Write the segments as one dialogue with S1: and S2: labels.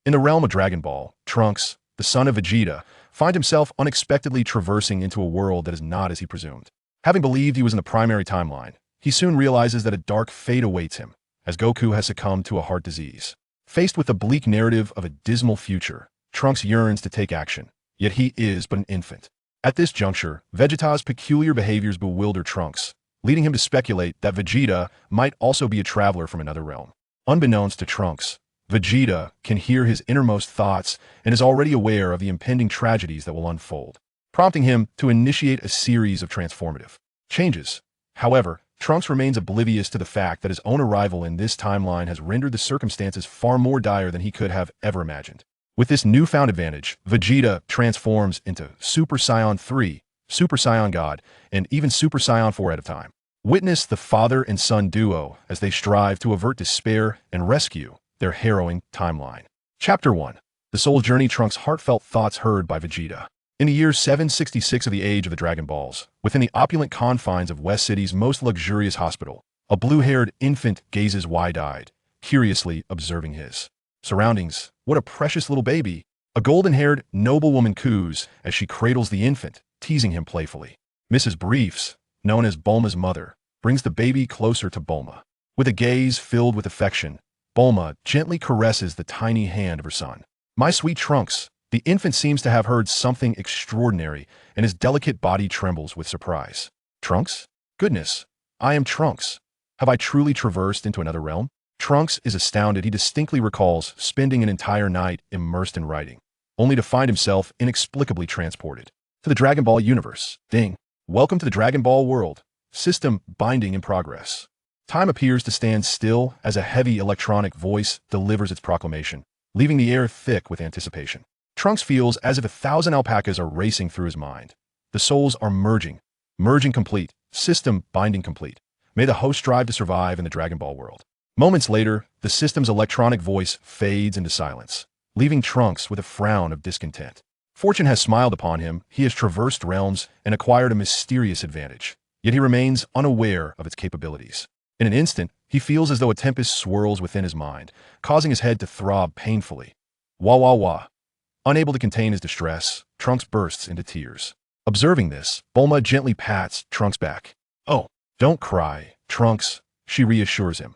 S1: In the realm of Dragon Ball, Trunks, the son of Vegeta, finds himself unexpectedly traversing into a world that is not as he presumed. Having believed he was in the primary timeline, he soon realizes that a dark fate awaits him, as Goku has succumbed to a heart disease. Faced with the bleak narrative of a dismal future, Trunks yearns to take action, yet he is but an infant. At this juncture, Vegeta's peculiar behaviors bewilder Trunks, leading him to speculate that Vegeta might also be a traveler from another realm. Unbeknownst to Trunks, Vegeta can hear his innermost thoughts and is already aware of the impending tragedies that will unfold, prompting him to initiate a series of transformative changes. However, Trunks remains oblivious to the fact that his own arrival in this timeline has rendered the circumstances far more dire than he could have ever imagined. With this newfound advantage, Vegeta transforms into Super Saiyan 3, Super Saiyan God, and even Super Saiyan 4 at a time. Witness the father and son duo as they strive to avert despair and rescue their harrowing timeline. Chapter 1. The Soul Journey. Trunks' heartfelt thoughts heard by Vegeta. In the year 766 of the age of the Dragon Balls, within the opulent confines of West City's most luxurious hospital, a blue-haired infant gazes wide-eyed, curiously observing his surroundings. What a precious little baby! A golden-haired noblewoman coos as she cradles the infant, teasing him playfully. Mrs. Briefs, known as Bulma's mother, brings the baby closer to Bulma. With a gaze filled with affection, Bulma gently caresses the tiny hand of her son. My sweet Trunks, the infant seems to have heard something extraordinary, and his delicate body trembles with surprise. Trunks? Goodness, I am Trunks. Have I truly traversed into another realm? Trunks is astounded. He distinctly recalls spending an entire night immersed in writing, only to find himself inexplicably transported to the Dragon Ball universe. Ding. Welcome to the Dragon Ball world. System binding in progress. Time appears to stand still as a heavy electronic voice delivers its proclamation, leaving the air thick with anticipation. Trunks feels as if 1,000 alpacas are racing through his mind. The souls are merging. Merging complete. System binding complete. May the host strive to survive in the Dragon Ball world. Moments later, the system's electronic voice fades into silence, leaving Trunks with a frown of discontent. Fortune has smiled upon him. He has traversed realms and acquired a mysterious advantage, yet he remains unaware of its capabilities. In an instant, he feels as though a tempest swirls within his mind, causing his head to throb painfully. Wah wah wah. Unable to contain his distress, Trunks bursts into tears. Observing this, Bulma gently pats Trunks' back. Oh, don't cry, Trunks, she reassures him.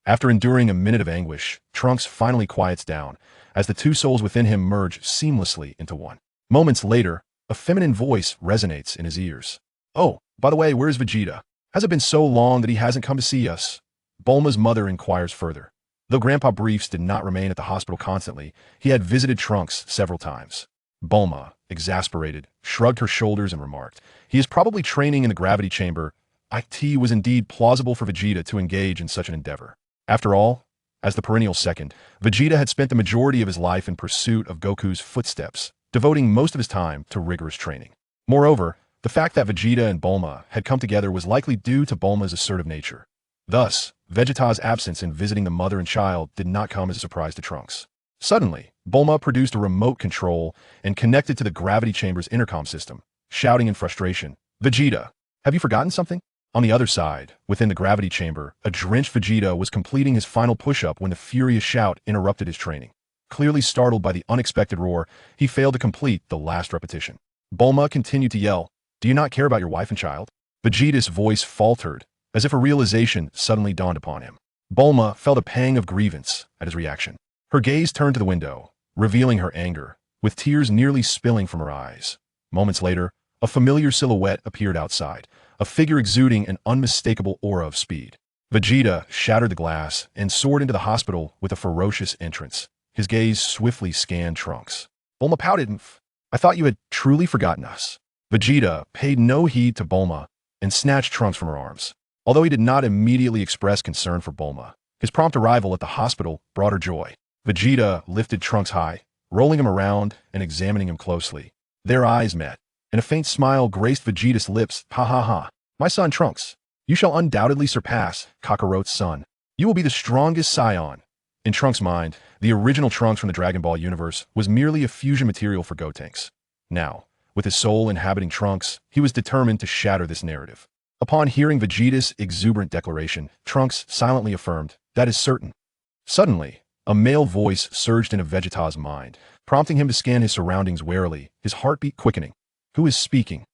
S1: After enduring a minute of anguish, Trunks finally quiets down, as the two souls within him merge seamlessly into one. Moments later, a feminine voice resonates in his ears. Oh, by the way, where's Vegeta? Has it been so long that he hasn't come to see us? Bulma's mother inquires further. Though Grandpa Briefs did not remain at the hospital constantly, he had visited Trunks several times. Bulma, exasperated, shrugged her shoulders and remarked, he is probably training in the gravity chamber. It was indeed plausible for Vegeta to engage in such an endeavor. After all, as the perennial second, Vegeta had spent the majority of his life in pursuit of Goku's footsteps, devoting most of his time to rigorous training. Moreover, the fact that Vegeta and Bulma had come together was likely due to Bulma's assertive nature. Thus, Vegeta's absence in visiting the mother and child did not come as a surprise to Trunks. Suddenly, Bulma produced a remote control and connected to the gravity chamber's intercom system, shouting in frustration, Vegeta, have you forgotten something? On the other side, within the gravity chamber, a drenched Vegeta was completing his final push-up when the furious shout interrupted his training. Clearly startled by the unexpected roar, he failed to complete the last repetition. Bulma continued to yell, do you not care about your wife and child? Vegeta's voice faltered, as if a realization suddenly dawned upon him. Bulma felt a pang of grievance at his reaction. Her gaze turned to the window, revealing her anger, with tears nearly spilling from her eyes. Moments later, a familiar silhouette appeared outside, a figure exuding an unmistakable aura of speed. Vegeta shattered the glass and soared into the hospital with a ferocious entrance. His gaze swiftly scanned Trunks. Bulma pouted. I thought you had truly forgotten us. Vegeta paid no heed to Bulma and snatched Trunks from her arms. Although he did not immediately express concern for Bulma, his prompt arrival at the hospital brought her joy. Vegeta lifted Trunks high, rolling him around and examining him closely. Their eyes met, and a faint smile graced Vegeta's lips. Ha ha ha. My son Trunks, you shall undoubtedly surpass Kakarot's son. You will be the strongest Saiyan. In Trunks' mind, the original Trunks from the Dragon Ball universe was merely a fusion material for Gotenks. Now, with his soul inhabiting Trunks, he was determined to shatter this narrative. Upon hearing Vegeta's exuberant declaration, Trunks silently affirmed, that is certain. Suddenly, A male voice surged into Vegeta's mind, prompting him to scan his surroundings warily, his heartbeat quickening. Who is speaking?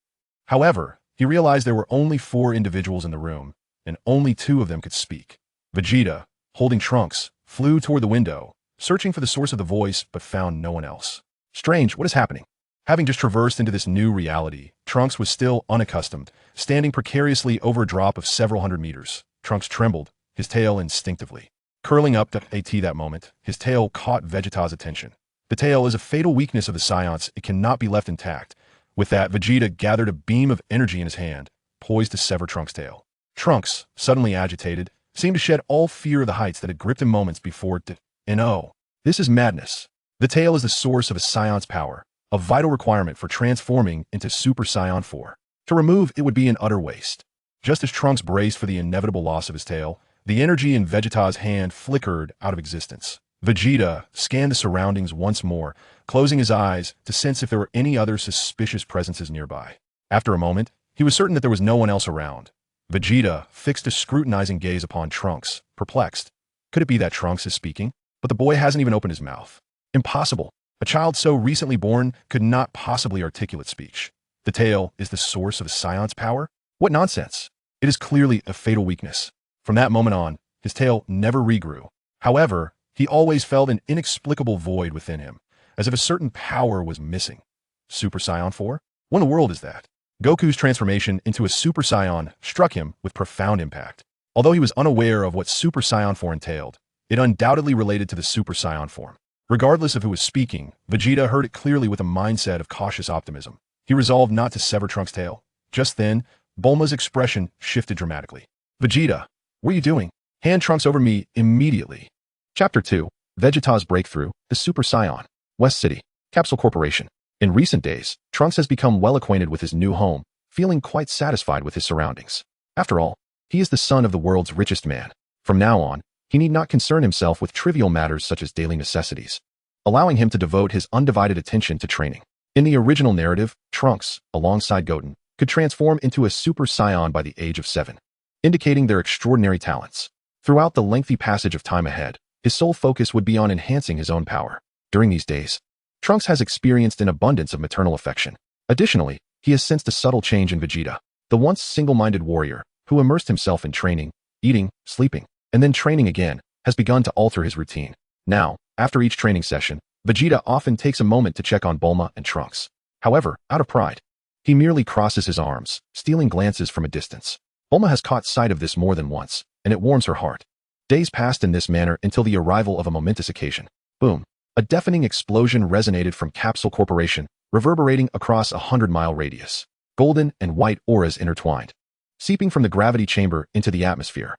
S1: However, he realized there were only 4 individuals in the room, and only 2 of them could speak. Vegeta, holding Trunks, flew toward the window, searching for the source of the voice but found no one else. Strange, what is happening? Having just traversed into this new reality, Trunks was still unaccustomed, standing precariously over a drop of several hundred meters. Trunks trembled, his tail instinctively. Curling up to AT that moment, his tail caught Vegeta's attention. The tail is a fatal weakness of the Saiyans, it cannot be left intact. With that, Vegeta gathered a beam of energy in his hand, poised to sever Trunks' tail. Trunks, suddenly agitated, seemed to shed all fear of the heights that had gripped him moments before. Oh, this is madness. The tail is the source of a Saiyan's power, a vital requirement for transforming into Super Saiyan 4. To remove it would be an utter waste. Just as Trunks braced for the inevitable loss of his tail, the energy in Vegeta's hand flickered out of existence. Vegeta scanned the surroundings once more, closing his eyes to sense if there were any other suspicious presences nearby. After a moment, he was certain that there was no one else around. Vegeta fixed a scrutinizing gaze upon Trunks, perplexed. Could it be that Trunks is speaking? But the boy hasn't even opened his mouth. Impossible. A child so recently born could not possibly articulate speech. The tail is the source of a Saiyan's power? What nonsense! It is clearly a fatal weakness. From that moment on, his tail never regrew. However, he always felt an inexplicable void within him, as if a certain power was missing. Super Saiyan 4? What in the world is that? Goku's transformation into a Super Saiyan struck him with profound impact. Although he was unaware of what Super Saiyan 4 entailed, it undoubtedly related to the Super Saiyan form. Regardless of who was speaking, Vegeta heard it clearly with a mindset of cautious optimism. He resolved not to sever Trunks' tail. Just then, Bulma's expression shifted dramatically. Vegeta, what are you doing? Hand Trunks over me immediately. Chapter 2, Vegeta's Breakthrough, the Super Saiyan. West City, Capsule Corporation. In recent days, Trunks has become well acquainted with his new home, feeling quite satisfied with his surroundings. After all, he is the son of the world's richest man. From now on, he need not concern himself with trivial matters such as daily necessities, allowing him to devote his undivided attention to training. In the original narrative, Trunks, alongside Goten, could transform into a Super Saiyan by the age of 7, indicating their extraordinary talents. Throughout the lengthy passage of time ahead, his sole focus would be on enhancing his own power. During these days, Trunks has experienced an abundance of maternal affection. Additionally, he has sensed a subtle change in Vegeta, the once single-minded warrior, who immersed himself in training, eating, sleeping, and then training again, has begun to alter his routine. Now, after each training session, Vegeta often takes a moment to check on Bulma and Trunks. However, out of pride, he merely crosses his arms, stealing glances from a distance. Bulma has caught sight of this more than once, and it warms her heart. Days passed in this manner until the arrival of a momentous occasion. Boom. A deafening explosion resonated from Capsule Corporation, reverberating across a 100-mile radius. Golden and white auras intertwined, seeping from the gravity chamber into the atmosphere.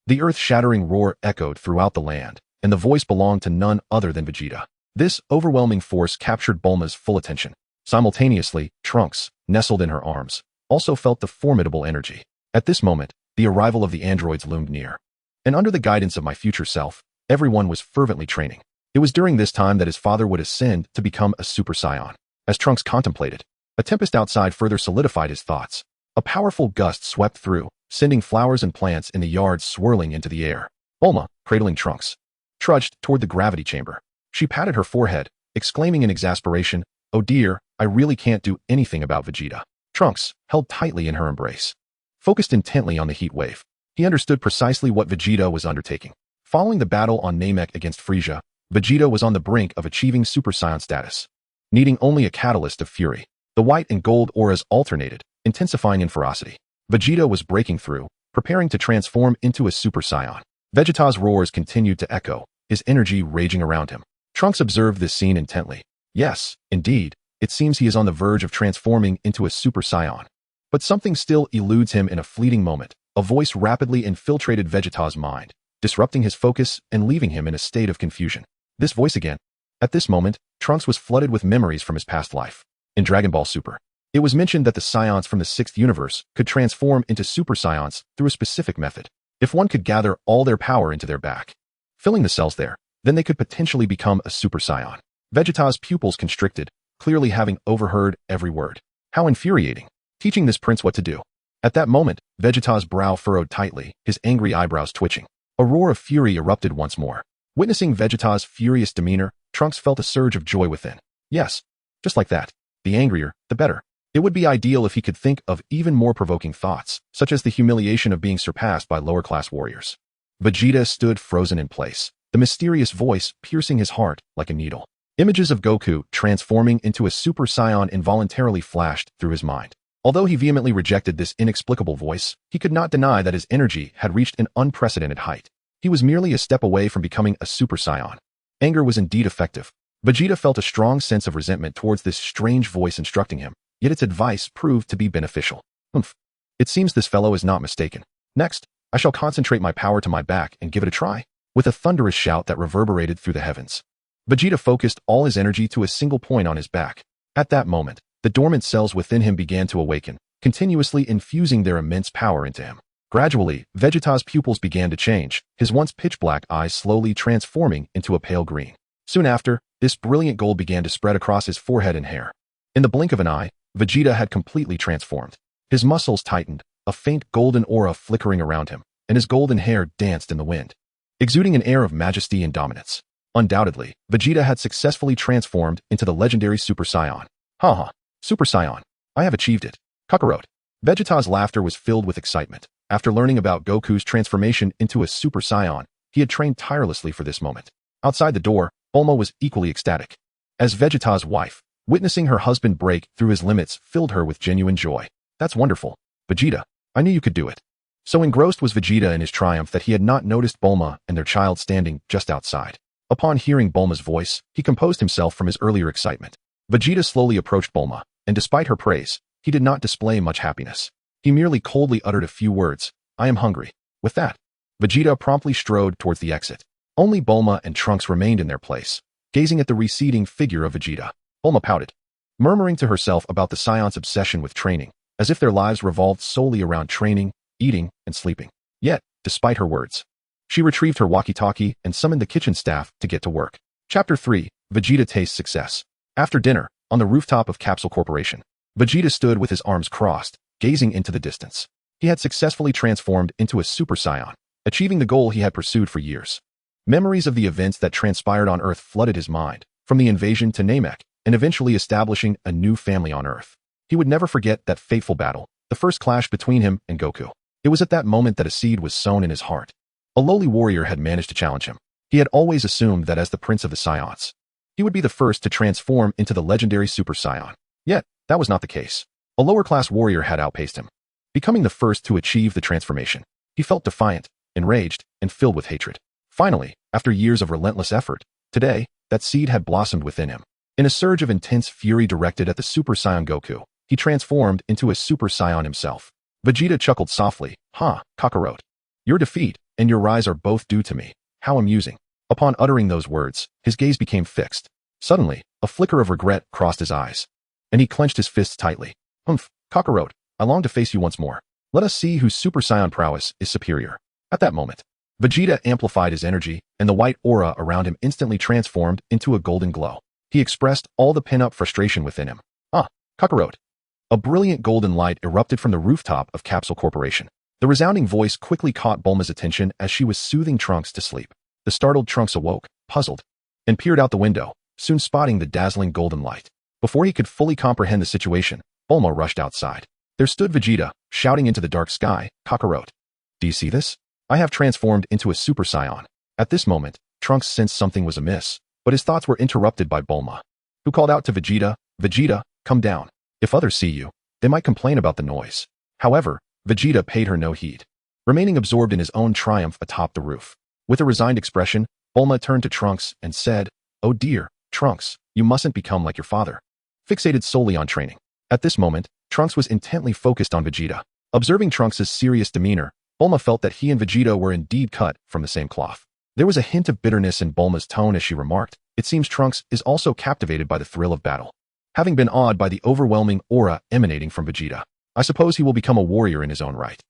S1: The earth-shattering roar echoed throughout the land, and the voice belonged to none other than Vegeta. This overwhelming force captured Bulma's full attention. Simultaneously, Trunks, nestled in her arms, also felt the formidable energy. At this moment, the arrival of the androids loomed near. And under the guidance of my future self, everyone was fervently training. It was during this time that his father would ascend to become a Super Saiyan. As Trunks contemplated, a tempest outside further solidified his thoughts. A powerful gust swept through, sending flowers and plants in the yard swirling into the air. Bulma, cradling Trunks, trudged toward the gravity chamber. She patted her forehead, exclaiming in exasperation, "Oh dear, I really can't do anything about Vegeta." Trunks held tightly in her embrace, focused intently on the heat wave. He understood precisely what Vegeta was undertaking. Following the battle on Namek against Frieza, Vegeta was on the brink of achieving Super Saiyan status, needing only a catalyst of fury. The white and gold auras alternated, intensifying in ferocity. Vegeta was breaking through, preparing to transform into a Super Saiyan. Vegeta's roars continued to echo, his energy raging around him. Trunks observed this scene intently. Yes, indeed, it seems he is on the verge of transforming into a Super Saiyan. But something still eludes him in a fleeting moment. A voice rapidly infiltrated Vegeta's mind, disrupting his focus and leaving him in a state of confusion. This voice again. At this moment, Trunks was flooded with memories from his past life. In Dragon Ball Super, it was mentioned that the Saiyans from the 6th universe could transform into Super Saiyans through a specific method. If one could gather all their power into their back, filling the cells there, then they could potentially become a Super Saiyan. Vegeta's pupils constricted, clearly having overheard every word. How infuriating, teaching this prince what to do. At that moment, Vegeta's brow furrowed tightly, his angry eyebrows twitching. A roar of fury erupted once more. Witnessing Vegeta's furious demeanor, Trunks felt a surge of joy within. Yes, just like that. The angrier, the better. It would be ideal if he could think of even more provoking thoughts, such as the humiliation of being surpassed by lower-class warriors. Vegeta stood frozen in place, the mysterious voice piercing his heart like a needle. Images of Goku transforming into a Super Saiyan involuntarily flashed through his mind. Although he vehemently rejected this inexplicable voice, he could not deny that his energy had reached an unprecedented height. He was merely a step away from becoming a Super Saiyan. Anger was indeed effective. Vegeta felt a strong sense of resentment towards this strange voice instructing him, yet its advice proved to be beneficial. It seems this fellow is not mistaken. Next, I shall concentrate my power to my back and give it a try. With a thunderous shout that reverberated through the heavens, Vegeta focused all his energy to a single point on his back. At that moment, the dormant cells within him began to awaken, continuously infusing their immense power into him. Gradually, Vegeta's pupils began to change, his once pitch-black eyes slowly transforming into a pale green. Soon after, this brilliant gold began to spread across his forehead and hair. In the blink of an eye, Vegeta had completely transformed. His muscles tightened, a faint golden aura flickering around him, and his golden hair danced in the wind, exuding an air of majesty and dominance. Undoubtedly, Vegeta had successfully transformed into the legendary Super Saiyan. Haha, Super Saiyan. I have achieved it. Kakarot. Vegeta's laughter was filled with excitement. After learning about Goku's transformation into a Super Saiyan, he had trained tirelessly for this moment. Outside the door, Bulma was equally ecstatic. As Vegeta's wife, witnessing her husband break through his limits filled her with genuine joy. That's wonderful. Vegeta, I knew you could do it. So engrossed was Vegeta in his triumph that he had not noticed Bulma and their child standing just outside. Upon hearing Bulma's voice, he composed himself from his earlier excitement. Vegeta slowly approached Bulma, and despite her praise, he did not display much happiness. He merely coldly uttered a few words, I am hungry. With that, Vegeta promptly strode towards the exit. Only Bulma and Trunks remained in their place, gazing at the receding figure of Vegeta. Bulma pouted, murmuring to herself about the Saiyan's obsession with training, as if their lives revolved solely around training, eating, and sleeping. Yet, despite her words, she retrieved her walkie-talkie and summoned the kitchen staff to get to work. Chapter 3, Vegeta Tastes Success. After dinner, on the rooftop of Capsule Corporation, Vegeta stood with his arms crossed, gazing into the distance. He had successfully transformed into a Super Saiyan, achieving the goal he had pursued for years. Memories of the events that transpired on Earth flooded his mind, from the invasion to Namek, and eventually establishing a new family on Earth. He would never forget that fateful battle, the first clash between him and Goku. It was at that moment that a seed was sown in his heart. A lowly warrior had managed to challenge him. He had always assumed that as the Prince of the Saiyans, he would be the first to transform into the legendary Super Saiyan. Yet, that was not the case. A lower-class warrior had outpaced him, becoming the first to achieve the transformation. He felt defiant, enraged, and filled with hatred. Finally, after years of relentless effort, today, that seed had blossomed within him. In a surge of intense fury directed at the Super Saiyan Goku, he transformed into a Super Saiyan himself. Vegeta chuckled softly, Kakarot. Your defeat and your rise are both due to me. How amusing. Upon uttering those words, his gaze became fixed. Suddenly, a flicker of regret crossed his eyes, and he clenched his fists tightly. Kakarot, I long to face you once more. Let us see whose Super Saiyan prowess is superior. At that moment, Vegeta amplified his energy, and the white aura around him instantly transformed into a golden glow. He expressed all the pent-up frustration within him. Kakarot. A brilliant golden light erupted from the rooftop of Capsule Corporation. The resounding voice quickly caught Bulma's attention as she was soothing Trunks to sleep. The startled Trunks awoke, puzzled, and peered out the window, soon spotting the dazzling golden light. Before he could fully comprehend the situation, Bulma rushed outside. There stood Vegeta, shouting into the dark sky, Kakarot. Do you see this? I have transformed into a Super Saiyan. At this moment, Trunks sensed something was amiss, but his thoughts were interrupted by Bulma, who called out to Vegeta, Vegeta, come down. If others see you, they might complain about the noise. However, Vegeta paid her no heed, remaining absorbed in his own triumph atop the roof. With a resigned expression, Bulma turned to Trunks and said, Oh dear, Trunks, you mustn't become like your father, fixated solely on training. At this moment, Trunks was intently focused on Vegeta. Observing Trunks' serious demeanor, Bulma felt that he and Vegeta were indeed cut from the same cloth. There was a hint of bitterness in Bulma's tone as she remarked, It seems Trunks is also captivated by the thrill of battle. Having been awed by the overwhelming aura emanating from Vegeta, I suppose he will become a warrior in his own right.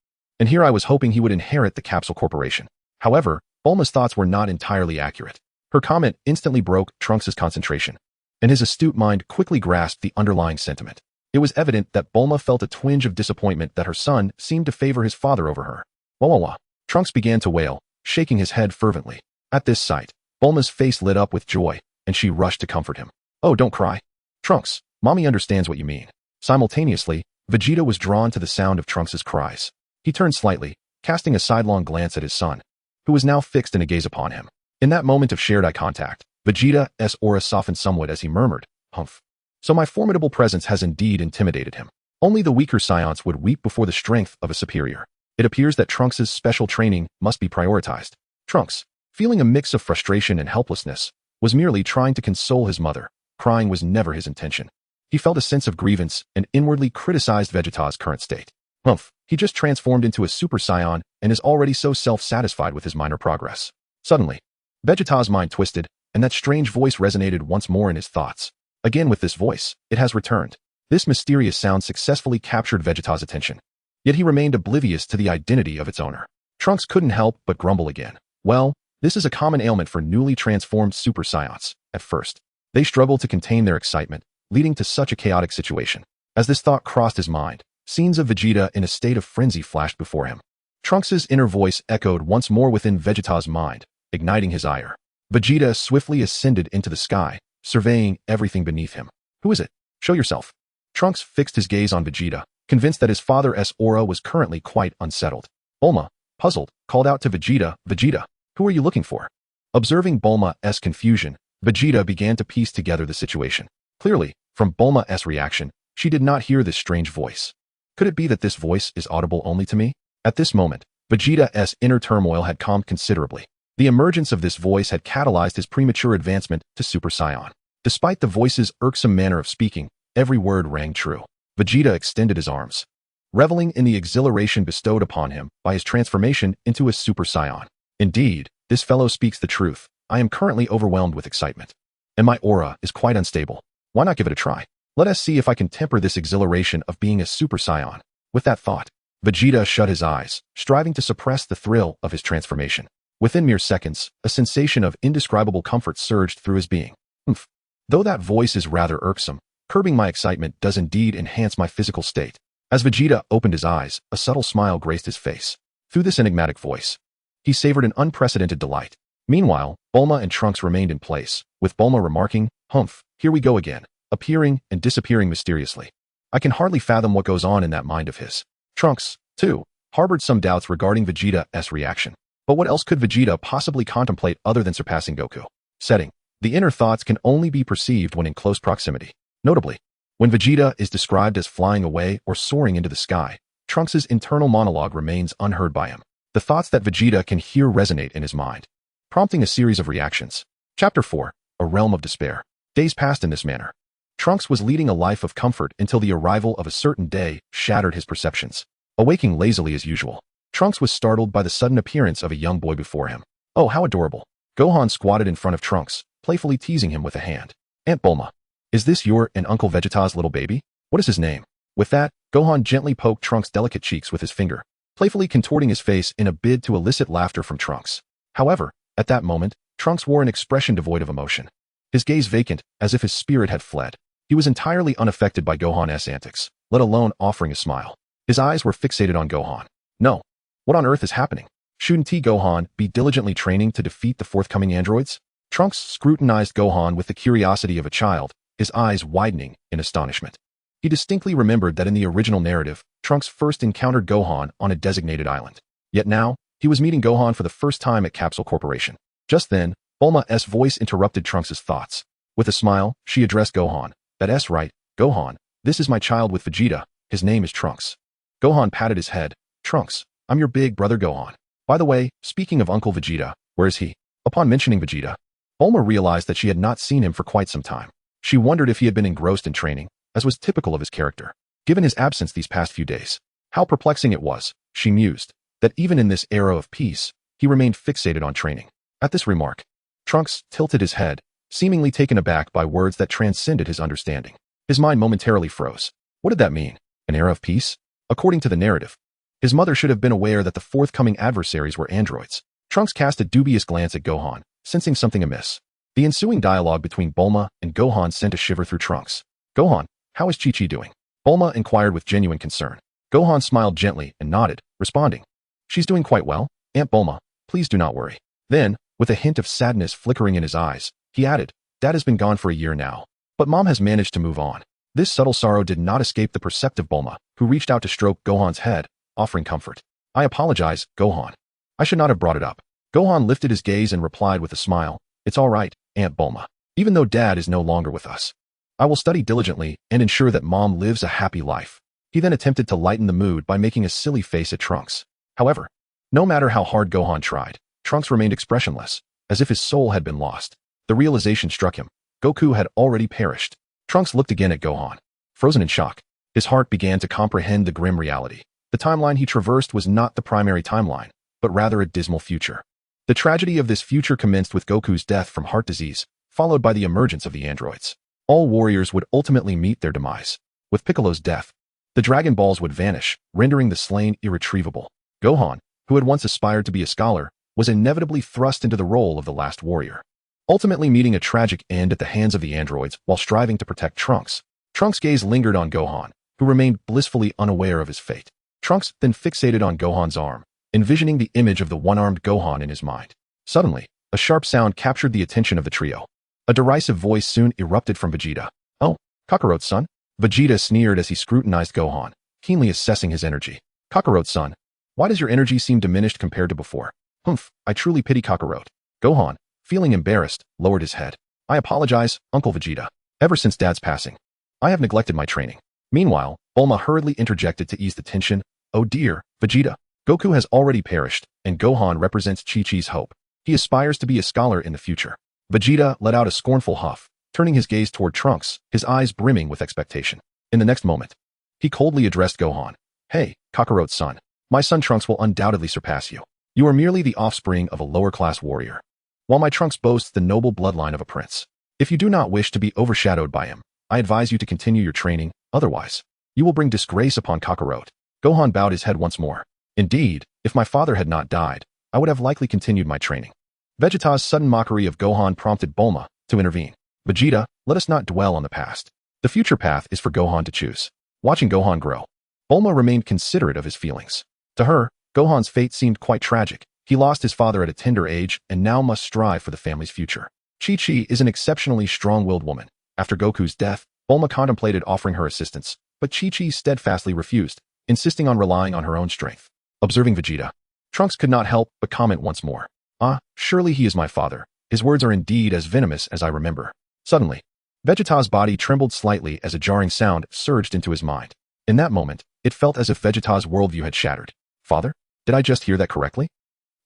S1: And here I was hoping he would inherit the Capsule Corporation. However, Bulma's thoughts were not entirely accurate. Her comment instantly broke Trunks' concentration, and his astute mind quickly grasped the underlying sentiment. It was evident that Bulma felt a twinge of disappointment that her son seemed to favor his father over her. Wah wah wah. Trunks began to wail, shaking his head fervently. At this sight, Bulma's face lit up with joy, and she rushed to comfort him. Oh, don't cry. Trunks, Mommy understands what you mean. Simultaneously, Vegeta was drawn to the sound of Trunks' cries. He turned slightly, casting a sidelong glance at his son, who was now fixed in a gaze upon him. In that moment of shared eye contact, Vegeta's aura softened somewhat as he murmured, "Humph. So my formidable presence has indeed intimidated him. Only the weaker Saiyans would weep before the strength of a superior. It appears that Trunks' special training must be prioritized." Trunks, feeling a mix of frustration and helplessness, was merely trying to console his mother. Crying was never his intention. He felt a sense of grievance and inwardly criticized Vegeta's current state. Humph, he just transformed into a Super Saiyan and is already so self-satisfied with his minor progress. Suddenly, Vegeta's mind twisted, and that strange voice resonated once more in his thoughts. Again with this voice, it has returned. This mysterious sound successfully captured Vegeta's attention. Yet he remained oblivious to the identity of its owner. Trunks couldn't help but grumble again. Well, this is a common ailment for newly transformed Super Saiyans. At first, they struggle to contain their excitement, leading to such a chaotic situation. As this thought crossed his mind, scenes of Vegeta in a state of frenzy flashed before him. Trunks' inner voice echoed once more within Vegeta's mind, igniting his ire. Vegeta swiftly ascended into the sky, surveying everything beneath him. Who is it? Show yourself. Trunks fixed his gaze on Vegeta, convinced that his father's aura was currently quite unsettled. Bulma, puzzled, called out to Vegeta, "Vegeta, who are you looking for?" Observing Bulma's confusion, Vegeta began to piece together the situation. Clearly, from Bulma's reaction, she did not hear this strange voice. Could it be that this voice is audible only to me? At this moment, Vegeta's inner turmoil had calmed considerably. The emergence of this voice had catalyzed his premature advancement to Super Saiyan. Despite the voice's irksome manner of speaking, every word rang true. Vegeta extended his arms, reveling in the exhilaration bestowed upon him by his transformation into a Super Saiyan. Indeed, this fellow speaks the truth. I am currently overwhelmed with excitement, and my aura is quite unstable. Why not give it a try? Let us see if I can temper this exhilaration of being a Super Saiyan. With that thought, Vegeta shut his eyes, striving to suppress the thrill of his transformation. Within mere seconds, a sensation of indescribable comfort surged through his being. Humph. Though that voice is rather irksome, curbing my excitement does indeed enhance my physical state. As Vegeta opened his eyes, a subtle smile graced his face. Through this enigmatic voice, he savored an unprecedented delight. Meanwhile, Bulma and Trunks remained in place, with Bulma remarking, "Humph, here we go again," appearing and disappearing mysteriously. I can hardly fathom what goes on in that mind of his. Trunks, too, harbored some doubts regarding Vegeta's reaction. But what else could Vegeta possibly contemplate other than surpassing Goku? Setting. The inner thoughts can only be perceived when in close proximity. Notably, when Vegeta is described as flying away or soaring into the sky, Trunks' internal monologue remains unheard by him. The thoughts that Vegeta can hear resonate in his mind, prompting a series of reactions. Chapter 4. A Realm of Despair. Days passed in this manner. Trunks was leading a life of comfort until the arrival of a certain day shattered his perceptions. Awaking lazily as usual, Trunks was startled by the sudden appearance of a young boy before him. Oh, how adorable. Gohan squatted in front of Trunks, playfully teasing him with a hand. Aunt Bulma, is this your and Uncle Vegeta's little baby? What is his name? With that, Gohan gently poked Trunks' delicate cheeks with his finger, playfully contorting his face in a bid to elicit laughter from Trunks. However, at that moment, Trunks wore an expression devoid of emotion. His gaze vacant, as if his spirit had fled. He was entirely unaffected by Gohan's antics, let alone offering a smile. His eyes were fixated on Gohan. No. What on earth is happening? Shouldn't Gohan be diligently training to defeat the forthcoming androids? Trunks scrutinized Gohan with the curiosity of a child, his eyes widening in astonishment. He distinctly remembered that in the original narrative, Trunks first encountered Gohan on a designated island. Yet now, he was meeting Gohan for the first time at Capsule Corporation. Just then, Bulma's voice interrupted Trunks' thoughts. With a smile, she addressed Gohan. That's right, Gohan. This is my child with Vegeta. His name is Trunks. Gohan patted his head. Trunks, I'm your big brother Gohan. By the way, speaking of Uncle Vegeta, where is he? Upon mentioning Vegeta, Bulma realized that she had not seen him for quite some time. She wondered if he had been engrossed in training, as was typical of his character. Given his absence these past few days, how perplexing it was, she mused, that even in this era of peace, he remained fixated on training. At this remark, Trunks tilted his head, seemingly taken aback by words that transcended his understanding. His mind momentarily froze. What did that mean? An era of peace? According to the narrative, his mother should have been aware that the forthcoming adversaries were androids. Trunks cast a dubious glance at Gohan, sensing something amiss. The ensuing dialogue between Bulma and Gohan sent a shiver through Trunks. Gohan, how is Chi-Chi doing? Bulma inquired with genuine concern. Gohan smiled gently and nodded, responding. She's doing quite well, Aunt Bulma, please do not worry. Then, With a hint of sadness flickering in his eyes, he added, Dad has been gone for a year now, but Mom has managed to move on. This subtle sorrow did not escape the perceptive Bulma, who reached out to stroke Gohan's head, offering comfort. I apologize, Gohan. I should not have brought it up. Gohan lifted his gaze and replied with a smile, It's all right, Aunt Bulma. Even though Dad is no longer with us, I will study diligently and ensure that Mom lives a happy life. He then attempted to lighten the mood by making a silly face at Trunks. However, no matter how hard Gohan tried, Trunks remained expressionless, as if his soul had been lost. The realization struck him. Goku had already perished. Trunks looked again at Gohan. Frozen in shock, his heart began to comprehend the grim reality. The timeline he traversed was not the primary timeline, but rather a dismal future. The tragedy of this future commenced with Goku's death from heart disease, followed by the emergence of the androids. All warriors would ultimately meet their demise. With Piccolo's death, the Dragon Balls would vanish, rendering the slain irretrievable. Gohan, who had once aspired to be a scholar, was inevitably thrust into the role of the last warrior, ultimately meeting a tragic end at the hands of the androids while striving to protect Trunks. Trunks' gaze lingered on Gohan, who remained blissfully unaware of his fate. Trunks then fixated on Gohan's arm, envisioning the image of the one-armed Gohan in his mind. Suddenly, a sharp sound captured the attention of the trio. A derisive voice soon erupted from Vegeta. Oh, Kakarot-san? Vegeta sneered as he scrutinized Gohan, keenly assessing his energy. Kakarot-san, why does your energy seem diminished compared to before? Humph, I truly pity Kakarot. Gohan, feeling embarrassed, lowered his head. I apologize, Uncle Vegeta. Ever since Dad's passing, I have neglected my training. Meanwhile, Bulma hurriedly interjected to ease the tension. Oh dear, Vegeta. Goku has already perished, and Gohan represents Chi-Chi's hope. He aspires to be a scholar in the future. Vegeta let out a scornful huff, turning his gaze toward Trunks, his eyes brimming with expectation. In the next moment, he coldly addressed Gohan. Hey, Kakarot's son. My son Trunks will undoubtedly surpass you. You are merely the offspring of a lower-class warrior, while my Trunks boasts the noble bloodline of a prince. If you do not wish to be overshadowed by him, I advise you to continue your training, otherwise, you will bring disgrace upon Kakarot. Gohan bowed his head once more. Indeed, if my father had not died, I would have likely continued my training. Vegeta's sudden mockery of Gohan prompted Bulma to intervene. Vegeta, let us not dwell on the past. The future path is for Gohan to choose. Watching Gohan grow, Bulma remained considerate of his feelings. To her, Gohan's fate seemed quite tragic. He lost his father at a tender age and now must strive for the family's future. Chi-Chi is an exceptionally strong-willed woman. After Goku's death, Bulma contemplated offering her assistance, but Chi-Chi steadfastly refused, insisting on relying on her own strength. Observing Vegeta, Trunks could not help but comment once more. Ah, surely he is my father. His words are indeed as venomous as I remember. Suddenly, Vegeta's body trembled slightly as a jarring sound surged into his mind. In that moment, it felt as if Vegeta's worldview had shattered. Father? Did I just hear that correctly?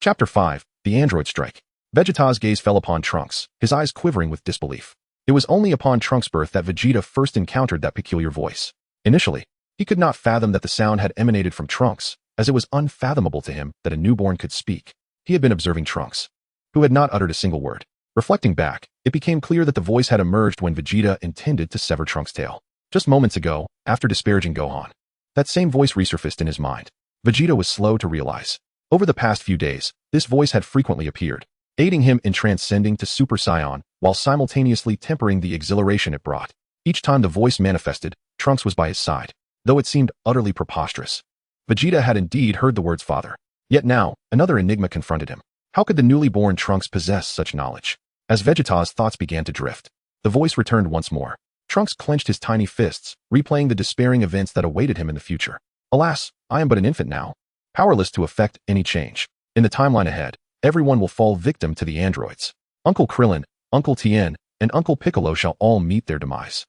S1: Chapter 5, The Android Strike. Vegeta's gaze fell upon Trunks, his eyes quivering with disbelief. It was only upon Trunks' birth that Vegeta first encountered that peculiar voice. Initially, he could not fathom that the sound had emanated from Trunks, as it was unfathomable to him that a newborn could speak. He had been observing Trunks, who had not uttered a single word. Reflecting back, it became clear that the voice had emerged when Vegeta intended to sever Trunks' tail. Just moments ago, after disparaging Gohan, that same voice resurfaced in his mind. Vegeta was slow to realize. Over the past few days, this voice had frequently appeared, aiding him in transcending to Super Saiyan while simultaneously tempering the exhilaration it brought. Each time the voice manifested, Trunks was by his side, though it seemed utterly preposterous. Vegeta had indeed heard the words father. Yet now, another enigma confronted him. How could the newly born Trunks possess such knowledge? As Vegeta's thoughts began to drift, the voice returned once more. Trunks clenched his tiny fists, replaying the despairing events that awaited him in the future. Alas, I am but an infant now, powerless to effect any change. In the timeline ahead, everyone will fall victim to the androids. Uncle Krillin, Uncle Tien, and Uncle Piccolo shall all meet their demise.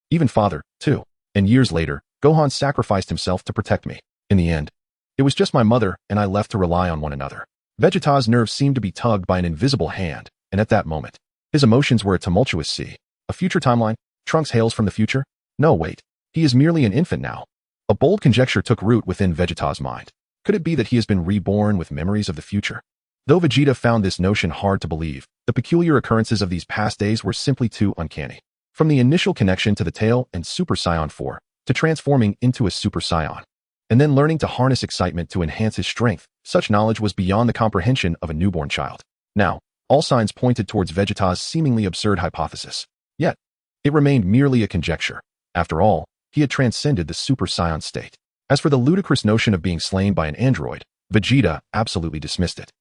S1: Even father, too. And years later, Gohan sacrificed himself to protect me. In the end, it was just my mother and I left to rely on one another. Vegeta's nerves seemed to be tugged by an invisible hand, and at that moment, his emotions were a tumultuous sea. A future timeline? Trunks hails from the future? No, wait. He is merely an infant now. A bold conjecture took root within Vegeta's mind. Could it be that he has been reborn with memories of the future? Though Vegeta found this notion hard to believe, the peculiar occurrences of these past days were simply too uncanny. From the initial connection to the tail and Super Saiyan 4, to transforming into a Super Saiyan, and then learning to harness excitement to enhance his strength, such knowledge was beyond the comprehension of a newborn child. Now, all signs pointed towards Vegeta's seemingly absurd hypothesis. Yet, it remained merely a conjecture. After all, he had transcended the Super Saiyan state. As for the ludicrous notion of being slain by an android, Vegeta absolutely dismissed it.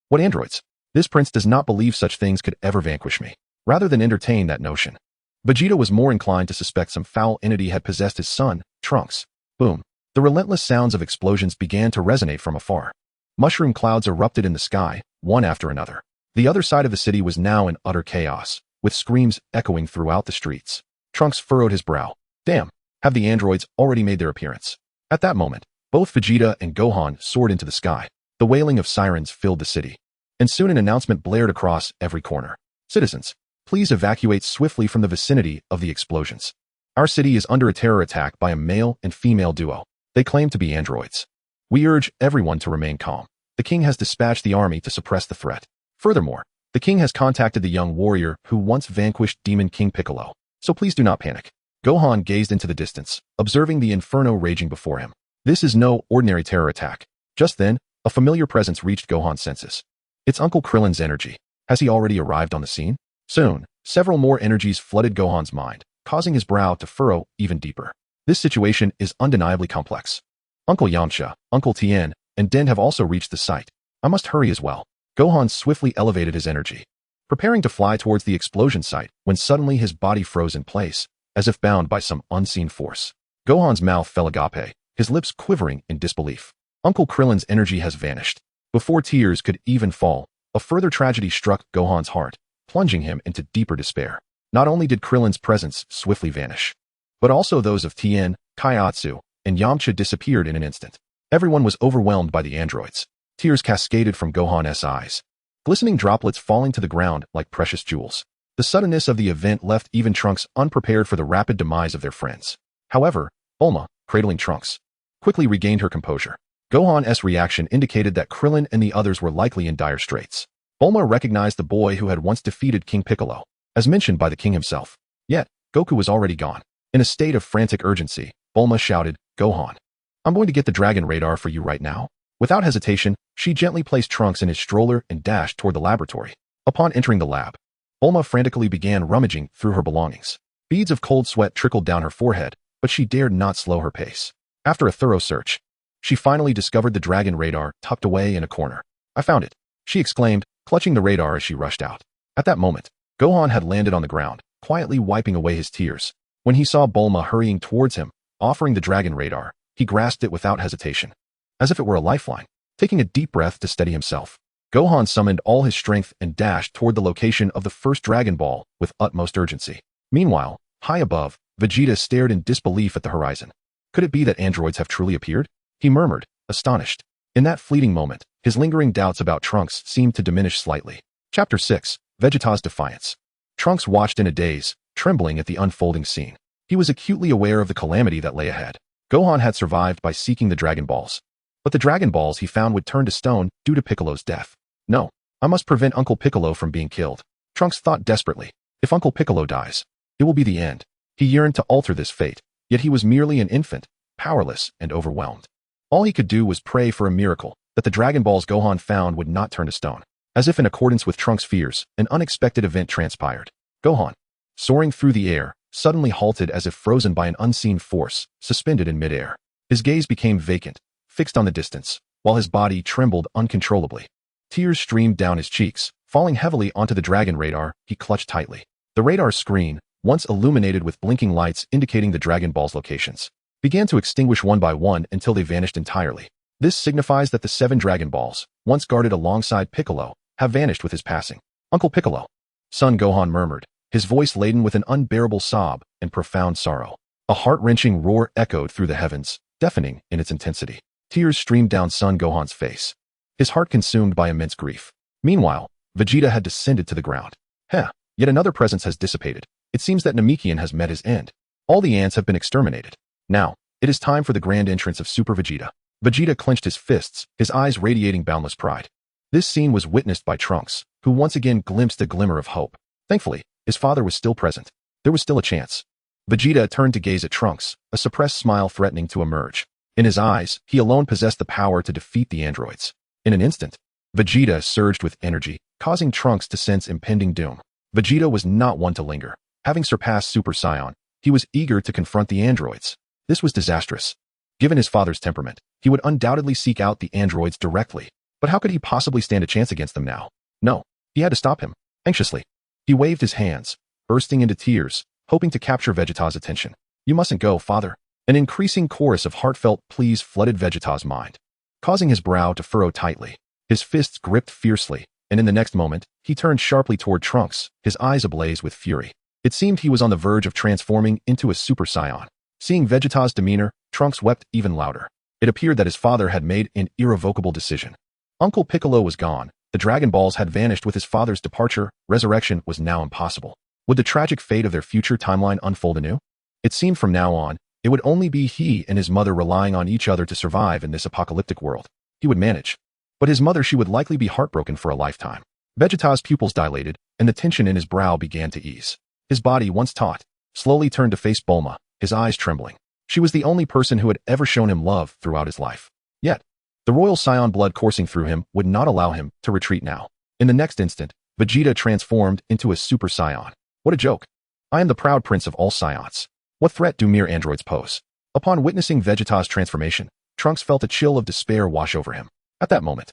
S1: What androids? This prince does not believe such things could ever vanquish me. Rather than entertain that notion, Vegeta was more inclined to suspect some foul entity had possessed his son, Trunks. Boom. The relentless sounds of explosions began to resonate from afar. Mushroom clouds erupted in the sky, one after another. The other side of the city was now in utter chaos, with screams echoing throughout the streets. Trunks furrowed his brow. Damn, have the androids already made their appearance? At that moment, both Vegeta and Gohan soared into the sky. The wailing of sirens filled the city. And soon an announcement blared across every corner. Citizens, please evacuate swiftly from the vicinity of the explosions. Our city is under a terror attack by a male and female duo. They claim to be androids. We urge everyone to remain calm. The king has dispatched the army to suppress the threat. Furthermore, the king has contacted the young warrior who once vanquished Demon King Piccolo. So please do not panic. Gohan gazed into the distance, observing the inferno raging before him. This is no ordinary terror attack. Just then, a familiar presence reached Gohan's senses. It's Uncle Krillin's energy. Has he already arrived on the scene? Soon, several more energies flooded Gohan's mind, causing his brow to furrow even deeper. This situation is undeniably complex. Uncle Yamcha, Uncle Tien, and Den have also reached the site. I must hurry as well. Gohan swiftly elevated his energy, preparing to fly towards the explosion site when suddenly his body froze in place, as if bound by some unseen force. Gohan's mouth fell agape, his lips quivering in disbelief. Uncle Krillin's energy has vanished. Before tears could even fall, a further tragedy struck Gohan's heart, plunging him into deeper despair. Not only did Krillin's presence swiftly vanish, but also those of Tien, Kaiatsu, and Yamcha disappeared in an instant. Everyone was overwhelmed by the androids. Tears cascaded from Gohan's eyes, glistening droplets falling to the ground like precious jewels. The suddenness of the event left even Trunks unprepared for the rapid demise of their friends. However, Bulma, cradling Trunks, quickly regained her composure. Gohan's reaction indicated that Krillin and the others were likely in dire straits. Bulma recognized the boy who had once defeated King Piccolo, as mentioned by the king himself. Yet, Goku was already gone. In a state of frantic urgency, Bulma shouted, Gohan, I'm going to get the dragon radar for you right now. Without hesitation, she gently placed Trunks in his stroller and dashed toward the laboratory. Upon entering the lab, Bulma frantically began rummaging through her belongings. Beads of cold sweat trickled down her forehead, but she dared not slow her pace. After a thorough search, she finally discovered the dragon radar tucked away in a corner. I found it, she exclaimed, clutching the radar as she rushed out. At that moment, Gohan had landed on the ground, quietly wiping away his tears. When he saw Bulma hurrying towards him, offering the dragon radar, he grasped it without hesitation, as if it were a lifeline. Taking a deep breath to steady himself, Gohan summoned all his strength and dashed toward the location of the first Dragon Ball with utmost urgency. Meanwhile, high above, Vegeta stared in disbelief at the horizon. Could it be that androids have truly appeared? He murmured, astonished. In that fleeting moment, his lingering doubts about Trunks seemed to diminish slightly. Chapter 6, Vegeta's Defiance. Trunks watched in a daze, trembling at the unfolding scene. He was acutely aware of the calamity that lay ahead. Gohan had survived by seeking the Dragon Balls, but the Dragon Balls he found would turn to stone due to Piccolo's death. No, I must prevent Uncle Piccolo from being killed. Trunks thought desperately. If Uncle Piccolo dies, it will be the end. He yearned to alter this fate, yet he was merely an infant, powerless and overwhelmed. All he could do was pray for a miracle, that the Dragon Balls Gohan found would not turn to stone. As if in accordance with Trunks' fears, an unexpected event transpired. Gohan, soaring through the air, suddenly halted as if frozen by an unseen force, suspended in midair. His gaze became vacant, fixed on the distance, while his body trembled uncontrollably. Tears streamed down his cheeks, falling heavily onto the dragon radar he clutched tightly. The radar screen, once illuminated with blinking lights indicating the Dragon Ball's locations, began to extinguish one by one until they vanished entirely. This signifies that the 7 Dragon Balls, once guarded alongside Piccolo, have vanished with his passing. Uncle Piccolo, son, Gohan murmured, his voice laden with an unbearable sob and profound sorrow. A heart-wrenching roar echoed through the heavens, deafening in its intensity. Tears streamed down son Gohan's face, his heart consumed by immense grief. Meanwhile, Vegeta had descended to the ground. Yet another presence has dissipated. It seems that Namekian has met his end. All the ants have been exterminated. Now, it is time for the grand entrance of Super Vegeta. Vegeta clenched his fists, his eyes radiating boundless pride. This scene was witnessed by Trunks, who once again glimpsed a glimmer of hope. Thankfully, his father was still present. There was still a chance. Vegeta turned to gaze at Trunks, a suppressed smile threatening to emerge. In his eyes, he alone possessed the power to defeat the androids. In an instant, Vegeta surged with energy, causing Trunks to sense impending doom. Vegeta was not one to linger. Having surpassed Super Saiyan, he was eager to confront the androids. This was disastrous. Given his father's temperament, he would undoubtedly seek out the androids directly. But how could he possibly stand a chance against them now? No, He had to stop him. Anxiously, he waved his hands, bursting into tears, hoping to capture Vegeta's attention. You mustn't go, father. An increasing chorus of heartfelt pleas flooded Vegeta's mind, causing his brow to furrow tightly. His fists gripped fiercely, and in the next moment, he turned sharply toward Trunks, his eyes ablaze with fury. It seemed he was on the verge of transforming into a Super Saiyan. Seeing Vegeta's demeanor, Trunks wept even louder. It appeared that his father had made an irrevocable decision. Uncle Piccolo was gone. The Dragon Balls had vanished with his father's departure. Resurrection was now impossible. Would the tragic fate of their future timeline unfold anew? It seemed from now on, it would only be he and his mother relying on each other to survive in this apocalyptic world. He would manage. But his mother, she would likely be heartbroken for a lifetime. Vegeta's pupils dilated, and the tension in his brow began to ease. His body, once taut, slowly turned to face Bulma, his eyes trembling. She was the only person who had ever shown him love throughout his life. Yet, the royal Saiyan blood coursing through him would not allow him to retreat now. In the next instant, Vegeta transformed into a Super Saiyan. What a joke. I am the proud prince of all Saiyans. What threat do mere androids pose? Upon witnessing Vegeta's transformation, Trunks felt a chill of despair wash over him. At that moment,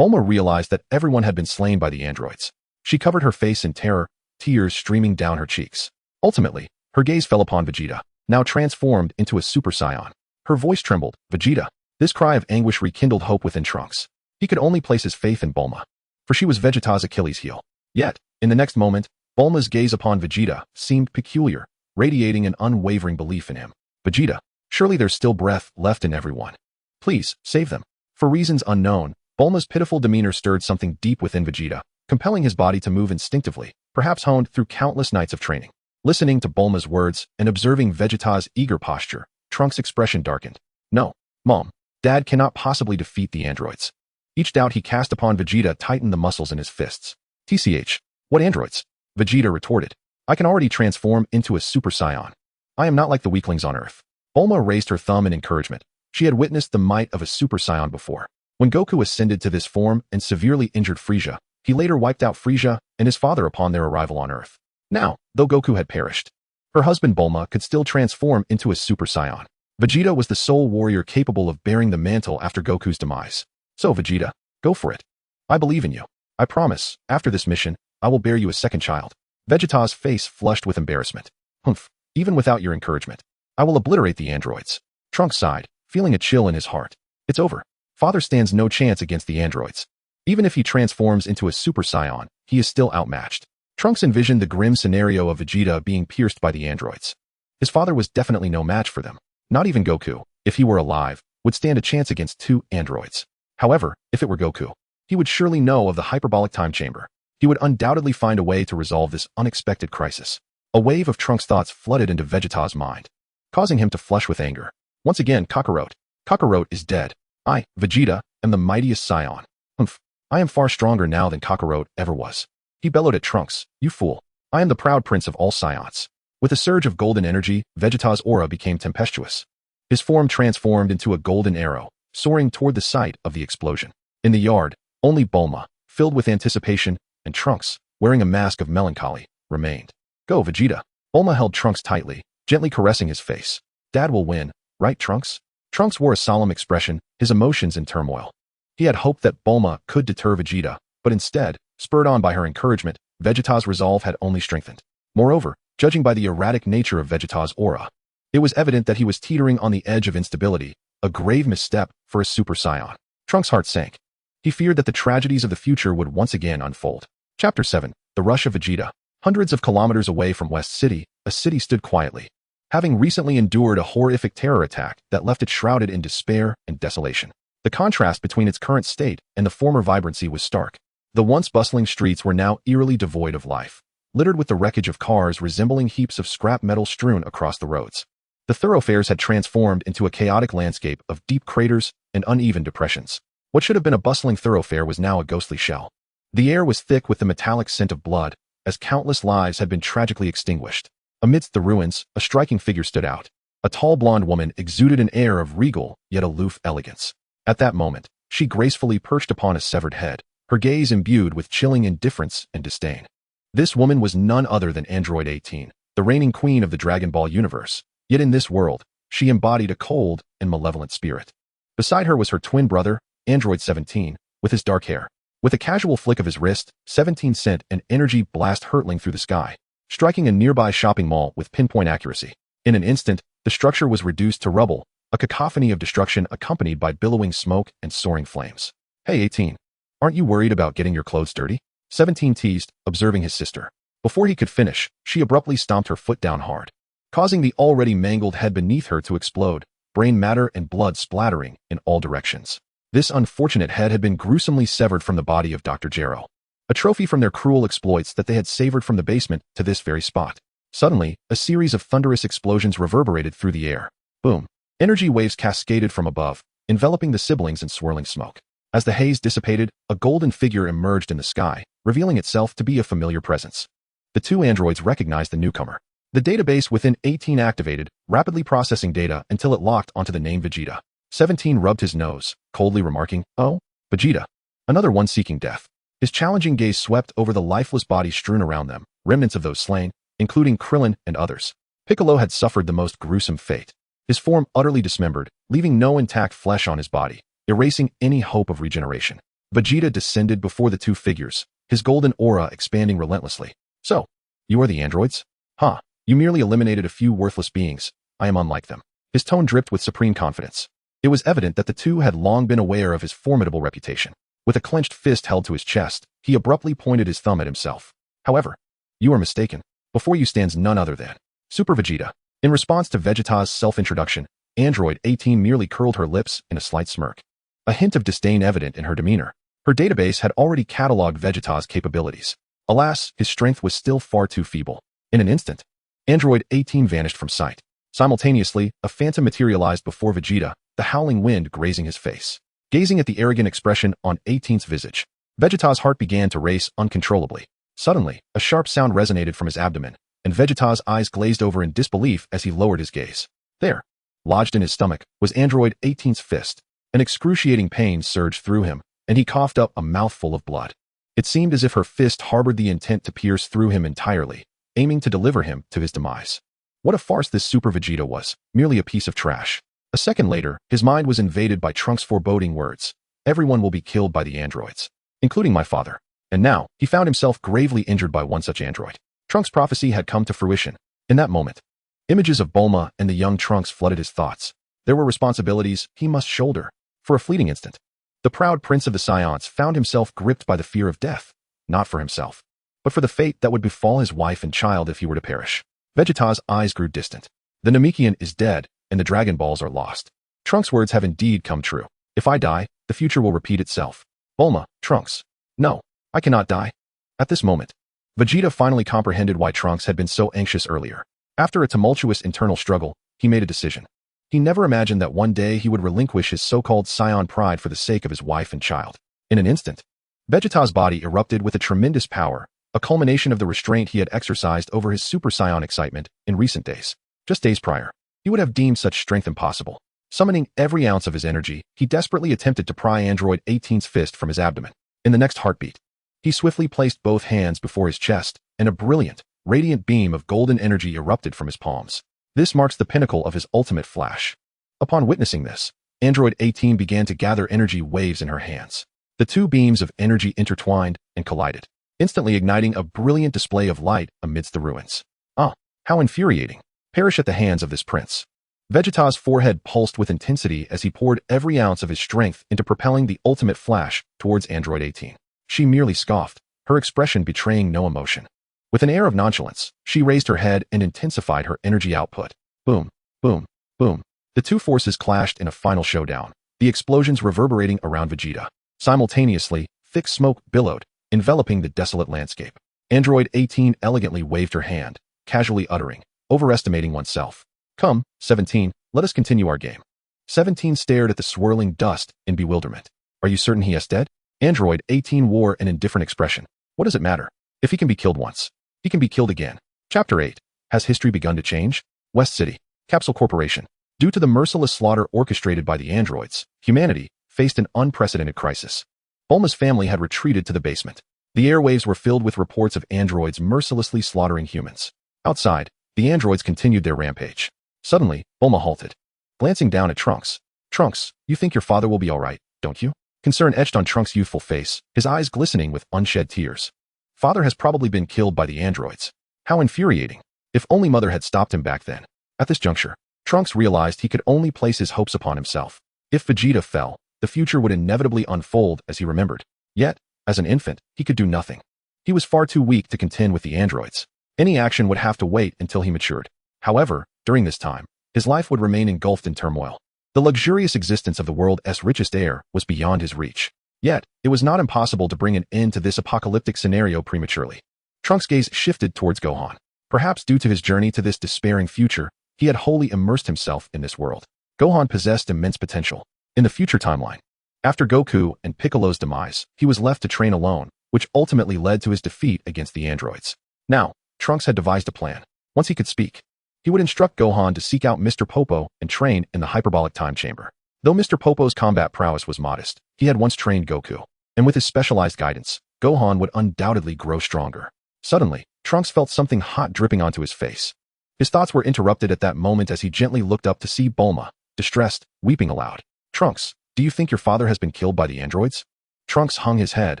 S1: Bulma realized that everyone had been slain by the androids. She covered her face in terror, tears streaming down her cheeks. Ultimately, her gaze fell upon Vegeta, now transformed into a Super Saiyan. Her voice trembled. Vegeta. This cry of anguish rekindled hope within Trunks. He could only place his faith in Bulma, for she was Vegeta's Achilles heel. Yet, in the next moment, Bulma's gaze upon Vegeta seemed peculiar, radiating an unwavering belief in him. Vegeta, surely there's still breath left in everyone. Please, save them. For reasons unknown, Bulma's pitiful demeanor stirred something deep within Vegeta, compelling his body to move instinctively, perhaps honed through countless nights of training. Listening to Bulma's words and observing Vegeta's eager posture, Trunks' expression darkened. No, Mom, Dad cannot possibly defeat the androids. Each doubt he cast upon Vegeta tightened the muscles in his fists. TCH, what androids? Vegeta retorted. I can already transform into a Super Saiyan. I am not like the weaklings on Earth. Bulma raised her thumb in encouragement. She had witnessed the might of a Super Saiyan before. When Goku ascended to this form and severely injured Frieza, he later wiped out Frieza and his father upon their arrival on Earth. Now, though Goku had perished, her husband Bulma could still transform into a Super Saiyan. Vegeta was the sole warrior capable of bearing the mantle after Goku's demise. So Vegeta, go for it. I believe in you. I promise, after this mission, I will bear you a second child. Vegeta's face flushed with embarrassment. Humph, even without your encouragement, I will obliterate the androids. Trunks sighed, feeling a chill in his heart. It's over. Father stands no chance against the androids. Even if he transforms into a Super Saiyan, he is still outmatched. Trunks envisioned the grim scenario of Vegeta being pierced by the androids. His father was definitely no match for them. Not even Goku, if he were alive, would stand a chance against two androids. However, if it were Goku, he would surely know of the hyperbolic time chamber. He would undoubtedly find a way to resolve this unexpected crisis. A wave of Trunks' thoughts flooded into Vegeta's mind, causing him to flush with anger. Once again, Kakarot. Kakarot is dead. I, Vegeta, am the mightiest Saiyan. Humph. I am far stronger now than Kakarot ever was. He bellowed at Trunks. You fool. I am the proud prince of all Saiyans. With a surge of golden energy, Vegeta's aura became tempestuous. His form transformed into a golden arrow, soaring toward the site of the explosion. In the yard, only Bulma, filled with anticipation, and Trunks, wearing a mask of melancholy, remained. Go, Vegeta. Bulma held Trunks tightly, gently caressing his face. Dad will win, right, Trunks? Trunks wore a solemn expression, his emotions in turmoil. He had hoped that Bulma could deter Vegeta, but instead, spurred on by her encouragement, Vegeta's resolve had only strengthened. Moreover, judging by the erratic nature of Vegeta's aura, it was evident that he was teetering on the edge of instability, a grave misstep for a Super Saiyan. Trunks' heart sank. He feared that the tragedies of the future would once again unfold. Chapter 7. The Rush of Vegeta. Hundreds of kilometers away from West City, a city stood quietly, having recently endured a horrific terror attack that left it shrouded in despair and desolation. The contrast between its current state and the former vibrancy was stark. The once bustling streets were now eerily devoid of life, littered with the wreckage of cars resembling heaps of scrap metal strewn across the roads. The thoroughfares had transformed into a chaotic landscape of deep craters and uneven depressions. What should have been a bustling thoroughfare was now a ghostly shell. The air was thick with the metallic scent of blood, as countless lives had been tragically extinguished. Amidst the ruins, a striking figure stood out. A tall blonde woman exuded an air of regal, yet aloof elegance. At that moment, she gracefully perched upon a severed head, her gaze imbued with chilling indifference and disdain. This woman was none other than Android 18, the reigning queen of the Dragon Ball universe. Yet in this world, she embodied a cold and malevolent spirit. Beside her was her twin brother, Android 17, with his dark hair, With a casual flick of his wrist, 17 sent an energy blast hurtling through the sky, striking a nearby shopping mall with pinpoint accuracy. In an instant, the structure was reduced to rubble, a cacophony of destruction accompanied by billowing smoke and soaring flames. Hey 18, aren't you worried about getting your clothes dirty? 17 teased, observing his sister. Before he could finish, she abruptly stomped her foot down hard, causing the already mangled head beneath her to explode, brain matter and blood splattering in all directions. This unfortunate head had been gruesomely severed from the body of Dr. Jero, a trophy from their cruel exploits that they had savored from the basement to this very spot. Suddenly, a series of thunderous explosions reverberated through the air. Boom. Energy waves cascaded from above, enveloping the siblings in swirling smoke. As the haze dissipated, a golden figure emerged in the sky, revealing itself to be a familiar presence. The two androids recognized the newcomer. The database within 18 activated, rapidly processing data until it locked onto the name Vegeta. 17 rubbed his nose, coldly remarking, "Oh, Vegeta. Another one seeking death." His challenging gaze swept over the lifeless bodies strewn around them, remnants of those slain, including Krillin and others. Piccolo had suffered the most gruesome fate. His form utterly dismembered, leaving no intact flesh on his body, erasing any hope of regeneration. Vegeta descended before the two figures, his golden aura expanding relentlessly. "So, you are the androids? Huh, you merely eliminated a few worthless beings. I am unlike them." His tone dripped with supreme confidence. It was evident that the two had long been aware of his formidable reputation. With a clenched fist held to his chest, he abruptly pointed his thumb at himself. "However, you are mistaken. Before you stands none other than Super Vegeta." In response to Vegeta's self-introduction, Android 18 merely curled her lips in a slight smirk, a hint of disdain evident in her demeanor. Her database had already cataloged Vegeta's capabilities. Alas, his strength was still far too feeble. In an instant, Android 18 vanished from sight. Simultaneously, a phantom materialized before Vegeta, the howling wind grazing his face. Gazing at the arrogant expression on 18's visage, Vegeta's heart began to race uncontrollably. Suddenly, a sharp sound resonated from his abdomen, and Vegeta's eyes glazed over in disbelief as he lowered his gaze. There, lodged in his stomach, was Android 18's fist. An excruciating pain surged through him, and he coughed up a mouthful of blood. It seemed as if her fist harbored the intent to pierce through him entirely, aiming to deliver him to his demise. What a farce this Super Vegeta was, merely a piece of trash. A second later, his mind was invaded by Trunks' foreboding words. "Everyone will be killed by the androids, including my father." And now, he found himself gravely injured by one such android. Trunks' prophecy had come to fruition. In that moment, images of Bulma and the young Trunks flooded his thoughts. There were responsibilities he must shoulder. For a fleeting instant, the proud prince of the Saiyans found himself gripped by the fear of death, not for himself, but for the fate that would befall his wife and child if he were to perish. Vegeta's eyes grew distant. The Namekian is dead, and the Dragon Balls are lost. Trunks' words have indeed come true. If I die, the future will repeat itself. Bulma, Trunks. No, I cannot die. At this moment, Vegeta finally comprehended why Trunks had been so anxious earlier. After a tumultuous internal struggle, he made a decision. He never imagined that one day he would relinquish his so-called Saiyan pride for the sake of his wife and child. In an instant, Vegeta's body erupted with a tremendous power, a culmination of the restraint he had exercised over his Super Saiyan excitement in recent days. Just days prior, he would have deemed such strength impossible. Summoning every ounce of his energy, he desperately attempted to pry Android 18's fist from his abdomen. In the next heartbeat, he swiftly placed both hands before his chest, and a brilliant, radiant beam of golden energy erupted from his palms. This marks the pinnacle of his ultimate flash. Upon witnessing this, Android 18 began to gather energy waves in her hands. The two beams of energy intertwined and collided, instantly igniting a brilliant display of light amidst the ruins. Ah, how infuriating. Perish at the hands of this prince. Vegeta's forehead pulsed with intensity as he poured every ounce of his strength into propelling the ultimate flash towards Android 18. She merely scoffed, her expression betraying no emotion. With an air of nonchalance, she raised her head and intensified her energy output. Boom, boom, boom. The two forces clashed in a final showdown, the explosions reverberating around Vegeta. Simultaneously, thick smoke billowed, enveloping the desolate landscape. Android 18 elegantly waved her hand, casually uttering, "Overestimating oneself. Come, 17, let us continue our game." 17 stared at the swirling dust in bewilderment. "Are you certain he is dead?" Android 18 wore an indifferent expression. "What does it matter? If he can be killed once, he can be killed again." Chapter 8. Has history begun to change? West City, Capsule Corporation. Due to the merciless slaughter orchestrated by the androids, humanity faced an unprecedented crisis. Bulma's family had retreated to the basement. The airwaves were filled with reports of androids mercilessly slaughtering humans. Outside, the androids continued their rampage. Suddenly, Bulma halted, glancing down at Trunks. "Trunks, you think your father will be all right, don't you?" Concern etched on Trunks' youthful face, his eyes glistening with unshed tears. Father has probably been killed by the androids. How infuriating. If only Mother had stopped him back then. At this juncture, Trunks realized he could only place his hopes upon himself. If Vegeta fell, the future would inevitably unfold as he remembered. Yet, as an infant, he could do nothing. He was far too weak to contend with the androids. Any action would have to wait until he matured. However, during this time, his life would remain engulfed in turmoil. The luxurious existence of the world's richest heir was beyond his reach. Yet, it was not impossible to bring an end to this apocalyptic scenario prematurely. Trunks' gaze shifted towards Gohan. Perhaps due to his journey to this despairing future, he had wholly immersed himself in this world. Gohan possessed immense potential. In the future timeline, after Goku and Piccolo's demise, he was left to train alone, which ultimately led to his defeat against the androids. Now, Trunks had devised a plan. Once he could speak, he would instruct Gohan to seek out Mr. Popo and train in the hyperbolic time chamber. Though Mr. Popo's combat prowess was modest, he had once trained Goku, and with his specialized guidance, Gohan would undoubtedly grow stronger. Suddenly, Trunks felt something hot dripping onto his face. His thoughts were interrupted at that moment as he gently looked up to see Bulma, distressed, weeping aloud. Trunks, do you think your father has been killed by the androids? Trunks hung his head,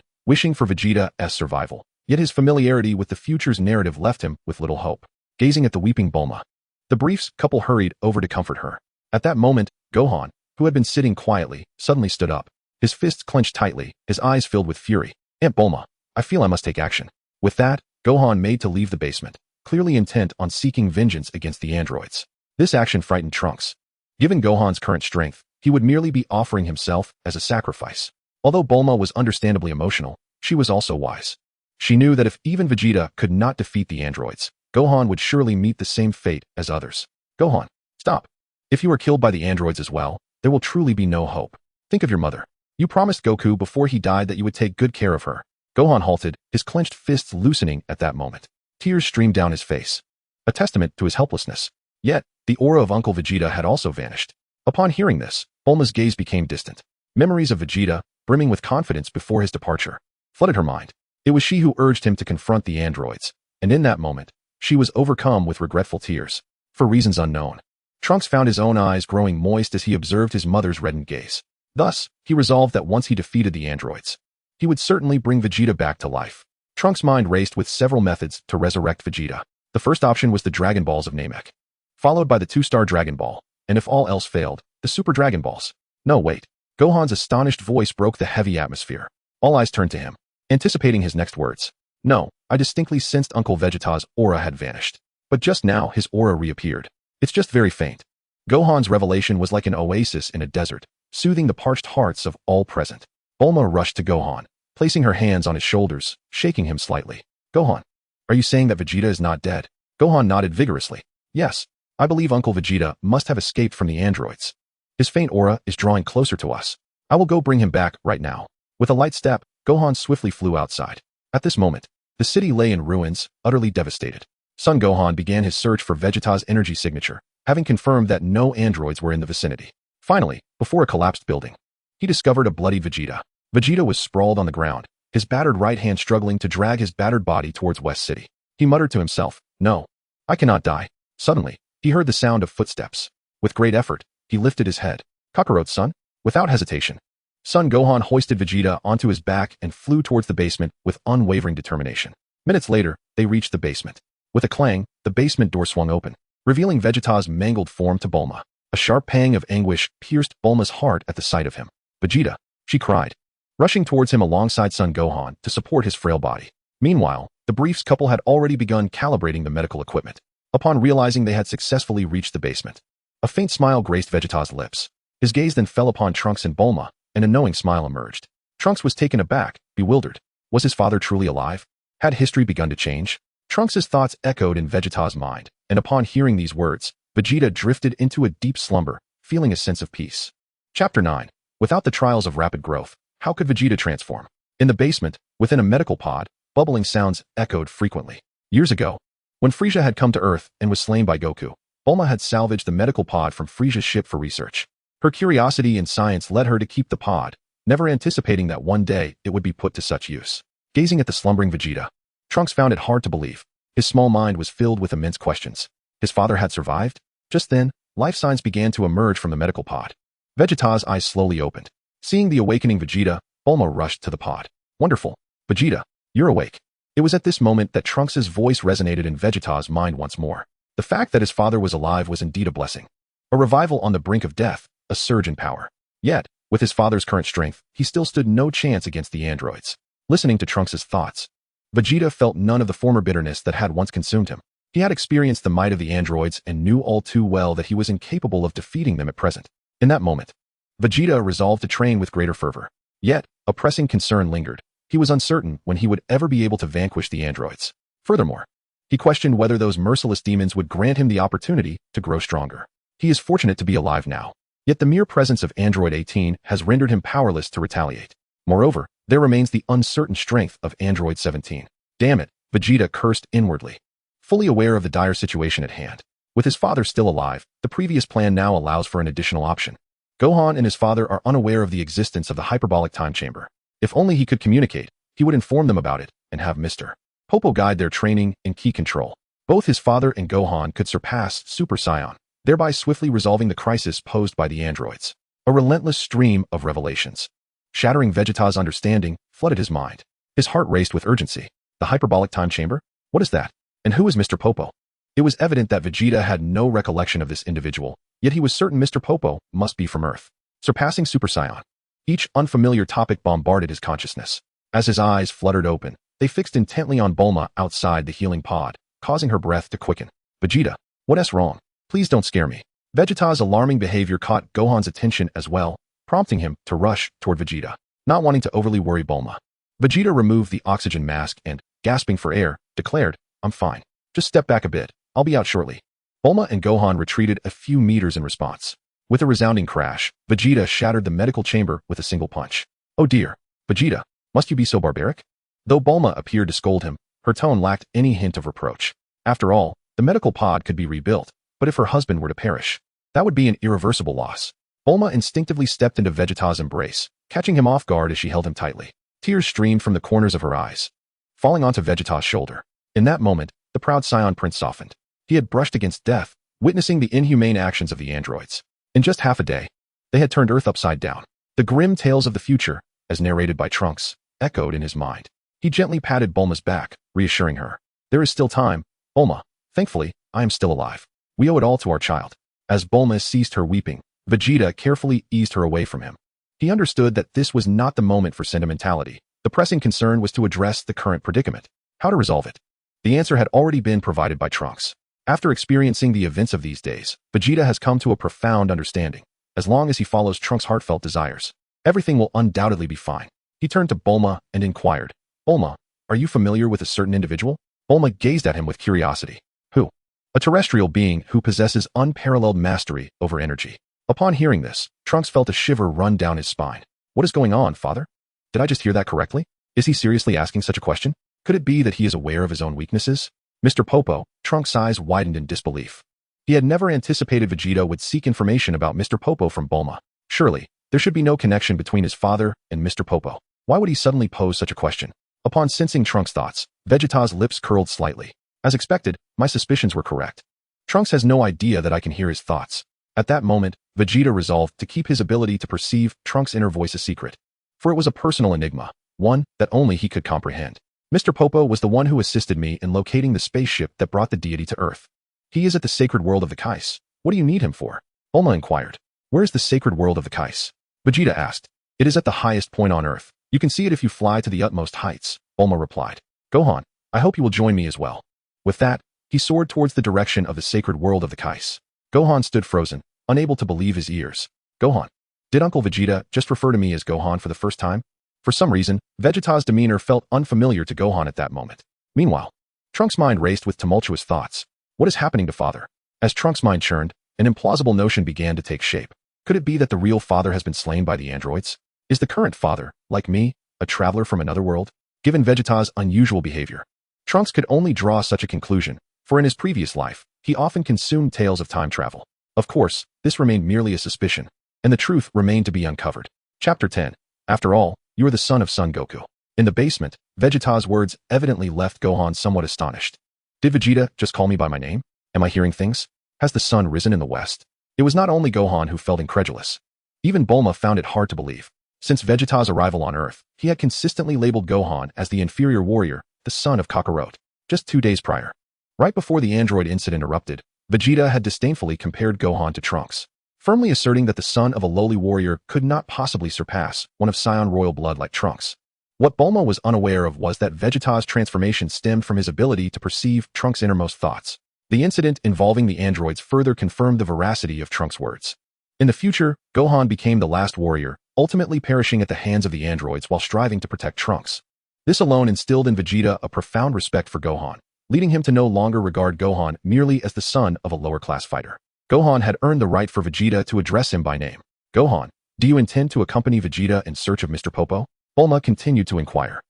S1: wishing for Vegeta's survival, yet his familiarity with the future's narrative left him with little hope. Gazing at the weeping Bulma, the briefs couple hurried over to comfort her. At that moment, Gohan, who had been sitting quietly, suddenly stood up. His fists clenched tightly, his eyes filled with fury. Aunt Bulma, I feel I must take action. With that, Gohan made to leave the basement, clearly intent on seeking vengeance against the androids. This action frightened Trunks. Given Gohan's current strength, he would merely be offering himself as a sacrifice. Although Bulma was understandably emotional, she was also wise. She knew that if even Vegeta could not defeat the androids, Gohan would surely meet the same fate as others. Gohan, stop. If you are killed by the androids as well, there will truly be no hope. Think of your mother. You promised Goku before he died that you would take good care of her. Gohan halted, his clenched fists loosening at that moment. Tears streamed down his face, a testament to his helplessness. Yet, the aura of Uncle Vegeta had also vanished. Upon hearing this, Bulma's gaze became distant. Memories of Vegeta, brimming with confidence before his departure, flooded her mind. It was she who urged him to confront the androids, and in that moment, she was overcome with regretful tears. For reasons unknown, Trunks found his own eyes growing moist as he observed his mother's reddened gaze. Thus, he resolved that once he defeated the androids, he would certainly bring Vegeta back to life. Trunks' mind raced with several methods to resurrect Vegeta. The first option was the Dragon Balls of Namek, followed by the 2-star Dragon Ball, and if all else failed, the Super Dragon Balls. No, wait. Gohan's astonished voice broke the heavy atmosphere. All eyes turned to him, anticipating his next words. No, I distinctly sensed Uncle Vegeta's aura had vanished. But just now, his aura reappeared. It's just very faint. Gohan's revelation was like an oasis in a desert, soothing the parched hearts of all present. Bulma rushed to Gohan, placing her hands on his shoulders, shaking him slightly. Gohan, are you saying that Vegeta is not dead? Gohan nodded vigorously. Yes, I believe Uncle Vegeta must have escaped from the androids. His faint aura is drawing closer to us. I will go bring him back right now. With a light step, Gohan swiftly flew outside. At this moment, the city lay in ruins, utterly devastated. Son Gohan began his search for Vegeta's energy signature, having confirmed that no androids were in the vicinity. Finally, before a collapsed building, he discovered a bloody Vegeta. Vegeta was sprawled on the ground, his battered right hand struggling to drag his battered body towards West City. He muttered to himself, "No, I cannot die." Suddenly, he heard the sound of footsteps. With great effort, he lifted his head. Kakarot's son? Without hesitation, Son Gohan hoisted Vegeta onto his back and flew towards the basement with unwavering determination. Minutes later, they reached the basement. With a clang, the basement door swung open, revealing Vegeta's mangled form to Bulma. A sharp pang of anguish pierced Bulma's heart at the sight of him. "Vegeta!" she cried, rushing towards him alongside Son Gohan to support his frail body. Meanwhile, the Briefs couple had already begun calibrating the medical equipment. Upon realizing they had successfully reached the basement, a faint smile graced Vegeta's lips. His gaze then fell upon Trunks and Bulma, and a knowing smile emerged. Trunks was taken aback, bewildered. Was his father truly alive? Had history begun to change? Trunks' thoughts echoed in Vegeta's mind, and upon hearing these words, Vegeta drifted into a deep slumber, feeling a sense of peace. Chapter 9. Without the trials of rapid growth, how could Vegeta transform? In the basement, within a medical pod, bubbling sounds echoed frequently. Years ago, when Frieza had come to Earth and was slain by Goku, Bulma had salvaged the medical pod from Frieza's ship for research. Her curiosity in science led her to keep the pod, never anticipating that one day it would be put to such use. Gazing at the slumbering Vegeta, Trunks found it hard to believe. His small mind was filled with immense questions. His father had survived? Just then, life signs began to emerge from the medical pod. Vegeta's eyes slowly opened. Seeing the awakening Vegeta, Bulma rushed to the pod. Wonderful. Vegeta, you're awake. It was at this moment that Trunks' voice resonated in Vegeta's mind once more. The fact that his father was alive was indeed a blessing. A revival on the brink of death, a surge in power. Yet, with his father's current strength, he still stood no chance against the androids. Listening to Trunks' thoughts, Vegeta felt none of the former bitterness that had once consumed him. He had experienced the might of the androids and knew all too well that he was incapable of defeating them at present. In that moment, Vegeta resolved to train with greater fervor. Yet, a pressing concern lingered. He was uncertain when he would ever be able to vanquish the androids. Furthermore, he questioned whether those merciless demons would grant him the opportunity to grow stronger. He is fortunate to be alive now. Yet the mere presence of Android 18 has rendered him powerless to retaliate. Moreover, there remains the uncertain strength of Android 17. Damn it, Vegeta cursed inwardly. Fully aware of the dire situation at hand. With his father still alive, the previous plan now allows for an additional option. Gohan and his father are unaware of the existence of the hyperbolic time chamber. If only he could communicate, he would inform them about it and have Mr. Popo guide their training and key control. Both his father and Gohan could surpass Super Saiyan, thereby swiftly resolving the crisis posed by the androids. A relentless stream of revelations, shattering Vegeta's understanding, flooded his mind. His heart raced with urgency. The hyperbolic time chamber? What is that? And who is Mr. Popo? It was evident that Vegeta had no recollection of this individual, yet he was certain Mr. Popo must be from Earth. Surpassing Super Saiyan. Each unfamiliar topic bombarded his consciousness. As his eyes fluttered open, they fixed intently on Bulma outside the healing pod, causing her breath to quicken. Vegeta, what's wrong? Please don't scare me. Vegeta's alarming behavior caught Gohan's attention as well, prompting him to rush toward Vegeta, not wanting to overly worry Bulma. Vegeta removed the oxygen mask and, gasping for air, declared, I'm fine. Just step back a bit. I'll be out shortly. Bulma and Gohan retreated a few meters in response. With a resounding crash, Vegeta shattered the medical chamber with a single punch. Oh dear, Vegeta, must you be so barbaric? Though Bulma appeared to scold him, her tone lacked any hint of reproach. After all, the medical pod could be rebuilt, but if her husband were to perish, that would be an irreversible loss. Bulma instinctively stepped into Vegeta's embrace, catching him off guard as she held him tightly. Tears streamed from the corners of her eyes, falling onto Vegeta's shoulder. In that moment, the proud Saiyan prince softened. He had brushed against death, witnessing the inhumane actions of the androids. In just half a day, they had turned Earth upside down. The grim tales of the future, as narrated by Trunks, echoed in his mind. He gently patted Bulma's back, reassuring her. There is still time, Bulma. Thankfully, I am still alive. We owe it all to our child. As Bulma ceased her weeping, Vegeta carefully eased her away from him. He understood that this was not the moment for sentimentality. The pressing concern was to address the current predicament. How to resolve it? The answer had already been provided by Trunks. After experiencing the events of these days, Vegeta has come to a profound understanding. As long as he follows Trunks' heartfelt desires, everything will undoubtedly be fine. He turned to Bulma and inquired, Bulma, are you familiar with a certain individual? Bulma gazed at him with curiosity. Who? A terrestrial being who possesses unparalleled mastery over energy. Upon hearing this, Trunks felt a shiver run down his spine. What is going on, father? Did I just hear that correctly? Is he seriously asking such a question? Could it be that he is aware of his own weaknesses? Mr. Popo, Trunks' eyes widened in disbelief. He had never anticipated Vegeta would seek information about Mr. Popo from Bulma. Surely, there should be no connection between his father and Mr. Popo. Why would he suddenly pose such a question? Upon sensing Trunks' thoughts, Vegeta's lips curled slightly. As expected, my suspicions were correct. Trunks has no idea that I can hear his thoughts. At that moment, Vegeta resolved to keep his ability to perceive Trunks' inner voice a secret. For it was a personal enigma, one that only he could comprehend. Mr. Popo was the one who assisted me in locating the spaceship that brought the deity to Earth. He is at the sacred world of the Kais. What do you need him for? Bulma inquired. Where is the sacred world of the Kais? Vegeta asked. It is at the highest point on Earth. You can see it if you fly to the utmost heights, Bulma replied. Gohan, I hope you will join me as well. With that, he soared towards the direction of the sacred world of the Kais. Gohan stood frozen, unable to believe his ears. Gohan. Did Uncle Vegeta just refer to me as Gohan for the first time? For some reason, Vegeta's demeanor felt unfamiliar to Gohan at that moment. Meanwhile, Trunks' mind raced with tumultuous thoughts. What is happening to father? As Trunks' mind churned, an implausible notion began to take shape. Could it be that the real father has been slain by the androids? Is the current father, like me, a traveler from another world? Given Vegeta's unusual behavior, Trunks could only draw such a conclusion, for in his previous life, he often consumed tales of time travel. Of course, this remained merely a suspicion, and the truth remained to be uncovered. Chapter 10. After all, you are the son of Son Goku. In the basement, Vegeta's words evidently left Gohan somewhat astonished. Did Vegeta just call me by my name? Am I hearing things? Has the sun risen in the west? It was not only Gohan who felt incredulous. Even Bulma found it hard to believe. Since Vegeta's arrival on Earth, he had consistently labeled Gohan as the inferior warrior, the son of Kakarot. Just 2 days prior, right before the android incident erupted, Vegeta had disdainfully compared Gohan to Trunks, firmly asserting that the son of a lowly warrior could not possibly surpass one of Saiyan royal blood like Trunks. What Bulma was unaware of was that Vegeta's transformation stemmed from his ability to perceive Trunks' innermost thoughts. The incident involving the androids further confirmed the veracity of Trunks' words. In the future, Gohan became the last warrior, ultimately perishing at the hands of the androids while striving to protect Trunks. This alone instilled in Vegeta a profound respect for Gohan, leading him to no longer regard Gohan merely as the son of a lower-class fighter. Gohan had earned the right for Vegeta to address him by name. Gohan, do you intend to accompany Vegeta in search of Mr. Popo? Bulma continued to inquire.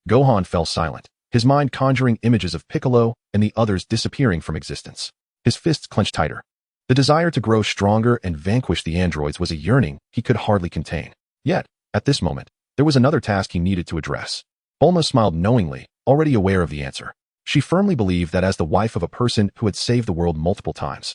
S1: Gohan fell silent, his mind conjuring images of Piccolo and the others disappearing from existence. His fists clenched tighter. The desire to grow stronger and vanquish the androids was a yearning he could hardly contain. Yet, at this moment, there was another task he needed to address. Bulma smiled knowingly, already aware of the answer. She firmly believed that as the wife of a person who had saved the world multiple times,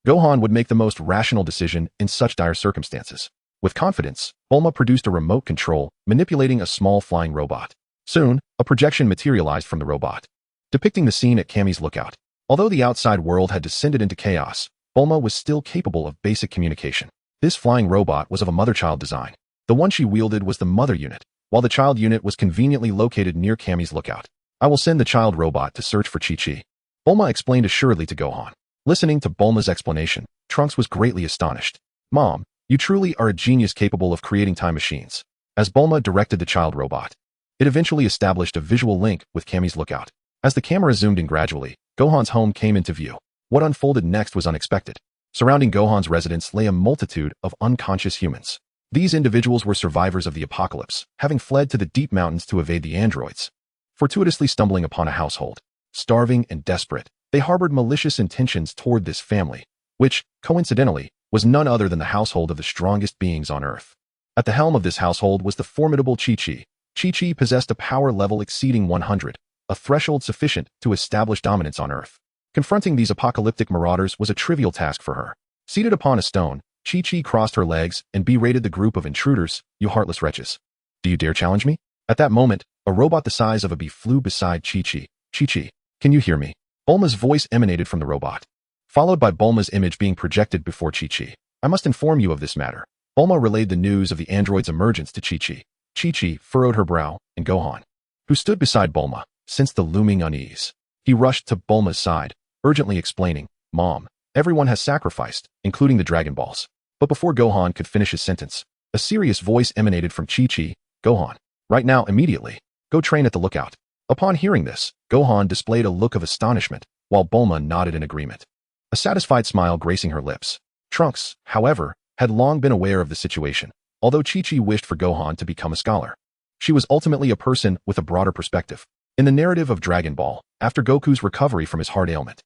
S1: Gohan would make the most rational decision in such dire circumstances. With confidence, Bulma produced a remote control, manipulating a small flying robot. Soon, a projection materialized from the robot, depicting the scene at Kami's lookout. Although the outside world had descended into chaos, Bulma was still capable of basic communication. This flying robot was of a mother-child design. The one she wielded was the mother unit, while the child unit was conveniently located near Kami's lookout. I will send the child robot to search for Chi-Chi, Bulma explained assuredly to Gohan. Listening to Bulma's explanation, Trunks was greatly astonished. Mom, you truly are a genius capable of creating time machines. As Bulma directed the child robot, it eventually established a visual link with Kami's lookout. As the camera zoomed in gradually, Gohan's home came into view. What unfolded next was unexpected. Surrounding Gohan's residence lay a multitude of unconscious humans. These individuals were survivors of the apocalypse, having fled to the deep mountains to evade the androids. Fortuitously stumbling upon a household, starving and desperate, they harbored malicious intentions toward this family, which, coincidentally, was none other than the household of the strongest beings on Earth. At the helm of this household was the formidable Chi-Chi. Chi-Chi possessed a power level exceeding 100, a threshold sufficient to establish dominance on Earth. Confronting these apocalyptic marauders was a trivial task for her. Seated upon a stone, Chi-Chi crossed her legs and berated the group of intruders. You heartless wretches. Do you dare challenge me? At that moment, a robot the size of a bee flew beside Chi-Chi. Chi-Chi, can you hear me? Bulma's voice emanated from the robot, followed by Bulma's image being projected before Chi-Chi. I must inform you of this matter. Bulma relayed the news of the android's emergence to Chi-Chi. Chi-Chi furrowed her brow, and Gohan, who stood beside Bulma, sensed the looming unease. He rushed to Bulma's side, urgently explaining, Mom, everyone has sacrificed, including the Dragon Balls. But before Gohan could finish his sentence, a serious voice emanated from Chi-Chi. Gohan, right now, immediately, go train at the lookout. Upon hearing this, Gohan displayed a look of astonishment, while Bulma nodded in agreement, a satisfied smile gracing her lips. Trunks, however, had long been aware of the situation, although Chi-Chi wished for Gohan to become a scholar. She was ultimately a person with a broader perspective. In the narrative of Dragon Ball, after Goku's recovery from his heart ailment,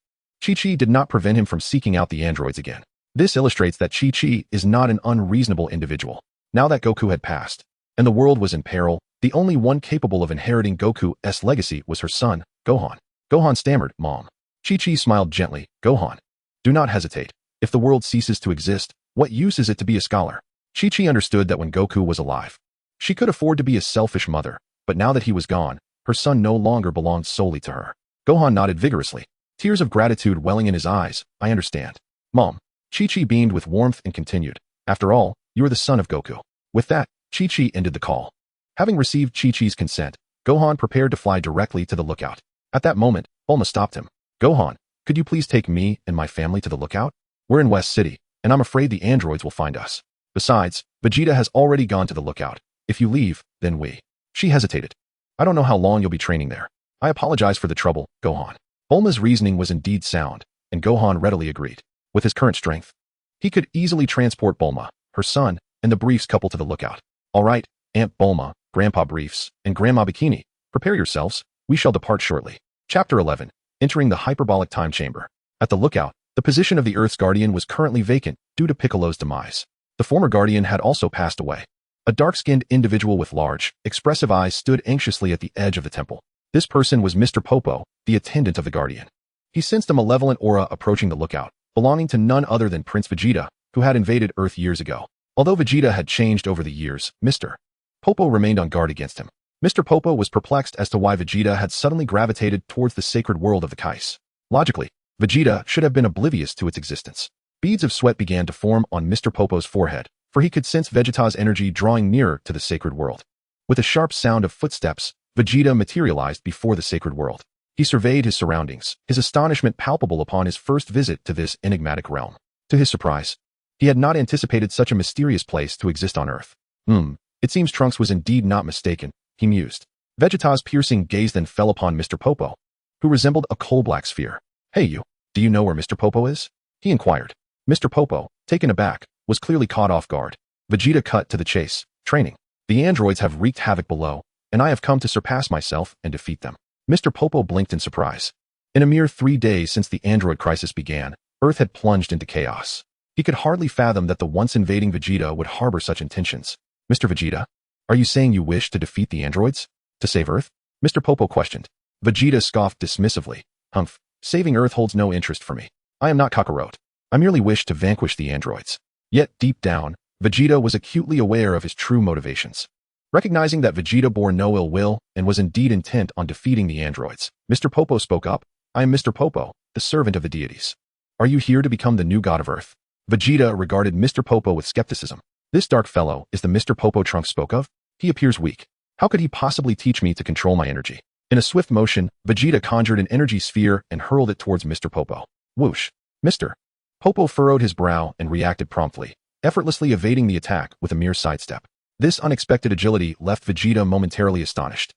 S1: Chi-Chi did not prevent him from seeking out the androids again. This illustrates that Chi-Chi is not an unreasonable individual. Now that Goku had passed, and the world was in peril, the only one capable of inheriting Goku's legacy was her son, Gohan. Gohan stammered, Mom. Chi-Chi smiled gently, Gohan, do not hesitate. If the world ceases to exist, what use is it to be a scholar? Chi-Chi understood that when Goku was alive, she could afford to be a selfish mother, but now that he was gone, her son no longer belonged solely to her. Gohan nodded vigorously, tears of gratitude welling in his eyes. I understand. Mom. Chi-Chi beamed with warmth and continued, after all, you are the son of Goku. With that, Chi-Chi ended the call. Having received Chi-Chi's consent, Gohan prepared to fly directly to the lookout. At that moment, Bulma stopped him. Gohan, could you please take me and my family to the lookout? We're in West City, and I'm afraid the androids will find us. Besides, Vegeta has already gone to the lookout. If you leave, then we. She hesitated. I don't know how long you'll be training there. I apologize for the trouble, Gohan. Bulma's reasoning was indeed sound, and Gohan readily agreed. With his current strength, he could easily transport Bulma, her son, and the Briefs couple to the lookout. All right, Aunt Bulma, Grandpa Briefs, and Grandma Bikini, prepare yourselves. We shall depart shortly. Chapter 11. Entering the hyperbolic time chamber. At the lookout, the position of the Earth's guardian was currently vacant due to Piccolo's demise. The former guardian had also passed away. A dark-skinned individual with large, expressive eyes stood anxiously at the edge of the temple. This person was Mr. Popo, the attendant of the guardian. He sensed a malevolent aura approaching the lookout, belonging to none other than Prince Vegeta, who had invaded Earth years ago. Although Vegeta had changed over the years, Mr. Popo remained on guard against him. Mr. Popo was perplexed as to why Vegeta had suddenly gravitated towards the sacred world of the Kais. Logically, Vegeta should have been oblivious to its existence. Beads of sweat began to form on Mr. Popo's forehead, for he could sense Vegeta's energy drawing nearer to the sacred world. With a sharp sound of footsteps, Vegeta materialized before the sacred world. He surveyed his surroundings, his astonishment palpable upon his first visit to this enigmatic realm. To his surprise, he had not anticipated such a mysterious place to exist on Earth. It seems Trunks was indeed not mistaken, he mused. Vegeta's piercing gaze then fell upon Mr. Popo, who resembled a coal-black sphere. Hey you, do you know where Mr. Popo is? He inquired. Mr. Popo, taken aback, was clearly caught off guard. Vegeta cut to the chase. Training. The androids have wreaked havoc below, and I have come to surpass myself and defeat them. Mr. Popo blinked in surprise. In a mere 3 days since the android crisis began, Earth had plunged into chaos. He could hardly fathom that the once invading Vegeta would harbor such intentions. Mr. Vegeta, are you saying you wish to defeat the androids? To save Earth? Mr. Popo questioned. Vegeta scoffed dismissively. Humph, saving Earth holds no interest for me. I am not Kakarot. I merely wish to vanquish the androids. Yet, deep down, Vegeta was acutely aware of his true motivations. Recognizing that Vegeta bore no ill will and was indeed intent on defeating the androids, Mr. Popo spoke up. I am Mr. Popo, the servant of the deities. Are you here to become the new god of Earth? Vegeta regarded Mr. Popo with skepticism. This dark fellow is the Mr. Popo Trunks spoke of? He appears weak. How could he possibly teach me to control my energy? In a swift motion, Vegeta conjured an energy sphere and hurled it towards Mr. Popo. Whoosh. Mr. Popo furrowed his brow and reacted promptly, effortlessly evading the attack with a mere sidestep. This unexpected agility left Vegeta momentarily astonished.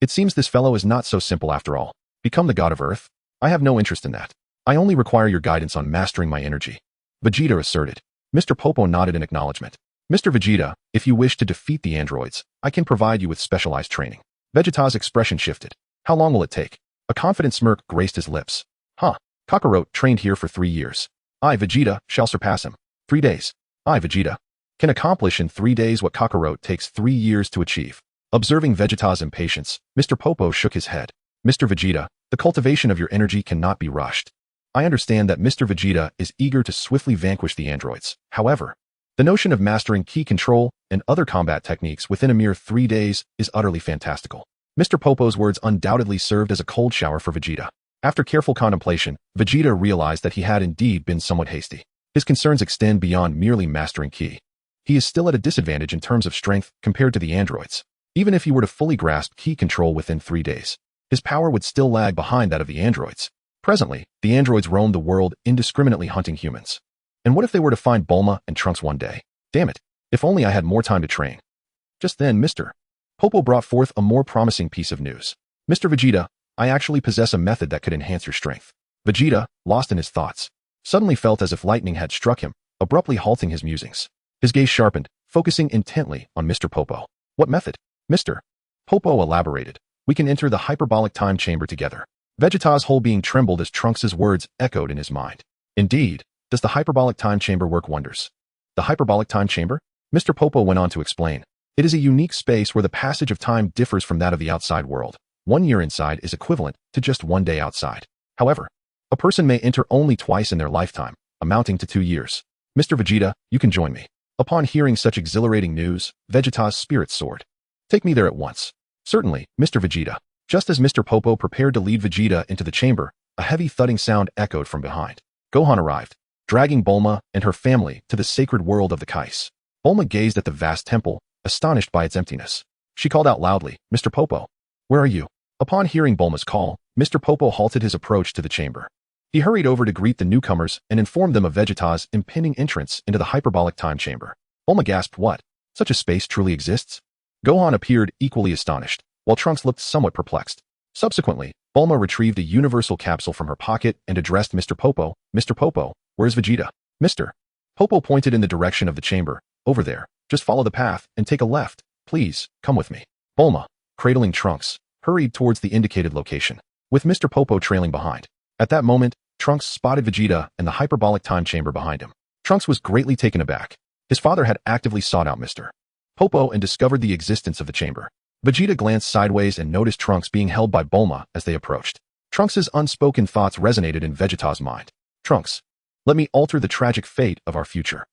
S1: It seems this fellow is not so simple after all. Become the god of Earth? I have no interest in that. I only require your guidance on mastering my energy. Vegeta asserted. Mr. Popo nodded in acknowledgement. Mr. Vegeta, if you wish to defeat the androids, I can provide you with specialized training. Vegeta's expression shifted. How long will it take? A confident smirk graced his lips. Kakarot trained here for 3 years. I, Vegeta, shall surpass him. 3 days. I, Vegeta, can accomplish in 3 days what Kakarot takes 3 years to achieve. Observing Vegeta's impatience, Mr. Popo shook his head. Mr. Vegeta, the cultivation of your energy cannot be rushed. I understand that Mr. Vegeta is eager to swiftly vanquish the androids. However, the notion of mastering ki control and other combat techniques within a mere 3 days is utterly fantastical. Mr. Popo's words undoubtedly served as a cold shower for Vegeta. After careful contemplation, Vegeta realized that he had indeed been somewhat hasty. His concerns extend beyond merely mastering ki. He is still at a disadvantage in terms of strength compared to the androids. Even if he were to fully grasp ki control within 3 days, his power would still lag behind that of the androids. Presently, the androids roamed the world indiscriminately hunting humans. And what if they were to find Bulma and Trunks one day? Damn it, if only I had more time to train. Just then, Mr. Popo brought forth a more promising piece of news. Mr. Vegeta, I actually possess a method that could enhance your strength. Vegeta, lost in his thoughts, suddenly felt as if lightning had struck him, abruptly halting his musings. His gaze sharpened, focusing intently on Mr. Popo. What method? Mr. Popo elaborated. We can enter the hyperbolic time chamber together. Vegeta's whole being trembled as Trunks' words echoed in his mind. Indeed, does the hyperbolic time chamber work wonders? The hyperbolic time chamber? Mr. Popo went on to explain. It is a unique space where the passage of time differs from that of the outside world. 1 year inside is equivalent to just 1 day outside. However, a person may enter only twice in their lifetime, amounting to 2 years. Mr. Vegeta, you can join me. Upon hearing such exhilarating news, Vegeta's spirits soared. Take me there at once. Certainly, Mr. Vegeta. Just as Mr. Popo prepared to lead Vegeta into the chamber, a heavy thudding sound echoed from behind. Gohan arrived, dragging Bulma and her family to the sacred world of the Kais. Bulma gazed at the vast temple, astonished by its emptiness. She called out loudly, Mr. Popo, where are you? Upon hearing Bulma's call, Mr. Popo halted his approach to the chamber. He hurried over to greet the newcomers and informed them of Vegeta's impending entrance into the hyperbolic time chamber. Bulma gasped, what? Such a space truly exists? Gohan appeared equally astonished, while Trunks looked somewhat perplexed. Subsequently, Bulma retrieved a universal capsule from her pocket and addressed Mr. Popo. Mr. Popo, where's Vegeta? Mr. Popo pointed in the direction of the chamber. Over there. Just follow the path and take a left. Please, come with me. Bulma, cradling Trunks, hurried towards the indicated location, with Mr. Popo trailing behind. At that moment, Trunks spotted Vegeta and the hyperbolic time chamber behind him. Trunks was greatly taken aback. His father had actively sought out Mr. Popo and discovered the existence of the chamber. Vegeta glanced sideways and noticed Trunks being held by Bulma as they approached. Trunks' unspoken thoughts resonated in Vegeta's mind. Trunks, let me alter the tragic fate of our future.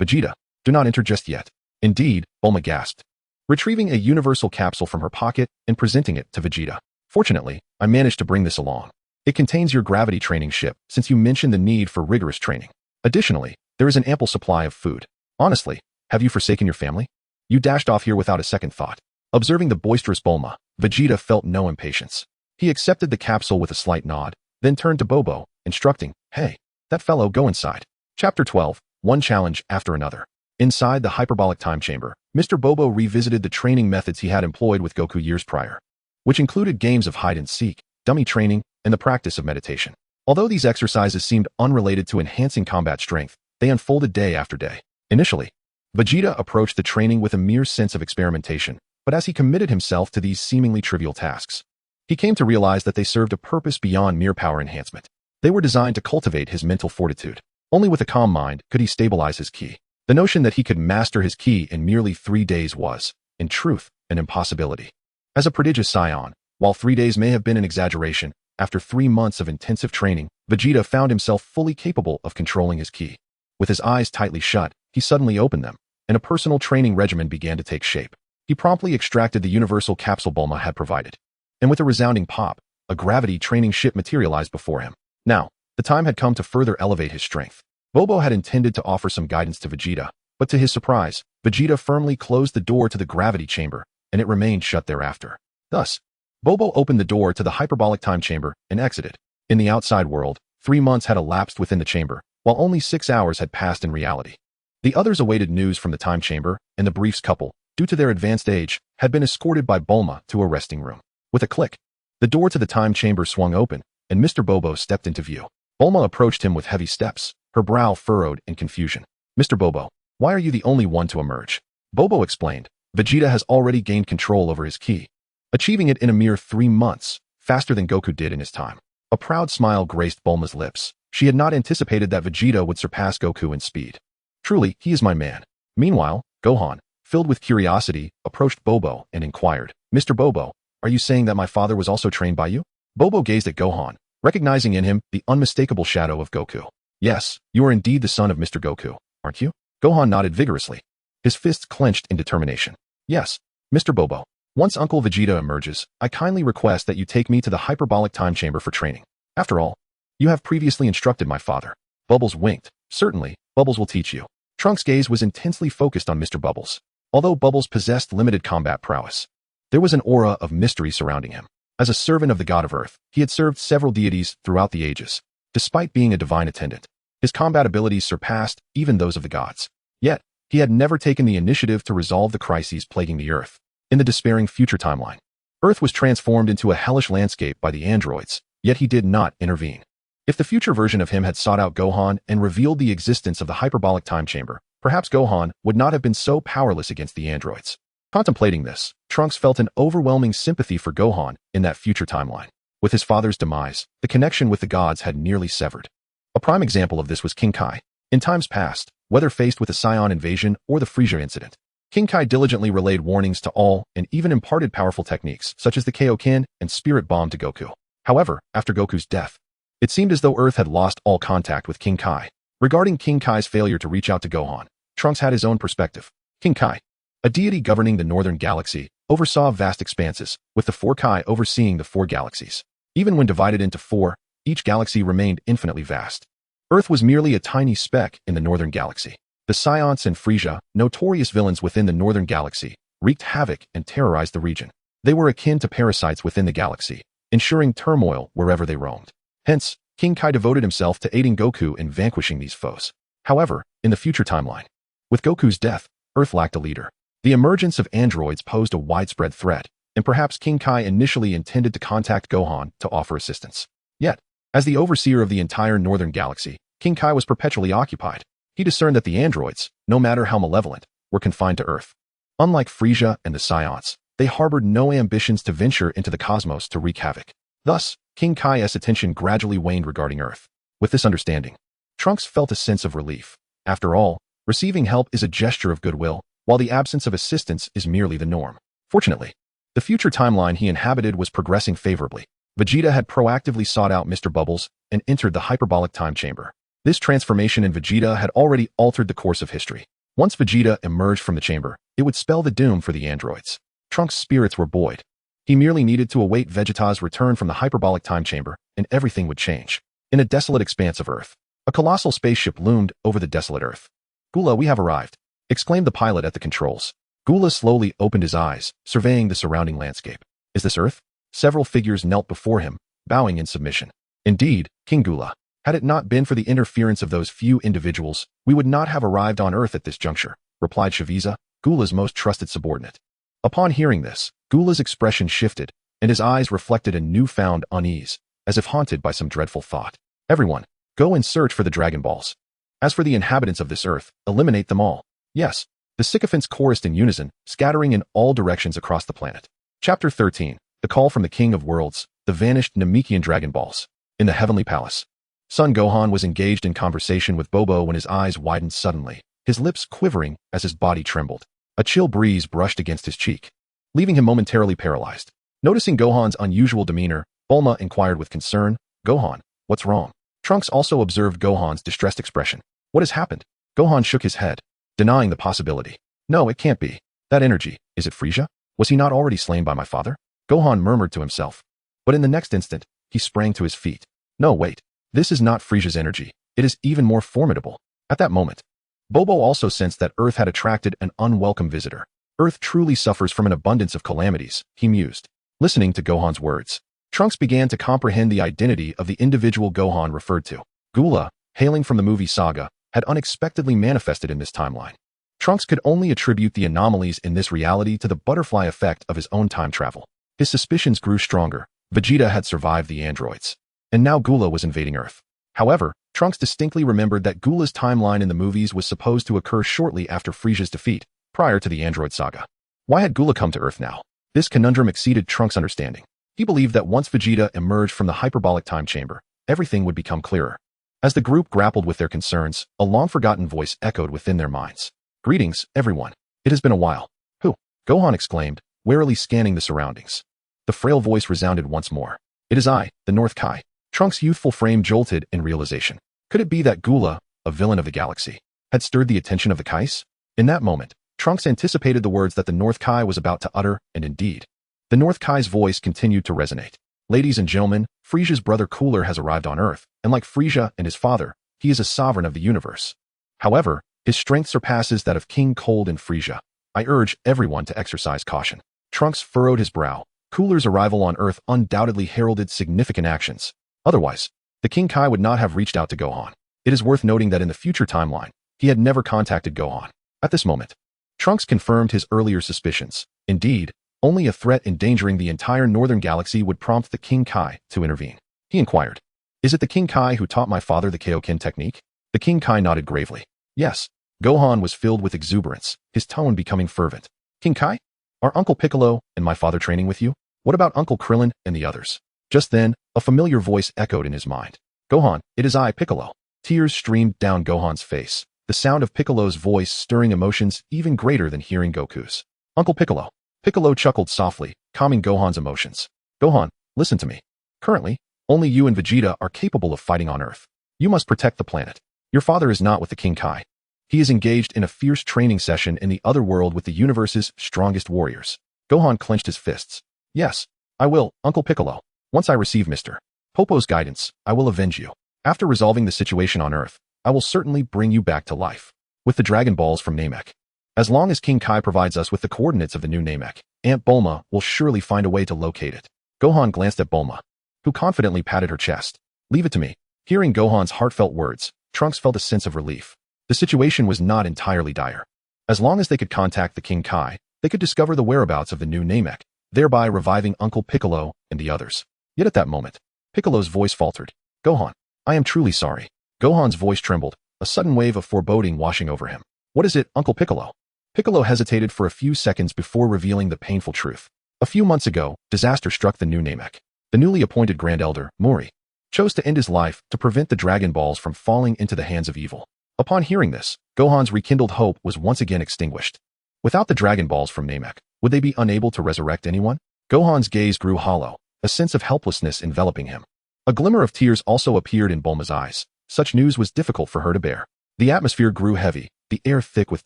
S1: Vegeta, do not enter just yet. Indeed, Bulma gasped. retrieving a universal capsule from her pocket and presenting it to Vegeta. Fortunately, I managed to bring this along. It contains your gravity training ship, since you mentioned the need for rigorous training. Additionally, there is an ample supply of food. Honestly, have you forsaken your family? You dashed off here without a second thought. Observing the boisterous Bulma, Vegeta felt no impatience. He accepted the capsule with a slight nod, then turned to Bobo, instructing, "Hey, that fellow, go inside." Chapter 12, One Challenge After Another. Inside the hyperbolic time chamber, Mr. Bobo revisited the training methods he had employed with Goku years prior, which included games of hide-and-seek, dummy training, and the practice of meditation. Although these exercises seemed unrelated to enhancing combat strength, they unfolded day after day. Initially, Vegeta approached the training with a mere sense of experimentation, but as he committed himself to these seemingly trivial tasks, he came to realize that they served a purpose beyond mere power enhancement. They were designed to cultivate his mental fortitude. Only with a calm mind could he stabilize his ki. The notion that he could master his ki in merely 3 days was, in truth, an impossibility. As a prodigious Saiyan, while 3 days may have been an exaggeration, after 3 months of intensive training, Vegeta found himself fully capable of controlling his ki. With his eyes tightly shut, he suddenly opened them, and a personal training regimen began to take shape. He promptly extracted the universal capsule Bulma had provided, and with a resounding pop, a gravity training ship materialized before him. Now, the time had come to further elevate his strength. Bobo had intended to offer some guidance to Vegeta, but to his surprise, Vegeta firmly closed the door to the gravity chamber, and it remained shut thereafter. Thus, Bobo opened the door to the hyperbolic time chamber and exited. In the outside world, 3 months had elapsed within the chamber, while only 6 hours had passed in reality. The others awaited news from the time chamber, and the briefs couple, due to their advanced age, had been escorted by Bulma to a resting room. With a click, the door to the time chamber swung open, and Mr. Bobo stepped into view. Bulma approached him with heavy steps, her brow furrowed in confusion. "Mr. Bobo, why are you the only one to emerge?" Bobo explained. "Vegeta has already gained control over his ki, achieving it in a mere 3 months, faster than Goku did in his time." A proud smile graced Bulma's lips. She had not anticipated that Vegeta would surpass Goku in speed. "Truly, he is my man." Meanwhile, Gohan, filled with curiosity, approached Bobo and inquired, "Mr. Bobo, are you saying that my father was also trained by you?" Bobo gazed at Gohan, recognizing in him the unmistakable shadow of Goku. "Yes, you are indeed the son of Mr. Goku, aren't you?" Gohan nodded vigorously, his fists clenched in determination. "Yes, Mr. Bobo. Once Uncle Vegeta emerges, I kindly request that you take me to the hyperbolic time chamber for training. After all, you have previously instructed my father." Bubbles winked. "Certainly, Bubbles will teach you." Trunks' gaze was intensely focused on Mr. Bubbles. Although Bubbles possessed limited combat prowess, there was an aura of mystery surrounding him. As a servant of the god of Earth, he had served several deities throughout the ages. Despite being a divine attendant, his combat abilities surpassed even those of the gods. Yet, he had never taken the initiative to resolve the crises plaguing the Earth. In the despairing future timeline, Earth was transformed into a hellish landscape by the androids, yet he did not intervene. If the future version of him had sought out Gohan and revealed the existence of the hyperbolic time chamber, perhaps Gohan would not have been so powerless against the androids. Contemplating this, Trunks felt an overwhelming sympathy for Gohan in that future timeline. With his father's demise, the connection with the gods had nearly severed. A prime example of this was King Kai. In times past, whether faced with the Saiyan invasion or the Frieza incident, King Kai diligently relayed warnings to all and even imparted powerful techniques such as the Kaioken and Spirit Bomb to Goku. However, after Goku's death, it seemed as though Earth had lost all contact with King Kai. Regarding King Kai's failure to reach out to Gohan, Trunks had his own perspective. King Kai, a deity governing the northern galaxy, oversaw vast expanses, with the 4 Kai overseeing the 4 galaxies. Even when divided into 4, each galaxy remained infinitely vast. Earth was merely a tiny speck in the northern galaxy. The Saiyans and Frieza, notorious villains within the northern galaxy, wreaked havoc and terrorized the region. They were akin to parasites within the galaxy, ensuring turmoil wherever they roamed. Hence, King Kai devoted himself to aiding Goku in vanquishing these foes. However, in the future timeline, with Goku's death, Earth lacked a leader. The emergence of androids posed a widespread threat, and perhaps King Kai initially intended to contact Gohan to offer assistance. Yet, as the overseer of the entire northern galaxy, King Kai was perpetually occupied. He discerned that the androids, no matter how malevolent, were confined to Earth. Unlike Frieza and the Saiyans, they harbored no ambitions to venture into the cosmos to wreak havoc. Thus, King Kai's attention gradually waned regarding Earth. With this understanding, Trunks felt a sense of relief. After all, receiving help is a gesture of goodwill, while the absence of assistance is merely the norm. Fortunately, the future timeline he inhabited was progressing favorably. Vegeta had proactively sought out Mr. Bubbles and entered the hyperbolic time chamber. This transformation in Vegeta had already altered the course of history. Once Vegeta emerged from the chamber, it would spell the doom for the androids. Trunks' spirits were buoyed. He merely needed to await Vegeta's return from the hyperbolic time chamber, and everything would change. In a desolate expanse of Earth, a colossal spaceship loomed over the desolate Earth. "Gula, we have arrived," exclaimed the pilot at the controls. Gula slowly opened his eyes, surveying the surrounding landscape. "Is this Earth?" Several figures knelt before him, bowing in submission. "Indeed, King Gula. Had it not been for the interference of those few individuals, we would not have arrived on Earth at this juncture," replied Shaviza, Gula's most trusted subordinate. Upon hearing this, Gula's expression shifted, and his eyes reflected a newfound unease, as if haunted by some dreadful thought. "Everyone, go and search for the Dragon Balls. As for the inhabitants of this Earth, eliminate them all." "Yes." The sycophants chorused in unison, scattering in all directions across the planet. Chapter 13. The Call from the King of Worlds, the Vanished Namekian Dragon Balls. In the Heavenly Palace, Son Gohan was engaged in conversation with Bobo when his eyes widened suddenly, his lips quivering as his body trembled. A chill breeze brushed against his cheek, leaving him momentarily paralyzed. Noticing Gohan's unusual demeanor, Bulma inquired with concern, "Gohan, what's wrong?" Trunks also observed Gohan's distressed expression. "What has happened?" Gohan shook his head, denying the possibility. "No, it can't be. That energy, is it Frieza? Was he not already slain by my father?" Gohan murmured to himself. But in the next instant, he sprang to his feet. "No, wait. This is not Frieza's energy. It is even more formidable." At that moment, Bobo also sensed that Earth had attracted an unwelcome visitor. "Earth truly suffers from an abundance of calamities," he mused. Listening to Gohan's words, Trunks began to comprehend the identity of the individual Gohan referred to. Gula, hailing from the movie Saga, had unexpectedly manifested in this timeline. Trunks could only attribute the anomalies in this reality to the butterfly effect of his own time travel. His suspicions grew stronger. Vegeta had survived the androids, and now Gula was invading Earth. However, Trunks distinctly remembered that Gula's timeline in the movies was supposed to occur shortly after Frieza's defeat, prior to the android saga. Why had Gula come to Earth now? This conundrum exceeded Trunks' understanding. He believed that once Vegeta emerged from the hyperbolic time chamber, everything would become clearer. As the group grappled with their concerns, a long-forgotten voice echoed within their minds. "Greetings, everyone. It has been a while." "Who?" Gohan exclaimed, warily scanning the surroundings. The frail voice resounded once more. "It is I, the North Kai." Trunks' youthful frame jolted in realization. Could it be that Gula, a villain of the galaxy, had stirred the attention of the Kais? In that moment, Trunks anticipated the words that the North Kai was about to utter, and indeed, the North Kai's voice continued to resonate. "Ladies and gentlemen, Frieza's brother Cooler has arrived on Earth, and like Frieza and his father, he is a sovereign of the universe. However, his strength surpasses that of King Cold and Frieza. I urge everyone to exercise caution." Trunks furrowed his brow. Cooler's arrival on Earth undoubtedly heralded significant actions. Otherwise, the King Kai would not have reached out to Gohan. It is worth noting that in the future timeline, he had never contacted Gohan. At this moment, Trunks confirmed his earlier suspicions. Indeed, only a threat endangering the entire northern galaxy would prompt the King Kai to intervene. He inquired, "Is it the King Kai who taught my father the Kaioken technique?" The King Kai nodded gravely. "Yes." Gohan was filled with exuberance, his tone becoming fervent. "King Kai? Are Uncle Piccolo and my father training with you? What about Uncle Krillin and the others?" Just then, a familiar voice echoed in his mind. "Gohan, it is I, Piccolo." Tears streamed down Gohan's face, the sound of Piccolo's voice stirring emotions even greater than hearing Goku's. "Uncle Piccolo." Piccolo chuckled softly, calming Gohan's emotions. "Gohan, listen to me. Currently, only you and Vegeta are capable of fighting on Earth. You must protect the planet. Your father is not with the King Kai. He is engaged in a fierce training session in the other world with the universe's strongest warriors." Gohan clenched his fists. "Yes, I will, Uncle Piccolo. Once I receive Mr. Popo's guidance, I will avenge you. After resolving the situation on Earth, I will certainly bring you back to life. With the Dragon Balls from Namek. As long as King Kai provides us with the coordinates of the new Namek, Aunt Bulma will surely find a way to locate it." Gohan glanced at Bulma, who confidently patted her chest. "Leave it to me." Hearing Gohan's heartfelt words, Trunks felt a sense of relief. The situation was not entirely dire. As long as they could contact the King Kai, they could discover the whereabouts of the new Namek, thereby reviving Uncle Piccolo and the others. Yet at that moment, Piccolo's voice faltered. "Gohan, I am truly sorry." Gohan's voice trembled, a sudden wave of foreboding washing over him. "What is it, Uncle Piccolo?" Piccolo hesitated for a few seconds before revealing the painful truth. A few months ago, disaster struck the new Namek. The newly appointed Grand Elder, Mori, chose to end his life to prevent the Dragon Balls from falling into the hands of evil. Upon hearing this, Gohan's rekindled hope was once again extinguished. Without the Dragon Balls from Namek, would they be unable to resurrect anyone? Gohan's gaze grew hollow, a sense of helplessness enveloping him. A glimmer of tears also appeared in Bulma's eyes. Such news was difficult for her to bear. The atmosphere grew heavy, the the air thick with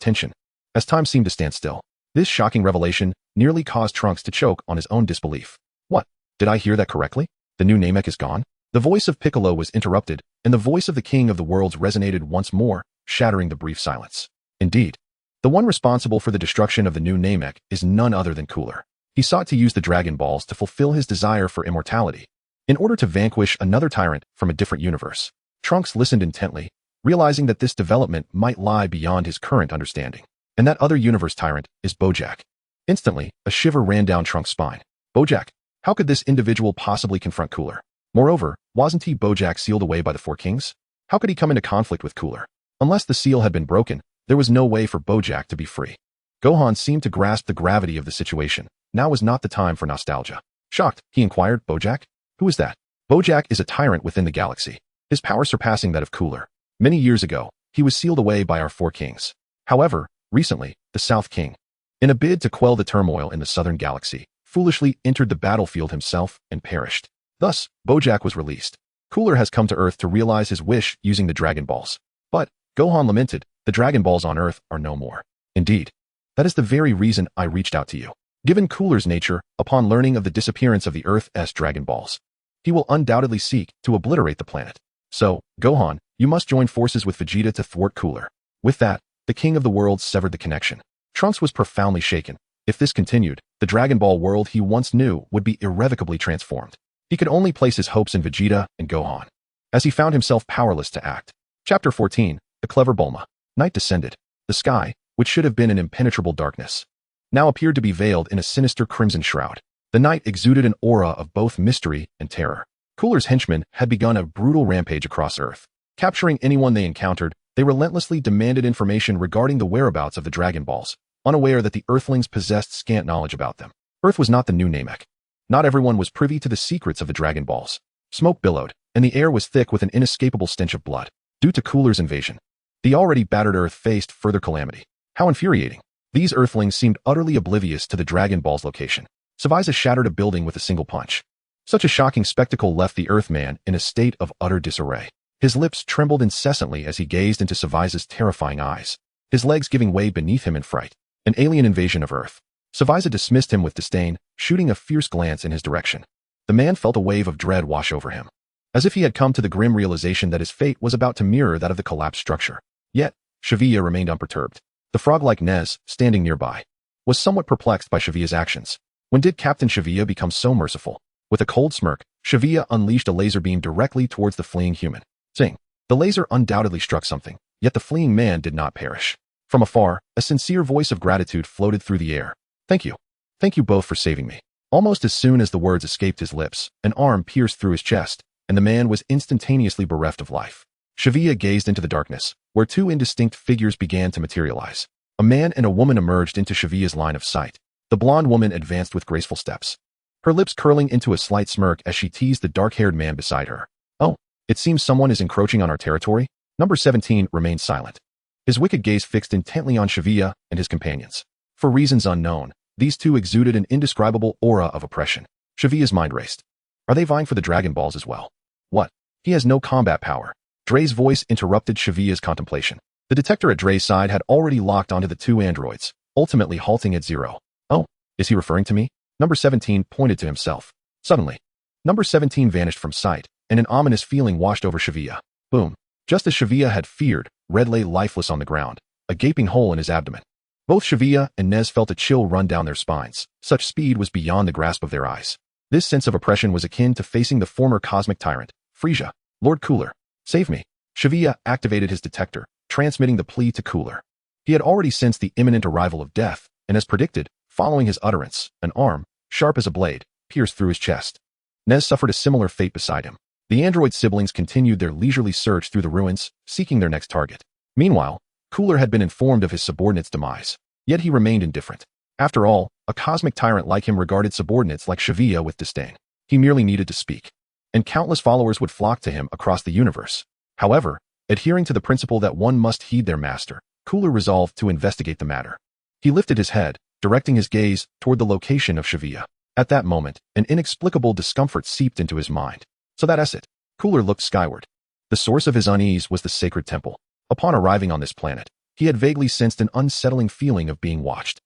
S1: tension, as time seemed to stand still. This shocking revelation nearly caused Trunks to choke on his own disbelief. What? Did I hear that correctly? The new Namek is gone? The voice of Piccolo was interrupted, and the voice of the King of the Worlds resonated once more, shattering the brief silence. Indeed, the one responsible for the destruction of the new Namek is none other than Cooler. He sought to use the Dragon Balls to fulfill his desire for immortality, in order to vanquish another tyrant from a different universe. Trunks listened intently, realizing that this development might lie beyond his current understanding. And that other universe tyrant is Bojack. Instantly, a shiver ran down Trunks' spine. Bojack? How could this individual possibly confront Cooler? Moreover, wasn't he Bojack sealed away by the Four Kings? How could he come into conflict with Cooler? Unless the seal had been broken, there was no way for Bojack to be free. Gohan seemed to grasp the gravity of the situation. Now was not the time for nostalgia. Shocked, he inquired, Bojack? Who is that? Bojack is a tyrant within the galaxy, his power surpassing that of Cooler. Many years ago, he was sealed away by our Four Kings. However, recently, the South King, in a bid to quell the turmoil in the southern galaxy, foolishly entered the battlefield himself and perished. Thus, Bojack was released. Cooler has come to Earth to realize his wish using the Dragon Balls. But, Gohan lamented, the Dragon Balls on Earth are no more. Indeed, that is the very reason I reached out to you. Given Cooler's nature, upon learning of the disappearance of the Earth's Dragon Balls, he will undoubtedly seek to obliterate the planet. So, Gohan, you must join forces with Vegeta to thwart Cooler. With that, the King of the World severed the connection. Trunks was profoundly shaken. If this continued, the Dragon Ball world he once knew would be irrevocably transformed. He could only place his hopes in Vegeta and Gohan, as he found himself powerless to act. Chapter 14, The Clever Bulma. Night descended. The sky, which should have been an impenetrable darkness, now appeared to be veiled in a sinister crimson shroud. The night exuded an aura of both mystery and terror. Cooler's henchmen had begun a brutal rampage across Earth. Capturing anyone they encountered, they relentlessly demanded information regarding the whereabouts of the Dragon Balls, unaware that the Earthlings possessed scant knowledge about them. Earth was not the new Namek. Not everyone was privy to the secrets of the Dragon Balls. Smoke billowed, and the air was thick with an inescapable stench of blood. Due to Cooler's invasion, the already battered Earth faced further calamity. How infuriating. These Earthlings seemed utterly oblivious to the Dragon Ball's location. Savaiza shattered a building with a single punch. Such a shocking spectacle left the Earthman in a state of utter disarray. His lips trembled incessantly as he gazed into Savaiza's terrifying eyes, his legs giving way beneath him in fright. An alien invasion of Earth. Savaiza dismissed him with disdain, shooting a fierce glance in his direction. The man felt a wave of dread wash over him, as if he had come to the grim realization that his fate was about to mirror that of the collapsed structure. Yet, Shavia remained unperturbed. The frog-like Nez, standing nearby, was somewhat perplexed by Shavia's actions. When did Captain Shavia become so merciful? With a cold smirk, Shavia unleashed a laser beam directly towards the fleeing human. Zing! The laser undoubtedly struck something, yet the fleeing man did not perish. From afar, a sincere voice of gratitude floated through the air. Thank you. Thank you both for saving me. Almost as soon as the words escaped his lips, an arm pierced through his chest, and the man was instantaneously bereft of life. Shavia gazed into the darkness, where two indistinct figures began to materialize. A man and a woman emerged into Shavia's line of sight. The blonde woman advanced with graceful steps, her lips curling into a slight smirk as she teased the dark-haired man beside her. Oh, it seems someone is encroaching on our territory. Number 17 remained silent, his wicked gaze fixed intently on Shavia and his companions. For reasons unknown, these two exuded an indescribable aura of oppression. Shavia's mind raced. Are they vying for the Dragon Balls as well? What? He has no combat power. Dre's voice interrupted Shavia's contemplation. The detector at Dre's side had already locked onto the two androids, ultimately halting at 0. Oh, is he referring to me? Number 17 pointed to himself. Suddenly, Number 17 vanished from sight, and an ominous feeling washed over Shavia. Boom. Just as Shavia had feared, Red lay lifeless on the ground, a gaping hole in his abdomen. Both Shavia and Nez felt a chill run down their spines. Such speed was beyond the grasp of their eyes. This sense of oppression was akin to facing the former cosmic tyrant, Frieza. Lord Cooler, save me. Shavia activated his detector, transmitting the plea to Cooler. He had already sensed the imminent arrival of death, and as predicted, following his utterance, an arm, sharp as a blade, pierced through his chest. Nez suffered a similar fate beside him. The android siblings continued their leisurely search through the ruins, seeking their next target. Meanwhile, Cooler had been informed of his subordinate's demise, yet he remained indifferent. After all, a cosmic tyrant like him regarded subordinates like Shavia with disdain. He merely needed to speak, and countless followers would flock to him across the universe. However, adhering to the principle that one must heed their master, Cooler resolved to investigate the matter. He lifted his head, directing his gaze toward the location of Shavia. At that moment, an inexplicable discomfort seeped into his mind. So that's it. Cooler looked skyward. The source of his unease was the sacred temple. Upon arriving on this planet, He had vaguely sensed an unsettling feeling of being watched.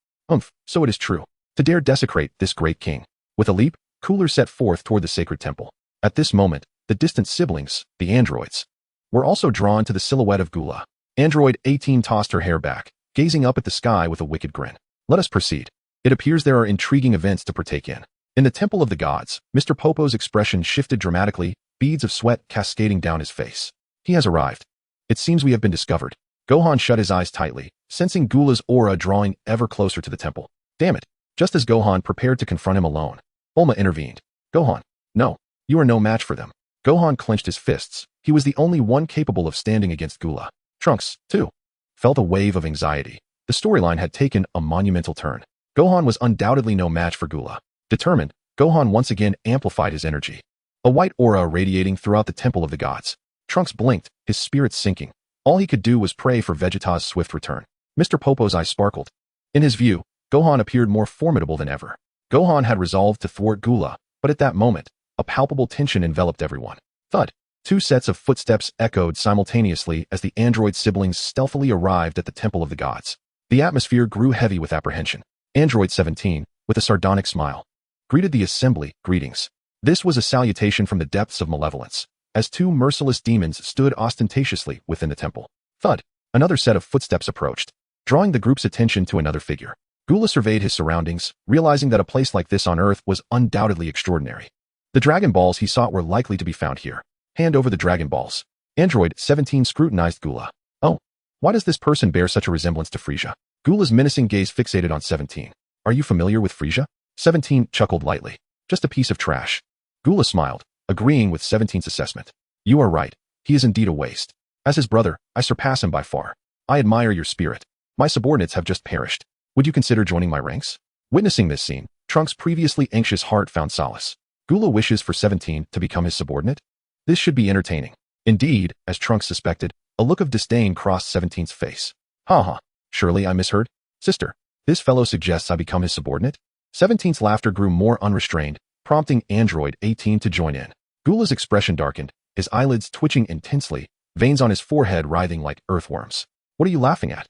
S1: So it is true. To dare desecrate this great king. With a leap, Cooler set forth toward the sacred temple. At this moment, the distant siblings, the androids, were also drawn to the silhouette of Gula. Android 18 tossed her hair back, gazing up at the sky with a wicked grin. Let us proceed. It appears there are intriguing events to partake in. In the Temple of the Gods, Mr. Popo's expression shifted dramatically, beads of sweat cascading down his face. He has arrived. It seems we have been discovered. Gohan shut his eyes tightly, sensing Gula's aura drawing ever closer to the temple. Damn it. Just as Gohan prepared to confront him alone, Bulma intervened. Gohan, no, you are no match for them. Gohan clenched his fists. He was the only one capable of standing against Gula. Trunks, too, felt a wave of anxiety. The storyline had taken a monumental turn. Gohan was undoubtedly no match for Gula. Determined, Gohan once again amplified his energy. A white aura radiating throughout the Temple of the Gods. Trunks blinked, his spirit sinking. All he could do was pray for Vegeta's swift return. Mr. Popo's eyes sparkled. In his view, Gohan appeared more formidable than ever. Gohan had resolved to thwart Gula, but at that moment, a palpable tension enveloped everyone. Thud. Two sets of footsteps echoed simultaneously as the android siblings stealthily arrived at the Temple of the Gods. The atmosphere grew heavy with apprehension. Android 17, with a sardonic smile, greeted the assembly. Greetings. This was a salutation from the depths of malevolence, as two merciless demons stood ostentatiously within the temple. Thud. Another set of footsteps approached, drawing the group's attention to another figure. Gula surveyed his surroundings, realizing that a place like this on Earth was undoubtedly extraordinary. The Dragon Balls he sought were likely to be found here. Hand over the Dragon Balls. Android 17 scrutinized Gula. Oh, why does this person bear such a resemblance to Frieza? Gula's menacing gaze fixated on 17. Are you familiar with Frieza? 17 chuckled lightly. Just a piece of trash. Gula smiled, agreeing with 17's assessment. You are right. He is indeed a waste. As his brother, I surpass him by far. I admire your spirit. My subordinates have just perished. Would you consider joining my ranks? Witnessing this scene, Trunks' previously anxious heart found solace. Gula wishes for 17 to become his subordinate? This should be entertaining. Indeed, as Trunks suspected, a look of disdain crossed 17's face. Ha. Surely I misheard? Sister, this fellow suggests I become his subordinate? 17's laughter grew more unrestrained, prompting Android 18 to join in. Gula's expression darkened, his eyelids twitching intensely, veins on his forehead writhing like earthworms. What are you laughing at?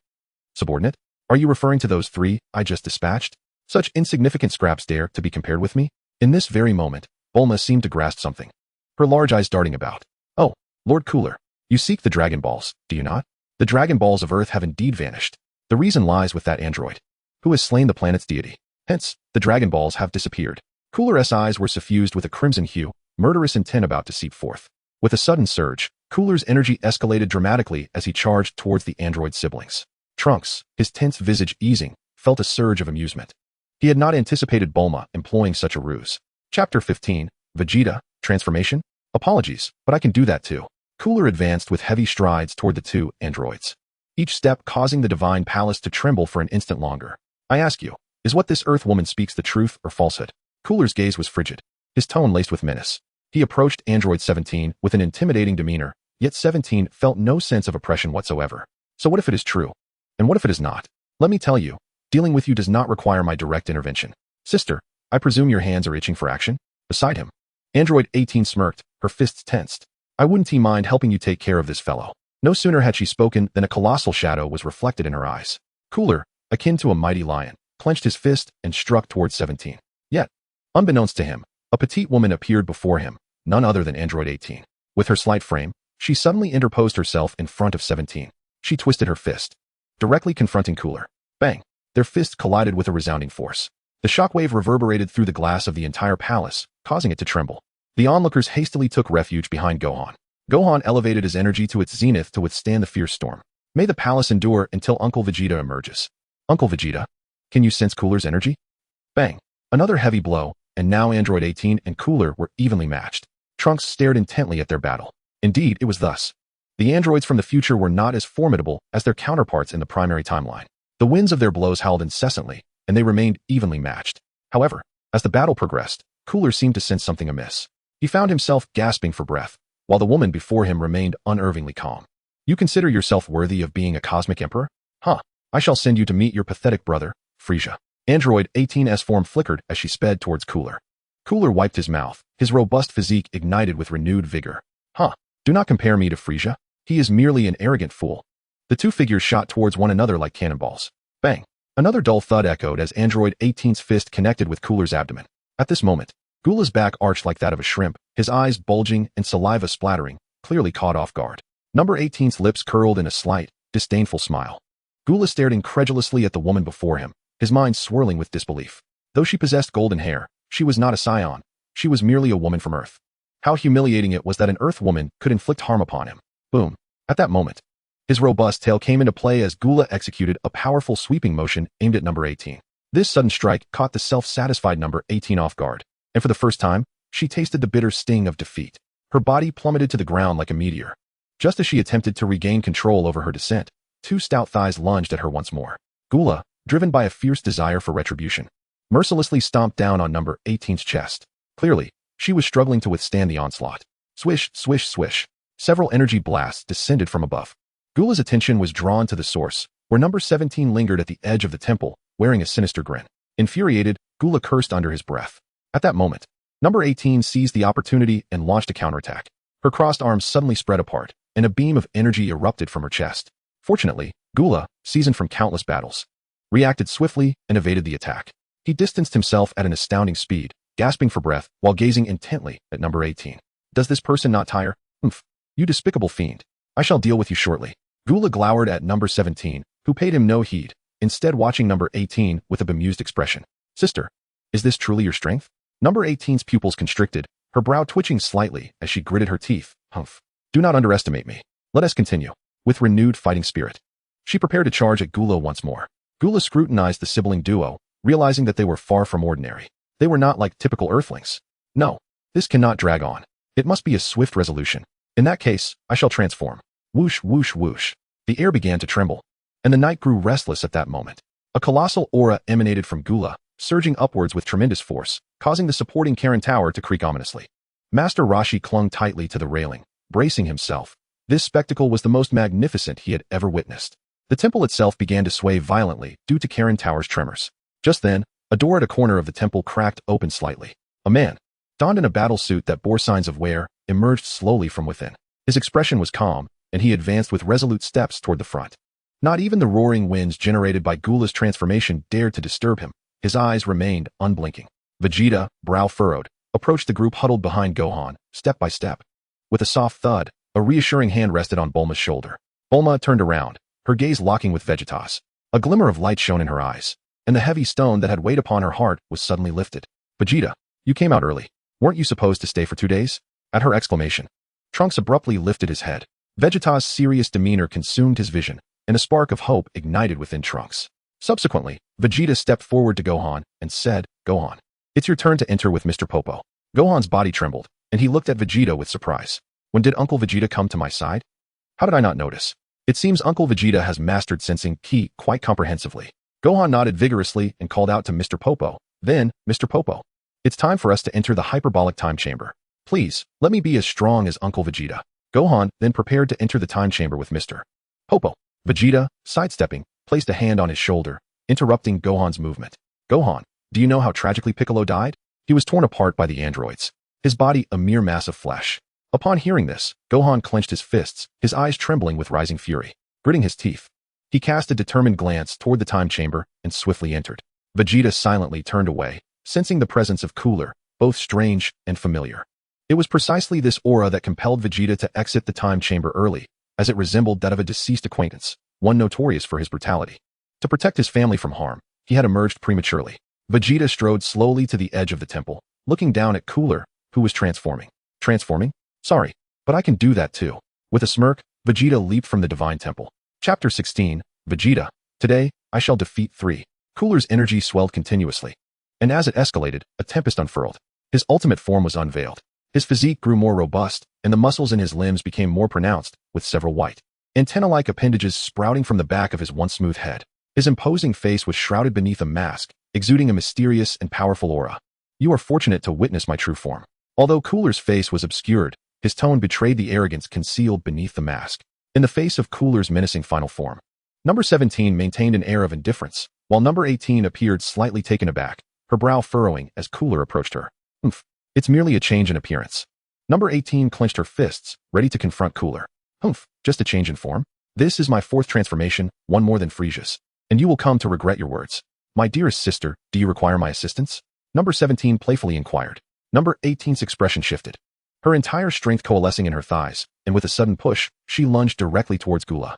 S1: Subordinate? Are you referring to those three I just dispatched? Such insignificant scraps dare to be compared with me? In this very moment, Bulma seemed to grasp something, her large eyes darting about. Oh, Lord Cooler, you seek the Dragon Balls, do you not? The Dragon Balls of Earth have indeed vanished. The reason lies with that android, who has slain the planet's deity. Hence, the Dragon Balls have disappeared. Cooler's eyes were suffused with a crimson hue, murderous intent about to seep forth. With a sudden surge, Cooler's energy escalated dramatically as he charged towards the android siblings. Trunks, his tense visage easing, felt a surge of amusement. He had not anticipated Bulma employing such a ruse. Chapter 15, Vegeta, Transformation? Apologies, but I can do that too. Cooler advanced with heavy strides toward the two androids, each step causing the Divine Palace to tremble for an instant longer. I ask you, is what this Earth woman speaks the truth or falsehood? Cooler's gaze was frigid, his tone laced with menace. He approached Android 17 with an intimidating demeanor, yet 17 felt no sense of oppression whatsoever. So what if it is true? And what if it is not? Let me tell you, dealing with you does not require my direct intervention. Sister, I presume your hands are itching for action? Beside him, Android 18 smirked, her fists tensed. I wouldn't mind helping you take care of this fellow. No sooner had she spoken than a colossal shadow was reflected in her eyes. Cooler, akin to a mighty lion, clenched his fist and struck towards 17. Yet, unbeknownst to him, a petite woman appeared before him, none other than Android 18. With her slight frame, she suddenly interposed herself in front of 17. She twisted her fist, directly confronting Cooler. Bang! Their fists collided with a resounding force. The shockwave reverberated through the glass of the entire palace, causing it to tremble. The onlookers hastily took refuge behind Gohan. Gohan elevated his energy to its zenith to withstand the fierce storm. May the palace endure until Uncle Vegeta emerges. Uncle Vegeta, can you sense Cooler's energy? Bang! Another heavy blow, and now Android 18 and Cooler were evenly matched. Trunks stared intently at their battle. Indeed, it was thus. The androids from the future were not as formidable as their counterparts in the primary timeline. The winds of their blows howled incessantly, and they remained evenly matched. However, as the battle progressed, Cooler seemed to sense something amiss. He found himself gasping for breath, while the woman before him remained unervingly calm. You consider yourself worthy of being a cosmic emperor? Huh. I shall send you to meet your pathetic brother, Frieza. Android 18's form flickered as she sped towards Cooler. Cooler wiped his mouth, his robust physique ignited with renewed vigor. Huh. Do not compare me to Frieza. He is merely an arrogant fool. The two figures shot towards one another like cannonballs. Bang! Another dull thud echoed as Android 18's fist connected with Cooler's abdomen. At this moment, Gula's back arched like that of a shrimp, his eyes bulging and saliva splattering, clearly caught off guard. Number 18's lips curled in a slight, disdainful smile. Gula stared incredulously at the woman before him, his mind swirling with disbelief. Though she possessed golden hair, she was not a Saiyan. She was merely a woman from Earth. How humiliating it was that an Earth woman could inflict harm upon him. Boom. At that moment, his robust tail came into play as Gula executed a powerful sweeping motion aimed at number 18. This sudden strike caught the self-satisfied number 18 off guard, and for the first time, she tasted the bitter sting of defeat. Her body plummeted to the ground like a meteor. Just as she attempted to regain control over her descent, two stout thighs lunged at her once more. Gula, driven by a fierce desire for retribution, mercilessly stomped down on number 18's chest. Clearly, she was struggling to withstand the onslaught. Swish, swish, swish. Several energy blasts descended from above. Gula's attention was drawn to the source, where number 17 lingered at the edge of the temple, wearing a sinister grin. Infuriated, Gula cursed under his breath. At that moment, number 18 seized the opportunity and launched a counterattack. Her crossed arms suddenly spread apart, and a beam of energy erupted from her chest. Fortunately, Gula, seasoned from countless battles, reacted swiftly and evaded the attack. He distanced himself at an astounding speed, gasping for breath while gazing intently at number 18. Does this person not tire? Humph. You despicable fiend. I shall deal with you shortly. Gula glowered at number 17, who paid him no heed, instead watching number 18 with a bemused expression. Sister, is this truly your strength? Number 18's pupils constricted, her brow twitching slightly as she gritted her teeth. Humph. Do not underestimate me. Let us continue. With renewed fighting spirit, she prepared to charge at Gula once more. Gula scrutinized the sibling duo, realizing that they were far from ordinary. They were not like typical earthlings. No, this cannot drag on. It must be a swift resolution. In that case, I shall transform. Whoosh, whoosh, whoosh. The air began to tremble, and the night grew restless at that moment. A colossal aura emanated from Gula, surging upwards with tremendous force, causing the supporting Karen Tower to creak ominously. Master Rashi clung tightly to the railing, bracing himself. This spectacle was the most magnificent he had ever witnessed. The temple itself began to sway violently due to Karen Tower's tremors. Just then, a door at a corner of the temple cracked open slightly. A man, donned in a battle suit that bore signs of wear, emerged slowly from within. His expression was calm, and he advanced with resolute steps toward the front. Not even the roaring winds generated by Gula's transformation dared to disturb him. His eyes remained unblinking. Vegeta, brow furrowed, approached the group huddled behind Gohan, step by step. With a soft thud, a reassuring hand rested on Bulma's shoulder. Bulma turned around, her gaze locking with Vegeta's. A glimmer of light shone in her eyes, and the heavy stone that had weighed upon her heart was suddenly lifted. Vegeta, you came out early. Weren't you supposed to stay for 2 days? At her exclamation, Trunks abruptly lifted his head. Vegeta's serious demeanor consumed his vision, and a spark of hope ignited within Trunks. Subsequently, Vegeta stepped forward to Gohan and said, Gohan, it's your turn to enter with Mr. Popo. Gohan's body trembled, and he looked at Vegeta with surprise. When did Uncle Vegeta come to my side? How did I not notice? It seems Uncle Vegeta has mastered sensing ki quite comprehensively. Gohan nodded vigorously and called out to Mr. Popo. Then, Mr. Popo, it's time for us to enter the hyperbolic time chamber. Please, let me be as strong as Uncle Vegeta. Gohan then prepared to enter the time chamber with Mr. Popo. Vegeta, sidestepping, placed a hand on his shoulder, interrupting Gohan's movement. Gohan, do you know how tragically Piccolo died? He was torn apart by the androids, his body a mere mass of flesh. Upon hearing this, Gohan clenched his fists, his eyes trembling with rising fury. Gritting his teeth, he cast a determined glance toward the time chamber and swiftly entered. Vegeta silently turned away, sensing the presence of Cooler, both strange and familiar. It was precisely this aura that compelled Vegeta to exit the time chamber early, as it resembled that of a deceased acquaintance, one notorious for his brutality. To protect his family from harm, he had emerged prematurely. Vegeta strode slowly to the edge of the temple, looking down at Cooler, who was transforming. Transforming? Sorry, but I can do that too. With a smirk, Vegeta leaped from the divine temple. Chapter 16, Vegeta. Today, I shall defeat 3. Cooler's energy swelled continuously, and as it escalated, a tempest unfurled. His ultimate form was unveiled. His physique grew more robust, and the muscles in his limbs became more pronounced, with several white, antenna-like appendages sprouting from the back of his once smooth head. His imposing face was shrouded beneath a mask, exuding a mysterious and powerful aura. You are fortunate to witness my true form. Although Cooler's face was obscured, his tone betrayed the arrogance concealed beneath the mask. In the face of Cooler's menacing final form, number 17 maintained an air of indifference, while number 18 appeared slightly taken aback, her brow furrowing as Cooler approached her. Humph. It's merely a change in appearance. Number 18 clenched her fists, ready to confront Cooler. Humph, just a change in form? This is my fourth transformation, one more than Frisia's. And you will come to regret your words. My dearest sister, do you require my assistance? Number 17 playfully inquired. Number 18's expression shifted. Her entire strength coalescing in her thighs, and with a sudden push, she lunged directly towards Gula.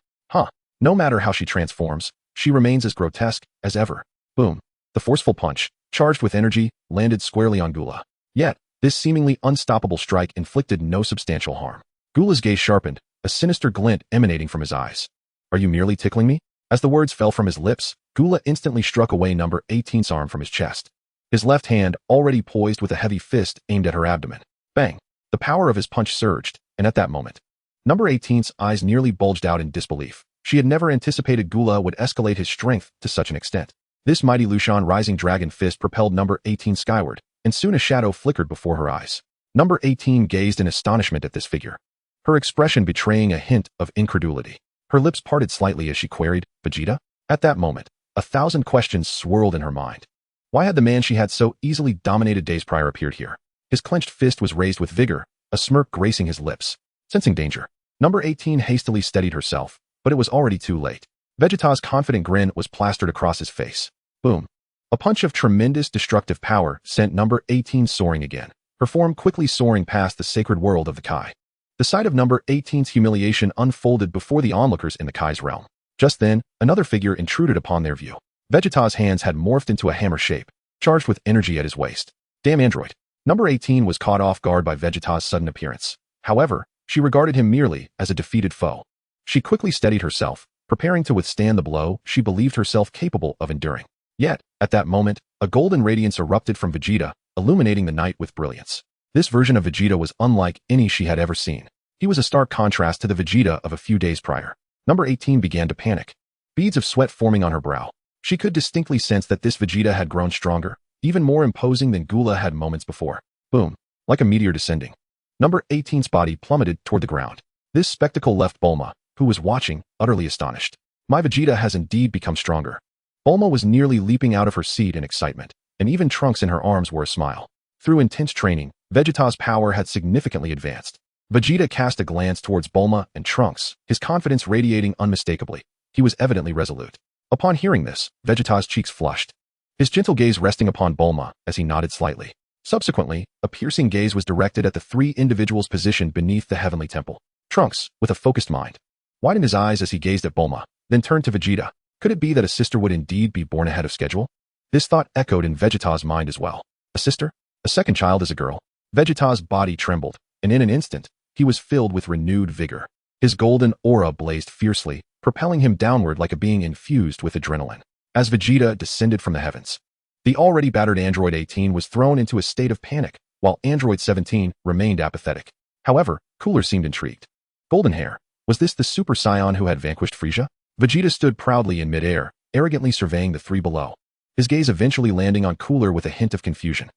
S1: No matter how she transforms, she remains as grotesque as ever. Boom. The forceful punch, charged with energy, landed squarely on Gula. Yet, this seemingly unstoppable strike inflicted no substantial harm. Gula's gaze sharpened, a sinister glint emanating from his eyes. Are you merely tickling me? As the words fell from his lips, Gula instantly struck away number 18's arm from his chest. His left hand, already poised with a heavy fist, aimed at her abdomen. Bang! The power of his punch surged, and at that moment, number 18's eyes nearly bulged out in disbelief. She had never anticipated Gula would escalate his strength to such an extent. This mighty Lushan rising dragon fist propelled number 18 skyward, and soon a shadow flickered before her eyes. Number 18 gazed in astonishment at this figure, her expression betraying a hint of incredulity. Her lips parted slightly as she queried, Vegeta? At that moment, 1,000 questions swirled in her mind. Why had the man she had so easily dominated days prior appeared here? His clenched fist was raised with vigor, a smirk gracing his lips. Sensing danger, number 18 hastily steadied herself, but it was already too late. Vegeta's confident grin was plastered across his face. Boom. A punch of tremendous destructive power sent number 18 soaring again, her form quickly soaring past the sacred world of the Kai. The sight of number 18's humiliation unfolded before the onlookers in the Kai's realm. Just then, another figure intruded upon their view. Vegeta's hands had morphed into a hammer shape, charged with energy at his waist. Damn android. Number 18 was caught off guard by Vegeta's sudden appearance. However, she regarded him merely as a defeated foe. She quickly steadied herself, preparing to withstand the blow she believed herself capable of enduring. Yet, at that moment, a golden radiance erupted from Vegeta, illuminating the night with brilliance. This version of Vegeta was unlike any she had ever seen. He was a stark contrast to the Vegeta of a few days prior. Number 18 began to panic, beads of sweat forming on her brow. She could distinctly sense that this Vegeta had grown stronger, even more imposing than Gula had moments before. Boom. Like a meteor descending, number 18's body plummeted toward the ground. This spectacle left Bulma, who was watching, utterly astonished. My Vegeta has indeed become stronger. Bulma was nearly leaping out of her seat in excitement, and even Trunks in her arms wore a smile. Through intense training, Vegeta's power had significantly advanced. Vegeta cast a glance towards Bulma and Trunks, his confidence radiating unmistakably. He was evidently resolute. Upon hearing this, Vegeta's cheeks flushed, his gentle gaze resting upon Bulma as he nodded slightly. Subsequently, a piercing gaze was directed at the three individuals positioned beneath the heavenly temple. Trunks, with a focused mind, widened his eyes as he gazed at Bulma, then turned to Vegeta. Could it be that a sister would indeed be born ahead of schedule? This thought echoed in Vegeta's mind as well. A sister? A second child as a girl? Vegeta's body trembled, and in an instant, he was filled with renewed vigor. His golden aura blazed fiercely, propelling him downward like a being infused with adrenaline. As Vegeta descended from the heavens, the already battered Android 18 was thrown into a state of panic, while Android 17 remained apathetic. However, Cooler seemed intrigued. Golden hair. Was this the Super Saiyan who had vanquished Frieza? Vegeta stood proudly in midair, arrogantly surveying the three below, his gaze eventually landing on Cooler with a hint of confusion.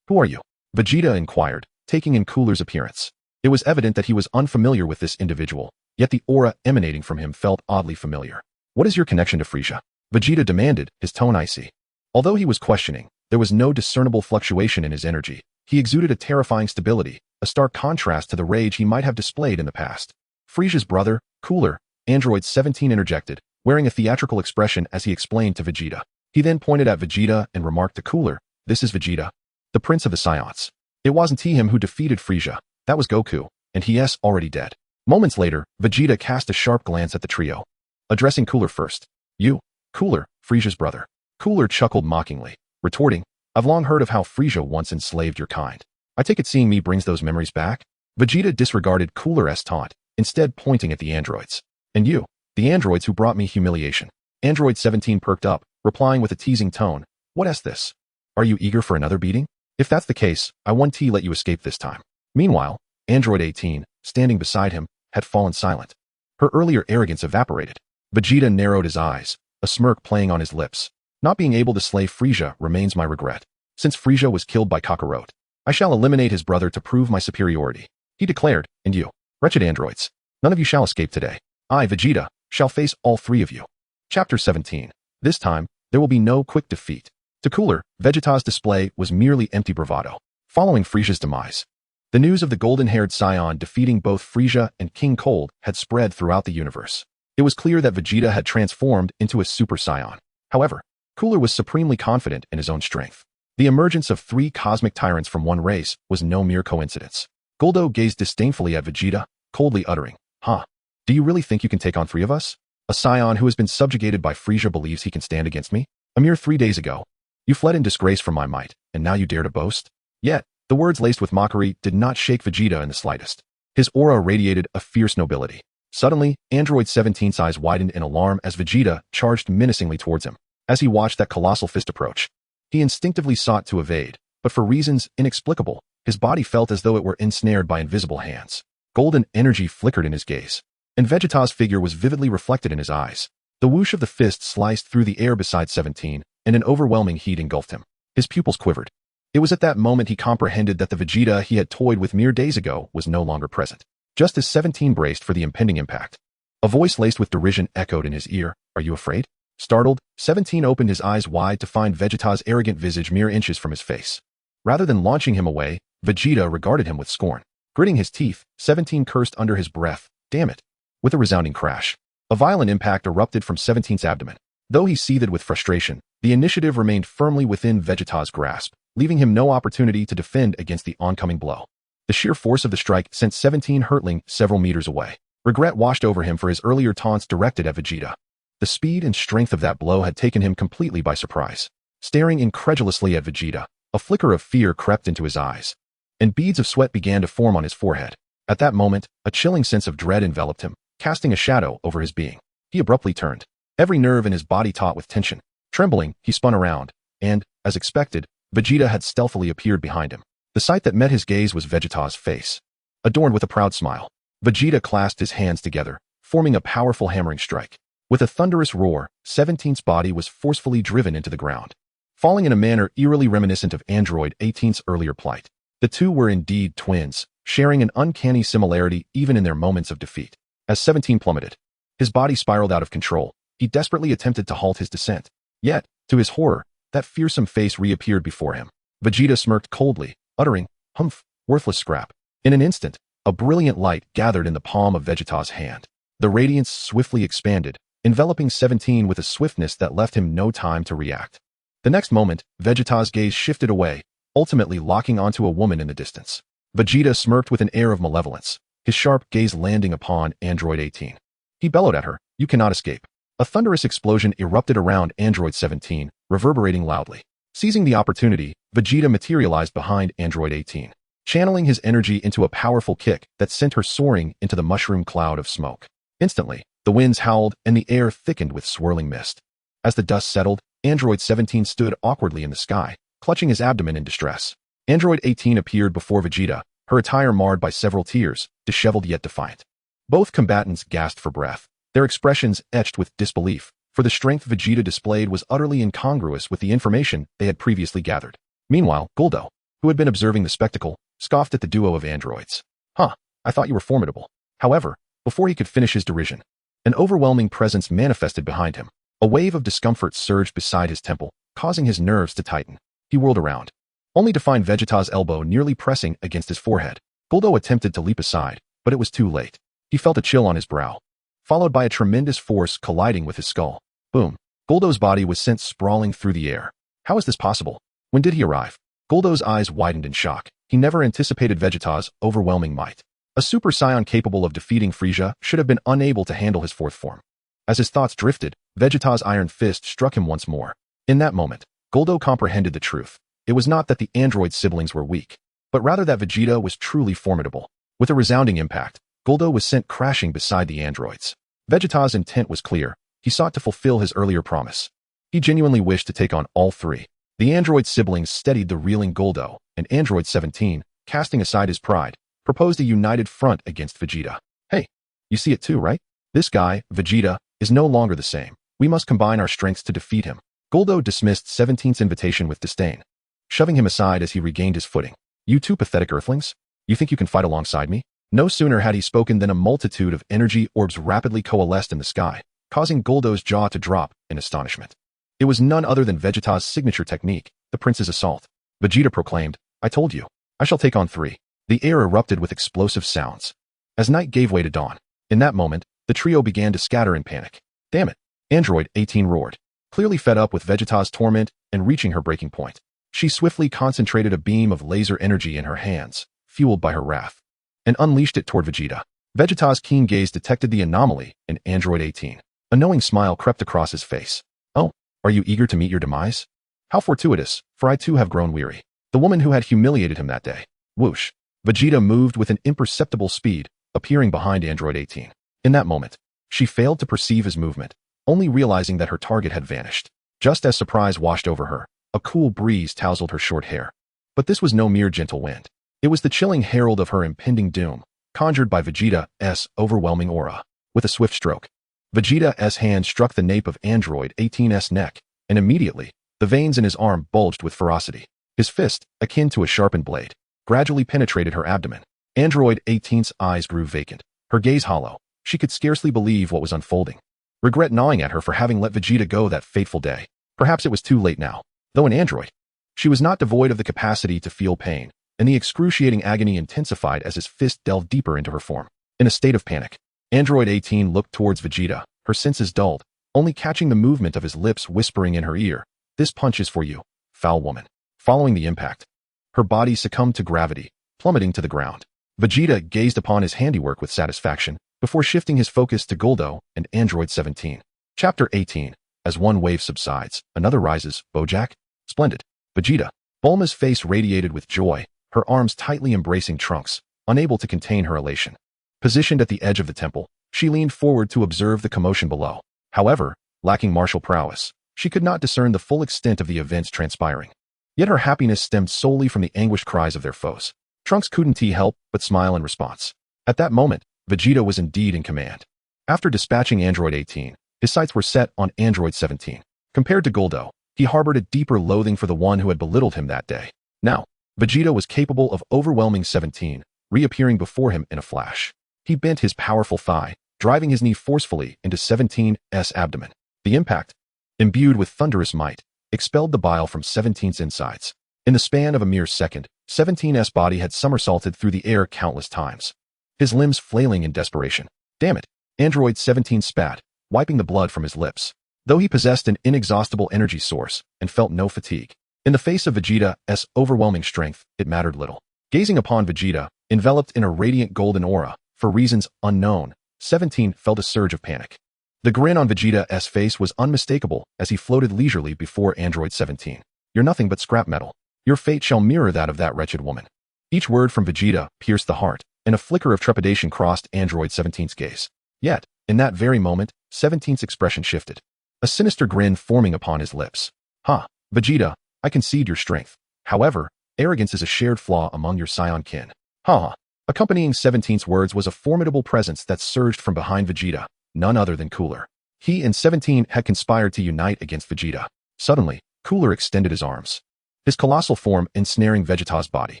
S1: Who are you? Vegeta inquired, taking in Cooler's appearance. It was evident that he was unfamiliar with this individual, yet the aura emanating from him felt oddly familiar. What is your connection to Frieza? Vegeta demanded, his tone icy. Although he was questioning, there was no discernible fluctuation in his energy. He exuded a terrifying stability, a stark contrast to the rage he might have displayed in the past. Frieza's brother, Cooler, Android 17 interjected, wearing a theatrical expression as he explained to Vegeta. He then pointed at Vegeta and remarked to Cooler, "This is Vegeta, the Prince of the Saiyans. It wasn't him who defeated Frieza, that was Goku, and he's already dead." Moments later, Vegeta cast a sharp glance at the trio, addressing Cooler first. "You, Cooler, Frieza's brother." Cooler chuckled mockingly, retorting, "I've long heard of how Frieza once enslaved your kind. I take it seeing me brings those memories back?" Vegeta disregarded Cooler's taunt, instead pointing at the androids. "And you, the androids who brought me humiliation." Android 17 perked up, replying with a teasing tone, "What's this? Are you eager for another beating? If that's the case, I won't let you escape this time." Meanwhile, Android 18, standing beside him, had fallen silent. Her earlier arrogance evaporated. Vegeta narrowed his eyes, a smirk playing on his lips. "Not being able to slay Frieza remains my regret. Since Frieza was killed by Kakarot, I shall eliminate his brother to prove my superiority," he declared, "and you, wretched androids, none of you shall escape today. I, Vegeta, shall face all three of you." Chapter 17. This time, there will be no quick defeat. To Cooler, Vegeta's display was merely empty bravado. Following Frieza's demise, the news of the golden-haired Saiyan defeating both Frieza and King Cold had spread throughout the universe. It was clear that Vegeta had transformed into a Super Saiyan. However, Cooler was supremely confident in his own strength. The emergence of 3 cosmic tyrants from one race was no mere coincidence. Guldo gazed disdainfully at Vegeta, coldly uttering, "Huh? Do you really think you can take on 3 of us? A Saiyan who has been subjugated by Frieza believes he can stand against me? A mere 3 days ago, you fled in disgrace from my might, and now you dare to boast?" Yet, the words laced with mockery did not shake Vegeta in the slightest. His aura radiated a fierce nobility. Suddenly, Android 17's eyes widened in alarm as Vegeta charged menacingly towards him. As he watched that colossal fist approach, he instinctively sought to evade, but for reasons inexplicable, his body felt as though it were ensnared by invisible hands. Golden energy flickered in his gaze, and Vegeta's figure was vividly reflected in his eyes. The whoosh of the fist sliced through the air beside 17, and an overwhelming heat engulfed him. His pupils quivered. It was at that moment he comprehended that the Vegeta he had toyed with mere days ago was no longer present. Just as 17 braced for the impending impact, a voice laced with derision echoed in his ear, "Are you afraid?" Startled, 17 opened his eyes wide to find Vegeta's arrogant visage mere inches from his face. Rather than launching him away, Vegeta regarded him with scorn. Gritting his teeth, 17 cursed under his breath, "Damn it." With a resounding crash, a violent impact erupted from 17's abdomen. Though he seethed with frustration, the initiative remained firmly within Vegeta's grasp, leaving him no opportunity to defend against the oncoming blow. The sheer force of the strike sent 17 hurtling several meters away. Regret washed over him for his earlier taunts directed at Vegeta. The speed and strength of that blow had taken him completely by surprise. Staring incredulously at Vegeta, a flicker of fear crept into his eyes, and beads of sweat began to form on his forehead. At that moment, a chilling sense of dread enveloped him, casting a shadow over his being. He abruptly turned, every nerve in his body taut with tension. Trembling, he spun around, and, as expected, Vegeta had stealthily appeared behind him. The sight that met his gaze was Vegeta's face, adorned with a proud smile. Vegeta clasped his hands together, forming a powerful hammering strike. With a thunderous roar, 17's body was forcefully driven into the ground, falling in a manner eerily reminiscent of Android 18's earlier plight. The two were indeed twins, sharing an uncanny similarity even in their moments of defeat. As 17 plummeted, his body spiraled out of control. He desperately attempted to halt his descent. Yet, to his horror, that fearsome face reappeared before him. Vegeta smirked coldly, uttering, "Humph, worthless scrap." In an instant, a brilliant light gathered in the palm of Vegeta's hand. The radiance swiftly expanded, enveloping 17 with a swiftness that left him no time to react. The next moment, Vegeta's gaze shifted away, ultimately locking onto a woman in the distance. Vegeta smirked with an air of malevolence, his sharp gaze landing upon Android 18. He bellowed at her, "You cannot escape." A thunderous explosion erupted around Android 17, reverberating loudly. Seizing the opportunity, Vegeta materialized behind Android 18, channeling his energy into a powerful kick that sent her soaring into the mushroom cloud of smoke. Instantly, the winds howled and the air thickened with swirling mist. As the dust settled, Android 17 stood awkwardly in the sky, clutching his abdomen in distress. Android 18 appeared before Vegeta, her attire marred by several tears, disheveled yet defiant. Both combatants gasped for breath, their expressions etched with disbelief, for the strength Vegeta displayed was utterly incongruous with the information they had previously gathered. Meanwhile, Guldo, who had been observing the spectacle, scoffed at the duo of androids. "Huh, I thought you were formidable." However, before he could finish his derision, an overwhelming presence manifested behind him. A wave of discomfort surged beside his temple, causing his nerves to tighten. He whirled around, only to find Vegeta's elbow nearly pressing against his forehead. Guldo attempted to leap aside, but it was too late. He felt a chill on his brow, followed by a tremendous force colliding with his skull. Boom. Guldo's body was sent sprawling through the air. How is this possible? When did he arrive? Guldo's eyes widened in shock. He never anticipated Vegeta's overwhelming might. A Super Saiyan capable of defeating Frieza should have been unable to handle his fourth form. As his thoughts drifted, Vegeta's iron fist struck him once more. In that moment, Guldo comprehended the truth. It was not that the android siblings were weak, but rather that Vegeta was truly formidable. With a resounding impact, Guldo was sent crashing beside the androids. Vegeta's intent was clear. He sought to fulfill his earlier promise. He genuinely wished to take on all 3. The android siblings steadied the reeling Guldo, and Android 17, casting aside his pride, proposed a united front against Vegeta. "Hey, you see it too, right? This guy, Vegeta, is no longer the same. We must combine our strengths to defeat him." Guldo dismissed 17's invitation with disdain, shoving him aside as he regained his footing. "You two pathetic earthlings? You think you can fight alongside me?" No sooner had he spoken than a multitude of energy orbs rapidly coalesced in the sky, causing Guldo's jaw to drop in astonishment. It was none other than Vegeta's signature technique, the Prince's Assault. Vegeta proclaimed, "I told you, I shall take on 3. The air erupted with explosive sounds, as night gave way to dawn. In that moment, The trio began to scatter in panic. Damn it! Android 18 roared, clearly fed up with Vegeta's torment and reaching her breaking point. She swiftly concentrated a beam of laser energy in her hands, fueled by her wrath, and unleashed it toward Vegeta. Vegeta's keen gaze detected the anomaly in Android 18. A knowing smile crept across his face. Oh, are you eager to meet your demise? How fortuitous, for I too have grown weary. The woman who had humiliated him that day. Whoosh. Vegeta moved with an imperceptible speed, appearing behind Android 18. In that moment, she failed to perceive his movement, only realizing that her target had vanished. Just as surprise washed over her, a cool breeze tousled her short hair. But this was no mere gentle wind. It was the chilling herald of her impending doom, conjured by Vegeta's overwhelming aura. With a swift stroke, Vegeta's hand struck the nape of Android 18's neck, and immediately, the veins in his arm bulged with ferocity. His fist, akin to a sharpened blade, gradually penetrated her abdomen. Android 18's eyes grew vacant, her gaze hollow. She could scarcely believe what was unfolding. Regret gnawing at her for having let Vegeta go that fateful day. Perhaps it was too late now. Though an android, she was not devoid of the capacity to feel pain, and the excruciating agony intensified as his fist delved deeper into her form. In a state of panic, Android 18 looked towards Vegeta, her senses dulled, only catching the movement of his lips whispering in her ear, "This punch is for you, foul woman." Following the impact, her body succumbed to gravity, plummeting to the ground. Vegeta gazed upon his handiwork with satisfaction, before shifting his focus to Guldo and Android 17. Chapter 18. As one wave subsides, another rises. Bojack? Splendid. Vegeta. Bulma's face radiated with joy, her arms tightly embracing Trunks, unable to contain her elation. Positioned at the edge of the temple, she leaned forward to observe the commotion below. However, lacking martial prowess, she could not discern the full extent of the events transpiring. Yet her happiness stemmed solely from the anguished cries of their foes. Trunks couldn't help but smile in response. At that moment, Vegeta was indeed in command. After dispatching Android 18, his sights were set on Android 17. Compared to Guldo, he harbored a deeper loathing for the one who had belittled him that day. Now, Vegeta was capable of overwhelming 17, reappearing before him in a flash. He bent his powerful thigh, driving his knee forcefully into 17's abdomen. The impact, imbued with thunderous might, expelled the bile from 17's insides. In the span of a mere second, 17's body had somersaulted through the air countless times, his limbs flailing in desperation. Damn it! Android 17 spat, wiping the blood from his lips. Though he possessed an inexhaustible energy source and felt no fatigue, in the face of Vegeta's overwhelming strength, it mattered little. Gazing upon Vegeta, enveloped in a radiant golden aura, for reasons unknown, 17 felt a surge of panic. The grin on Vegeta's face was unmistakable as he floated leisurely before Android 17. "You're nothing but scrap metal. Your fate shall mirror that of that wretched woman." Each word from Vegeta pierced the heart, and a flicker of trepidation crossed Android 17's gaze. Yet, in that very moment, 17's expression shifted, a sinister grin forming upon his lips. "Ha, Vegeta, I concede your strength. However, arrogance is a shared flaw among your Saiyan kin." Ha! Accompanying 17's words was a formidable presence that surged from behind Vegeta, none other than Cooler. He and 17 had conspired to unite against Vegeta. Suddenly, Cooler extended his arms, his colossal form ensnaring Vegeta's body.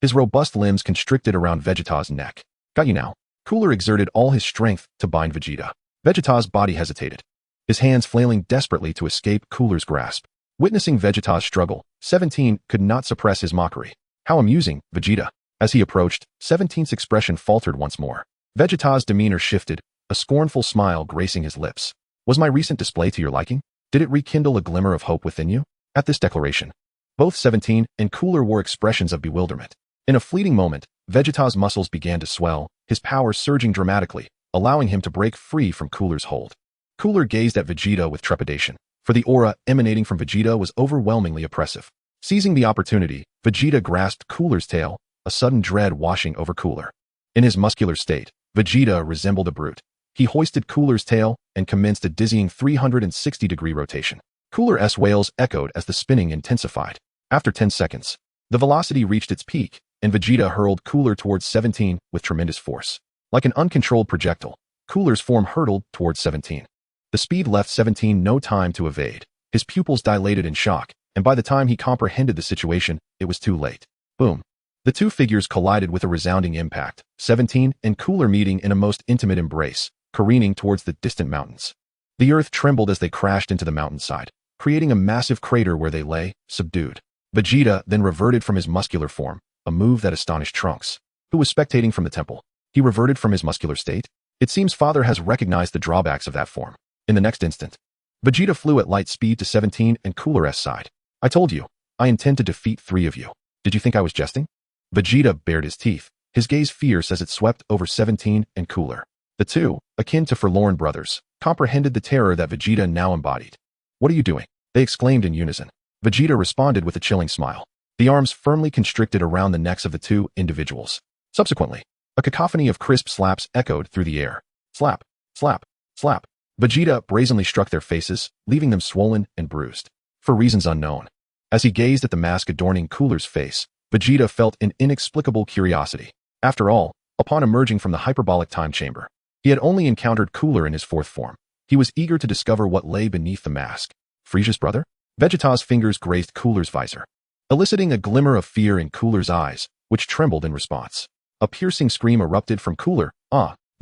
S1: His robust limbs constricted around Vegeta's neck. "Got you now." Cooler exerted all his strength to bind Vegeta. Vegeta's body hesitated, his hands flailing desperately to escape Cooler's grasp. Witnessing Vegeta's struggle, 17 could not suppress his mockery. "How amusing, Vegeta." As he approached, 17's expression faltered once more. Vegeta's demeanor shifted, a scornful smile gracing his lips. "Was my recent display to your liking? Did it rekindle a glimmer of hope within you?" At this declaration, both 17 and Cooler wore expressions of bewilderment. In a fleeting moment, Vegeta's muscles began to swell, his power surging dramatically, allowing him to break free from Cooler's hold. Cooler gazed at Vegeta with trepidation, for the aura emanating from Vegeta was overwhelmingly oppressive. Seizing the opportunity, Vegeta grasped Cooler's tail, a sudden dread washing over Cooler. In his muscular state, Vegeta resembled a brute. He hoisted Cooler's tail and commenced a dizzying 360-degree rotation. Cooler's wails echoed as the spinning intensified. After 10 seconds, the velocity reached its peak, and Vegeta hurled Cooler towards 17 with tremendous force. Like an uncontrolled projectile, Cooler's form hurtled towards 17. The speed left 17 no time to evade. His pupils dilated in shock, and by the time he comprehended the situation, it was too late. Boom. The two figures collided with a resounding impact, 17 and Cooler meeting in a most intimate embrace, careening towards the distant mountains. The earth trembled as they crashed into the mountainside, creating a massive crater where they lay, subdued. Vegeta then reverted from his muscular form, a move that astonished Trunks, who was spectating from the temple. He reverted from his muscular state? It seems Father has recognized the drawbacks of that form. In the next instant, Vegeta flew at light speed to 17 and Cooler's side. I told you, I intend to defeat 3 of you. Did you think I was jesting? Vegeta bared his teeth, his gaze fierce as it swept over 17 and Cooler. The two, akin to forlorn brothers, comprehended the terror that Vegeta now embodied. What are you doing? They exclaimed in unison. Vegeta responded with a chilling smile. The arms firmly constricted around the necks of the 2 individuals. Subsequently, a cacophony of crisp slaps echoed through the air. Slap, slap, slap. Vegeta brazenly struck their faces, leaving them swollen and bruised. For reasons unknown. As he gazed at the mask adorning Cooler's face, Vegeta felt an inexplicable curiosity. After all, upon emerging from the hyperbolic time chamber, he had only encountered Cooler in his 4th form. He was eager to discover what lay beneath the mask. Frieza's brother? Vegeta's fingers grazed Cooler's visor, eliciting a glimmer of fear in Cooler's eyes, which trembled in response. A piercing scream erupted from Cooler.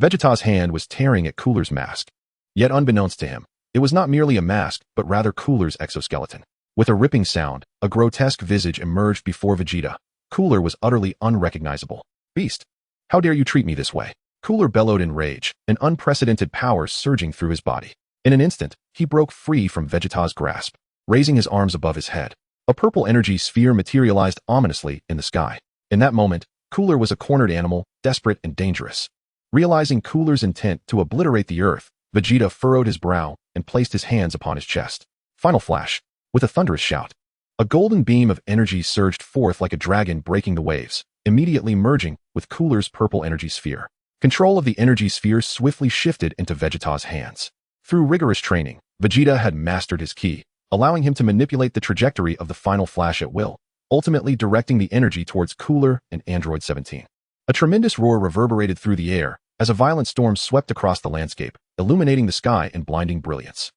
S1: Vegeta's hand was tearing at Cooler's mask. Yet unbeknownst to him, it was not merely a mask, but rather Cooler's exoskeleton. With a ripping sound, a grotesque visage emerged before Vegeta. Cooler was utterly unrecognizable. Beast! How dare you treat me this way? Cooler bellowed in rage, an unprecedented power surging through his body. In an instant, he broke free from Vegeta's grasp, raising his arms above his head. A purple energy sphere materialized ominously in the sky. In that moment, Cooler was a cornered animal, desperate and dangerous. Realizing Cooler's intent to obliterate the earth, Vegeta furrowed his brow and placed his hands upon his chest. Final flash. With a thunderous shout, a golden beam of energy surged forth like a dragon breaking the waves, immediately merging with Cooler's purple energy sphere. Control of the energy sphere swiftly shifted into Vegeta's hands. Through rigorous training, Vegeta had mastered his ki, allowing him to manipulate the trajectory of the final flash at will, ultimately directing the energy towards Cooler and Android 17. A tremendous roar reverberated through the air as a violent storm swept across the landscape, illuminating the sky in blinding brilliance.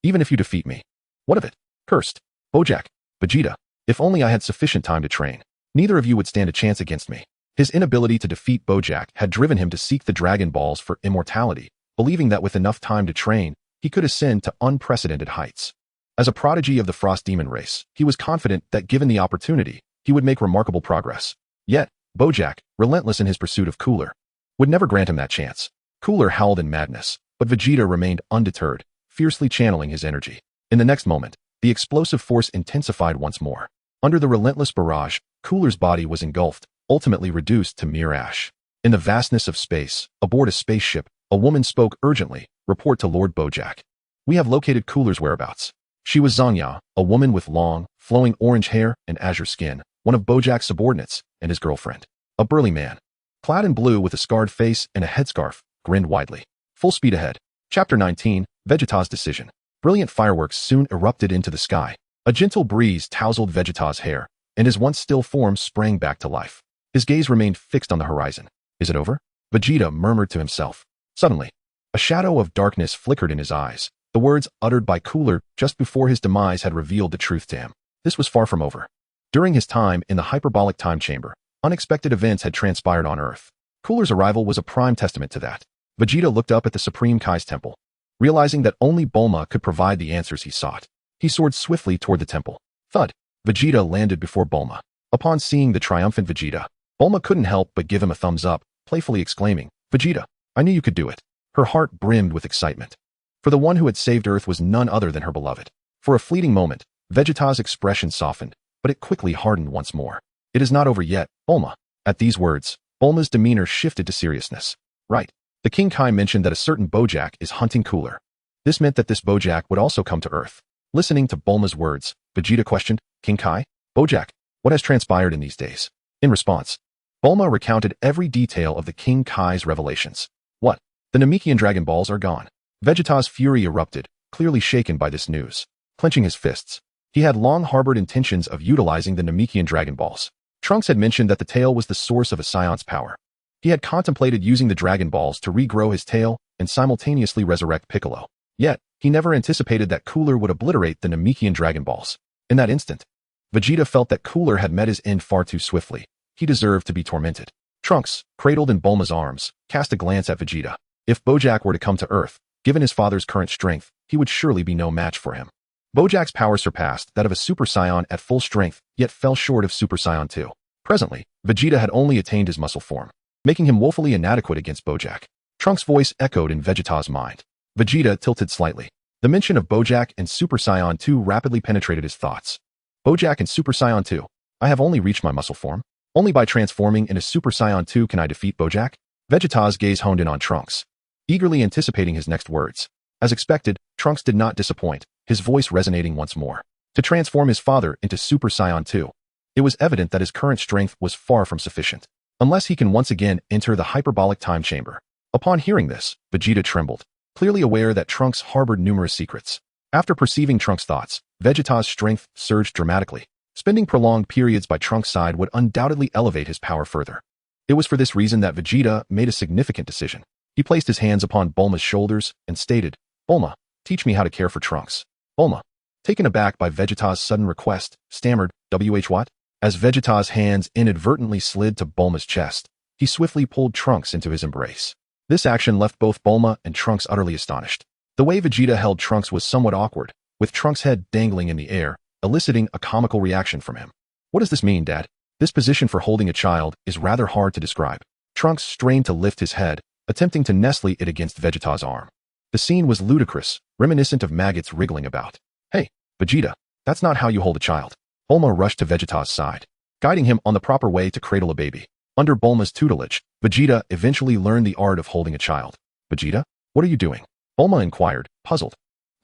S1: Even if you defeat me. What of it? Cursed. Bojack. Vegeta. If only I had sufficient time to train. Neither of you would stand a chance against me. His inability to defeat Bojack had driven him to seek the Dragon Balls for immortality, believing that with enough time to train, he could ascend to unprecedented heights. As a prodigy of the Frost Demon race, he was confident that given the opportunity, he would make remarkable progress. Yet, Bojack, relentless in his pursuit of Cooler, would never grant him that chance. Cooler howled in madness, but Vegeta remained undeterred, fiercely channeling his energy. In the next moment, the explosive force intensified once more. Under the relentless barrage, Cooler's body was engulfed, ultimately reduced to mere ash. In the vastness of space, aboard a spaceship, a woman spoke urgently. Report to Lord Bojack. We have located Cooler's whereabouts. She was Zangya, a woman with long, flowing orange hair and azure skin, one of Bojack's subordinates, and his girlfriend. A burly man, clad in blue with a scarred face and a headscarf, grinned widely. Full speed ahead. Chapter 19, Vegeta's Decision. Brilliant fireworks soon erupted into the sky. A gentle breeze tousled Vegeta's hair, and his once still form sprang back to life. His gaze remained fixed on the horizon. Is it over? Vegeta murmured to himself. Suddenly, a shadow of darkness flickered in his eyes. The words uttered by Cooler just before his demise had revealed the truth to him. This was far from over. During his time in the hyperbolic time chamber, unexpected events had transpired on Earth. Cooler's arrival was a prime testament to that. Vegeta looked up at the Supreme Kai's temple. Realizing that only Bulma could provide the answers he sought, he soared swiftly toward the temple. Thud! Vegeta landed before Bulma. Upon seeing the triumphant Vegeta, Bulma couldn't help but give him a thumbs up, playfully exclaiming, Vegeta, I knew you could do it. Her heart brimmed with excitement. For the one who had saved Earth was none other than her beloved. For a fleeting moment, Vegeta's expression softened, but it quickly hardened once more. It is not over yet, Bulma. At these words, Bulma's demeanor shifted to seriousness. Right. The King Kai mentioned that a certain Bojack is hunting Cooler. This meant that this Bojack would also come to Earth. Listening to Bulma's words, Vegeta questioned, King Kai? Bojack, what has transpired in these days? In response, Bulma recounted every detail of the King Kai's revelations. What? The Namekian Dragon Balls are gone. Vegeta's fury erupted, clearly shaken by this news. Clenching his fists, he had long harbored intentions of utilizing the Namekian Dragon Balls. Trunks had mentioned that the tail was the source of a Saiyan's power. He had contemplated using the Dragon Balls to regrow his tail and simultaneously resurrect Piccolo. Yet, he never anticipated that Cooler would obliterate the Namekian Dragon Balls. In that instant, Vegeta felt that Cooler had met his end far too swiftly. He deserved to be tormented. Trunks, cradled in Bulma's arms, cast a glance at Vegeta. If Bojack were to come to Earth, given his father's current strength, he would surely be no match for him. Bojack's power surpassed that of a Super Saiyan at full strength, yet fell short of Super Saiyan 2. Presently, Vegeta had only attained his muscle form, making him woefully inadequate against Bojack. Trunks' voice echoed in Vegeta's mind. Vegeta tilted slightly. The mention of Bojack and Super Saiyan 2 rapidly penetrated his thoughts. Bojack and Super Saiyan 2. I have only reached my muscle form. Only by transforming into Super Saiyan 2 can I defeat Bojack? Vegeta's gaze honed in on Trunks, eagerly anticipating his next words. As expected, Trunks did not disappoint, his voice resonating once more. To transform his father into Super Saiyan 2. It was evident that his current strength was far from sufficient, unless he can once again enter the hyperbolic time chamber. Upon hearing this, Vegeta trembled, clearly aware that Trunks harbored numerous secrets. After perceiving Trunks' thoughts, Vegeta's strength surged dramatically. Spending prolonged periods by Trunks' side would undoubtedly elevate his power further. It was for this reason that Vegeta made a significant decision. He placed his hands upon Bulma's shoulders and stated, Bulma, teach me how to care for Trunks. Bulma, taken aback by Vegeta's sudden request, stammered, what? As Vegeta's hands inadvertently slid to Bulma's chest, he swiftly pulled Trunks into his embrace. This action left both Bulma and Trunks utterly astonished. The way Vegeta held Trunks was somewhat awkward, with Trunks' head dangling in the air, eliciting a comical reaction from him. What does this mean, Dad? This position for holding a child is rather hard to describe. Trunks strained to lift his head, attempting to nestle it against Vegeta's arm. The scene was ludicrous, reminiscent of maggots wriggling about. Hey, Vegeta, that's not how you hold a child. Bulma rushed to Vegeta's side, guiding him on the proper way to cradle a baby. Under Bulma's tutelage, Vegeta eventually learned the art of holding a child. Vegeta, what are you doing? Bulma inquired, puzzled.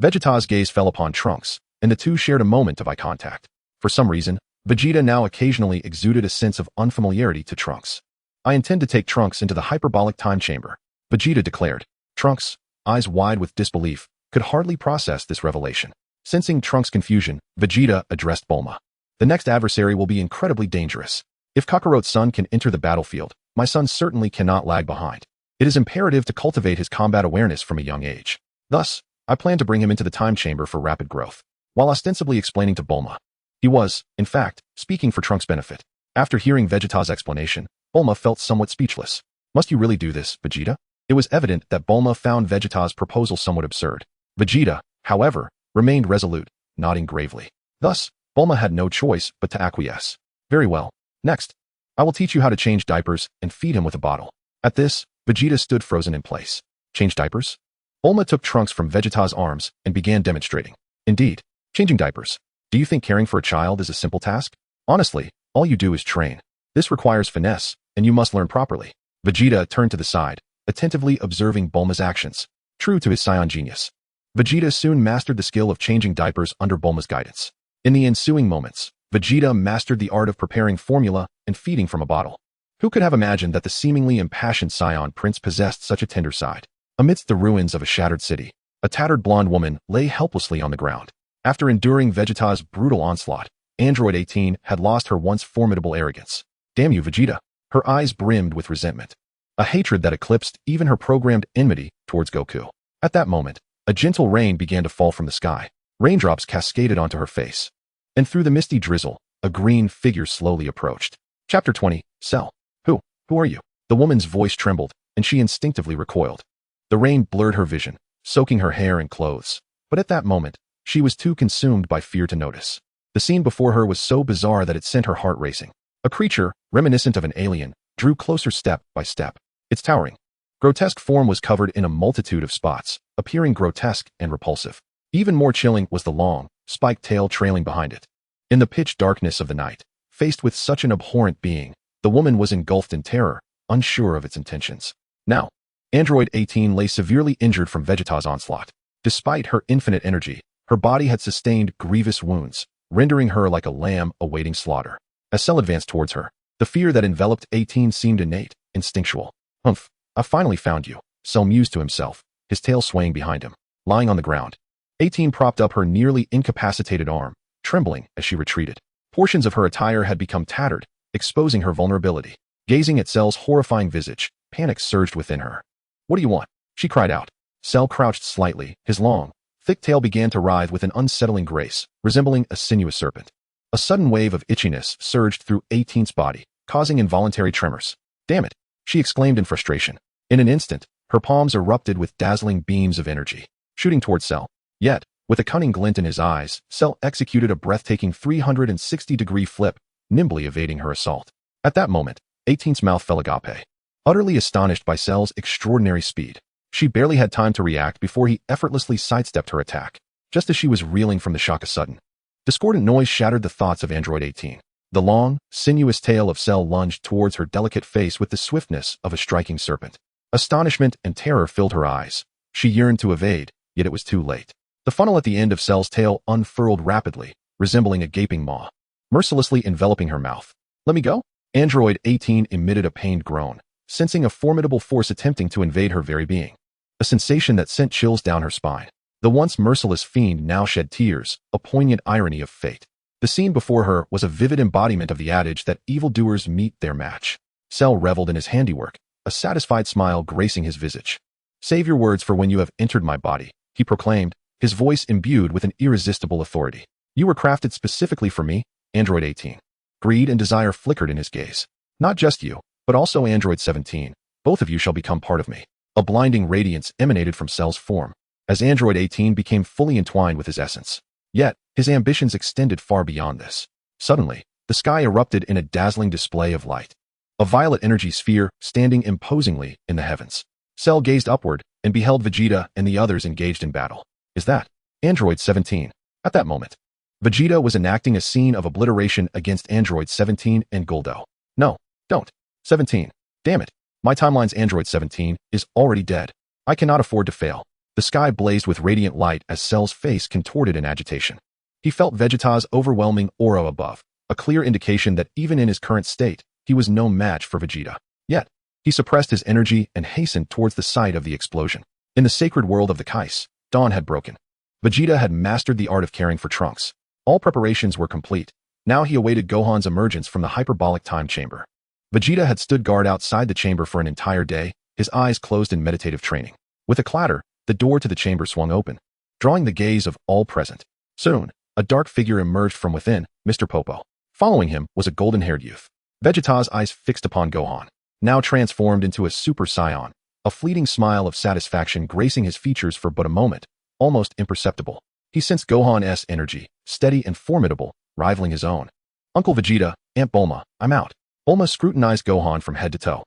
S1: Vegeta's gaze fell upon Trunks, and the two shared a moment of eye contact. For some reason, Vegeta now occasionally exuded a sense of unfamiliarity to Trunks. I intend to take Trunks into the hyperbolic time chamber, Vegeta declared. Trunks, eyes wide with disbelief, could hardly process this revelation. Sensing Trunks' confusion, Vegeta addressed Bulma. The next adversary will be incredibly dangerous. If Kakarot's son can enter the battlefield, my son certainly cannot lag behind. It is imperative to cultivate his combat awareness from a young age. Thus, I plan to bring him into the time chamber for rapid growth. While ostensibly explaining to Bulma, he was, in fact, speaking for Trunks' benefit. After hearing Vegeta's explanation, Bulma felt somewhat speechless. Must you really do this, Vegeta? It was evident that Bulma found Vegeta's proposal somewhat absurd. Vegeta, however, remained resolute, nodding gravely. Thus, Bulma had no choice but to acquiesce. Very well. Next, I will teach you how to change diapers and feed him with a bottle. At this, Vegeta stood frozen in place. Change diapers? Bulma took Trunks from Vegeta's arms and began demonstrating. Indeed, changing diapers. Do you think caring for a child is a simple task? Honestly, all you do is train. This requires finesse, and you must learn properly. Vegeta turned to the side, attentively observing Bulma's actions. True to his Saiyan genius, Vegeta soon mastered the skill of changing diapers under Bulma's guidance. In the ensuing moments, Vegeta mastered the art of preparing formula and feeding from a bottle. Who could have imagined that the seemingly impassioned Saiyan prince possessed such a tender side? Amidst the ruins of a shattered city, a tattered blonde woman lay helplessly on the ground. After enduring Vegeta's brutal onslaught, Android 18 had lost her once formidable arrogance. Damn you, Vegeta! Her eyes brimmed with resentment, a hatred that eclipsed even her programmed enmity towards Goku. At that moment, a gentle rain began to fall from the sky. Raindrops cascaded onto her face. And through the misty drizzle, a green figure slowly approached. Chapter 20, Cell. Who are you? The woman's voice trembled, and she instinctively recoiled. The rain blurred her vision, soaking her hair and clothes. But at that moment, she was too consumed by fear to notice. The scene before her was so bizarre that it sent her heart racing. A creature, reminiscent of an alien, drew closer step by step. Its towering, grotesque form was covered in a multitude of spots, appearing grotesque and repulsive. Even more chilling was the long, spiked tail trailing behind it. In the pitch darkness of the night, faced with such an abhorrent being, the woman was engulfed in terror, unsure of its intentions. Now, Android 18 lay severely injured from Vegeta's onslaught. Despite her infinite energy, her body had sustained grievous wounds, rendering her like a lamb awaiting slaughter. As Cell advanced towards her, the fear that enveloped 18 seemed innate, instinctual. Humph, I finally found you, Cell mused to himself, his tail swaying behind him. Lying on the ground, 18 propped up her nearly incapacitated arm, trembling as she retreated. Portions of her attire had become tattered, exposing her vulnerability. Gazing at Cell's horrifying visage, panic surged within her. What do you want? She cried out. Cell crouched slightly, his long, thick tail began to writhe with an unsettling grace, resembling a sinuous serpent. A sudden wave of itchiness surged through 18's body, causing involuntary tremors. Damn it, she exclaimed in frustration. In an instant, her palms erupted with dazzling beams of energy, shooting towards Cell. Yet, with a cunning glint in his eyes, Cell executed a breathtaking 360-degree flip, nimbly evading her assault. At that moment, 18's mouth fell agape. utterly astonished by Cell's extraordinary speed. She barely had time to react before he effortlessly sidestepped her attack, just as she was reeling from the shock of sudden. Discordant noise shattered the thoughts of Android 18. The long, sinuous tail of Cell lunged towards her delicate face with the swiftness of a striking serpent. Astonishment and terror filled her eyes. She yearned to evade, yet it was too late. The funnel at the end of Cell's tail unfurled rapidly, resembling a gaping maw, mercilessly enveloping her mouth. "Let me go?" Android 18 emitted a pained groan, sensing a formidable force attempting to invade her very being. A sensation that sent chills down her spine. The once merciless fiend now shed tears, a poignant irony of fate. The scene before her was a vivid embodiment of the adage that evildoers meet their match. Cell reveled in his handiwork, a satisfied smile gracing his visage. "Save your words for when you have entered my body," he proclaimed, his voice imbued with an irresistible authority. "You were crafted specifically for me, Android 18. Greed and desire flickered in his gaze. "Not just you, but also Android 17. Both of you shall become part of me." A blinding radiance emanated from Cell's form, as Android 18 became fully entwined with his essence. Yet, his ambitions extended far beyond this. Suddenly, the sky erupted in a dazzling display of light. A violet energy sphere standing imposingly in the heavens. Cell gazed upward and beheld Vegeta and the others engaged in battle. "Is that Android 17? At that moment, Vegeta was enacting a scene of obliteration against Android 17 and Guldo. "No, don't. 17. Damn it. My timeline's Android 17 is already dead. I cannot afford to fail." The sky blazed with radiant light as Cell's face contorted in agitation. He felt Vegeta's overwhelming aura above, a clear indication that even in his current state, he was no match for Vegeta. Yet, he suppressed his energy and hastened towards the site of the explosion. In the sacred world of the Kais, dawn had broken. Vegeta had mastered the art of caring for Trunks. All preparations were complete. Now he awaited Gohan's emergence from the hyperbolic time chamber. Vegeta had stood guard outside the chamber for an entire day, his eyes closed in meditative training. With a clatter, the door to the chamber swung open, drawing the gaze of all present. Soon, a dark figure emerged from within, Mr. Popo. Following him was a golden-haired youth. Vegeta's eyes fixed upon Gohan, now transformed into a Super Saiyan, a fleeting smile of satisfaction gracing his features for but a moment, almost imperceptible. He sensed Gohan's energy, steady and formidable, rivaling his own. "Uncle Vegeta, Aunt Bulma, I'm out." Bulma scrutinized Gohan from head to toe.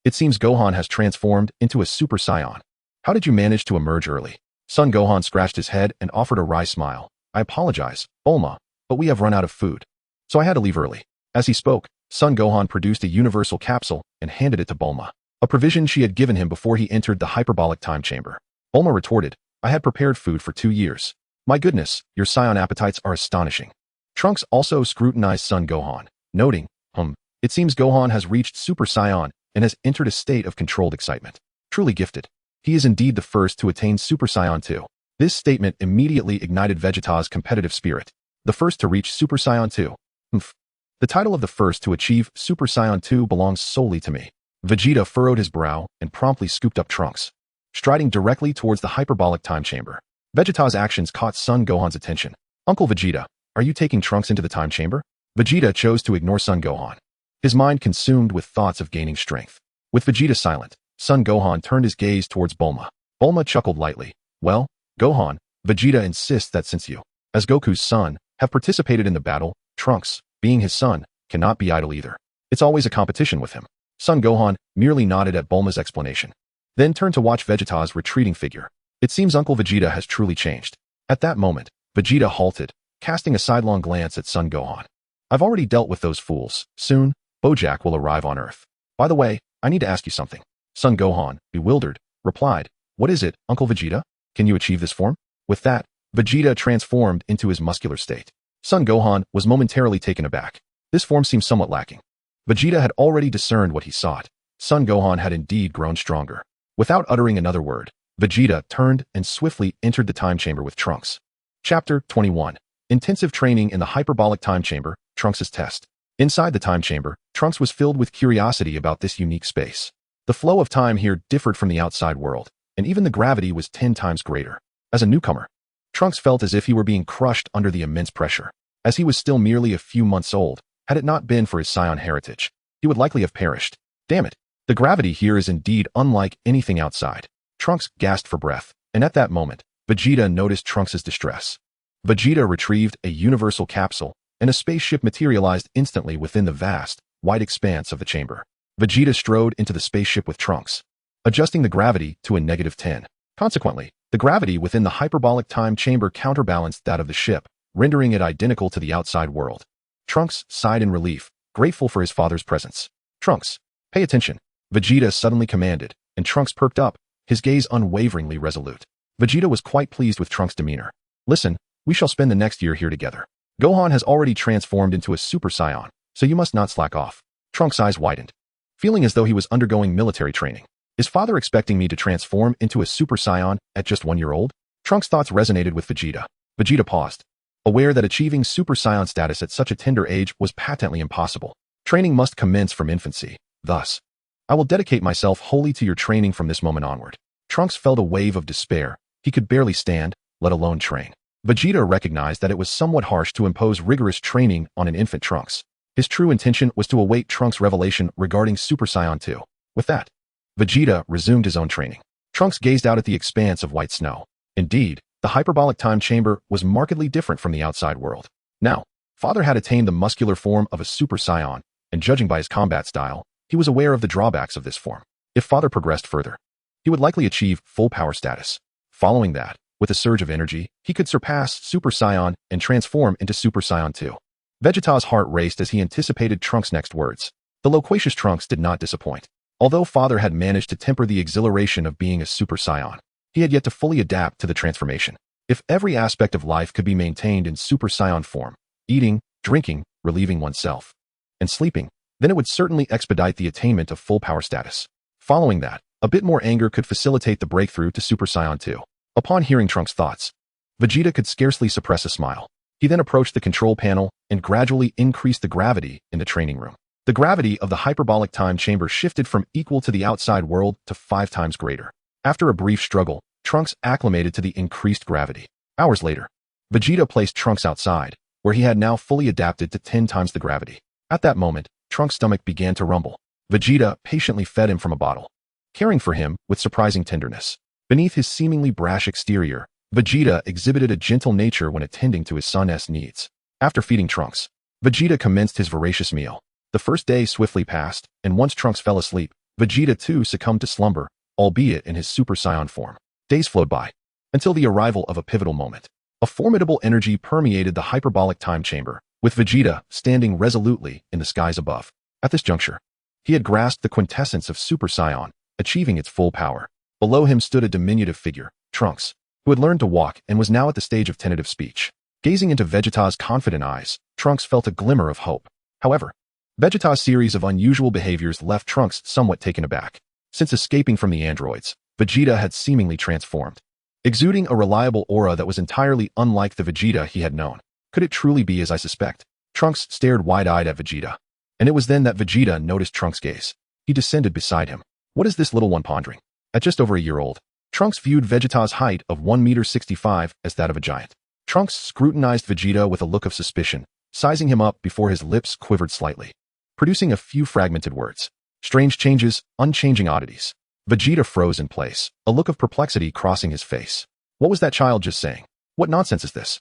S1: It seems Gohan has transformed into a Super Saiyan. How did you manage to emerge early?" Son Gohan scratched his head and offered a wry smile. "I apologize, Bulma, but we have run out of food. So I had to leave early." As he spoke, Son Gohan produced a universal capsule and handed it to Bulma, a provision she had given him before he entered the hyperbolic time chamber. Bulma retorted, "I had prepared food for 2 years. My goodness, your Saiyan appetites are astonishing." Trunks also scrutinized Son Gohan, noting, It seems Gohan has reached Super Saiyan and has entered a state of controlled excitement. Truly gifted. He is indeed the first to attain Super Saiyan 2. This statement immediately ignited Vegeta's competitive spirit. The first to reach Super Saiyan 2. The title of the first to achieve Super Saiyan 2 belongs solely to me. Vegeta furrowed his brow and promptly scooped up Trunks, striding directly towards the hyperbolic time chamber. Vegeta's actions caught Son Gohan's attention. "Uncle Vegeta, are you taking Trunks into the time chamber?" Vegeta chose to ignore Son Gohan, his mind consumed with thoughts of gaining strength. With Vegeta silent, Son Gohan turned his gaze towards Bulma. Bulma chuckled lightly. "Well, Gohan, Vegeta insists that since you, as Goku's son, have participated in the battle, Trunks, being his son, cannot be idle either. It's always a competition with him." Son Gohan merely nodded at Bulma's explanation, then turned to watch Vegeta's retreating figure. It seems Uncle Vegeta has truly changed. At that moment, Vegeta halted, casting a sidelong glance at Son Gohan. "I've already dealt with those fools. Soon, Bojack will arrive on Earth. By the way, I need to ask you something." Son Gohan, bewildered, replied, "What is it, Uncle Vegeta? Can you achieve this form?" With that, Vegeta transformed into his muscular state. Son Gohan was momentarily taken aback. This form seemed somewhat lacking. Vegeta had already discerned what he sought. Son Gohan had indeed grown stronger. Without uttering another word, Vegeta turned and swiftly entered the time chamber with Trunks. Chapter 21. Intensive Training in the Hyperbolic Time Chamber, Trunks' Test. Inside the time chamber, Trunks was filled with curiosity about this unique space. The flow of time here differed from the outside world, and even the gravity was 10 times greater. As a newcomer, Trunks felt as if he were being crushed under the immense pressure. As he was still merely a few months old, had it not been for his Saiyan heritage, he would likely have perished. Damn it, the gravity here is indeed unlike anything outside. Trunks gasped for breath, and at that moment, Vegeta noticed Trunks' distress. Vegeta retrieved a universal capsule, and a spaceship materialized instantly within the vast, wide expanse of the chamber. Vegeta strode into the spaceship with Trunks, adjusting the gravity to a -10. Consequently, the gravity within the hyperbolic time chamber counterbalanced that of the ship, rendering it identical to the outside world. Trunks sighed in relief, grateful for his father's presence. "Trunks, pay attention," Vegeta suddenly commanded, and Trunks perked up, his gaze unwaveringly resolute. Vegeta was quite pleased with Trunks' demeanor. "Listen, we shall spend the next year here together. Gohan has already transformed into a Super Saiyan, so you must not slack off." Trunks' eyes widened, feeling as though he was undergoing military training. Is father expecting me to transform into a Super Saiyan at just 1 year old? Trunks' thoughts resonated with Vegeta. Vegeta paused, aware that achieving Super Saiyan status at such a tender age was patently impossible. Training must commence from infancy. Thus, "I will dedicate myself wholly to your training from this moment onward." Trunks felt a wave of despair. He could barely stand, let alone train. Vegeta recognized that it was somewhat harsh to impose rigorous training on an infant Trunks. His true intention was to await Trunks' revelation regarding Super Saiyan 2. With that, Vegeta resumed his own training. Trunks gazed out at the expanse of white snow. Indeed, the hyperbolic time chamber was markedly different from the outside world. Now, father had attained the muscular form of a Super Saiyan, and judging by his combat style, he was aware of the drawbacks of this form. If father progressed further, he would likely achieve full power status. Following that, with a surge of energy, he could surpass Super Saiyan and transform into Super Saiyan 2. Vegeta's heart raced as he anticipated Trunks' next words. The loquacious Trunks did not disappoint. Although father had managed to temper the exhilaration of being a Super Saiyan, he had yet to fully adapt to the transformation. If every aspect of life could be maintained in Super Saiyan form, eating, drinking, relieving oneself, and sleeping, then it would certainly expedite the attainment of full power status. Following that, a bit more anger could facilitate the breakthrough to Super Saiyan 2. Upon hearing Trunks' thoughts, Vegeta could scarcely suppress a smile. He then approached the control panel and gradually increased the gravity in the training room. The gravity of the hyperbolic time chamber shifted from equal to the outside world to 5 times greater. After a brief struggle, Trunks acclimated to the increased gravity. Hours later, Vegeta placed Trunks outside, where he had now fully adapted to 10 times the gravity. At that moment, Trunks' stomach began to rumble. Vegeta patiently fed him from a bottle, caring for him with surprising tenderness. Beneath his seemingly brash exterior, Vegeta exhibited a gentle nature when attending to his son's needs. After feeding Trunks, Vegeta commenced his voracious meal. The first day swiftly passed, and once Trunks fell asleep, Vegeta too succumbed to slumber, albeit in his Super Saiyan form. Days flowed by, until the arrival of a pivotal moment. A formidable energy permeated the hyperbolic time chamber, with Vegeta standing resolutely in the skies above. At this juncture, he had grasped the quintessence of Super Saiyan, achieving its full power. Below him stood a diminutive figure, Trunks, who had learned to walk and was now at the stage of tentative speech. Gazing into Vegeta's confident eyes, Trunks felt a glimmer of hope. However, Vegeta's series of unusual behaviors left Trunks somewhat taken aback. Since escaping from the androids, Vegeta had seemingly transformed, exuding a reliable aura that was entirely unlike the Vegeta he had known. Could it truly be as I suspect? Trunks stared wide-eyed at Vegeta, and it was then that Vegeta noticed Trunks' gaze. He descended beside him. What is this little one pondering? At just over a year old, Trunks viewed Vegeta's height of 1.65 meters as that of a giant. Trunks scrutinized Vegeta with a look of suspicion, sizing him up before his lips quivered slightly, producing a few fragmented words. Strange changes, unchanging oddities. Vegeta froze in place, a look of perplexity crossing his face. What was that child just saying? What nonsense is this?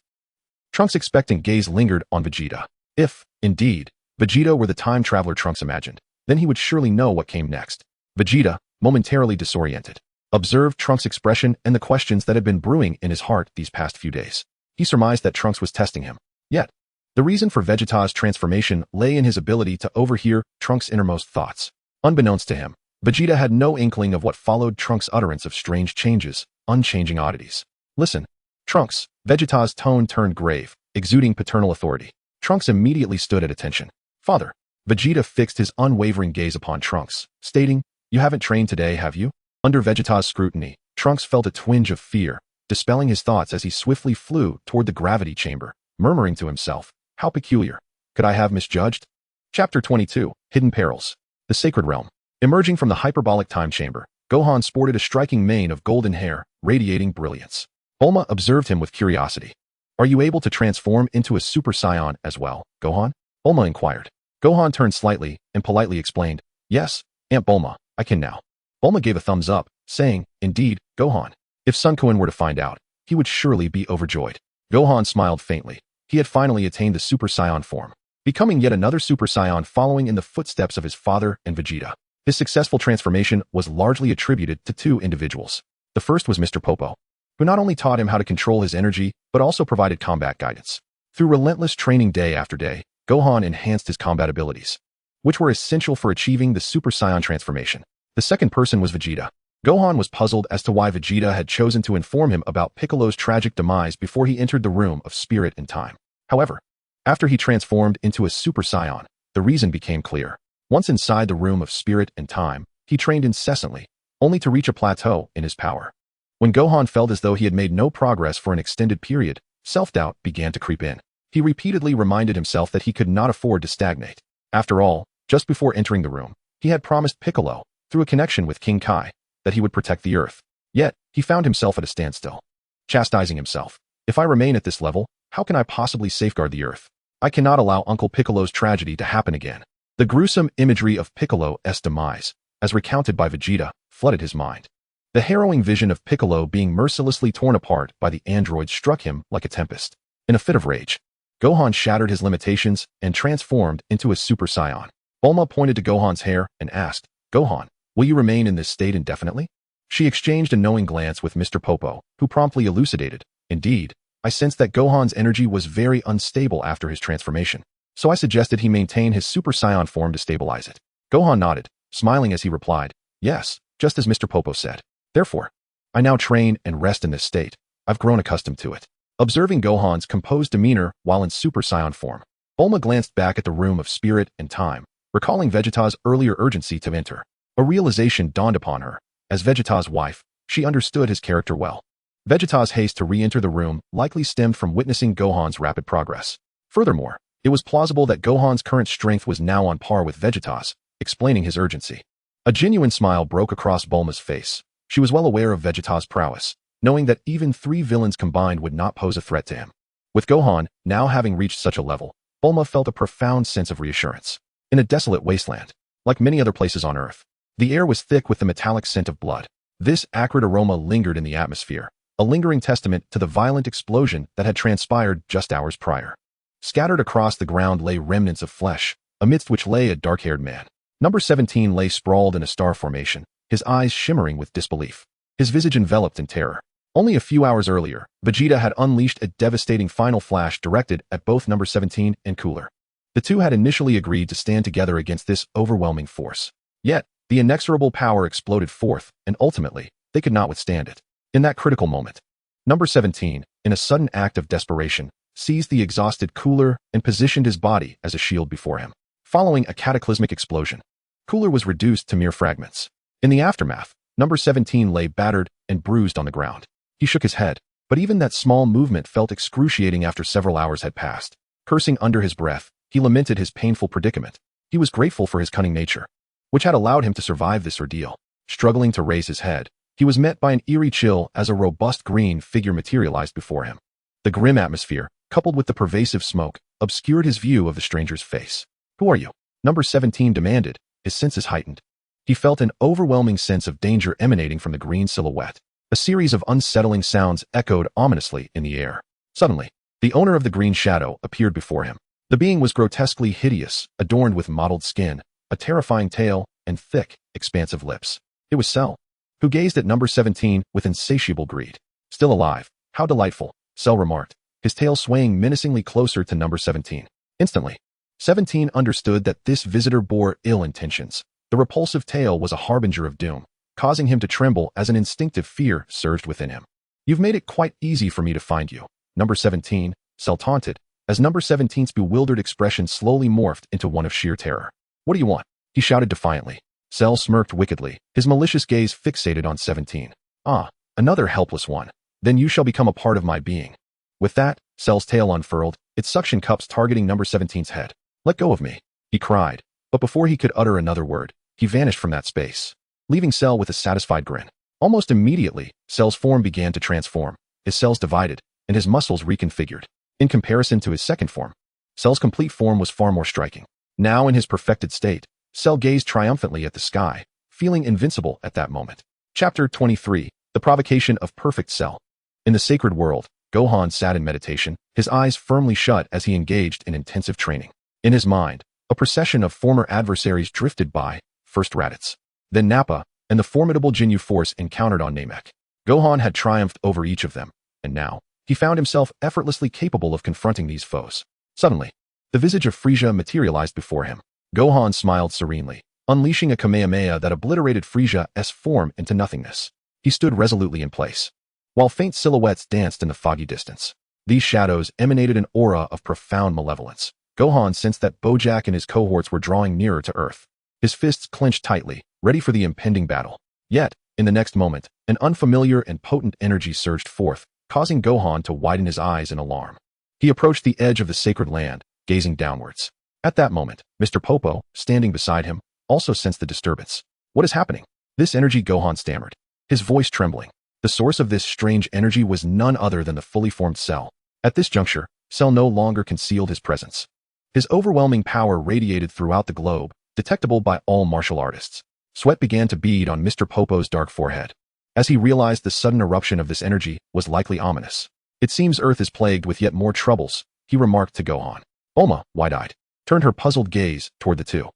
S1: Trunks' expectant gaze lingered on Vegeta. If, indeed, Vegeta were the time traveler Trunks imagined, then he would surely know what came next. Vegeta, momentarily disoriented, observed Trunks' expression and the questions that had been brewing in his heart these past few days. He surmised that Trunks was testing him. Yet, the reason for Vegeta's transformation lay in his ability to overhear Trunks' innermost thoughts. Unbeknownst to him, Vegeta had no inkling of what followed Trunks' utterance of strange changes, unchanging oddities. Listen, Trunks. Vegeta's tone turned grave, exuding paternal authority. Trunks immediately stood at attention. Father. Vegeta fixed his unwavering gaze upon Trunks, stating, "You haven't trained today, have you?" Under Vegeta's scrutiny, Trunks felt a twinge of fear, dispelling his thoughts as he swiftly flew toward the gravity chamber, murmuring to himself, "How peculiar. Could I have misjudged?" Chapter 22, Hidden Perils. The Sacred Realm. Emerging from the hyperbolic time chamber, Gohan sported a striking mane of golden hair, radiating brilliance. Bulma observed him with curiosity. "Are you able to transform into a Super Saiyan as well, Gohan?" Bulma inquired. Gohan turned slightly and politely explained, "Yes, Aunt Bulma, I can now." Bulma gave a thumbs up, saying, "Indeed, Gohan. If Sun Quan were to find out, he would surely be overjoyed." Gohan smiled faintly. He had finally attained the Super Saiyan form, becoming yet another Super Saiyan following in the footsteps of his father and Vegeta. His successful transformation was largely attributed to two individuals. The first was Mr. Popo, who not only taught him how to control his energy, but also provided combat guidance. Through relentless training day after day, Gohan enhanced his combat abilities, which were essential for achieving the Super Saiyan transformation. The second person was Vegeta. Gohan was puzzled as to why Vegeta had chosen to inform him about Piccolo's tragic demise before he entered the room of spirit and time. However, after he transformed into a Super Saiyan, the reason became clear. Once inside the room of spirit and time, he trained incessantly, only to reach a plateau in his power. When Gohan felt as though he had made no progress for an extended period, self-doubt began to creep in. He repeatedly reminded himself that he could not afford to stagnate. After all, just before entering the room, he had promised Piccolo, through a connection with King Kai, that he would protect the Earth. Yet, he found himself at a standstill, chastising himself. If I remain at this level, how can I possibly safeguard the Earth? I cannot allow Uncle Piccolo's tragedy to happen again. The gruesome imagery of Piccolo's demise, as recounted by Vegeta, flooded his mind. The harrowing vision of Piccolo being mercilessly torn apart by the androids struck him like a tempest. In a fit of rage, Gohan shattered his limitations and transformed into a Super Saiyan. Bulma pointed to Gohan's hair and asked, "Gohan, will you remain in this state indefinitely?" She exchanged a knowing glance with Mr. Popo, who promptly elucidated, "Indeed, I sensed that Gohan's energy was very unstable after his transformation, so I suggested he maintain his Super Saiyan form to stabilize it." Gohan nodded, smiling as he replied, "Yes, just as Mr. Popo said. Therefore, I now train and rest in this state. I've grown accustomed to it." Observing Gohan's composed demeanor while in Super Saiyan form, Bulma glanced back at the room of spirit and time, recalling Vegeta's earlier urgency to enter. A realization dawned upon her. As Vegeta's wife, she understood his character well. Vegeta's haste to re-enter the room likely stemmed from witnessing Gohan's rapid progress. Furthermore, it was plausible that Gohan's current strength was now on par with Vegeta's, explaining his urgency. A genuine smile broke across Bulma's face. She was well aware of Vegeta's prowess, knowing that even 3 villains combined would not pose a threat to him. With Gohan now having reached such a level, Bulma felt a profound sense of reassurance. In a desolate wasteland, like many other places on Earth, the air was thick with the metallic scent of blood. This acrid aroma lingered in the atmosphere, a lingering testament to the violent explosion that had transpired just hours prior. Scattered across the ground lay remnants of flesh, amidst which lay a dark-haired man. Number 17 lay sprawled in a star formation, his eyes shimmering with disbelief, his visage enveloped in terror. Only a few hours earlier, Vegeta had unleashed a devastating final flash directed at both Number 17 and Cooler. The two had initially agreed to stand together against this overwhelming force. Yet, the inexorable power exploded forth, and ultimately, they could not withstand it. In that critical moment, Number 17, in a sudden act of desperation, seized the exhausted Cooler and positioned his body as a shield before him. Following a cataclysmic explosion, Cooler was reduced to mere fragments. In the aftermath, Number 17 lay battered and bruised on the ground. He shook his head, but even that small movement felt excruciating after several hours had passed. Cursing under his breath, he lamented his painful predicament. He was grateful for his cunning nature, which had allowed him to survive this ordeal. Struggling to raise his head, he was met by an eerie chill as a robust green figure materialized before him. The grim atmosphere, coupled with the pervasive smoke, obscured his view of the stranger's face. "Who are you?" Number 17 demanded, his senses heightened. He felt an overwhelming sense of danger emanating from the green silhouette. A series of unsettling sounds echoed ominously in the air. Suddenly, the owner of the green shadow appeared before him. The being was grotesquely hideous, adorned with mottled skin, a terrifying tail, and thick, expansive lips. It was Cell, who gazed at Number 17 with insatiable greed. "Still alive. How delightful," Cell remarked, his tail swaying menacingly closer to Number 17. Instantly, 17 understood that this visitor bore ill intentions. The repulsive tail was a harbinger of doom, causing him to tremble as an instinctive fear surged within him. "You've made it quite easy for me to find you, Number 17, Cell taunted, as Number 17's bewildered expression slowly morphed into one of sheer terror. "What do you want?" he shouted defiantly. Cell smirked wickedly, his malicious gaze fixated on 17. "Ah, another helpless one. Then you shall become a part of my being." With that, Cell's tail unfurled, its suction cups targeting Number 17's head. "Let go of me," he cried, but before he could utter another word, he vanished from that space, leaving Cell with a satisfied grin. Almost immediately, Cell's form began to transform, his cells divided, and his muscles reconfigured. In comparison to his second form, Cell's complete form was far more striking. Now in his perfected state, Cell gazed triumphantly at the sky, feeling invincible at that moment. Chapter 23, The Provocation of Perfect Cell. In the sacred world, Gohan sat in meditation, his eyes firmly shut as he engaged in intensive training. In his mind, a procession of former adversaries drifted by, first Raditz, then Nappa, and the formidable Ginyu Force encountered on Namek. Gohan had triumphed over each of them, and now, he found himself effortlessly capable of confronting these foes. Suddenly, the visage of Frieza materialized before him. Gohan smiled serenely, unleashing a Kamehameha that obliterated Frieza's form into nothingness. He stood resolutely in place, while faint silhouettes danced in the foggy distance. These shadows emanated an aura of profound malevolence. Gohan sensed that Bojack and his cohorts were drawing nearer to Earth. His fists clenched tightly, ready for the impending battle. Yet, in the next moment, an unfamiliar and potent energy surged forth, causing Gohan to widen his eyes in alarm. He approached the edge of the sacred land, gazing downwards. At that moment, Mr. Popo, standing beside him, also sensed the disturbance. What is happening? This energy, Gohan stammered, his voice trembling. The source of this strange energy was none other than the fully formed Cell. At this juncture, Cell no longer concealed his presence. His overwhelming power radiated throughout the globe, detectable by all martial artists. Sweat began to bead on Mr. Popo's dark forehead, as he realized the sudden eruption of this energy was likely ominous. It seems Earth is plagued with yet more troubles, he remarked to Gohan. Bulma, wide-eyed, turned her puzzled gaze toward the two.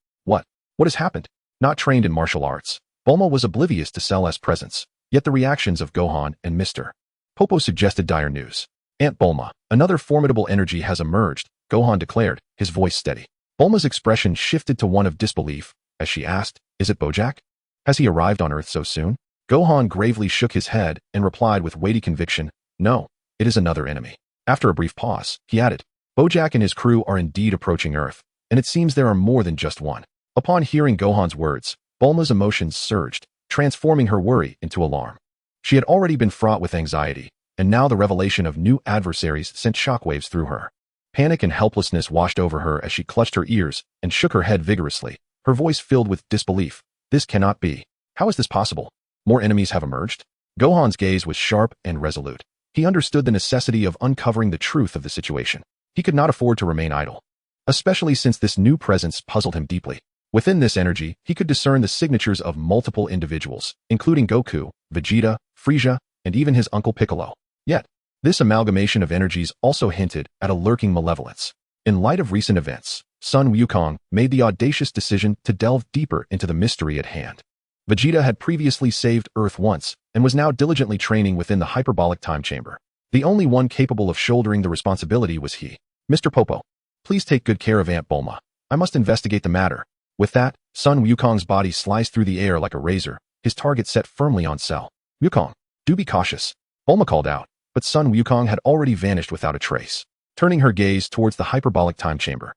S1: What has happened? Not trained in martial arts, Bulma was oblivious to Cell's presence, yet the reactions of Gohan and Mr. Popo suggested dire news. Aunt Bulma, another formidable energy has emerged, Gohan declared, his voice steady. Bulma's expression shifted to one of disbelief, as she asked, is it Bojack? Has he arrived on Earth so soon? Gohan gravely shook his head and replied with weighty conviction, no, it is another enemy. After a brief pause, he added, Bojack and his crew are indeed approaching Earth, and it seems there are more than just one. Upon hearing Gohan's words, Bulma's emotions surged, transforming her worry into alarm. She had already been fraught with anxiety, and now the revelation of new adversaries sent shockwaves through her. Panic and helplessness washed over her as she clutched her ears and shook her head vigorously, her voice filled with disbelief. This cannot be. How is this possible? More enemies have emerged? Gohan's gaze was sharp and resolute. He understood the necessity of uncovering the truth of the situation. He could not afford to remain idle, especially since this new presence puzzled him deeply. Within this energy, he could discern the signatures of multiple individuals, including Goku, Vegeta, Frieza, and even his uncle Piccolo. Yet, this amalgamation of energies also hinted at a lurking malevolence. In light of recent events, Sun Wukong made the audacious decision to delve deeper into the mystery at hand. Vegeta had previously saved Earth once and was now diligently training within the hyperbolic time chamber. The only one capable of shouldering the responsibility was he. Mr. Popo, please take good care of Aunt Bulma. I must investigate the matter. With that, Sun Wukong's body sliced through the air like a razor, his target set firmly on Cell. Wukong, do be cautious, Bulma called out, but Sun Wukong had already vanished without a trace. Turning her gaze towards the hyperbolic time chamber,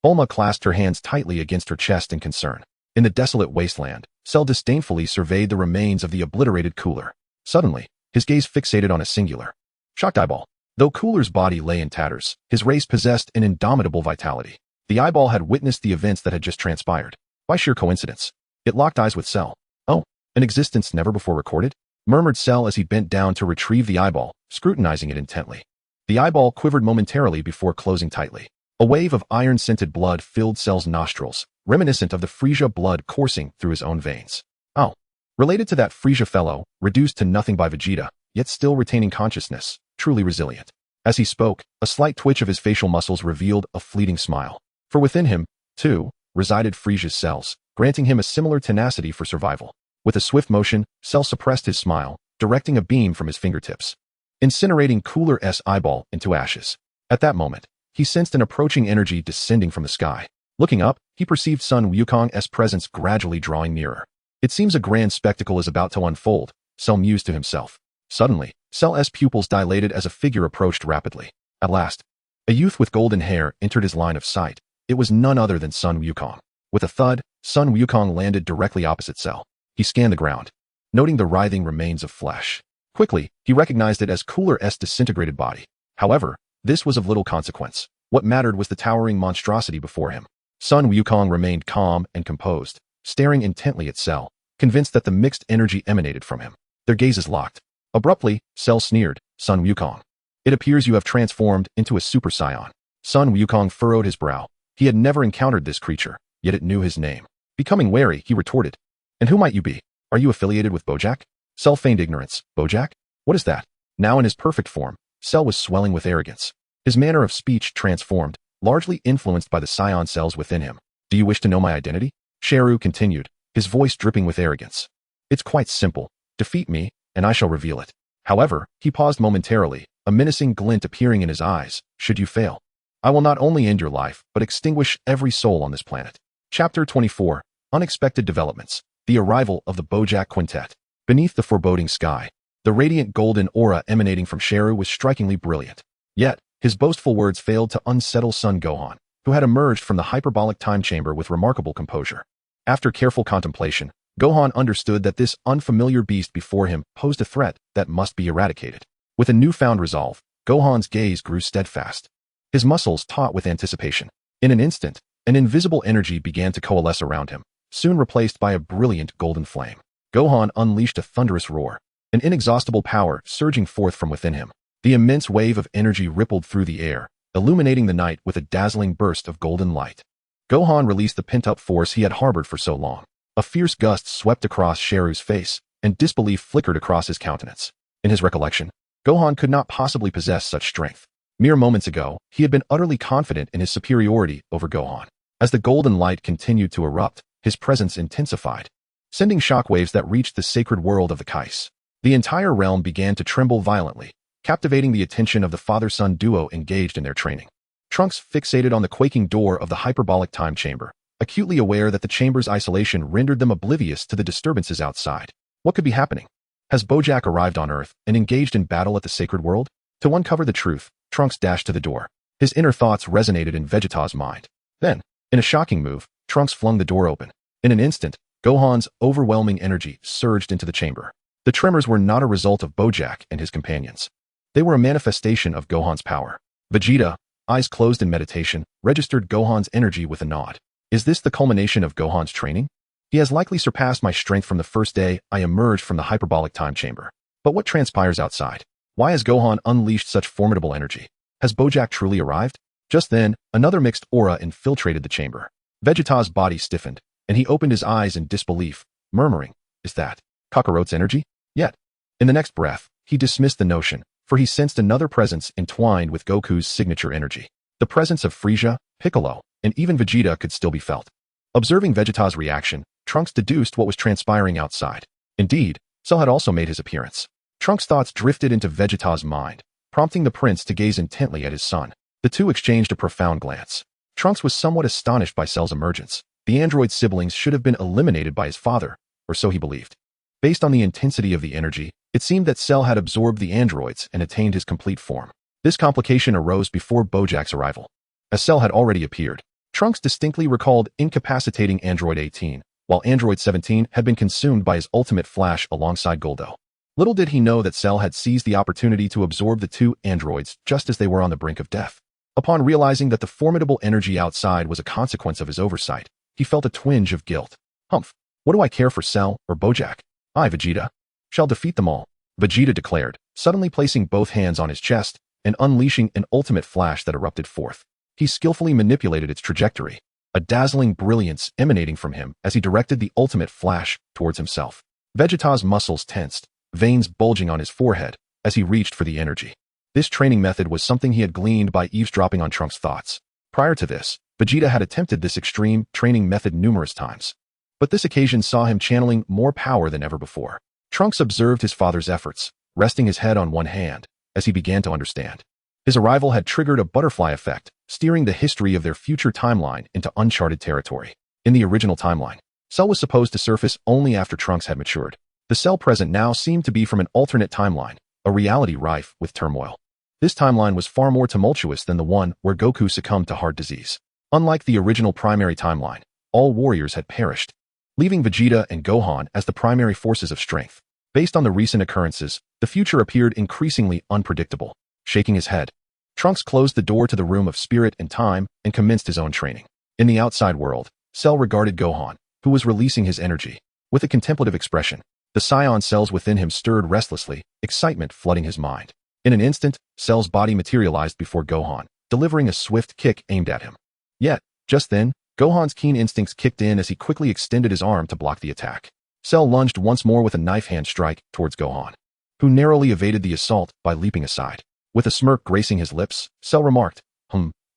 S1: Bulma clasped her hands tightly against her chest in concern. In the desolate wasteland, Cell disdainfully surveyed the remains of the obliterated Cooler. Suddenly, his gaze fixated on a singular, shocked eyeball. Though Cooler's body lay in tatters, his race possessed an indomitable vitality. The eyeball had witnessed the events that had just transpired. By sheer coincidence, it locked eyes with Cell. Oh, an existence never before recorded? Murmured Cell as he bent down to retrieve the eyeball, scrutinizing it intently. The eyeball quivered momentarily before closing tightly. A wave of iron-scented blood filled Cell's nostrils, reminiscent of the Frieza blood coursing through his own veins. Oh, related to that Frieza fellow, reduced to nothing by Vegeta, yet still retaining consciousness, truly resilient. As he spoke, a slight twitch of his facial muscles revealed a fleeting smile. For within him, too, resided Frieza's cells, granting him a similar tenacity for survival. With a swift motion, Cell suppressed his smile, directing a beam from his fingertips, incinerating Cooler's eyeball into ashes. At that moment, he sensed an approaching energy descending from the sky. Looking up, he perceived Sun Wukong's presence gradually drawing nearer. It seems a grand spectacle is about to unfold, Cell mused to himself. Suddenly, Cell's pupils dilated as a figure approached rapidly. At last, a youth with golden hair entered his line of sight. It was none other than Sun Wukong. With a thud, Sun Wukong landed directly opposite Cell. He scanned the ground, noting the writhing remains of flesh. Quickly, he recognized it as Cooler's disintegrated body. However, this was of little consequence. What mattered was the towering monstrosity before him. Sun Wukong remained calm and composed, staring intently at Cell, convinced that the mixed energy emanated from him. Their gazes locked. Abruptly, Cell sneered, Sun Wukong, it appears you have transformed into a Super Saiyan. Sun Wukong furrowed his brow. He had never encountered this creature, yet it knew his name. Becoming wary, he retorted, and who might you be? Are you affiliated with Bojack? Cell feigned ignorance. Bojack? What is that? Now in his perfect form, Cell was swelling with arrogance. His manner of speech transformed, largely influenced by the Saiyan cells within him. Do you wish to know my identity? Sheru continued, his voice dripping with arrogance. It's quite simple. Defeat me, and I shall reveal it. However, he paused momentarily, a menacing glint appearing in his eyes. Should you fail, I will not only end your life, but extinguish every soul on this planet. Chapter 24. Unexpected Developments. The Arrival of the Bojack Quintet. Beneath the foreboding sky, the radiant golden aura emanating from Sheru was strikingly brilliant. Yet, his boastful words failed to unsettle Son Gohan, who had emerged from the hyperbolic time chamber with remarkable composure. After careful contemplation, Gohan understood that this unfamiliar beast before him posed a threat that must be eradicated. With a newfound resolve, Gohan's gaze grew steadfast, his muscles taut with anticipation. In an instant, an invisible energy began to coalesce around him, soon replaced by a brilliant golden flame. Gohan unleashed a thunderous roar, an inexhaustible power surging forth from within him. The immense wave of energy rippled through the air, illuminating the night with a dazzling burst of golden light. Gohan released the pent-up force he had harbored for so long. A fierce gust swept across Sheru's face, and disbelief flickered across his countenance. In his recollection, Gohan could not possibly possess such strength. Mere moments ago, he had been utterly confident in his superiority over Gohan. As the golden light continued to erupt, his presence intensified, sending shockwaves that reached the sacred world of the Kais. The entire realm began to tremble violently, captivating the attention of the father-son duo engaged in their training. Trunks fixated on the quaking door of the hyperbolic time chamber, acutely aware that the chamber's isolation rendered them oblivious to the disturbances outside. What could be happening? Has Bojack arrived on Earth and engaged in battle at the sacred world? To uncover the truth, Trunks dashed to the door. His inner thoughts resonated in Vegeta's mind. Then, in a shocking move, Trunks flung the door open. In an instant, Gohan's overwhelming energy surged into the chamber. The tremors were not a result of Bojack and his companions. They were a manifestation of Gohan's power. Vegeta, eyes closed in meditation, registered Gohan's energy with a nod. Is this the culmination of Gohan's training? He has likely surpassed my strength from the first day I emerged from the hyperbolic time chamber. But what transpires outside? Why has Gohan unleashed such formidable energy? Has Bojack truly arrived? Just then, another mixed aura infiltrated the chamber. Vegeta's body stiffened, and he opened his eyes in disbelief, murmuring, "Is that Kakarot's energy?" Yet, in the next breath, he dismissed the notion, for he sensed another presence entwined with Goku's signature energy. The presence of Frieza, Piccolo, and even Vegeta could still be felt. Observing Vegeta's reaction, Trunks deduced what was transpiring outside. Indeed, Cell had also made his appearance. Trunks' thoughts drifted into Vegeta's mind, prompting the prince to gaze intently at his son. The two exchanged a profound glance. Trunks was somewhat astonished by Cell's emergence. The android siblings should have been eliminated by his father, or so he believed. Based on the intensity of the energy, it seemed that Cell had absorbed the androids and attained his complete form. This complication arose before Bojack's arrival. As Cell had already appeared, Trunks distinctly recalled incapacitating Android 18, while Android 17 had been consumed by his ultimate flash alongside Goldo. Little did he know that Cell had seized the opportunity to absorb the two androids just as they were on the brink of death. Upon realizing that the formidable energy outside was a consequence of his oversight, he felt a twinge of guilt. Humph, what do I care for Cell or Bojack? I, Vegeta, shall defeat them all, Vegeta declared, suddenly placing both hands on his chest and unleashing an ultimate flash that erupted forth. He skillfully manipulated its trajectory, a dazzling brilliance emanating from him as he directed the ultimate flash towards himself. Vegeta's muscles tensed, veins bulging on his forehead as he reached for the energy. This training method was something he had gleaned by eavesdropping on Trunks' thoughts. Prior to this, Vegeta had attempted this extreme training method numerous times. But this occasion saw him channeling more power than ever before. Trunks observed his father's efforts, resting his head on one hand, as he began to understand. His arrival had triggered a butterfly effect, steering the history of their future timeline into uncharted territory. In the original timeline, Cell was supposed to surface only after Trunks had matured. The Cell present now seemed to be from an alternate timeline, a reality rife with turmoil. This timeline was far more tumultuous than the one where Goku succumbed to heart disease. Unlike the original primary timeline, all warriors had perished, leaving Vegeta and Gohan as the primary forces of strength. Based on the recent occurrences, the future appeared increasingly unpredictable. Shaking his head, Trunks closed the door to the room of spirit and time and commenced his own training. In the outside world, Cell regarded Gohan, who was releasing his energy, with a contemplative expression. The Saiyan cells within him stirred restlessly, excitement flooding his mind. In an instant, Cell's body materialized before Gohan, delivering a swift kick aimed at him. Yet, just then, Gohan's keen instincts kicked in as he quickly extended his arm to block the attack. Cell lunged once more with a knife hand strike towards Gohan, who narrowly evaded the assault by leaping aside. With a smirk gracing his lips, Cell remarked,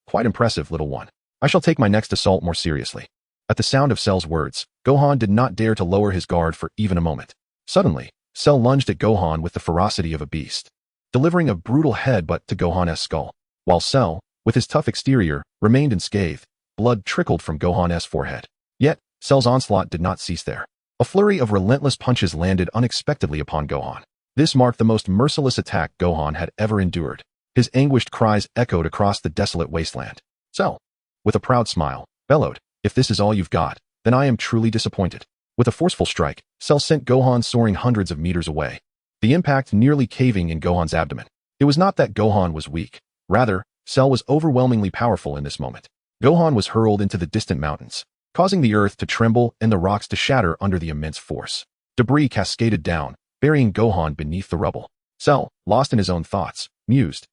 S1: quite impressive, little one. I shall take my next assault more seriously. At the sound of Cell's words, Gohan did not dare to lower his guard for even a moment. Suddenly, Cell lunged at Gohan with the ferocity of a beast, delivering a brutal headbutt to Gohan's skull. While Cell, with his tough exterior, remained unscathed, blood trickled from Gohan's forehead. Yet, Cell's onslaught did not cease there. A flurry of relentless punches landed unexpectedly upon Gohan. This marked the most merciless attack Gohan had ever endured. His anguished cries echoed across the desolate wasteland. Cell, with a proud smile, bellowed, "If this is all you've got, then I am truly disappointed." With a forceful strike, Cell sent Gohan soaring hundreds of meters away, the impact nearly caving in Gohan's abdomen. It was not that Gohan was weak. Rather, Cell was overwhelmingly powerful in this moment. Gohan was hurled into the distant mountains, causing the earth to tremble and the rocks to shatter under the immense force. Debris cascaded down, burying Gohan beneath the rubble. Cell, lost in his own thoughts, mused,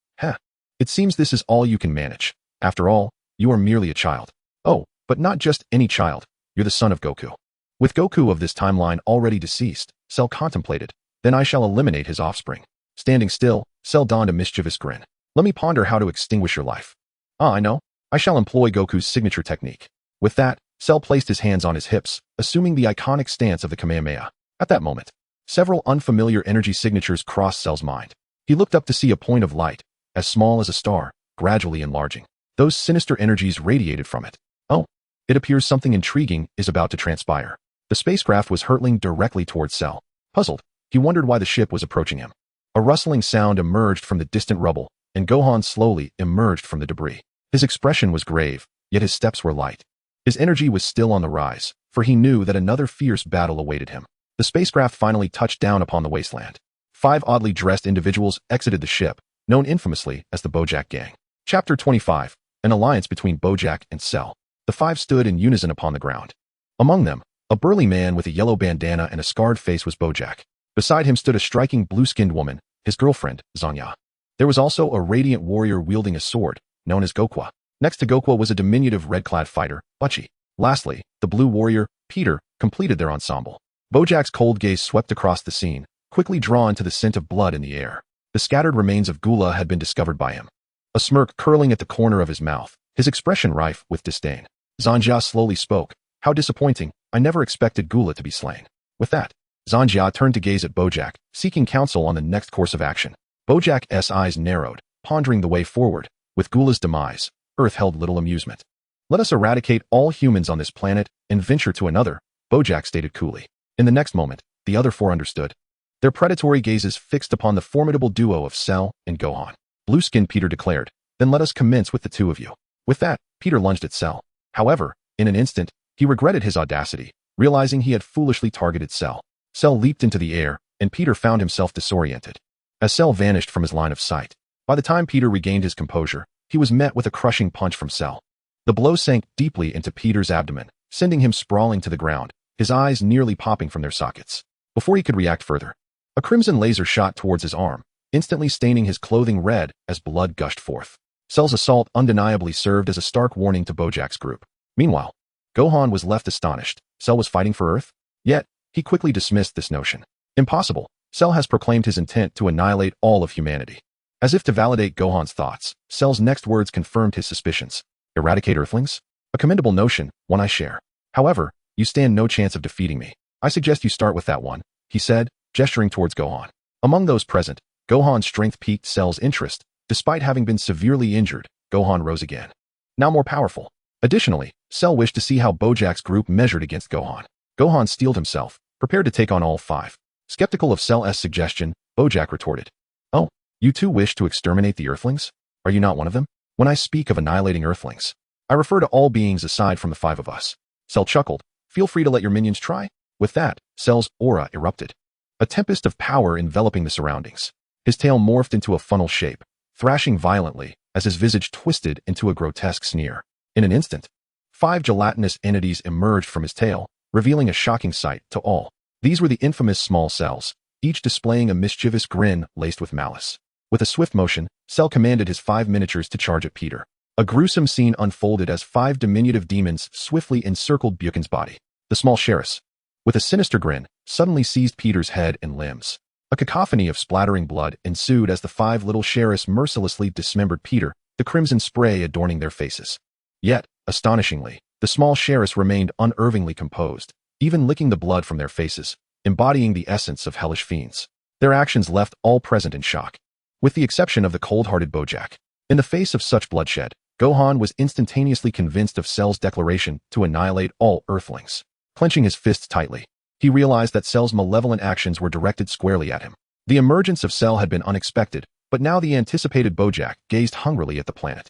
S1: "It seems this is all you can manage. After all, you are merely a child. Oh, but not just any child. You're the son of Goku." With Goku of this timeline already deceased, Cell contemplated, "Then I shall eliminate his offspring." Standing still, Cell donned a mischievous grin. "Let me ponder how to extinguish your life. Ah, I know. I shall employ Goku's signature technique." With that, Cell placed his hands on his hips, assuming the iconic stance of the Kamehameha. At that moment, several unfamiliar energy signatures crossed Cell's mind. He looked up to see a point of light, as small as a star, gradually enlarging. Those sinister energies radiated from it. Oh, it appears something intriguing is about to transpire. The spacecraft was hurtling directly towards Cell. Puzzled, he wondered why the ship was approaching him. A rustling sound emerged from the distant rubble, and Gohan slowly emerged from the debris. His expression was grave, yet his steps were light. His energy was still on the rise, for he knew that another fierce battle awaited him. The spacecraft finally touched down upon the wasteland. 5 oddly dressed individuals exited the ship, known infamously as the Bojack Gang. Chapter 25, An Alliance Between Bojack and Cell. The 5 stood in unison upon the ground. Among them, a burly man with a yellow bandana and a scarred face was Bojack. Beside him stood a striking blue-skinned woman, his girlfriend, Zanya. There was also a radiant warrior wielding a sword, known as Goku. Next to Goku was a diminutive red-clad fighter, Butchie. Lastly, the blue warrior, Peter, completed their ensemble. Bojack's cold gaze swept across the scene, quickly drawn to the scent of blood in the air. The scattered remains of Gula had been discovered by him, a smirk curling at the corner of his mouth, his expression rife with disdain. Zanja slowly spoke, "How disappointing, I never expected Gula to be slain." With that, Zanja turned to gaze at Bojack, seeking counsel on the next course of action. Bojack's eyes narrowed, pondering the way forward. With Gula's demise, Earth held little amusement. "Let us eradicate all humans on this planet and venture to another," Bojack stated coolly. In the next moment, the other 4 understood. Their predatory gazes fixed upon the formidable duo of Cell and Gohan. Blue-skinned Peter declared, "Then let us commence with the 2 of you." With that, Peter lunged at Cell. However, in an instant, he regretted his audacity, realizing he had foolishly targeted Cell. Cell leaped into the air, and Peter found himself disoriented, as Cell vanished from his line of sight. By the time Peter regained his composure, he was met with a crushing punch from Cell. The blow sank deeply into Peter's abdomen, sending him sprawling to the ground, his eyes nearly popping from their sockets. Before he could react further, a crimson laser shot towards his arm, instantly staining his clothing red as blood gushed forth. Cell's assault undeniably served as a stark warning to Bojack's group. Meanwhile, Gohan was left astonished. Cell was fighting for Earth? Yet, he quickly dismissed this notion. Impossible. Cell has proclaimed his intent to annihilate all of humanity. As if to validate Gohan's thoughts, Cell's next words confirmed his suspicions. Eradicate Earthlings? A commendable notion, one I share. However, you stand no chance of defeating me. I suggest you start with that one, he said, gesturing towards Gohan. Among those present, Gohan's strength piqued Cell's interest. Despite having been severely injured, Gohan rose again, now more powerful. Additionally, Cell wished to see how Bojack's group measured against Gohan. Gohan steeled himself, prepared to take on all 5. Skeptical of Cell's suggestion, Bojack retorted, "Oh, you too wish to exterminate the Earthlings? Are you not one of them? When I speak of annihilating Earthlings, I refer to all beings aside from the 5 of us." Cell chuckled, "Feel free to let your minions try." With that, Cell's aura erupted, a tempest of power enveloping the surroundings. His tail morphed into a funnel shape, thrashing violently as his visage twisted into a grotesque sneer. In an instant, 5 gelatinous entities emerged from his tail, revealing a shocking sight to all. These were the infamous small cells, each displaying a mischievous grin laced with malice. With a swift motion, Cell commanded his 5 miniatures to charge at Peter. A gruesome scene unfolded as 5 diminutive demons swiftly encircled Buchan's body. The small sheriffs, with a sinister grin, suddenly seized Peter's head and limbs. A cacophony of splattering blood ensued as the 5 little sheriffs mercilessly dismembered Peter, the crimson spray adorning their faces. Yet, astonishingly, The small sheriffs remained unervingly composed, even licking the blood from their faces, embodying the essence of hellish fiends. Their actions left all present in shock, with the exception of the cold-hearted Bojack. In the face of such bloodshed, Gohan was instantaneously convinced of Cell's declaration to annihilate all Earthlings. Clenching his fists tightly, he realized that Cell's malevolent actions were directed squarely at him. The emergence of Cell had been unexpected, but now the anticipated Bojack gazed hungrily at the planet.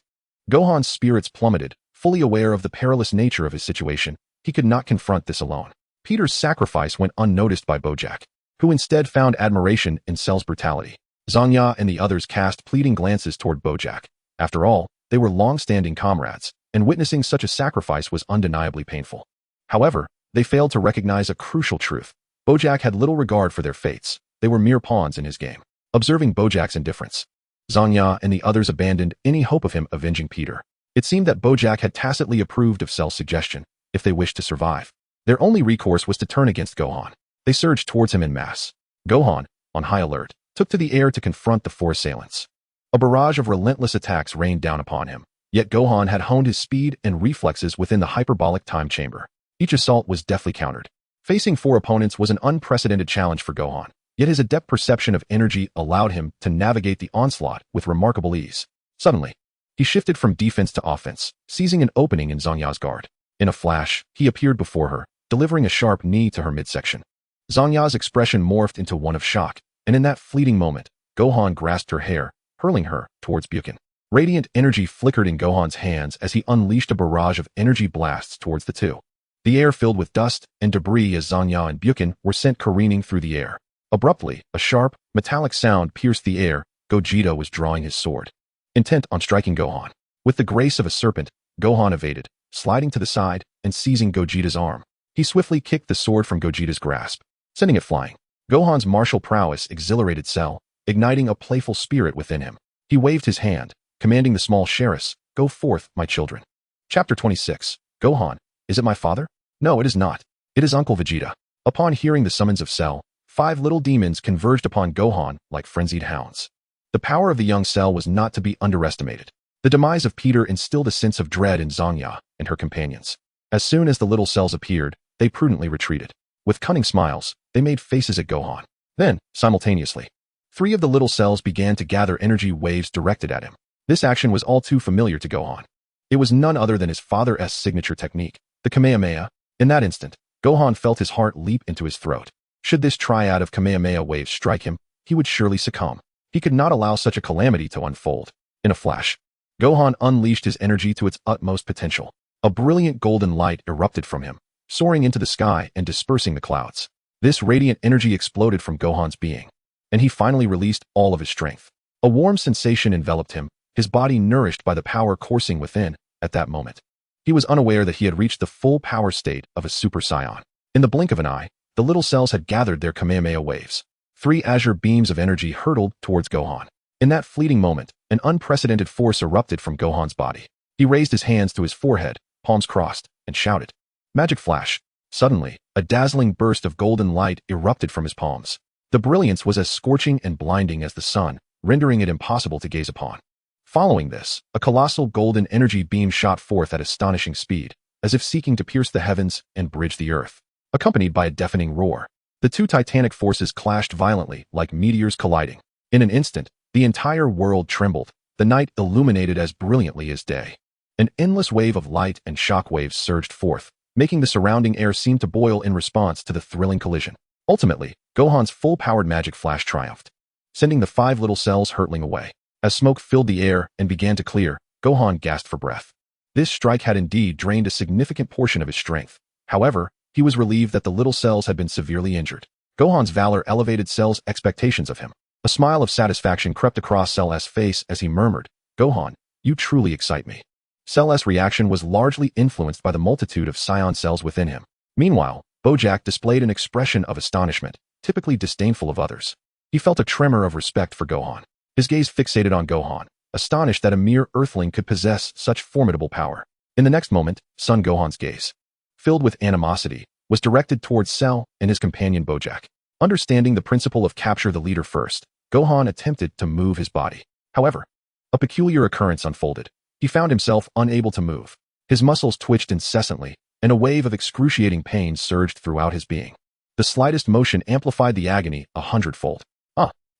S1: Gohan's spirits plummeted, fully aware of the perilous nature of his situation. He could not confront this alone. Peter's sacrifice went unnoticed by Bojack, who instead found admiration in Cell's brutality. Zangya and the others cast pleading glances toward Bojack. After all, they were long-standing comrades, and witnessing such a sacrifice was undeniably painful. However, they failed to recognize a crucial truth. Bojack had little regard for their fates. They were mere pawns in his game. Observing Bojack's indifference, Zangya and the others abandoned any hope of him avenging Peter. It seemed that Bojack had tacitly approved of Cell's suggestion. If they wished to survive, their only recourse was to turn against Gohan. They surged towards him en masse. Gohan, on high alert, took to the air to confront the four assailants. A barrage of relentless attacks rained down upon him, yet Gohan had honed his speed and reflexes within the hyperbolic time chamber. Each assault was deftly countered. Facing four opponents was an unprecedented challenge for Gohan, yet his adept perception of energy allowed him to navigate the onslaught with remarkable ease. Suddenly, he shifted from defense to offense, seizing an opening in Zangya's guard. In a flash, he appeared before her, delivering a sharp knee to her midsection. Zangya's expression morphed into one of shock, and in that fleeting moment, Gohan grasped her hair, hurling her towards Bukin. Radiant energy flickered in Gohan's hands as he unleashed a barrage of energy blasts towards the two. The air filled with dust and debris as Zangya and Bukin were sent careening through the air. Abruptly, a sharp, metallic sound pierced the air. Gogeta was drawing his sword, intent on striking Gohan. With the grace of a serpent, Gohan evaded, sliding to the side and seizing Gogeta's arm. He swiftly kicked the sword from Gogeta's grasp, sending it flying. Gohan's martial prowess exhilarated Cell, igniting a playful spirit within him. He waved his hand, commanding the small sheriffs, "Go forth, my children." Chapter 26. Gohan, is it my father? No, it is not. It is Uncle Vegeta. Upon hearing the summons of Cell, 5 little demons converged upon Gohan like frenzied hounds. The power of the young Cell was not to be underestimated. The demise of Peter instilled a sense of dread in Zangya and her companions. As soon as the little Cells appeared, they prudently retreated. With cunning smiles, they made faces at Gohan. Then, simultaneously, 3 of the little Cells began to gather energy waves directed at him. This action was all too familiar to Gohan. It was none other than his father's signature technique, the Kamehameha. In that instant, Gohan felt his heart leap into his throat. Should this triad of Kamehameha waves strike him, he would surely succumb. He could not allow such a calamity to unfold. In a flash, Gohan unleashed his energy to its utmost potential. A brilliant golden light erupted from him, soaring into the sky and dispersing the clouds. This radiant energy exploded from Gohan's being, and he finally released all of his strength. A warm sensation enveloped him, his body nourished by the power coursing within. At that moment, he was unaware that he had reached the full power state of a Super Saiyan. In the blink of an eye, the little Cells had gathered their Kamehameha waves. 3 azure beams of energy hurtled towards Gohan. In that fleeting moment, an unprecedented force erupted from Gohan's body. He raised his hands to his forehead, palms crossed, and shouted, "Magic Flash!" Suddenly, a dazzling burst of golden light erupted from his palms. The brilliance was as scorching and blinding as the sun, rendering it impossible to gaze upon. Following this, a colossal golden energy beam shot forth at astonishing speed, as if seeking to pierce the heavens and bridge the earth. Accompanied by a deafening roar, the 2 titanic forces clashed violently like meteors colliding. In an instant, the entire world trembled, the night illuminated as brilliantly as day. An endless wave of light and shock waves surged forth, making the surrounding air seem to boil in response to the thrilling collision. Ultimately, Gohan's full-powered magic flash triumphed, sending the 5 little Cells hurtling away. As smoke filled the air and began to clear, Gohan gasped for breath. This strike had indeed drained a significant portion of his strength. However, he was relieved that the little Cells had been severely injured. Gohan's valor elevated Cell's expectations of him. A smile of satisfaction crept across Cell's face as he murmured, "Gohan, you truly excite me." Cell's reaction was largely influenced by the multitude of Saiyan cells within him. Meanwhile, Bojack displayed an expression of astonishment, typically disdainful of others. He felt a tremor of respect for Gohan. His gaze fixated on Gohan, astonished that a mere earthling could possess such formidable power. In the next moment, Son Gohan's gaze, filled with animosity, was directed towards Cell and his companion Bojack. Understanding the principle of capture the leader first, Gohan attempted to move his body. However, a peculiar occurrence unfolded. He found himself unable to move. His muscles twitched incessantly, and a wave of excruciating pain surged throughout his being. The slightest motion amplified the agony 100-fold.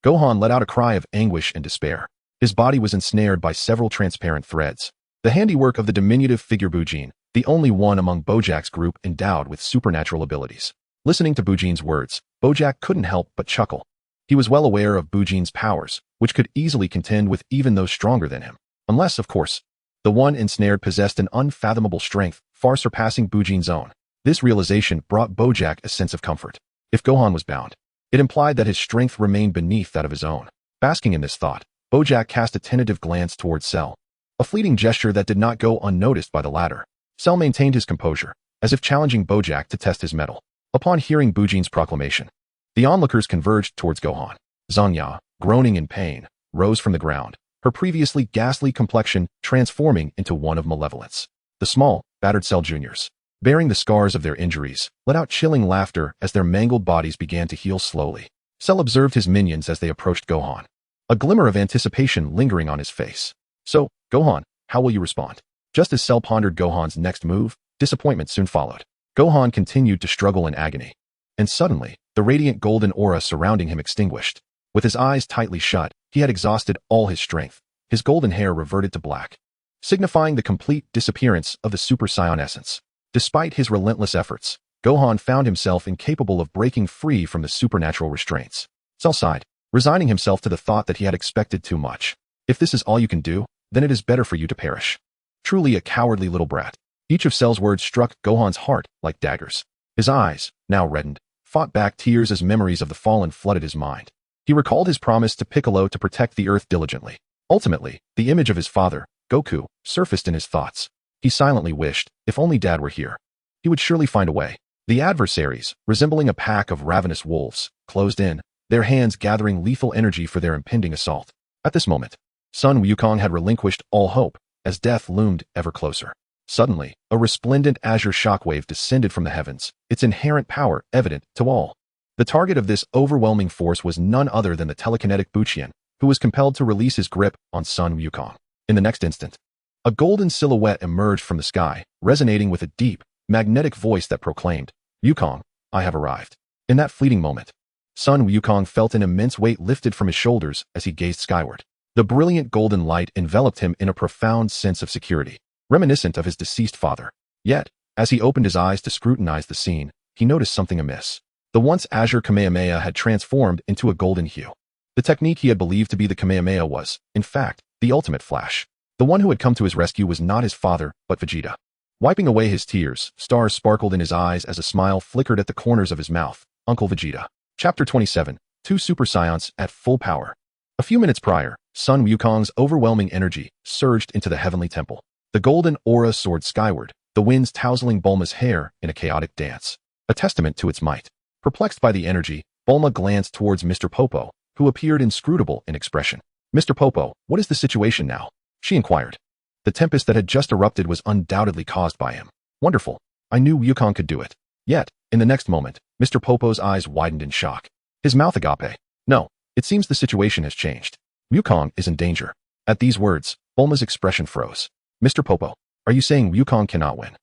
S1: Gohan let out a cry of anguish and despair. His body was ensnared by several transparent threads. The handiwork of the diminutive figure Bujin, the only one among Bojack's group endowed with supernatural abilities. Listening to Bujin's words, Bojack couldn't help but chuckle. He was well aware of Bujin's powers, which could easily contend with even those stronger than him. Unless, of course, the one ensnared possessed an unfathomable strength, far surpassing Bujin's own. This realization brought Bojack a sense of comfort. If Gohan was bound, it implied that his strength remained beneath that of his own. Basking in this thought, Bojack cast a tentative glance towards Cell. A fleeting gesture that did not go unnoticed by the latter. Cell maintained his composure, as if challenging Bojack to test his mettle. Upon hearing Bujin's proclamation, the onlookers converged towards Gohan. Zanya, groaning in pain, rose from the ground, her previously ghastly complexion transforming into one of malevolence. The small, battered Cell Juniors, bearing the scars of their injuries, let out chilling laughter as their mangled bodies began to heal slowly. Cell observed his minions as they approached Gohan, a glimmer of anticipation lingering on his face. So, Gohan, how will you respond? Just as Cell pondered Gohan's next move, disappointment soon followed. Gohan continued to struggle in agony. And suddenly, the radiant golden aura surrounding him extinguished. With his eyes tightly shut, he had exhausted all his strength. His golden hair reverted to black, signifying the complete disappearance of the Super Saiyan essence. Despite his relentless efforts, Gohan found himself incapable of breaking free from the supernatural restraints. Cell sighed, resigning himself to the thought that he had expected too much. If this is all you can do, then it is better for you to perish. Truly a cowardly little brat. Each of Cell's words struck Gohan's heart like daggers. His eyes, now reddened, fought back tears as memories of the fallen flooded his mind. He recalled his promise to Piccolo to protect the Earth diligently. Ultimately, the image of his father, Goku, surfaced in his thoughts. He silently wished, if only Dad were here. He would surely find a way. The adversaries, resembling a pack of ravenous wolves, closed in, their hands gathering lethal energy for their impending assault. At this moment, Sun Wukong had relinquished all hope, as death loomed ever closer. Suddenly, a resplendent azure shockwave descended from the heavens, its inherent power evident to all. The target of this overwhelming force was none other than the telekinetic Buchian, who was compelled to release his grip on Sun Wukong. In the next instant, a golden silhouette emerged from the sky, resonating with a deep, magnetic voice that proclaimed, "Wukong, I have arrived." In that fleeting moment, Sun Wukong felt an immense weight lifted from his shoulders as he gazed skyward. The brilliant golden light enveloped him in a profound sense of security, reminiscent of his deceased father. Yet, as he opened his eyes to scrutinize the scene, he noticed something amiss. The once azure Kamehameha had transformed into a golden hue. The technique he had believed to be the Kamehameha was, in fact, the ultimate flash. The one who had come to his rescue was not his father, but Vegeta. Wiping away his tears, stars sparkled in his eyes as a smile flickered at the corners of his mouth. Uncle Vegeta. Chapter 27. Two Super Saiyans at full power. A few minutes prior, Sun Wukong's overwhelming energy surged into the heavenly temple. The golden aura soared skyward, the winds tousling Bulma's hair in a chaotic dance, a testament to its might. Perplexed by the energy, Bulma glanced towards Mr. Popo, who appeared inscrutable in expression. "Mr. Popo, what is the situation now?" she inquired. The tempest that had just erupted was undoubtedly caused by him. Wonderful. I knew Wukong could do it. Yet, in the next moment, Mr. Popo's eyes widened in shock. His mouth agape. "No, it seems the situation has changed. Wukong is in danger." At these words, Bulma's expression froze. "Mr. Popo, are you saying Wukong cannot win?"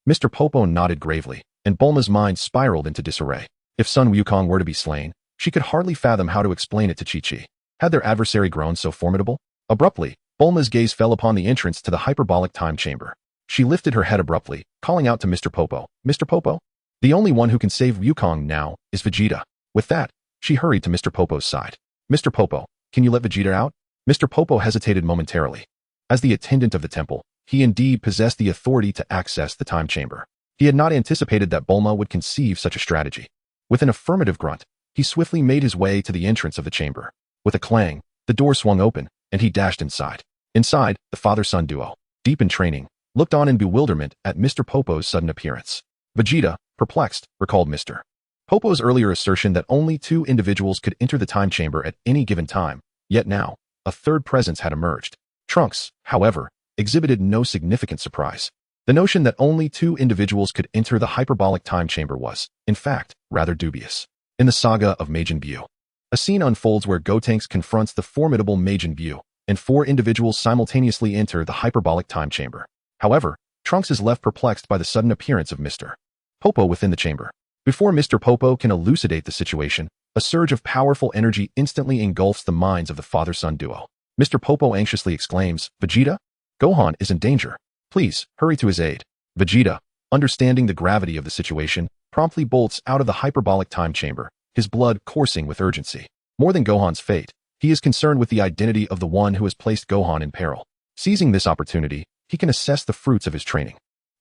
S1: Mr. Popo nodded gravely, and Bulma's mind spiraled into disarray. If Sun Wukong were to be slain, she could hardly fathom how to explain it to Chi-Chi. Had their adversary grown so formidable? Abruptly, Bulma's gaze fell upon the entrance to the hyperbolic time chamber. She lifted her head abruptly, calling out to Mr. Popo, "Mr. Popo? The only one who can save Wukong now is Vegeta." With that, she hurried to Mr. Popo's side. "Mr. Popo, can you let Vegeta out?" Mr. Popo hesitated momentarily. As the attendant of the temple, he indeed possessed the authority to access the time chamber. He had not anticipated that Bulma would conceive such a strategy. With an affirmative grunt, he swiftly made his way to the entrance of the chamber. With a clang, the door swung open, and he dashed inside. Inside, the father-son duo, deep in training, looked on in bewilderment at Mr. Popo's sudden appearance. Vegeta, perplexed, recalled Mr. Popo's earlier assertion that only two individuals could enter the time chamber at any given time, yet now, a third presence had emerged. Trunks, however, exhibited no significant surprise. The notion that only two individuals could enter the hyperbolic time chamber was, in fact, rather dubious. In the saga of Majin Buu, a scene unfolds where Gotenks confronts the formidable Majin Buu, and four individuals simultaneously enter the hyperbolic time chamber. However, Trunks is left perplexed by the sudden appearance of Mr. Popo within the chamber. Before Mr. Popo can elucidate the situation, a surge of powerful energy instantly engulfs the minds of the father-son duo. Mr. Popo anxiously exclaims, "Vegeta? Gohan is in danger. Please, hurry to his aid." Vegeta, understanding the gravity of the situation, promptly bolts out of the hyperbolic time chamber, his blood coursing with urgency. More than Gohan's fate, he is concerned with the identity of the one who has placed Gohan in peril. Seizing this opportunity, he can assess the fruits of his training.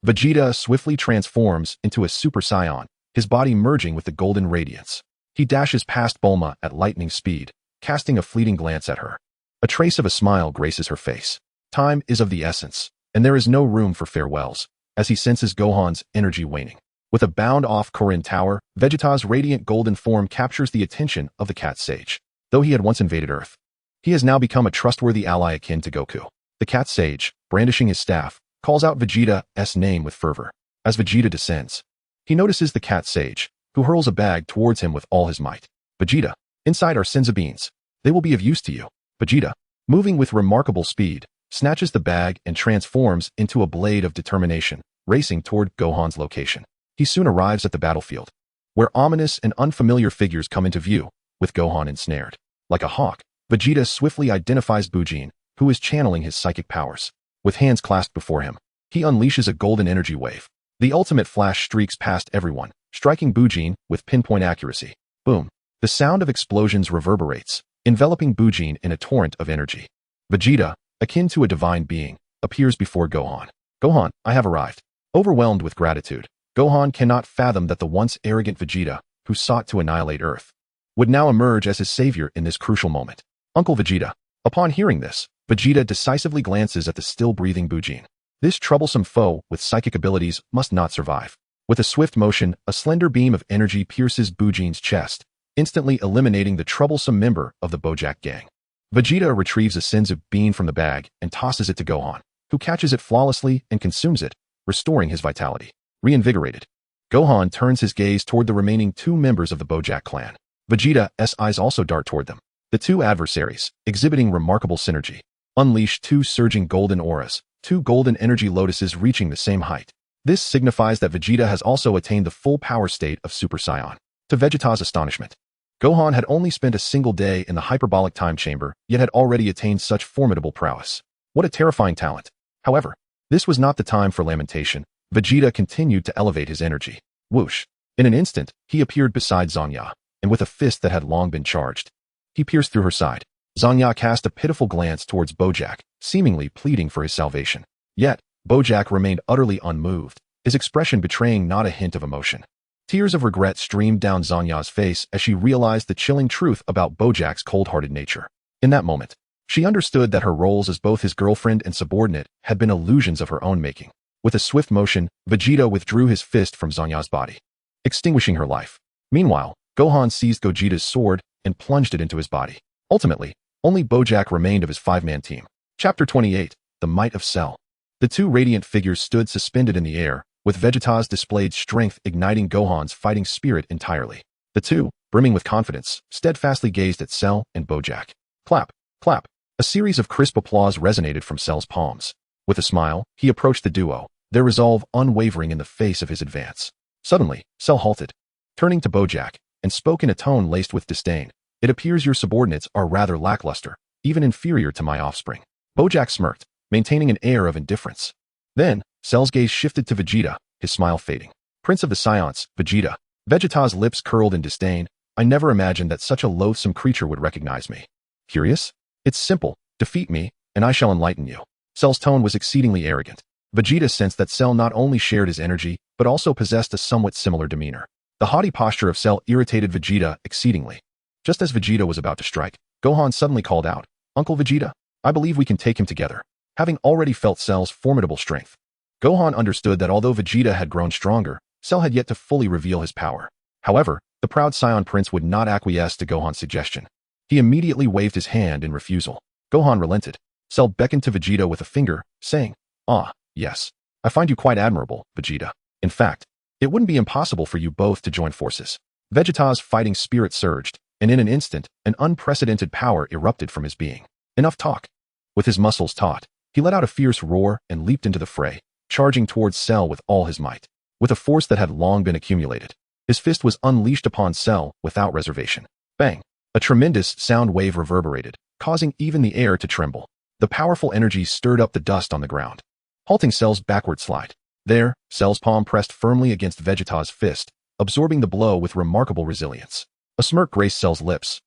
S1: Vegeta swiftly transforms into a Super Saiyan, his body merging with the golden radiance. He dashes past Bulma at lightning speed, casting a fleeting glance at her. A trace of a smile graces her face. Time is of the essence, and there is no room for farewells, as he senses Gohan's energy waning. With a bound off Korin Tower, Vegeta's radiant golden form captures the attention of the Cat Sage. Though he had once invaded Earth, he has now become a trustworthy ally akin to Goku. The Cat Sage, brandishing his staff, calls out Vegeta's name with fervor. As Vegeta descends, he notices the Cat Sage, who hurls a bag towards him with all his might. "Vegeta, inside are Senzu beans. They will be of use to you." Vegeta, moving with remarkable speed, snatches the bag and transforms into a blade of determination, racing toward Gohan's location. He soon arrives at the battlefield, where ominous and unfamiliar figures come into view, with Gohan ensnared. Like a hawk, Vegeta swiftly identifies Bujin, who is channeling his psychic powers. With hands clasped before him, he unleashes a golden energy wave. The ultimate flash streaks past everyone, striking Bujin with pinpoint accuracy. Boom! The sound of explosions reverberates, enveloping Bujin in a torrent of energy. Vegeta, akin to a divine being, appears before Gohan. "Gohan, I have arrived." Overwhelmed with gratitude, Gohan cannot fathom that the once arrogant Vegeta, who sought to annihilate Earth, would now emerge as his savior in this crucial moment. "Uncle Vegeta." Upon hearing this, Vegeta decisively glances at the still-breathing Bujin. This troublesome foe with psychic abilities must not survive. With a swift motion, a slender beam of energy pierces Bujin's chest, instantly eliminating the troublesome member of the Bojack gang. Vegeta retrieves a Senzu bean from the bag and tosses it to Gohan, who catches it flawlessly and consumes it, restoring his vitality. Reinvigorated, Gohan turns his gaze toward the remaining two members of the Bojack clan. Vegeta's eyes also dart toward them. The two adversaries, exhibiting remarkable synergy, unleash two surging golden auras, two golden energy lotuses reaching the same height. This signifies that Vegeta has also attained the full power state of Super Saiyan. To Vegeta's astonishment, Gohan had only spent a single day in the hyperbolic time chamber, yet had already attained such formidable prowess. What a terrifying talent. However, this was not the time for lamentation. Vegeta continued to elevate his energy. Whoosh! In an instant, he appeared beside Zanya, and with a fist that had long been charged, he pierced through her side. Zanya cast a pitiful glance towards Bojack, seemingly pleading for his salvation. Yet, Bojack remained utterly unmoved, his expression betraying not a hint of emotion. Tears of regret streamed down Zanya's face as she realized the chilling truth about Bojack's cold-hearted nature. In that moment, she understood that her roles as both his girlfriend and subordinate had been illusions of her own making. With a swift motion, Vegeta withdrew his fist from Zanya's body, extinguishing her life. Meanwhile, Gohan seized Gogeta's sword and plunged it into his body. Ultimately, only Bojack remained of his five-man team. Chapter 28, The Might of Cell. The two radiant figures stood suspended in the air, with Vegeta's displayed strength igniting Gohan's fighting spirit entirely. The two, brimming with confidence, steadfastly gazed at Cell and Bojack. Clap, clap. A series of crisp applause resonated from Cell's palms. With a smile, he approached the duo, their resolve unwavering in the face of his advance. Suddenly, Cell halted, turning to Bojack, and spoke in a tone laced with disdain. "It appears your subordinates are rather lackluster, even inferior to my offspring." Bojack smirked, maintaining an air of indifference. Then, Cell's gaze shifted to Vegeta, his smile fading. "Prince of the Saiyans, Vegeta." Vegeta's lips curled in disdain. "I never imagined that such a loathsome creature would recognize me." "Curious? It's simple. Defeat me, and I shall enlighten you." Cell's tone was exceedingly arrogant. Vegeta sensed that Cell not only shared his energy, but also possessed a somewhat similar demeanor. The haughty posture of Cell irritated Vegeta exceedingly. Just as Vegeta was about to strike, Gohan suddenly called out, "Uncle Vegeta, I believe we can take him together." Having already felt Cell's formidable strength, Gohan understood that although Vegeta had grown stronger, Cell had yet to fully reveal his power. However, the proud Saiyan Prince would not acquiesce to Gohan's suggestion. He immediately waved his hand in refusal. Gohan relented. Cell beckoned to Vegeta with a finger, saying, "Ah, yes. I find you quite admirable, Vegeta. In fact, it wouldn't be impossible for you both to join forces." Vegeta's fighting spirit surged, and in an instant, an unprecedented power erupted from his being. Enough talk. With his muscles taut, he let out a fierce roar and leaped into the fray, charging towards Cell with all his might. With a force that had long been accumulated, his fist was unleashed upon Cell without reservation. Bang! A tremendous sound wave reverberated, causing even the air to tremble. The powerful energy stirred up the dust on the ground, halting Cell's backward slide. There, Cell's palm pressed firmly against Vegeta's fist, absorbing the blow with remarkable resilience. A smirk graced Cell's lips.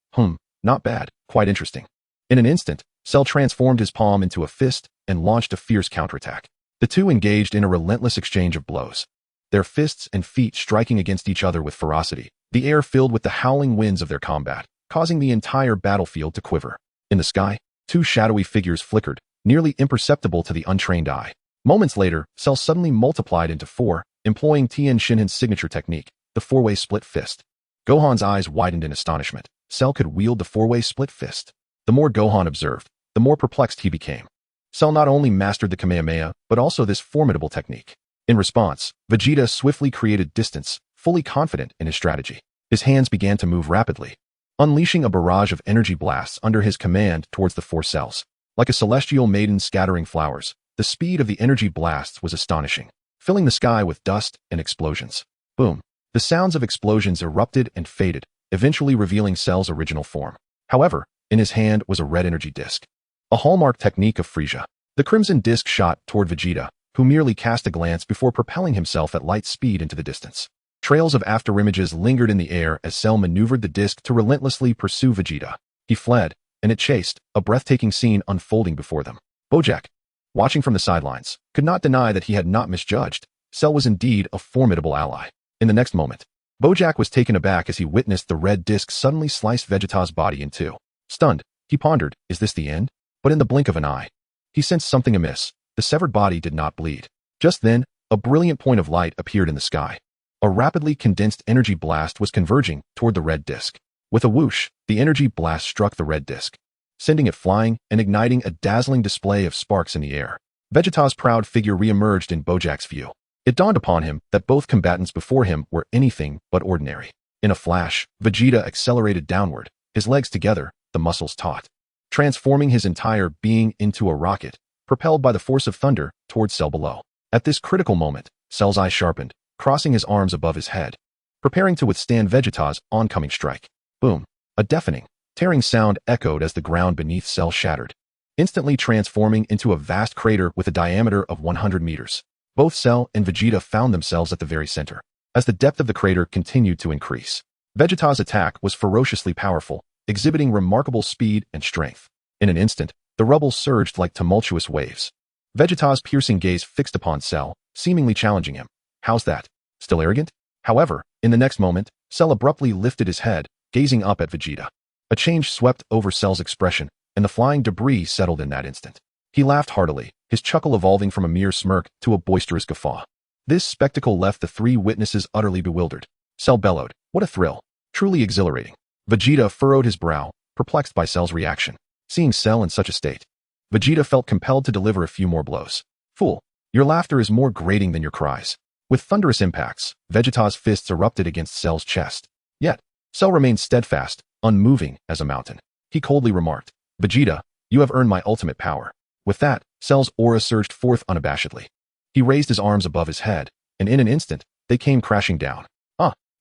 S1: Not bad, quite interesting. In an instant, Cell transformed his palm into a fist and launched a fierce counterattack. The two engaged in a relentless exchange of blows, their fists and feet striking against each other with ferocity, the air filled with the howling winds of their combat, causing the entire battlefield to quiver. In the sky, two shadowy figures flickered, nearly imperceptible to the untrained eye. Moments later, Cell suddenly multiplied into four, employing Tien Shinhan's signature technique, the four-way split fist. Gohan's eyes widened in astonishment. Cell could wield the four-way split fist. The more Gohan observed, the more perplexed he became. Cell not only mastered the Kamehameha, but also this formidable technique. In response, Vegeta swiftly created distance, fully confident in his strategy. His hands began to move rapidly, unleashing a barrage of energy blasts under his command towards the four cells. Like a celestial maiden scattering flowers, the speed of the energy blasts was astonishing, filling the sky with dust and explosions. Boom! The sounds of explosions erupted and faded, eventually revealing Cell's original form. However, in his hand was a red energy disc, a hallmark technique of Frieza. The crimson disc shot toward Vegeta, who merely cast a glance before propelling himself at light speed into the distance. Trails of afterimages lingered in the air as Cell maneuvered the disc to relentlessly pursue Vegeta. He fled, and it chased, a breathtaking scene unfolding before them. Bojack, watching from the sidelines, could not deny that he had not misjudged. Cell was indeed a formidable ally. In the next moment, Bojack was taken aback as he witnessed the red disc suddenly slice Vegeta's body in two. Stunned, he pondered, is this the end? But in the blink of an eye, he sensed something amiss. The severed body did not bleed. Just then, a brilliant point of light appeared in the sky. A rapidly condensed energy blast was converging toward the red disc. With a whoosh, the energy blast struck the red disc, sending it flying and igniting a dazzling display of sparks in the air. Vegeta's proud figure re-emerged in Bojack's view. It dawned upon him that both combatants before him were anything but ordinary. In a flash, Vegeta accelerated downward, his legs together, the muscles taut, transforming his entire being into a rocket, propelled by the force of thunder towards Cell below. At this critical moment, Cell's eyes sharpened, crossing his arms above his head, preparing to withstand Vegeta's oncoming strike. Boom! A deafening, tearing sound echoed as the ground beneath Cell shattered, instantly transforming into a vast crater with a diameter of 100 meters. Both Cell and Vegeta found themselves at the very center. As the depth of the crater continued to increase, Vegeta's attack was ferociously powerful, exhibiting remarkable speed and strength. In an instant, the rubble surged like tumultuous waves. Vegeta's piercing gaze fixed upon Cell, seemingly challenging him. How's that? Still arrogant? However, in the next moment, Cell abruptly lifted his head, gazing up at Vegeta. A change swept over Cell's expression, and the flying debris settled in that instant. He laughed heartily, his chuckle evolving from a mere smirk to a boisterous guffaw. This spectacle left the three witnesses utterly bewildered. Cell bellowed, "What a thrill! Truly exhilarating." Vegeta furrowed his brow, perplexed by Cell's reaction. Seeing Cell in such a state, Vegeta felt compelled to deliver a few more blows. "Fool, your laughter is more grating than your cries." With thunderous impacts, Vegeta's fists erupted against Cell's chest. Yet, Cell remained steadfast, unmoving as a mountain. He coldly remarked, "Vegeta, you have earned my ultimate power." With that, Cell's aura surged forth unabashedly. He raised his arms above his head, and in an instant, they came crashing down.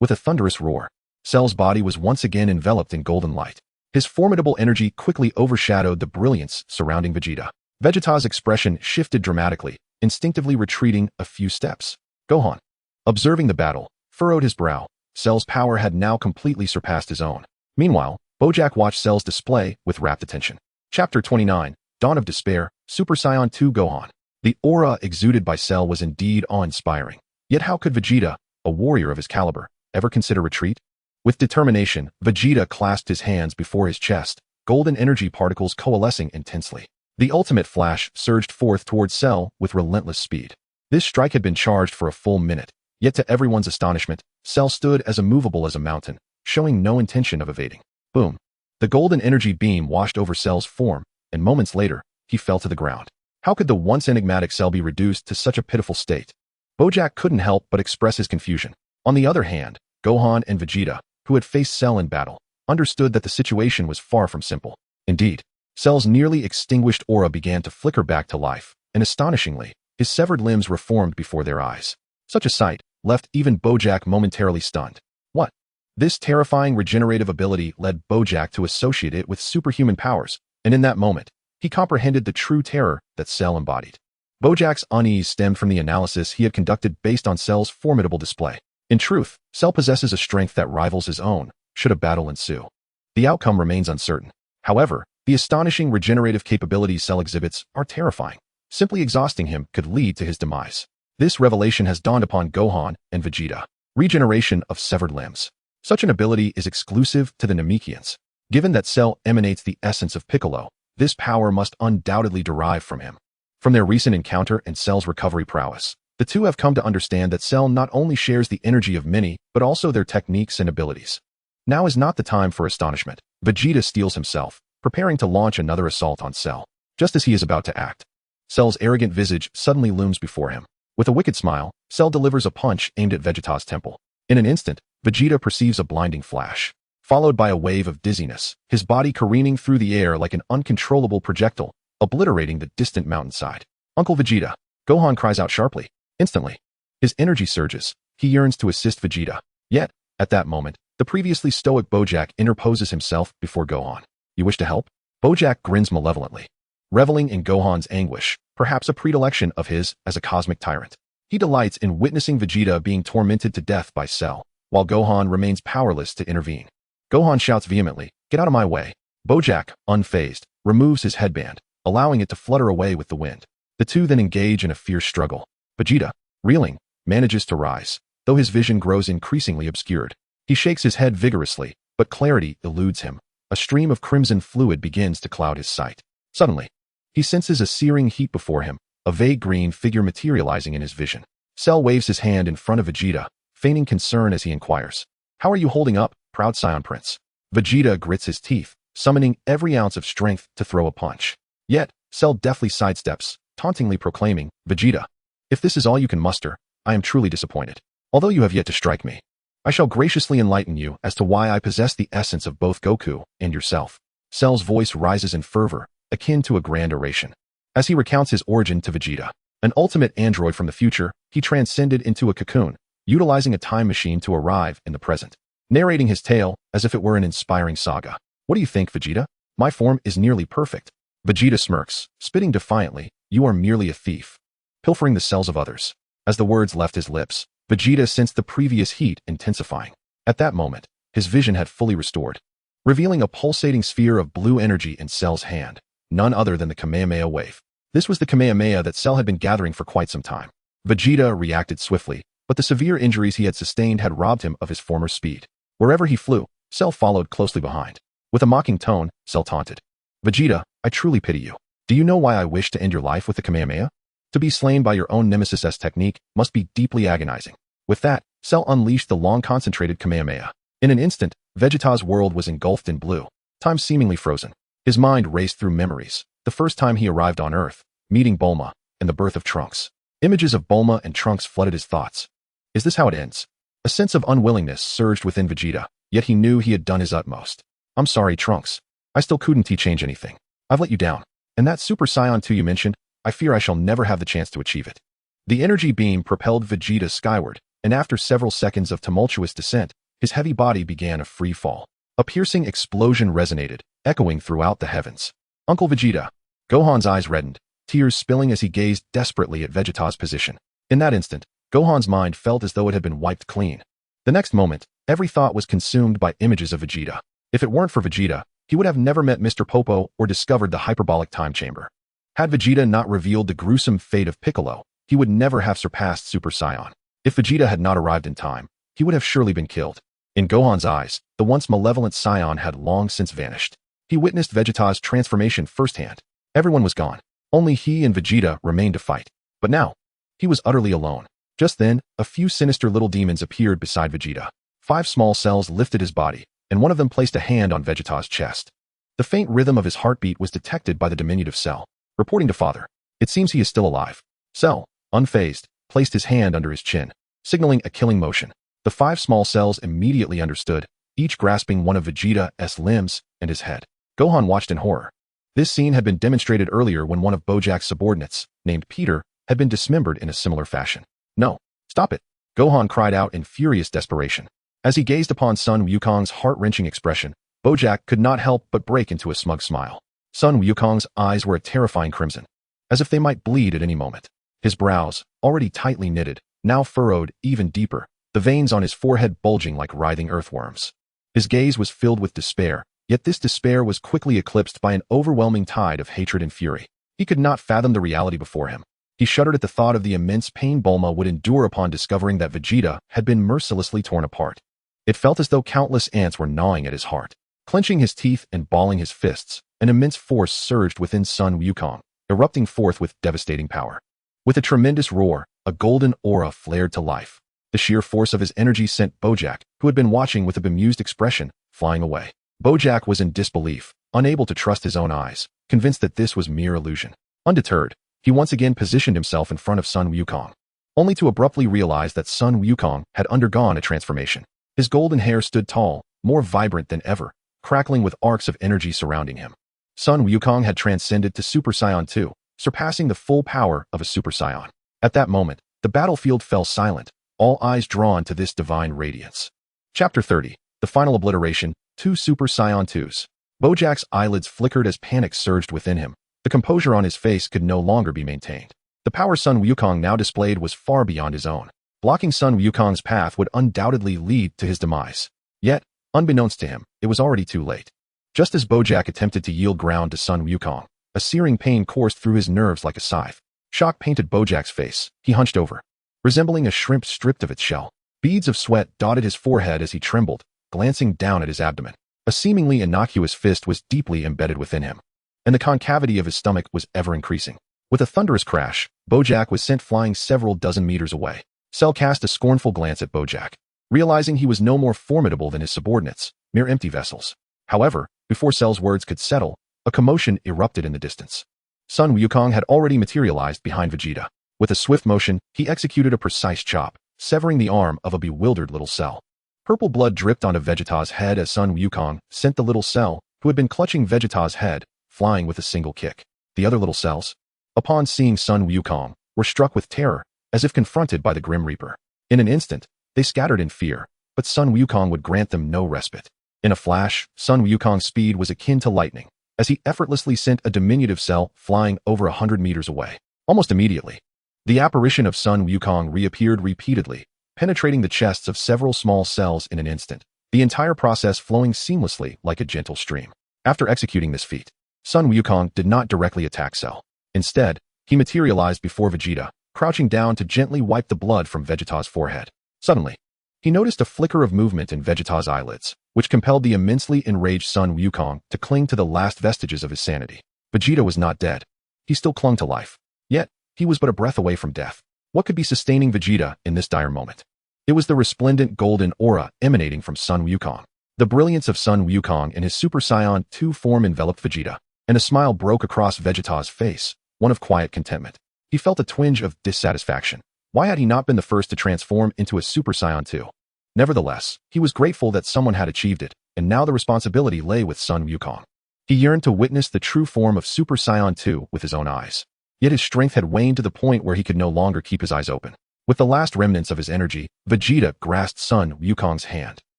S1: With a thunderous roar, Cell's body was once again enveloped in golden light. His formidable energy quickly overshadowed the brilliance surrounding Vegeta. Vegeta's expression shifted dramatically, instinctively retreating a few steps. Gohan, observing the battle, furrowed his brow. Cell's power had now completely surpassed his own. Meanwhile, Bojack watched Cell's display with rapt attention. Chapter 29, Dawn of Despair, Super Saiyan 2 Gohan. The aura exuded by Cell was indeed awe-inspiring. Yet how could Vegeta, a warrior of his caliber, ever consider retreat? With determination, Vegeta clasped his hands before his chest, golden energy particles coalescing intensely. The ultimate flash surged forth towards Cell with relentless speed. This strike had been charged for a full minute, yet to everyone's astonishment, Cell stood as immovable as a mountain, showing no intention of evading. Boom! The golden energy beam washed over Cell's form, and moments later, he fell to the ground. How could the once enigmatic Cell be reduced to such a pitiful state? Bojack couldn't help but express his confusion. On the other hand, Gohan and Vegeta, who had faced Cell in battle, understood that the situation was far from simple. Indeed, Cell's nearly extinguished aura began to flicker back to life, and astonishingly, His severed limbs reformed before their eyes. Such a sight left even Bojack momentarily stunned. What? This terrifying regenerative ability led Bojack to associate it with superhuman powers, and in that moment, he comprehended the true terror that Cell embodied. Bojack's unease stemmed from the analysis he had conducted based on Cell's formidable display. In truth, Cell possesses a strength that rivals his own, should a battle ensue. The outcome remains uncertain. However, the astonishing regenerative capabilities Cell exhibits are terrifying. Simply exhausting him could lead to his demise. This revelation has dawned upon Gohan and Vegeta. Regeneration of severed limbs. Such an ability is exclusive to the Namekians. Given that Cell emanates the essence of Piccolo, this power must undoubtedly derive from him. From their recent encounter and Cell's recovery prowess, the two have come to understand that Cell not only shares the energy of many, but also their techniques and abilities. Now is not the time for astonishment. Vegeta steels himself, preparing to launch another assault on Cell. Just as he is about to act, Cell's arrogant visage suddenly looms before him. With a wicked smile, Cell delivers a punch aimed at Vegeta's temple. In an instant, Vegeta perceives a blinding flash, followed by a wave of dizziness, his body careening through the air like an uncontrollable projectile, obliterating the distant mountainside. Uncle Vegeta! Gohan cries out sharply. Instantly, his energy surges. He yearns to assist Vegeta. Yet, at that moment, the previously stoic Bojack interposes himself before Gohan. You wish to help? Bojack grins malevolently, reveling in Gohan's anguish, perhaps a predilection of his as a cosmic tyrant. He delights in witnessing Vegeta being tormented to death by Cell, while Gohan remains powerless to intervene. Gohan shouts vehemently, "Get out of my way!" Bojack, unfazed, removes his headband, allowing it to flutter away with the wind. The two then engage in a fierce struggle. Vegeta, reeling, manages to rise, though his vision grows increasingly obscured. He shakes his head vigorously, but clarity eludes him. A stream of crimson fluid begins to cloud his sight. Suddenly, he senses a searing heat before him, a vague green figure materializing in his vision. Cell waves his hand in front of Vegeta, feigning concern as he inquires, "How are you holding up, proud Saiyan Prince?" Vegeta grits his teeth, summoning every ounce of strength to throw a punch. Yet, Cell deftly sidesteps, tauntingly proclaiming, "Vegeta, if this is all you can muster, I am truly disappointed. Although you have yet to strike me, I shall graciously enlighten you as to why I possess the essence of both Goku and yourself." Cell's voice rises in fervor, akin to a grand oration. As he recounts his origin to Vegeta, an ultimate android from the future, he transcended into a cocoon, utilizing a time machine to arrive in the present, narrating his tale as if it were an inspiring saga. "What do you think, Vegeta? My form is nearly perfect." Vegeta smirks, spitting defiantly, "You are merely a thief, pilfering the cells of others." As the words left his lips, Vegeta sensed the previous heat intensifying. At that moment, his vision had fully restored, revealing a pulsating sphere of blue energy in Cell's hand, none other than the Kamehameha wave. This was the Kamehameha that Cell had been gathering for quite some time. Vegeta reacted swiftly, but the severe injuries he had sustained had robbed him of his former speed. Wherever he flew, Cell followed closely behind. With a mocking tone, Cell taunted, "Vegeta, I truly pity you. Do you know why I wish to end your life with the Kamehameha? To be slain by your own nemesis' technique must be deeply agonizing." With that, Cell unleashed the long-concentrated Kamehameha. In an instant, Vegeta's world was engulfed in blue, time seemingly frozen. His mind raced through memories, the first time he arrived on Earth, meeting Bulma, and the birth of Trunks. Images of Bulma and Trunks flooded his thoughts. Is this how it ends? A sense of unwillingness surged within Vegeta, yet he knew he had done his utmost. "I'm sorry, Trunks. I still couldn't change anything. I've let you down. And that Super Saiyan 2 you mentioned, I fear I shall never have the chance to achieve it." The energy beam propelled Vegeta skyward, and after several seconds of tumultuous descent, his heavy body began a free fall. A piercing explosion resonated, echoing throughout the heavens. "Uncle Vegeta!" Gohan's eyes reddened, tears spilling as he gazed desperately at Vegeta's position. In that instant, Gohan's mind felt as though it had been wiped clean. The next moment, every thought was consumed by images of Vegeta. If it weren't for Vegeta, he would have never met Mr. Popo or discovered the hyperbolic time chamber. Had Vegeta not revealed the gruesome fate of Piccolo, he would never have surpassed Super Saiyan. If Vegeta had not arrived in time, he would have surely been killed. In Gohan's eyes, the once malevolent Saiyan had long since vanished. He witnessed Vegeta's transformation firsthand. Everyone was gone. Only he and Vegeta remained to fight. But now, he was utterly alone. Just then, a few sinister little demons appeared beside Vegeta. 5 small cells lifted his body, and one of them placed a hand on Vegeta's chest. The faint rhythm of his heartbeat was detected by the diminutive Cell. Reporting to Father, "It seems he is still alive." Cell, unfazed, placed his hand under his chin, signaling a killing motion. The 5 small cells immediately understood, each grasping one of Vegeta's limbs and his head. Gohan watched in horror. This scene had been demonstrated earlier when one of Bojack's subordinates, named Peter, had been dismembered in a similar fashion. No, stop it! Gohan cried out in furious desperation. As he gazed upon Sun Wukong's heart-wrenching expression, Bojack could not help but break into a smug smile. Sun Wukong's eyes were a terrifying crimson, as if they might bleed at any moment. His brows, already tightly knitted, now furrowed even deeper, the veins on his forehead bulging like writhing earthworms. His gaze was filled with despair, yet this despair was quickly eclipsed by an overwhelming tide of hatred and fury. He could not fathom the reality before him. He shuddered at the thought of the immense pain Bulma would endure upon discovering that Vegeta had been mercilessly torn apart. It felt as though countless ants were gnawing at his heart. Clenching his teeth and balling his fists, an immense force surged within Sun Wukong, erupting forth with devastating power. With a tremendous roar, a golden aura flared to life. The sheer force of his energy sent Bojack, who had been watching with a bemused expression, flying away. Bojack was in disbelief, unable to trust his own eyes, convinced that this was mere illusion. Undeterred, he once again positioned himself in front of Sun Wukong, only to abruptly realize that Sun Wukong had undergone a transformation. His golden hair stood tall, more vibrant than ever, crackling with arcs of energy surrounding him. Sun Wukong had transcended to Super Saiyan 2, surpassing the full power of a Super Saiyan. At that moment, the battlefield fell silent, all eyes drawn to this divine radiance. Chapter 30, The Final Obliteration, 2 Super Saiyan 2s. Bojack's eyelids flickered as panic surged within him. The composure on his face could no longer be maintained. The power Sun Wukong now displayed was far beyond his own. Blocking Sun Wukong's path would undoubtedly lead to his demise. Yet, unbeknownst to him, it was already too late. Just as Bojack attempted to yield ground to Sun Wukong, a searing pain coursed through his nerves like a scythe. Shock painted Bojack's face. He hunched over, resembling a shrimp stripped of its shell. Beads of sweat dotted his forehead as he trembled, glancing down at his abdomen. A seemingly innocuous fist was deeply embedded within him, and the concavity of his stomach was ever increasing. With a thunderous crash, Bojack was sent flying several dozen meters away. Cell cast a scornful glance at Bojack, realizing he was no more formidable than his subordinates, mere empty vessels. However, before Cell's words could settle, a commotion erupted in the distance. Sun Wukong had already materialized behind Vegeta. With a swift motion, he executed a precise chop, severing the arm of a bewildered little Cell. Purple blood dripped onto Vegeta's head as Sun Wukong sent the little Cell, who had been clutching Vegeta's head, flying with a single kick. The other little Cells, upon seeing Sun Wukong, were struck with terror, as if confronted by the Grim Reaper. In an instant, they scattered in fear, but Sun Wukong would grant them no respite. In a flash, Sun Wukong's speed was akin to lightning, as he effortlessly sent a diminutive Cell flying over 100 meters away. Almost immediately, the apparition of Sun Wukong reappeared repeatedly, penetrating the chests of several small cells in an instant, the entire process flowing seamlessly like a gentle stream. After executing this feat, Sun Wukong did not directly attack Cell. Instead, he materialized before Vegeta, crouching down to gently wipe the blood from Vegeta's forehead. Suddenly, he noticed a flicker of movement in Vegeta's eyelids, which compelled the immensely enraged Sun Wukong to cling to the last vestiges of his sanity. Vegeta was not dead. He still clung to life. Yet, he was but a breath away from death. What could be sustaining Vegeta in this dire moment? It was the resplendent golden aura emanating from Sun Wukong. The brilliance of Sun Wukong in his Super Saiyan 2 form enveloped Vegeta, and a smile broke across Vegeta's face, one of quiet contentment. He felt a twinge of dissatisfaction. Why had he not been the first to transform into a Super Saiyan 2? Nevertheless, he was grateful that someone had achieved it, and now the responsibility lay with Sun Wukong. He yearned to witness the true form of Super Saiyan 2 with his own eyes. Yet his strength had waned to the point where he could no longer keep his eyes open. With the last remnants of his energy, Vegeta grasped Sun Wukong's hand.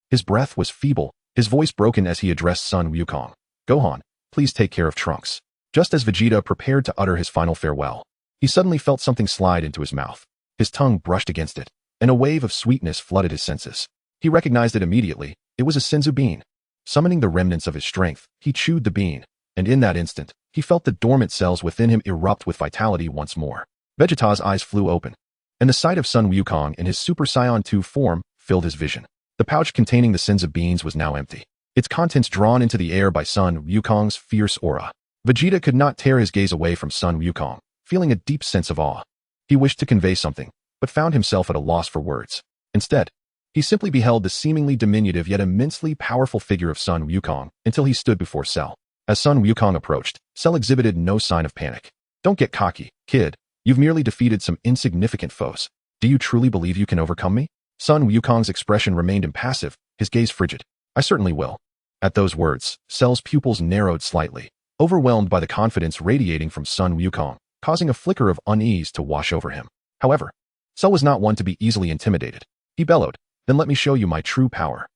S1: His breath was feeble, his voice broken as he addressed Sun Wukong. Gohan, please take care of Trunks. Just as Vegeta prepared to utter his final farewell, he suddenly felt something slide into his mouth. His tongue brushed against it, and a wave of sweetness flooded his senses. He recognized it immediately. It was a senzu bean. Summoning the remnants of his strength, he chewed the bean, and in that instant, he felt the dormant cells within him erupt with vitality once more. Vegeta's eyes flew open, and the sight of Sun Wukong in his Super Saiyan 2 form filled his vision. The pouch containing the senzu beans was now empty, its contents drawn into the air by Sun Wukong's fierce aura. Vegeta could not tear his gaze away from Sun Wukong, feeling a deep sense of awe. He wished to convey something, but found himself at a loss for words. Instead, he simply beheld the seemingly diminutive yet immensely powerful figure of Sun Wukong until he stood before Cell. As Sun Wukong approached, Cell exhibited no sign of panic. Don't get cocky, kid. You've merely defeated some insignificant foes. Do you truly believe you can overcome me? Sun Wukong's expression remained impassive, his gaze frigid. I certainly will. At those words, Cell's pupils narrowed slightly, overwhelmed by the confidence radiating from Sun Wukong. causing a flicker of unease to wash over him. However, Cell was not one to be easily intimidated. He bellowed, "Then let me show you my true power."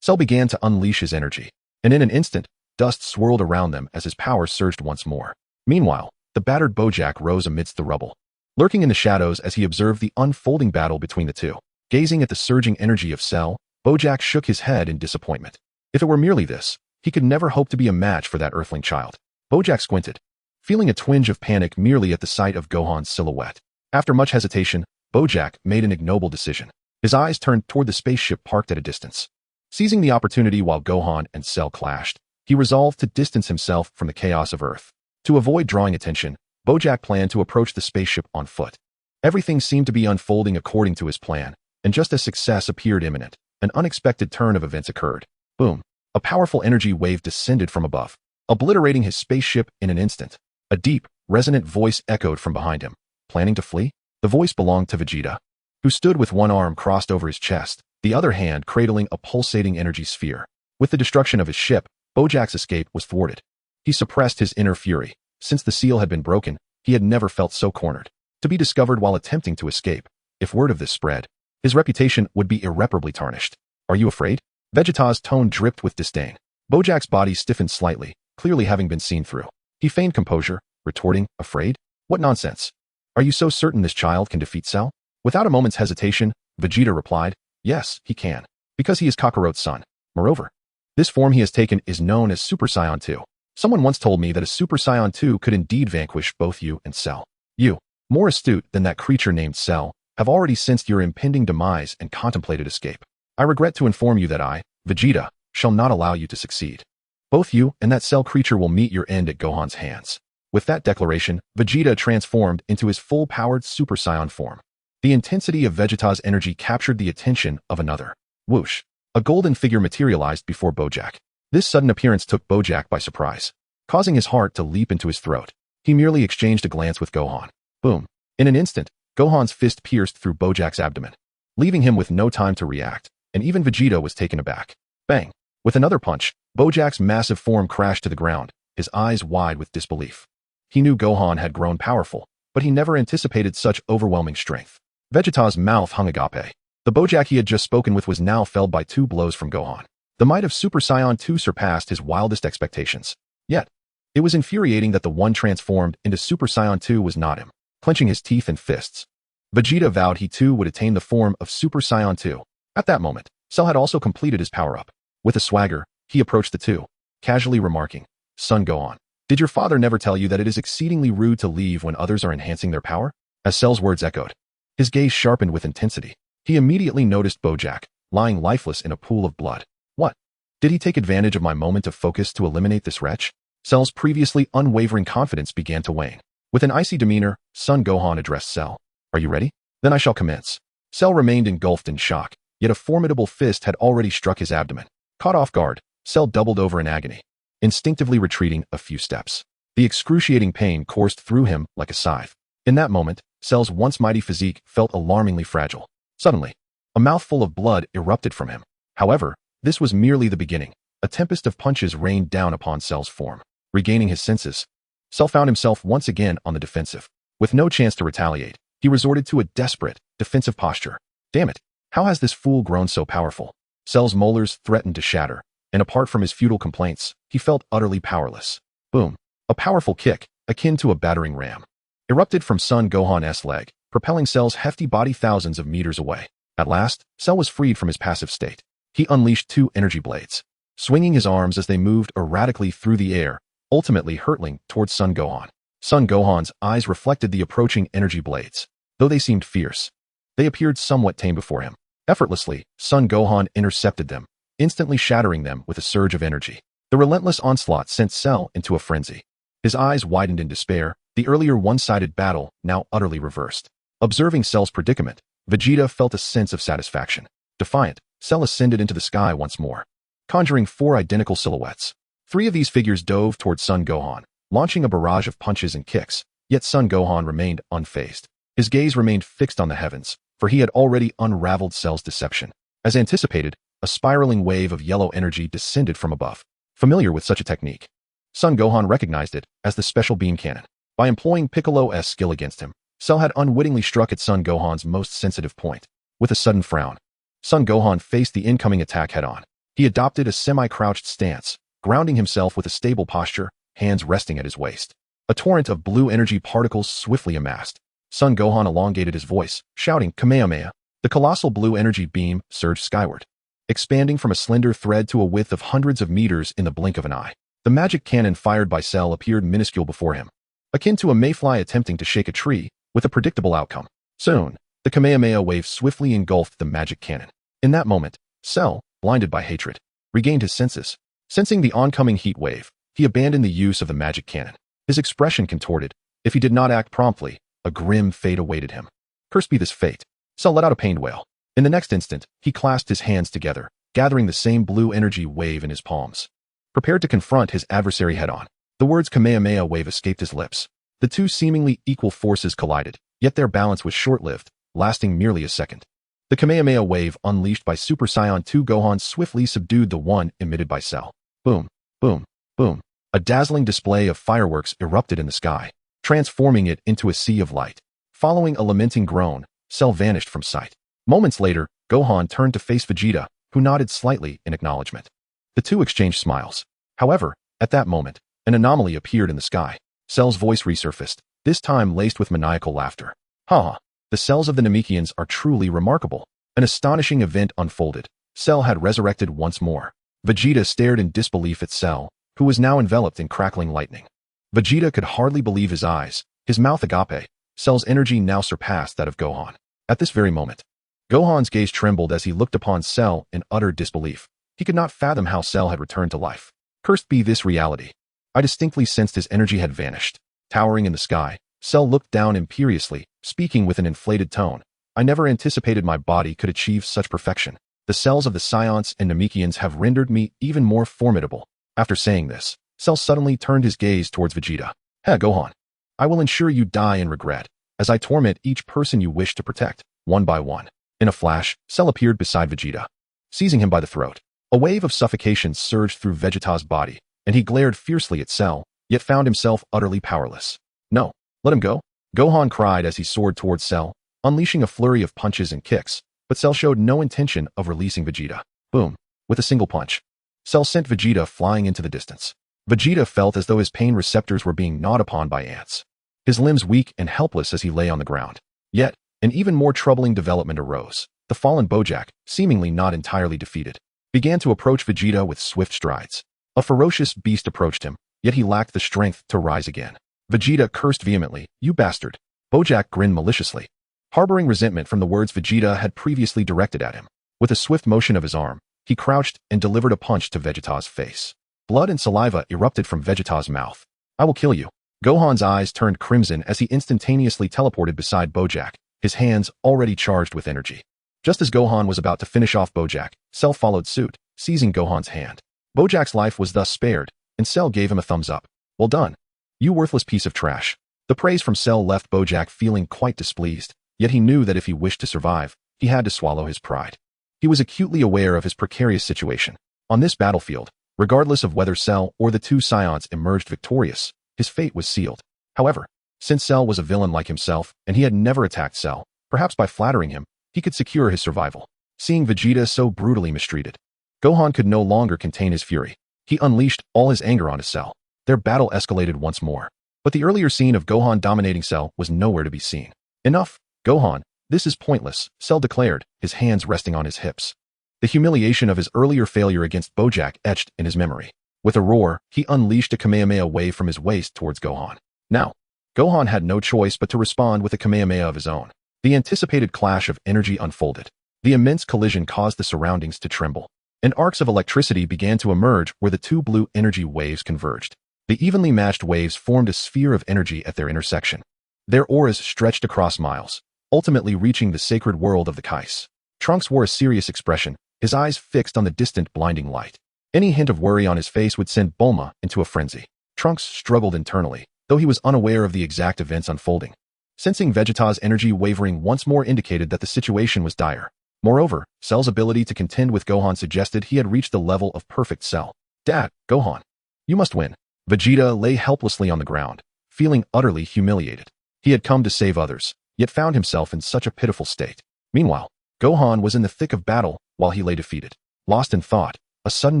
S1: Cell began to unleash his energy, and in an instant, dust swirled around them as his power surged once more. Meanwhile, the battered Bojack rose amidst the rubble, lurking in the shadows as he observed the unfolding battle between the two. Gazing at the surging energy of Cell, Bojack shook his head in disappointment. If it were merely this, he could never hope to be a match for that earthling child. Bojack squinted, feeling a twinge of panic merely at the sight of Gohan's silhouette. After much hesitation, Bojack made an ignoble decision. His eyes turned toward the spaceship parked at a distance. Seizing the opportunity while Gohan and Cell clashed, he resolved to distance himself from the chaos of Earth. To avoid drawing attention, Bojack planned to approach the spaceship on foot. Everything seemed to be unfolding according to his plan, and just as success appeared imminent, an unexpected turn of events occurred. Boom! A powerful energy wave descended from above, obliterating his spaceship in an instant. A deep, resonant voice echoed from behind him. Planning to flee? The voice belonged to Vegeta, who stood with one arm crossed over his chest, the other hand cradling a pulsating energy sphere. With the destruction of his ship, Bojack's escape was thwarted. He suppressed his inner fury. Since the seal had been broken, he had never felt so cornered. To be discovered while attempting to escape, if word of this spread, his reputation would be irreparably tarnished. Are you afraid? Vegeta's tone dripped with disdain. Bojack's body stiffened slightly, clearly having been seen through. He feigned composure, retorting, "Afraid? What nonsense. Are you so certain this child can defeat Cell?" Without a moment's hesitation, Vegeta replied, "Yes, he can. Because he is Kakarot's son. Moreover, this form he has taken is known as Super Saiyan 2. Someone once told me that a Super Saiyan 2 could indeed vanquish both you and Cell. You, more astute than that creature named Cell, have already sensed your impending demise and contemplated escape. I regret to inform you that I, Vegeta, shall not allow you to succeed. Both you and that Cell creature will meet your end at Gohan's hands." With that declaration, Vegeta transformed into his full-powered Super Saiyan form. The intensity of Vegeta's energy captured the attention of another. Whoosh! A golden figure materialized before Bojack. This sudden appearance took Bojack by surprise, causing his heart to leap into his throat. He merely exchanged a glance with Gohan. Boom! In an instant, Gohan's fist pierced through Bojack's abdomen, leaving him with no time to react, and even Vegeta was taken aback. Bang! With another punch, Bojack's massive form crashed to the ground, his eyes wide with disbelief. He knew Gohan had grown powerful, but he never anticipated such overwhelming strength. Vegeta's mouth hung agape. The Bojack he had just spoken with was now felled by 2 blows from Gohan. The might of Super Saiyan 2 surpassed his wildest expectations. Yet, it was infuriating that the one transformed into Super Saiyan 2 was not him. Clenching his teeth and fists, Vegeta vowed he too would attain the form of Super Saiyan 2. At that moment, Cell had also completed his power-up. With a swagger, he approached the two, casually remarking, "Son Gohan, did your father never tell you that it is exceedingly rude to leave when others are enhancing their power?" As Cell's words echoed, his gaze sharpened with intensity. He immediately noticed Bojack, lying lifeless in a pool of blood. What? Did he take advantage of my moment of focus to eliminate this wretch? Cell's previously unwavering confidence began to wane. With an icy demeanor, Son Gohan addressed Cell. "Are you ready? Then I shall commence." Cell remained engulfed in shock, yet a formidable fist had already struck his abdomen. Caught off guard, Cell doubled over in agony, instinctively retreating a few steps. The excruciating pain coursed through him like a scythe. In that moment, Cell's once mighty physique felt alarmingly fragile. Suddenly, a mouthful of blood erupted from him. However, this was merely the beginning. A tempest of punches rained down upon Cell's form. Regaining his senses, Cell found himself once again on the defensive. With no chance to retaliate, he resorted to a desperate, defensive posture. Damn it, how has this fool grown so powerful? Cell's molars threatened to shatter, and apart from his futile complaints, he felt utterly powerless. Boom! A powerful kick, akin to a battering ram, erupted from Son Gohan's leg, propelling Cell's hefty body thousands of meters away. At last, Cell was freed from his passive state. He unleashed 2 energy blades, swinging his arms as they moved erratically through the air, ultimately hurtling towards Son Gohan. Son Gohan's eyes reflected the approaching energy blades. Though they seemed fierce, they appeared somewhat tame before him. Effortlessly, Son Gohan intercepted them, instantly shattering them with a surge of energy. The relentless onslaught sent Cell into a frenzy. His eyes widened in despair, the earlier one-sided battle now utterly reversed. Observing Cell's predicament, Vegeta felt a sense of satisfaction. Defiant, Cell ascended into the sky once more, conjuring 4 identical silhouettes. 3 of these figures dove towards Son Gohan, launching a barrage of punches and kicks, yet Son Gohan remained unfazed. His gaze remained fixed on the heavens, for he had already unraveled Cell's deception. As anticipated, a spiraling wave of yellow energy descended from above. Familiar with such a technique, Son Gohan recognized it as the special beam cannon. By employing Piccolo's skill against him, Cell had unwittingly struck at Son Gohan's most sensitive point. With a sudden frown, Son Gohan faced the incoming attack head-on. He adopted a semi-crouched stance, grounding himself with a stable posture, hands resting at his waist. A torrent of blue energy particles swiftly amassed. Son Gohan elongated his voice, shouting Kamehameha. The colossal blue energy beam surged skyward, expanding from a slender thread to a width of hundreds of meters in the blink of an eye. The magic cannon fired by Cell appeared minuscule before him, akin to a mayfly attempting to shake a tree, with a predictable outcome. Soon, the Kamehameha wave swiftly engulfed the magic cannon. In that moment, Cell, blinded by hatred, regained his senses. Sensing the oncoming heat wave, he abandoned the use of the magic cannon. His expression contorted. If he did not act promptly, a grim fate awaited him. Cursed be this fate. Cell let out a pained wail. In the next instant, he clasped his hands together, gathering the same blue energy wave in his palms. Prepared to confront his adversary head-on, the words Kamehameha wave escaped his lips. The two seemingly equal forces collided, yet their balance was short-lived, lasting merely a second. The Kamehameha wave unleashed by Super Saiyan 2 Gohan swiftly subdued the one emitted by Cell. Boom, boom, boom. A dazzling display of fireworks erupted in the sky, transforming it into a sea of light. Following a lamenting groan, Cell vanished from sight. Moments later, Gohan turned to face Vegeta, who nodded slightly in acknowledgement. The two exchanged smiles. However, at that moment, an anomaly appeared in the sky. Cell's voice resurfaced, this time laced with maniacal laughter. Ha! The cells of the Namekians are truly remarkable. An astonishing event unfolded. Cell had resurrected once more. Vegeta stared in disbelief at Cell, who was now enveloped in crackling lightning. Vegeta could hardly believe his eyes. His mouth agape. Cell's energy now surpassed that of Gohan. At this very moment, Gohan's gaze trembled as he looked upon Cell in utter disbelief. He could not fathom how Cell had returned to life. Cursed be this reality. I distinctly sensed his energy had vanished. Towering in the sky, Cell looked down imperiously, speaking with an inflated tone. I never anticipated my body could achieve such perfection. The cells of the Saiyans and Namekians have rendered me even more formidable. After saying this, Cell suddenly turned his gaze towards Vegeta. Hey, Gohan. I will ensure you die in regret, as I torment each person you wish to protect, one by one. In a flash, Cell appeared beside Vegeta, seizing him by the throat. A wave of suffocation surged through Vegeta's body, and he glared fiercely at Cell, yet found himself utterly powerless. No, let him go. Gohan cried as he soared towards Cell, unleashing a flurry of punches and kicks, but Cell showed no intention of releasing Vegeta. Boom. With a single punch, Cell sent Vegeta flying into the distance. Vegeta felt as though his pain receptors were being gnawed upon by ants. His limbs weak and helpless as he lay on the ground. Yet, an even more troubling development arose. The fallen Bojack, seemingly not entirely defeated, began to approach Vegeta with swift strides. A ferocious beast approached him, yet he lacked the strength to rise again. Vegeta cursed vehemently, "You bastard." Bojack grinned maliciously, harboring resentment from the words Vegeta had previously directed at him. With a swift motion of his arm, he crouched and delivered a punch to Vegeta's face. Blood and saliva erupted from Vegeta's mouth. "I will kill you." Gohan's eyes turned crimson as he instantaneously teleported beside Bojack, his hands already charged with energy. Just as Gohan was about to finish off Bojack, Cell followed suit, seizing Gohan's hand. Bojack's life was thus spared, and Cell gave him a thumbs up. "Well done, you worthless piece of trash." The praise from Cell left Bojack feeling quite displeased, yet he knew that if he wished to survive, he had to swallow his pride. He was acutely aware of his precarious situation. On this battlefield, regardless of whether Cell or the two Saiyans emerged victorious, his fate was sealed. However, since Cell was a villain like himself, and he had never attacked Cell, perhaps by flattering him, he could secure his survival. Seeing Vegeta so brutally mistreated, Gohan could no longer contain his fury. He unleashed all his anger onto Cell. Their battle escalated once more. But the earlier scene of Gohan dominating Cell was nowhere to be seen. "Enough, Gohan, this is pointless," Cell declared, his hands resting on his hips. The humiliation of his earlier failure against Bojack etched in his memory. With a roar, he unleashed a Kamehameha wave from his waist towards Gohan. Now, Gohan had no choice but to respond with a Kamehameha of his own. The anticipated clash of energy unfolded. The immense collision caused the surroundings to tremble, and arcs of electricity began to emerge where the two blue energy waves converged. The evenly matched waves formed a sphere of energy at their intersection. Their auras stretched across miles, ultimately reaching the sacred world of the Kais. Trunks wore a serious expression, his eyes fixed on the distant blinding light. Any hint of worry on his face would send Bulma into a frenzy. Trunks struggled internally, though he was unaware of the exact events unfolding. Sensing Vegeta's energy wavering once more indicated that the situation was dire. Moreover, Cell's ability to contend with Gohan suggested he had reached the level of perfect Cell. "Dad, Gohan, you must win." Vegeta lay helplessly on the ground, feeling utterly humiliated. He had come to save others, yet found himself in such a pitiful state. Meanwhile, Gohan was in the thick of battle while he lay defeated. Lost in thought, a sudden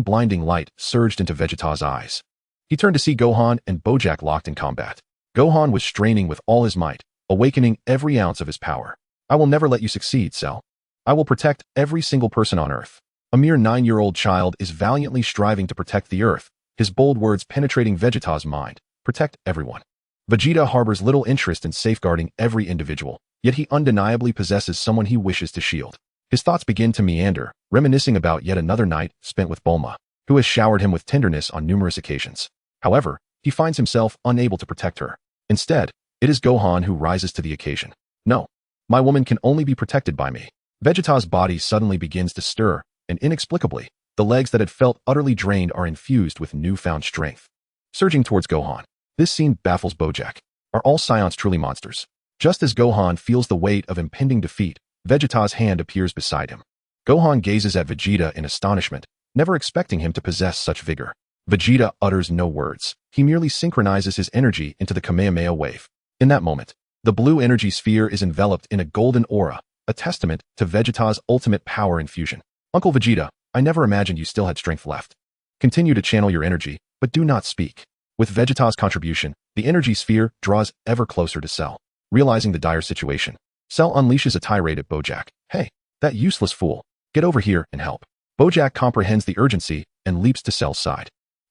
S1: blinding light surged into Vegeta's eyes. He turned to see Gohan and Bojack locked in combat. Gohan was straining with all his might, awakening every ounce of his power. "I will never let you succeed, Cell. I will protect every single person on Earth." A mere 9-year-old child is valiantly striving to protect the Earth, his bold words penetrating Vegeta's mind. Protect everyone. Vegeta harbors little interest in safeguarding every individual, yet he undeniably possesses someone he wishes to shield. His thoughts begin to meander, reminiscing about yet another night spent with Bulma, who has showered him with tenderness on numerous occasions. However, he finds himself unable to protect her. Instead, it is Gohan who rises to the occasion. "No, my woman can only be protected by me." Vegeta's body suddenly begins to stir, and inexplicably, the legs that had felt utterly drained are infused with newfound strength. Surging towards Gohan, this scene baffles Bojack. Are all Saiyans truly monsters? Just as Gohan feels the weight of impending defeat, Vegeta's hand appears beside him. Gohan gazes at Vegeta in astonishment, never expecting him to possess such vigor. Vegeta utters no words. He merely synchronizes his energy into the Kamehameha wave. In that moment, the blue energy sphere is enveloped in a golden aura, a testament to Vegeta's ultimate power infusion. "Uncle Vegeta, I never imagined you still had strength left. Continue to channel your energy, but do not speak." With Vegeta's contribution, the energy sphere draws ever closer to Cell. Realizing the dire situation, Cell unleashes a tirade at Bojack. "Hey, that useless fool, get over here and help." Bojack comprehends the urgency and leaps to Cell's side.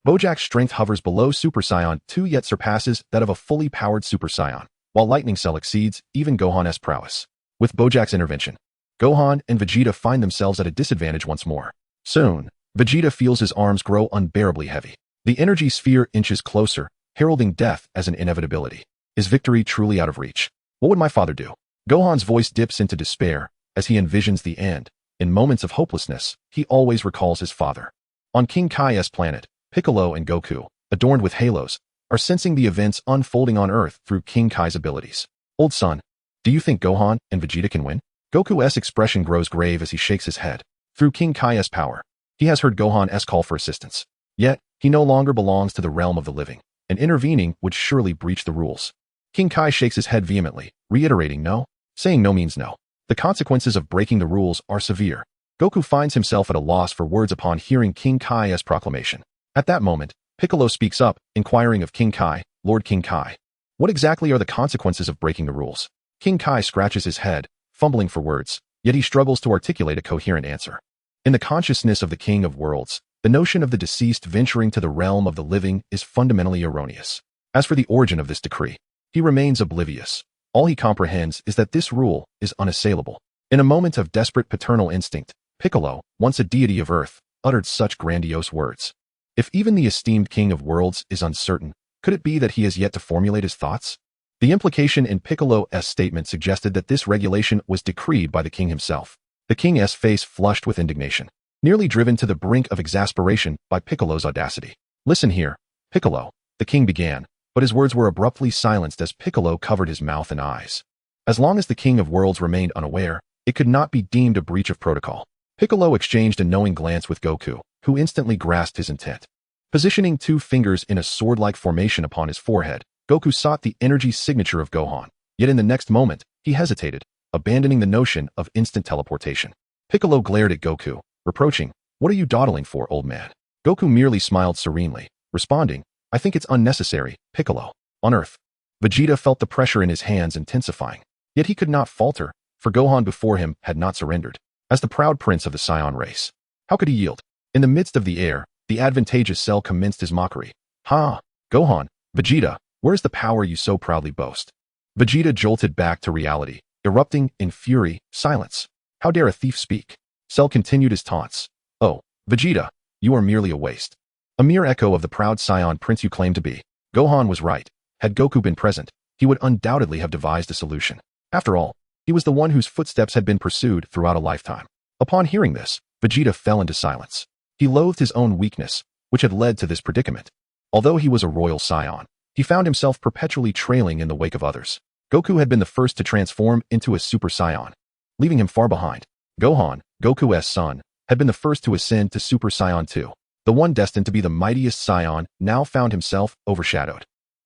S1: Bojack's strength hovers below Super Saiyan 2 yet surpasses that of a fully powered Super Saiyan, while Lightning Cell exceeds even Gohan's prowess. With Bojack's intervention, Gohan and Vegeta find themselves at a disadvantage once more. Soon, Vegeta feels his arms grow unbearably heavy. The energy sphere inches closer, heralding death as an inevitability. Is victory truly out of reach? What would my father do? Gohan's voice dips into despair as he envisions the end. In moments of hopelessness, he always recalls his father. On King Kai's planet, Piccolo and Goku, adorned with halos, are sensing the events unfolding on Earth through King Kai's abilities. "Old son, do you think Gohan and Vegeta can win?" Goku's expression grows grave as he shakes his head. Through King Kai's power, he has heard Gohan's call for assistance. Yet, he no longer belongs to the realm of the living, and intervening would surely breach the rules. King Kai shakes his head vehemently, reiterating no. Saying no means no. The consequences of breaking the rules are severe. Goku finds himself at a loss for words upon hearing King Kai's proclamation. At that moment, Piccolo speaks up, inquiring of King Kai, "Lord King Kai, what exactly are the consequences of breaking the rules?" King Kai scratches his head, fumbling for words, yet he struggles to articulate a coherent answer. In the consciousness of the King of Worlds, the notion of the deceased venturing to the realm of the living is fundamentally erroneous. As for the origin of this decree, he remains oblivious. All he comprehends is that this rule is unassailable. In a moment of desperate paternal instinct, Piccolo, once a deity of Earth, uttered such grandiose words. If even the esteemed King of Worlds is uncertain, could it be that he has yet to formulate his thoughts? The implication in Piccolo's statement suggested that this regulation was decreed by the king himself. The king's face flushed with indignation, nearly driven to the brink of exasperation by Piccolo's audacity. "Listen here, Piccolo," the king began, but his words were abruptly silenced as Piccolo covered his mouth and eyes. As long as the King of Worlds remained unaware, it could not be deemed a breach of protocol. Piccolo exchanged a knowing glance with Goku, who instantly grasped his intent. Positioning 2 fingers in a sword-like formation upon his forehead, Goku sought the energy signature of Gohan. Yet in the next moment, he hesitated, abandoning the notion of instant teleportation. Piccolo glared at Goku, reproaching, "What are you dawdling for, old man?" Goku merely smiled serenely, responding, "I think it's unnecessary, Piccolo." On Earth, Vegeta felt the pressure in his hands intensifying. Yet he could not falter, for Gohan before him had not surrendered. As the proud prince of the Saiyan race, how could he yield? In the midst of the air, the advantageous Cell commenced his mockery. "Ha! Gohan, Vegeta, where's the power you so proudly boast?" Vegeta jolted back to reality, erupting in fury. "Silence! How dare a thief speak?" Cell continued his taunts. "Oh, Vegeta, you are merely a waste. A mere echo of the proud Saiyan prince you claim to be." Gohan was right. Had Goku been present, he would undoubtedly have devised a solution. After all, he was the one whose footsteps had been pursued throughout a lifetime. Upon hearing this, Vegeta fell into silence. He loathed his own weakness, which had led to this predicament. Although he was a royal Saiyan, he found himself perpetually trailing in the wake of others. Goku had been the first to transform into a Super Saiyan, leaving him far behind. Gohan, Goku's son, had been the first to ascend to Super Saiyan 2. The one destined to be the mightiest Saiyan now found himself overshadowed.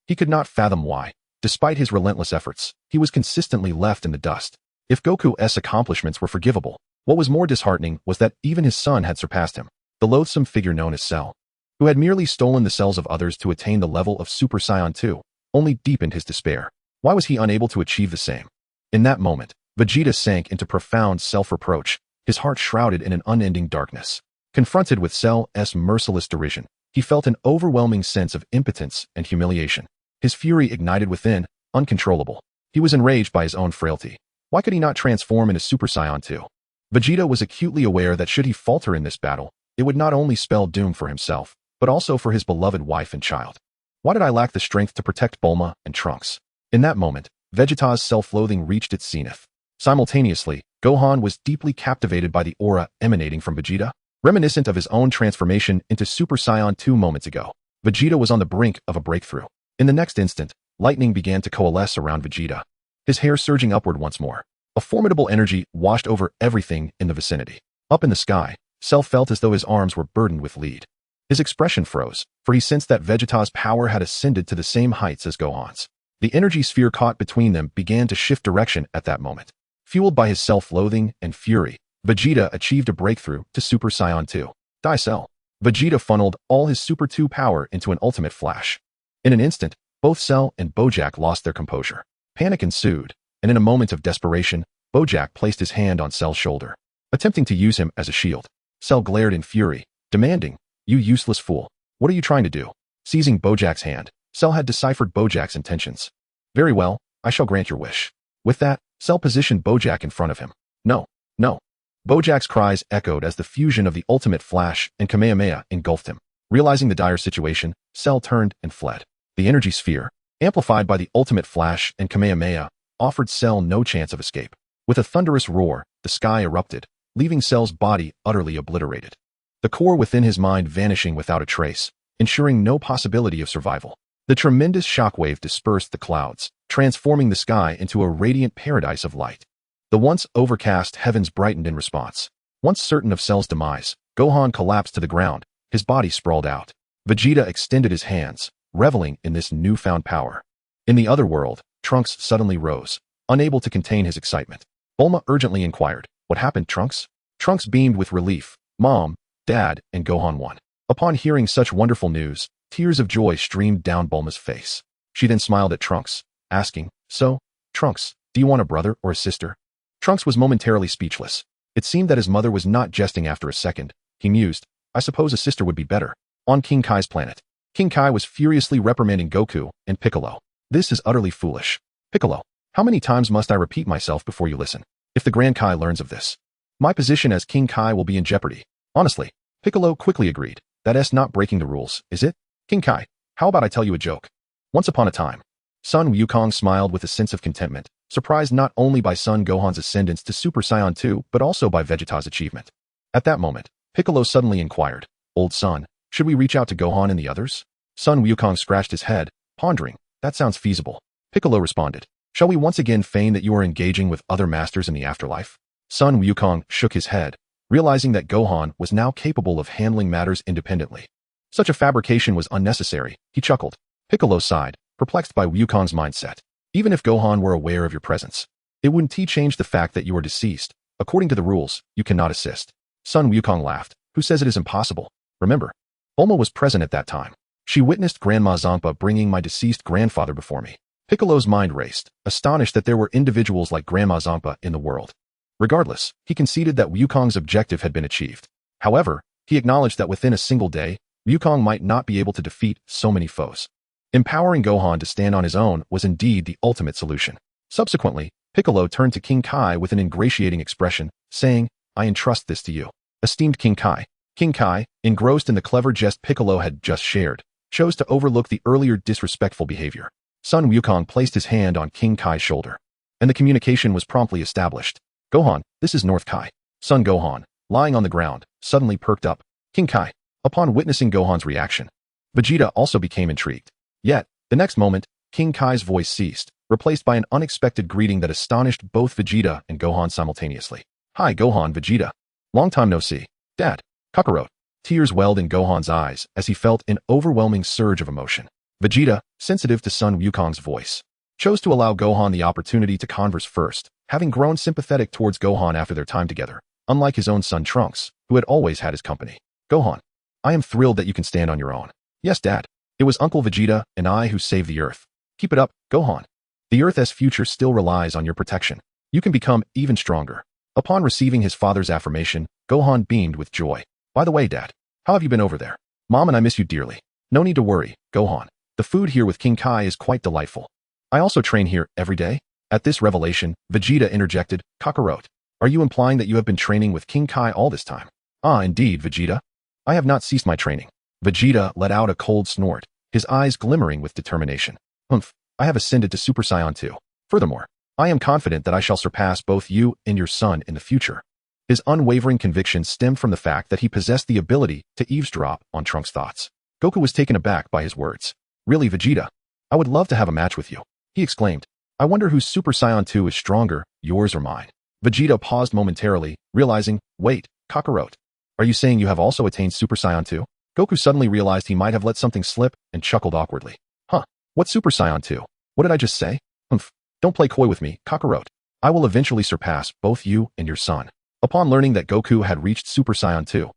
S1: He could not fathom why. Despite his relentless efforts, he was consistently left in the dust. If Goku's accomplishments were forgivable, what was more disheartening was that even his son had surpassed him. The loathsome figure known as Cell, who had merely stolen the cells of others to attain the level of Super Saiyan 2, only deepened his despair. Why was he unable to achieve the same? In that moment, Vegeta sank into profound self-reproach, his heart shrouded in an unending darkness. Confronted with Cell's merciless derision, he felt an overwhelming sense of impotence and humiliation. His fury ignited within, uncontrollable. He was enraged by his own frailty. Why could he not transform into Super Saiyan 2? Vegeta was acutely aware that should he falter in this battle, it would not only spell doom for himself, but also for his beloved wife and child. Why did I lack the strength to protect Bulma and Trunks? In that moment, Vegeta's self-loathing reached its zenith. Simultaneously, Gohan was deeply captivated by the aura emanating from Vegeta, reminiscent of his own transformation into Super Saiyan 2 moments ago. Vegeta was on the brink of a breakthrough. In the next instant, lightning began to coalesce around Vegeta, his hair surging upward once more. A formidable energy washed over everything in the vicinity. Up in the sky, Cell felt as though his arms were burdened with lead. His expression froze, for he sensed that Vegeta's power had ascended to the same heights as Gohan's. The energy sphere caught between them began to shift direction at that moment. Fueled by his self-loathing and fury, Vegeta achieved a breakthrough to Super Saiyan 2. Die Cell. Vegeta funneled all his Super 2 power into an ultimate flash. In an instant, both Cell and Bojack lost their composure. Panic ensued, and in a moment of desperation, Bojack placed his hand on Cell's shoulder, attempting to use him as a shield. Cell glared in fury, demanding, "You useless fool. What are you trying to do?" Seizing Bojack's hand, Cell had deciphered Bojack's intentions. "Very well, I shall grant your wish." With that, Cell positioned Bojack in front of him. "No, no." Bojack's cries echoed as the fusion of the ultimate flash and Kamehameha engulfed him. Realizing the dire situation, Cell turned and fled. The energy sphere, amplified by the ultimate flash and Kamehameha, offered Cell no chance of escape. With a thunderous roar, the sky erupted, leaving Cell's body utterly obliterated. The core within his mind vanishing without a trace, ensuring no possibility of survival. The tremendous shockwave dispersed the clouds, transforming the sky into a radiant paradise of light. The once overcast heavens brightened in response. Once certain of Cell's demise, Gohan collapsed to the ground, his body sprawled out. Vegeta extended his hands, reveling in this newfound power. In the other world, Trunks suddenly rose, unable to contain his excitement. Bulma urgently inquired, "What happened, Trunks?" Trunks beamed with relief. "Mom, Dad, and Gohan won." Upon hearing such wonderful news, tears of joy streamed down Bulma's face. She then smiled at Trunks, asking, "So, Trunks, do you want a brother or a sister?" Trunks was momentarily speechless. It seemed that his mother was not jesting. After a second, he mused, "I suppose a sister would be better." On King Kai's planet, King Kai was furiously reprimanding Goku and Piccolo. "This is utterly foolish. Piccolo, how many times must I repeat myself before you listen? If the Grand Kai learns of this, my position as King Kai will be in jeopardy." "Honestly," Piccolo quickly agreed, "that's not breaking the rules, is it? King Kai, how about I tell you a joke? Once upon a time." Son Wukong smiled with a sense of contentment, surprised not only by son Gohan's ascendance to Super Saiyan 2, but also by Vegeta's achievement. At that moment, Piccolo suddenly inquired, "Old son, should we reach out to Gohan and the others?" Son Wukong scratched his head, pondering, "That sounds feasible." Piccolo responded, "Shall we once again feign that you are engaging with other masters in the afterlife?" Son Wukong shook his head, realizing that Gohan was now capable of handling matters independently. Such a fabrication was unnecessary. He chuckled. Piccolo sighed, perplexed by Wukong's mindset. "Even if Gohan were aware of your presence, it wouldn't change the fact that you are deceased. According to the rules, you cannot assist." Son Wukong laughed. "Who says it is impossible? Remember, Bulma was present at that time. She witnessed Grandma Zampa bringing my deceased grandfather before me." Piccolo's mind raced, astonished that there were individuals like Grandma Zampa in the world. Regardless, he conceded that Wukong's objective had been achieved. However, he acknowledged that within a single day, Wukong might not be able to defeat so many foes. Empowering Gohan to stand on his own was indeed the ultimate solution. Subsequently, Piccolo turned to King Kai with an ingratiating expression, saying, "I entrust this to you." Esteemed King Kai. King Kai, engrossed in the clever jest Piccolo had just shared, chose to overlook the earlier disrespectful behavior. Son Wukong placed his hand on King Kai's shoulder, and the communication was promptly established. "Gohan, this is North Kai." Son Gohan, lying on the ground, suddenly perked up. "King Kai." Upon witnessing Gohan's reaction, Vegeta also became intrigued. Yet, the next moment, King Kai's voice ceased, replaced by an unexpected greeting that astonished both Vegeta and Gohan simultaneously. "Hi Gohan, Vegeta. Long time no see. Dad." Kakarot. Tears welled in Gohan's eyes as he felt an overwhelming surge of emotion. Vegeta, sensitive to son Wukong's voice, chose to allow Gohan the opportunity to converse first, having grown sympathetic towards Gohan after their time together, unlike his own son Trunks, who had always had his company. Gohan, I am thrilled that you can stand on your own. Yes, Dad. It was Uncle Vegeta and I who saved the Earth. Keep it up, Gohan. The Earth's future still relies on your protection. You can become even stronger. Upon receiving his father's affirmation, Gohan beamed with joy. By the way, Dad, how have you been over there? Mom and I miss you dearly. No need to worry, Gohan. The food here with King Kai is quite delightful. I also train here every day. At this revelation, Vegeta interjected, Kakarot. Are you implying that you have been training with King Kai all this time? Ah, indeed, Vegeta. I have not ceased my training. Vegeta let out a cold snort, his eyes glimmering with determination. Humph, I have ascended to Super Saiyan 2. Furthermore, I am confident that I shall surpass both you and your son in the future. His unwavering conviction stemmed from the fact that he possessed the ability to eavesdrop on Trunks' thoughts. Goku was taken aback by his words. Really, Vegeta? I would love to have a match with you, he exclaimed. I wonder whose Super Saiyan 2 is stronger, yours or mine. Vegeta paused momentarily, realizing, wait, Kakarot. Are you saying you have also attained Super Saiyan 2? Goku suddenly realized he might have let something slip and chuckled awkwardly. Huh, what Super Saiyan 2? What did I just say? Humph, don't play coy with me, Kakarot. I will eventually surpass both you and your son. Upon learning that Goku had reached Super Saiyan 2,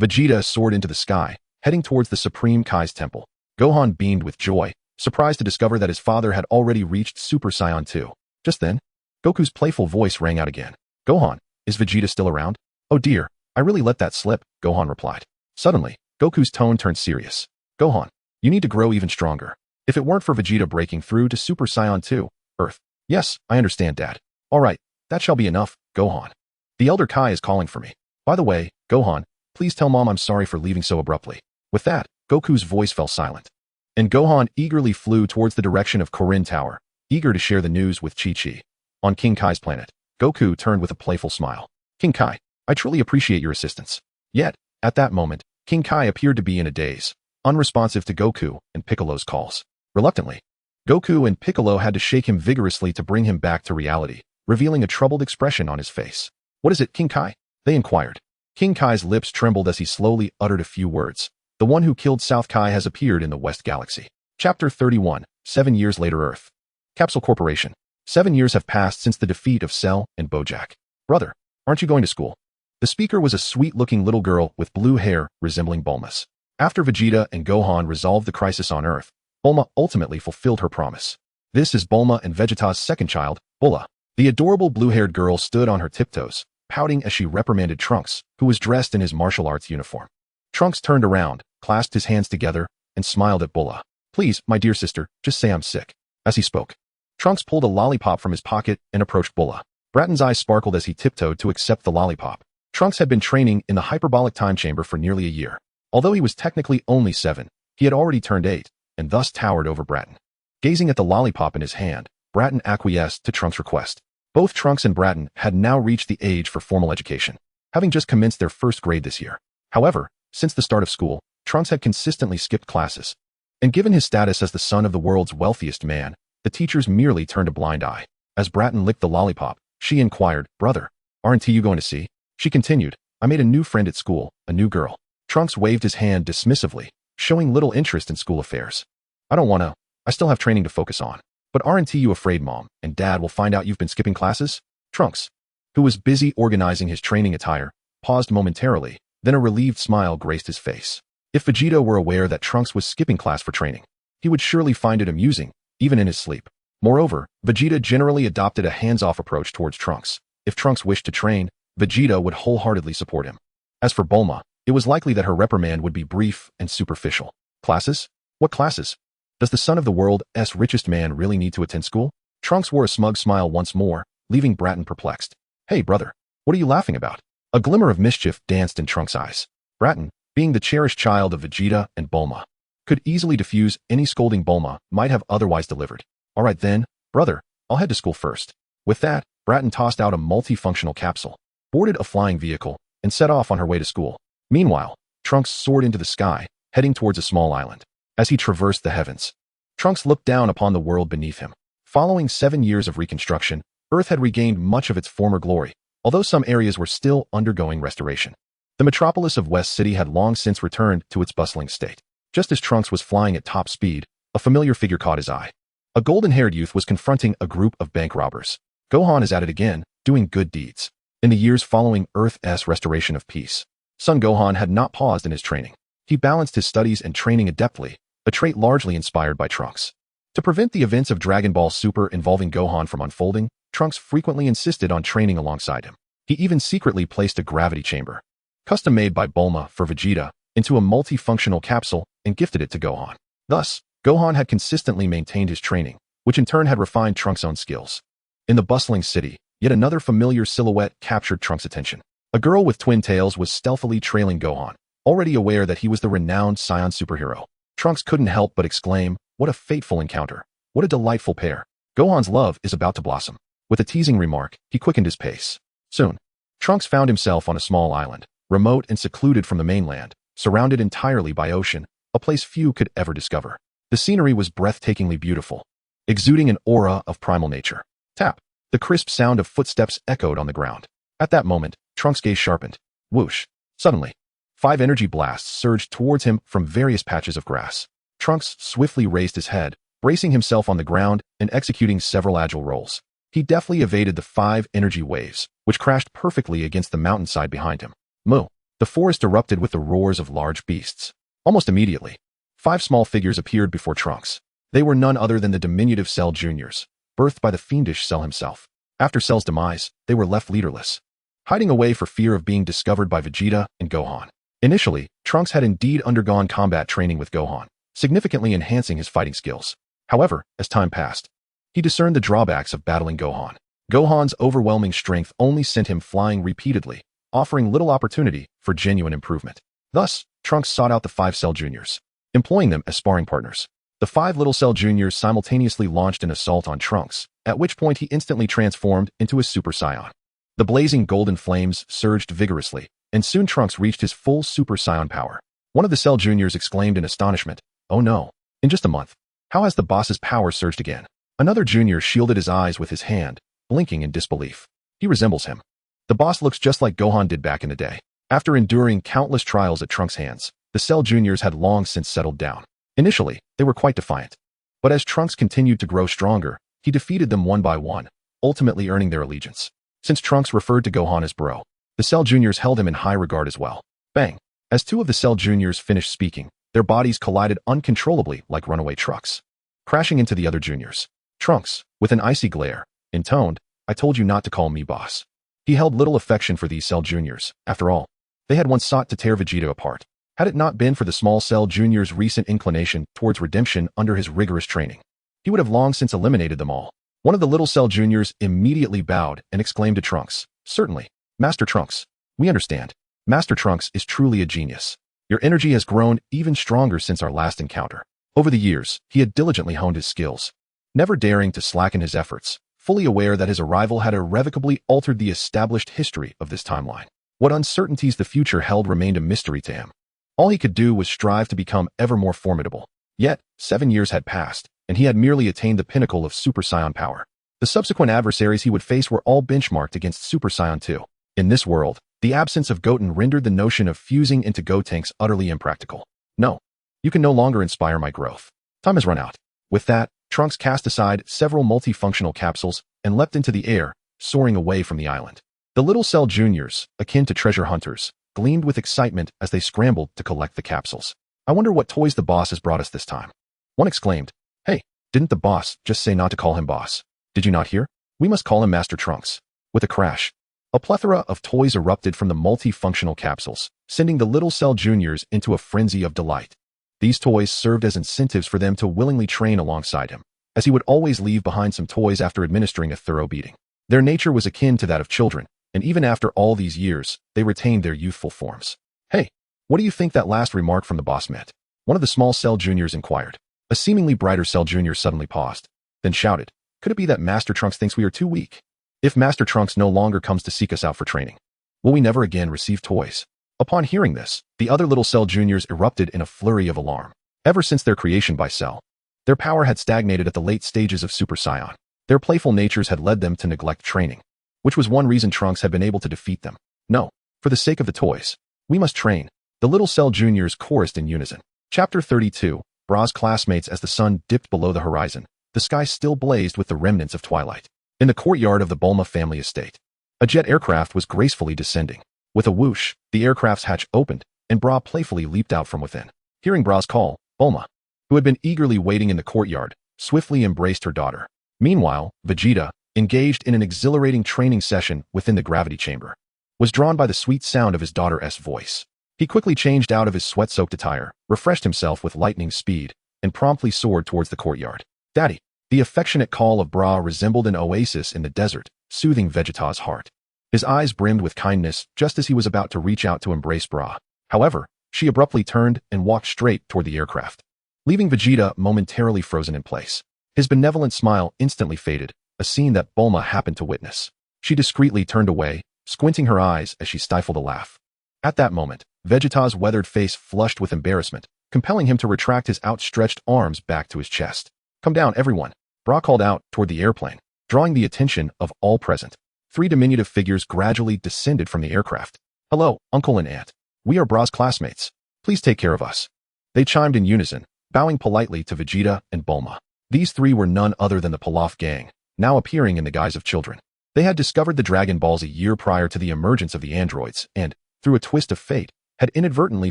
S1: Vegeta soared into the sky, heading towards the Supreme Kai's temple. Gohan beamed with joy, surprised to discover that his father had already reached Super Saiyan 2. Just then, Goku's playful voice rang out again. Gohan, is Vegeta still around? Oh dear, I really let that slip, Gohan replied. Suddenly, Goku's tone turned serious. Gohan, you need to grow even stronger. If it weren't for Vegeta breaking through to Super Saiyan 2, Earth. Yes, I understand, Dad. Alright, that shall be enough, Gohan. The Elder Kai is calling for me. By the way, Gohan, please tell Mom I'm sorry for leaving so abruptly. With that, Goku's voice fell silent. And Gohan eagerly flew towards the direction of Korin Tower, eager to share the news with Chi-Chi. On King Kai's planet, Goku turned with a playful smile. King Kai, I truly appreciate your assistance. Yet, at that moment, King Kai appeared to be in a daze, unresponsive to Goku and Piccolo's calls. Reluctantly, Goku and Piccolo had to shake him vigorously to bring him back to reality, revealing a troubled expression on his face. What is it, King Kai? They inquired. King Kai's lips trembled as he slowly uttered a few words. The one who killed South Kai has appeared in the West Galaxy. Chapter 31, 7 years later Earth. Capsule Corporation. 7 years have passed since the defeat of Cell and Bojack. Brother, aren't you going to school? The speaker was a sweet-looking little girl with blue hair resembling Bulma's. After Vegeta and Gohan resolved the crisis on Earth, Bulma ultimately fulfilled her promise. This is Bulma and Vegeta's second child, Bulla. The adorable blue-haired girl stood on her tiptoes, pouting as she reprimanded Trunks, who was dressed in his martial arts uniform. Trunks turned around, clasped his hands together, and smiled at Bulla. Please, my dear sister, just say I'm sick. As he spoke, Trunks pulled a lollipop from his pocket and approached Bulla. Bratton's eyes sparkled as he tiptoed to accept the lollipop. Trunks had been training in the hyperbolic time chamber for nearly a year. Although he was technically only 7, he had already turned 8, and thus towered over Bratton. Gazing at the lollipop in his hand, Bratton acquiesced to Trunks' request. Both Trunks and Bratton had now reached the age for formal education, having just commenced their first grade this year. However, since the start of school, Trunks had consistently skipped classes. And given his status as the son of the world's wealthiest man, the teachers merely turned a blind eye. As Bratton licked the lollipop, she inquired, Brother, aren't you going to see? She continued, I made a new friend at school, a new girl. Trunks waved his hand dismissively, showing little interest in school affairs. I don't want to. I still have training to focus on. But aren't you afraid Mom and Dad will find out you've been skipping classes? Trunks, who was busy organizing his training attire, paused momentarily, then a relieved smile graced his face. If Vegeta were aware that Trunks was skipping class for training, he would surely find it amusing, even in his sleep. Moreover, Vegeta generally adopted a hands-off approach towards Trunks. If Trunks wished to train, Vegeta would wholeheartedly support him. As for Bulma, it was likely that her reprimand would be brief and superficial. Classes? What classes? Does the son of the world's richest man really need to attend school? Trunks wore a smug smile once more, leaving Bratton perplexed. Hey, brother, what are you laughing about? A glimmer of mischief danced in Trunks' eyes. Bratton, being the cherished child of Vegeta and Bulma, could easily diffuse any scolding Bulma might have otherwise delivered. All right then, brother, I'll head to school first. With that, Bratton tossed out a multifunctional capsule, boarded a flying vehicle, and set off on her way to school. Meanwhile, Trunks soared into the sky, heading towards a small island. As he traversed the heavens, Trunks looked down upon the world beneath him. Following 7 years of reconstruction, Earth had regained much of its former glory, although some areas were still undergoing restoration. The metropolis of West City had long since returned to its bustling state. Just as Trunks was flying at top speed, a familiar figure caught his eye. A golden-haired youth was confronting a group of bank robbers. Gohan is at it again, doing good deeds. In the years following Earth's restoration of peace, Son Gohan had not paused in his training. He balanced his studies and training adeptly, a trait largely inspired by Trunks. To prevent the events of Dragon Ball Super involving Gohan from unfolding, Trunks frequently insisted on training alongside him. He even secretly placed a gravity chamber, custom-made by Bulma for Vegeta, into a multifunctional capsule and gifted it to Gohan. Thus, Gohan had consistently maintained his training, which in turn had refined Trunks' own skills. In the bustling city, yet another familiar silhouette captured Trunks' attention. A girl with twin tails was stealthily trailing Gohan, already aware that he was the renowned Saiyan superhero. Trunks couldn't help but exclaim, "What a fateful encounter. What a delightful pair. Gohan's love is about to blossom." With a teasing remark, he quickened his pace. Soon, Trunks found himself on a small island, remote and secluded from the mainland, surrounded entirely by ocean, a place few could ever discover. The scenery was breathtakingly beautiful, exuding an aura of primal nature. Tap! The crisp sound of footsteps echoed on the ground. At that moment, Trunks' gaze sharpened. Whoosh! Suddenly, 5 energy blasts surged towards him from various patches of grass. Trunks swiftly raised his head, bracing himself on the ground and executing several agile rolls. He deftly evaded the 5 energy waves, which crashed perfectly against the mountainside behind him. Moo! The forest erupted with the roars of large beasts. Almost immediately, 5 small figures appeared before Trunks. They were none other than the diminutive Cell Juniors, birthed by the fiendish Cell himself. After Cell's demise, they were left leaderless, hiding away for fear of being discovered by Vegeta and Gohan. Initially, Trunks had indeed undergone combat training with Gohan, significantly enhancing his fighting skills. However, as time passed, he discerned the drawbacks of battling Gohan. Gohan's overwhelming strength only sent him flying repeatedly, offering little opportunity for genuine improvement. Thus, Trunks sought out the 5 Cell Juniors, employing them as sparring partners. The 5 Little Cell Juniors simultaneously launched an assault on Trunks, at which point he instantly transformed into a Super Saiyan. The blazing golden flames surged vigorously, and soon Trunks reached his full Super Saiyan power. One of the Cell Juniors exclaimed in astonishment, "Oh no, in just a month, how has the boss's power surged again?" Another junior shielded his eyes with his hand, blinking in disbelief. He resembles him. The boss looks just like Gohan did back in the day. After enduring countless trials at Trunks' hands, the Cell Juniors had long since settled down. Initially, they were quite defiant. But as Trunks continued to grow stronger, he defeated them one by one, ultimately earning their allegiance. Since Trunks referred to Gohan as bro, the Cell Juniors held him in high regard as well. Bang! As 2 of the Cell Juniors finished speaking, their bodies collided uncontrollably like runaway trucks, crashing into the other juniors. Trunks, with an icy glare, intoned, "I told you not to call me boss." He held little affection for these Cell Juniors. After all, they had once sought to tear Vegeta apart. Had it not been for the small Cell Junior's recent inclination towards redemption under his rigorous training, he would have long since eliminated them all. One of the Little Cell Juniors immediately bowed and exclaimed to Trunks, "Certainly, Master Trunks. We understand. Master Trunks is truly a genius. Your energy has grown even stronger since our last encounter." Over the years, he had diligently honed his skills, never daring to slacken his efforts, fully aware that his arrival had irrevocably altered the established history of this timeline. What uncertainties the future held remained a mystery to him. All he could do was strive to become ever more formidable. Yet, 7 years had passed, and he had merely attained the pinnacle of Super Saiyan power. The subsequent adversaries he would face were all benchmarked against Super Saiyan 2. In this world, the absence of Goten rendered the notion of fusing into Gotenks utterly impractical. "No, you can no longer inspire my growth. Time has run out." With that, Trunks cast aside several multifunctional capsules and leapt into the air, soaring away from the island. The Little Cell Juniors, akin to treasure hunters, gleamed with excitement as they scrambled to collect the capsules. "I wonder what toys the boss has brought us this time." One exclaimed, "Hey, didn't the boss just say not to call him boss? Did you not hear? We must call him Master Trunks." With a crash, a plethora of toys erupted from the multifunctional capsules, sending the Little Cell Juniors into a frenzy of delight. These toys served as incentives for them to willingly train alongside him, as he would always leave behind some toys after administering a thorough beating. Their nature was akin to that of children, and even after all these years, they retained their youthful forms. "Hey, what do you think that last remark from the boss meant?" One of the small Cell Juniors inquired. A seemingly brighter Cell Junior suddenly paused, then shouted, "Could it be that Master Trunks thinks we are too weak? If Master Trunks no longer comes to seek us out for training, will we never again receive toys?" Upon hearing this, the other Little Cell Juniors erupted in a flurry of alarm. Ever since their creation by Cell, their power had stagnated at the late stages of Super Saiyan. Their playful natures had led them to neglect training, which was one reason Trunks had been able to defeat them. "No, for the sake of the toys, we must train." The Little Cell Juniors chorused in unison. Chapter 32, Bra's classmates as the sun dipped below the horizon. The sky still blazed with the remnants of twilight. In the courtyard of the Bulma family estate, a jet aircraft was gracefully descending. With a whoosh, the aircraft's hatch opened, and Bra playfully leaped out from within. Hearing Bra's call, Bulma, who had been eagerly waiting in the courtyard, swiftly embraced her daughter. Meanwhile, Vegeta, engaged in an exhilarating training session within the gravity chamber, was drawn by the sweet sound of his daughter's voice. He quickly changed out of his sweat-soaked attire, refreshed himself with lightning speed, and promptly soared towards the courtyard. Daddy! The affectionate call of Bra resembled an oasis in the desert, soothing Vegeta's heart. His eyes brimmed with kindness just as he was about to reach out to embrace Bra. However, she abruptly turned and walked straight toward the aircraft, leaving Vegeta momentarily frozen in place. His benevolent smile instantly faded, a scene that Bulma happened to witness. She discreetly turned away, squinting her eyes as she stifled a laugh. At that moment, Vegeta's weathered face flushed with embarrassment, compelling him to retract his outstretched arms back to his chest. Come down, everyone, Bra called out toward the airplane, drawing the attention of all present. 3 diminutive figures gradually descended from the aircraft. Hello, Uncle and Aunt. We are Bra's classmates. Please take care of us. They chimed in unison, bowing politely to Vegeta and Bulma. These 3 were none other than the Pilaf gang, now appearing in the guise of children. They had discovered the Dragon Balls a year prior to the emergence of the androids and, through a twist of fate, had inadvertently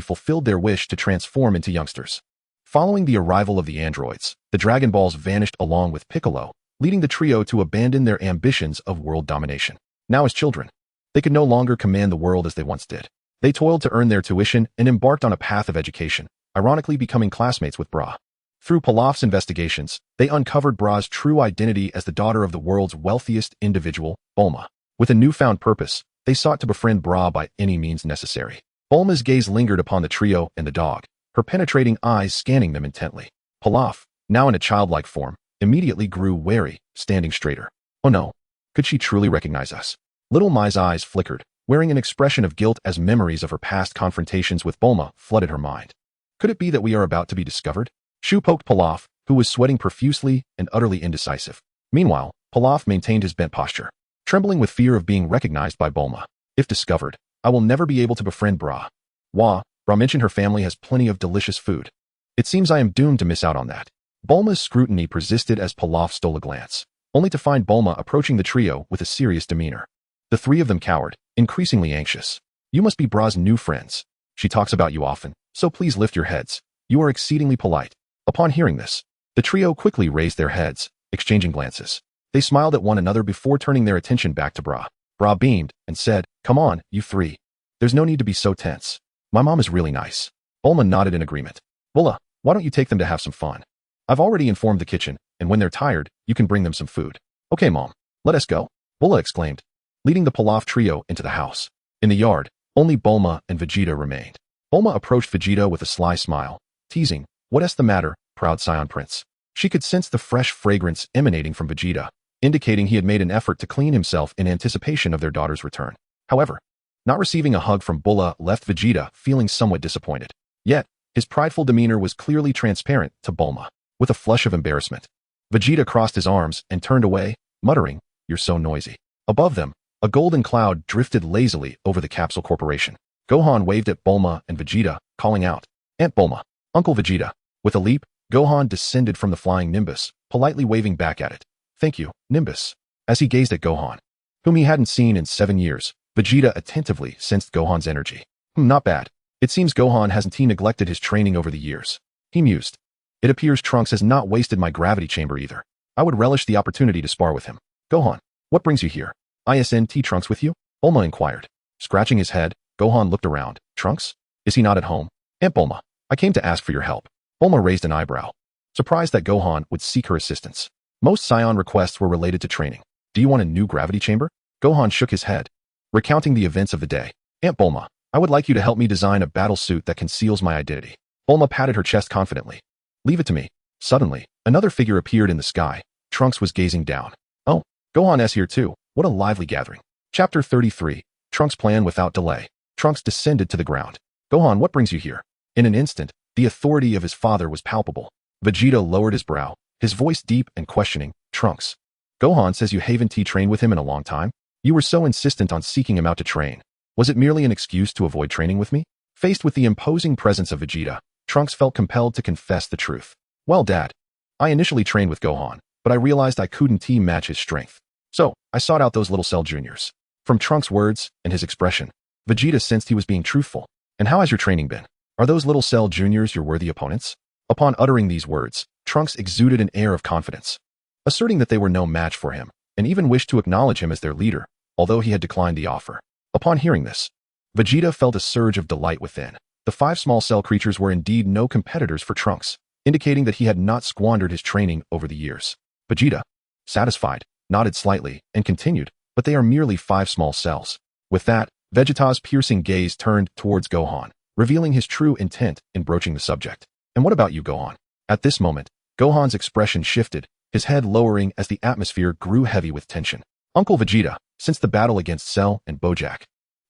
S1: fulfilled their wish to transform into youngsters. Following the arrival of the androids, the Dragon Balls vanished along with Piccolo, leading the trio to abandon their ambitions of world domination. Now as children, they could no longer command the world as they once did. They toiled to earn their tuition and embarked on a path of education, ironically becoming classmates with Bra. Through Pilaf's investigations, they uncovered Bra's true identity as the daughter of the world's wealthiest individual, Bulma. With a newfound purpose, they sought to befriend Bra by any means necessary. Bulma's gaze lingered upon the trio and the dog, her penetrating eyes scanning them intently. Pilaf, now in a childlike form, immediately grew wary, standing straighter. Oh no, could she truly recognize us? Little Mai's eyes flickered, wearing an expression of guilt as memories of her past confrontations with Bulma flooded her mind. Could it be that we are about to be discovered? Shu poked Pilaf, who was sweating profusely and utterly indecisive. Meanwhile, Pilaf maintained his bent posture, trembling with fear of being recognized by Bulma. If discovered, I will never be able to befriend Bra. Bra mentioned her family has plenty of delicious food. It seems I am doomed to miss out on that. Bulma's scrutiny persisted as Pilaf stole a glance, only to find Bulma approaching the trio with a serious demeanor. The 3 of them cowered, increasingly anxious. You must be Bra's new friends. She talks about you often, so please lift your heads. You are exceedingly polite. Upon hearing this, the trio quickly raised their heads, exchanging glances. They smiled at one another before turning their attention back to Bra. Bra beamed and said, Come on, you 3. There's no need to be so tense. My mom is really nice. Bulma nodded in agreement. Bulma, why don't you take them to have some fun? I've already informed the kitchen, and when they're tired, you can bring them some food. Okay, Mom, let us go, Bulma exclaimed, leading the Pilaf trio into the house. In the yard, only Bulma and Vegeta remained. Bulma approached Vegeta with a sly smile, teasing, What's the matter, proud Saiyan Prince? She could sense the fresh fragrance emanating from Vegeta, indicating he had made an effort to clean himself in anticipation of their daughter's return. However, not receiving a hug from Bulma left Vegeta feeling somewhat disappointed. Yet, his prideful demeanor was clearly transparent to Bulma. With a flush of embarrassment, Vegeta crossed his arms and turned away, muttering, You're so noisy. Above them, a golden cloud drifted lazily over the Capsule Corporation. Gohan waved at Bulma and Vegeta, calling out, Aunt Bulma, Uncle Vegeta. With a leap, Gohan descended from the flying Nimbus, politely waving back at it. Thank you, Nimbus. As he gazed at Gohan, whom he hadn't seen in 7 years, Vegeta attentively sensed Gohan's energy. Not bad. It seems Gohan hasn't neglected his training over the years. He mused. It appears Trunks has not wasted my gravity chamber either. I would relish the opportunity to spar with him. Gohan, what brings you here? Isn't Trunks with you? Bulma inquired. Scratching his head, Gohan looked around. Trunks? Is he not at home? Aunt Bulma, I came to ask for your help. Bulma raised an eyebrow, surprised that Gohan would seek her assistance. Most Saiyan requests were related to training. Do you want a new gravity chamber? Gohan shook his head, recounting the events of the day. Aunt Bulma, I would like you to help me design a battle suit that conceals my identity. Bulma patted her chest confidently. Leave it to me. Suddenly, another figure appeared in the sky. Trunks was gazing down. Oh, Gohan here too. What a lively gathering. Chapter 33. Trunks' plan without delay. Trunks descended to the ground. Gohan, what brings you here? In an instant, the authority of his father was palpable. Vegeta lowered his brow, his voice deep and questioning. Trunks. Gohan says you haven't trained with him in a long time? You were so insistent on seeking him out to train. Was it merely an excuse to avoid training with me? Faced with the imposing presence of Vegeta, Trunks felt compelled to confess the truth. Well, Dad, I initially trained with Gohan, but I realized I couldn't team match his strength. So, I sought out those Little Cell Juniors. From Trunks' words and his expression, Vegeta sensed he was being truthful. And how has your training been? Are those Little Cell Juniors your worthy opponents? Upon uttering these words, Trunks exuded an air of confidence, asserting that they were no match for him, and even wished to acknowledge him as their leader, although he had declined the offer. Upon hearing this, Vegeta felt a surge of delight within. The 5 small cell creatures were indeed no competitors for Trunks, indicating that he had not squandered his training over the years. Vegeta, satisfied, nodded slightly, and continued, but they are merely 5 small cells. With that, Vegeta's piercing gaze turned towards Gohan, revealing his true intent in broaching the subject. And what about you, Gohan? At this moment, Gohan's expression shifted, his head lowering as the atmosphere grew heavy with tension. Uncle Vegeta, since the battle against Cell and Bojack,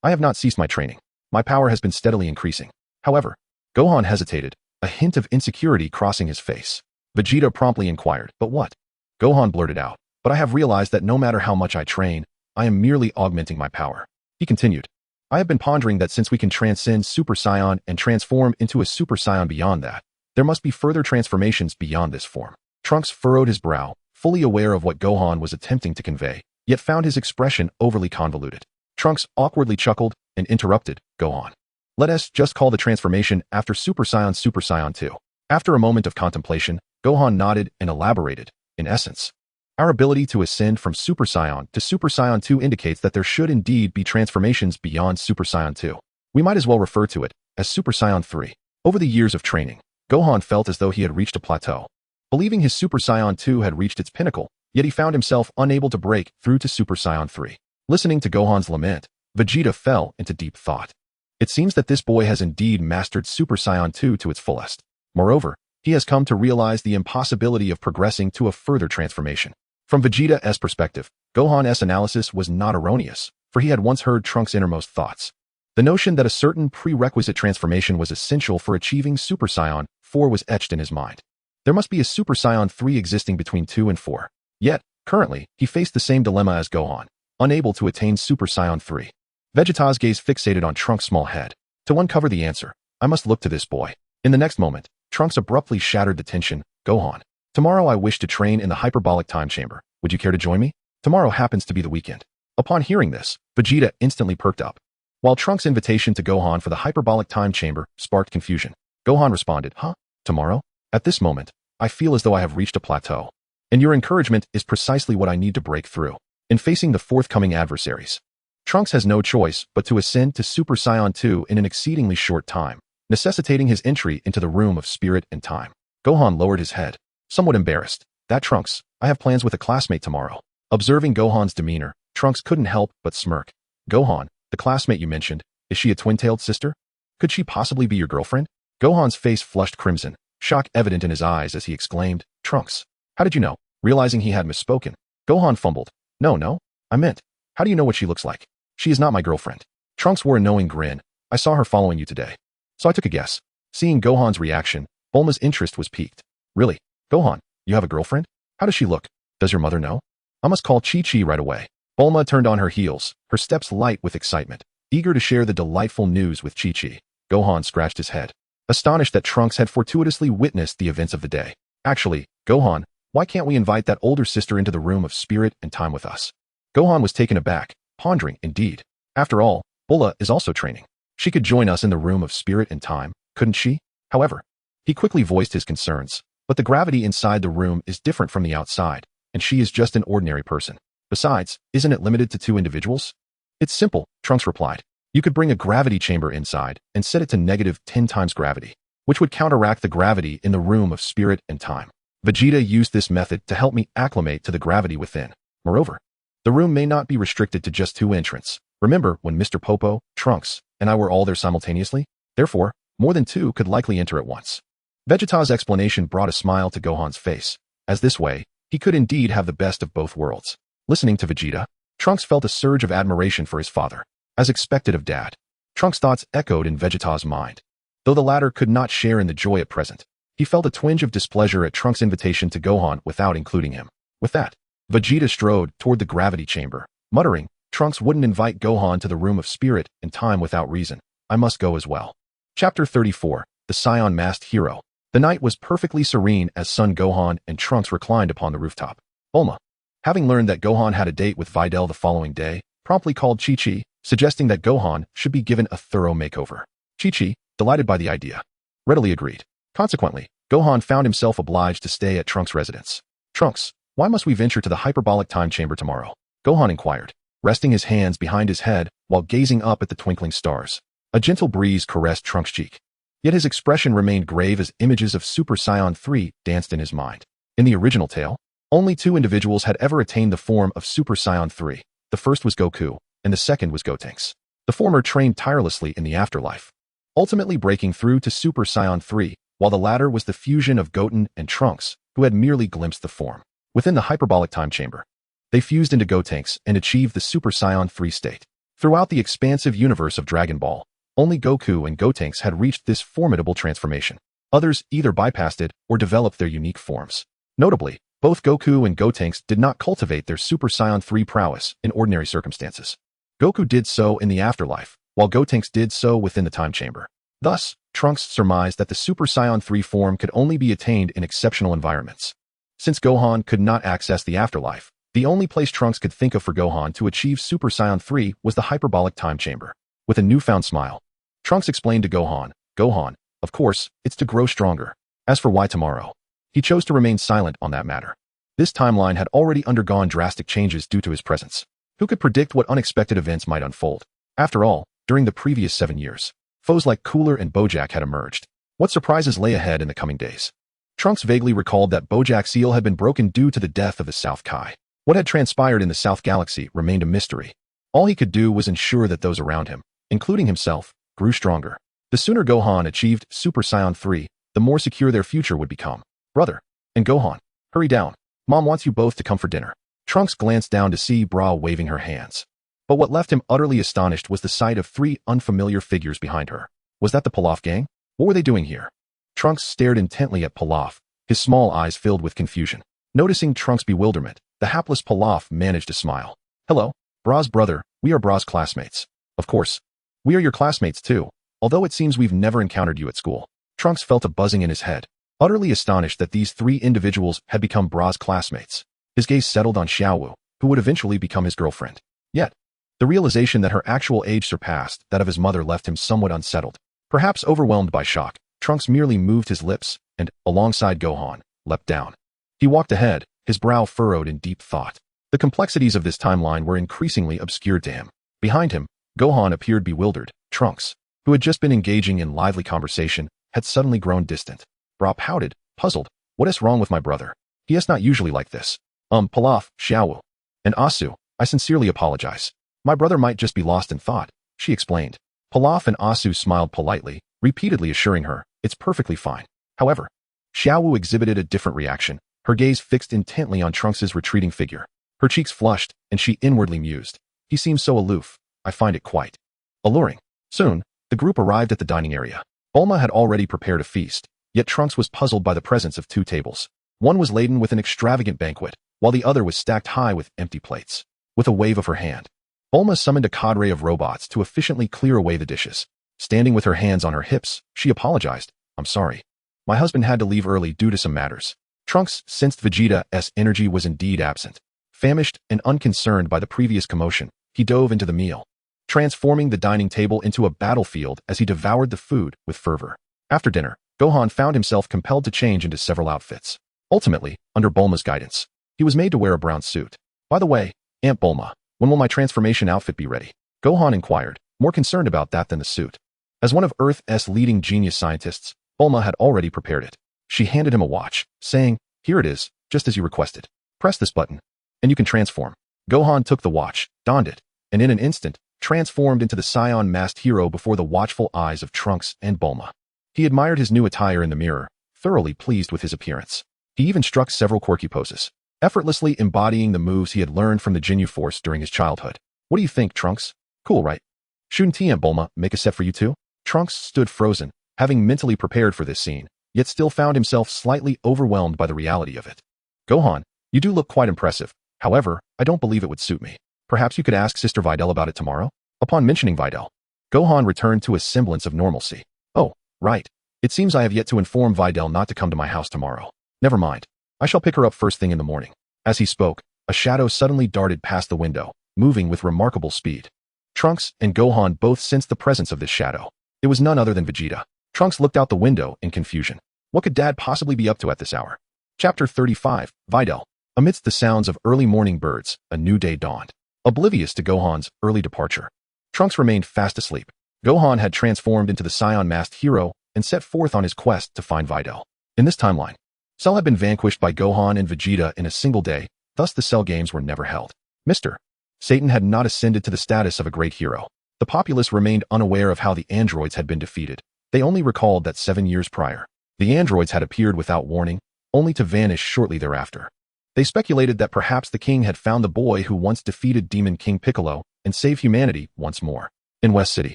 S1: I have not ceased my training. My power has been steadily increasing. However, Gohan hesitated, a hint of insecurity crossing his face. Vegeta promptly inquired, but what? Gohan blurted out, but I have realized that no matter how much I train, I am merely augmenting my power. He continued, I have been pondering that since we can transcend Super Saiyan and transform into a Super Saiyan beyond that, there must be further transformations beyond this form. Trunks furrowed his brow, fully aware of what Gohan was attempting to convey, yet found his expression overly convoluted. Trunks awkwardly chuckled and interrupted, Gohan. Let us just call the transformation after Super Saiyan 2. After a moment of contemplation, Gohan nodded and elaborated, in essence, our ability to ascend from Super Saiyan to Super Saiyan 2 indicates that there should indeed be transformations beyond Super Saiyan 2. We might as well refer to it as Super Saiyan 3. Over the years of training, Gohan felt as though he had reached a plateau, believing his Super Saiyan 2 had reached its pinnacle, yet he found himself unable to break through to Super Saiyan 3. Listening to Gohan's lament, Vegeta fell into deep thought. It seems that this boy has indeed mastered Super Saiyan 2 to its fullest. Moreover, he has come to realize the impossibility of progressing to a further transformation. From Vegeta's perspective, Gohan's analysis was not erroneous, for he had once heard Trunks' innermost thoughts. The notion that a certain prerequisite transformation was essential for achieving Super Saiyan 4 was etched in his mind. There must be a Super Saiyan 3 existing between 2 and 4. Yet, currently, he faced the same dilemma as Gohan, unable to attain Super Saiyan 3. Vegeta's gaze fixated on Trunks' small head. To uncover the answer, I must look to this boy. In the next moment, Trunks abruptly shattered the tension. Gohan, tomorrow I wish to train in the hyperbolic time chamber. Would you care to join me? Tomorrow happens to be the weekend. Upon hearing this, Vegeta instantly perked up. While Trunks' invitation to Gohan for the hyperbolic time chamber sparked confusion, Gohan responded, Huh? Tomorrow? At this moment, I feel as though I have reached a plateau. And your encouragement is precisely what I need to break through in facing the forthcoming adversaries. Trunks has no choice but to ascend to Super Saiyan 2 in an exceedingly short time, necessitating his entry into the room of spirit and time. Gohan lowered his head, somewhat embarrassed. That Trunks, I have plans with a classmate tomorrow. Observing Gohan's demeanor, Trunks couldn't help but smirk. Gohan, the classmate you mentioned, is she a twin-tailed sister? Could she possibly be your girlfriend? Gohan's face flushed crimson, shock evident in his eyes as he exclaimed, Trunks, how did you know? Realizing he had misspoken, Gohan fumbled. No, I meant, how do you know what she looks like? She is not my girlfriend. Trunks wore a knowing grin. I saw her following you today. So I took a guess. Seeing Gohan's reaction, Bulma's interest was piqued. Really? Gohan, you have a girlfriend? How does she look? Does your mother know? I must call Chi-Chi right away. Bulma turned on her heels, her steps light with excitement, eager to share the delightful news with Chi-Chi. Gohan scratched his head, astonished that Trunks had fortuitously witnessed the events of the day. Actually, Gohan, why can't we invite that older sister into the room of spirit and time with us? Gohan was taken aback, pondering, indeed. After all, Bulma is also training. She could join us in the room of spirit and time, couldn't she? However, he quickly voiced his concerns. But the gravity inside the room is different from the outside, and she is just an ordinary person. Besides, isn't it limited to 2 individuals? It's simple, Trunks replied. You could bring a gravity chamber inside and set it to -10 times gravity, which would counteract the gravity in the room of spirit and time. Vegeta used this method to help me acclimate to the gravity within. Moreover, the room may not be restricted to just 2 entrants. Remember when Mr. Popo, Trunks, and I were all there simultaneously? Therefore, more than 2 could likely enter at once. Vegeta's explanation brought a smile to Gohan's face, as this way, he could indeed have the best of both worlds. Listening to Vegeta, Trunks felt a surge of admiration for his father, as expected of Dad. Trunks' thoughts echoed in Vegeta's mind. Though the latter could not share in the joy at present, he felt a twinge of displeasure at Trunks' invitation to Gohan without including him. With that, Vegeta strode toward the gravity chamber, muttering, Trunks wouldn't invite Gohan to the room of spirit and time without reason. I must go as well. Chapter 34. the Saiyan masked hero. The night was perfectly serene as Son Gohan and Trunks reclined upon the rooftop. Bulma, having learned that Gohan had a date with Videl the following day, promptly called Chi-Chi, suggesting that Gohan should be given a thorough makeover. Chi-Chi, delighted by the idea, readily agreed. Consequently, Gohan found himself obliged to stay at Trunks' residence. Trunks, why must we venture to the hyperbolic time chamber tomorrow? Gohan inquired, resting his hands behind his head while gazing up at the twinkling stars. A gentle breeze caressed Trunks' cheek. Yet his expression remained grave as images of Super Saiyan 3 danced in his mind. In the original tale, only two individuals had ever attained the form of Super Saiyan 3. The first was Goku, and the second was Gotenks. The former trained tirelessly in the afterlife, ultimately breaking through to Super Saiyan 3, while the latter was the fusion of Goten and Trunks, who had merely glimpsed the form. Within the hyperbolic time chamber, they fused into Gotenks and achieved the Super Saiyan 3 state. Throughout the expansive universe of Dragon Ball, only Goku and Gotenks had reached this formidable transformation. Others either bypassed it or developed their unique forms. Notably, both Goku and Gotenks did not cultivate their Super Saiyan 3 prowess in ordinary circumstances. Goku did so in the afterlife, while Gotenks did so within the time chamber. Thus, Trunks surmised that the Super Saiyan 3 form could only be attained in exceptional environments. Since Gohan could not access the afterlife, the only place Trunks could think of for Gohan to achieve Super Saiyan 3 was the hyperbolic time chamber. With a newfound smile, Trunks explained to Gohan, "Gohan, of course, it's to grow stronger. As for why tomorrow?" He chose to remain silent on that matter. This timeline had already undergone drastic changes due to his presence. Who could predict what unexpected events might unfold? After all, during the previous 7 years, foes like Cooler and Bojack had emerged. What surprises lay ahead in the coming days? Trunks vaguely recalled that Bojack's seal had been broken due to the death of the South Kai. What had transpired in the South Galaxy remained a mystery. All he could do was ensure that those around him, including himself, grew stronger. The sooner Gohan achieved Super Saiyan 3, the more secure their future would become. "Brother," and Gohan, "hurry down. Mom wants you both to come for dinner." Trunks glanced down to see Bra waving her hands. But what left him utterly astonished was the sight of 3 unfamiliar figures behind her. Was that the Pilaf gang? What were they doing here? Trunks stared intently at Pilaf, his small eyes filled with confusion. Noticing Trunks' bewilderment, the hapless Pilaf managed to smile. "Hello, Bra's brother, we are Bra's classmates." "Of course. We are your classmates too, although it seems we've never encountered you at school." Trunks felt a buzzing in his head, utterly astonished that these 3 individuals had become Bra's classmates. His gaze settled on Xiaowu, who would eventually become his girlfriend. Yet, the realization that her actual age surpassed that of his mother left him somewhat unsettled. Perhaps overwhelmed by shock, Trunks merely moved his lips and, alongside Gohan, leapt down. He walked ahead, his brow furrowed in deep thought. The complexities of this timeline were increasingly obscured to him. Behind him, Gohan appeared bewildered. Trunks, who had just been engaging in lively conversation, had suddenly grown distant. Bra pouted, puzzled. "What is wrong with my brother? He is not usually like this." Pilaf, Xiaowu, and Asu, I sincerely apologize. My brother might just be lost in thought," she explained. Pilaf and Asu smiled politely, repeatedly assuring her, "It's perfectly fine." However, Xiaowu exhibited a different reaction, her gaze fixed intently on Trunks' retreating figure. Her cheeks flushed, and she inwardly mused, "He seems so aloof. I find it quite alluring." Soon, the group arrived at the dining area. Bulma had already prepared a feast, yet Trunks was puzzled by the presence of 2 tables. One was laden with an extravagant banquet, while the other was stacked high with empty plates. With a wave of her hand, Bulma summoned a cadre of robots to efficiently clear away the dishes. Standing with her hands on her hips, she apologized. "I'm sorry. My husband had to leave early due to some matters." Trunks sensed Vegeta's energy was indeed absent. Famished and unconcerned by the previous commotion, he dove into the meal, transforming the dining table into a battlefield as he devoured the food with fervor. After dinner, Gohan found himself compelled to change into several outfits. Ultimately, under Bulma's guidance, he was made to wear a brown suit. "By the way, Aunt Bulma, when will my transformation outfit be ready?" Gohan inquired, more concerned about that than the suit. As one of Earth's leading genius scientists, Bulma had already prepared it. She handed him a watch, saying, "Here it is, just as you requested. Press this button, and you can transform." Gohan took the watch, donned it, and in an instant, transformed into the Saiyan masked hero before the watchful eyes of Trunks and Bulma. He admired his new attire in the mirror, thoroughly pleased with his appearance. He even struck several quirky poses, effortlessly embodying the moves he had learned from the Ginyu Force during his childhood. "What do you think, Trunks? Cool, right? Shouldn't Aunt Bulma make a set for you too?" Trunks stood frozen, having mentally prepared for this scene, yet still found himself slightly overwhelmed by the reality of it. "Gohan, you do look quite impressive. However, I don't believe it would suit me. Perhaps you could ask Sister Videl about it tomorrow?" Upon mentioning Videl, Gohan returned to a semblance of normalcy. "Oh, right. It seems I have yet to inform Videl not to come to my house tomorrow. Never mind. I shall pick her up first thing in the morning. As he spoke, a shadow suddenly darted past the window, moving with remarkable speed. Trunks and Gohan both sensed the presence of this shadow. It was none other than Vegeta. Trunks looked out the window in confusion. What could Dad possibly be up to at this hour? Chapter 35, Videl. Amidst the sounds of early morning birds, a new day dawned. Oblivious to Gohan's early departure, Trunks remained fast asleep. Gohan had transformed into the Saiyan-masked hero and set forth on his quest to find Videl. In this timeline, Cell had been vanquished by Gohan and Vegeta in a single day, thus the Cell games were never held. Mr. Satan had not ascended to the status of a great hero. The populace remained unaware of how the androids had been defeated. They only recalled that 7 years prior, the androids had appeared without warning, only to vanish shortly thereafter. They speculated that perhaps the king had found the boy who once defeated Demon King Piccolo and saved humanity once more. In West City,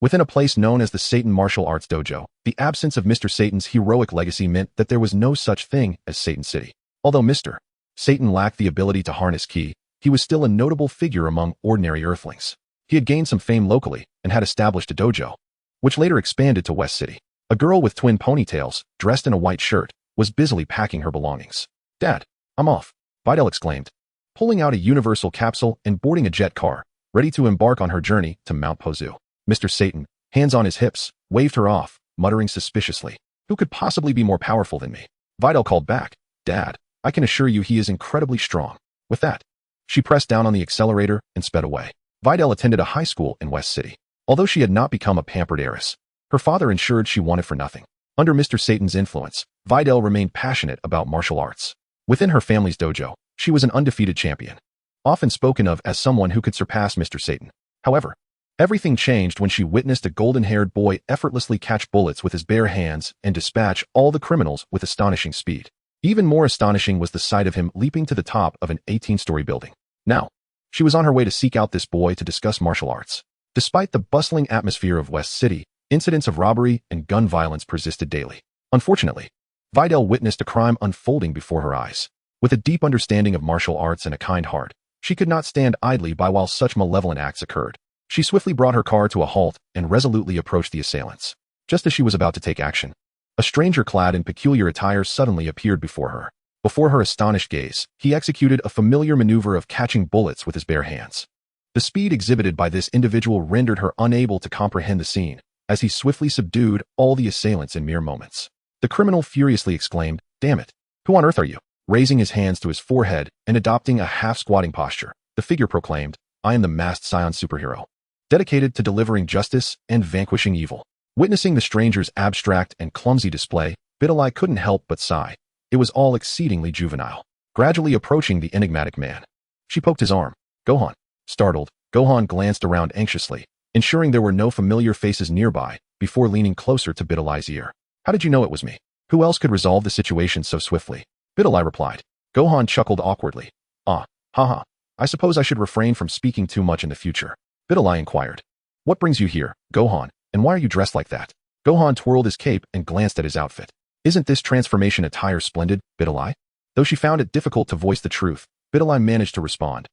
S1: within a place known as the Satan Martial Arts Dojo, the absence of Mr. Satan's heroic legacy meant that there was no such thing as Satan City. Although Mr. Satan lacked the ability to harness ki, he was still a notable figure among ordinary earthlings. He had gained some fame locally and had established a dojo, which later expanded to West City. A girl with twin ponytails, dressed in a white shirt, was busily packing her belongings. Dad, I'm off, Videl exclaimed, pulling out a universal capsule and boarding a jet car, ready to embark on her journey to Mount Pozu. Mr. Satan, hands on his hips, waved her off, muttering suspiciously, "Who could possibly be more powerful than me?" Videl called back, "Dad, I can assure you he is incredibly strong." With that, she pressed down on the accelerator and sped away. Videl attended a high school in West City. Although she had not become a pampered heiress, her father ensured she wanted for nothing. Under Mr. Satan's influence, Videl remained passionate about martial arts. Within her family's dojo, she was an undefeated champion, often spoken of as someone who could surpass Mr. Satan. However, everything changed when she witnessed a golden-haired boy effortlessly catch bullets with his bare hands and dispatch all the criminals with astonishing speed. Even more astonishing was the sight of him leaping to the top of an 18-story building. Now, she was on her way to seek out this boy to discuss martial arts. Despite the bustling atmosphere of West City, incidents of robbery and gun violence persisted daily. Unfortunately, Videl witnessed a crime unfolding before her eyes. With a deep understanding of martial arts and a kind heart, she could not stand idly by while such malevolent acts occurred. She swiftly brought her car to a halt and resolutely approached the assailants. Just as she was about to take action, a stranger clad in peculiar attire suddenly appeared before her. Before her astonished gaze, he executed a familiar maneuver of catching bullets with his bare hands. The speed exhibited by this individual rendered her unable to comprehend the scene, as he swiftly subdued all the assailants in mere moments. The criminal furiously exclaimed, "Damn it! Who on earth are you?" Raising his hands to his forehead and adopting a half-squatting posture, the figure proclaimed, "I am the masked Saiyan superhero, dedicated to delivering justice and vanquishing evil." Witnessing the stranger's abstract and clumsy display, Bidalai couldn't help but sigh. It was all exceedingly juvenile. Gradually approaching the enigmatic man, she poked his arm. "Gohan." Startled, Gohan glanced around anxiously, ensuring there were no familiar faces nearby, before leaning closer to Bidalai's ear. "How did you know it was me? Who else could resolve the situation so swiftly?" Bidalai replied. Gohan chuckled awkwardly. Haha. I suppose I should refrain from speaking too much in the future." Bidalai inquired. "What brings you here, Gohan, and why are you dressed like that?" Gohan twirled his cape and glanced at his outfit. "Isn't this transformation attire splendid, Bidalai?" Though she found it difficult to voice the truth, Bidalai managed to respond.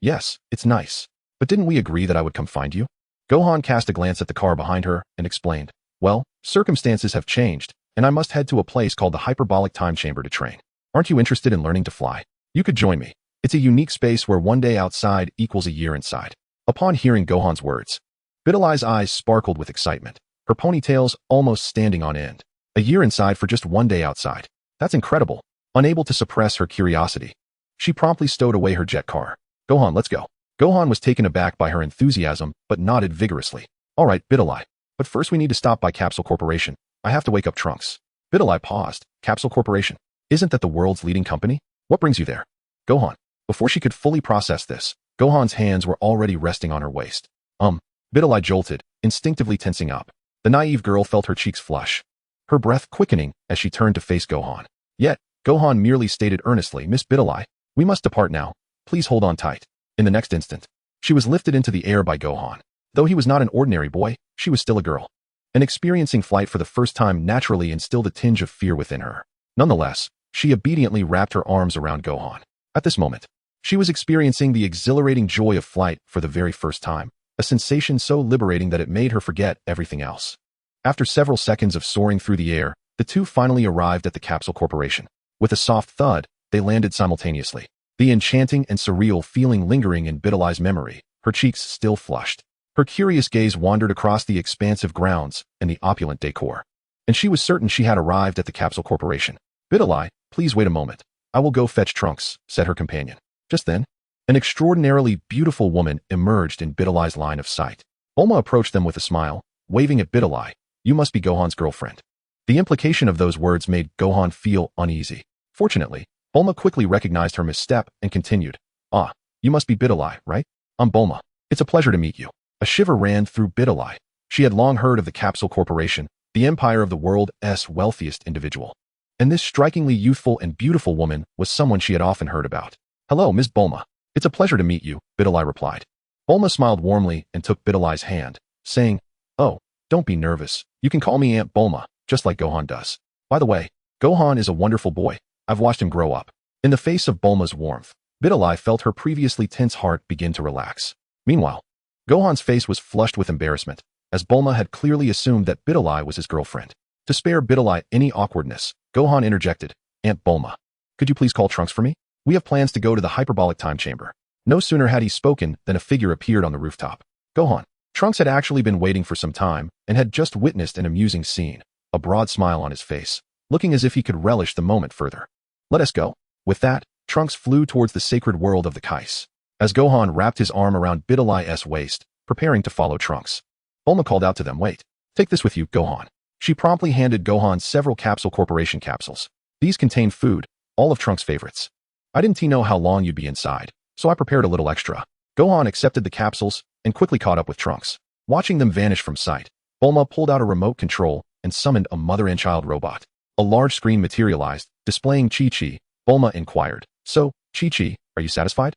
S1: Yes, it's nice. But didn't we agree that I would come find you?" Gohan cast a glance at the car behind her and explained, "Well, circumstances have changed, and I must head to a place called the Hyperbolic Time Chamber to train. Aren't you interested in learning to fly? You could join me. It's a unique space where one day outside equals a year inside." Upon hearing Gohan's words, Bidalai's eyes sparkled with excitement, her ponytails almost standing on end. A year inside for just one day outside. That's incredible. Unable to suppress her curiosity, she promptly stowed away her jet car. "Gohan, let's go." Gohan was taken aback by her enthusiasm, but nodded vigorously. "All right, Bidalai. But first we need to stop by Capsule Corporation. I have to wake up Trunks." Bidalai paused. "Capsule Corporation? Isn't that the world's leading company? What brings you there?" "Gohan." Before she could fully process this, Gohan's hands were already resting on her waist. Bidalai jolted, instinctively tensing up. The naive girl felt her cheeks flush, her breath quickening as she turned to face Gohan. Yet, Gohan merely stated earnestly, "Miss Bidalai, we must depart now. Please hold on tight." In the next instant, she was lifted into the air by Gohan. Though he was not an ordinary boy, she was still a girl, and experiencing flight for the first time naturally instilled a tinge of fear within her. Nonetheless, she obediently wrapped her arms around Gohan. At this moment, she was experiencing the exhilarating joy of flight for the very first time, a sensation so liberating that it made her forget everything else. After several seconds of soaring through the air, the two finally arrived at the Capsule Corporation. With a soft thud, they landed simultaneously. The enchanting and surreal feeling lingering in Bidali's memory, her cheeks still flushed. Her curious gaze wandered across the expansive grounds and the opulent decor. And she was certain she had arrived at the Capsule Corporation. Bidali, please wait a moment. I will go fetch Trunks, said her companion. Just then, an extraordinarily beautiful woman emerged in Bidali's line of sight. Bulma approached them with a smile, waving at Bidali. You must be Gohan's girlfriend. The implication of those words made Gohan feel uneasy. Fortunately, Bulma quickly recognized her misstep and continued. Ah, you must be Bidali, right? I'm Bulma. It's a pleasure to meet you. A shiver ran through Bidali. She had long heard of the Capsule Corporation, the empire of the world's wealthiest individual. And this strikingly youthful and beautiful woman was someone she had often heard about. Hello, Ms. Bulma. It's a pleasure to meet you, Bidali replied. Bulma smiled warmly and took Bidali's hand, saying, Oh, don't be nervous. You can call me Aunt Bulma, just like Gohan does. By the way, Gohan is a wonderful boy. I've watched him grow up. In the face of Bulma's warmth, Bidali felt her previously tense heart begin to relax. Meanwhile, Gohan's face was flushed with embarrassment, as Bulma had clearly assumed that Bidali was his girlfriend. To spare Bidali any awkwardness, Gohan interjected, Aunt Bulma, could you please call Trunks for me? We have plans to go to the hyperbolic time chamber. No sooner had he spoken than a figure appeared on the rooftop. Gohan. Trunks had actually been waiting for some time and had just witnessed an amusing scene, a broad smile on his face, looking as if he could relish the moment further. Let us go. With that, Trunks flew towards the sacred world of the Kais. As Gohan wrapped his arm around Bidali's waist, preparing to follow Trunks, Bulma called out to them, Wait, take this with you, Gohan. She promptly handed Gohan several Capsule Corporation capsules. These contained food, all of Trunks' favorites. I didn't know how long you'd be inside, so I prepared a little extra. Gohan accepted the capsules and quickly caught up with Trunks. Watching them vanish from sight, Bulma pulled out a remote control and summoned a mother and child robot. A large screen materialized, displaying Chi-Chi. Bulma inquired, So, Chi-Chi, are you satisfied?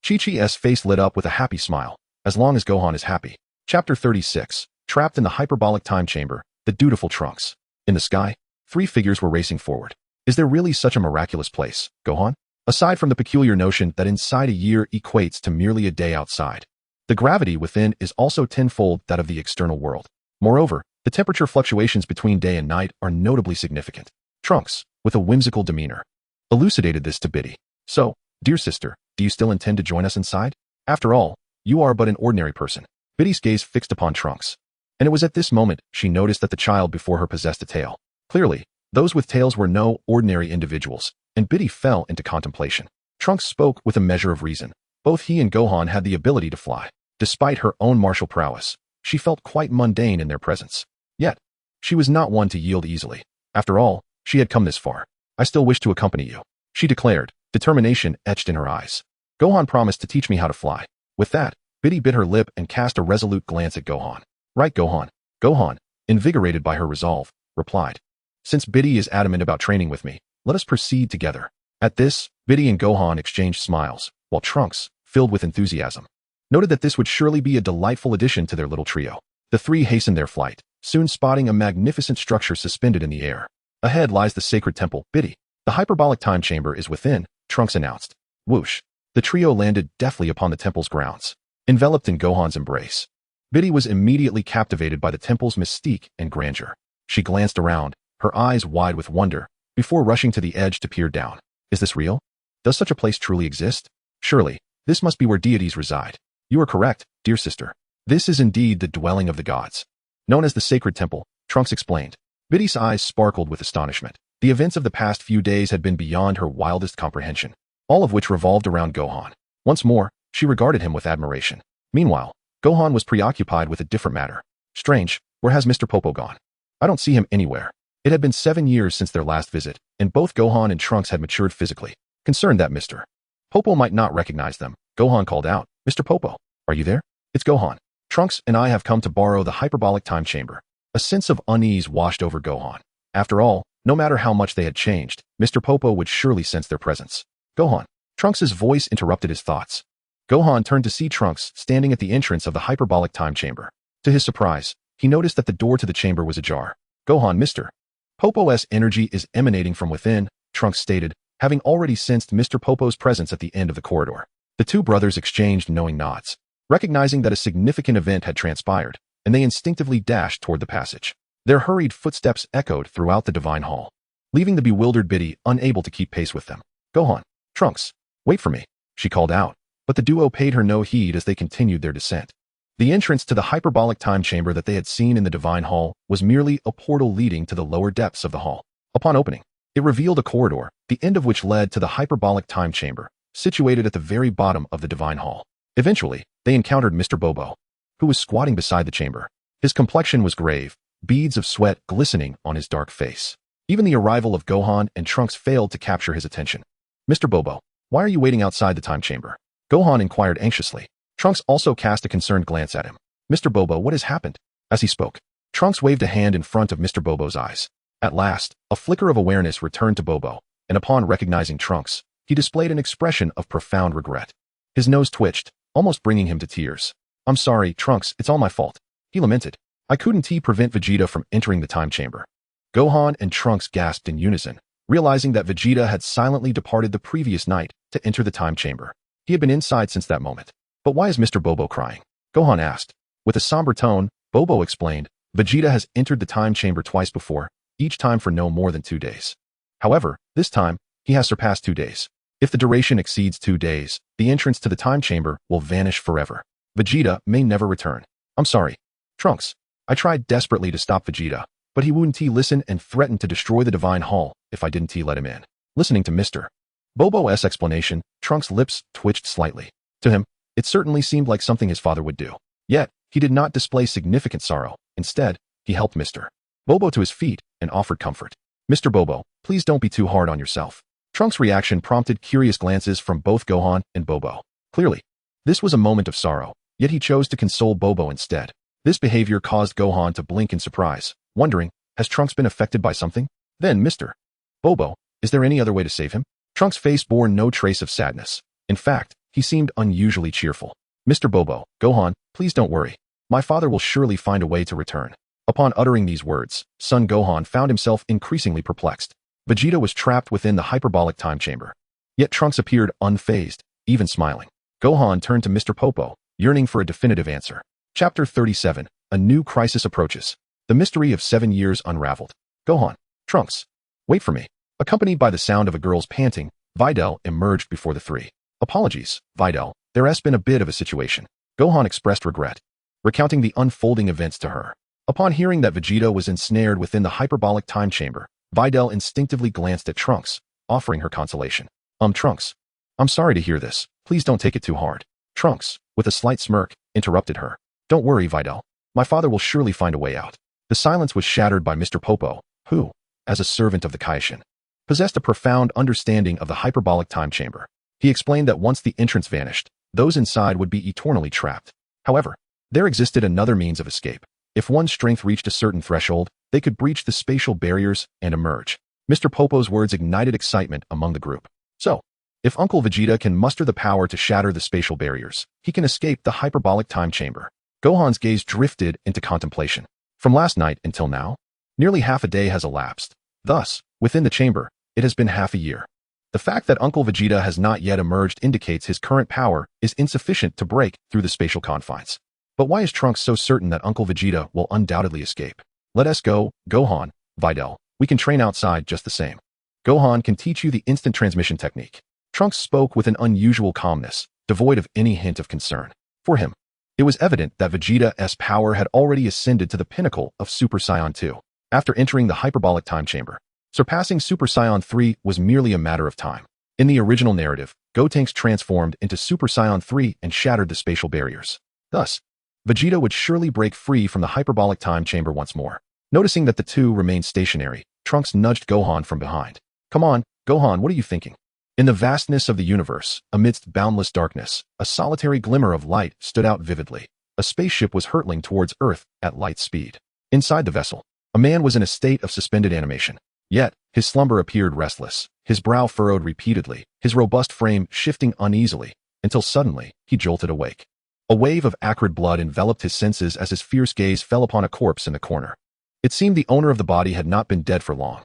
S1: Chi-Chi's face lit up with a happy smile. As long as Gohan is happy. Chapter 36, Trapped in the Hyperbolic Time Chamber, the dutiful Trunks. In the sky, three figures were racing forward. Is there really such a miraculous place, Gohan? Aside from the peculiar notion that inside a year equates to merely a day outside. The gravity within is also tenfold that of the external world. Moreover, the temperature fluctuations between day and night are notably significant. Trunks, with a whimsical demeanor, elucidated this to Biddy. So, dear sister, do you still intend to join us inside? After all, you are but an ordinary person. Biddy's gaze fixed upon Trunks. And it was at this moment she noticed that the child before her possessed a tail. Clearly, those with tails were no ordinary individuals, and Biddy fell into contemplation. Trunks spoke with a measure of reason. Both he and Gohan had the ability to fly. Despite her own martial prowess, she felt quite mundane in their presence. Yet, she was not one to yield easily. After all, she had come this far. I still wish to accompany you, she declared, determination etched in her eyes. Gohan promised to teach me how to fly. With that, Biddy bit her lip and cast a resolute glance at Gohan. Right, Gohan. Gohan, invigorated by her resolve, replied. Since Biddy is adamant about training with me, let us proceed together. At this, Biddy and Gohan exchanged smiles, while Trunks, filled with enthusiasm, noted that this would surely be a delightful addition to their little trio. The three hastened their flight, soon spotting a magnificent structure suspended in the air. Ahead lies the sacred temple, Biddy. The hyperbolic time chamber is within, Trunks announced. Whoosh. The trio landed deftly upon the temple's grounds, enveloped in Gohan's embrace. Biddy was immediately captivated by the temple's mystique and grandeur. She glanced around, her eyes wide with wonder, before rushing to the edge to peer down. Is this real? Does such a place truly exist? Surely, this must be where deities reside. You are correct, dear sister. This is indeed the dwelling of the gods. Known as the Sacred Temple, Trunks explained. Biddy's eyes sparkled with astonishment. The events of the past few days had been beyond her wildest comprehension, all of which revolved around Gohan. Once more, she regarded him with admiration. Meanwhile, Gohan was preoccupied with a different matter. Strange, where has Mr. Popo gone? I don't see him anywhere. It had been 7 years since their last visit, and both Gohan and Trunks had matured physically. Concerned that Mr. Popo might not recognize them, Gohan called out, Mr. Popo, are you there? It's Gohan. Trunks and I have come to borrow the hyperbolic time chamber. A sense of unease washed over Gohan. After all, no matter how much they had changed, Mr. Popo would surely sense their presence. Gohan. Trunks' voice interrupted his thoughts. Gohan turned to see Trunks standing at the entrance of the hyperbolic time chamber. To his surprise, he noticed that the door to the chamber was ajar. Gohan, Mr. Popo's energy is emanating from within, Trunks stated, having already sensed Mr. Popo's presence at the end of the corridor. The two brothers exchanged knowing nods, recognizing that a significant event had transpired, and they instinctively dashed toward the passage. Their hurried footsteps echoed throughout the divine hall, leaving the bewildered Biddy unable to keep pace with them. Gohan, Trunks, wait for me, she called out, but the duo paid her no heed as they continued their descent. The entrance to the hyperbolic time chamber that they had seen in the divine hall was merely a portal leading to the lower depths of the hall. Upon opening, it revealed a corridor, the end of which led to the hyperbolic time chamber, situated at the very bottom of the divine hall. Eventually, they encountered Mr. Bobo, who was squatting beside the chamber. His complexion was grave, beads of sweat glistening on his dark face. Even the arrival of Gohan and Trunks failed to capture his attention. Mr. Bobo, why are you waiting outside the time chamber? Gohan inquired anxiously. Trunks also cast a concerned glance at him. Mr. Bobo, what has happened? As he spoke, Trunks waved a hand in front of Mr. Bobo's eyes. At last, a flicker of awareness returned to Bobo, and upon recognizing Trunks, he displayed an expression of profound regret. His nose twitched, almost bringing him to tears. I'm sorry, Trunks, it's all my fault, he lamented. I couldn't prevent Vegeta from entering the time chamber. Gohan and Trunks gasped in unison, realizing that Vegeta had silently departed the previous night to enter the time chamber. He had been inside since that moment. But why is Mr. Bobo crying? Gohan asked. With a somber tone, Bobo explained, Vegeta has entered the time chamber twice before, each time for no more than 2 days. However, this time, he has surpassed 2 days. If the duration exceeds 2 days, the entrance to the time chamber will vanish forever. Vegeta may never return. I'm sorry, Trunks. I tried desperately to stop Vegeta, but he wouldn't listen and threatened to destroy the divine hall if I didn't let him in. Listening to Mr. Bobo's explanation, Trunks' lips twitched slightly. To him, it certainly seemed like something his father would do. Yet, he did not display significant sorrow. Instead, he helped Mr. Bobo to his feet and offered comfort. Mr. Bobo, please don't be too hard on yourself. Trunks' reaction prompted curious glances from both Gohan and Bobo. Clearly, this was a moment of sorrow, yet he chose to console Bobo instead. This behavior caused Gohan to blink in surprise, wondering, has Trunks been affected by something? Then, Mr. Bobo, is there any other way to save him? Trunks' face bore no trace of sadness. In fact, he seemed unusually cheerful. Mr. Bobo, Gohan, please don't worry. My father will surely find a way to return. Upon uttering these words, son Gohan found himself increasingly perplexed. Vegeta was trapped within the hyperbolic time chamber. Yet Trunks appeared unfazed, even smiling. Gohan turned to Mr. Popo, yearning for a definitive answer. Chapter 37, A New Crisis Approaches. The Mystery of 7 Years Unraveled. Gohan, Trunks, wait for me. Accompanied by the sound of a girl's panting, Videl emerged before the three. Apologies, Videl, there has been a bit of a situation. Gohan expressed regret, recounting the unfolding events to her. Upon hearing that Vegeta was ensnared within the hyperbolic time chamber, Videl instinctively glanced at Trunks, offering her consolation. Trunks, I'm sorry to hear this. Please don't take it too hard. Trunks, with a slight smirk, interrupted her. Don't worry, Videl. My father will surely find a way out. The silence was shattered by Mr. Popo, who, as a servant of the Kaishin, possessed a profound understanding of the hyperbolic time chamber. He explained that once the entrance vanished, those inside would be eternally trapped. However, there existed another means of escape. If one's strength reached a certain threshold, they could breach the spatial barriers and emerge. Mr. Popo's words ignited excitement among the group. So, if Uncle Vegeta can muster the power to shatter the spatial barriers, he can escape the hyperbolic time chamber. Gohan's gaze drifted into contemplation. From last night until now, nearly half a day has elapsed. Thus, within the chamber, it has been half a year. The fact that Uncle Vegeta has not yet emerged indicates his current power is insufficient to break through the spatial confines. But why is Trunks so certain that Uncle Vegeta will undoubtedly escape? Let us go, Gohan, Videl. We can train outside just the same. Gohan can teach you the instant transmission technique. Trunks spoke with an unusual calmness, devoid of any hint of concern. For him, it was evident that Vegeta's power had already ascended to the pinnacle of Super Saiyan 2. After entering the hyperbolic time chamber, surpassing Super Saiyan 3 was merely a matter of time. In the original narrative, Gotenks transformed into Super Saiyan 3 and shattered the spatial barriers. Thus, Vegeta would surely break free from the hyperbolic time chamber once more. Noticing that the two remained stationary, Trunks nudged Gohan from behind. Come on, Gohan, what are you thinking? In the vastness of the universe, amidst boundless darkness, a solitary glimmer of light stood out vividly. A spaceship was hurtling towards Earth at light speed. Inside the vessel, a man was in a state of suspended animation. Yet, his slumber appeared restless, his brow furrowed repeatedly, his robust frame shifting uneasily, until suddenly, he jolted awake. A wave of acrid blood enveloped his senses as his fierce gaze fell upon a corpse in the corner. It seemed the owner of the body had not been dead for long.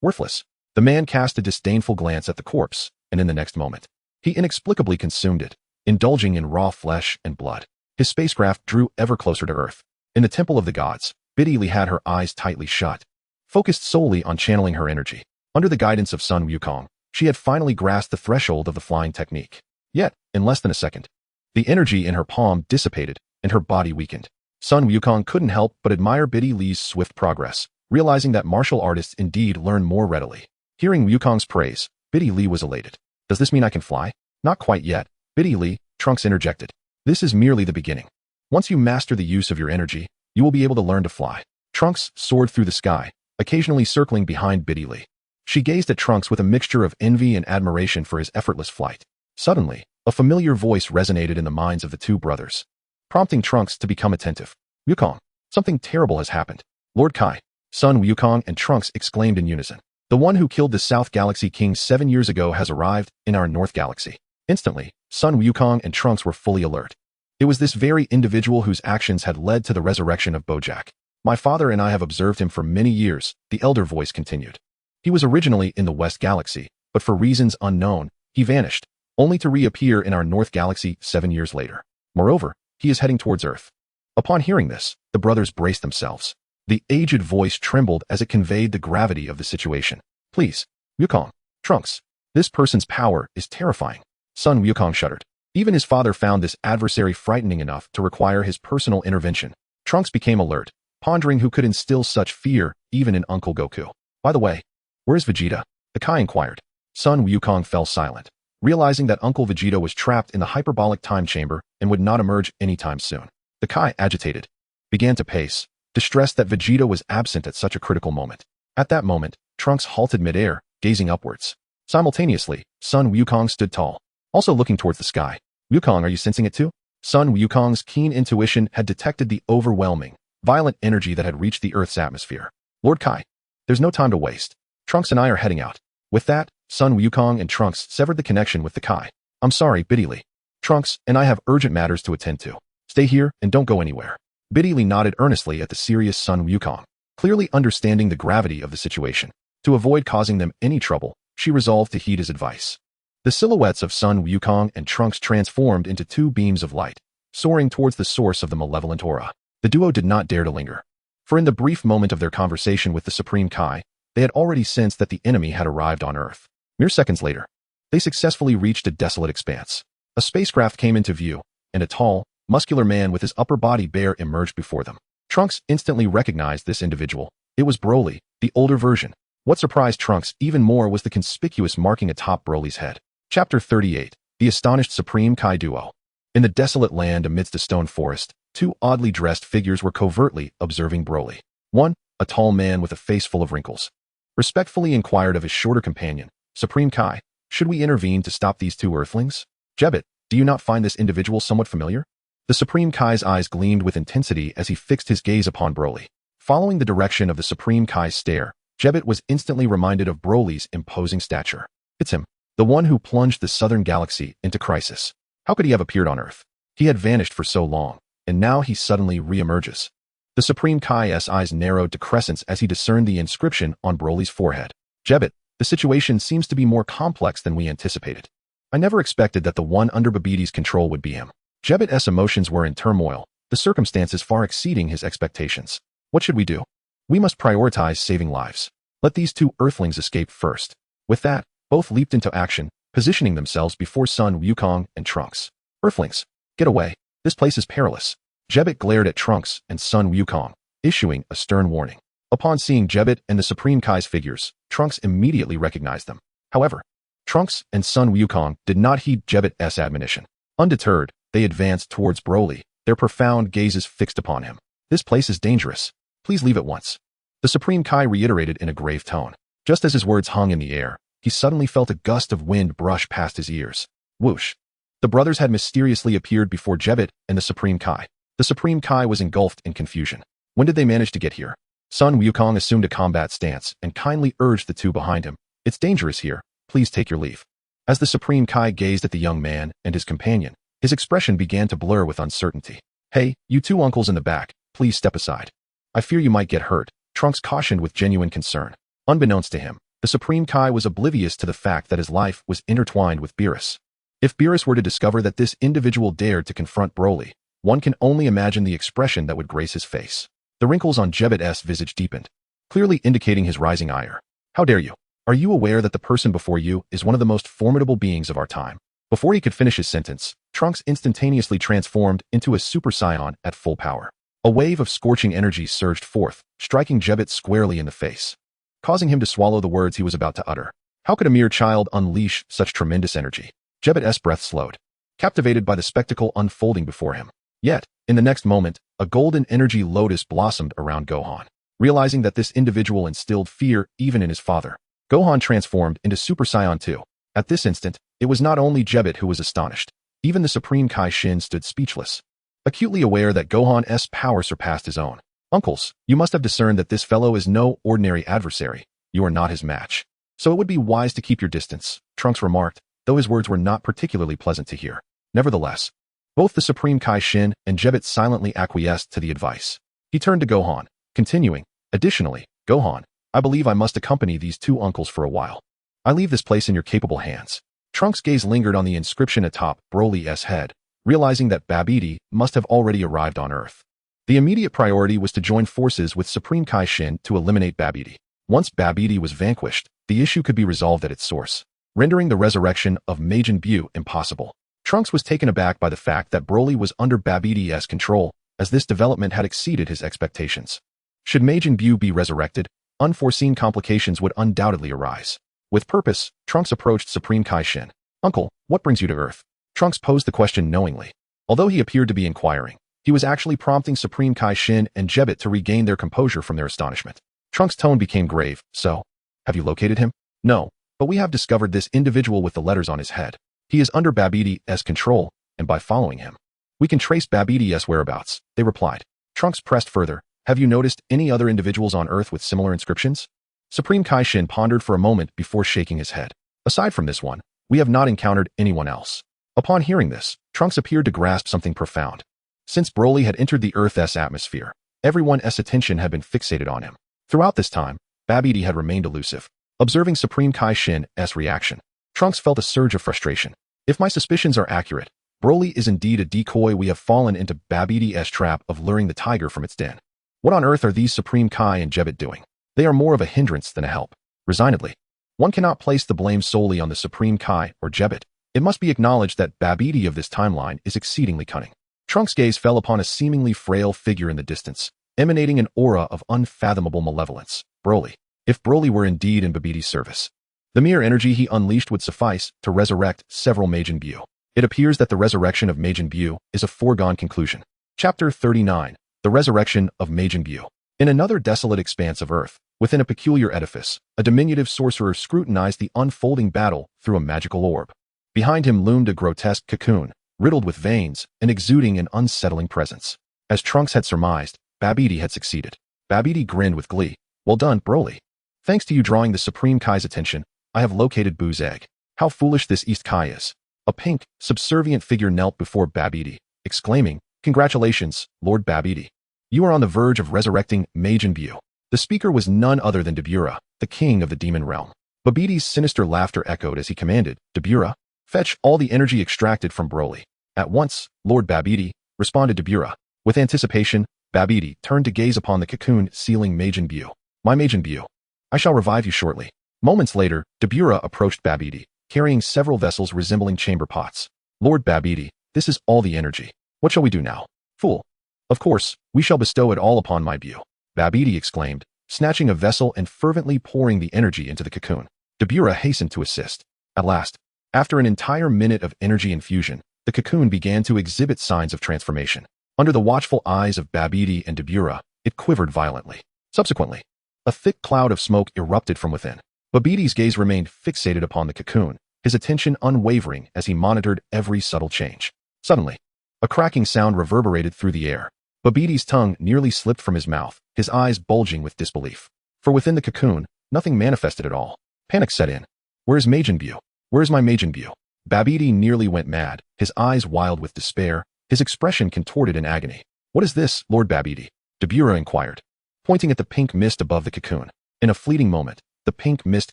S1: Worthless. The man cast a disdainful glance at the corpse, and in the next moment, he inexplicably consumed it, indulging in raw flesh and blood. His spacecraft drew ever closer to Earth. In the Temple of the Gods, Biddy Lee had her eyes tightly shut, focused solely on channeling her energy. Under the guidance of Sun Wukong, she had finally grasped the threshold of the flying technique. Yet, in less than a second, the energy in her palm dissipated and her body weakened. Sun Wukong couldn't help but admire Biddy Lee's swift progress, realizing that martial artists indeed learn more readily. Hearing Wukong's praise, Biddy Lee was elated. Does this mean I can fly? Not quite yet, Biddy Lee, Trunks interjected. This is merely the beginning. Once you master the use of your energy, you will be able to learn to fly. Trunks soared through the sky, occasionally circling behind Biddy Lee. She gazed at Trunks with a mixture of envy and admiration for his effortless flight. Suddenly, a familiar voice resonated in the minds of the two brothers, prompting Trunks to become attentive. Wukong, something terrible has happened. Lord Kai, Sun Wukong and Trunks exclaimed in unison. The one who killed the South Galaxy King 7 years ago has arrived in our North Galaxy. Instantly, Sun Wukong and Trunks were fully alert. It was this very individual whose actions had led to the resurrection of Bojack. My father and I have observed him for many years, the elder voice continued. He was originally in the West Galaxy, but for reasons unknown, he vanished, only to reappear in our North Galaxy 7 years later. Moreover, he is heading towards Earth. Upon hearing this, the brothers braced themselves. The aged voice trembled as it conveyed the gravity of the situation. Please, Wukong, Trunks, this person's power is terrifying. Sun Wukong shuddered. Even his father found this adversary frightening enough to require his personal intervention. Trunks became alert, pondering who could instill such fear even in Uncle Goku. By the way, where is Vegeta? The Kai inquired. Sun Wukong fell silent, realizing that Uncle Vegeta was trapped in the hyperbolic time chamber and would not emerge anytime soon. The Kai, agitated, began to pace, distressed that Vegeta was absent at such a critical moment. At that moment, Trunks halted midair, gazing upwards. Simultaneously, Sun Wukong stood tall, also looking towards the sky. Wukong, are you sensing it too? Sun Wukong's keen intuition had detected the overwhelming, violent energy that had reached the Earth's atmosphere. Lord Kai, there's no time to waste. Trunks and I are heading out. With that, Sun Wukong and Trunks severed the connection with the Kai. I'm sorry, Biddy Lee. Trunks and I have urgent matters to attend to. Stay here and don't go anywhere. Biddy Lee nodded earnestly at the serious Sun Wukong, clearly understanding the gravity of the situation. To avoid causing them any trouble, she resolved to heed his advice. The silhouettes of Sun Wukong and Trunks transformed into two beams of light, soaring towards the source of the malevolent aura. The duo did not dare to linger, for in the brief moment of their conversation with the Supreme Kai, they had already sensed that the enemy had arrived on Earth. Mere seconds later, they successfully reached a desolate expanse. A spacecraft came into view, and a tall, muscular man with his upper body bare emerged before them. Trunks instantly recognized this individual. It was Broly, the older version. What surprised Trunks even more was the conspicuous marking atop Broly's head. Chapter 38, The Astonished Supreme Kai Duo. In the desolate land amidst a stone forest, two oddly dressed figures were covertly observing Broly. One, a tall man with a face full of wrinkles, respectfully inquired of his shorter companion, Supreme Kai, should we intervene to stop these two earthlings? Jebbit, do you not find this individual somewhat familiar? The Supreme Kai's eyes gleamed with intensity as he fixed his gaze upon Broly. Following the direction of the Supreme Kai's stare, Jebbit was instantly reminded of Broly's imposing stature. It's him, the one who plunged the southern galaxy into crisis. How could he have appeared on Earth? He had vanished for so long, and now he suddenly re-emerges. The Supreme Kai's eyes narrowed to crescents as he discerned the inscription on Broly's forehead. Jebbit, the situation seems to be more complex than we anticipated. I never expected that the one under Babbidi's control would be him. Jebbit's emotions were in turmoil, the circumstances far exceeding his expectations. What should we do? We must prioritize saving lives. Let these two earthlings escape first. With that, both leaped into action, positioning themselves before Sun Wukong and Trunks. Earthlings, get away. This place is perilous. Jebbit glared at Trunks and Sun Wukong, issuing a stern warning. Upon seeing Jebbit and the Supreme Kai's figures, Trunks immediately recognized them. However, Trunks and Sun Wukong did not heed Jebbit's admonition. Undeterred, they advanced towards Broly, their profound gazes fixed upon him. This place is dangerous. Please leave at once. The Supreme Kai reiterated in a grave tone. Just as his words hung in the air, he suddenly felt a gust of wind brush past his ears. Whoosh. The brothers had mysteriously appeared before Jebbit and the Supreme Kai. The Supreme Kai was engulfed in confusion. When did they manage to get here? Sun Wukong assumed a combat stance and kindly urged the two behind him. It's dangerous here. Please take your leave. As the Supreme Kai gazed at the young man and his companion, his expression began to blur with uncertainty. Hey, you two uncles in the back, please step aside. I fear you might get hurt, Trunks cautioned with genuine concern. Unbeknownst to him, the Supreme Kai was oblivious to the fact that his life was intertwined with Beerus. If Beerus were to discover that this individual dared to confront Broly, one can only imagine the expression that would grace his face. The wrinkles on Jebet's visage deepened, clearly indicating his rising ire. How dare you? Are you aware that the person before you is one of the most formidable beings of our time? Before he could finish his sentence, Trunks instantaneously transformed into a Super Saiyan at full power. A wave of scorching energy surged forth, striking Jebet squarely in the face, causing him to swallow the words he was about to utter. How could a mere child unleash such tremendous energy? Jebet's breath slowed, captivated by the spectacle unfolding before him. Yet, in the next moment, a golden energy lotus blossomed around Gohan. Realizing that this individual instilled fear even in his father, Gohan transformed into Super Saiyan 2. At this instant, it was not only Jebet who was astonished. Even the Supreme Kai Shin stood speechless, acutely aware that Gohan's power surpassed his own. Uncles, you must have discerned that this fellow is no ordinary adversary. You are not his match. So it would be wise to keep your distance, Trunks remarked, though his words were not particularly pleasant to hear. Nevertheless, both the Supreme Kai Shin and Jebet silently acquiesced to the advice. He turned to Gohan, continuing, additionally, Gohan, I believe I must accompany these two uncles for a while. I leave this place in your capable hands. Trunks' gaze lingered on the inscription atop Broly's head, realizing that Babidi must have already arrived on Earth. The immediate priority was to join forces with Supreme Kai Shin to eliminate Babidi. Once Babidi was vanquished, the issue could be resolved at its source, rendering the resurrection of Majin Buu impossible. Trunks was taken aback by the fact that Broly was under Babidi's control, as this development had exceeded his expectations. Should Majin Buu be resurrected, unforeseen complications would undoubtedly arise. With purpose, Trunks approached Supreme Kai Shin. Uncle, what brings you to Earth? Trunks posed the question knowingly. Although he appeared to be inquiring, he was actually prompting Supreme Kai Shin and Jebet to regain their composure from their astonishment. Trunks' tone became grave. So, have you located him? No, but we have discovered this individual with the letters on his head. He is under Babidi's control, and by following him, we can trace Babidi's whereabouts, they replied. Trunks pressed further. Have you noticed any other individuals on Earth with similar inscriptions? Supreme Kai Shin pondered for a moment before shaking his head. Aside from this one, we have not encountered anyone else. Upon hearing this, Trunks appeared to grasp something profound. Since Broly had entered the Earth's atmosphere, everyone's attention had been fixated on him. Throughout this time, Babidi had remained elusive. Observing Supreme Kai Shin's reaction, Trunks felt a surge of frustration. If my suspicions are accurate, Broly is indeed a decoy. We have fallen into Babidi's trap of luring the tiger from its den. What on earth are these Supreme Kai and Jebet doing? They are more of a hindrance than a help. Resignedly, one cannot place the blame solely on the Supreme Kai or Jebet. It must be acknowledged that Babidi of this timeline is exceedingly cunning. Trunks' gaze fell upon a seemingly frail figure in the distance, emanating an aura of unfathomable malevolence. Broly. If Broly were indeed in Babidi's service, the mere energy he unleashed would suffice to resurrect several Majin Buu. It appears that the resurrection of Majin Buu is a foregone conclusion. Chapter 39. The Resurrection of Majin Buu. In another desolate expanse of Earth, within a peculiar edifice, a diminutive sorcerer scrutinized the unfolding battle through a magical orb. Behind him loomed a grotesque cocoon, riddled with veins and exuding an unsettling presence. As Trunks had surmised, Babidi had succeeded. Babidi grinned with glee. Well done, Broly. Thanks to you drawing the Supreme Kai's attention, I have located Buu's egg. How foolish this East Kai is. A pink, subservient figure knelt before Babidi, exclaiming, Congratulations, Lord Babidi. You are on the verge of resurrecting Majin Buu. The speaker was none other than Dabura, the king of the demon realm. Babidi's sinister laughter echoed as he commanded, Dabura, fetch all the energy extracted from Broly. At once, Lord Babidi, responded Dabura. With anticipation, Babidi turned to gaze upon the cocoon sealing Majin Buu. My Majin Buu. I shall revive you shortly. Moments later, Dabura approached Babidi, carrying several vessels resembling chamber pots. Lord Babidi, this is all the energy. What shall we do now? Fool. Of course, we shall bestow it all upon my Buu. Babidi exclaimed, snatching a vessel and fervently pouring the energy into the cocoon. Dabura hastened to assist. At last, after an entire minute of energy infusion, the cocoon began to exhibit signs of transformation. Under the watchful eyes of Babidi and Dabura, it quivered violently. Subsequently, a thick cloud of smoke erupted from within. Babidi's gaze remained fixated upon the cocoon, his attention unwavering as he monitored every subtle change. Suddenly, a cracking sound reverberated through the air. Babidi's tongue nearly slipped from his mouth, his eyes bulging with disbelief. For within the cocoon, nothing manifested at all. Panic set in. Where is Majin Buu? Where is my Majin Buu? Babidi nearly went mad, his eyes wild with despair, his expression contorted in agony. What is this, Lord Babidi? Dabura inquired, pointing at the pink mist above the cocoon. In a fleeting moment, the pink mist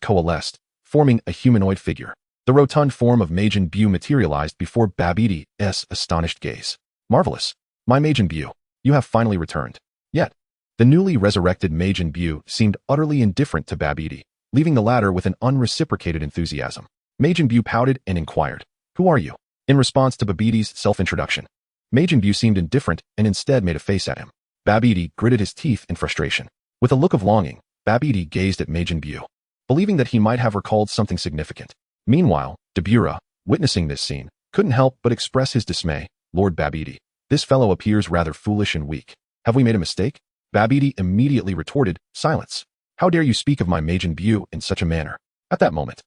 S1: coalesced, forming a humanoid figure. The rotund form of Majin Buu materialized before Babidi's astonished gaze. Marvelous. My Majin Buu, you have finally returned. Yet, The newly resurrected Majin Buu seemed utterly indifferent to Babidi, leaving the latter with an unreciprocated enthusiasm. Majin Buu pouted and inquired, "Who are you?" in response to Babidi's self-introduction. Majin Buu seemed indifferent and instead made a face at him. Babidi gritted his teeth in frustration. With a look of longing, Babidi gazed at Majin Buu, believing that he might have recalled something significant. Meanwhile, Dabura, witnessing this scene, couldn't help but express his dismay. "Lord Babidi, this fellow appears rather foolish and weak. Have we made a mistake?" Babidi immediately retorted, "Silence. How dare you speak of my Majin Buu in such a manner?" At that moment,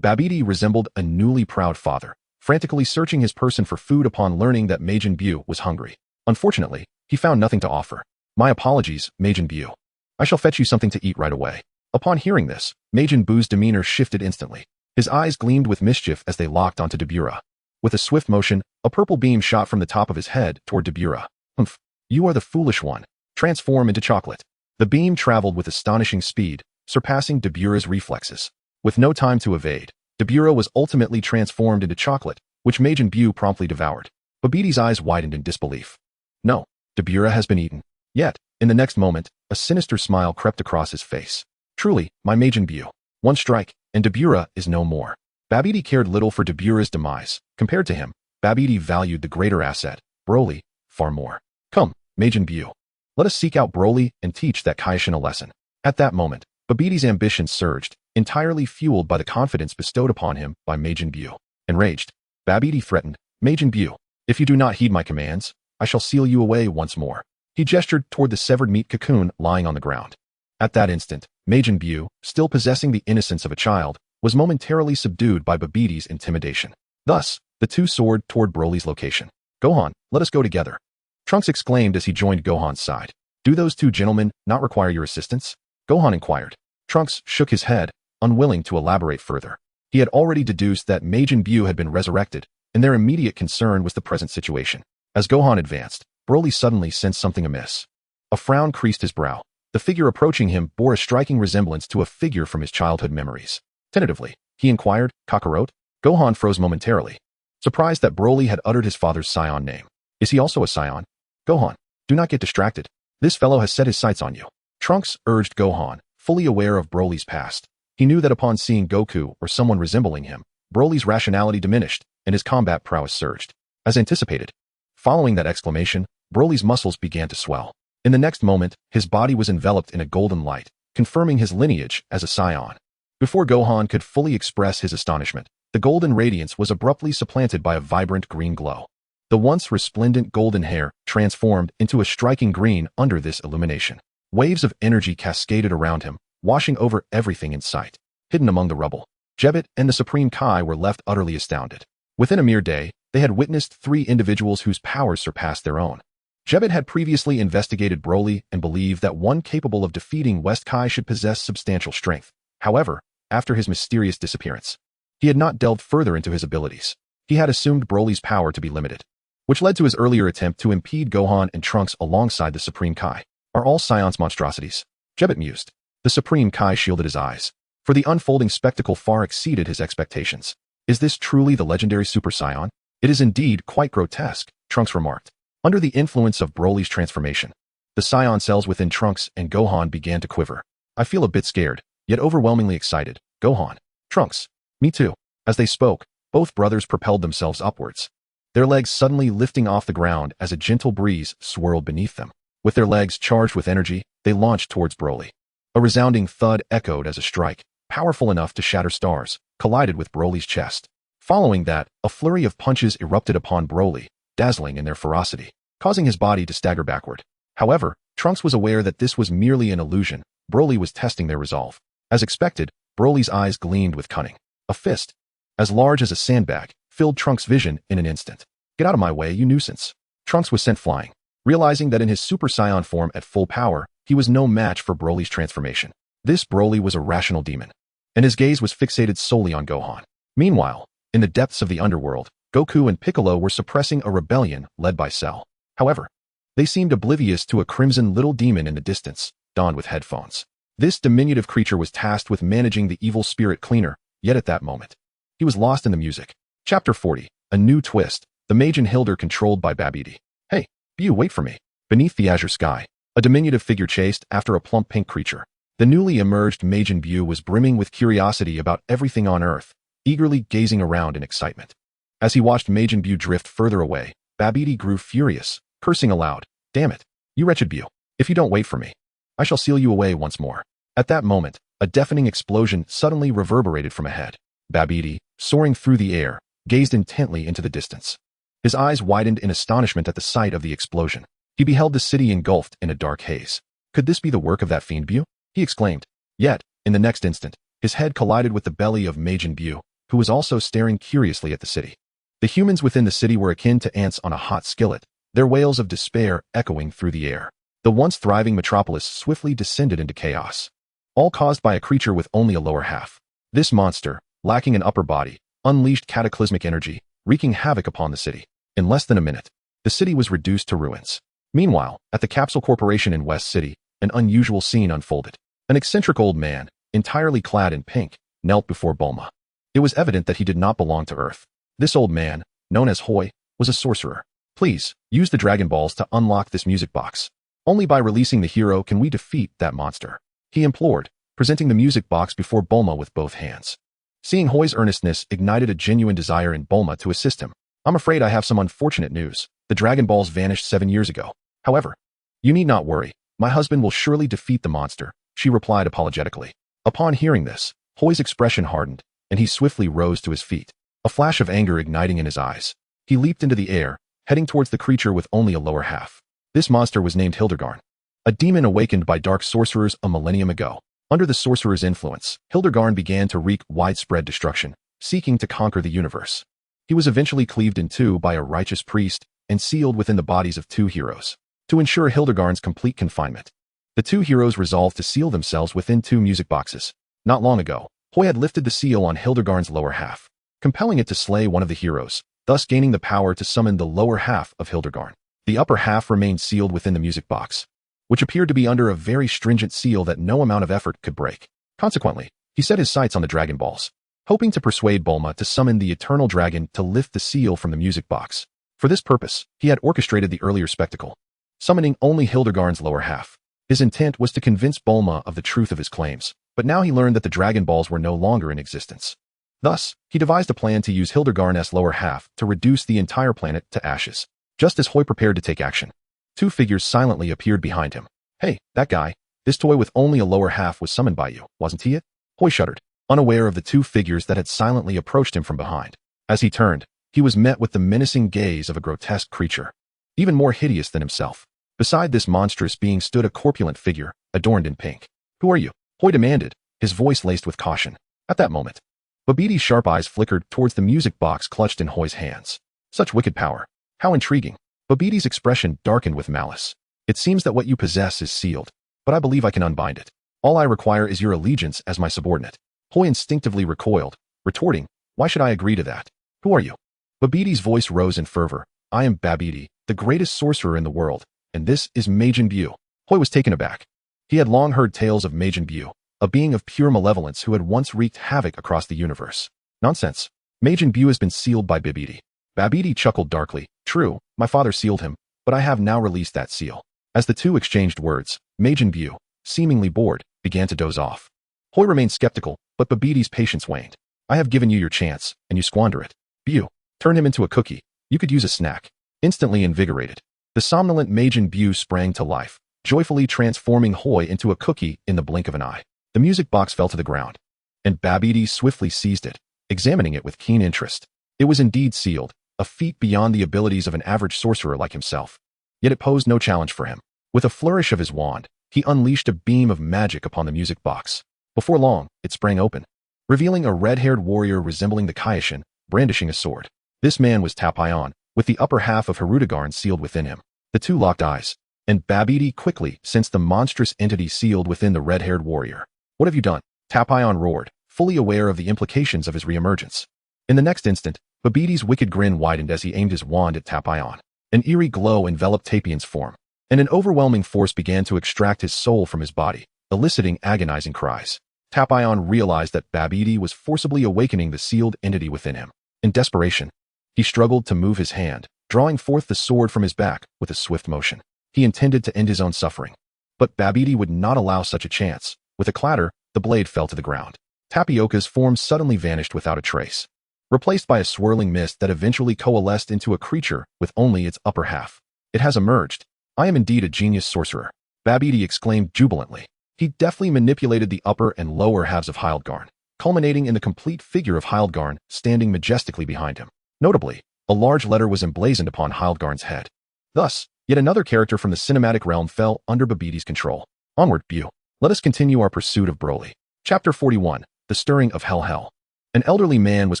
S1: Babidi resembled a newly proud father, frantically searching his person for food upon learning that Majin Buu was hungry. Unfortunately, he found nothing to offer. "My apologies, Majin Buu. I shall fetch you something to eat right away." Upon hearing this, Majin Buu's demeanor shifted instantly. His eyes gleamed with mischief as they locked onto Dabura. With a swift motion, a purple beam shot from the top of his head toward Dabura. "Humph, you are the foolish one. Transform into chocolate." The beam traveled with astonishing speed, surpassing Dabura's reflexes. With no time to evade, Dabura was ultimately transformed into chocolate, which Majin Buu promptly devoured. Babidi's eyes widened in disbelief. No, Dabura has been eaten. Yet, in the next moment, a sinister smile crept across his face. "Truly, my Majin Buu. One strike, and Dabura is no more." Babidi cared little for Dabura's demise. Compared to him, Babidi valued the greater asset, Broly, far more. "Come, Majin Buu. Let us seek out Broly and teach that Kaishin a lesson." At that moment, Babidi's ambition surged, entirely fueled by the confidence bestowed upon him by Majin Buu. Enraged, Babidi threatened, "Majin Buu, if you do not heed my commands, I shall seal you away once more." He gestured toward the severed meat cocoon lying on the ground. At that instant, Majin Buu, still possessing the innocence of a child, was momentarily subdued by Babidi's intimidation. Thus, the two soared toward Broly's location. "Gohan, let us go together," Trunks exclaimed as he joined Gohan's side. "Do those two gentlemen not require your assistance?" Gohan inquired. Trunks shook his head, unwilling to elaborate further. He had already deduced that Majin Buu had been resurrected, and their immediate concern was the present situation. As Gohan advanced, Broly suddenly sensed something amiss. A frown creased his brow. The figure approaching him bore a striking resemblance to a figure from his childhood memories. Tentatively, he inquired, "Kakarot?" Gohan froze momentarily, surprised that Broly had uttered his father's Saiyan name. "Is he also a Saiyan?" "Gohan, do not get distracted. This fellow has set his sights on you." Trunks urged Gohan, fully aware of Broly's past. He knew that upon seeing Goku or someone resembling him, Broly's rationality diminished and his combat prowess surged. As anticipated, following that exclamation, Broly's muscles began to swell. In the next moment, his body was enveloped in a golden light, confirming his lineage as a Saiyan. Before Gohan could fully express his astonishment, the golden radiance was abruptly supplanted by a vibrant green glow. The once resplendent golden hair transformed into a striking green under this illumination. Waves of energy cascaded around him, washing over everything in sight. Hidden among the rubble, Jebet and the Supreme Kai were left utterly astounded. Within a mere day, they had witnessed three individuals whose powers surpassed their own. Jebet had previously investigated Broly and believed that one capable of defeating West Kai should possess substantial strength. However, after his mysterious disappearance, he had not delved further into his abilities. He had assumed Broly's power to be limited, which led to his earlier attempt to impede Gohan and Trunks alongside the Supreme Kai. "Are all Saiyans monstrosities?" Jebet mused. The Supreme Kai shielded his eyes, for the unfolding spectacle far exceeded his expectations. "Is this truly the legendary Super Saiyan?" "It is indeed quite grotesque," Trunks remarked. Under the influence of Broly's transformation, the Saiyan cells within Trunks and Gohan began to quiver. "I feel a bit scared, yet overwhelmingly excited, Gohan." "Trunks, me too." As they spoke, both brothers propelled themselves upwards, their legs suddenly lifting off the ground as a gentle breeze swirled beneath them. With their legs charged with energy, they launched towards Broly. A resounding thud echoed as a strike, powerful enough to shatter stars, collided with Broly's chest. Following that, a flurry of punches erupted upon Broly, dazzling in their ferocity, causing his body to stagger backward. However, Trunks was aware that this was merely an illusion. Broly was testing their resolve. As expected, Broly's eyes gleamed with cunning. A fist, as large as a sandbag, filled Trunks' vision in an instant. "Get out of my way, you nuisance." Trunks was sent flying, realizing that in his Super Saiyan form at full power, he was no match for Broly's transformation. This Broly was a rational demon, and his gaze was fixated solely on Gohan. Meanwhile, in the depths of the underworld, Goku and Piccolo were suppressing a rebellion led by Cell. However, they seemed oblivious to a crimson little demon in the distance, donned with headphones. This diminutive creature was tasked with managing the evil spirit cleaner, yet at that moment, he was lost in the music. Chapter 40, A New Twist, the Majin Hilder controlled by Babidi. "Hey, Buu, wait for me." Beneath the azure sky, A diminutive figure chased after a plump pink creature. The newly emerged Majin Buu was brimming with curiosity about everything on Earth, eagerly gazing around in excitement. As he watched Majin Buu drift further away, Babidi grew furious, cursing aloud. Damn it, you wretched Buu. If you don't wait for me, I shall seal you away once more. At that moment, a deafening explosion suddenly reverberated from ahead. Babidi, soaring through the air, gazed intently into the distance. His eyes widened in astonishment at the sight of the explosion. He beheld the city engulfed in a dark haze. Could this be the work of that fiend Buu? He exclaimed. Yet, in the next instant, his head collided with the belly of Majin Buu, who was also staring curiously at the city. The humans within the city were akin to ants on a hot skillet, their wails of despair echoing through the air. The once thriving metropolis swiftly descended into chaos, all caused by a creature with only a lower half. This monster, lacking an upper body, unleashed cataclysmic energy, wreaking havoc upon the city. In less than a minute, the city was reduced to ruins. Meanwhile, at the Capsule Corporation in West City, an unusual scene unfolded. An eccentric old man, entirely clad in pink, knelt before Bulma. It was evident that he did not belong to Earth. This old man, known as Hoi, was a sorcerer. Please, use the Dragon Balls to unlock this music box. Only by releasing the hero can we defeat that monster, he implored, presenting the music box before Bulma with both hands. Seeing Hoi's earnestness ignited a genuine desire in Bulma to assist him. I'm afraid I have some unfortunate news. The Dragon Balls vanished 7 years ago. However, you need not worry. My husband will surely defeat the monster, she replied apologetically. Upon hearing this, Hoi's expression hardened, and he swiftly rose to his feet, a flash of anger igniting in his eyes. He leaped into the air, heading towards the creature with only a lower half. This monster was named Hildegarn, a demon awakened by dark sorcerers a millennium ago. Under the sorcerer's influence, Hildegarn began to wreak widespread destruction, seeking to conquer the universe. He was eventually cleaved in two by a righteous priest and sealed within the bodies of 2 heroes. To ensure Hildegarn's complete confinement, the 2 heroes resolved to seal themselves within 2 music boxes. Not long ago, Hoi had lifted the seal on Hildegarn's lower half, compelling it to slay one of the heroes, thus gaining the power to summon the lower half of Hildegarn. The upper half remained sealed within the music box, which appeared to be under a very stringent seal that no amount of effort could break. Consequently, he set his sights on the Dragon Balls, hoping to persuade Bulma to summon the Eternal Dragon to lift the seal from the music box. For this purpose, he had orchestrated the earlier spectacle, summoning only Hildegarn's lower half. His intent was to convince Bulma of the truth of his claims, but now he learned that the Dragon Balls were no longer in existence. Thus, he devised a plan to use Hildegarn's lower half to reduce the entire planet to ashes. Just as Hoi prepared to take action, 2 figures silently appeared behind him. Hey, that guy, this toy with only a lower half was summoned by you, wasn't he it? Hoi shuddered, unaware of the 2 figures that had silently approached him from behind. As he turned, he was met with the menacing gaze of a grotesque creature, even more hideous than himself. Beside this monstrous being stood a corpulent figure, adorned in pink. Who are you? Hoi demanded, his voice laced with caution. At that moment, Babidi's sharp eyes flickered towards the music box clutched in Hoi's hands. Such wicked power. How intriguing. Babidi's expression darkened with malice. It seems that what you possess is sealed, but I believe I can unbind it. All I require is your allegiance as my subordinate. Hoi instinctively recoiled, retorting, why should I agree to that? Who are you? Babidi's voice rose in fervor. I am Babidi, the greatest sorcerer in the world, and this is Majin Buu. Hoi was taken aback. He had long heard tales of Majin Buu, a being of pure malevolence who had once wreaked havoc across the universe. Nonsense. Majin Buu has been sealed by Babidi. Babidi chuckled darkly. True, my father sealed him, but I have now released that seal. As the 2 exchanged words, Majin Buu, seemingly bored, began to doze off. Hoi remained skeptical, but Babidi's patience waned. I have given you your chance, and you squander it. Buu, turn him into a cookie. You could use a snack. Instantly invigorated, the somnolent Majin Buu sprang to life, joyfully transforming Hoi into a cookie in the blink of an eye. The music box fell to the ground, and Babidi swiftly seized it, examining it with keen interest. It was indeed sealed, a feat beyond the abilities of an average sorcerer like himself. Yet it posed no challenge for him. With a flourish of his wand, he unleashed a beam of magic upon the music box. Before long, it sprang open, revealing a red-haired warrior resembling the Kaioshin, brandishing a sword. This man was Tapion, with the upper half of Hirudegarn sealed within him. The 2 locked eyes, and Babidi quickly sensed the monstrous entity sealed within the red-haired warrior. What have you done? Tapion roared, fully aware of the implications of his reemergence. In the next instant, Babidi's wicked grin widened as he aimed his wand at Tapion. An eerie glow enveloped Tapion's form, and an overwhelming force began to extract his soul from his body, eliciting agonizing cries. Tapion realized that Babidi was forcibly awakening the sealed entity within him. In desperation, he struggled to move his hand, drawing forth the sword from his back with a swift motion. He intended to end his own suffering. But Babidi would not allow such a chance. With a clatter, the blade fell to the ground. Tapioca's form suddenly vanished without a trace, replaced by a swirling mist that eventually coalesced into a creature with only its upper half. It has emerged. I am indeed a genius sorcerer, Babidi exclaimed jubilantly. He deftly manipulated the upper and lower halves of Hildgarn, culminating in the complete figure of Hildgarn standing majestically behind him. Notably, a large letter was emblazoned upon Hildgarn's head. Thus, yet another character from the cinematic realm fell under Babidi's control. Onward, Bew. Let us continue our pursuit of Broly. Chapter 41, The Stirring of Hell. An elderly man was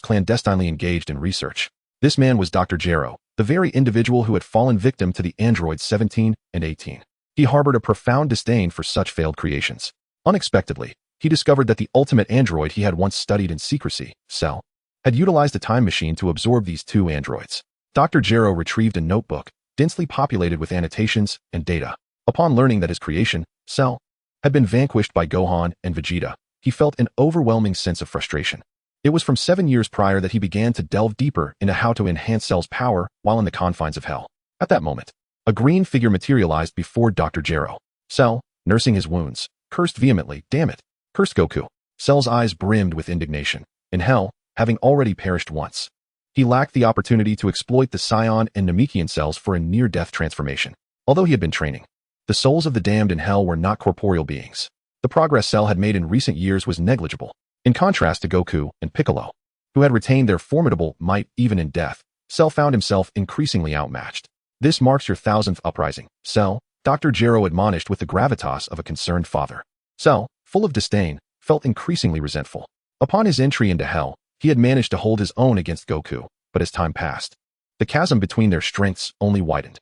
S1: clandestinely engaged in research. This man was Dr. Gero, the very individual who had fallen victim to the androids 17 and 18. He harbored a profound disdain for such failed creations. Unexpectedly, he discovered that the ultimate android he had once studied in secrecy, Cell, had utilized a time machine to absorb these two androids. Dr. Gero retrieved a notebook, densely populated with annotations and data. Upon learning that his creation, Cell, had been vanquished by Gohan and Vegeta, he felt an overwhelming sense of frustration. It was from 7 years prior that he began to delve deeper into how to enhance Cell's power while in the confines of Hell. At that moment, a green figure materialized before Dr. Gero. Cell, nursing his wounds, cursed vehemently, "Damn it!" cursed Goku. Cell's eyes brimmed with indignation. In Hell, having already perished once, he lacked the opportunity to exploit the Saiyan and Namekian cells for a near-death transformation. Although he had been training, the souls of the damned in Hell were not corporeal beings. The progress Cell had made in recent years was negligible. In contrast to Goku and Piccolo, who had retained their formidable might even in death, Cell found himself increasingly outmatched. "This marks your 1000th uprising, Cell," Dr. Gero admonished with the gravitas of a concerned father. Cell, full of disdain, felt increasingly resentful. Upon his entry into Hell, he had managed to hold his own against Goku, but as time passed, the chasm between their strengths only widened.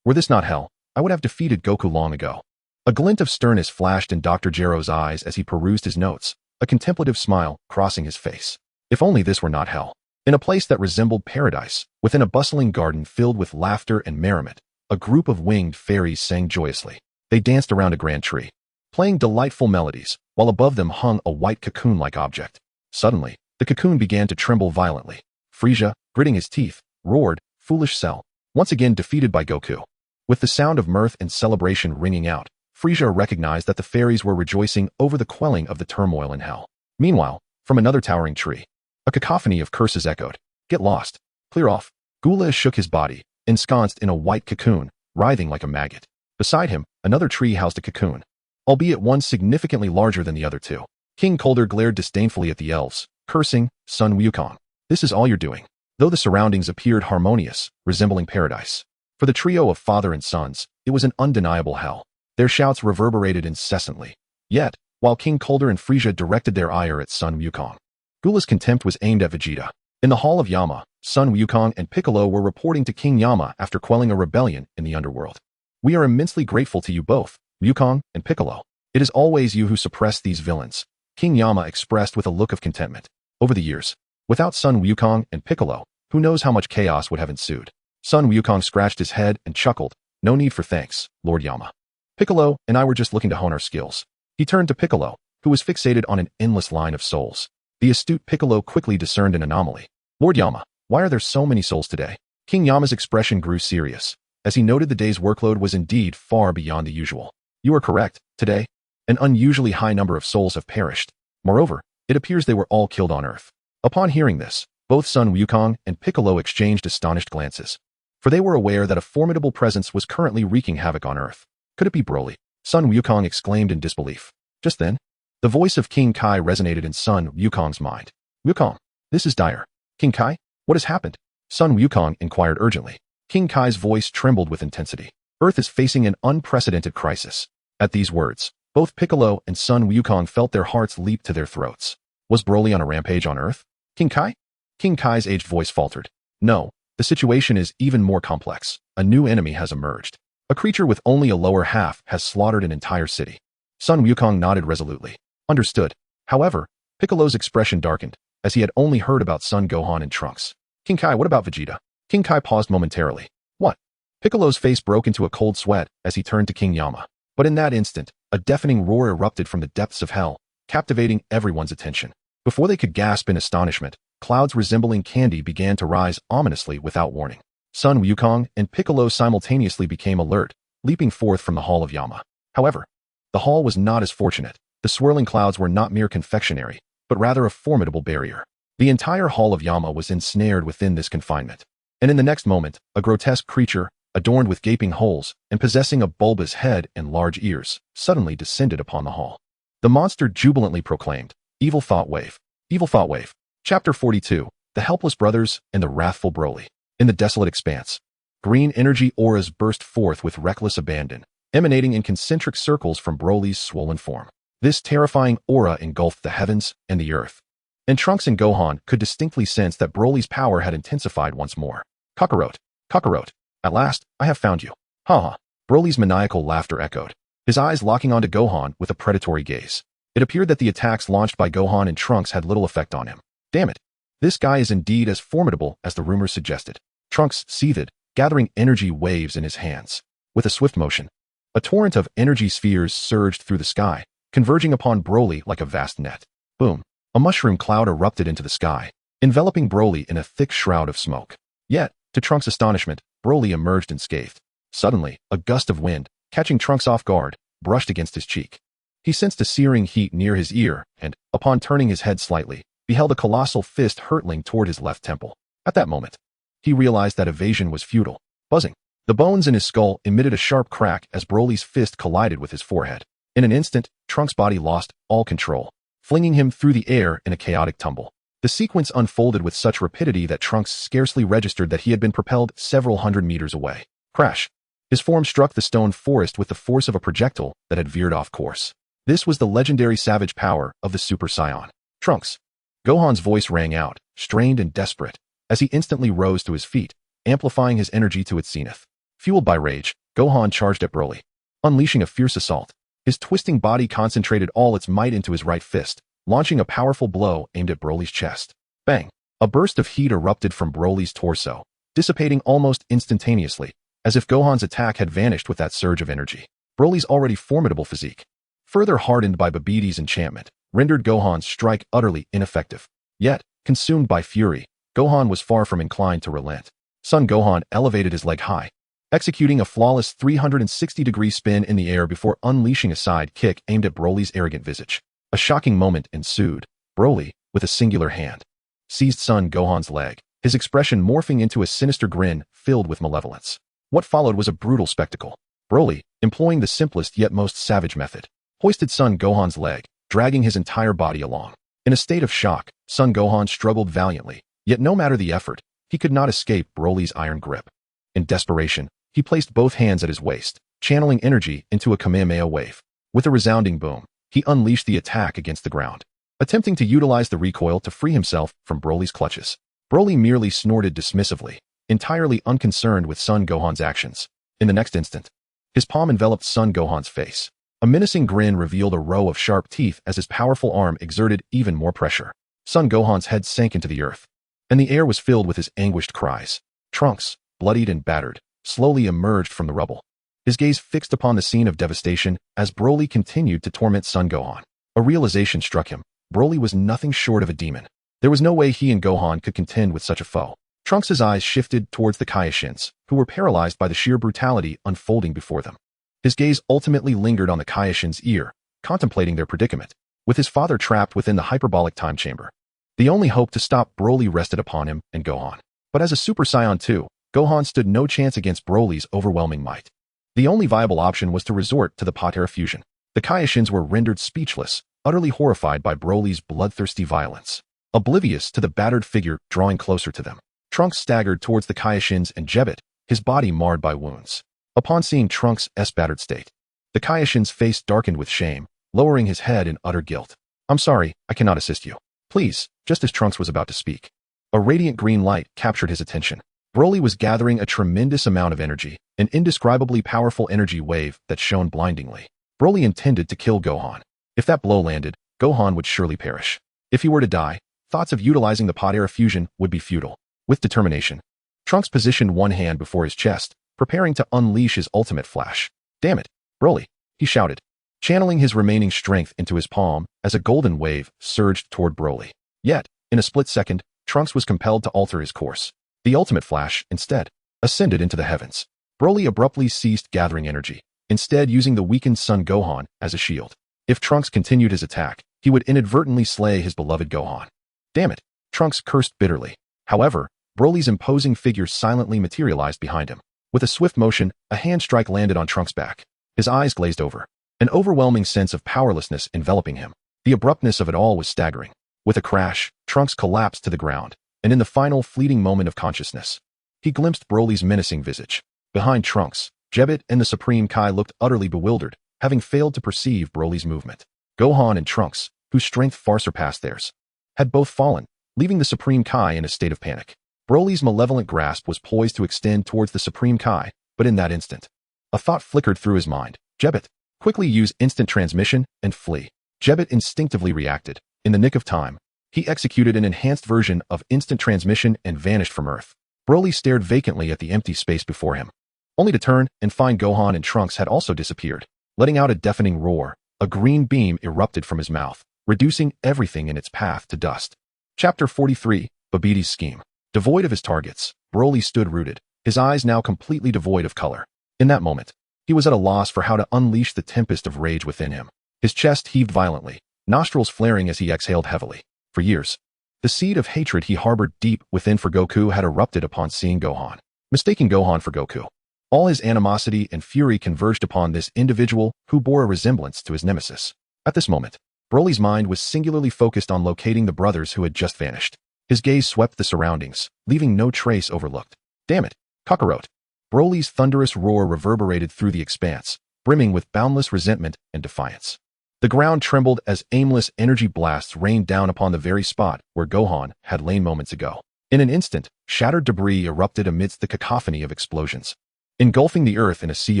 S1: Were this not Hell, I would have defeated Goku long ago. A glint of sternness flashed in Dr. Gero's eyes as he perused his notes, a contemplative smile crossing his face. If only this were not Hell. In a place that resembled paradise, within a bustling garden filled with laughter and merriment, a group of winged fairies sang joyously. They danced around a grand tree, playing delightful melodies, while above them hung a white cocoon-like object. Suddenly, the cocoon began to tremble violently. Frieza, gritting his teeth, roared, "Foolish Cell," once again defeated by Goku. With the sound of mirth and celebration ringing out, Frieza recognized that the fairies were rejoicing over the quelling of the turmoil in Hell. Meanwhile, from another towering tree, a cacophony of curses echoed. "Get lost. Clear off." Gula shook his body, ensconced in a white cocoon, writhing like a maggot. Beside him, another tree housed a cocoon, albeit one significantly larger than the other two. King Coulter glared disdainfully at the elves, cursing, "Sun Wukong, this is all you're doing." Though the surroundings appeared harmonious, resembling paradise, for the trio of father and sons, it was an undeniable hell. Their shouts reverberated incessantly. Yet, while King Coulter and Frieza directed their ire at Sun Wukong, Gula's contempt was aimed at Vegeta. In the Hall of Yama, Sun Wukong and Piccolo were reporting to King Yama after quelling a rebellion in the underworld. "We are immensely grateful to you both, Wukong and Piccolo. It is always you who suppress these villains," King Yama expressed with a look of contentment. Over the years, without Sun Wukong and Piccolo, who knows how much chaos would have ensued. Sun Wukong scratched his head and chuckled. "No need for thanks, Lord Yama. Piccolo and I were just looking to hone our skills." He turned to Piccolo, who was fixated on an endless line of souls. The astute Piccolo quickly discerned an anomaly. "Lord Yama, why are there so many souls today?" King Yama's expression grew serious, as he noted the day's workload was indeed far beyond the usual. "You are correct. Today, an unusually high number of souls have perished. Moreover, it appears they were all killed on Earth." Upon hearing this, both Sun Wukong and Piccolo exchanged astonished glances, for they were aware that a formidable presence was currently wreaking havoc on Earth. Could it be Broly? Sun Wukong exclaimed in disbelief. Just then, the voice of King Kai resonated in Sun Wukong's mind. "Wukong, this is dire." "King Kai, what has happened?" Sun Wukong inquired urgently. King Kai's voice trembled with intensity. "Earth is facing an unprecedented crisis." At these words, both Piccolo and Sun Wukong felt their hearts leap to their throats. Was Broly on a rampage on Earth? "King Kai?" King Kai's aged voice faltered. "No, the situation is even more complex. A new enemy has emerged. A creature with only a lower half has slaughtered an entire city." Sun Wukong nodded resolutely. "Understood." However, Piccolo's expression darkened, as he had only heard about Son Gohan and Trunks. "King Kai, what about Vegeta?" King Kai paused momentarily. "What?" Piccolo's face broke into a cold sweat as he turned to King Yama. But in that instant, a deafening roar erupted from the depths of Hell, captivating everyone's attention. Before they could gasp in astonishment, clouds resembling candy began to rise ominously without warning. Sun Wukong and Piccolo simultaneously became alert, leaping forth from the Hall of Yama. However, the hall was not as fortunate. The swirling clouds were not mere confectionery, but rather a formidable barrier. The entire hall of Yama was ensnared within this confinement. And in the next moment, a grotesque creature, adorned with gaping holes and possessing a bulbous head and large ears, suddenly descended upon the hall. The monster jubilantly proclaimed, "Evil Thought Wave! Evil Thought Wave!" Chapter 42, The Helpless Brothers and the Wrathful Broly. In the desolate expanse, green energy auras burst forth with reckless abandon, emanating in concentric circles from Broly's swollen form. This terrifying aura engulfed the heavens and the earth. And Trunks and Gohan could distinctly sense that Broly's power had intensified once more. Kakarot, Kakarot, at last, I have found you. Ha ha. Broly's maniacal laughter echoed, his eyes locking onto Gohan with a predatory gaze. It appeared that the attacks launched by Gohan and Trunks had little effect on him. Damn it. This guy is indeed as formidable as the rumors suggested. Trunks seethed, gathering energy waves in his hands. With a swift motion, a torrent of energy spheres surged through the sky, converging upon Broly like a vast net. Boom. A mushroom cloud erupted into the sky, enveloping Broly in a thick shroud of smoke. Yet, to Trunks' astonishment, Broly emerged unscathed. Suddenly, a gust of wind, catching Trunks off guard, brushed against his cheek. He sensed a searing heat near his ear and, upon turning his head slightly, beheld a colossal fist hurtling toward his left temple. At that moment, he realized that evasion was futile. Buzzing, the bones in his skull emitted a sharp crack as Broly's fist collided with his forehead. In an instant, Trunks' body lost all control, flinging him through the air in a chaotic tumble. The sequence unfolded with such rapidity that Trunks scarcely registered that he had been propelled several hundred meters away. Crash! His form struck the stone forest with the force of a projectile that had veered off course. This was the legendary savage power of the Super Saiyan. Trunks! Gohan's voice rang out, strained and desperate, as he instantly rose to his feet, amplifying his energy to its zenith. Fueled by rage, Gohan charged at Broly, unleashing a fierce assault. His twisting body concentrated all its might into his right fist, launching a powerful blow aimed at Broly's chest. Bang! A burst of heat erupted from Broly's torso, dissipating almost instantaneously, as if Gohan's attack had vanished with that surge of energy. Broly's already formidable physique, further hardened by Babbidi's enchantment, rendered Gohan's strike utterly ineffective. Yet, consumed by fury, Gohan was far from inclined to relent. Son Gohan elevated his leg high, executing a flawless 360-degree spin in the air before unleashing a side kick aimed at Broly's arrogant visage. A shocking moment ensued. Broly, with a singular hand, seized Son Gohan's leg, his expression morphing into a sinister grin filled with malevolence. What followed was a brutal spectacle. Broly, employing the simplest yet most savage method, hoisted Son Gohan's leg, dragging his entire body along. In a state of shock, Son Gohan struggled valiantly, yet no matter the effort, he could not escape Broly's iron grip. In desperation, he placed both hands at his waist, channeling energy into a Kamehameha wave. With a resounding boom, he unleashed the attack against the ground, attempting to utilize the recoil to free himself from Broly's clutches. Broly merely snorted dismissively, entirely unconcerned with Son Gohan's actions. In the next instant, his palm enveloped Son Gohan's face. A menacing grin revealed a row of sharp teeth as his powerful arm exerted even more pressure. Son Gohan's head sank into the earth, and the air was filled with his anguished cries. Trunks, bloodied and battered, slowly emerged from the rubble, his gaze fixed upon the scene of devastation as Broly continued to torment Son Gohan. A realization struck him. Broly was nothing short of a demon. There was no way he and Gohan could contend with such a foe. Trunks' eyes shifted towards the Kaioshins, who were paralyzed by the sheer brutality unfolding before them. His gaze ultimately lingered on the Kaioshins' ear, contemplating their predicament. With his father trapped within the hyperbolic time chamber, the only hope to stop Broly rested upon him and Gohan. But as a Super Saiyan 2, Gohan stood no chance against Broly's overwhelming might. The only viable option was to resort to the Patera fusion. The Kaioshins were rendered speechless, utterly horrified by Broly's bloodthirsty violence, oblivious to the battered figure drawing closer to them. Trunks staggered towards the Kaioshins and Jebbet, his body marred by wounds. Upon seeing Trunks' battered state, the Kaioshins' face darkened with shame, lowering his head in utter guilt. "I'm sorry, I cannot assist you. Please," just as Trunks was about to speak. A radiant green light captured his attention. Broly was gathering a tremendous amount of energy, an indescribably powerful energy wave that shone blindingly. Broly intended to kill Gohan. If that blow landed, Gohan would surely perish. If he were to die, thoughts of utilizing the Patera fusion would be futile. With determination, Trunks positioned one hand before his chest, preparing to unleash his ultimate flash. "Damn it, Broly," he shouted, channeling his remaining strength into his palm as a golden wave surged toward Broly. Yet, in a split second, Trunks was compelled to alter his course. The ultimate flash, instead, ascended into the heavens. Broly abruptly ceased gathering energy, instead using the weakened son Gohan as a shield. If Trunks continued his attack, he would inadvertently slay his beloved Gohan. Damn it, Trunks cursed bitterly. However, Broly's imposing figure silently materialized behind him. With a swift motion, a hand strike landed on Trunks' back. His eyes glazed over, an overwhelming sense of powerlessness enveloping him. The abruptness of it all was staggering. With a crash, Trunks collapsed to the ground, and in the final fleeting moment of consciousness, he glimpsed Broly's menacing visage. Behind Trunks, Vegeta and the Supreme Kai looked utterly bewildered, having failed to perceive Broly's movement. Gohan and Trunks, whose strength far surpassed theirs, had both fallen, leaving the Supreme Kai in a state of panic. Broly's malevolent grasp was poised to extend towards the Supreme Kai, but in that instant, a thought flickered through his mind. Vegeta, quickly use instant transmission and flee. Vegeta instinctively reacted. In the nick of time, he executed an enhanced version of instant transmission and vanished from Earth. Broly stared vacantly at the empty space before him, only to turn and find Gohan and Trunks had also disappeared. Letting out a deafening roar, a green beam erupted from his mouth, reducing everything in its path to dust. Chapter 43, Babbidi's Scheme. Devoid of his targets, Broly stood rooted, his eyes now completely devoid of color. In that moment, he was at a loss for how to unleash the tempest of rage within him. His chest heaved violently, nostrils flaring as he exhaled heavily. For years, the seed of hatred he harbored deep within for Goku had erupted upon seeing Gohan. Mistaking Gohan for Goku, all his animosity and fury converged upon this individual who bore a resemblance to his nemesis. At this moment, Broly's mind was singularly focused on locating the brothers who had just vanished. His gaze swept the surroundings, leaving no trace overlooked. Damn it, Kakarot! Broly's thunderous roar reverberated through the expanse, brimming with boundless resentment and defiance. The ground trembled as aimless energy blasts rained down upon the very spot where Gohan had lain moments ago. In an instant, shattered debris erupted amidst the cacophony of explosions, engulfing the earth in a sea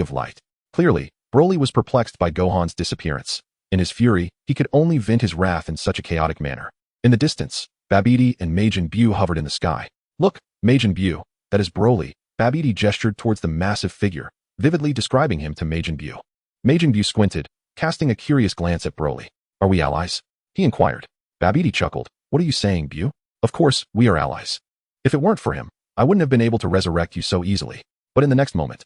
S1: of light. Clearly, Broly was perplexed by Gohan's disappearance. In his fury, he could only vent his wrath in such a chaotic manner. In the distance, Babidi and Majin Buu hovered in the sky. Look, Majin Buu, that is Broly. Babidi gestured towards the massive figure, vividly describing him to Majin Buu. Majin Buu squinted, casting a curious glance at Broly. Are we allies? He inquired. Babidi chuckled. What are you saying, Buu? Of course, we are allies. If it weren't for him, I wouldn't have been able to resurrect you so easily. But in the next moment,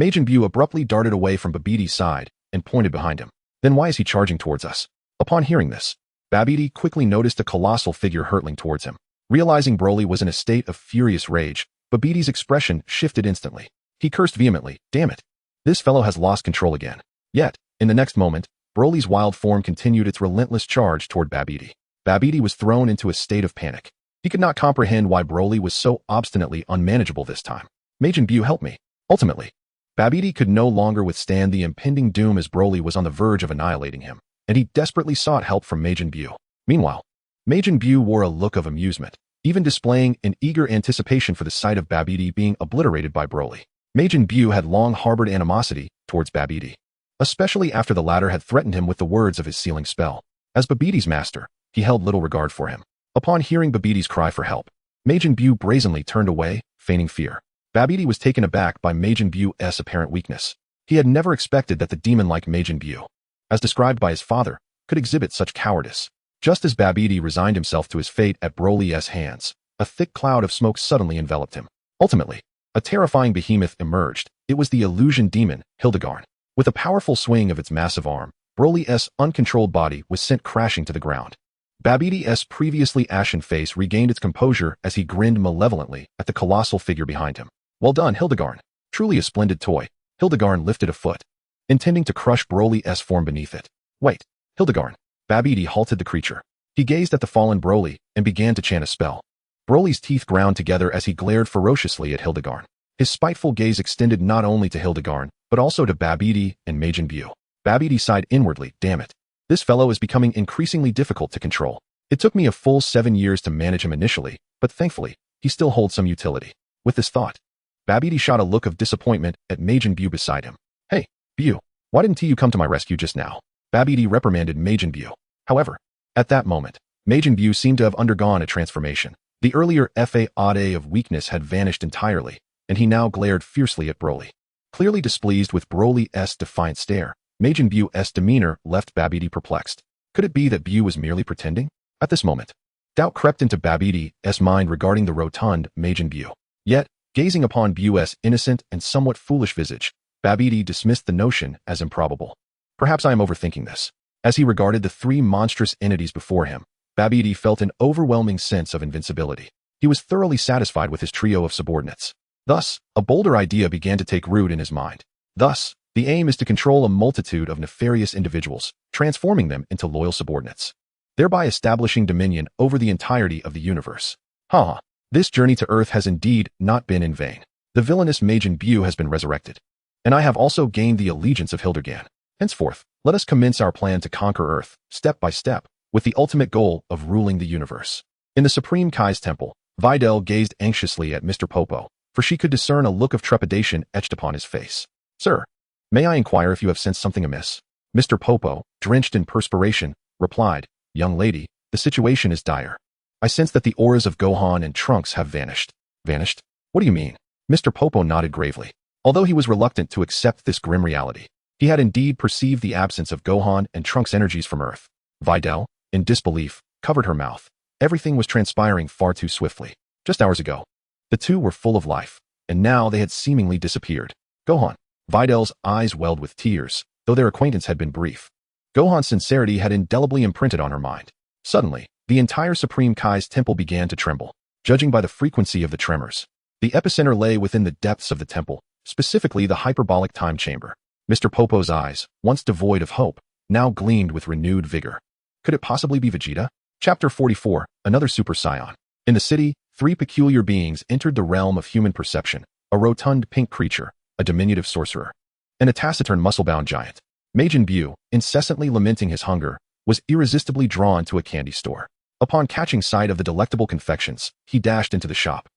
S1: Majin Buu abruptly darted away from Babidi's side and pointed behind him. Then why is he charging towards us? Upon hearing this, Babidi quickly noticed a colossal figure hurtling towards him. Realizing Broly was in a state of furious rage, Babidi's expression shifted instantly. He cursed vehemently. Damn it! This fellow has lost control again. Yet, in the next moment, Broly's wild form continued its relentless charge toward Babidi. Babidi was thrown into a state of panic. He could not comprehend why Broly was so obstinately unmanageable this time. Majin Buu, help me. Ultimately, Babidi could no longer withstand the impending doom as Broly was on the verge of annihilating him, and he desperately sought help from Majin Buu. Meanwhile, Majin Buu wore a look of amusement, even displaying an eager anticipation for the sight of Babidi being obliterated by Broly. Majin Buu had long harbored animosity towards Babidi, especially after the latter had threatened him with the words of his sealing spell. As Babidi's master, he held little regard for him. Upon hearing Babidi's cry for help, Majin Buu brazenly turned away, feigning fear. Babidi was taken aback by Majin Buu's apparent weakness. He had never expected that the demon-like Majin Buu, as described by his father, could exhibit such cowardice. Just as Babidi resigned himself to his fate at Broly's hands, a thick cloud of smoke suddenly enveloped him. Ultimately, a terrifying behemoth emerged. It was the illusion demon, Hildegard. With a powerful swing of its massive arm, Broly's uncontrolled body was sent crashing to the ground. Babidi's previously ashen face regained its composure as he grinned malevolently at the colossal figure behind him. Well done, Hildegard. Truly a splendid toy. Hildegard lifted a foot, intending to crush Broly's form beneath it. Wait, Hildegard. Babidi halted the creature. He gazed at the fallen Broly and began to chant a spell. Broly's teeth ground together as he glared ferociously at Hildegard. His spiteful gaze extended not only to Hildegard, but also to Babidi and Majin Buu. Babidi sighed inwardly. Damn it. This fellow is becoming increasingly difficult to control. It took me a full 7 years to manage him initially, but thankfully, he still holds some utility. With this thought, Babidi shot a look of disappointment at Majin Buu beside him. Hey, Buu, why didn't you come to my rescue just now? Babidi reprimanded Majin Buu. However, at that moment, Majin Buu seemed to have undergone a transformation. The earlier facade of weakness had vanished entirely, and he now glared fiercely at Broly. Clearly displeased with Broly's defiant stare, Majin Buu's demeanor left Babidi perplexed. Could it be that Buu was merely pretending? At this moment, doubt crept into Babidi's mind regarding the rotund Majin Buu. Yet, gazing upon Buu's innocent and somewhat foolish visage, Babidi dismissed the notion as improbable. Perhaps I am overthinking this. As he regarded the three monstrous entities before him, Babidi felt an overwhelming sense of invincibility. He was thoroughly satisfied with his trio of subordinates. Thus, a bolder idea began to take root in his mind. Thus, the aim is to control a multitude of nefarious individuals, transforming them into loyal subordinates, thereby establishing dominion over the entirety of the universe. This journey to Earth has indeed not been in vain. The villainous Majin Buu has been resurrected, and I have also gained the allegiance of Hildergan. Henceforth, let us commence our plan to conquer Earth, step by step, with the ultimate goal of ruling the universe. In the Supreme Kai's temple, Videl gazed anxiously at Mr. Popo, for she could discern a look of trepidation etched upon his face. Sir, may I inquire if you have sensed something amiss? Mr. Popo, drenched in perspiration, replied, Young lady, the situation is dire. I sense that the auras of Gohan and Trunks have vanished. Vanished? What do you mean? Mr. Popo nodded gravely. Although he was reluctant to accept this grim reality, he had indeed perceived the absence of Gohan and Trunks' energies from Earth. Videl, in disbelief, covered her mouth. Everything was transpiring far too swiftly. Just hours ago, the two were full of life, and now they had seemingly disappeared. Gohan. Videl's eyes welled with tears, though their acquaintance had been brief. Gohan's sincerity had indelibly imprinted on her mind. Suddenly, the entire Supreme Kai's temple began to tremble. Judging by the frequency of the tremors, the epicenter lay within the depths of the temple, specifically the hyperbolic time chamber. Mr. Popo's eyes, once devoid of hope, now gleamed with renewed vigor. Could it possibly be Vegeta? Chapter 44, Another Super Saiyan. In the city, three peculiar beings entered the realm of human perception: a rotund pink creature, a diminutive sorcerer, and a taciturn muscle-bound giant. Majin Buu, incessantly lamenting his hunger, was irresistibly drawn to a candy store. Upon catching sight of the delectable confections, he dashed into the shop.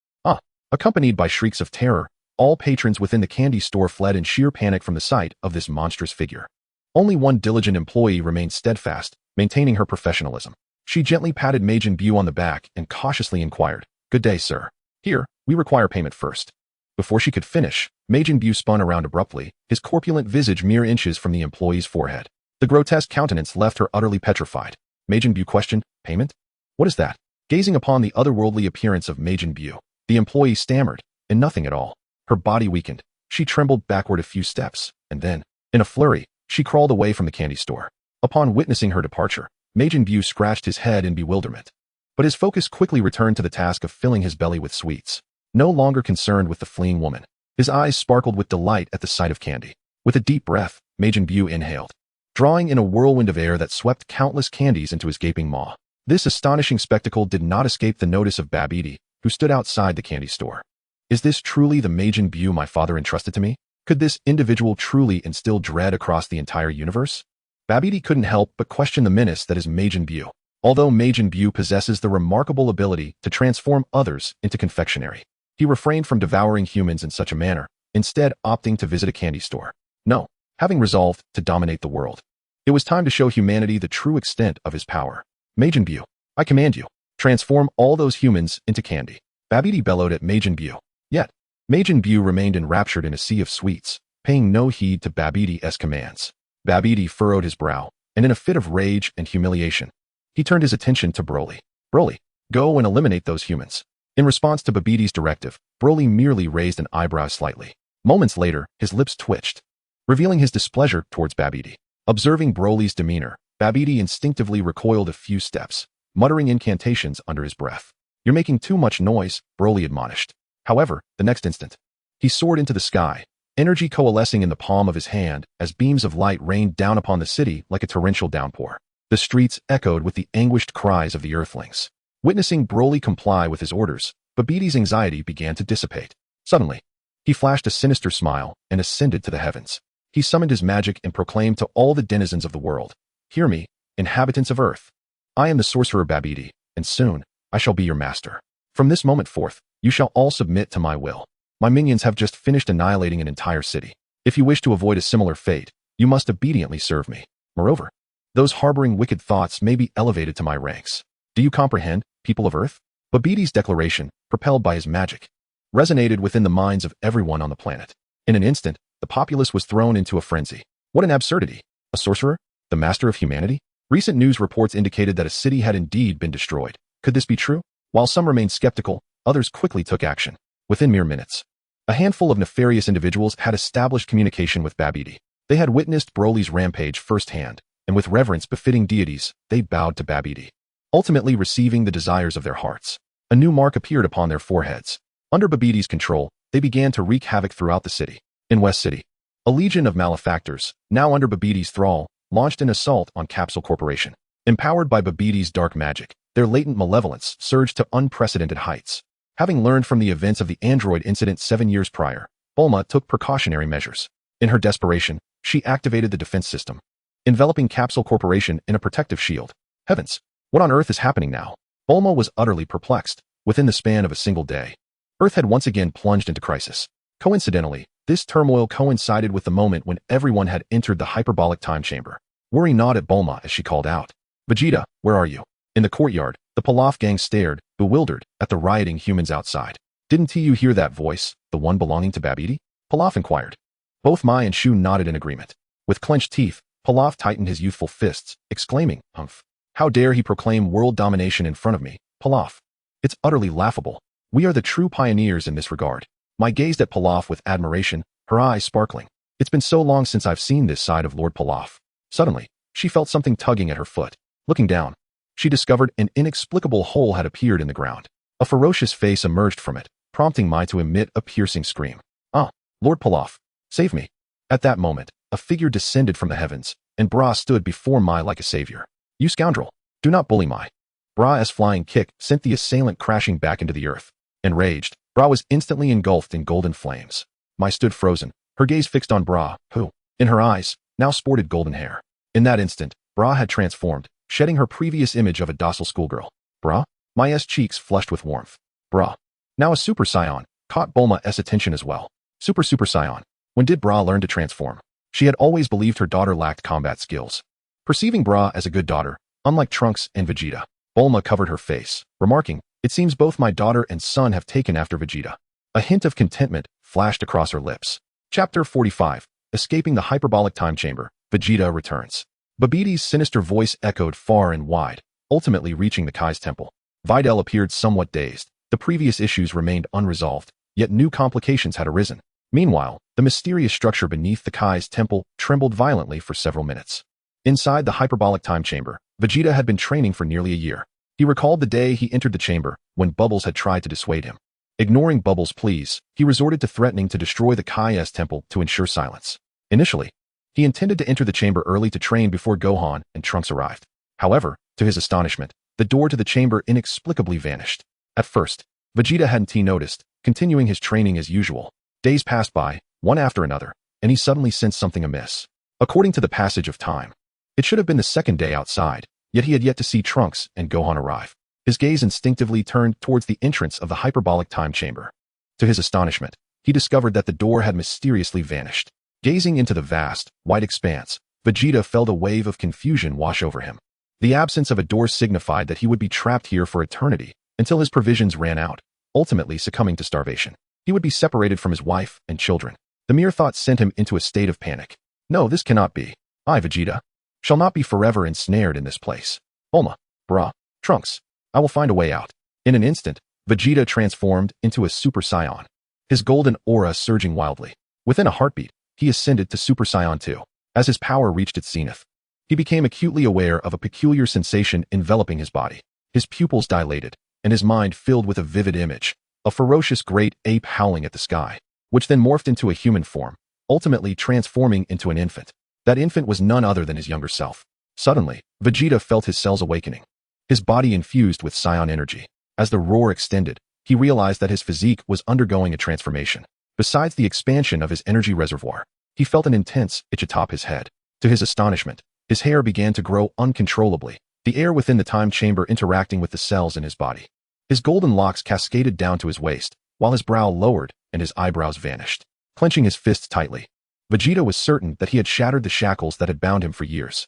S1: Accompanied by shrieks of terror, all patrons within the candy store fled in sheer panic from the sight of this monstrous figure. Only one diligent employee remained steadfast, maintaining her professionalism. She gently patted Majin Buu on the back and cautiously inquired, Good day, sir. Here, we require payment first. Before she could finish, Majin Buu spun around abruptly, his corpulent visage mere inches from the employee's forehead. The grotesque countenance left her utterly petrified. Majin Buu questioned, Payment? What is that? Gazing upon the otherworldly appearance of Majin Buu, the employee stammered, and nothing at all. Her body weakened. She trembled backward a few steps, and then, in a flurry, she crawled away from the candy store. Upon witnessing her departure, Majin Buu scratched his head in bewilderment. But his focus quickly returned to the task of filling his belly with sweets. No longer concerned with the fleeing woman, his eyes sparkled with delight at the sight of candy. With a deep breath, Majin Buu inhaled, drawing in a whirlwind of air that swept countless candies into his gaping maw. This astonishing spectacle did not escape the notice of Babidi, who stood outside the candy store. Is this truly the Majin Buu my father entrusted to me? Could this individual truly instill dread across the entire universe? Babidi couldn't help but question the menace that is Majin Buu. Although Majin Buu possesses the remarkable ability to transform others into confectionery, he refrained from devouring humans in such a manner, instead opting to visit a candy store. No, having resolved to dominate the world, it was time to show humanity the true extent of his power. Majin Buu, I command you, transform all those humans into candy. Babidi bellowed at Majin Buu. Yet, Majin Buu remained enraptured in a sea of sweets, paying no heed to Babidi's commands. Babidi furrowed his brow, and in a fit of rage and humiliation, he turned his attention to Broly. Broly, go and eliminate those humans. In response to Babidi's directive, Broly merely raised an eyebrow slightly. Moments later, his lips twitched, revealing his displeasure towards Babidi. Observing Broly's demeanor, Babidi instinctively recoiled a few steps, muttering incantations under his breath. You're making too much noise, Broly admonished. However, the next instant, he soared into the sky, energy coalescing in the palm of his hand as beams of light rained down upon the city like a torrential downpour. The streets echoed with the anguished cries of the earthlings. Witnessing Broly comply with his orders, Babidi's anxiety began to dissipate. Suddenly, he flashed a sinister smile and ascended to the heavens. He summoned his magic and proclaimed to all the denizens of the world, Hear me, inhabitants of Earth. I am the sorcerer Babidi, and soon, I shall be your master. From this moment forth, you shall all submit to my will. My minions have just finished annihilating an entire city. If you wish to avoid a similar fate, you must obediently serve me. Moreover, those harboring wicked thoughts may be elevated to my ranks. Do you comprehend, people of Earth? Babidi's declaration, propelled by his magic, resonated within the minds of everyone on the planet. In an instant, the populace was thrown into a frenzy. What an absurdity! A sorcerer? The master of humanity? Recent news reports indicated that a city had indeed been destroyed. Could this be true? While some remained skeptical, others quickly took action. Within mere minutes, A handful of nefarious individuals had established communication with Babidi. They had witnessed Broly's rampage firsthand, and with reverence befitting deities, they bowed to Babidi, ultimately receiving the desires of their hearts. A new mark appeared upon their foreheads. Under Babidi's control, they began to wreak havoc throughout the city. In West City, a legion of malefactors, now under Babidi's thrall, launched an assault on Capsule Corporation. Empowered by Babidi's dark magic, their latent malevolence surged to unprecedented heights. Having learned from the events of the android incident 7 years prior, Bulma took precautionary measures. In her desperation, she activated the defense system, enveloping Capsule Corporation in a protective shield. Heavens, what on earth is happening now? Bulma was utterly perplexed. Within the span of a single day, Earth had once again plunged into crisis. Coincidentally, this turmoil coincided with the moment when everyone had entered the hyperbolic time chamber. Worry not at Bulma as she called out, "Vegeta, where are you?" In the courtyard, the Pilaf gang stared, bewildered, at the rioting humans outside. "Didn't you hear that voice, the one belonging to Babidi?" Pilaf inquired. Both Mai and Shu nodded in agreement. With clenched teeth, Pilaf tightened his youthful fists, exclaiming, "Humph! How dare he proclaim world domination in front of me, Pilaf? It's utterly laughable. We are the true pioneers in this regard." Mai gazed at Pilaf with admiration, her eyes sparkling. "It's been so long since I've seen this side of Lord Pilaf." Suddenly, she felt something tugging at her foot. Looking down, she discovered an inexplicable hole had appeared in the ground. A ferocious face emerged from it, prompting Mai to emit a piercing scream. "Ah, Lord Pilaf, save me." At that moment, a figure descended from the heavens, and Bra stood before Mai like a savior. "You scoundrel, do not bully Mai." Bra's flying kick sent the assailant crashing back into the earth. Enraged, Bra was instantly engulfed in golden flames. Mai stood frozen, her gaze fixed on Bra, who, in her eyes, now sported golden hair. In that instant, Bra had transformed, shedding her previous image of a docile schoolgirl. Bra? Mai's cheeks flushed with warmth. Bra, now a Super Saiyan, caught Bulma's attention as well. Super Saiyan. When did Bra learn to transform? She had always believed her daughter lacked combat skills. Perceiving Bra as a good daughter, unlike Trunks and Vegeta, Bulma covered her face, remarking, "It seems both my daughter and son have taken after Vegeta." A hint of contentment flashed across her lips. Chapter 45. Escaping the hyperbolic time chamber, Vegeta returns. Babidi's sinister voice echoed far and wide, ultimately reaching the Kai's temple. Videl appeared somewhat dazed. The previous issues remained unresolved, yet new complications had arisen. Meanwhile, the mysterious structure beneath the Kai's temple trembled violently for several minutes. Inside the hyperbolic time chamber, Vegeta had been training for nearly a year. He recalled the day he entered the chamber, when Bubbles had tried to dissuade him. Ignoring Bubbles' pleas, he resorted to threatening to destroy the Kai's temple to ensure silence. Initially, he intended to enter the chamber early to train before Gohan and Trunks arrived. However, to his astonishment, the door to the chamber inexplicably vanished. At first, Vegeta hadn't noticed, continuing his training as usual. Days passed by, one after another, and he suddenly sensed something amiss. According to the passage of time, it should have been the second day outside, yet he had yet to see Trunks and Gohan arrive. His gaze instinctively turned towards the entrance of the hyperbolic time chamber. To his astonishment, he discovered that the door had mysteriously vanished. Gazing into the vast, white expanse, Vegeta felt a wave of confusion wash over him. The absence of a door signified that he would be trapped here for eternity, until his provisions ran out, ultimately succumbing to starvation. He would be separated from his wife and children. The mere thought sent him into a state of panic. No, this cannot be. I, Vegeta, shall not be forever ensnared in this place. Bulma, Bra, Trunks, I will find a way out. In an instant, Vegeta transformed into a Super Saiyan, his golden aura surging wildly. Within a heartbeat, he ascended to Super Saiyan 2. As his power reached its zenith, he became acutely aware of a peculiar sensation enveloping his body. His pupils dilated, and his mind filled with a vivid image, a ferocious great ape howling at the sky, which then morphed into a human form, ultimately transforming into an infant. That infant was none other than his younger self. Suddenly, Vegeta felt his cells awakening, his body infused with Saiyan energy. As the roar extended, he realized that his physique was undergoing a transformation. Besides the expansion of his energy reservoir, he felt an intense itch atop his head. To his astonishment, his hair began to grow uncontrollably, the air within the time chamber interacting with the cells in his body. His golden locks cascaded down to his waist, while his brow lowered and his eyebrows vanished. Clenching his fists tightly, Vegeta was certain that he had shattered the shackles that had bound him for years.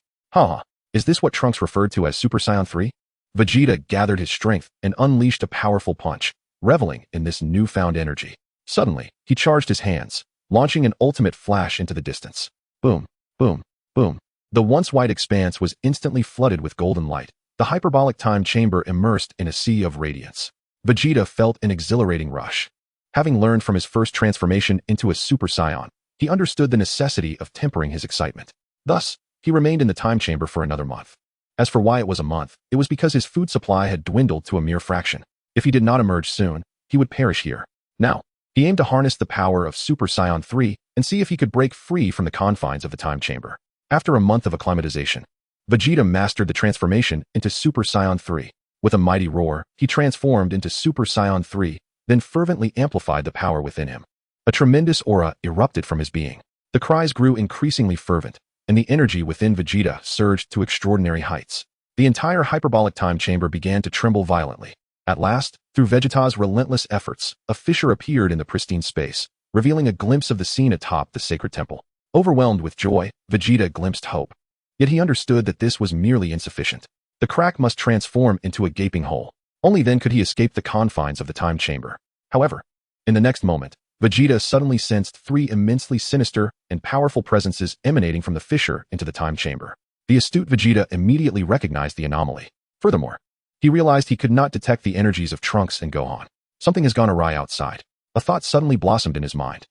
S1: Is this what Trunks referred to as Super Saiyan 3? Vegeta gathered his strength and unleashed a powerful punch, reveling in this newfound energy. Suddenly, he charged his hands, launching an ultimate flash into the distance. Boom, boom, boom. The once white expanse was instantly flooded with golden light. The hyperbolic time chamber immersed in a sea of radiance. Vegeta felt an exhilarating rush. Having learned from his first transformation into a Super Saiyan, he understood the necessity of tempering his excitement. Thus, he remained in the time chamber for another month. As for why it was a month, it was because his food supply had dwindled to a mere fraction. If he did not emerge soon, he would perish here. Now, he aimed to harness the power of Super Saiyan 3 and see if he could break free from the confines of the time chamber. After a month of acclimatization, Vegeta mastered the transformation into Super Saiyan 3. With a mighty roar, he transformed into Super Saiyan 3, then fervently amplified the power within him. A tremendous aura erupted from his being. The cries grew increasingly fervent, and the energy within Vegeta surged to extraordinary heights. The entire hyperbolic time chamber began to tremble violently. At last, through Vegeta's relentless efforts, a fissure appeared in the pristine space, revealing a glimpse of the scene atop the sacred temple. Overwhelmed with joy, Vegeta glimpsed hope. Yet he understood that this was merely insufficient. The crack must transform into a gaping hole. Only then could he escape the confines of the time chamber. However, in the next moment, Vegeta suddenly sensed three immensely sinister and powerful presences emanating from the fissure into the time chamber. The astute Vegeta immediately recognized the anomaly. Furthermore, he realized he could not detect the energies of Trunks and Gohan. Something has gone awry outside. A thought suddenly blossomed in his mind.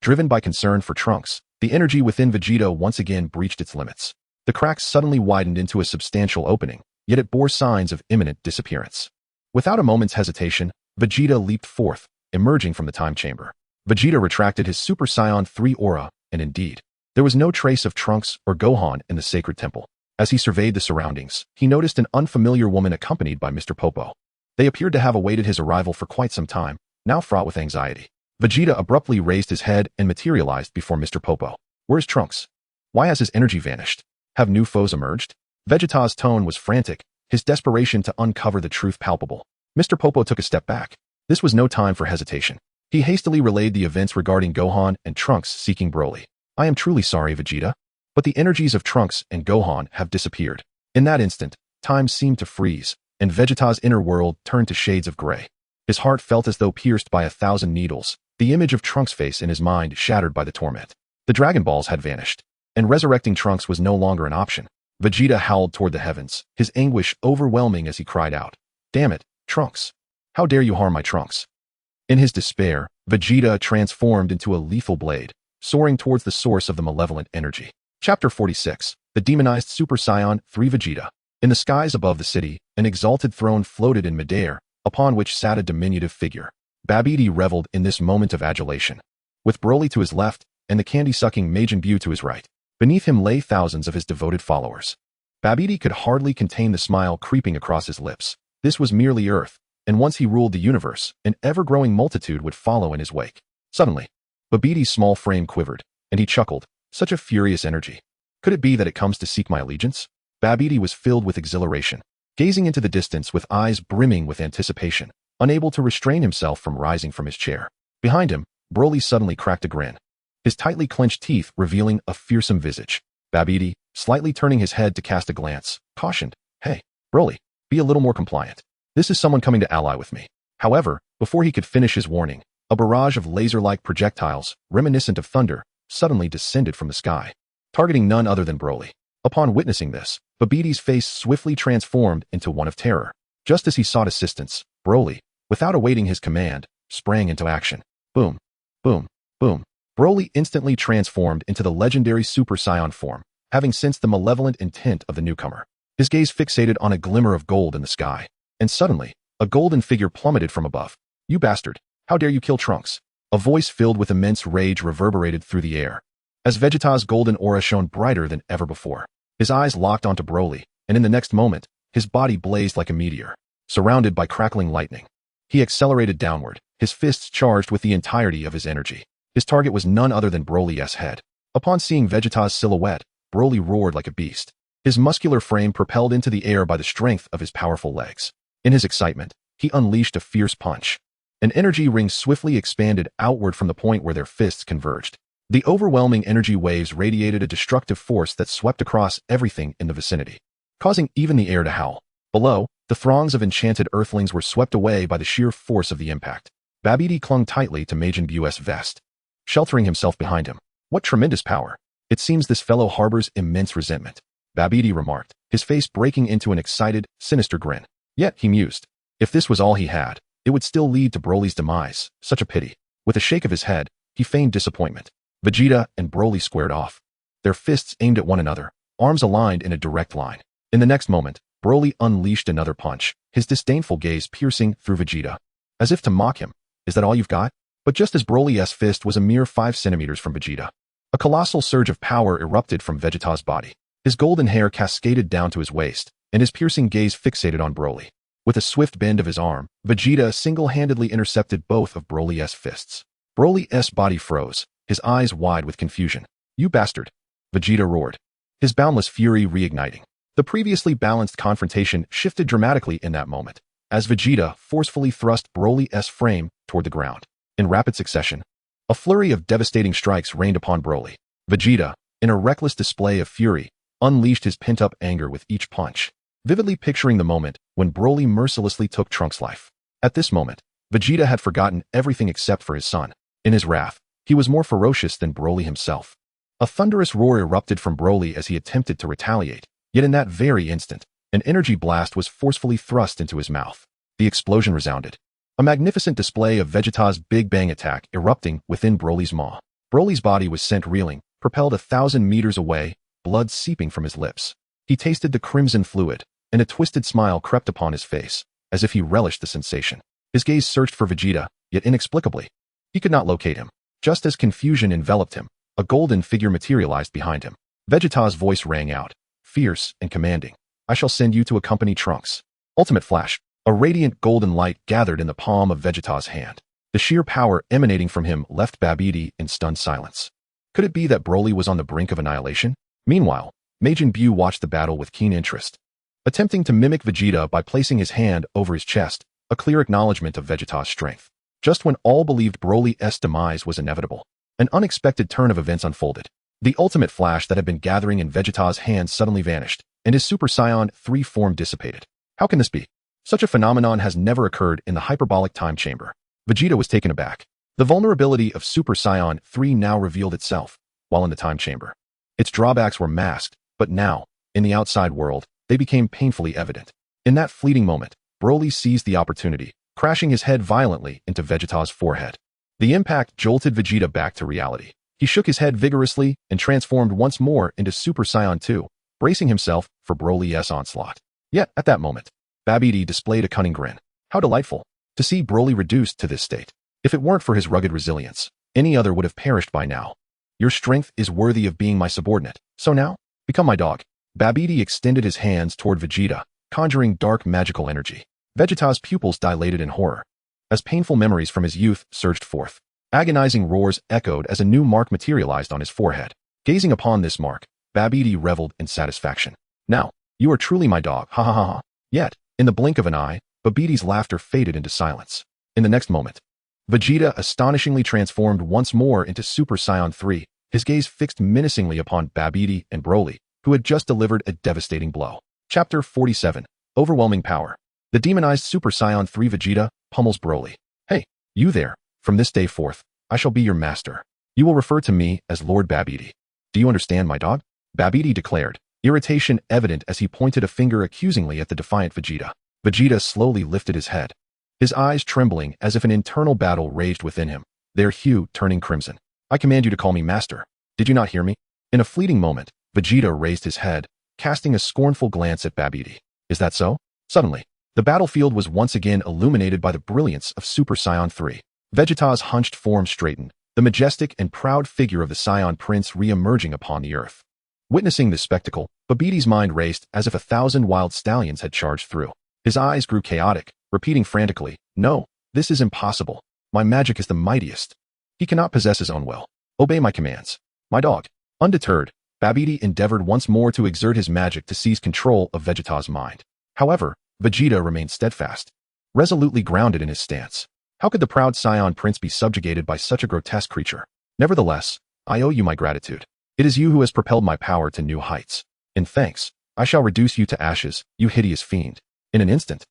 S1: Driven by concern for Trunks, the energy within Vegeta once again breached its limits. The crack suddenly widened into a substantial opening, yet it bore signs of imminent disappearance. Without a moment's hesitation, Vegeta leaped forth, emerging from the time chamber. Vegeta retracted his Super Saiyan 3 aura, and indeed, there was no trace of Trunks or Gohan in the sacred temple. As he surveyed the surroundings, he noticed an unfamiliar woman accompanied by Mr. Popo. They appeared to have awaited his arrival for quite some time, now fraught with anxiety. Vegeta abruptly raised his head and materialized before Mr. Popo. Where's Trunks? Why has his energy vanished? Have new foes emerged? Vegeta's tone was frantic, his desperation to uncover the truth palpable. Mr. Popo took a step back. This was no time for hesitation. He hastily relayed the events regarding Gohan and Trunks seeking Broly. I am truly sorry, Vegeta, but the energies of Trunks and Gohan have disappeared. In that instant, time seemed to freeze, and Vegeta's inner world turned to shades of gray. His heart felt as though pierced by 1,000 needles, the image of Trunks' face in his mind shattered by the torment. The Dragon Balls had vanished, and resurrecting Trunks was no longer an option. Vegeta howled toward the heavens, his anguish overwhelming as he cried out, "Damn it, Trunks! How dare you harm my Trunks?" In his despair, Vegeta transformed into a lethal blade, soaring towards the source of the malevolent energy. Chapter 46, The Demonized Super Saiyan 3 Vegeta. In the skies above the city, an exalted throne floated in midair, upon which sat a diminutive figure. Babidi reveled in this moment of adulation. With Broly to his left, and the candy-sucking Majin Buu to his right, beneath him lay thousands of his devoted followers. Babidi could hardly contain the smile creeping across his lips. This was merely Earth, and once he ruled the universe, an ever-growing multitude would follow in his wake. Suddenly, Babidi's small frame quivered, and he chuckled. Such a furious energy. Could it be that it comes to seek my allegiance? Babidi was filled with exhilaration, gazing into the distance with eyes brimming with anticipation, unable to restrain himself from rising from his chair. Behind him, Broly suddenly cracked a grin, his tightly clenched teeth revealing a fearsome visage. Babidi, slightly turning his head to cast a glance, cautioned, "Hey, Broly, be a little more compliant. This is someone coming to ally with me." However, before he could finish his warning, a barrage of laser-like projectiles, reminiscent of thunder, suddenly descended from the sky, targeting none other than Broly. Upon witnessing this, Babidi's face swiftly transformed into one of terror. Just as he sought assistance, Broly, without awaiting his command, sprang into action. Boom, boom, boom. Broly instantly transformed into the legendary Super Saiyan form, having sensed the malevolent intent of the newcomer. His gaze fixated on a glimmer of gold in the sky, and suddenly, a golden figure plummeted from above. "You bastard! How dare you kill Trunks?" A voice filled with immense rage reverberated through the air, as Vegeta's golden aura shone brighter than ever before. His eyes locked onto Broly, and in the next moment, his body blazed like a meteor, surrounded by crackling lightning. He accelerated downward, his fists charged with the entirety of his energy. His target was none other than Broly's head. Upon seeing Vegeta's silhouette, Broly roared like a beast, his muscular frame propelled into the air by the strength of his powerful legs. In his excitement, he unleashed a fierce punch. An energy ring swiftly expanded outward from the point where their fists converged. The overwhelming energy waves radiated a destructive force that swept across everything in the vicinity, causing even the air to howl. Below, the throngs of enchanted earthlings were swept away by the sheer force of the impact. Babidi clung tightly to Majin Buu's vest, sheltering himself behind him. What tremendous power! It seems this fellow harbors immense resentment, Babidi remarked, his face breaking into an excited, sinister grin. Yet, he mused, if this was all he had, it would still lead to Broly's demise. Such a pity. With a shake of his head, he feigned disappointment. Vegeta and Broly squared off. Their fists aimed at one another, arms aligned in a direct line. In the next moment, Broly unleashed another punch, his disdainful gaze piercing through Vegeta. As if to mock him, "Is that all you've got?" But just as Broly's fist was a mere 5 centimeters from Vegeta, a colossal surge of power erupted from Vegeta's body. His golden hair cascaded down to his waist, and his piercing gaze fixated on Broly. With a swift bend of his arm, Vegeta single-handedly intercepted both of Broly's fists. Broly's body froze, his eyes wide with confusion. "You bastard!" Vegeta roared, his boundless fury reigniting. The previously balanced confrontation shifted dramatically in that moment, as Vegeta forcefully thrust Broly's frame toward the ground. In rapid succession, a flurry of devastating strikes rained upon Broly. Vegeta, in a reckless display of fury, unleashed his pent-up anger with each punch, vividly picturing the moment when Broly mercilessly took Trunks' life. At this moment, Vegeta had forgotten everything except for his son. In his wrath, he was more ferocious than Broly himself. A thunderous roar erupted from Broly as he attempted to retaliate, yet in that very instant, an energy blast was forcefully thrust into his mouth. The explosion resounded, a magnificent display of Vegeta's Big Bang attack erupting within Broly's maw. Broly's body was sent reeling, propelled 1,000 meters away, blood seeping from his lips. He tasted the crimson fluid, and a twisted smile crept upon his face, as if he relished the sensation. His gaze searched for Vegeta, yet inexplicably, he could not locate him. Just as confusion enveloped him, a golden figure materialized behind him. Vegeta's voice rang out, fierce and commanding. "I shall send you to accompany Trunks." Ultimate flash. A radiant golden light gathered in the palm of Vegeta's hand. The sheer power emanating from him left Babidi in stunned silence. Could it be that Broly was on the brink of annihilation? Meanwhile, Majin Buu watched the battle with keen interest. Attempting to mimic Vegeta by placing his hand over his chest, a clear acknowledgement of Vegeta's strength. Just when all believed Broly's demise was inevitable, an unexpected turn of events unfolded. The ultimate flash that had been gathering in Vegeta's hand suddenly vanished, and his Super Saiyan 3 form dissipated. How can this be? Such a phenomenon has never occurred in the hyperbolic time chamber. Vegeta was taken aback. The vulnerability of Super Saiyan 3 now revealed itself, while in the time chamber. Its drawbacks were masked, but now, in the outside world, they became painfully evident. In that fleeting moment, Broly seized the opportunity, crashing his head violently into Vegeta's forehead. The impact jolted Vegeta back to reality. He shook his head vigorously and transformed once more into Super Saiyan 2, bracing himself for Broly's onslaught. Yet, at that moment, Babidi displayed a cunning grin. How delightful to see Broly reduced to this state. If it weren't for his rugged resilience, any other would have perished by now. Your strength is worthy of being my subordinate, so now, become my dog. Babidi extended his hands toward Vegeta, conjuring dark magical energy. Vegeta's pupils dilated in horror, as painful memories from his youth surged forth. Agonizing roars echoed as a new mark materialized on his forehead. Gazing upon this mark, Babidi reveled in satisfaction. Now, you are truly my dog, ha ha ha ha. Yet, in the blink of an eye, Babidi's laughter faded into silence. In the next moment, Vegeta astonishingly transformed once more into Super Saiyan 3, his gaze fixed menacingly upon Babidi and Broly, who had just delivered a devastating blow. Chapter 47. Overwhelming Power. The demonized Super Saiyan 3 Vegeta pummels Broly. "Hey, you there. From this day forth, I shall be your master. You will refer to me as Lord Babidi. Do you understand, my dog?" Babidi declared, irritation evident as he pointed a finger accusingly at the defiant Vegeta. Vegeta slowly lifted his head, his eyes trembling as if an internal battle raged within him, their hue turning crimson. "I command you to call me master. Did you not hear me?" In a fleeting moment, Vegeta raised his head, casting a scornful glance at Babidi. "Is that so?" Suddenly, the battlefield was once again illuminated by the brilliance of Super Saiyan 3. Vegeta's hunched form straightened, the majestic and proud figure of the Saiyan Prince re-emerging upon the earth. Witnessing this spectacle, Babidi's mind raced as if 1,000 wild stallions had charged through. His eyes grew chaotic, repeating frantically, "No, this is impossible. My magic is the mightiest. He cannot possess his own will. Obey my commands, my dog." Undeterred, Babidi endeavored once more to exert his magic to seize control of Vegeta's mind. However, Vegeta remained steadfast, resolutely grounded in his stance. How could the proud Saiyan Prince be subjugated by such a grotesque creature? "Nevertheless, I owe you my gratitude. It is you who has propelled my power to new heights. In thanks, I shall reduce you to ashes, you hideous fiend." In an instant,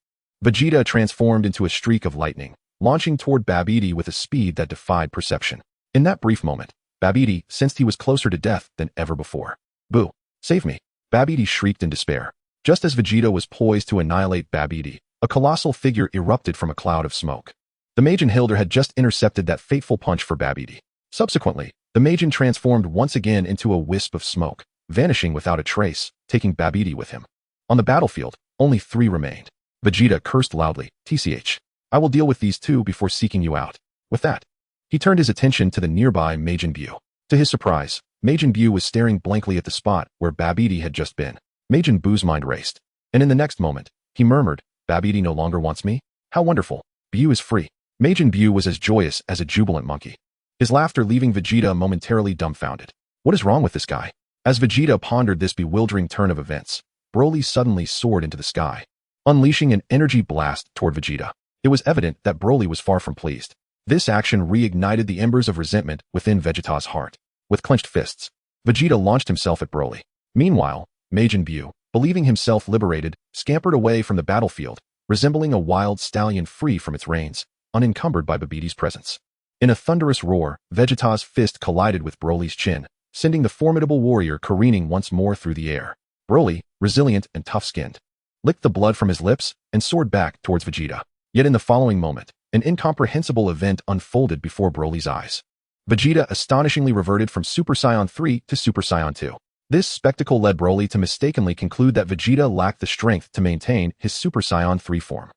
S1: Vegeta transformed into a streak of lightning, launching toward Babidi with a speed that defied perception. In that brief moment, Babidi sensed he was closer to death than ever before. "Boo! Save me!" Babidi shrieked in despair. Just as Vegeta was poised to annihilate Babidi, A colossal figure erupted from a cloud of smoke. The Majin Hilder had just intercepted that fateful punch for Babidi. Subsequently, the Majin transformed once again into a wisp of smoke, vanishing without a trace, taking Babidi with him. On the battlefield, only 3 remained. Vegeta cursed loudly, "TCH. I will deal with these 2 before seeking you out." With that, he turned his attention to the nearby Majin Buu. To his surprise, Majin Buu was staring blankly at the spot where Babidi had just been. Majin Buu's mind raced, and in the next moment, he murmured, "Babidi no longer wants me? How wonderful. Buu is free." Majin Buu was as joyous as a jubilant monkey, his laughter leaving Vegeta momentarily dumbfounded. What is wrong with this guy? As Vegeta pondered this bewildering turn of events, Broly suddenly soared into the sky, unleashing an energy blast toward Vegeta. It was evident that Broly was far from pleased. This action reignited the embers of resentment within Vegeta's heart. With clenched fists, Vegeta launched himself at Broly. Meanwhile, Majin Buu, believing himself liberated, scampered away from the battlefield, resembling a wild stallion free from its reins, unencumbered by Babidi's presence. In a thunderous roar, Vegeta's fist collided with Broly's chin, sending the formidable warrior careening once more through the air. Broly, resilient and tough-skinned, licked the blood from his lips and soared back towards Vegeta. Yet in the following moment, an incomprehensible event unfolded before Broly's eyes. Vegeta astonishingly reverted from Super Saiyan 3 to Super Saiyan 2. This spectacle led Broly to mistakenly conclude that Vegeta lacked the strength to maintain his Super Saiyan 3 form.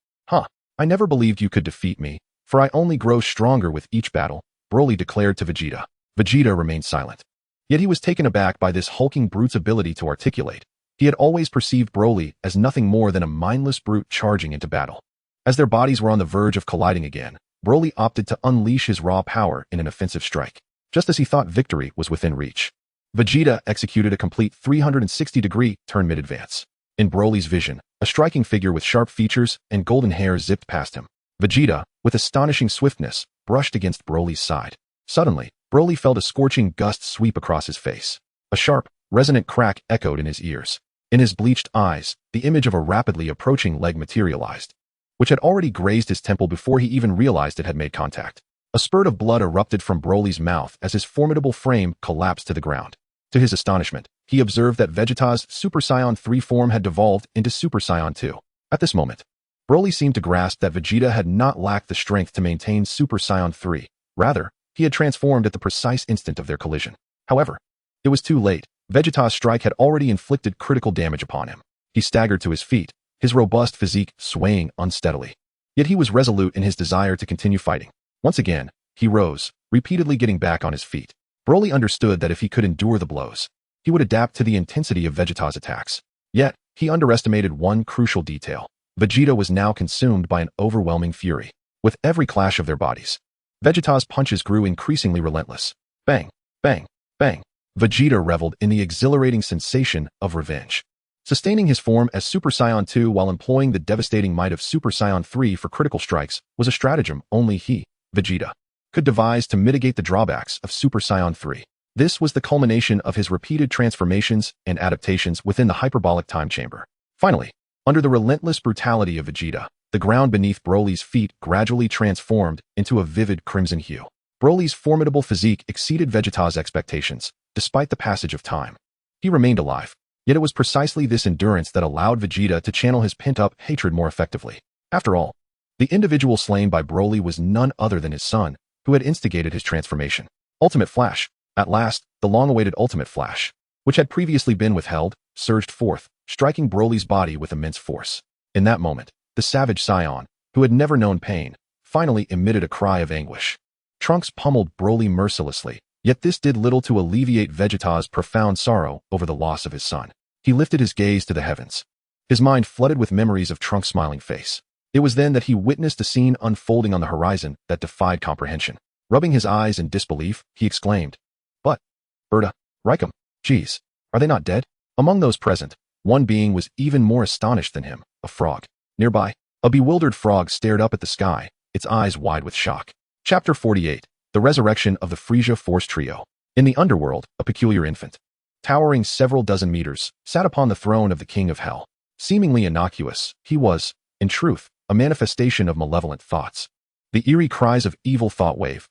S1: I never believed you could defeat me, for I only grow stronger with each battle, Broly declared to Vegeta. Vegeta remained silent. Yet he was taken aback by this hulking brute's ability to articulate. He had always perceived Broly as nothing more than a mindless brute charging into battle. As their bodies were on the verge of colliding again, Broly opted to unleash his raw power in an offensive strike, just as he thought victory was within reach. Vegeta executed a complete 360-degree turn mid-advance. In Broly's vision, a striking figure with sharp features and golden hair zipped past him. Vegeta, with astonishing swiftness, brushed against Broly's side. Suddenly, Broly felt a scorching gust sweep across his face. A sharp, resonant crack echoed in his ears. In his bleached eyes, the image of a rapidly approaching leg materialized, which had already grazed his temple before he even realized it had made contact. A spurt of blood erupted from Broly's mouth as his formidable frame collapsed to the ground. To his astonishment, he observed that Vegeta's Super Saiyan 3 form had devolved into Super Saiyan 2. At this moment, Broly seemed to grasp that Vegeta had not lacked the strength to maintain Super Saiyan 3. Rather, he had transformed at the precise instant of their collision. However, it was too late. Vegeta's strike had already inflicted critical damage upon him. He staggered to his feet, his robust physique swaying unsteadily. Yet he was resolute in his desire to continue fighting. Once again, he rose, repeatedly getting back on his feet. Broly understood that if he could endure the blows, he would adapt to the intensity of Vegeta's attacks. Yet, he underestimated one crucial detail. Vegeta was now consumed by an overwhelming fury. With every clash of their bodies, Vegeta's punches grew increasingly relentless. Bang, bang, bang. Vegeta reveled in the exhilarating sensation of revenge. Sustaining his form as Super Saiyan 2 while employing the devastating might of Super Saiyan 3 for critical strikes was a stratagem only he, Vegeta, could devise to mitigate the drawbacks of Super Saiyan 3. This was the culmination of his repeated transformations and adaptations within the hyperbolic time chamber. Finally, under the relentless brutality of Vegeta, the ground beneath Broly's feet gradually transformed into a vivid crimson hue. Broly's formidable physique exceeded Vegeta's expectations, despite the passage of time. He remained alive, yet it was precisely this endurance that allowed Vegeta to channel his pent-up hatred more effectively. After all, the individual slain by Broly was none other than his son, who had instigated his transformation. Ultimate Flash. At last, the long-awaited Ultimate Flash, which had previously been withheld, surged forth, striking Broly's body with immense force. In that moment, the savage Saiyan, who had never known pain, finally emitted a cry of anguish. Trunks pummeled Broly mercilessly, yet this did little to alleviate Vegeta's profound sorrow over the loss of his son. He lifted his gaze to the heavens, his mind flooded with memories of Trunks' smiling face. It was then that he witnessed a scene unfolding on the horizon that defied comprehension. Rubbing his eyes in disbelief, he exclaimed, "But, Berta, Raikum, geez, are they not dead?" Among those present, one being was even more astonished than him, a frog. Nearby, a bewildered frog stared up at the sky, its eyes wide with shock. Chapter 48. The Resurrection of the Frisia Force Trio. In the underworld, a peculiar infant, towering several dozen meters, sat upon the throne of the King of Hell. Seemingly innocuous, he was, in truth, a manifestation of malevolent thoughts. The eerie cries of evil thought wave,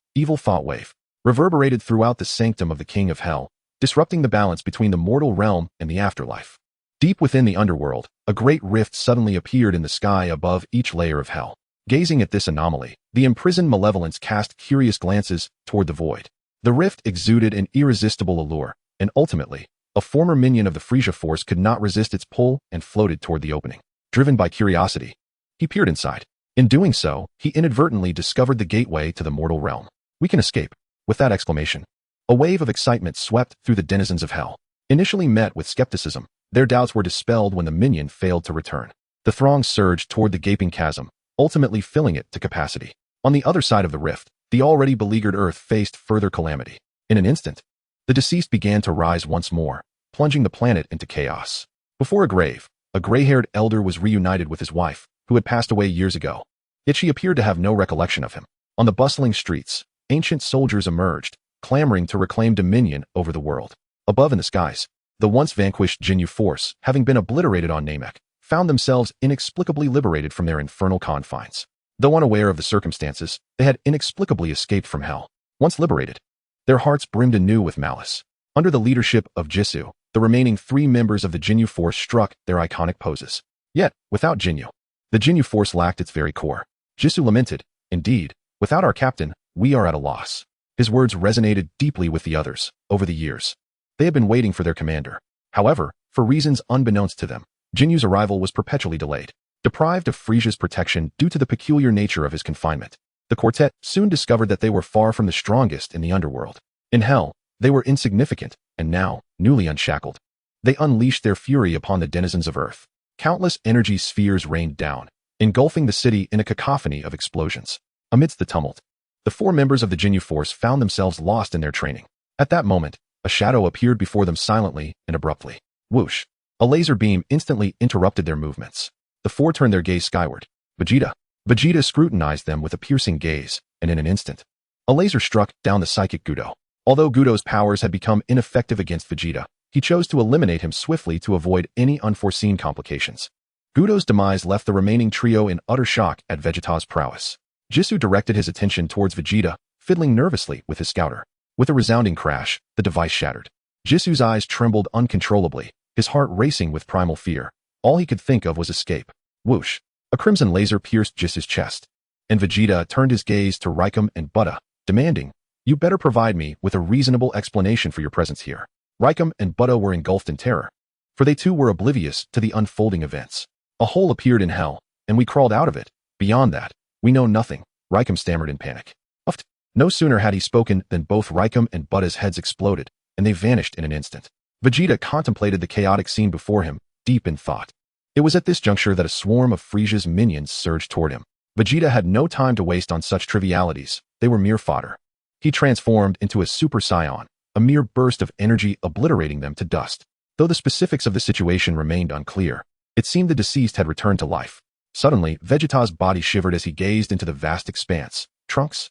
S1: reverberated throughout the sanctum of the King of Hell, disrupting the balance between the mortal realm and the afterlife. Deep within the underworld, a great rift suddenly appeared in the sky above each layer of hell. Gazing at this anomaly, the imprisoned malevolence cast curious glances toward the void. The rift exuded an irresistible allure, and ultimately, a former minion of the Frisia force could not resist its pull and floated toward the opening. Driven by curiosity, he peered inside. In doing so, he inadvertently discovered the gateway to the mortal realm. We can escape. With that exclamation, a wave of excitement swept through the denizens of hell. Initially met with skepticism, their doubts were dispelled when the minion failed to return. The throng surged toward the gaping chasm, ultimately filling it to capacity. On the other side of the rift, the already beleaguered earth faced further calamity. In an instant, the deceased began to rise once more, plunging the planet into chaos. Before a grave, a gray-haired elder was reunited with his wife, who had passed away years ago. Yet she appeared to have no recollection of him. On the bustling streets, ancient soldiers emerged, clamoring to reclaim dominion over the world. Above in the skies, the once vanquished Jinyu force, having been obliterated on Namek, found themselves inexplicably liberated from their infernal confines. Though unaware of the circumstances, they had inexplicably escaped from hell. Once liberated, their hearts brimmed anew with malice. Under the leadership of Jisoo, the remaining 3 members of the Jinyu force struck their iconic poses. Yet, without Jinyu, the Jinyu force lacked its very core. Jisoo lamented, "Indeed, without our captain, we are at a loss." His words resonated deeply with the others. Over the years, they had been waiting for their commander. However, for reasons unbeknownst to them, Jinyu's arrival was perpetually delayed. Deprived of Frisia's protection due to the peculiar nature of his confinement, the quartet soon discovered that they were far from the strongest in the underworld. In hell, they were insignificant, and now, newly unshackled, they unleashed their fury upon the denizens of Earth. Countless energy spheres rained down, engulfing the city in a cacophony of explosions. Amidst the tumult, the 4 members of the Jinyu force found themselves lost in their training. At that moment, a shadow appeared before them silently and abruptly. Whoosh! A laser beam instantly interrupted their movements. The 4 turned their gaze skyward. Vegeta scrutinized them with a piercing gaze, and in an instant, a laser struck down the psychic Gudo. Although Gudo's powers had become ineffective against Vegeta, he chose to eliminate him swiftly to avoid any unforeseen complications. Gudo's demise left the remaining trio in utter shock at Vegeta's prowess. Jisoo directed his attention towards Vegeta, fiddling nervously with his scouter. With a resounding crash, the device shattered. Jisoo's eyes trembled uncontrollably, his heart racing with primal fear. All he could think of was escape. Whoosh! A crimson laser pierced Jisoo's chest, and Vegeta turned his gaze to Raikum and Buddha, demanding, "You better provide me with a reasonable explanation for your presence here." Raikum and Buddha were engulfed in terror, for they too were oblivious to the unfolding events. "A hole appeared in hell, and we crawled out of it. Beyond that, we know nothing," Raikum stammered in panic. Uft! No sooner had he spoken than both Raikum and Buddha's heads exploded, and they vanished in an instant. Vegeta contemplated the chaotic scene before him, deep in thought. It was at this juncture that a swarm of Frisia's minions surged toward him. Vegeta had no time to waste on such trivialities. They were mere fodder. He transformed into a Super Saiyan, a mere burst of energy obliterating them to dust. Though the specifics of the situation remained unclear, it seemed the deceased had returned to life. Suddenly, Vegeta's body shivered as he gazed into the vast expanse. Trunks?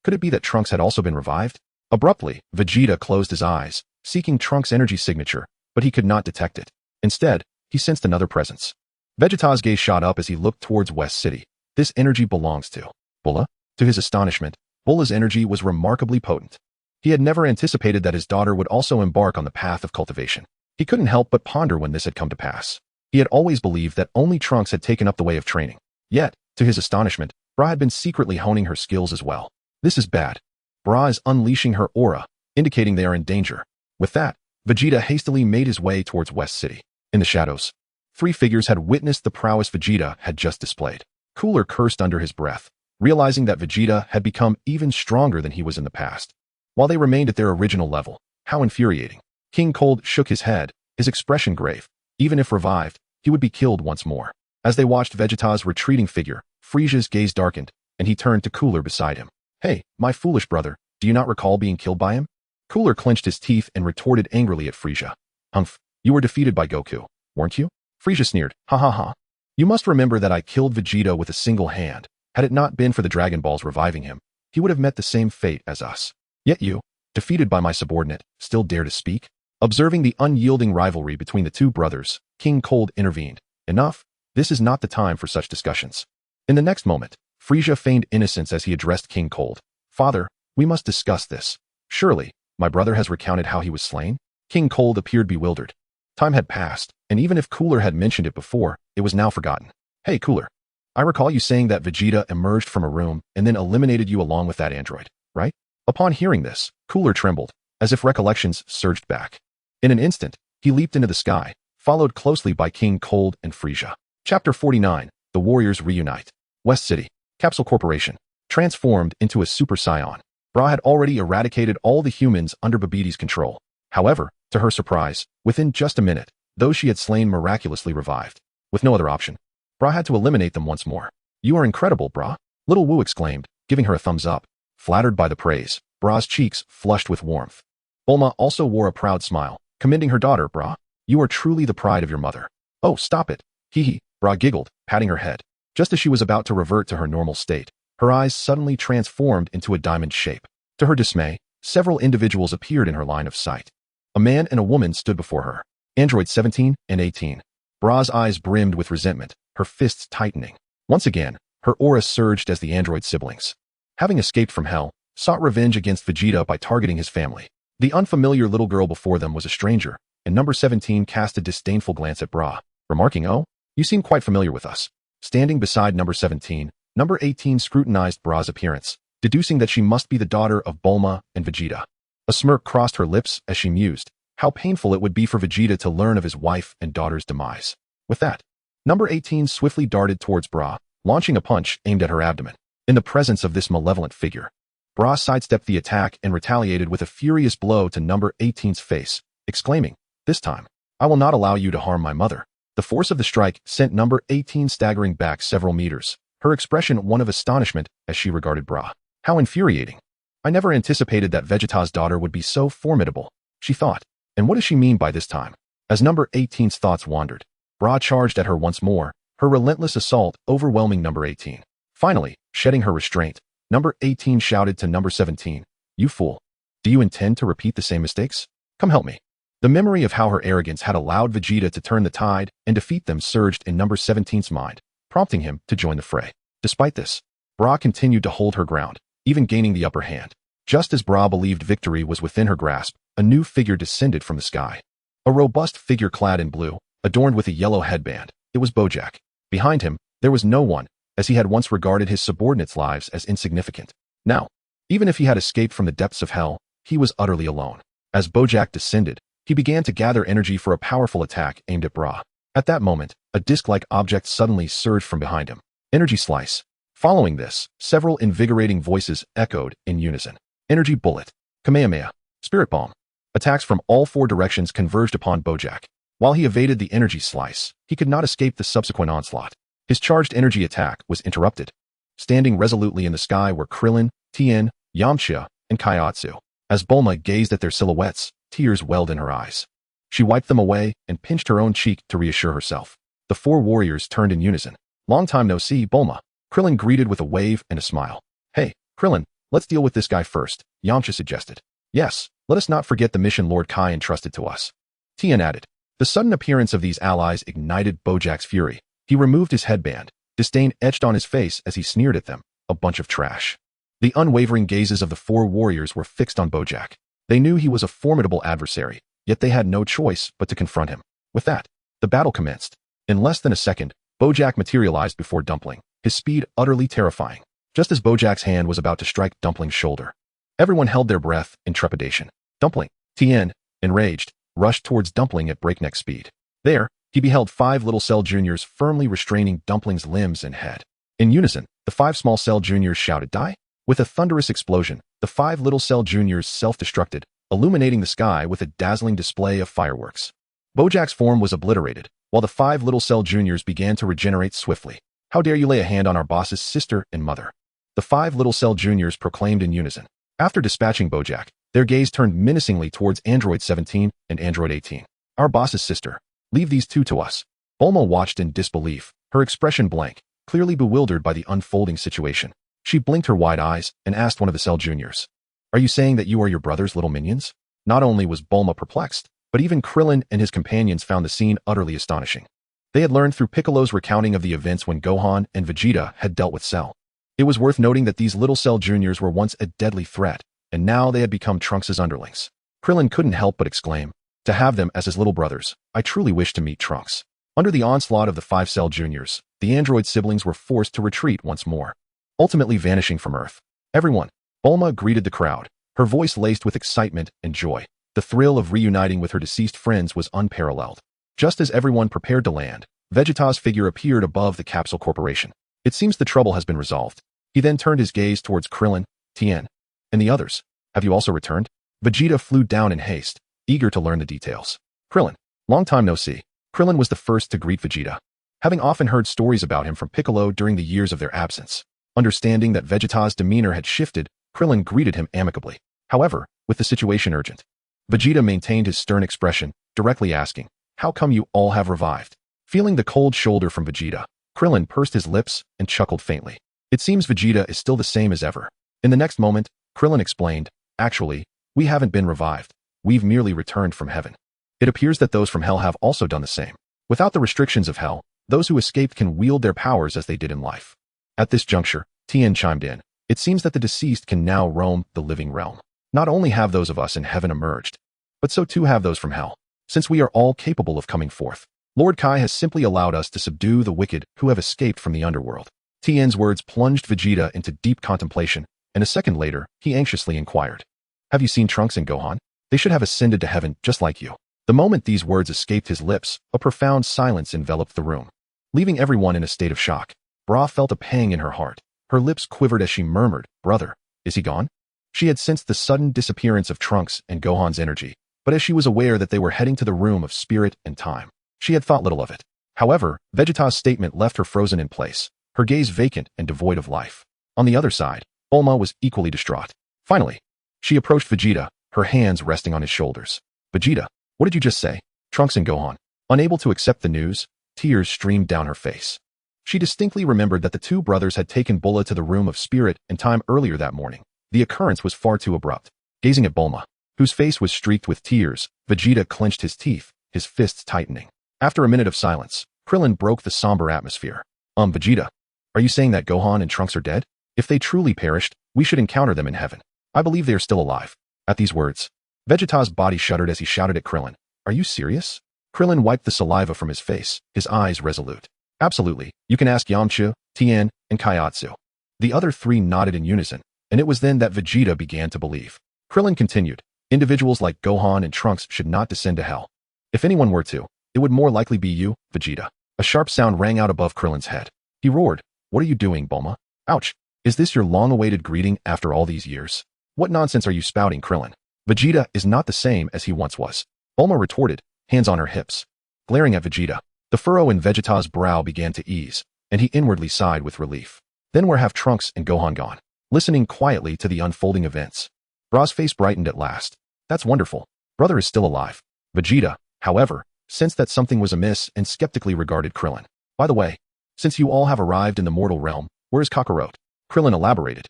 S1: Could it be that Trunks had also been revived? Abruptly, Vegeta closed his eyes, seeking Trunks' energy signature, but he could not detect it. Instead, he sensed another presence. Vegeta's gaze shot up as he looked towards West City. This energy belongs to Bulla. To his astonishment, Bulla's energy was remarkably potent. He had never anticipated that his daughter would also embark on the path of cultivation. He couldn't help but ponder when this had come to pass. He had always believed that only Trunks had taken up the way of training. Yet, to his astonishment, Bra had been secretly honing her skills as well. This is bad. Bra is unleashing her aura, indicating they are in danger. With that, Vegeta hastily made his way towards West City. In the shadows, 3 figures had witnessed the prowess Vegeta had just displayed. Cooler cursed under his breath, realizing that Vegeta had become even stronger than he was in the past. While they remained at their original level, how infuriating. King Cold shook his head, his expression grave. Even if revived, he would be killed once more. As they watched Vegeta's retreating figure, Frisia's gaze darkened, and he turned to Cooler beside him. "Hey, my foolish brother, do you not recall being killed by him?" Cooler clenched his teeth and retorted angrily at Frisia. "Humph, you were defeated by Goku, weren't you?" Frisia sneered. "Ha ha ha. You must remember that I killed Vegeta with a single hand. Had it not been for the Dragon Balls reviving him, he would have met the same fate as us. Yet you, defeated by my subordinate, still dare to speak?" Observing the unyielding rivalry between the 2 brothers, King Cold intervened. "Enough. This is not the time for such discussions." In the next moment, Frisia feigned innocence as he addressed King Cold. "Father, we must discuss this. Surely, my brother has recounted how he was slain?" King Cold appeared bewildered. Time had passed, and even if Cooler had mentioned it before, it was now forgotten. Hey, Cooler. I recall you saying that Vegeta emerged from a room and then eliminated you along with that android, right? Upon hearing this, Cooler trembled, as if recollections surged back. In an instant, he leaped into the sky, followed closely by King Cold and Frisia. Chapter 49, The Warriors Reunite. West City, Capsule Corporation, transformed into a Super Saiyan. Bra had already eradicated all the humans under Babiti's control. However, to her surprise, within just a minute, those she had slain miraculously revived. With no other option, Bra had to eliminate them once more. You are incredible, Bra, Little Wu exclaimed, giving her a thumbs up. Flattered by the praise, Bra's cheeks flushed with warmth. Bulma also wore a proud smile, commending her daughter. Bra, you are truly the pride of your mother. Oh, stop it. Hee. Bra giggled, patting her head. Just as she was about to revert to her normal state, her eyes suddenly transformed into a diamond shape. To her dismay, several individuals appeared in her line of sight. A man and a woman stood before her. Android 17 and 18. Bra's eyes brimmed with resentment, her fists tightening. Once again, her aura surged as the android siblings, having escaped from hell, sought revenge against Vegeta by targeting his family. The unfamiliar little girl before them was a stranger, and number 17 cast a disdainful glance at Bra, remarking, "Oh, you seem quite familiar with us." Standing beside number 17, number 18 scrutinized Bra's appearance, deducing that she must be the daughter of Bulma and Vegeta. A smirk crossed her lips as she mused how painful it would be for Vegeta to learn of his wife and daughter's demise. With that, number 18 swiftly darted towards Bra, launching a punch aimed at her abdomen. In the presence of this malevolent figure, Bra sidestepped the attack and retaliated with a furious blow to number 18's face, exclaiming, "This time, I will not allow you to harm my mother." The force of the strike sent number 18 staggering back several meters, her expression one of astonishment as she regarded Bra. How infuriating. I never anticipated that Vegeta's daughter would be so formidable, she thought. And what does she mean by this time? As number 18's thoughts wandered, Bra charged at her once more, her relentless assault overwhelming number 18. Finally, shedding her restraint, number 18 shouted to number 17, "You fool. Do you intend to repeat the same mistakes? Come help me." The memory of how her arrogance had allowed Vegeta to turn the tide and defeat them surged in number 17's mind, prompting him to join the fray. Despite this, Bra continued to hold her ground, even gaining the upper hand. Just as Bra believed victory was within her grasp, a new figure descended from the sky. A robust figure clad in blue, adorned with a yellow headband. It was Bojack. Behind him, there was no one, as he had once regarded his subordinates' lives as insignificant. Now, even if he had escaped from the depths of hell, he was utterly alone. As Bojack descended, he began to gather energy for a powerful attack aimed at Bra. At that moment, a disc-like object suddenly surged from behind him. Energy slice. Following this, several invigorating voices echoed in unison. Energy bullet. Kamehameha. Spirit bomb. Attacks from all four directions converged upon Bojack. While he evaded the energy slice, he could not escape the subsequent onslaught. His charged energy attack was interrupted. Standing resolutely in the sky were Krillin, Tien, Yamcha, and Kaiatsu. As Bulma gazed at their silhouettes, tears welled in her eyes. She wiped them away and pinched her own cheek to reassure herself. The four warriors turned in unison. "Long time no see, Bulma." Krillin greeted with a wave and a smile. "Hey, Krillin, let's deal with this guy first," Yamcha suggested. "Yes, let us not forget the mission Lord Kai entrusted to us," Tien added. The sudden appearance of these allies ignited Bojack's fury. He removed his headband, disdain etched on his face as he sneered at them, "A bunch of trash." The unwavering gazes of the four warriors were fixed on Bojack. They knew he was a formidable adversary, yet they had no choice but to confront him. With that, the battle commenced. In less than a second, Bojack materialized before Dumpling, his speed utterly terrifying. Just as Bojack's hand was about to strike Dumpling's shoulder, everyone held their breath in trepidation. Dumpling, Tien, enraged, rushed towards Dumpling at breakneck speed. There, he beheld 5 Little Cell Juniors firmly restraining Dumpling's limbs and head. In unison, the 5 Small Cell Juniors shouted, "Die!" With a thunderous explosion, the 5 Little Cell Juniors self-destructed, illuminating the sky with a dazzling display of fireworks. Bojack's form was obliterated, while the 5 Little Cell Juniors began to regenerate swiftly. "How dare you lay a hand on our boss's sister and mother?" The 5 Little Cell Juniors proclaimed in unison. After dispatching Bojack, their gaze turned menacingly towards Android 17 and Android 18. "Our boss's sister. Leave these two to us." Bulma watched in disbelief, her expression blank, clearly bewildered by the unfolding situation. She blinked her wide eyes and asked one of the Cell Juniors, "Are you saying that you are your brother's little minions?" Not only was Bulma perplexed, but even Krillin and his companions found the scene utterly astonishing. They had learned through Piccolo's recounting of the events when Gohan and Vegeta had dealt with Cell. It was worth noting that these Little Cell Juniors were once a deadly threat, and now they had become Trunks' underlings. Krillin couldn't help but exclaim, To have them as his little brothers, I truly wish to meet Trunks. Under the onslaught of the 5-Cell Juniors, the android siblings were forced to retreat once more, ultimately vanishing from Earth. Everyone, Bulma greeted the crowd, her voice laced with excitement and joy. The thrill of reuniting with her deceased friends was unparalleled. Just as everyone prepared to land, Vegeta's figure appeared above the Capsule Corporation. It seems the trouble has been resolved. He then turned his gaze towards Krillin, Tien, and the others. Have you also returned? Vegeta flew down in haste, eager to learn the details. Krillin, long time no see. Krillin was the first to greet Vegeta, having often heard stories about him from Piccolo during the years of their absence. Understanding that Vegeta's demeanor had shifted, Krillin greeted him amicably. However, with the situation urgent, Vegeta maintained his stern expression, directly asking, "How come you all have revived?" Feeling the cold shoulder from Vegeta, Krillin pursed his lips and chuckled faintly. It seems Vegeta is still the same as ever. In the next moment, Krillin explained, "Actually, we haven't been revived. We've merely returned from heaven. It appears that those from hell have also done the same. Without the restrictions of hell, those who escaped can wield their powers as they did in life." At this juncture, Tien chimed in. It seems that the deceased can now roam the living realm. Not only have those of us in heaven emerged, but so too have those from hell. Since we are all capable of coming forth, Lord Kai has simply allowed us to subdue the wicked who have escaped from the underworld. Tien's words plunged Vegeta into deep contemplation, and a second later, he anxiously inquired, "Have you seen Trunks and Gohan? They should have ascended to heaven just like you." The moment these words escaped his lips, a profound silence enveloped the room, leaving everyone in a state of shock. Bra felt a pang in her heart. Her lips quivered as she murmured, "Brother, is he gone?" She had sensed the sudden disappearance of Trunks and Gohan's energy, but as she was aware that they were heading to the room of spirit and time, she had thought little of it. However, Vegeta's statement left her frozen in place, her gaze vacant and devoid of life. On the other side, Bulma was equally distraught. Finally, she approached Vegeta, her hands resting on his shoulders. "Vegeta, what did you just say?" Trunks and Gohan. Unable to accept the news, tears streamed down her face. She distinctly remembered that the two brothers had taken Bulma to the room of spirit and time earlier that morning. The occurrence was far too abrupt. Gazing at Bulma, whose face was streaked with tears, Vegeta clenched his teeth, his fists tightening. After a minute of silence, Krillin broke the somber atmosphere. Vegeta, are you saying that Gohan and Trunks are dead? If they truly perished, we should encounter them in heaven. I believe they are still alive." At these words, Vegeta's body shuddered as he shouted at Krillin, "Are you serious?" Krillin wiped the saliva from his face, his eyes resolute. "Absolutely. You can ask Yamcha, Tien, and Kaiatsu." The other three nodded in unison, and it was then that Vegeta began to believe. Krillin continued, "Individuals like Gohan and Trunks should not descend to hell. If anyone were to, it would more likely be you, Vegeta." A sharp sound rang out above Krillin's head. He roared, "What are you doing, Bulma? Ouch! Is this your long-awaited greeting after all these years? What nonsense are you spouting, Krillin? Vegeta is not the same as he once was." Bulma retorted, hands on her hips. Glaring at Vegeta, the furrow in Vegeta's brow began to ease, and he inwardly sighed with relief. Then where have Trunks and Gohan gone? Listening quietly to the unfolding events, Bra's face brightened at last. "That's wonderful. Brother is still alive." Vegeta, however, sensed that something was amiss and skeptically regarded Krillin. "By the way, since you all have arrived in the mortal realm, where is Kakarot?" Krillin elaborated.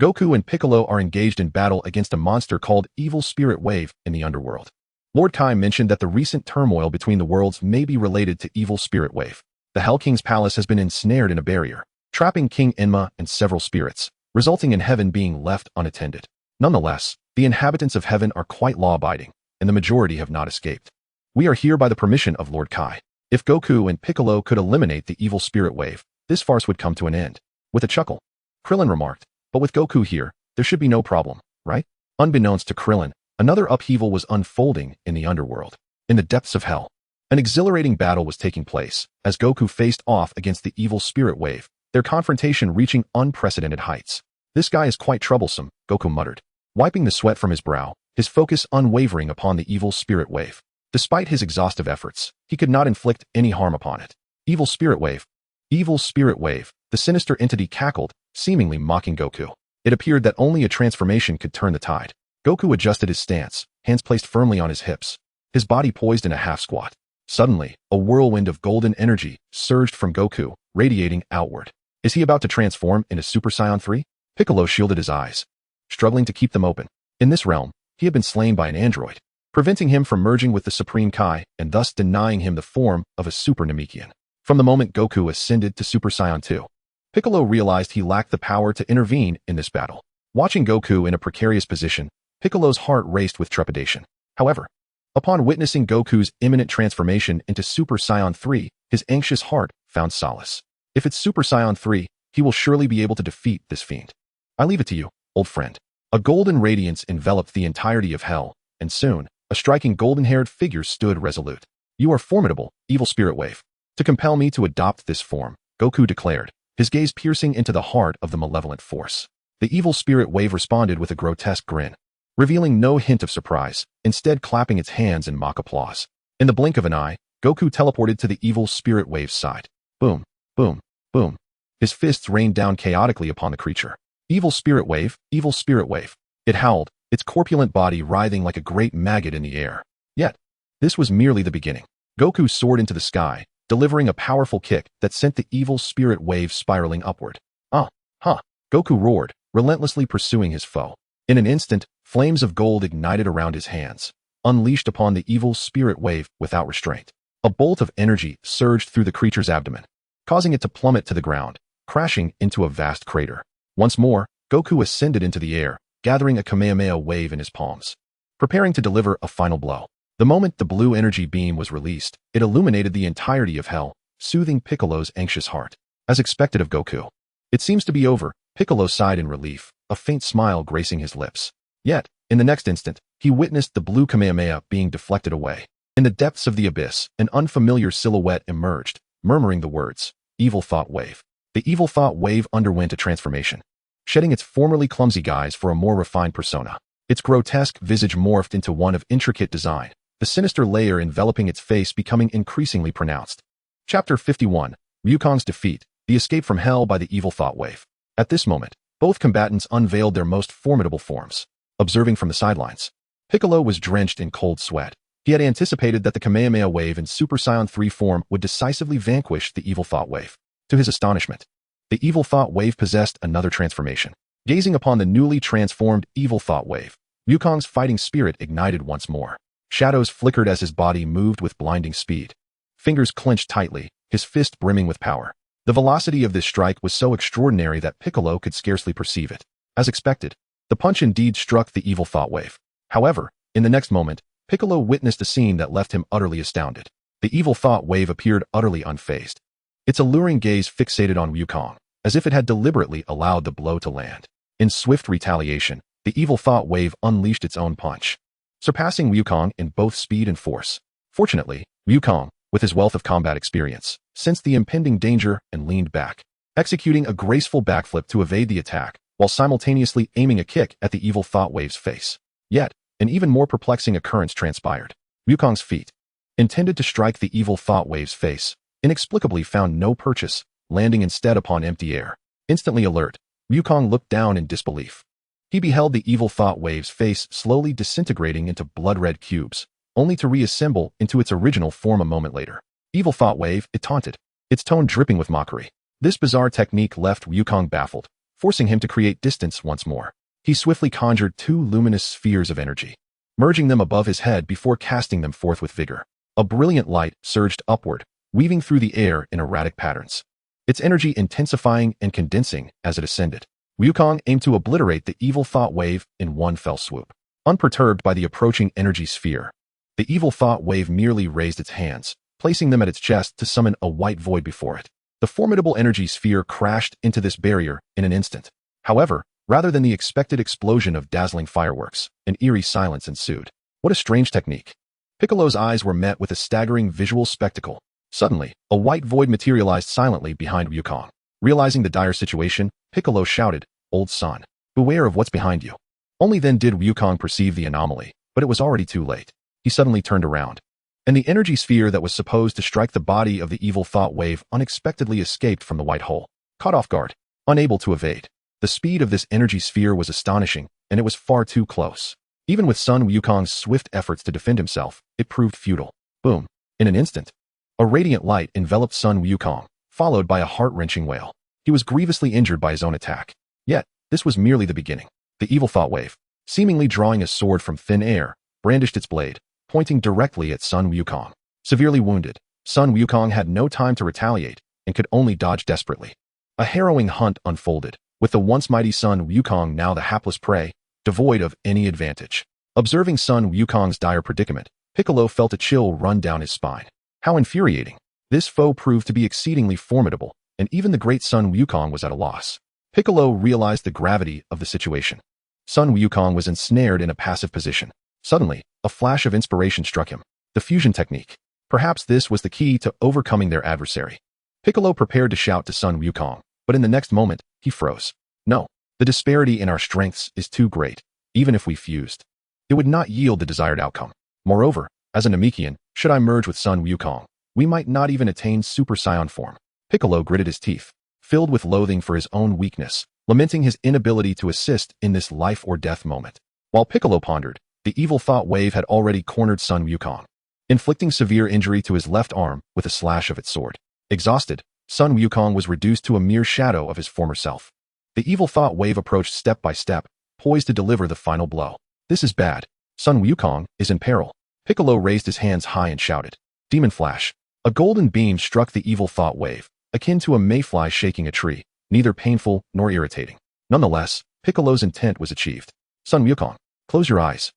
S1: "Goku and Piccolo are engaged in battle against a monster called Evil Spirit Wave in the underworld." Lord Kai mentioned that the recent turmoil between the worlds may be related to Evil Spirit Wave. The Hell King's palace has been ensnared in a barrier, trapping King Enma and several spirits, resulting in heaven being left unattended. Nonetheless, the inhabitants of heaven are quite law-abiding, and the majority have not escaped. "We are here by the permission of Lord Kai. If Goku and Piccolo could eliminate the Evil Spirit Wave, this farce would come to an end." With a chuckle, Krillin remarked, "But with Goku here, there should be no problem, right?" Unbeknownst to Krillin, another upheaval was unfolding in the underworld. In the depths of hell, an exhilarating battle was taking place as Goku faced off against the Evil Spirit Wave, their confrontation reaching unprecedented heights. "This guy is quite troublesome," Goku muttered, wiping the sweat from his brow, his focus unwavering upon the Evil Spirit Wave. Despite his exhaustive efforts, he could not inflict any harm upon it. "Evil Spirit Wave. Evil Spirit Wave," the sinister entity cackled, seemingly mocking Goku. It appeared that only a transformation could turn the tide. Goku adjusted his stance, hands placed firmly on his hips, his body poised in a half-squat. Suddenly, a whirlwind of golden energy surged from Goku, radiating outward. Is he about to transform into Super Saiyan 3? Piccolo shielded his eyes, struggling to keep them open. In this realm, he had been slain by an android, preventing him from merging with the Supreme Kai and thus denying him the form of a Super Namekian. From the moment Goku ascended to Super Saiyan 2, Piccolo realized he lacked the power to intervene in this battle. Watching Goku in a precarious position, Piccolo's heart raced with trepidation. However, Upon witnessing Goku's imminent transformation into Super Saiyan 3, his anxious heart found solace. If it's Super Saiyan 3, he will surely be able to defeat this fiend. I leave it to you, old friend. A golden radiance enveloped the entirety of hell, and soon, a striking golden-haired figure stood resolute. You are formidable, evil spirit wave. To compel me to adopt this form, Goku declared, his gaze piercing into the heart of the malevolent force. The evil spirit wave responded with a grotesque grin, revealing no hint of surprise, instead clapping its hands in mock applause. In the blink of an eye, Goku teleported to the evil spirit wave's side. Boom, boom, boom. His fists rained down chaotically upon the creature. Evil spirit wave, evil spirit wave. It howled, its corpulent body writhing like a great maggot in the air. Yet, this was merely the beginning. Goku soared into the sky, delivering a powerful kick that sent the evil spirit wave spiraling upward. Goku roared, relentlessly pursuing his foe. In an instant, flames of gold ignited around his hands, unleashed upon the evil spirit wave without restraint. A bolt of energy surged through the creature's abdomen, causing it to plummet to the ground, crashing into a vast crater. Once more, Goku ascended into the air, gathering a Kamehameha wave in his palms, preparing to deliver a final blow. The moment the blue energy beam was released, it illuminated the entirety of hell, soothing Piccolo's anxious heart. As expected of Goku, it seems to be over. Piccolo sighed in relief, a faint smile gracing his lips. Yet, in the next instant, he witnessed the blue Kamehameha being deflected away. In the depths of the abyss, an unfamiliar silhouette emerged, murmuring the words, Evil Thought Wave. The Evil Thought Wave underwent a transformation, shedding its formerly clumsy guise for a more refined persona. Its grotesque visage morphed into one of intricate design, the sinister layer enveloping its face becoming increasingly pronounced. Chapter 51, Wukong's Defeat, the Escape from Hell by the Evil Thought Wave. At this moment, both combatants unveiled their most formidable forms. Observing from the sidelines, Piccolo was drenched in cold sweat. He had anticipated that the Kamehameha wave in Super Saiyan 3 form would decisively vanquish the Evil Thought Wave. To his astonishment, the Evil Thought Wave possessed another transformation. Gazing upon the newly transformed Evil Thought Wave, Wukong's fighting spirit ignited once more. Shadows flickered as his body moved with blinding speed. Fingers clenched tightly, his fist brimming with power. The velocity of this strike was so extraordinary that Piccolo could scarcely perceive it. As expected, the punch indeed struck the Evil Thought Wave. However, in the next moment, Piccolo witnessed a scene that left him utterly astounded. The Evil Thought Wave appeared utterly unfazed, its alluring gaze fixated on Wukong, as if it had deliberately allowed the blow to land. In swift retaliation, the Evil Thought Wave unleashed its own punch, surpassing Wukong in both speed and force. Fortunately, Wukong, with his wealth of combat experience, sensed the impending danger and leaned back, executing a graceful backflip to evade the attack, while simultaneously aiming a kick at the Evil Thought Wave's face. Yet, an even more perplexing occurrence transpired. Wukong's feet, intended to strike the Evil Thought Wave's face, inexplicably found no purchase, landing instead upon empty air. Instantly alert, Wukong looked down in disbelief. He beheld the Evil Thought Wave's face slowly disintegrating into blood-red cubes, only to reassemble into its original form a moment later. Evil Thought Wave, it taunted, its tone dripping with mockery. This bizarre technique left Wukong baffled, forcing him to create distance once more. He swiftly conjured two luminous spheres of energy, merging them above his head before casting them forth with vigor. A brilliant light surged upward, weaving through the air in erratic patterns, its energy intensifying and condensing as it ascended. Wukong aimed to obliterate the Evil Thought Wave in one fell swoop. Unperturbed by the approaching energy sphere, the Evil Thought Wave merely raised its hands, placing them at its chest to summon a white void before it. The formidable energy sphere crashed into this barrier in an instant. However, rather than the expected explosion of dazzling fireworks, an eerie silence ensued. What a strange technique. Piccolo's eyes were met with a staggering visual spectacle. Suddenly, a white void materialized silently behind Wukong. Realizing the dire situation, Piccolo shouted, "Old son, beware of what's behind you." Only then did Wukong perceive the anomaly, but it was already too late. He suddenly turned around, and the energy sphere that was supposed to strike the body of the Evil Thought Wave unexpectedly escaped from the white hole. Caught off guard, unable to evade, the speed of this energy sphere was astonishing, and it was far too close. Even with Sun Wukong's swift efforts to defend himself, it proved futile. Boom. In an instant, a radiant light enveloped Sun Wukong, followed by a heart-wrenching wail. He was grievously injured by his own attack. Yet, this was merely the beginning. The Evil Thought Wave, seemingly drawing a sword from thin air, brandished its blade, pointing directly at Sun Wukong. Severely wounded, Sun Wukong had no time to retaliate and could only dodge desperately. A harrowing hunt unfolded, with the once mighty Sun Wukong now the hapless prey, devoid of any advantage. Observing Sun Wukong's dire predicament, Piccolo felt a chill run down his spine. How infuriating. This foe proved to be exceedingly formidable, and even the great Sun Wukong was at a loss. Piccolo realized the gravity of the situation. Sun Wukong was ensnared in a passive position. Suddenly, a flash of inspiration struck him. The fusion technique. Perhaps this was the key to overcoming their adversary. Piccolo prepared to shout to Sun Wukong, but in the next moment, he froze. No, the disparity in our strengths is too great. Even if we fused, it would not yield the desired outcome. Moreover, as a Namekian, should I merge with Sun Wukong, we might not even attain Super Saiyan form. Piccolo gritted his teeth, filled with loathing for his own weakness, lamenting his inability to assist in this life-or-death moment. While Piccolo pondered, the evil thought wave had already cornered Sun Wukong, inflicting severe injury to his left arm with a slash of its sword. Exhausted, Sun Wukong was reduced to a mere shadow of his former self. The evil thought wave approached step by step, poised to deliver the final blow. This is bad. Sun Wukong is in peril. Piccolo raised his hands high and shouted. Demon Flash. A golden beam struck the evil thought wave, akin to a mayfly shaking a tree, neither painful nor irritating. Nonetheless, Piccolo's intent was achieved. Sun Wukong, close your eyes.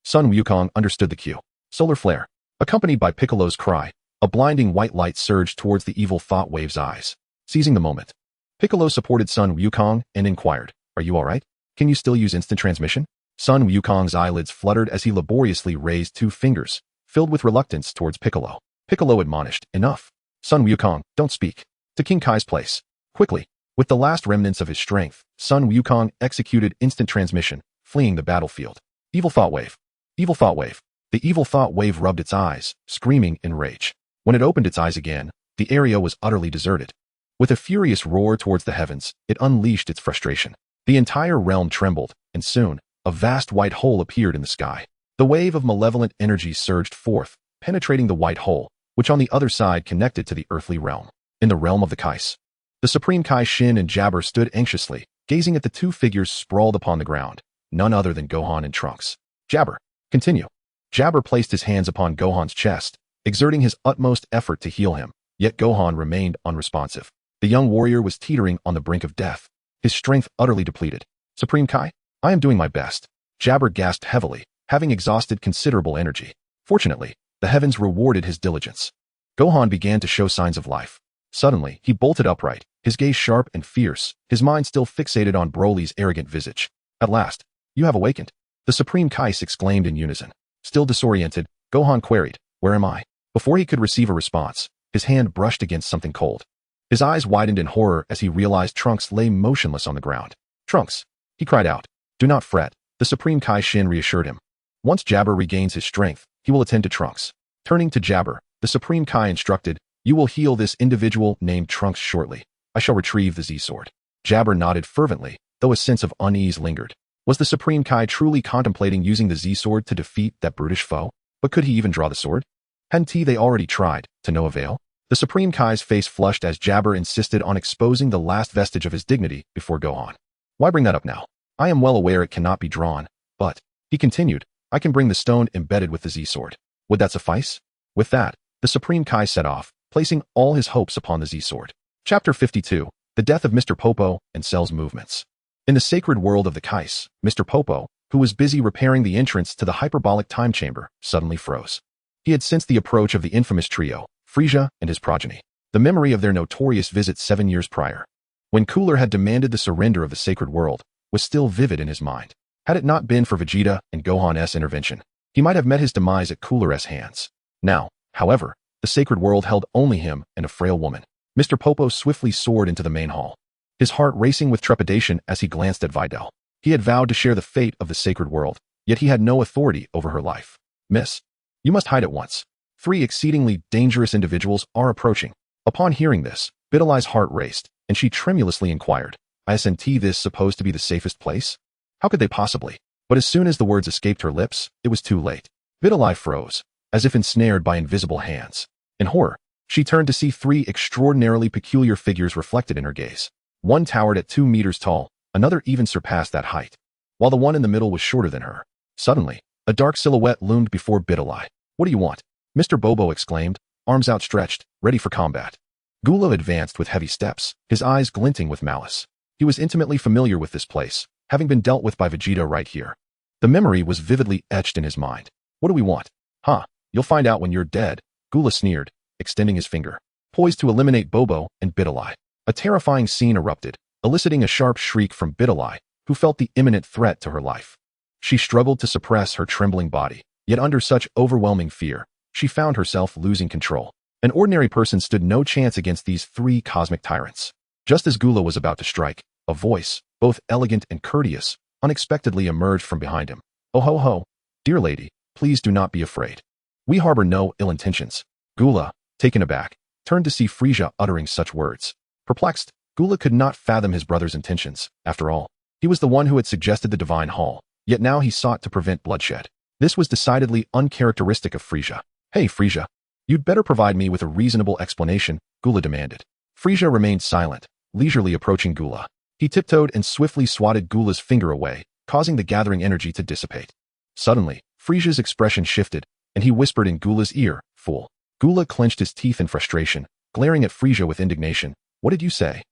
S1: Sun Wukong understood the cue. Solar flare. Accompanied by Piccolo's cry, a blinding white light surged towards the evil thought wave's eyes. Seizing the moment, Piccolo supported Sun Wukong and inquired, Are you alright? Can you still use instant transmission? Sun Wukong's eyelids fluttered as he laboriously raised 2 fingers, filled with reluctance towards Piccolo. Piccolo admonished, Enough. Sun Wukong, don't speak. To King Kai's place. Quickly. With the last remnants of his strength, Sun Wukong executed instant transmission, fleeing the battlefield. Evil thought wave. Evil thought wave. The evil thought wave rubbed its eyes, screaming in rage. When it opened its eyes again, the area was utterly deserted. With a furious roar towards the heavens, it unleashed its frustration. The entire realm trembled, and soon, a vast white hole appeared in the sky. The wave of malevolent energy surged forth, penetrating the white hole, which on the other side connected to the earthly realm. In the realm of the Kais, the Supreme Kai Shin and Jabber stood anxiously, gazing at the 2 figures sprawled upon the ground, none other than Gohan and Trunks. Jabber, continue. Jabber placed his hands upon Gohan's chest, exerting his utmost effort to heal him, yet Gohan remained unresponsive. The young warrior was teetering on the brink of death, his strength utterly depleted. Supreme Kai, I am doing my best. Jabber gasped heavily, having exhausted considerable energy. Fortunately, the heavens rewarded his diligence. Gohan began to show signs of life. Suddenly, he bolted upright, his gaze sharp and fierce, his mind still fixated on Broly's arrogant visage. At last, you have awakened. The Supreme Kais exclaimed in unison. Still disoriented, Gohan queried, Where am I? Before he could receive a response, his hand brushed against something cold. His eyes widened in horror as he realized Trunks lay motionless on the ground. Trunks, he cried out. Do not fret, the Supreme Kai Shin reassured him. Once Jabber regains his strength, he will attend to Trunks. Turning to Jabber, the Supreme Kai instructed, You will heal this individual named Trunks shortly. I shall retrieve the Z-Sword. Jabber nodded fervently, though a sense of unease lingered. Was the Supreme Kai truly contemplating using the Z-Sword to defeat that brutish foe? But could he even draw the sword? Hadn't they already tried, to no avail? The Supreme Kai's face flushed as Jabber insisted on exposing the last vestige of his dignity before Gohan. Why bring that up now? I am well aware it cannot be drawn, but, he continued, I can bring the stone embedded with the Z-Sword. Would that suffice? With that, the Supreme Kai set off, placing all his hopes upon the Z-Sword. Chapter 52, The Death of Mr. Popo and Cell's Movements. In the sacred world of the Kais, Mr. Popo, who was busy repairing the entrance to the hyperbolic time chamber, suddenly froze. He had sensed the approach of the infamous trio, Frieza and his progeny, the memory of their notorious visit 7 years prior, when Cooler had demanded the surrender of the sacred world, was still vivid in his mind. Had it not been for Vegeta and Gohan's intervention, he might have met his demise at Cooler's hands. Now, however, the sacred world held only him and a frail woman. Mr. Popo swiftly soared into the main hall, his heart racing with trepidation as he glanced at Videl. He had vowed to share the fate of the sacred world, yet he had no authority over her life. Miss, you must hide at once. 3 exceedingly dangerous individuals are approaching. Upon hearing this, Videli's heart raced, and she tremulously inquired, Isn't this supposed to be the safest place? How could they possibly? But as soon as the words escaped her lips, it was too late. Videli froze, as if ensnared by invisible hands. In horror, she turned to see 3 extraordinarily peculiar figures reflected in her gaze. One towered at 2 meters tall, another even surpassed that height, while the one in the middle was shorter than her. Suddenly, a dark silhouette loomed before Videli. What do you want? Mr. Bobo exclaimed, arms outstretched, ready for combat. Gula advanced with heavy steps, his eyes glinting with malice. He was intimately familiar with this place, having been dealt with by Vegeta right here. The memory was vividly etched in his mind. What do we want? Huh? You'll find out when you're dead, Gula sneered, extending his finger, poised to eliminate Bobo and Bitalai. A terrifying scene erupted, eliciting a sharp shriek from Bitalai, who felt the imminent threat to her life. She struggled to suppress her trembling body, yet under such overwhelming fear, she found herself losing control. An ordinary person stood no chance against these three cosmic tyrants. Just as Gula was about to strike, a voice, both elegant and courteous, unexpectedly emerged from behind him. Oh ho ho, dear lady, please do not be afraid. We harbor no ill intentions. Gula, taken aback, turned to see Frisia uttering such words. Perplexed, Gula could not fathom his brother's intentions. After all, he was the one who had suggested the divine hall, yet now he sought to prevent bloodshed. This was decidedly uncharacteristic of Frisia. Hey Frisia, you'd better provide me with a reasonable explanation, Gula demanded. Frisia remained silent, leisurely approaching Gula. He tiptoed and swiftly swatted Gula's finger away, causing the gathering energy to dissipate. Suddenly, Frisia's expression shifted, and he whispered in Gula's ear, "Fool." Gula clenched his teeth in frustration, glaring at Frisia with indignation. What did you say?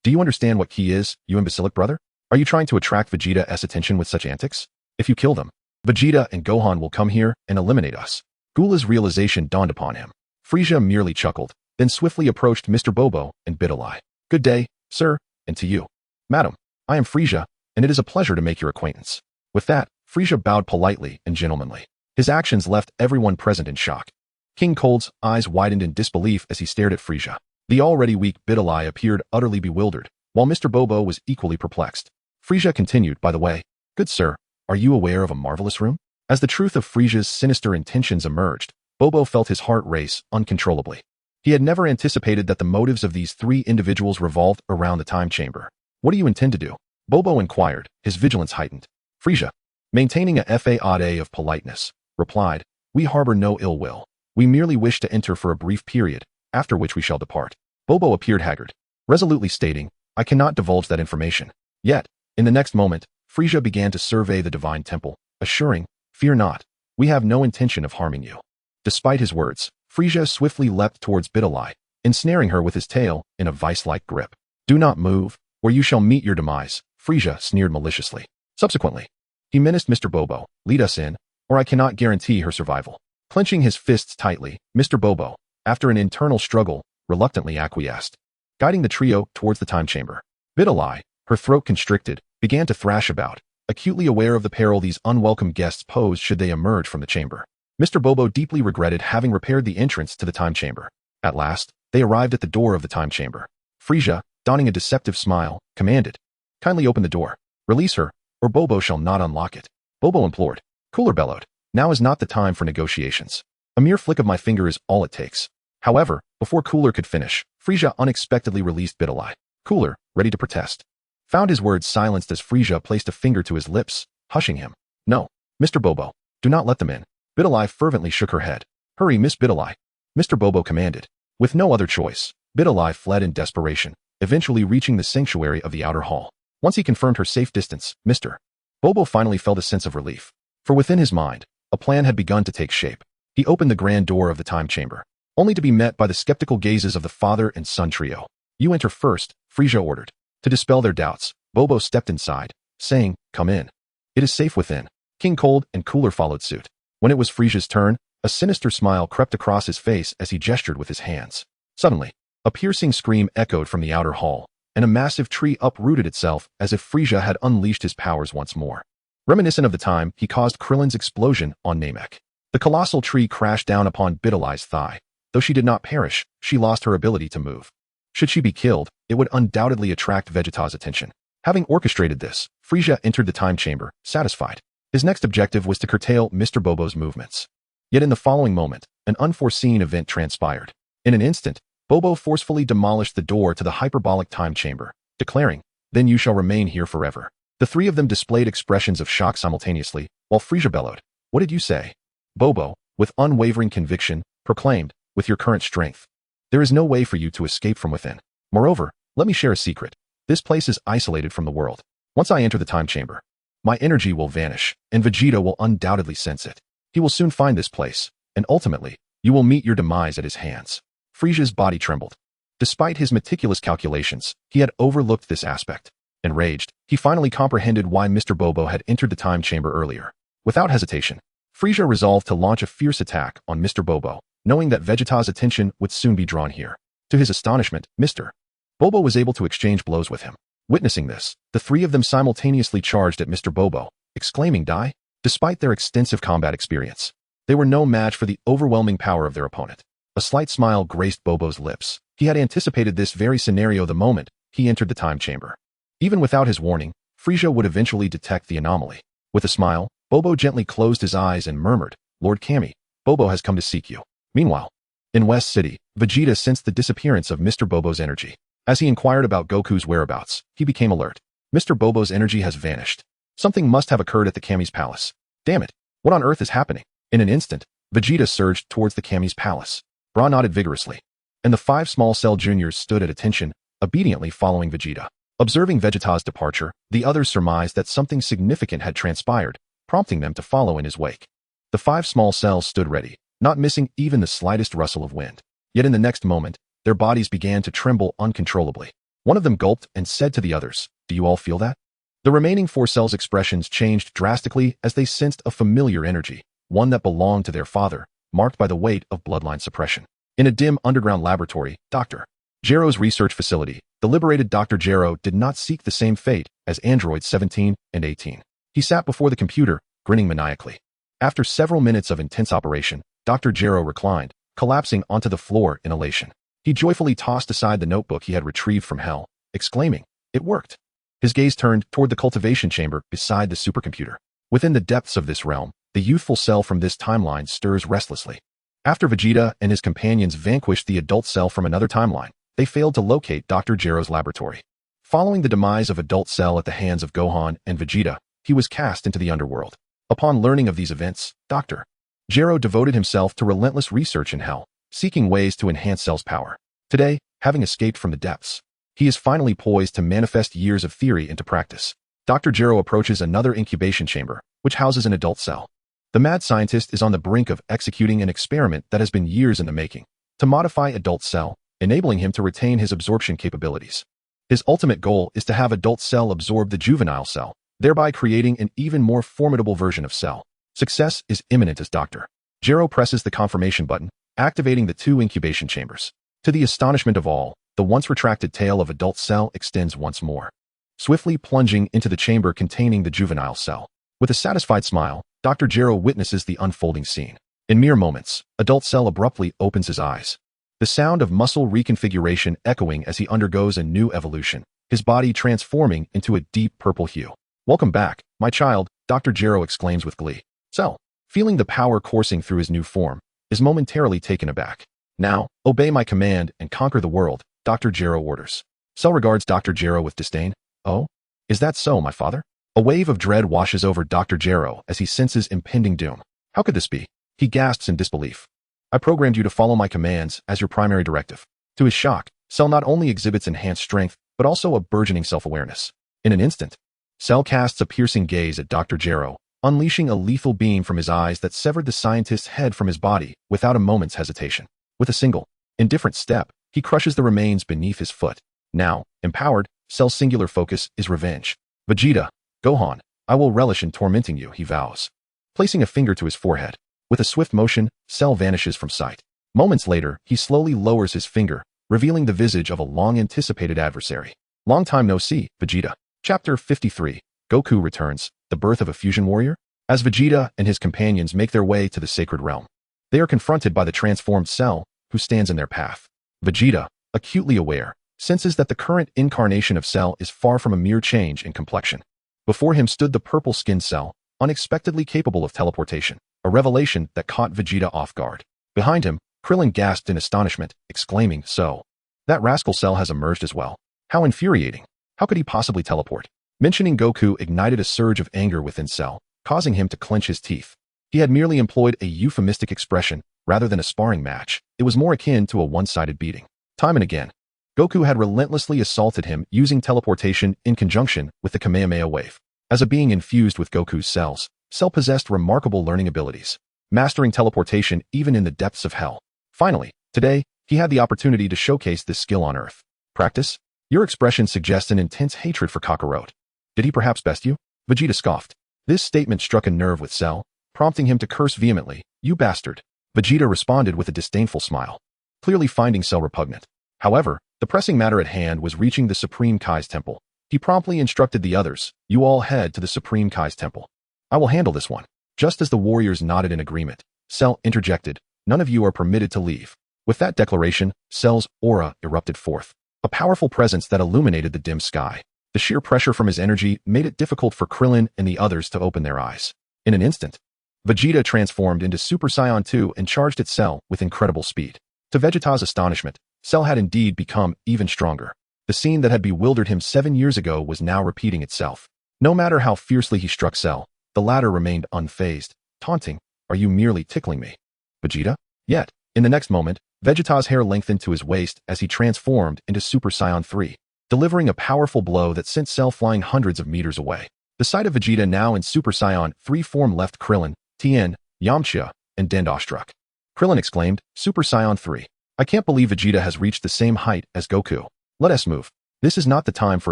S1: Do you understand what ki is, you imbecilic brother? Are you trying to attract Vegeta's attention with such antics? If you kill them, Vegeta and Gohan will come here and eliminate us. Gula's realization dawned upon him. Frisia merely chuckled, then swiftly approached Mr. Bobo and Bitalai. Good day, sir, and to you. Madam, I am Frisia, and it is a pleasure to make your acquaintance. With that, Frisia bowed politely and gentlemanly. His actions left everyone present in shock. King Cold's eyes widened in disbelief as he stared at Frisia. The already weak Bitalai appeared utterly bewildered, while Mr. Bobo was equally perplexed. Frisia continued, by the way, good sir, are you aware of a marvelous room? As the truth of Frisia's sinister intentions emerged, Bobo felt his heart race uncontrollably. He had never anticipated that the motives of these three individuals revolved around the time chamber. What do you intend to do? Bobo inquired, his vigilance heightened. Frisia, maintaining a facade of politeness, replied, we harbor no ill will. We merely wish to enter for a brief period, after which we shall depart. Bobo appeared haggard, resolutely stating, I cannot divulge that information. Yet, in the next moment, Frisia began to survey the divine temple, assuring, fear not, we have no intention of harming you. Despite his words, Frisia swiftly leapt towards Bitalai, ensnaring her with his tail in a vice-like grip. Do not move, or you shall meet your demise, Frisia sneered maliciously. Subsequently, he menaced Mr. Bobo, lead us in, or I cannot guarantee her survival. Clenching his fists tightly, Mr. Bobo, after an internal struggle, reluctantly acquiesced, guiding the trio towards the time chamber. Bitalai, her throat constricted, began to thrash about, acutely aware of the peril these unwelcome guests posed should they emerge from the chamber. Mr. Bobo deeply regretted having repaired the entrance to the time chamber. At last, they arrived at the door of the time chamber. Frisia, donning a deceptive smile, commanded, kindly open the door. Release her, or Bobo shall not unlock it. Bobo implored. Cooler bellowed. Now is not the time for negotiations. A mere flick of my finger is all it takes. However, before Cooler could finish, Frisia unexpectedly released Bitalai. Cooler, ready to protest, found his words silenced as Frisia placed a finger to his lips, hushing him. No, Mr. Bobo, do not let them in. Bitalai fervently shook her head. Hurry, Miss Bitalai, Mr. Bobo commanded. With no other choice, Bitalai fled in desperation, eventually reaching the sanctuary of the outer hall. Once he confirmed her safe distance, Mr. Bobo finally felt a sense of relief. For within his mind, a plan had begun to take shape. He opened the grand door of the time chamber, only to be met by the skeptical gazes of the father and son trio. You enter first, Frisia ordered. To dispel their doubts, Bobo stepped inside, saying, come in. It is safe within. King Cold and Cooler followed suit. When it was Frisia's turn, a sinister smile crept across his face as he gestured with his hands. Suddenly, a piercing scream echoed from the outer hall, and a massive tree uprooted itself as if Frisia had unleashed his powers once more. Reminiscent of the time he caused Krillin's explosion on Namek. The colossal tree crashed down upon Bitalai's thigh. Though she did not perish, she lost her ability to move. Should she be killed, it would undoubtedly attract Vegeta's attention. Having orchestrated this, Frisia entered the time chamber, satisfied. His next objective was to curtail Mr. Bobo's movements. Yet in the following moment, an unforeseen event transpired. In an instant, Bobo forcefully demolished the door to the hyperbolic time chamber, declaring, then you shall remain here forever. The three of them displayed expressions of shock simultaneously, while Frisia bellowed, what did you say? Bobo, with unwavering conviction, proclaimed, with your current strength, there is no way for you to escape from within. Moreover, let me share a secret. This place is isolated from the world. Once I enter the time chamber, my energy will vanish, and Vegeta will undoubtedly sense it. He will soon find this place, and ultimately, you will meet your demise at his hands. Frisia's body trembled. Despite his meticulous calculations, he had overlooked this aspect. Enraged, he finally comprehended why Mr. Bobo had entered the time chamber earlier. Without hesitation, Frieza resolved to launch a fierce attack on Mr. Bobo, knowing that Vegeta's attention would soon be drawn here. To his astonishment, Mr. Bobo was able to exchange blows with him. Witnessing this, the three of them simultaneously charged at Mr. Bobo, exclaiming "Die!" Despite their extensive combat experience, they were no match for the overwhelming power of their opponent. A slight smile graced Bobo's lips. He had anticipated this very scenario the moment he entered the time chamber. Even without his warning, Frieza would eventually detect the anomaly. With a smile, Bobo gently closed his eyes and murmured, "Lord Kami, Bobo has come to seek you." Meanwhile, in West City, Vegeta sensed the disappearance of Mr. Bobo's energy. As he inquired about Goku's whereabouts, he became alert. Mr. Bobo's energy has vanished. Something must have occurred at the Kami's palace. Damn it, what on earth is happening? In an instant, Vegeta surged towards the Kami's palace. Bra nodded vigorously, and the 5 small cell juniors stood at attention, obediently following Vegeta. Observing Vegeta's departure, the others surmised that something significant had transpired, prompting them to follow in his wake. The 5 small cells stood ready, not missing even the slightest rustle of wind. Yet in the next moment, their bodies began to tremble uncontrollably. One of them gulped and said to the others, "Do you all feel that?" The remaining 4 cells' expressions changed drastically as they sensed a familiar energy, one that belonged to their father, marked by the weight of bloodline suppression. In a dim underground laboratory, Dr. Gero's research facility, the liberated Dr. Gero did not seek the same fate as androids 17 and 18. He sat before the computer, grinning maniacally. After several minutes of intense operation, Dr. Gero reclined, collapsing onto the floor in elation. He joyfully tossed aside the notebook he had retrieved from hell, exclaiming, "It worked." His gaze turned toward the cultivation chamber beside the supercomputer. Within the depths of this realm, the youthful cell from this timeline stirs restlessly. After Vegeta and his companions vanquished the adult cell from another timeline, they failed to locate Dr. Gero's laboratory. Following the demise of adult cell at the hands of Gohan and Vegeta, he was cast into the underworld. Upon learning of these events, Dr. Gero devoted himself to relentless research in hell, seeking ways to enhance cell's power. Today, having escaped from the depths, he is finally poised to manifest years of theory into practice. Dr. Gero approaches another incubation chamber, which houses an adult cell. The mad scientist is on the brink of executing an experiment that has been years in the making, to modify adult cell, enabling him to retain his absorption capabilities. His ultimate goal is to have adult cell absorb the juvenile cell, thereby creating an even more formidable version of cell. Success is imminent as Dr. Gero presses the confirmation button, activating the 2 incubation chambers. To the astonishment of all, the once retracted tail of adult cell extends once more, swiftly plunging into the chamber containing the juvenile cell. With a satisfied smile, Dr. Gero witnesses the unfolding scene. In mere moments, adult cell abruptly opens his eyes. The sound of muscle reconfiguration echoing as he undergoes a new evolution, his body transforming into a deep purple hue. "Welcome back, my child," Dr. Gero exclaims with glee. Cell, feeling the power coursing through his new form, is momentarily taken aback. "Now, obey my command and conquer the world," Dr. Gero orders. Cell regards Dr. Gero with disdain. "Oh? Is that so, my father?" A wave of dread washes over Dr. Gero as he senses impending doom. "How could this be?" He gasps in disbelief. "I programmed you to follow my commands as your primary directive." To his shock, Cell not only exhibits enhanced strength, but also a burgeoning self-awareness. In an instant, Cell casts a piercing gaze at Dr. Gero, unleashing a lethal beam from his eyes that severed the scientist's head from his body without a moment's hesitation. With a single, indifferent step, he crushes the remains beneath his foot. Now, empowered, Cell's singular focus is revenge. "Vegeta, Gohan, I will relish in tormenting you," he vows. Placing a finger to his forehead, with a swift motion, Cell vanishes from sight. Moments later, he slowly lowers his finger, revealing the visage of a long-anticipated adversary. "Long time no see, Vegeta." Chapter 53, Goku returns, the birth of a fusion warrior? As Vegeta and his companions make their way to the sacred realm, they are confronted by the transformed Cell, who stands in their path. Vegeta, acutely aware, senses that the current incarnation of Cell is far from a mere change in complexion. Before him stood the purple-skinned Cell, unexpectedly capable of teleportation, a revelation that caught Vegeta off guard. Behind him, Krillin gasped in astonishment, exclaiming, "So, that rascal Cell has emerged as well. How infuriating. How could he possibly teleport?" Mentioning Goku ignited a surge of anger within Cell, causing him to clench his teeth. He had merely employed a euphemistic expression rather than a sparring match. It was more akin to a one-sided beating. Time and again, Goku had relentlessly assaulted him using teleportation in conjunction with the Kamehameha wave. As a being infused with Goku's cells, Cell possessed remarkable learning abilities, mastering teleportation even in the depths of hell. Finally, today, he had the opportunity to showcase this skill on Earth. "Practice? Your expression suggests an intense hatred for Kakarot. Did he perhaps best you?" Vegeta scoffed. This statement struck a nerve with Cell, prompting him to curse vehemently. "You bastard." Vegeta responded with a disdainful smile, clearly finding Cell repugnant. However, the pressing matter at hand was reaching the Supreme Kai's temple. He promptly instructed the others, "You all head to the Supreme Kai's temple. I will handle this one." Just as the warriors nodded in agreement, Cell interjected, "None of you are permitted to leave." With that declaration, Cell's aura erupted forth, a powerful presence that illuminated the dim sky. The sheer pressure from his energy made it difficult for Krillin and the others to open their eyes. In an instant, Vegeta transformed into Super Saiyan 2 and charged at Cell with incredible speed. To Vegeta's astonishment, Cell had indeed become even stronger. The scene that had bewildered him 7 years ago was now repeating itself. No matter how fiercely he struck Cell, the latter remained unfazed, taunting, "Are you merely tickling me, Vegeta?" Yet, in the next moment, Vegeta's hair lengthened to his waist as he transformed into Super Saiyan 3, delivering a powerful blow that sent Cell flying hundreds of meters away. The sight of Vegeta now in Super Saiyan 3 form left Krillin, Tien, Yamcha, and Dende awestruck. Krillin exclaimed, "Super Saiyan 3. I can't believe Vegeta has reached the same height as Goku. Let us move. This is not the time for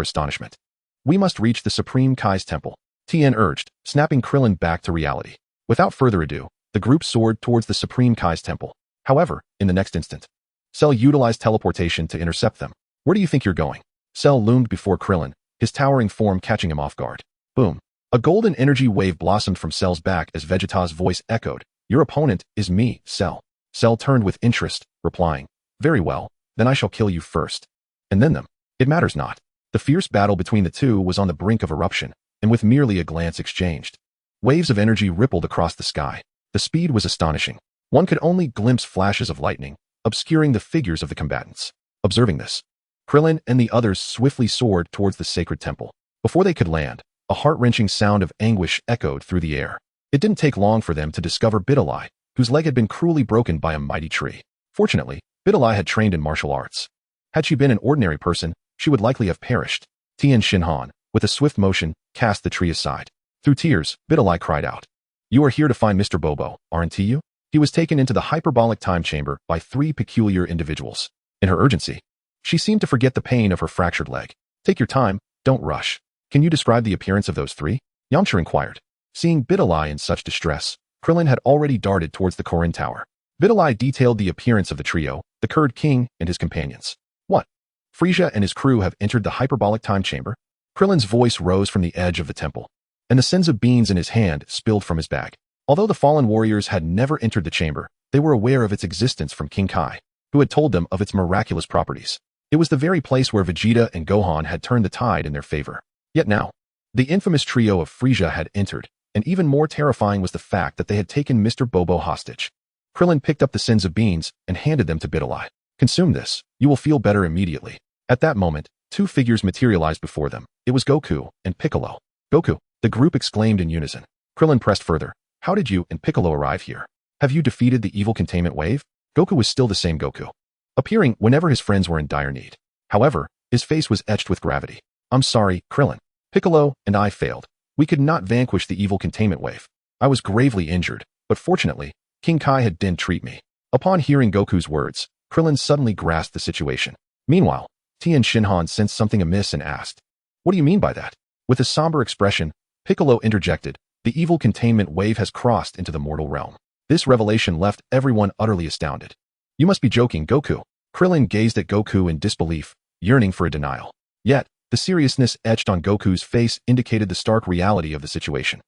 S1: astonishment. We must reach the Supreme Kai's temple," Tien urged, snapping Krillin back to reality. Without further ado, the group soared towards the Supreme Kai's temple. However, in the next instant, Cell utilized teleportation to intercept them. "Where do you think you're going?" Cell loomed before Krillin, his towering form catching him off guard. Boom. A golden energy wave blossomed from Cell's back as Vegeta's voice echoed, "Your opponent is me, Cell." Cell turned with interest, replying, "Very well, then I shall kill you first. And then them. It matters not." The fierce battle between the two was on the brink of eruption, and with merely a glance exchanged, waves of energy rippled across the sky. The speed was astonishing. One could only glimpse flashes of lightning, obscuring the figures of the combatants. Observing this, Krillin and the others swiftly soared towards the sacred temple. Before they could land, a heart-wrenching sound of anguish echoed through the air. It didn't take long for them to discover Bidalai, whose leg had been cruelly broken by a mighty tree. Fortunately, Bidalai had trained in martial arts. Had she been an ordinary person, she would likely have perished. Tien Shinhan, with a swift motion, cast the tree aside. Through tears, Bidalai cried out, "You are here to find Mr. Bobo, aren't you?" He was taken into the hyperbolic time chamber by 3 peculiar individuals. In her urgency, she seemed to forget the pain of her fractured leg. "Take your time, don't rush. Can you describe the appearance of those 3? Yamcha inquired. Seeing Bidalai in such distress, Krillin had already darted towards the Korin Tower. Bidalai detailed the appearance of the trio, the Kurd King and his companions. "What? Frieza and his crew have entered the hyperbolic time chamber?" Krillin's voice rose from the edge of the temple, and the senza beans in his hand spilled from his bag. Although the fallen warriors had never entered the chamber, they were aware of its existence from King Kai, who had told them of its miraculous properties. It was the very place where Vegeta and Gohan had turned the tide in their favor. Yet now, the infamous trio of Frieza had entered, and even more terrifying was the fact that they had taken Mr. Bobo hostage. Krillin picked up the senza beans and handed them to Bidalai. "Consume this, you will feel better immediately." At that moment, 2 figures materialized before them. It was Goku and Piccolo. "Goku," the group exclaimed in unison. Krillin pressed further. "How did you and Piccolo arrive here? Have you defeated the evil containment wave?" Goku was still the same Goku, appearing whenever his friends were in dire need. However, his face was etched with gravity. "I'm sorry, Krillin. Piccolo and I failed. We could not vanquish the evil containment wave. I was gravely injured, but fortunately, King Kai had didn't treat me." Upon hearing Goku's words, Krillin suddenly grasped the situation. Meanwhile, Tien Shinhan sensed something amiss and asked, "What do you mean by that?" With a somber expression, Piccolo interjected, "The evil containment wave has crossed into the mortal realm." This revelation left everyone utterly astounded. "You must be joking, Goku." Krillin gazed at Goku in disbelief, yearning for a denial. Yet, the seriousness etched on Goku's face indicated the stark reality of the situation.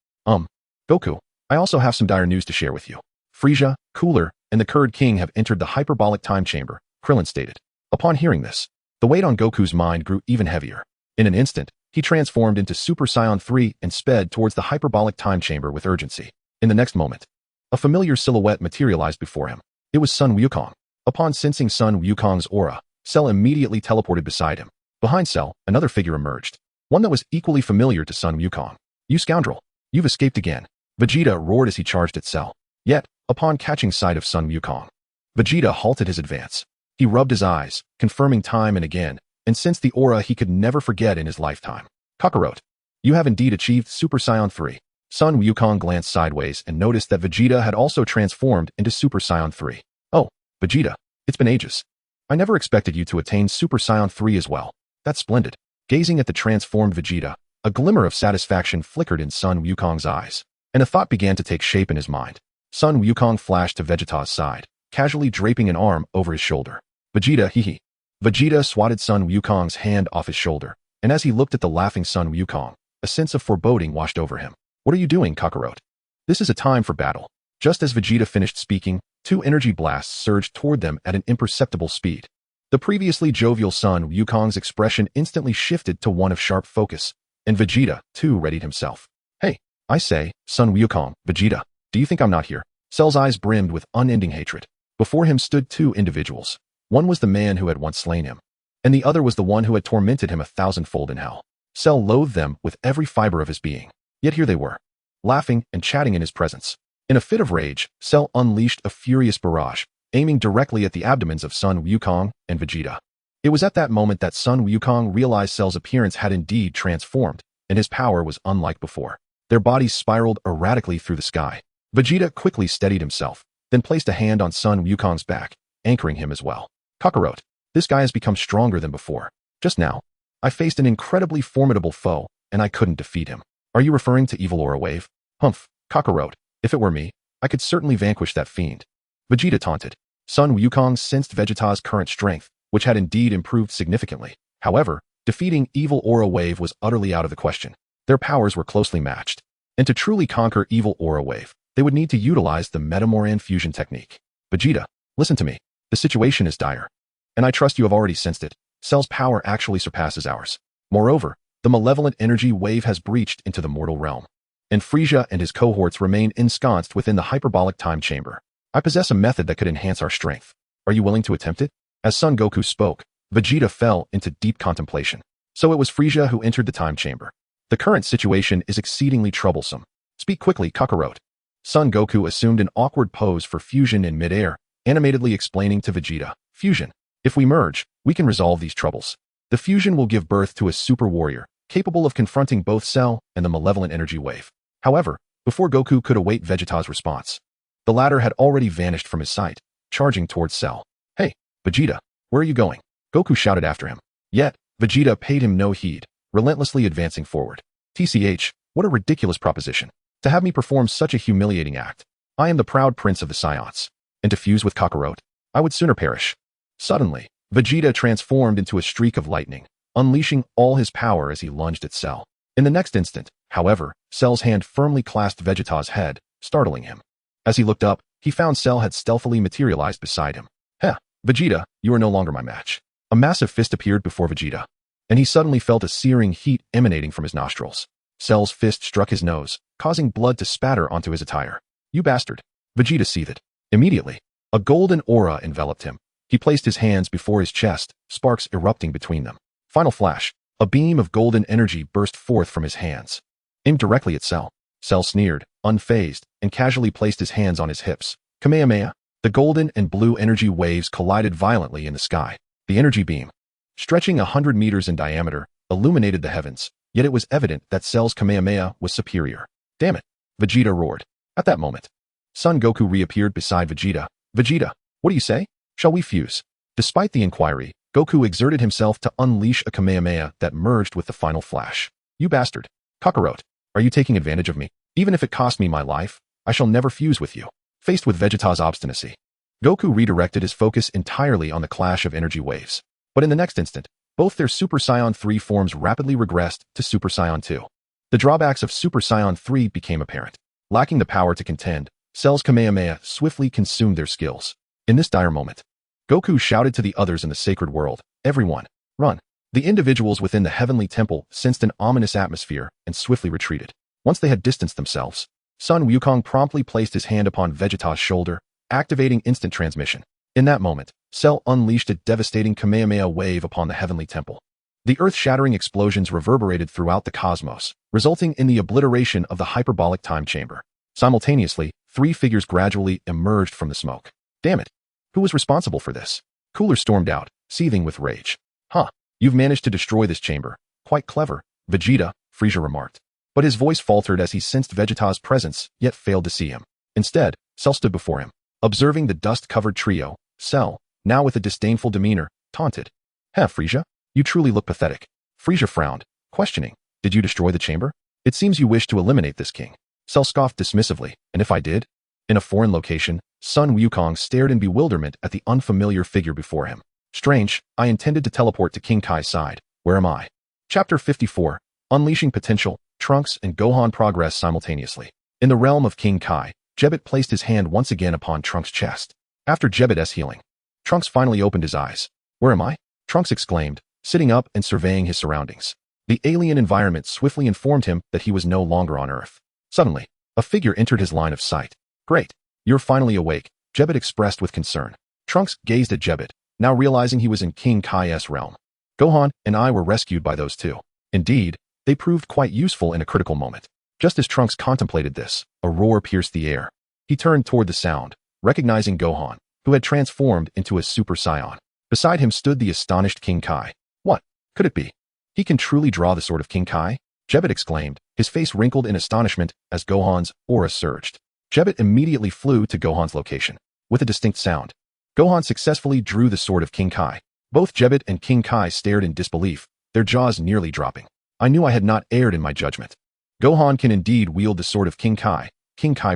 S1: Goku, I also have some dire news to share with you. Frieza, Cooler, and the Kurd King have entered the hyperbolic time chamber," Krillin stated. Upon hearing this, the weight on Goku's mind grew even heavier. In an instant, he transformed into Super Saiyan 3 and sped towards the hyperbolic time chamber with urgency. In the next moment, a familiar silhouette materialized before him. It was Sun Wukong. Upon sensing Sun Wukong's aura, Cell immediately teleported beside him. Behind Cell, another figure emerged, one that was equally familiar to Sun Wukong. "You scoundrel! You've escaped again!" Vegeta roared as he charged at Cell. Yet, upon catching sight of Sun Wukong, Vegeta halted his advance. He rubbed his eyes, confirming time and again, and sensed the aura he could never forget in his lifetime. "Kakarot, you have indeed achieved Super Saiyan 3. Sun Wukong glanced sideways and noticed that Vegeta had also transformed into Super Saiyan 3. "Oh, Vegeta, it's been ages. I never expected you to attain Super Saiyan 3 as well. That's splendid." Gazing at the transformed Vegeta, a glimmer of satisfaction flickered in Sun Wukong's eyes. and a thought began to take shape in his mind. Sun Wukong flashed to Vegeta's side, casually draping an arm over his shoulder. Vegeta, hee. Vegeta swatted Sun Wukong's hand off his shoulder, and as he looked at the laughing Sun Wukong, a sense of foreboding washed over him. What are you doing, Kakarot? This is a time for battle. Just as Vegeta finished speaking, two energy blasts surged toward them at an imperceptible speed. The previously jovial Sun Wukong's expression instantly shifted to one of sharp focus, and Vegeta, too, readied himself. Hey, I say, Sun Wukong, Vegeta, do you think I'm not here? Cell's eyes brimmed with unending hatred. Before him stood two individuals. One was the man who had once slain him, and the other was the one who had tormented him 1,000-fold in hell. Cell loathed them with every fiber of his being. Yet here they were, laughing and chatting in his presence. In a fit of rage, Cell unleashed a furious barrage, aiming directly at the abdomens of Sun Wukong and Vegeta. It was at that moment that Sun Wukong realized Cell's appearance had indeed transformed, and his power was unlike before. Their bodies spiraled erratically through the sky. Vegeta quickly steadied himself, then placed a hand on Sun Wukong's back, anchoring him as well. Kakarot, this guy has become stronger than before. Just now, I faced an incredibly formidable foe, and I couldn't defeat him. Are you referring to Evil Aura Wave? Humph, Kakarot, if it were me, I could certainly vanquish that fiend. Vegeta taunted. Sun Wukong sensed Vegeta's current strength, which had indeed improved significantly. However, defeating Evil Aura Wave was utterly out of the question. Their powers were closely matched. And to truly conquer Evil Aura Wave, they would need to utilize the Metamoran fusion technique. Vegeta, listen to me. The situation is dire. And I trust you have already sensed it. Cell's power actually surpasses ours. Moreover, the malevolent energy wave has breached into the mortal realm. And Frieza and his cohorts remain ensconced within the hyperbolic time chamber. I possess a method that could enhance our strength. Are you willing to attempt it? As Son Goku spoke, Vegeta fell into deep contemplation. So it was Frieza who entered the time chamber. The current situation is exceedingly troublesome. Speak quickly, Kakarot. Son Goku assumed an awkward pose for fusion in midair, animatedly explaining to Vegeta, Fusion. If we merge, we can resolve these troubles. The fusion will give birth to a super warrior, capable of confronting both Cell and the malevolent energy wave. However, before Goku could await Vegeta's response, the latter had already vanished from his sight, charging towards Cell. Hey, Vegeta, where are you going? Goku shouted after him. Yet, Vegeta paid him no heed, relentlessly advancing forward. TCH, what a ridiculous proposition. To have me perform such a humiliating act. I am the proud prince of the Saiyans. And to fuse with Kakarot, I would sooner perish. Suddenly, Vegeta transformed into a streak of lightning, unleashing all his power as he lunged at Cell. In the next instant, however, Cell's hand firmly clasped Vegeta's head, startling him. As he looked up, he found Cell had stealthily materialized beside him. Heh, Vegeta, you are no longer my match. A massive fist appeared before Vegeta, and he suddenly felt a searing heat emanating from his nostrils. Cell's fist struck his nose, causing blood to spatter onto his attire. You bastard. Vegeta seethed. Immediately, a golden aura enveloped him. He placed his hands before his chest, sparks erupting between them. Final flash, a beam of golden energy burst forth from his hands, aimed directly at Cell. Cell sneered, unfazed, and casually placed his hands on his hips. Kamehameha. The golden and blue energy waves collided violently in the sky. The energy beam, stretching 100 meters in diameter, illuminated the heavens, yet it was evident that Cell's Kamehameha was superior. Damn it, Vegeta roared. At that moment, Son Goku reappeared beside Vegeta. Vegeta, what do you say? Shall we fuse? Despite the inquiry, Goku exerted himself to unleash a Kamehameha that merged with the final flash. You bastard. Kakarot, are you taking advantage of me? Even if it cost me my life, I shall never fuse with you. Faced with Vegeta's obstinacy, Goku redirected his focus entirely on the clash of energy waves. But in the next instant, both their Super Saiyan 3 forms rapidly regressed to Super Saiyan 2. The drawbacks of Super Saiyan 3 became apparent. Lacking the power to contend, Cell's Kamehameha swiftly consumed their skills. In this dire moment, Goku shouted to the others in the sacred world, everyone, run. The individuals within the heavenly temple sensed an ominous atmosphere and swiftly retreated. Once they had distanced themselves, Sun Wukong promptly placed his hand upon Vegeta's shoulder, activating instant transmission. In that moment, Cell unleashed a devastating Kamehameha wave upon the heavenly temple. The earth-shattering explosions reverberated throughout the cosmos, resulting in the obliteration of the hyperbolic time chamber. Simultaneously, three figures gradually emerged from the smoke. Damn it! Who was responsible for this? Cooler stormed out, seething with rage. Huh, you've managed to destroy this chamber. Quite clever, Vegeta, Frieza remarked. But his voice faltered as he sensed Vegeta's presence, yet failed to see him. Instead, Cell stood before him. Observing the dust-covered trio, Cell, now with a disdainful demeanor, taunted. Heh, Frieza, you truly look pathetic. Frieza frowned, questioning. Did you destroy the chamber? It seems you wish to eliminate this king. Cell scoffed dismissively, and if I did? In a foreign location, Sun Wukong stared in bewilderment at the unfamiliar figure before him. Strange, I intended to teleport to King Kai's side. Where am I? Chapter 54. Unleashing Potential. Trunks and Gohan progress simultaneously. In the realm of King Kai, Jebbit placed his hand once again upon Trunks' chest. After Jebbit's healing, Trunks finally opened his eyes. Where am I? Trunks exclaimed, sitting up and surveying his surroundings. The alien environment swiftly informed him that he was no longer on Earth. Suddenly, a figure entered his line of sight. Great. You're finally awake, Jebbit expressed with concern. Trunks gazed at Jebbit, now realizing he was in King Kai's realm. Gohan and I were rescued by those two. Indeed, they proved quite useful in a critical moment. Just as Trunks contemplated this, a roar pierced the air. He turned toward the sound, recognizing Gohan, who had transformed into a Super Saiyan. Beside him stood the astonished King Kai. What could it be? He can truly draw the sword of King Kai? Jebbit exclaimed, his face wrinkled in astonishment as Gohan's aura surged. Jebbit immediately flew to Gohan's location. With a distinct sound, Gohan successfully drew the sword of King Kai. Both Jebbit and King Kai stared in disbelief, their jaws nearly dropping. I knew I had not erred in my judgment. Gohan can indeed wield the sword of King Kai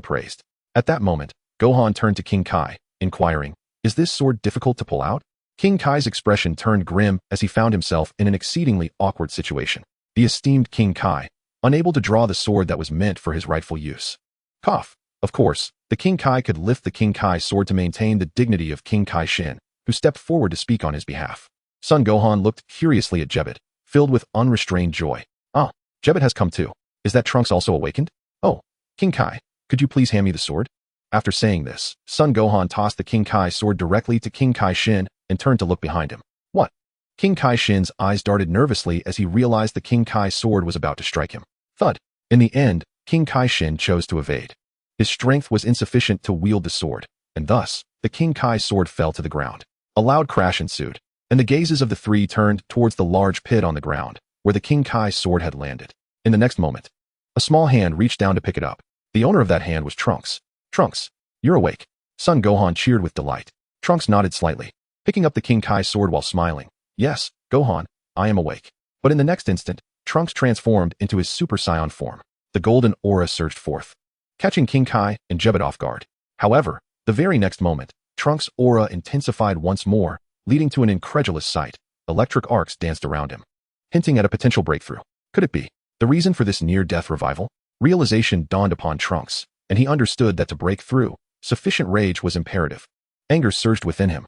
S1: praised. At that moment, Gohan turned to King Kai, inquiring, is this sword difficult to pull out? King Kai's expression turned grim as he found himself in an exceedingly awkward situation. The esteemed King Kai, unable to draw the sword that was meant for his rightful use. Cough. Of course, the King Kai could lift the King Kai sword to maintain the dignity of King Kai Shin, who stepped forward to speak on his behalf. Son Gohan looked curiously at Jebbit, filled with unrestrained joy. Ah, Jebbit has come too. Is that Trunks also awakened? Oh, King Kai, could you please hand me the sword? After saying this, Son Gohan tossed the King Kai sword directly to King Kai Shin and turned to look behind him. What? King Kai Shin's eyes darted nervously as he realized the King Kai sword was about to strike him. Thud. In the end, King Kai Shin chose to evade. His strength was insufficient to wield the sword, and thus, the King Kai sword fell to the ground. A loud crash ensued, and the gazes of the three turned towards the large pit on the ground, where the King Kai sword had landed. In the next moment, a small hand reached down to pick it up. The owner of that hand was Trunks. Trunks, you're awake. Son Gohan cheered with delight. Trunks nodded slightly, picking up the King Kai sword while smiling. Yes, Gohan, I am awake. But in the next instant, Trunks transformed into his Super Saiyan form. The golden aura surged forth, catching King Kai and Jebbit off guard. However, the very next moment, Trunks' aura intensified once more, leading to an incredulous sight. Electric arcs danced around him, hinting at a potential breakthrough. Could it be the reason for this near-death revival? Realization dawned upon Trunks, and he understood that to break through, sufficient rage was imperative. Anger surged within him.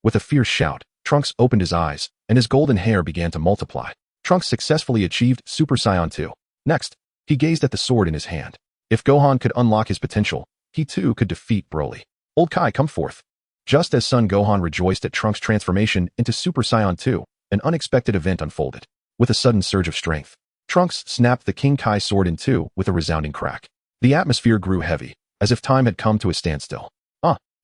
S1: With a fierce shout, Trunks opened his eyes, and his golden hair began to multiply. Trunks successfully achieved Super Saiyan 2. Next, he gazed at the sword in his hand. If Gohan could unlock his potential, he too could defeat Broly. Old Kai, come forth. Just as Son Gohan rejoiced at Trunks' transformation into Super Saiyan 2, an unexpected event unfolded. With a sudden surge of strength, Trunks snapped the King Kai sword in two with a resounding crack. The atmosphere grew heavy, as if time had come to a standstill.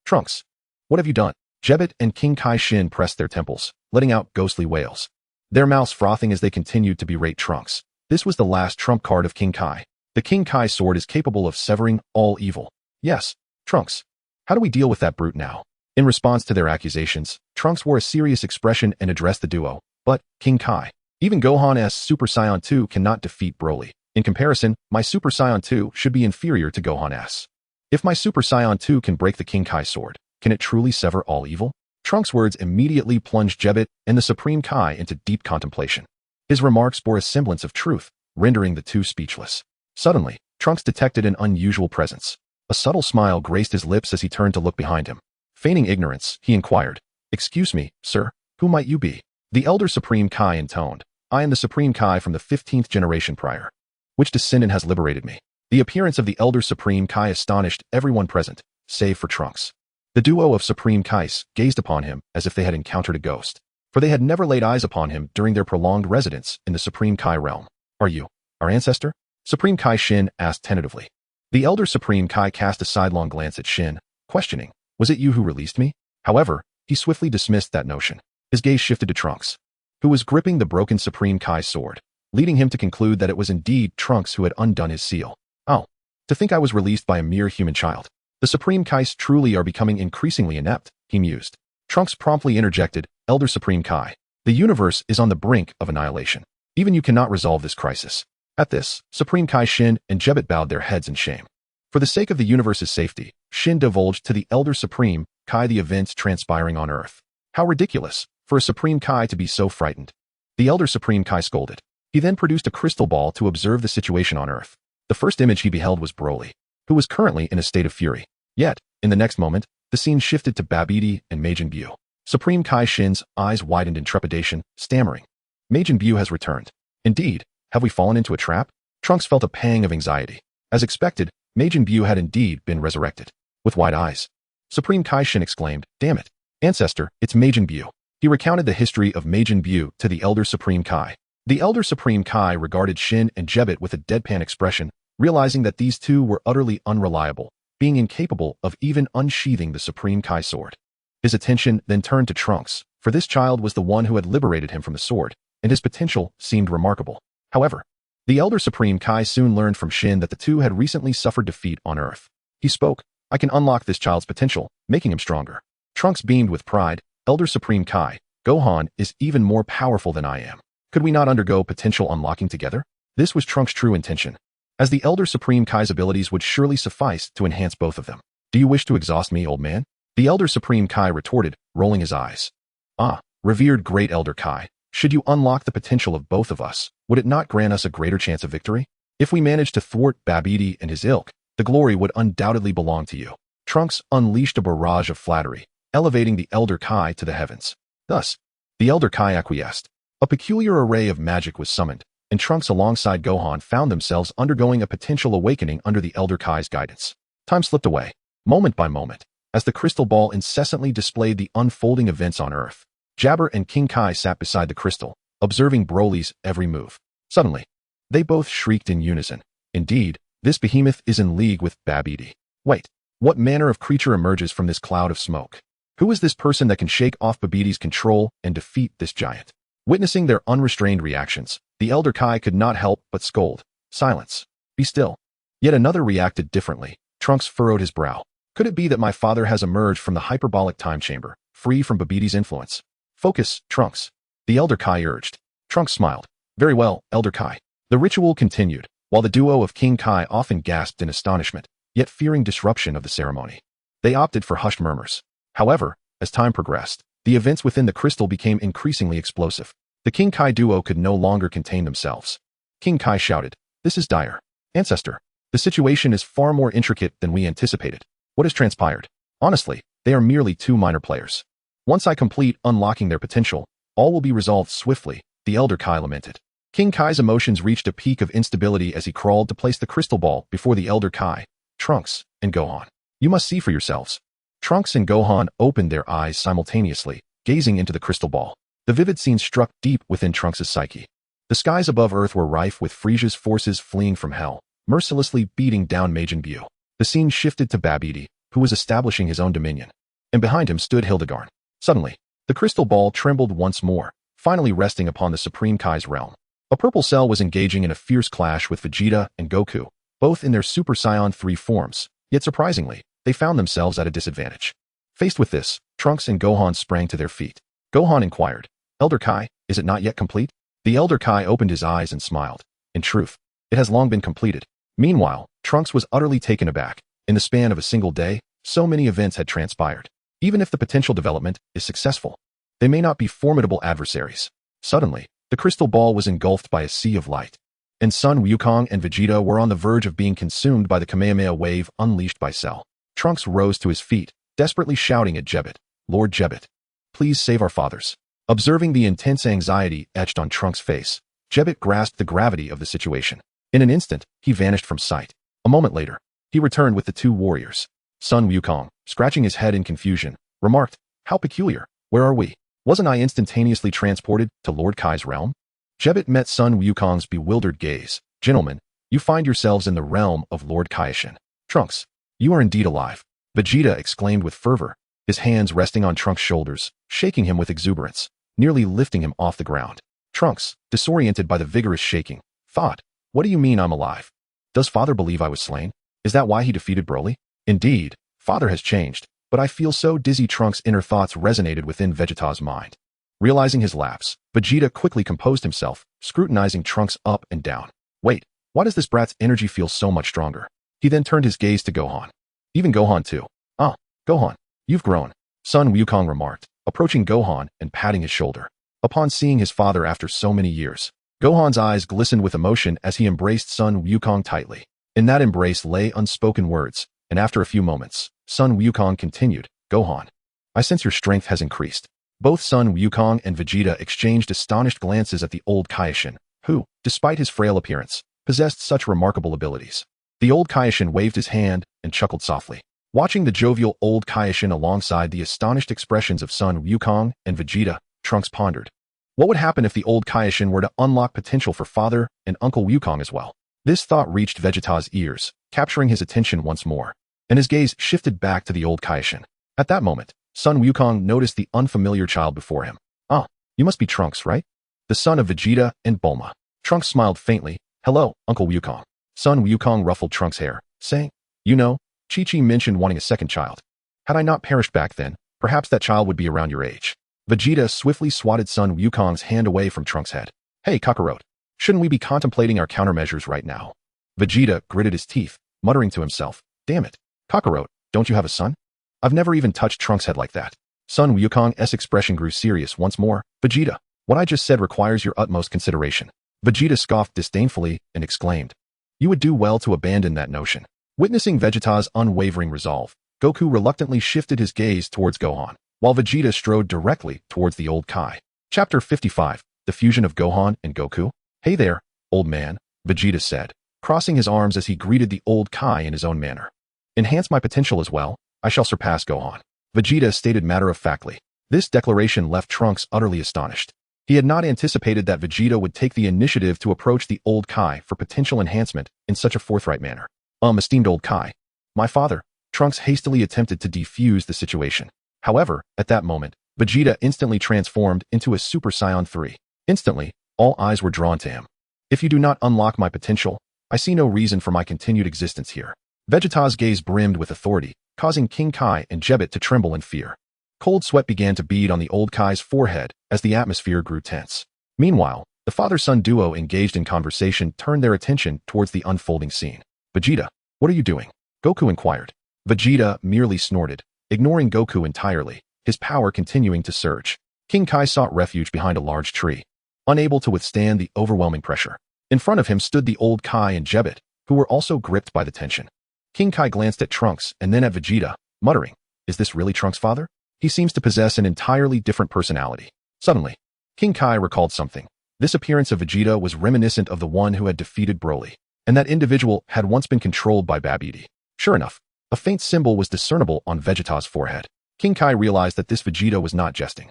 S1: Trunks, what have you done? Jebbit and King Kai Shin pressed their temples, letting out ghostly wails, their mouths frothing as they continued to berate Trunks. This was the last trump card of King Kai. The King Kai sword is capable of severing all evil. Yes, Trunks. How do we deal with that brute now? In response to their accusations, Trunks wore a serious expression and addressed the duo. But, King Kai, even Gohan's Super Saiyan 2 cannot defeat Broly. In comparison, my Super Saiyan 2 should be inferior to Gohan's. If my Super Saiyan 2 can break the King Kai sword, can it truly sever all evil? Trunks' words immediately plunged Jebbit and the Supreme Kai into deep contemplation. His remarks bore a semblance of truth, rendering the two speechless. Suddenly, Trunks detected an unusual presence. A subtle smile graced his lips as he turned to look behind him. Feigning ignorance, he inquired, "Excuse me, sir, who might you be?" The elder Supreme Kai intoned, "I am the Supreme Kai from the 15th generation prior. Which descendant has liberated me?" The appearance of the elder Supreme Kai astonished everyone present, save for Trunks. The duo of Supreme Kais gazed upon him as if they had encountered a ghost, for they had never laid eyes upon him during their prolonged residence in the Supreme Kai realm. "Are you our ancestor?" Supreme Kai Shin asked tentatively. The elder Supreme Kai cast a sidelong glance at Shin, questioning, "Was it you who released me?" However, he swiftly dismissed that notion. His gaze shifted to Trunks, who was gripping the broken Supreme Kai sword, leading him to conclude that it was indeed Trunks who had undone his seal. "Oh, to think I was released by a mere human child. The Supreme Kais truly are becoming increasingly inept," he mused. Trunks promptly interjected, "Elder Supreme Kai, the universe is on the brink of annihilation. Even you cannot resolve this crisis. At this, Supreme Kai Shin and Jebet bowed their heads in shame. For the sake of the universe's safety, Shin divulged to the Elder Supreme Kai the events transpiring on Earth. How ridiculous for a Supreme Kai to be so frightened. The Elder Supreme Kai scolded. He then produced a crystal ball to observe the situation on Earth. The first image he beheld was Broly, who was currently in a state of fury. Yet, in the next moment, the scene shifted to Babidi and Majin Buu. Supreme Kai Shin's eyes widened in trepidation, stammering. Majin Buu has returned. Indeed, have we fallen into a trap? Trunks felt a pang of anxiety. As expected, Majin Buu had indeed been resurrected. With wide eyes, Supreme Kai Shin exclaimed, "Damn it! Ancestor, it's Majin Buu." He recounted the history of Majin Buu to the Elder Supreme Kai. The Elder Supreme Kai regarded Shin and Jebet with a deadpan expression, realizing that these two were utterly unreliable, being incapable of even unsheathing the Supreme Kai sword. His attention then turned to Trunks, for this child was the one who had liberated him from the sword, and his potential seemed remarkable. However, the Elder Supreme Kai soon learned from Shin that the two had recently suffered defeat on Earth. He spoke, "I can unlock this child's potential, making him stronger." Trunks beamed with pride. "Elder Supreme Kai, Gohan is even more powerful than I am. Could we not undergo potential unlocking together?" This was Trunks' true intention, as the Elder Supreme Kai's abilities would surely suffice to enhance both of them. "Do you wish to exhaust me, old man?" The Elder Supreme Kai retorted, rolling his eyes. "Ah, revered Great Elder Kai, should you unlock the potential of both of us, would it not grant us a greater chance of victory? If we manage to thwart Babidi and his ilk, the glory would undoubtedly belong to you." Trunks unleashed a barrage of flattery, elevating the Elder Kai to the heavens. Thus, the Elder Kai acquiesced. A peculiar array of magic was summoned, and Trunks alongside Gohan found themselves undergoing a potential awakening under the Elder Kai's guidance. Time slipped away, moment by moment, as the crystal ball incessantly displayed the unfolding events on Earth. Jabber and King Kai sat beside the crystal, observing Broly's every move. Suddenly, they both shrieked in unison. "Indeed, this behemoth is in league with Babidi. Wait, what manner of creature emerges from this cloud of smoke? Who is this person that can shake off Babidi's control and defeat this giant?" Witnessing their unrestrained reactions, the Elder Kai could not help but scold. "Silence. Be still." Yet another reacted differently. Trunks furrowed his brow. "Could it be that my father has emerged from the hyperbolic time chamber, free from Babidi's influence?" "Focus, Trunks," the Elder Kai urged. Trunks smiled. "Very well, Elder Kai." The ritual continued, while the duo of King Kai often gasped in astonishment, yet fearing disruption of the ceremony. They opted for hushed murmurs. However, as time progressed, the events within the crystal became increasingly explosive. The King Kai duo could no longer contain themselves. King Kai shouted, "This is dire. Ancestor, the situation is far more intricate than we anticipated. What has transpired? Honestly, they are merely two minor players. Once I complete unlocking their potential, all will be resolved swiftly," the Elder Kai lamented. King Kai's emotions reached a peak of instability as he crawled to place the crystal ball before the Elder Kai, Trunks, and Gohan. "You must see for yourselves." Trunks and Gohan opened their eyes simultaneously, gazing into the crystal ball. The vivid scene struck deep within Trunks' psyche. The skies above Earth were rife with Frieza's forces fleeing from hell, mercilessly beating down Majin Buu. The scene shifted to Babidi, who was establishing his own dominion. And behind him stood Hildegard. Suddenly, the crystal ball trembled once more, finally resting upon the Supreme Kai's realm. A purple cell was engaging in a fierce clash with Vegeta and Goku, both in their Super Saiyan 3 forms, yet surprisingly, they found themselves at a disadvantage. Faced with this, Trunks and Gohan sprang to their feet. Gohan inquired, "Elder Kai, is it not yet complete?" The Elder Kai opened his eyes and smiled. "In truth, it has long been completed." Meanwhile, Trunks was utterly taken aback. In the span of a single day, so many events had transpired. Even if the potential development is successful, they may not be formidable adversaries. Suddenly, the crystal ball was engulfed by a sea of light, and Sun Wukong and Vegeta were on the verge of being consumed by the Kamehameha wave unleashed by Cell. Trunks rose to his feet, desperately shouting at Jebet, "Lord Jebet, please save our fathers." Observing the intense anxiety etched on Trunks' face, Jebet grasped the gravity of the situation. In an instant, he vanished from sight. A moment later, he returned with the two warriors. Sun Wukong, scratching his head in confusion, remarked, "How peculiar. Where are we? Wasn't I instantaneously transported to Lord Kai's realm?" Jebet met Sun Wukong's bewildered gaze. "Gentlemen, you find yourselves in the realm of Lord Kaioshin. Trunks, you are indeed alive." Vegeta exclaimed with fervor, his hands resting on Trunks' shoulders, shaking him with exuberance, nearly lifting him off the ground. Trunks, disoriented by the vigorous shaking, thought, "What do you mean I'm alive? Does Father believe I was slain? Is that why he defeated Broly? Indeed, Father has changed, but I feel so dizzy." Trunks' inner thoughts resonated within Vegeta's mind. Realizing his lapse, Vegeta quickly composed himself, scrutinizing Trunks up and down. Wait, why does this brat's energy feel so much stronger? He then turned his gaze to Gohan. Even Gohan too. Ah, Gohan, you've grown, Sun Wukong remarked, approaching Gohan and patting his shoulder. Upon seeing his father after so many years, Gohan's eyes glistened with emotion as he embraced Sun Wukong tightly. In that embrace lay unspoken words, and after a few moments, Sun Wukong continued, Gohan, I sense your strength has increased. Both Sun Wukong and Vegeta exchanged astonished glances at the old Kaioshin, who, despite his frail appearance, possessed such remarkable abilities. The old Kaioshin waved his hand and chuckled softly. Watching the jovial old Kaioshin alongside the astonished expressions of Sun Wukong and Vegeta, Trunks pondered. What would happen if the old Kaioshin were to unlock potential for father and Uncle Wukong as well? This thought reached Vegeta's ears, capturing his attention once more, and his gaze shifted back to the old Kaioshin. At that moment, Sun Wukong noticed the unfamiliar child before him. Ah, you must be Trunks, right? The son of Vegeta and Bulma. Trunks smiled faintly. Hello, Uncle Wukong. Sun Wukong ruffled Trunks' hair, saying, You know, Chi-Chi mentioned wanting a second child. Had I not perished back then, perhaps that child would be around your age. Vegeta swiftly swatted Sun Wukong's hand away from Trunks' head. Hey, Kakarot, shouldn't we be contemplating our countermeasures right now? Vegeta gritted his teeth, muttering to himself, Damn it, Kakarot, don't you have a son? I've never even touched Trunks' head like that. Sun Wukong's expression grew serious once more. Vegeta, what I just said requires your utmost consideration. Vegeta scoffed disdainfully and exclaimed, You would do well to abandon that notion. Witnessing Vegeta's unwavering resolve, Goku reluctantly shifted his gaze towards Gohan, while Vegeta strode directly towards the old Kai. Chapter 55, The Fusion of Gohan and Goku. Hey there, old man, Vegeta said, crossing his arms as he greeted the old Kai in his own manner. Enhance my potential as well, I shall surpass Gohan. Vegeta stated matter-of-factly. This declaration left Trunks utterly astonished. He had not anticipated that Vegeta would take the initiative to approach the old Kai for potential enhancement in such a forthright manner. Esteemed old Kai. My father, Trunks hastily attempted to defuse the situation. However, at that moment, Vegeta instantly transformed into a Super Saiyan 3. Instantly, all eyes were drawn to him. If you do not unlock my potential, I see no reason for my continued existence here. Vegeta's gaze brimmed with authority, causing King Kai and Jebbit to tremble in fear. Cold sweat began to bead on the old Kai's forehead as the atmosphere grew tense. Meanwhile, the father-son duo engaged in conversation turned their attention towards the unfolding scene. Vegeta, what are you doing? Goku inquired. Vegeta merely snorted, ignoring Goku entirely, his power continuing to surge. King Kai sought refuge behind a large tree, unable to withstand the overwhelming pressure. In front of him stood the old Kai and Jebbit, who were also gripped by the tension. King Kai glanced at Trunks and then at Vegeta, muttering, Is this really Trunks' father? He seems to possess an entirely different personality. Suddenly, King Kai recalled something. This appearance of Vegeta was reminiscent of the one who had defeated Broly, and that individual had once been controlled by Babidi. Sure enough, a faint symbol was discernible on Vegeta's forehead. King Kai realized that this Vegeta was not jesting.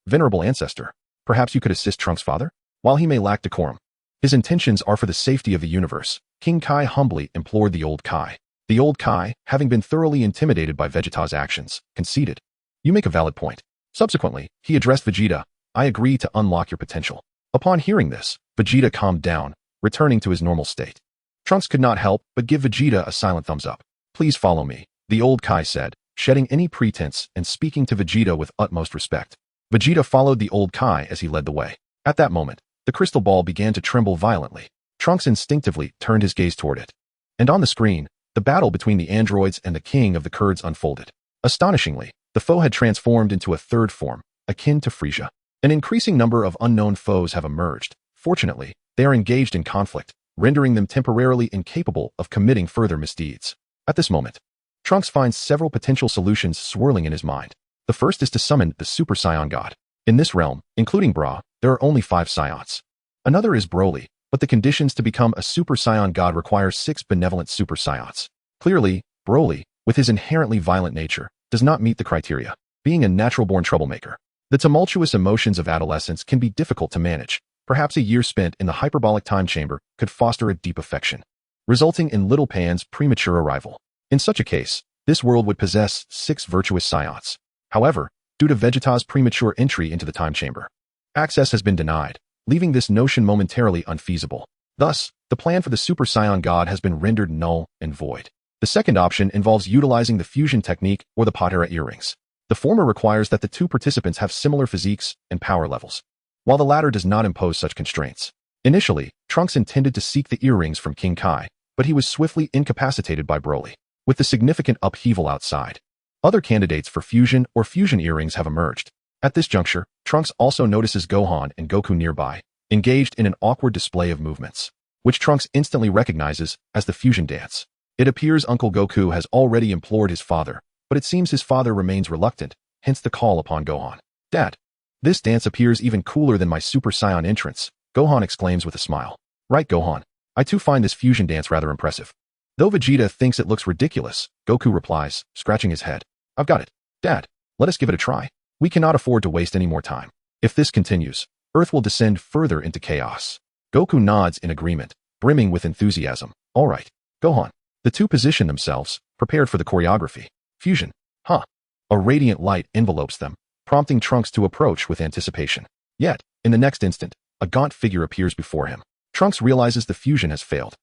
S1: Venerable ancestor, perhaps you could assist Trunks' father? While he may lack decorum, his intentions are for the safety of the universe. King Kai humbly implored the old Kai. The old Kai, having been thoroughly intimidated by Vegeta's actions, conceded. You make a valid point. Subsequently, he addressed Vegeta. I agree to unlock your potential. Upon hearing this, Vegeta calmed down, returning to his normal state. Trunks could not help but give Vegeta a silent thumbs up. Please follow me, the old Kai said, shedding any pretense and speaking to Vegeta with utmost respect. Vegeta followed the old Kai as he led the way. At that moment, the crystal ball began to tremble violently. Trunks instinctively turned his gaze toward it. And on the screen, the battle between the androids and the king of the Kurds unfolded. Astonishingly, the foe had transformed into a third form, akin to Frieza. An increasing number of unknown foes have emerged. Fortunately, they are engaged in conflict, rendering them temporarily incapable of committing further misdeeds. At this moment, Trunks finds several potential solutions swirling in his mind. The first is to summon the Super Saiyan God. In this realm, including Bra, there are only 5 Saiyans. Another is Broly, but the conditions to become a Super Saiyan God require 6 benevolent Super Saiyans. Clearly, Broly, with his inherently violent nature, does not meet the criteria, being a natural-born troublemaker. The tumultuous emotions of adolescence can be difficult to manage. Perhaps a year spent in the hyperbolic time chamber could foster a deep affection, resulting in Little Pan's premature arrival. In such a case, this world would possess 6 virtuous Saiyans. However, due to Vegeta's premature entry into the time chamber, access has been denied, leaving this notion momentarily unfeasible. Thus, the plan for the Super Saiyan God has been rendered null and void. The second option involves utilizing the fusion technique or the Patera earrings. The former requires that the 2 participants have similar physiques and power levels, while the latter does not impose such constraints. Initially, Trunks intended to seek the earrings from King Kai, but he was swiftly incapacitated by Broly. With the significant upheaval outside, other candidates for fusion or fusion earrings have emerged. At this juncture, Trunks also notices Gohan and Goku nearby, engaged in an awkward display of movements, which Trunks instantly recognizes as the fusion dance. It appears Uncle Goku has already implored his father, but it seems his father remains reluctant, hence the call upon Gohan. Dad, this dance appears even cooler than my Super Saiyan entrance, Gohan exclaims with a smile. Right, Gohan. I too find this fusion dance rather impressive. Though Vegeta thinks it looks ridiculous, Goku replies, scratching his head. I've got it. Dad, let us give it a try. We cannot afford to waste any more time. If this continues, Earth will descend further into chaos. Goku nods in agreement, brimming with enthusiasm. All right, Gohan. The two position themselves, prepared for the choreography. Fusion. Huh. A radiant light envelopes them, prompting Trunks to approach with anticipation. Yet, in the next instant, a gaunt figure appears before him. Trunks realizes the fusion has failed.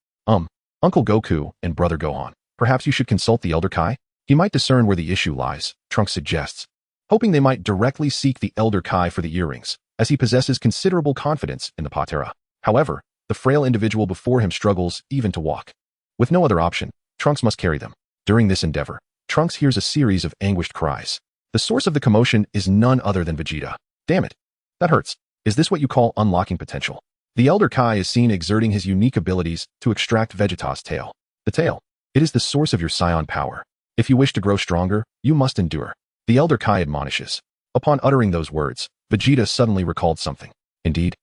S1: Uncle Goku and Brother Gohan, perhaps you should consult the Elder Kai? He might discern where the issue lies, Trunks suggests, hoping they might directly seek the Elder Kai for the earrings, as he possesses considerable confidence in the Patera. However, the frail individual before him struggles even to walk. With no other option, Trunks must carry them. During this endeavor, Trunks hears a series of anguished cries. The source of the commotion is none other than Vegeta. Damn it. That hurts. Is this what you call unlocking potential? The Elder Kai is seen exerting his unique abilities to extract Vegeta's tail. The tail. It is the source of your Saiyan power. If you wish to grow stronger, you must endure. The Elder Kai admonishes. Upon uttering those words, Vegeta suddenly recalled something. Indeed,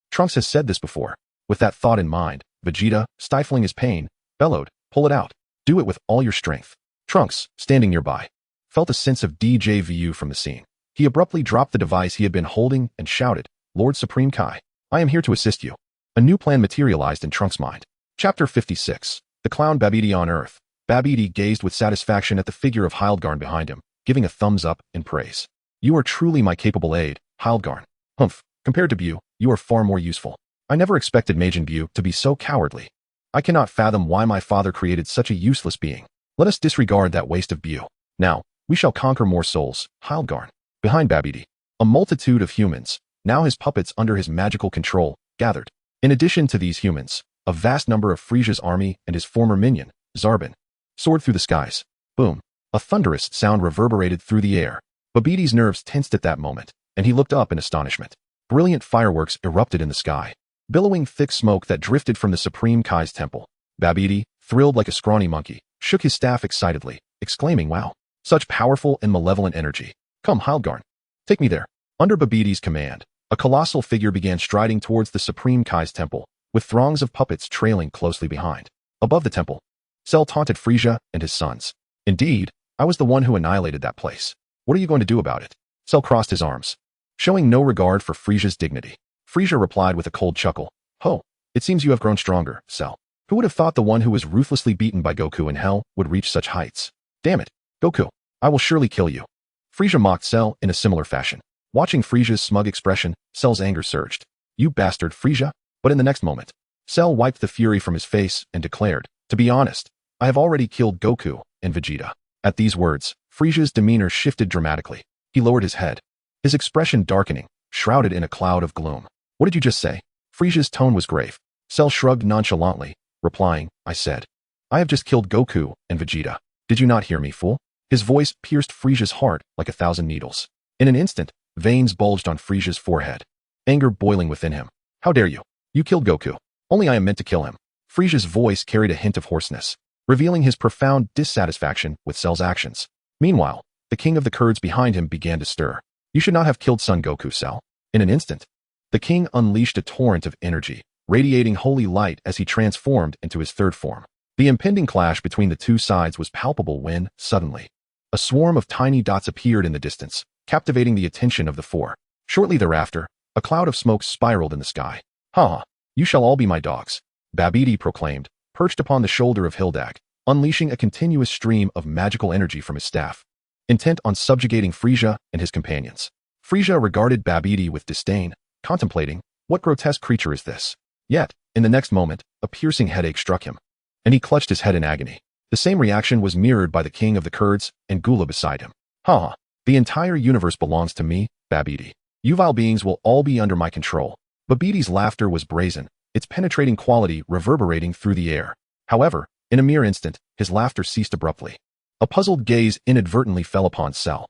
S1: Trunks has said this before. With that thought in mind, Vegeta, stifling his pain, bellowed, pull it out. Do it with all your strength. Trunks, standing nearby, felt a sense of deja vu from the scene. He abruptly dropped the device he had been holding and shouted, Lord Supreme Kai, I am here to assist you. A new plan materialized in Trunks' mind. Chapter 56. The Clown Babidi on Earth. Babidi gazed with satisfaction at the figure of Hildgarn behind him, giving a thumbs up in praise. You are truly my capable aide, Hildgarn. Humph, compared to Bu, you are far more useful. I never expected Majin Bu to be so cowardly. I cannot fathom why my father created such a useless being. Let us disregard that waste of Bu. Now, we shall conquer more souls, Hildgarn. Behind Babidi, a multitude of humans, now his puppets under his magical control, gathered. In addition to these humans, a vast number of Frisia's army and his former minion, Zarbin, soared through the skies. Boom. A thunderous sound reverberated through the air. Babidi's nerves tensed at that moment, and he looked up in astonishment. Brilliant fireworks erupted in the sky, billowing thick smoke that drifted from the Supreme Kai's temple. Babidi, thrilled like a scrawny monkey, shook his staff excitedly, exclaiming, wow, such powerful and malevolent energy. Come, Hildgarn. Take me there. Under Babidi's command, a colossal figure began striding towards the Supreme Kai's temple, with throngs of puppets trailing closely behind. Above the temple, Cell taunted Frisia and his sons. Indeed, I was the one who annihilated that place. What are you going to do about it? Cell crossed his arms, showing no regard for Frisia's dignity. Frisia replied with a cold chuckle. Ho, it seems you have grown stronger, Cell. Who would have thought the one who was ruthlessly beaten by Goku in hell would reach such heights? Damn it, Goku, I will surely kill you. Frisia mocked Cell in a similar fashion. Watching Frisia's smug expression, Cell's anger surged. You bastard, Frisia. But in the next moment, Cell wiped the fury from his face and declared, to be honest, I have already killed Goku and Vegeta. At these words, Frisia's demeanor shifted dramatically. He lowered his head, his expression darkening, shrouded in a cloud of gloom. What did you just say? Frisia's tone was grave. Cell shrugged nonchalantly, replying, I said, I have just killed Goku and Vegeta. Did you not hear me, fool? His voice pierced Frisia's heart like 1,000 needles. In an instant, veins bulged on Frisia's forehead, anger boiling within him. How dare you? You killed Goku. Only I am meant to kill him. Frisia's voice carried a hint of hoarseness, revealing his profound dissatisfaction with Cell's actions. Meanwhile, the king of the Kurds behind him began to stir. You should not have killed Son Goku, Cell. In an instant, the king unleashed a torrent of energy, radiating holy light as he transformed into his third form. The impending clash between the two sides was palpable when, suddenly, a swarm of tiny dots appeared in the distance, captivating the attention of the four. Shortly thereafter, a cloud of smoke spiraled in the sky. Ha! You shall all be my dogs, Babidi proclaimed, perched upon the shoulder of Hildag, unleashing a continuous stream of magical energy from his staff, intent on subjugating Frisia and his companions. Frisia regarded Babidi with disdain, contemplating, what grotesque creature is this? Yet, in the next moment, a piercing headache struck him, and he clutched his head in agony. The same reaction was mirrored by the king of the Kurds and Gula beside him. Ha! The entire universe belongs to me, Babidi. You vile beings will all be under my control. Babidi's laughter was brazen, its penetrating quality reverberating through the air. However, in a mere instant, his laughter ceased abruptly. A puzzled gaze inadvertently fell upon Cell.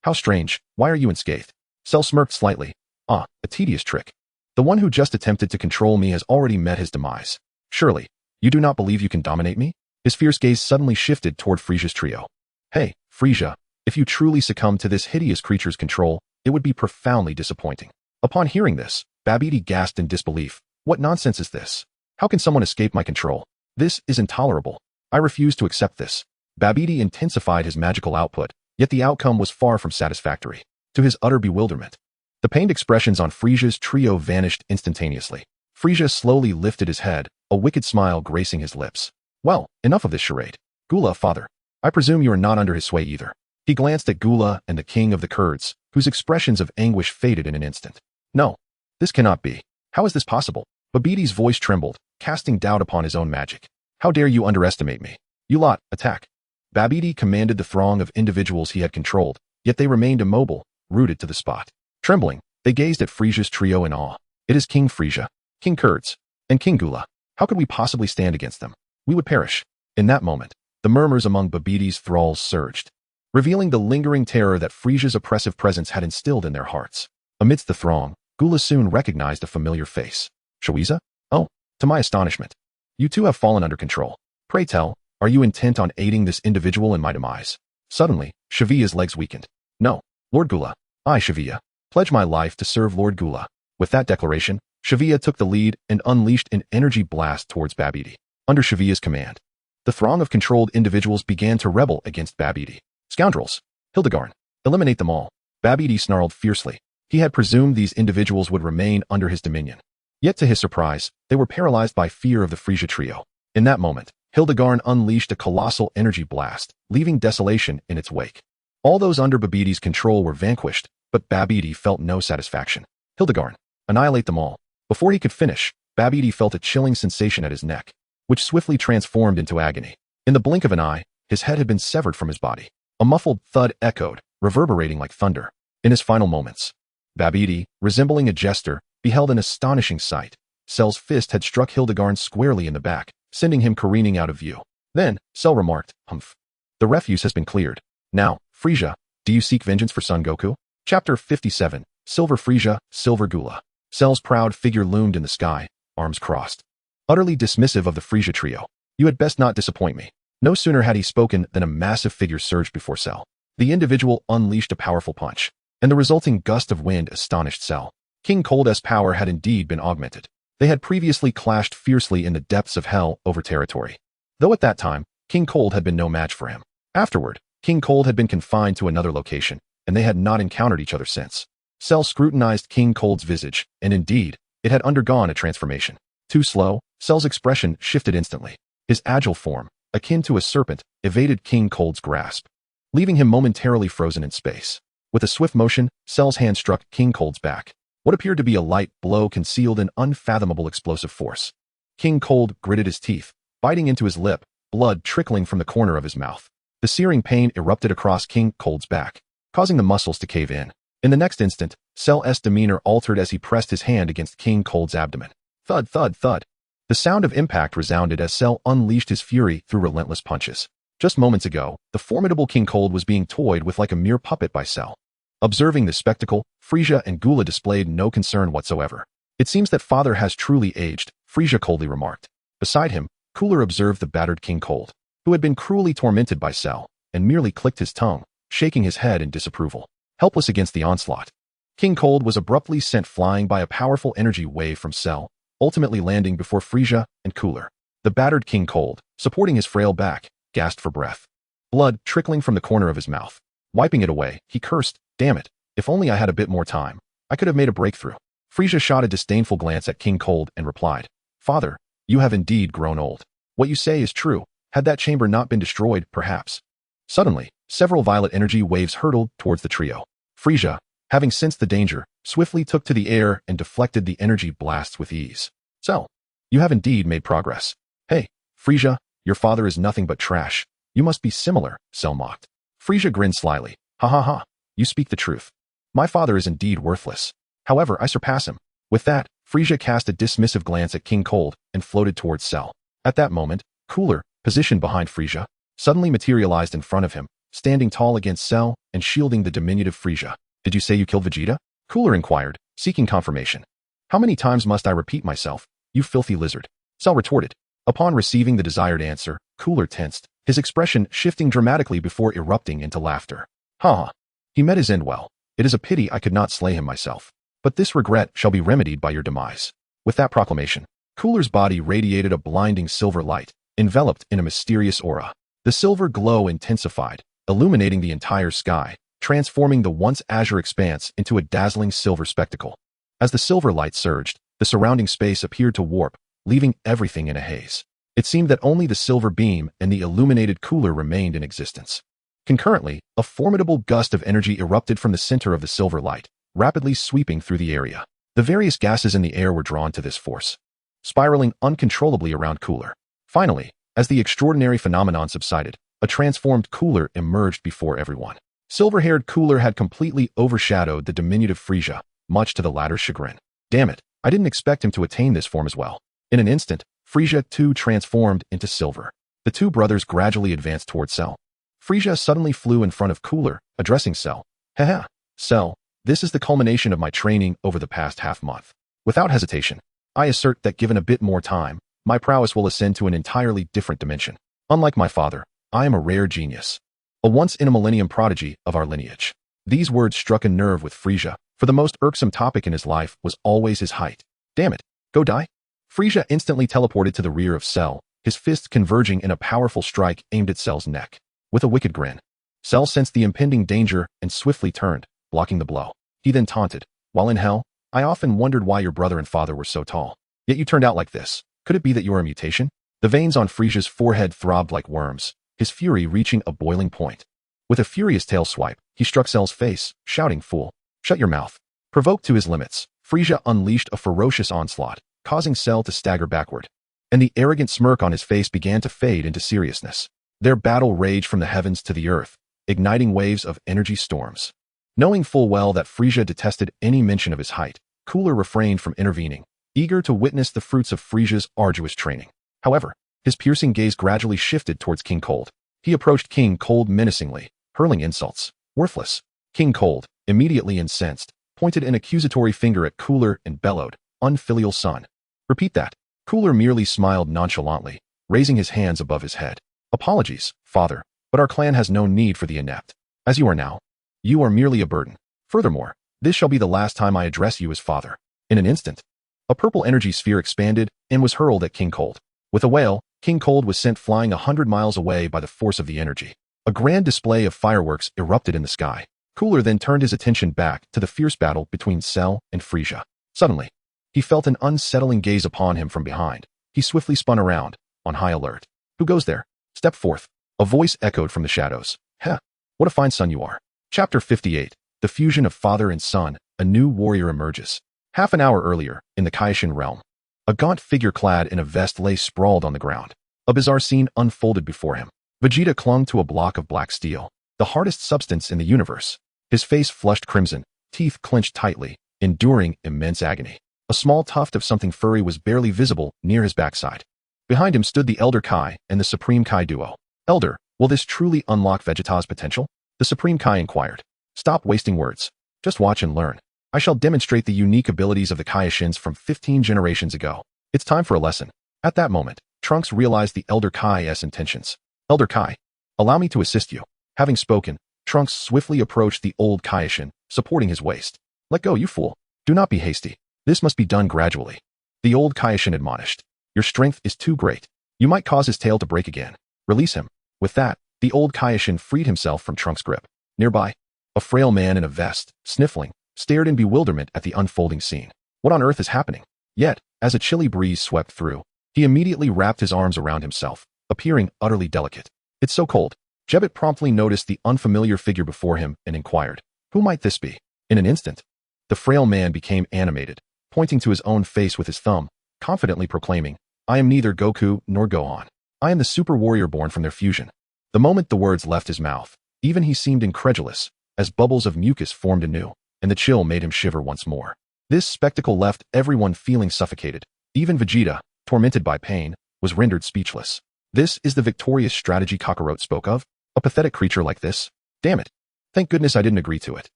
S1: How strange, why are you unscathed? Cell smirked slightly. A tedious trick. The one who just attempted to control me has already met his demise. Surely, you do not believe you can dominate me? His fierce gaze suddenly shifted toward Frisia's trio. Hey, Frisia, if you truly succumb to this hideous creature's control, it would be profoundly disappointing. Upon hearing this, Babidi gasped in disbelief. What nonsense is this? How can someone escape my control? This is intolerable. I refuse to accept this. Babidi intensified his magical output, yet the outcome was far from satisfactory. To his utter bewilderment, the pained expressions on Frisia's trio vanished instantaneously. Frisia slowly lifted his head, a wicked smile gracing his lips. Well, enough of this charade. Gula, father. I presume you are not under his sway either. He glanced at Gula and the king of the Kurds, whose expressions of anguish faded in an instant. No, this cannot be. How is this possible? Babidi's voice trembled, casting doubt upon his own magic. How dare you underestimate me? You lot, attack. Babidi commanded the throng of individuals he had controlled, yet they remained immobile, rooted to the spot. Trembling, they gazed at Frisia's trio in awe. It is King Frisia, King Kurds, and King Gula. How could we possibly stand against them? We would perish. In that moment, the murmurs among Babidi's thralls surged, revealing the lingering terror that Frisia's oppressive presence had instilled in their hearts. Amidst the throng, Gula soon recognized a familiar face. Shawiza? Oh, to my astonishment. You two have fallen under control. Pray tell, are you intent on aiding this individual in my demise? Suddenly, Shavia's legs weakened. No, Lord Gula. I, Shavia, pledge my life to serve Lord Gula. With that declaration, Shavia took the lead and unleashed an energy blast towards Babidi. Under Shavia's command, the throng of controlled individuals began to rebel against Babidi. Scoundrels! Hildegarn! Eliminate them all! Babidi snarled fiercely. He had presumed these individuals would remain under his dominion. Yet to his surprise, they were paralyzed by fear of the Frisia trio. In that moment, Hildegarn unleashed a colossal energy blast, leaving desolation in its wake. All those under Babidi's control were vanquished, but Babidi felt no satisfaction. Hildegarn, annihilate them all. Before he could finish, Babidi felt a chilling sensation at his neck, which swiftly transformed into agony. In the blink of an eye, his head had been severed from his body. A muffled thud echoed, reverberating like thunder. In his final moments, Babidi, resembling a jester, beheld an astonishing sight. Cell's fist had struck Hildegarn squarely in the back, sending him careening out of view. Then, Cell remarked, "Humph. The refuse has been cleared. Now, Frisia, do you seek vengeance for Son Goku?" Chapter 57, Silver Frisia, Silver Gula. Cell's proud figure loomed in the sky, arms crossed. Utterly dismissive of the Frisia trio. You had best not disappoint me. No sooner had he spoken than a massive figure surged before Cell. The individual unleashed a powerful punch, and the resulting gust of wind astonished Cell. King Cold's power had indeed been augmented. They had previously clashed fiercely in the depths of hell over territory. Though at that time, King Cold had been no match for him. Afterward, King Cold had been confined to another location, and they had not encountered each other since. Cell scrutinized King Cold's visage, and indeed, it had undergone a transformation. Too slow, Cell's expression shifted instantly. His agile form, akin to a serpent, evaded King Cold's grasp, leaving him momentarily frozen in space. With a swift motion, Cell's hand struck King Cold's back. What appeared to be a light blow concealed an unfathomable explosive force. King Cold gritted his teeth, biting into his lip, blood trickling from the corner of his mouth. The searing pain erupted across King Cold's back, causing the muscles to cave in. In the next instant, Cell's demeanor altered as he pressed his hand against King Cold's abdomen. Thud, thud, thud. The sound of impact resounded as Cell unleashed his fury through relentless punches. Just moments ago, the formidable King Cold was being toyed with like a mere puppet by Cell. Observing this spectacle, Frisia and Gula displayed no concern whatsoever. It seems that father has truly aged, Frisia coldly remarked. Beside him, Cooler observed the battered King Cold, who had been cruelly tormented by Cell, and merely clicked his tongue, shaking his head in disapproval. Helpless against the onslaught, King Cold was abruptly sent flying by a powerful energy wave from Cell, ultimately landing before Frisia and Cooler. The battered King Cold, supporting his frail back, gasped for breath. Blood trickling from the corner of his mouth. Wiping it away, he cursed, "Damn it, if only I had a bit more time. I could have made a breakthrough." Frisia shot a disdainful glance at King Cold and replied, "Father, you have indeed grown old. What you say is true. Had that chamber not been destroyed, perhaps." Suddenly, several violet energy waves hurtled towards the trio. Frisia, having sensed the danger, swiftly took to the air and deflected the energy blasts with ease. "Cell, you have indeed made progress." "Hey, Frisia, your father is nothing but trash. You must be similar," Cell mocked. Frisia grinned slyly. "Ha ha ha. You speak the truth. My father is indeed worthless. However, I surpass him." With that, Frisia cast a dismissive glance at King Cold and floated towards Cell. At that moment, Cooler, positioned behind Frisia, suddenly materialized in front of him, standing tall against Cell and shielding the diminutive Frisia. Did you say you killed Vegeta? Cooler inquired, seeking confirmation. How many times must I repeat myself, you filthy lizard? Cell retorted. Upon receiving the desired answer, Cooler tensed, his expression shifting dramatically before erupting into laughter. Ha! He met his end well. It is a pity I could not slay him myself. But this regret shall be remedied by your demise. With that proclamation, Cooler's body radiated a blinding silver light, enveloped in a mysterious aura. The silver glow intensified, illuminating the entire sky, transforming the once azure expanse into a dazzling silver spectacle. As the silver light surged, the surrounding space appeared to warp, leaving everything in a haze. It seemed that only the silver beam and the illuminated Cooler remained in existence. Concurrently, a formidable gust of energy erupted from the center of the silver light, rapidly sweeping through the area. The various gases in the air were drawn to this force, spiraling uncontrollably around Cooler. Finally, as the extraordinary phenomenon subsided, a transformed Cooler emerged before everyone. Silver-haired Cooler had completely overshadowed the diminutive Frisia, much to the latter's chagrin. Damn it, I didn't expect him to attain this form as well. In an instant, Frisia too transformed into silver. The two brothers gradually advanced towards Cell. Frisia suddenly flew in front of Cooler, addressing Cell. Haha, Cell, this is the culmination of my training over the past half-month. Without hesitation, I assert that given a bit more time, my prowess will ascend to an entirely different dimension. Unlike my father, I am a rare genius. A once-in-a-millennium prodigy of our lineage. These words struck a nerve with Frisia, for the most irksome topic in his life was always his height. Damn it, go die. Frisia instantly teleported to the rear of Cell, his fists converging in a powerful strike aimed at Cell's neck. With a wicked grin, Cell sensed the impending danger and swiftly turned, blocking the blow. He then taunted, while in hell, I often wondered why your brother and father were so tall. Yet you turned out like this. Could it be that you are a mutation? The veins on Frisia's forehead throbbed like worms, his fury reaching a boiling point. With a furious tail swipe, he struck Cell's face, shouting, "Fool, shut your mouth." Provoked to his limits, Frisia unleashed a ferocious onslaught, causing Cell to stagger backward. And the arrogant smirk on his face began to fade into seriousness. Their battle raged from the heavens to the earth, igniting waves of energy storms. Knowing full well that Frisia detested any mention of his height, Cooler refrained from intervening, eager to witness the fruits of Frisia's arduous training. However, his piercing gaze gradually shifted towards King Cold. He approached King Cold menacingly, hurling insults. Worthless. King Cold, immediately incensed, pointed an accusatory finger at Cooler and bellowed, "Unfilial son." Repeat that. Cooler merely smiled nonchalantly, raising his hands above his head. "Apologies, father, but our clan has no need for the inept. As you are now, you are merely a burden. Furthermore, this shall be the last time I address you as father." In an instant, a purple energy sphere expanded and was hurled at King Cold. With a wail, King Cold was sent flying 100 miles away by the force of the energy. A grand display of fireworks erupted in the sky. Cooler then turned his attention back to the fierce battle between Cell and Frisia. Suddenly, he felt an unsettling gaze upon him from behind. He swiftly spun around, on high alert. "Who goes there? Step forth." A voice echoed from the shadows. "Heh, what a fine son you are." Chapter 58. The fusion of father and son, a new warrior emerges. Half an hour earlier, in the Kaishin realm, a gaunt figure clad in a vest lay sprawled on the ground. A bizarre scene unfolded before him. Vegeta clung to a block of black steel, the hardest substance in the universe. His face flushed crimson, teeth clenched tightly, enduring immense agony. A small tuft of something furry was barely visible near his backside. Behind him stood the Elder Kai and the Supreme Kai duo. "Elder, will this truly unlock Vegeta's potential?" The Supreme Kai inquired. "Stop wasting words. Just watch and learn. I shall demonstrate the unique abilities of the Kaishins from 15 generations ago. It's time for a lesson." At that moment, Trunks realized the Elder Kai's intentions. "Elder Kai, allow me to assist you." Having spoken, Trunks swiftly approached the old Kaishin, supporting his waist. "Let go, you fool. Do not be hasty. This must be done gradually." The old Kaishin admonished. "Your strength is too great. You might cause his tail to break again. Release him." With that, the old Kaishin freed himself from Trunks' grip. Nearby, a frail man in a vest, sniffling, stared in bewilderment at the unfolding scene. What on earth is happening? Yet, as a chilly breeze swept through, he immediately wrapped his arms around himself, appearing utterly delicate. "It's so cold." Jebbit promptly noticed the unfamiliar figure before him and inquired, "Who might this be?" In an instant, the frail man became animated, pointing to his own face with his thumb, confidently proclaiming, "I am neither Goku nor Gohan. I am the super warrior born from their fusion." The moment the words left his mouth, even he seemed incredulous, as bubbles of mucus formed anew, and the chill made him shiver once more. This spectacle left everyone feeling suffocated. Even Vegeta, tormented by pain, was rendered speechless. This is the victorious strategy Kakarot spoke of? A pathetic creature like this? Damn it. Thank goodness I didn't agree to it.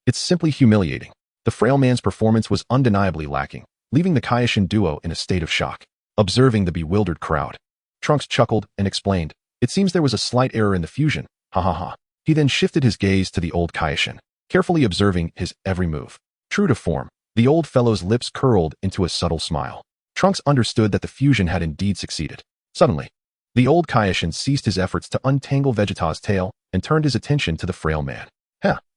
S1: It's simply humiliating. The frail man's performance was undeniably lacking, leaving the Kaioshin duo in a state of shock. Observing the bewildered crowd, Trunks chuckled and explained, "It seems there was a slight error in the fusion, ha ha ha." He then shifted his gaze to the old Kaioshin, carefully observing his every move. True to form, the old fellow's lips curled into a subtle smile. Trunks understood that the fusion had indeed succeeded. Suddenly, the old Kaioshin ceased his efforts to untangle Vegeta's tail and turned his attention to the frail man.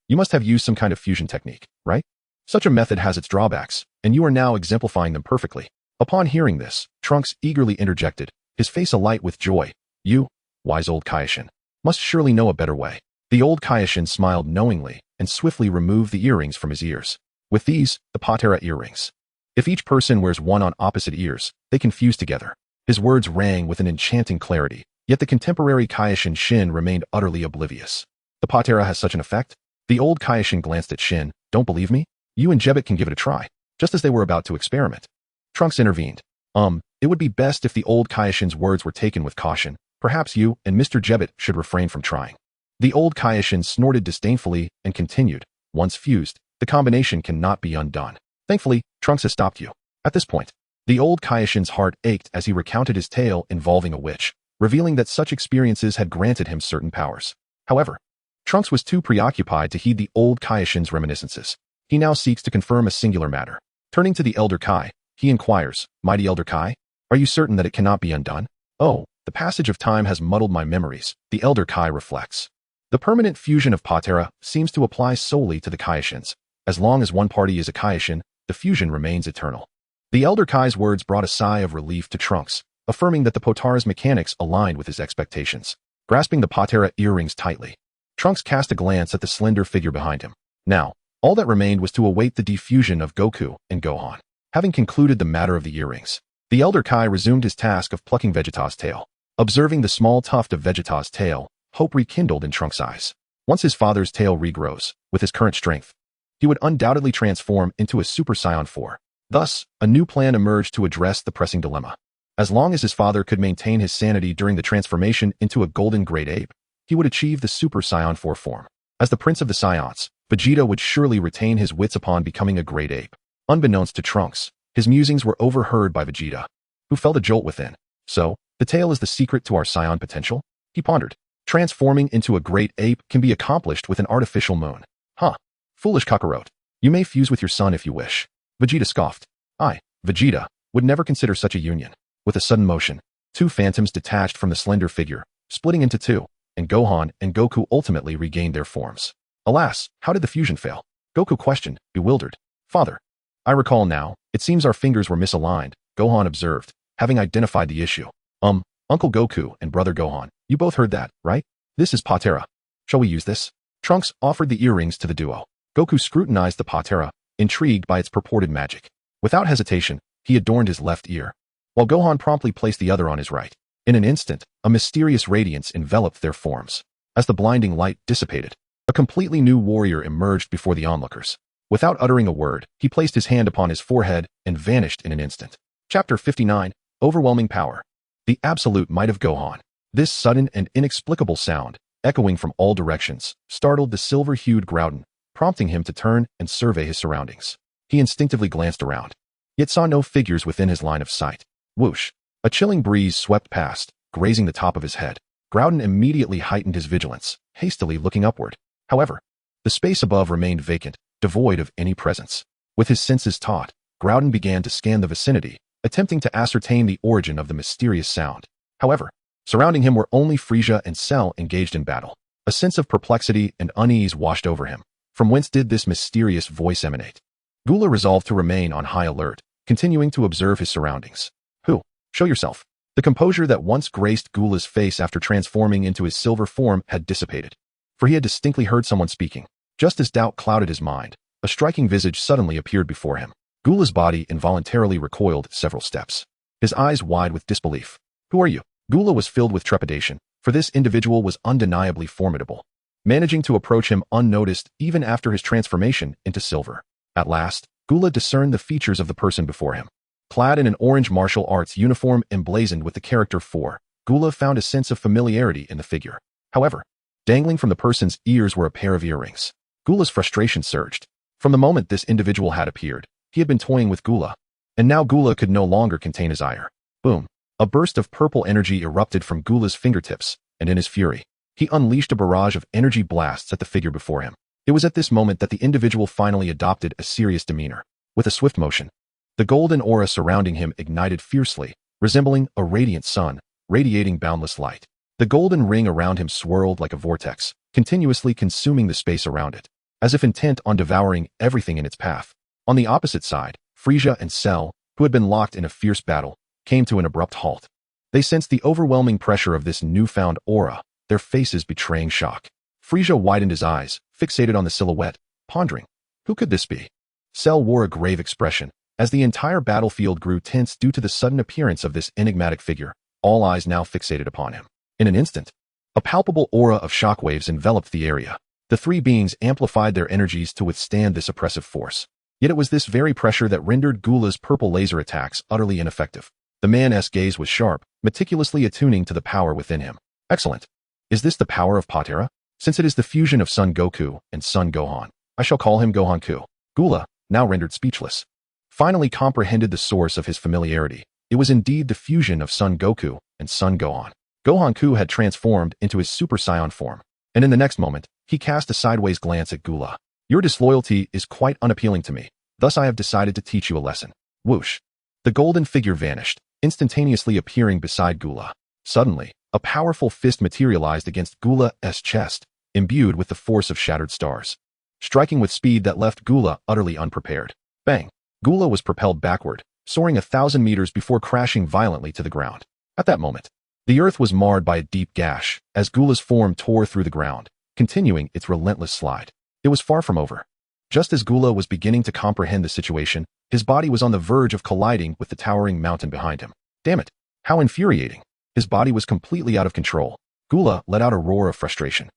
S1: You must have used some kind of fusion technique, right? Such a method has its drawbacks, and you are now exemplifying them perfectly. Upon hearing this, Trunks eagerly interjected, his face alight with joy. You, wise old Kaioshin, must surely know a better way. The old Kaioshin smiled knowingly and swiftly removed the earrings from his ears. With these, the Patera earrings. If each person wears one on opposite ears, they can fuse together. His words rang with an enchanting clarity, yet the contemporary Kaioshin Shin remained utterly oblivious. The Patera has such an effect? The old Kaioshin glanced at Shin. Don't believe me? You and Jebbit can give it a try, just as they were about to experiment. Trunks intervened. It would be best if the old Kaioshin's words were taken with caution. Perhaps you and Mr. Jebbit should refrain from trying. The old Kaioshin snorted disdainfully and continued, once fused, the combination cannot be undone. Thankfully, Trunks has stopped you. At this point, the old Kaioshin's heart ached as he recounted his tale involving a witch, revealing that such experiences had granted him certain powers. However, Trunks was too preoccupied to heed the old Kaioshin's reminiscences. He now seeks to confirm a singular matter. Turning to the Elder Kai, he inquires, Mighty Elder Kai, are you certain that it cannot be undone? Oh, the passage of time has muddled my memories, the Elder Kai reflects. The permanent fusion of Patera seems to apply solely to the Kaioshins. As long as one party is a Kaioshin, the fusion remains eternal. The Elder Kai's words brought a sigh of relief to Trunks, affirming that the Potara's mechanics aligned with his expectations. Grasping the Patera earrings tightly, Trunks cast a glance at the slender figure behind him. Now, all that remained was to await the defusion of Goku and Gohan. Having concluded the matter of the earrings, the Elder Kai resumed his task of plucking Vegeta's tail. Observing the small tuft of Vegeta's tail, hope rekindled in Trunks' eyes. Once his father's tail regrows, with his current strength, he would undoubtedly transform into a Super Saiyan 4. Thus, a new plan emerged to address the pressing dilemma. As long as his father could maintain his sanity during the transformation into a golden great ape, he would achieve the Super Saiyan 4 form. As the Prince of the Saiyans, Vegeta would surely retain his wits upon becoming a great ape. Unbeknownst to Trunks, his musings were overheard by Vegeta, who felt a jolt within. So, the tail is the secret to our Saiyan potential? He pondered. Transforming into a great ape can be accomplished with an artificial moon. Huh. Foolish Kakarot. You may fuse with your son if you wish. Vegeta scoffed. I, Vegeta, would never consider such a union. With a sudden motion, two phantoms detached from the slender figure, splitting into two, and Gohan and Goku ultimately regained their forms. Alas, how did the fusion fail? Goku questioned, bewildered. Father. I recall now, it seems our fingers were misaligned, Gohan observed, having identified the issue. Uncle Goku and Brother Gohan, you both heard that, right? This is Patera. Shall we use this? Trunks offered the earrings to the duo. Goku scrutinized the Patera, intrigued by its purported magic. Without hesitation, he adorned his left ear, while Gohan promptly placed the other on his right. In an instant, a mysterious radiance enveloped their forms. As the blinding light dissipated, a completely new warrior emerged before the onlookers. Without uttering a word, he placed his hand upon his forehead and vanished in an instant. Chapter 59, Overwhelming Power. The absolute might of Gohan. This sudden and inexplicable sound, echoing from all directions, startled the silver-hued Groudon, prompting him to turn and survey his surroundings. He instinctively glanced around, yet saw no figures within his line of sight. Whoosh! A chilling breeze swept past, grazing the top of his head. Groudon immediately heightened his vigilance, hastily looking upward. However, the space above remained vacant, devoid of any presence. With his senses taut, Groudon began to scan the vicinity, attempting to ascertain the origin of the mysterious sound. However, surrounding him were only Frieza and Cell engaged in battle. A sense of perplexity and unease washed over him. From whence did this mysterious voice emanate? Gula resolved to remain on high alert, continuing to observe his surroundings. Who? Show yourself. The composure that once graced Gula's face after transforming into his silver form had dissipated, for he had distinctly heard someone speaking. Just as doubt clouded his mind, a striking visage suddenly appeared before him. Gula's body involuntarily recoiled several steps, his eyes wide with disbelief. Who are you? Gula was filled with trepidation, for this individual was undeniably formidable, managing to approach him unnoticed even after his transformation into silver. At last, Gula discerned the features of the person before him. Clad in an orange martial arts uniform emblazoned with the character 4, Gula found a sense of familiarity in the figure. However, dangling from the person's ears were a pair of earrings. Gula's frustration surged. From the moment this individual had appeared, he had been toying with Gula, and now Gula could no longer contain his ire. Boom! A burst of purple energy erupted from Gula's fingertips, and in his fury, he unleashed a barrage of energy blasts at the figure before him. It was at this moment that the individual finally adopted a serious demeanor. With a swift motion, the golden aura surrounding him ignited fiercely, resembling a radiant sun, radiating boundless light. The golden ring around him swirled like a vortex, continuously consuming the space around it, as if intent on devouring everything in its path. On the opposite side, Frieza and Cell, who had been locked in a fierce battle, came to an abrupt halt. They sensed the overwhelming pressure of this newfound aura, their faces betraying shock. Frieza widened his eyes, fixated on the silhouette, pondering, who could this be? Cell wore a grave expression, as the entire battlefield grew tense due to the sudden appearance of this enigmatic figure, all eyes now fixated upon him. In an instant, a palpable aura of shockwaves enveloped the area. The three beings amplified their energies to withstand this oppressive force. Yet it was this very pressure that rendered Gula's purple laser attacks utterly ineffective. The man's gaze was sharp, meticulously attuning to the power within him. Excellent. Is this the power of Patera? Since it is the fusion of Son Goku and Son Gohan, I shall call him Gohanku. Gula, now rendered speechless, finally comprehended the source of his familiarity. It was indeed the fusion of Son Goku and Son Gohan. Gohanku had transformed into his Super Saiyan form, and in the next moment, he cast a sideways glance at Gula. Your disloyalty is quite unappealing to me, thus I have decided to teach you a lesson. Whoosh! The golden figure vanished, instantaneously appearing beside Gula. Suddenly, a powerful fist materialized against Gula's chest, imbued with the force of shattered stars, striking with speed that left Gula utterly unprepared. Bang! Gula was propelled backward, soaring 1,000 meters before crashing violently to the ground. At that moment, the earth was marred by a deep gash, as Gula's form tore through the ground, continuing its relentless slide. It was far from over. Just as Gula was beginning to comprehend the situation, his body was on the verge of colliding with the towering mountain behind him. Damn it! How infuriating! His body was completely out of control. Gula let out a roar of frustration.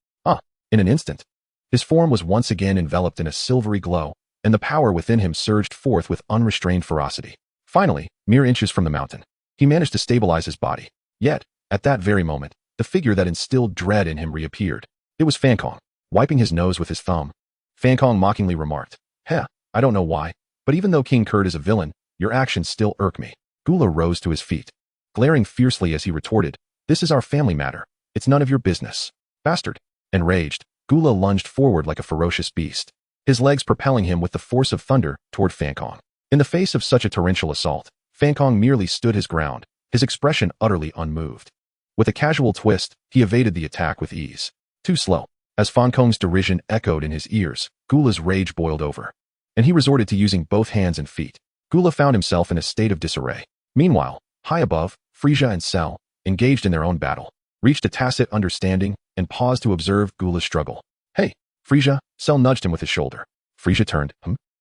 S1: In an instant, his form was once again enveloped in a silvery glow, and the power within him surged forth with unrestrained ferocity. Finally, mere inches from the mountain, he managed to stabilize his body. Yet, at that very moment, the figure that instilled dread in him reappeared. It was Fankong, wiping his nose with his thumb. Fankong mockingly remarked, "Heh, I don't know why, but even though King Kurt is a villain, your actions still irk me." Gula rose to his feet, glaring fiercely as he retorted, "This is our family matter. It's none of your business. Bastard." Enraged, Gula lunged forward like a ferocious beast, his legs propelling him with the force of thunder toward Fankong. In the face of such a torrential assault, Fankong merely stood his ground, his expression utterly unmoved. With a casual twist, he evaded the attack with ease. Too slow. As Fankong's derision echoed in his ears, Gula's rage boiled over, and he resorted to using both hands and feet. Gula found himself in a state of disarray. Meanwhile, high above, Frieza and Cell, engaged in their own battle, reached a tacit understanding and paused to observe Gula's struggle. "Hey, Frieza," Cell nudged him with his shoulder. Frieza turned.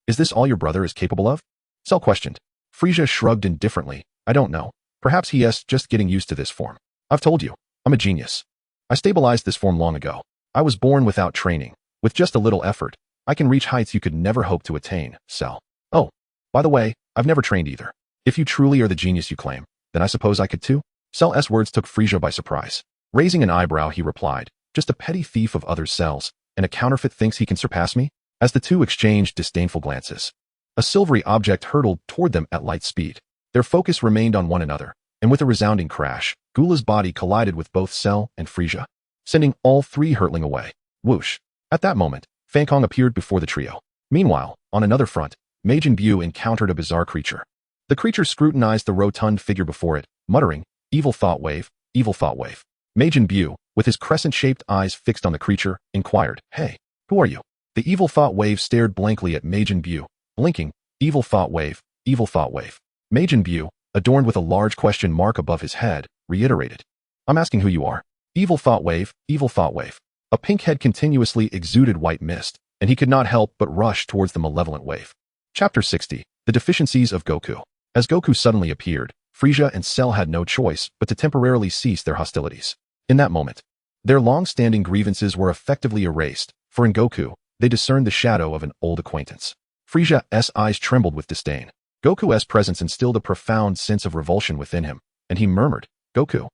S1: Is this all your brother is capable of?" Cell questioned. Frieza shrugged indifferently. "I don't know. Perhaps he is just getting used to this form. I've told you, I'm a genius. I stabilized this form long ago. I was born without training. With just a little effort, I can reach heights you could never hope to attain, Cell. Oh, by the way, I've never trained either. If you truly are the genius you claim, then I suppose I could too?" Cell's words took Frieza by surprise. Raising an eyebrow, he replied, "Just a petty thief of others' cells, and a counterfeit thinks he can surpass me?" As the two exchanged disdainful glances, a silvery object hurtled toward them at light speed. Their focus remained on one another, and with a resounding crash, Gula's body collided with both Cell and Frieza, sending all three hurtling away. Whoosh! At that moment, Fankong appeared before the trio. Meanwhile, on another front, Majin Buu encountered a bizarre creature. The creature scrutinized the rotund figure before it, muttering, "Evil thought wave, evil thought wave." Majin Buu, with his crescent-shaped eyes fixed on the creature, inquired, "Hey, who are you?" The evil thought wave stared blankly at Majin Buu, blinking, "Evil thought wave, evil thought wave." Majin Buu, adorned with a large question mark above his head, reiterated, "I'm asking who you are." "Evil thought wave, evil thought wave." A pink head continuously exuded white mist, and he could not help but rush towards the malevolent wave. Chapter 60. The Deficiencies of Goku. As Goku suddenly appeared, Frieza and Cell had no choice but to temporarily cease their hostilities. In that moment, their long-standing grievances were effectively erased, for in Goku, they discerned the shadow of an old acquaintance. Frisia's eyes trembled with disdain. Goku's presence instilled a profound sense of revulsion within him, and he murmured, Goku.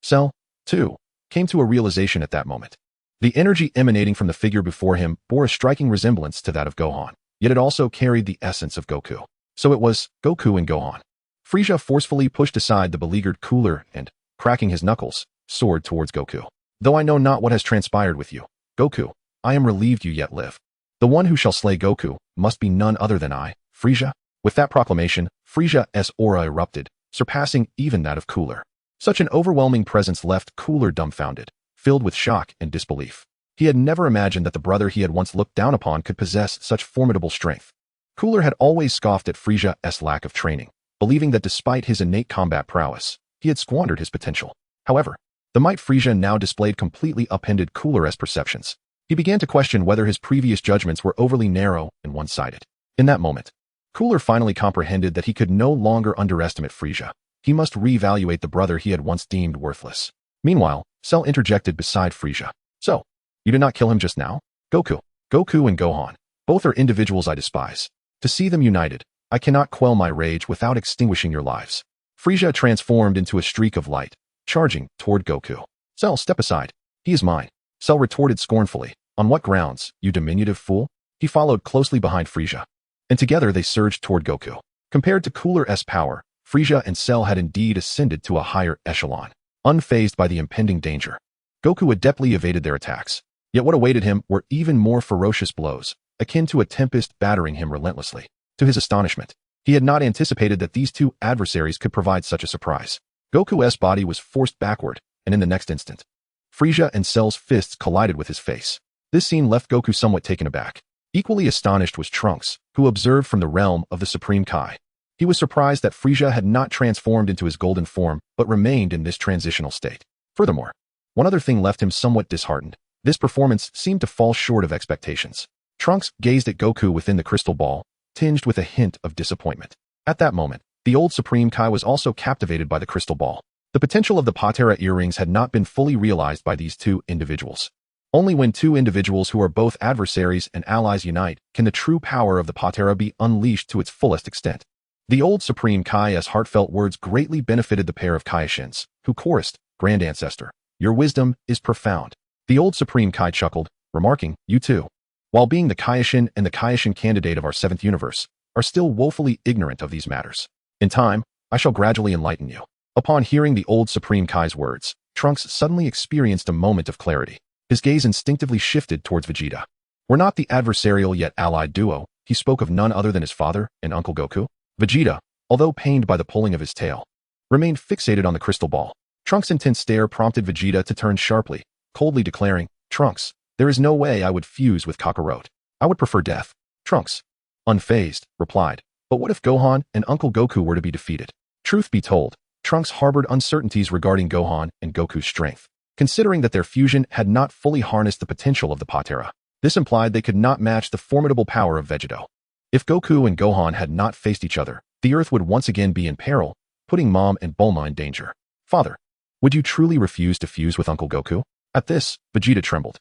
S1: Cell, too, came to a realization at that moment. The energy emanating from the figure before him bore a striking resemblance to that of Gohan, yet it also carried the essence of Goku. So it was Goku and Gohan. Frieza forcefully pushed aside the beleaguered Cooler and, cracking his knuckles, soared towards Goku. Though I know not what has transpired with you, Goku, I am relieved you yet live. The one who shall slay Goku must be none other than I, Frieza. With that proclamation, Frieza's aura erupted, surpassing even that of Cooler. Such an overwhelming presence left Cooler dumbfounded, filled with shock and disbelief. He had never imagined that the brother he had once looked down upon could possess such formidable strength. Cooler had always scoffed at Frieza's lack of training, believing that despite his innate combat prowess, he had squandered his potential. However, the might Frieza now displayed completely upended Cooler's perceptions. He began to question whether his previous judgments were overly narrow and one-sided. In that moment, Cooler finally comprehended that he could no longer underestimate Frieza. He must reevaluate the brother he had once deemed worthless. Meanwhile, Cell interjected beside Frieza. So, you did not kill him just now? Goku and Gohan. Both are individuals I despise. To see them united, I cannot quell my rage without extinguishing your lives. Frieza transformed into a streak of light, charging toward Goku. Cell, step aside. He is mine. Cell retorted scornfully. On what grounds, you diminutive fool? He followed closely behind Frieza, and together they surged toward Goku. Compared to Cooler's power, Frieza and Cell had indeed ascended to a higher echelon. Unfazed by the impending danger, Goku adeptly evaded their attacks. Yet what awaited him were even more ferocious blows, akin to a tempest battering him relentlessly. To his astonishment, he had not anticipated that these two adversaries could provide such a surprise. Goku's body was forced backward, and in the next instant, Frieza and Cell's fists collided with his face. This scene left Goku somewhat taken aback. Equally astonished was Trunks, who observed from the realm of the Supreme Kai. He was surprised that Frieza had not transformed into his golden form, but remained in this transitional state. Furthermore, one other thing left him somewhat disheartened. This performance seemed to fall short of expectations. Trunks gazed at Goku within the crystal ball, tinged with a hint of disappointment. At that moment, the old Supreme Kai was also captivated by the crystal ball. The potential of the Patera earrings had not been fully realized by these two individuals. Only when two individuals who are both adversaries and allies unite can the true power of the Patera be unleashed to its fullest extent. The old Supreme Kai's heartfelt words greatly benefited the pair of Kaioshin, who chorused, Grand Ancestor, your wisdom is profound. The old Supreme Kai chuckled, remarking, you too, while being the Kaioshin and the Kaioshin candidate of our seventh universe, are still woefully ignorant of these matters. In time, I shall gradually enlighten you. Upon hearing the old Supreme Kai's words, Trunks suddenly experienced a moment of clarity. His gaze instinctively shifted towards Vegeta. Were not the adversarial yet allied duo, he spoke of none other than his father and Uncle Goku? Vegeta, although pained by the pulling of his tail, remained fixated on the crystal ball. Trunks' intense stare prompted Vegeta to turn sharply, coldly declaring, Trunks, there is no way I would fuse with Kakarot. I would prefer death. Trunks, unfazed, replied, but what if Gohan and Uncle Goku were to be defeated? Truth be told, Trunks harbored uncertainties regarding Gohan and Goku's strength. Considering that their fusion had not fully harnessed the potential of the Patera, this implied they could not match the formidable power of Vegeta. If Goku and Gohan had not faced each other, the Earth would once again be in peril, putting Mom and Bulma in danger. Father, would you truly refuse to fuse with Uncle Goku? At this, Vegeta trembled.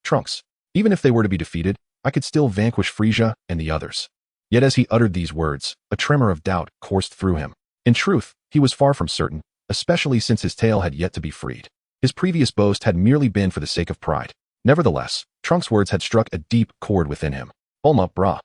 S1: Trunks, even if they were to be defeated, I could still vanquish Frieza and the others. Yet as he uttered these words, a tremor of doubt coursed through him. In truth, he was far from certain, especially since his tail had yet to be freed. His previous boast had merely been for the sake of pride. Nevertheless, Trunks' words had struck a deep chord within him. Bulma, brah.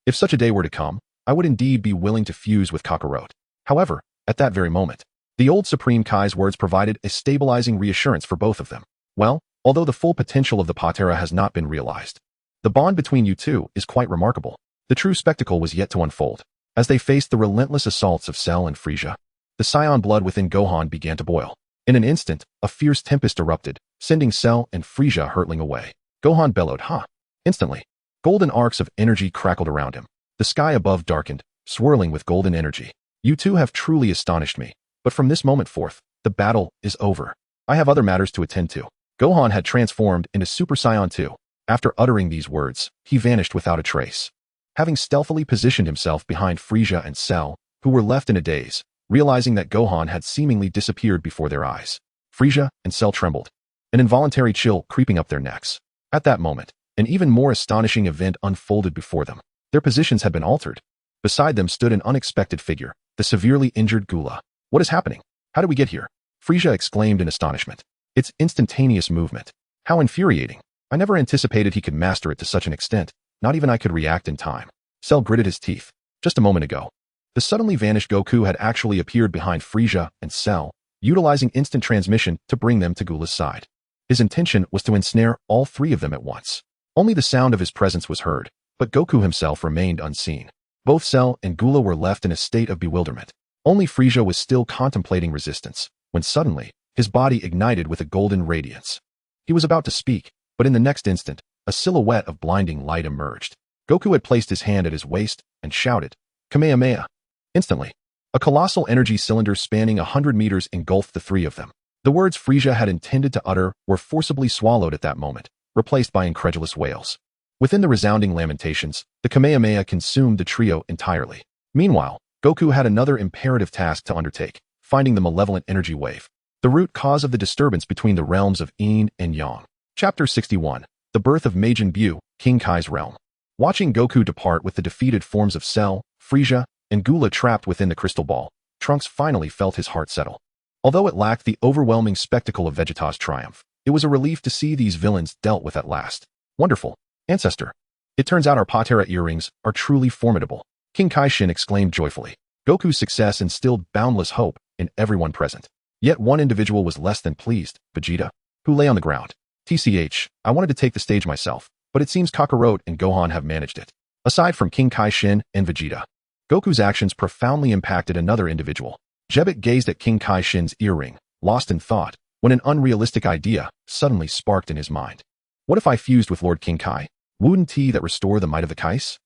S1: If such a day were to come, I would indeed be willing to fuse with Kakarot. However, at that very moment, the old Supreme Kai's words provided a stabilizing reassurance for both of them. Well, although the full potential of the Patera has not been realized, the bond between you two is quite remarkable. The true spectacle was yet to unfold. As they faced the relentless assaults of Cell and Frieza, the Saiyan blood within Gohan began to boil. In an instant, a fierce tempest erupted, sending Cell and Frieza hurtling away. Gohan bellowed, ha! Instantly, golden arcs of energy crackled around him. The sky above darkened, swirling with golden energy. You two have truly astonished me, but from this moment forth, the battle is over. I have other matters to attend to. Gohan had transformed into Super Saiyan 2. After uttering these words, he vanished without a trace. Having stealthily positioned himself behind Frieza and Cell, who were left in a daze, realizing that Gohan had seemingly disappeared before their eyes, Frieza and Cell trembled, an involuntary chill creeping up their necks. At that moment, an even more astonishing event unfolded before them. Their positions had been altered. Beside them stood an unexpected figure, the severely injured Gula. What is happening? How did we get here? Frieza exclaimed in astonishment. It's instantaneous movement. How infuriating. I never anticipated he could master it to such an extent. Not even I could react in time. Cell gritted his teeth. Just a moment ago, the suddenly vanished Goku had actually appeared behind Frieza and Cell, utilizing instant transmission to bring them to Gula's side. His intention was to ensnare all three of them at once. Only the sound of his presence was heard, but Goku himself remained unseen. Both Cell and Gula were left in a state of bewilderment. Only Frieza was still contemplating resistance, when suddenly, his body ignited with a golden radiance. He was about to speak, but in the next instant, a silhouette of blinding light emerged. Goku had placed his hand at his waist and shouted, Kamehameha. Instantly, a colossal energy cylinder spanning 100 meters engulfed the three of them. The words Frieza had intended to utter were forcibly swallowed at that moment, replaced by incredulous wails. Within the resounding lamentations, the Kamehameha consumed the trio entirely. Meanwhile, Goku had another imperative task to undertake, finding the malevolent energy wave, the root cause of the disturbance between the realms of Yin and Yang. Chapter 61. The Birth of Majin Buu, King Kai's Realm. Watching Goku depart with the defeated forms of Cell, Frieza, and Gula trapped within the crystal ball, Trunks finally felt his heart settle. Although it lacked the overwhelming spectacle of Vegeta's triumph, it was a relief to see these villains dealt with at last. Wonderful. Ancestor. It turns out our Patera earrings are truly formidable. King Kai-Shin exclaimed joyfully. Goku's success instilled boundless hope in everyone present. Yet one individual was less than pleased, Vegeta, who lay on the ground. TCH, I wanted to take the stage myself, but it seems Kakarot and Gohan have managed it. Aside from King Kai-Shin and Vegeta, Goku's actions profoundly impacted another individual. Jebbet gazed at King Kai-Shin's earring, lost in thought, when an unrealistic idea suddenly sparked in his mind. What if I fused with Lord King Kai? Wouldn't he that restore the might of the Kais?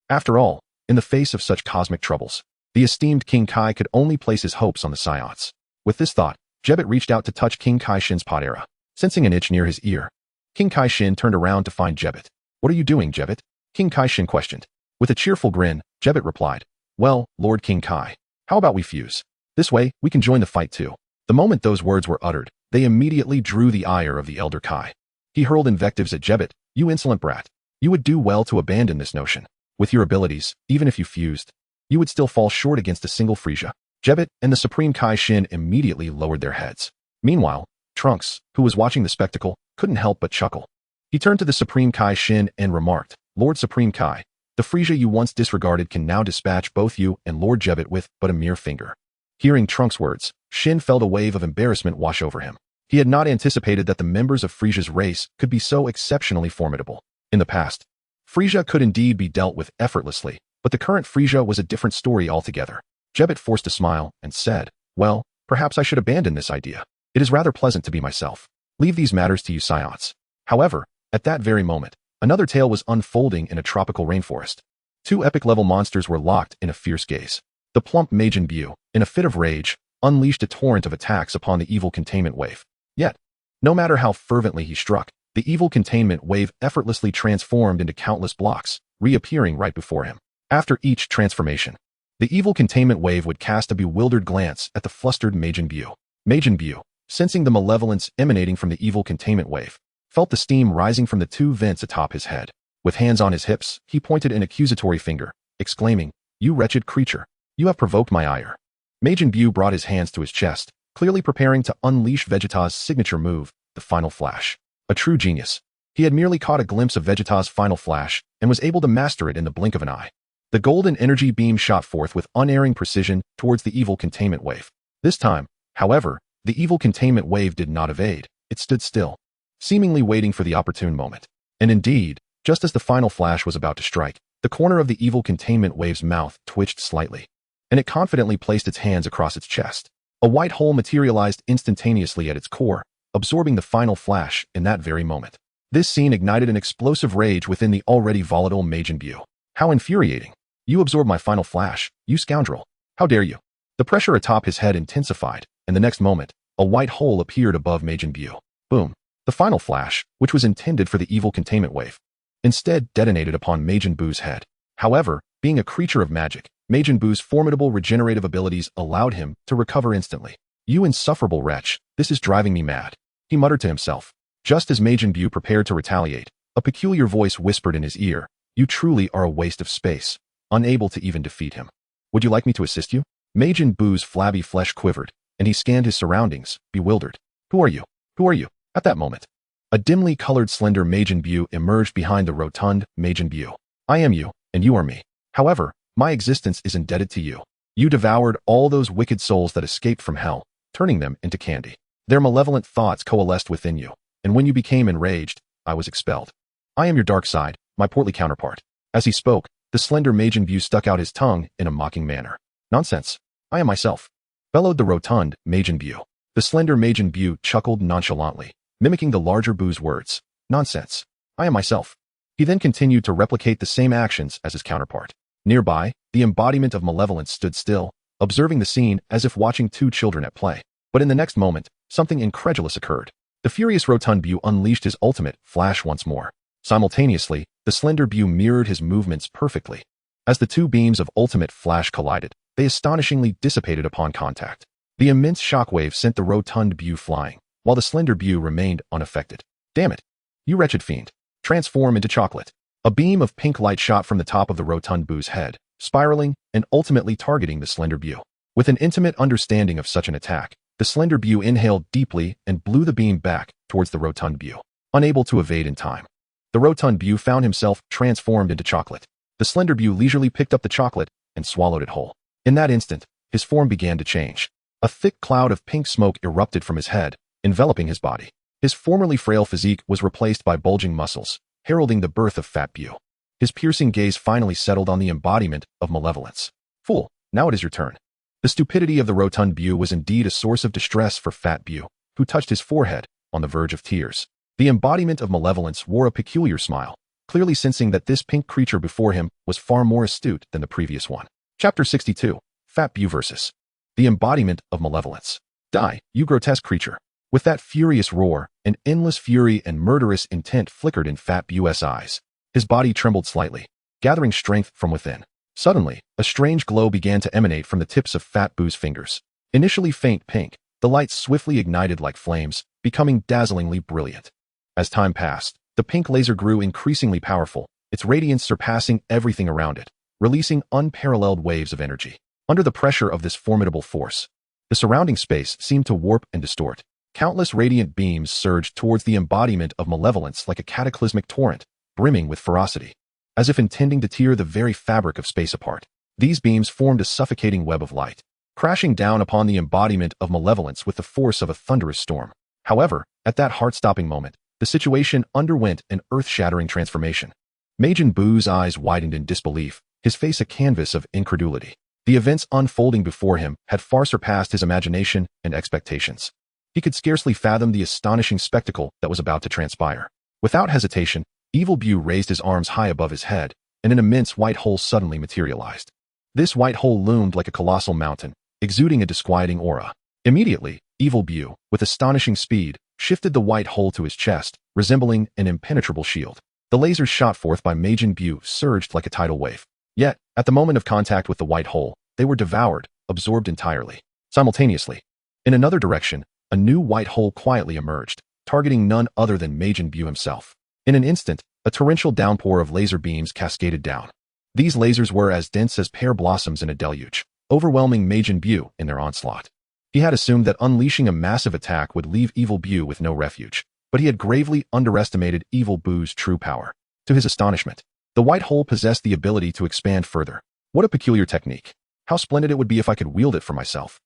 S1: After all, in the face of such cosmic troubles, the esteemed King Kai could only place his hopes on the Saiyans. With this thought, Jebbet reached out to touch King Kai-Shin's Patera, sensing an itch near his ear. King Kai-Shin turned around to find Jebbet. What are you doing, Jebbet? King Kai-Shin questioned. With a cheerful grin, Jebbet replied, Well, Lord King Kai, how about we fuse? This way, we can join the fight too. The moment those words were uttered, they immediately drew the ire of the elder Kai. He hurled invectives at Jebbet. You insolent brat. You would do well to abandon this notion. With your abilities, even if you fused, you would still fall short against a single Frieza. Jebbet and the Supreme Kai-Shin immediately lowered their heads. Meanwhile, Trunks, who was watching the spectacle, couldn't help but chuckle. He turned to the Supreme Kai-Shin and remarked, Lord Supreme Kai, the Frieza you once disregarded can now dispatch both you and Lord Jebbet with but a mere finger. Hearing Trunks' words, Shin felt a wave of embarrassment wash over him. He had not anticipated that the members of Frieza's race could be so exceptionally formidable. In the past, Frieza could indeed be dealt with effortlessly, but the current Frieza was a different story altogether. Jebbet forced a smile and said, Well, perhaps I should abandon this idea. It is rather pleasant to be myself. Leave these matters to you Saiyans. However, at that very moment, another tale was unfolding in a tropical rainforest. Two epic-level monsters were locked in a fierce gaze. The plump Majin Buu, in a fit of rage, unleashed a torrent of attacks upon the evil containment wave. Yet, no matter how fervently he struck, the evil containment wave effortlessly transformed into countless blocks, reappearing right before him. After each transformation, the evil containment wave would cast a bewildered glance at the flustered Majin Buu. Majin Buu, sensing the malevolence emanating from the evil containment wave, felt the steam rising from the two vents atop his head. With hands on his hips, he pointed an accusatory finger, exclaiming, You wretched creature, you have provoked my ire. Majin Buu brought his hands to his chest, clearly preparing to unleash Vegeta's signature move, the Final Flash. A true genius. He had merely caught a glimpse of Vegeta's Final Flash and was able to master it in the blink of an eye. The golden energy beam shot forth with unerring precision towards the evil containment wave. This time, however, the evil containment wave did not evade. It stood still, seemingly waiting for the opportune moment. And indeed, just as the Final Flash was about to strike, the corner of the evil containment wave's mouth twitched slightly, and it confidently placed its hands across its chest. A white hole materialized instantaneously at its core, absorbing the Final Flash in that very moment. This scene ignited an explosive rage within the already volatile Majin Buu. How infuriating. You absorbed my Final Flash, you scoundrel. How dare you? The pressure atop his head intensified, and the next moment, a white hole appeared above Majin Buu. Boom. The Final Flash, which was intended for the evil containment wave, instead detonated upon Majin Buu's head. However, being a creature of magic, Majin Buu's formidable regenerative abilities allowed him to recover instantly. You insufferable wretch, this is driving me mad, he muttered to himself. Just as Majin Buu prepared to retaliate, a peculiar voice whispered in his ear, You truly are a waste of space, unable to even defeat him. Would you like me to assist you? Majin Buu's flabby flesh quivered, and he scanned his surroundings, bewildered. Who are you? Who are you? At that moment, a dimly colored slender Majin Buu emerged behind the rotund Majin Buu. I am you, and you are me. However, my existence is indebted to you. You devoured all those wicked souls that escaped from hell, turning them into candy. Their malevolent thoughts coalesced within you, and when you became enraged, I was expelled. I am your dark side, my portly counterpart. As he spoke, the slender Majin Buu stuck out his tongue in a mocking manner. Nonsense. I am myself, bellowed the rotund Majin Buu. The slender Majin Buu chuckled nonchalantly, mimicking the larger Buu's words. Nonsense. I am myself. He then continued to replicate the same actions as his counterpart. Nearby, the embodiment of malevolence stood still, observing the scene as if watching two children at play. But in the next moment, something incredulous occurred. The furious rotund Buu unleashed his ultimate flash once more. Simultaneously, the slender Buu mirrored his movements perfectly. As the two beams of ultimate flash collided, they astonishingly dissipated upon contact. The immense shockwave sent the rotund Buu flying, while the slender Buu remained unaffected. Damn it! You wretched fiend! Transform into chocolate. A beam of pink light shot from the top of the rotund Buu's head, spiraling and ultimately targeting the slender Buu. With an intimate understanding of such an attack, the slender Buu inhaled deeply and blew the beam back towards the rotund Buu, unable to evade in time. The rotund Buu found himself transformed into chocolate. The slender Buu leisurely picked up the chocolate and swallowed it whole. In that instant, his form began to change. A thick cloud of pink smoke erupted from his head, enveloping his body. His formerly frail physique was replaced by bulging muscles, heralding the birth of Fat Buu. His piercing gaze finally settled on the embodiment of malevolence. Fool, now it is your turn. The stupidity of the rotund Buu was indeed a source of distress for Fat Buu, who touched his forehead, on the verge of tears. The embodiment of malevolence wore a peculiar smile, clearly sensing that this pink creature before him was far more astute than the previous one. Chapter 62. Fat Buu vs. The embodiment of malevolence. Die, you grotesque creature. With that furious roar, an endless fury and murderous intent flickered in Fat Buu's eyes. His body trembled slightly, gathering strength from within. Suddenly, a strange glow began to emanate from the tips of Fat Buu's fingers. Initially faint pink, the light swiftly ignited like flames, becoming dazzlingly brilliant. As time passed, the pink laser grew increasingly powerful, its radiance surpassing everything around it, releasing unparalleled waves of energy. Under the pressure of this formidable force, the surrounding space seemed to warp and distort. Countless radiant beams surged towards the embodiment of malevolence like a cataclysmic torrent, brimming with ferocity. As if intending to tear the very fabric of space apart, these beams formed a suffocating web of light, crashing down upon the embodiment of malevolence with the force of a thunderous storm. However, at that heart-stopping moment, the situation underwent an earth-shattering transformation. Majin Buu's eyes widened in disbelief, his face a canvas of incredulity. The events unfolding before him had far surpassed his imagination and expectations. He could scarcely fathom the astonishing spectacle that was about to transpire. Without hesitation, Evil Buu raised his arms high above his head, and an immense white hole suddenly materialized. This white hole loomed like a colossal mountain, exuding a disquieting aura. Immediately, Evil Buu, with astonishing speed, shifted the white hole to his chest, resembling an impenetrable shield. The lasers shot forth by Majin Buu surged like a tidal wave. Yet, at the moment of contact with the white hole, they were devoured, absorbed entirely. Simultaneously, in another direction, a new white hole quietly emerged, targeting none other than Majin Buu himself. In an instant, a torrential downpour of laser beams cascaded down. These lasers were as dense as pear blossoms in a deluge, overwhelming Majin Buu in their onslaught. He had assumed that unleashing a massive attack would leave Evil Buu with no refuge, but he had gravely underestimated Evil Buu's true power. To his astonishment, the white hole possessed the ability to expand further. What a peculiar technique. How splendid it would be if I could wield it for myself.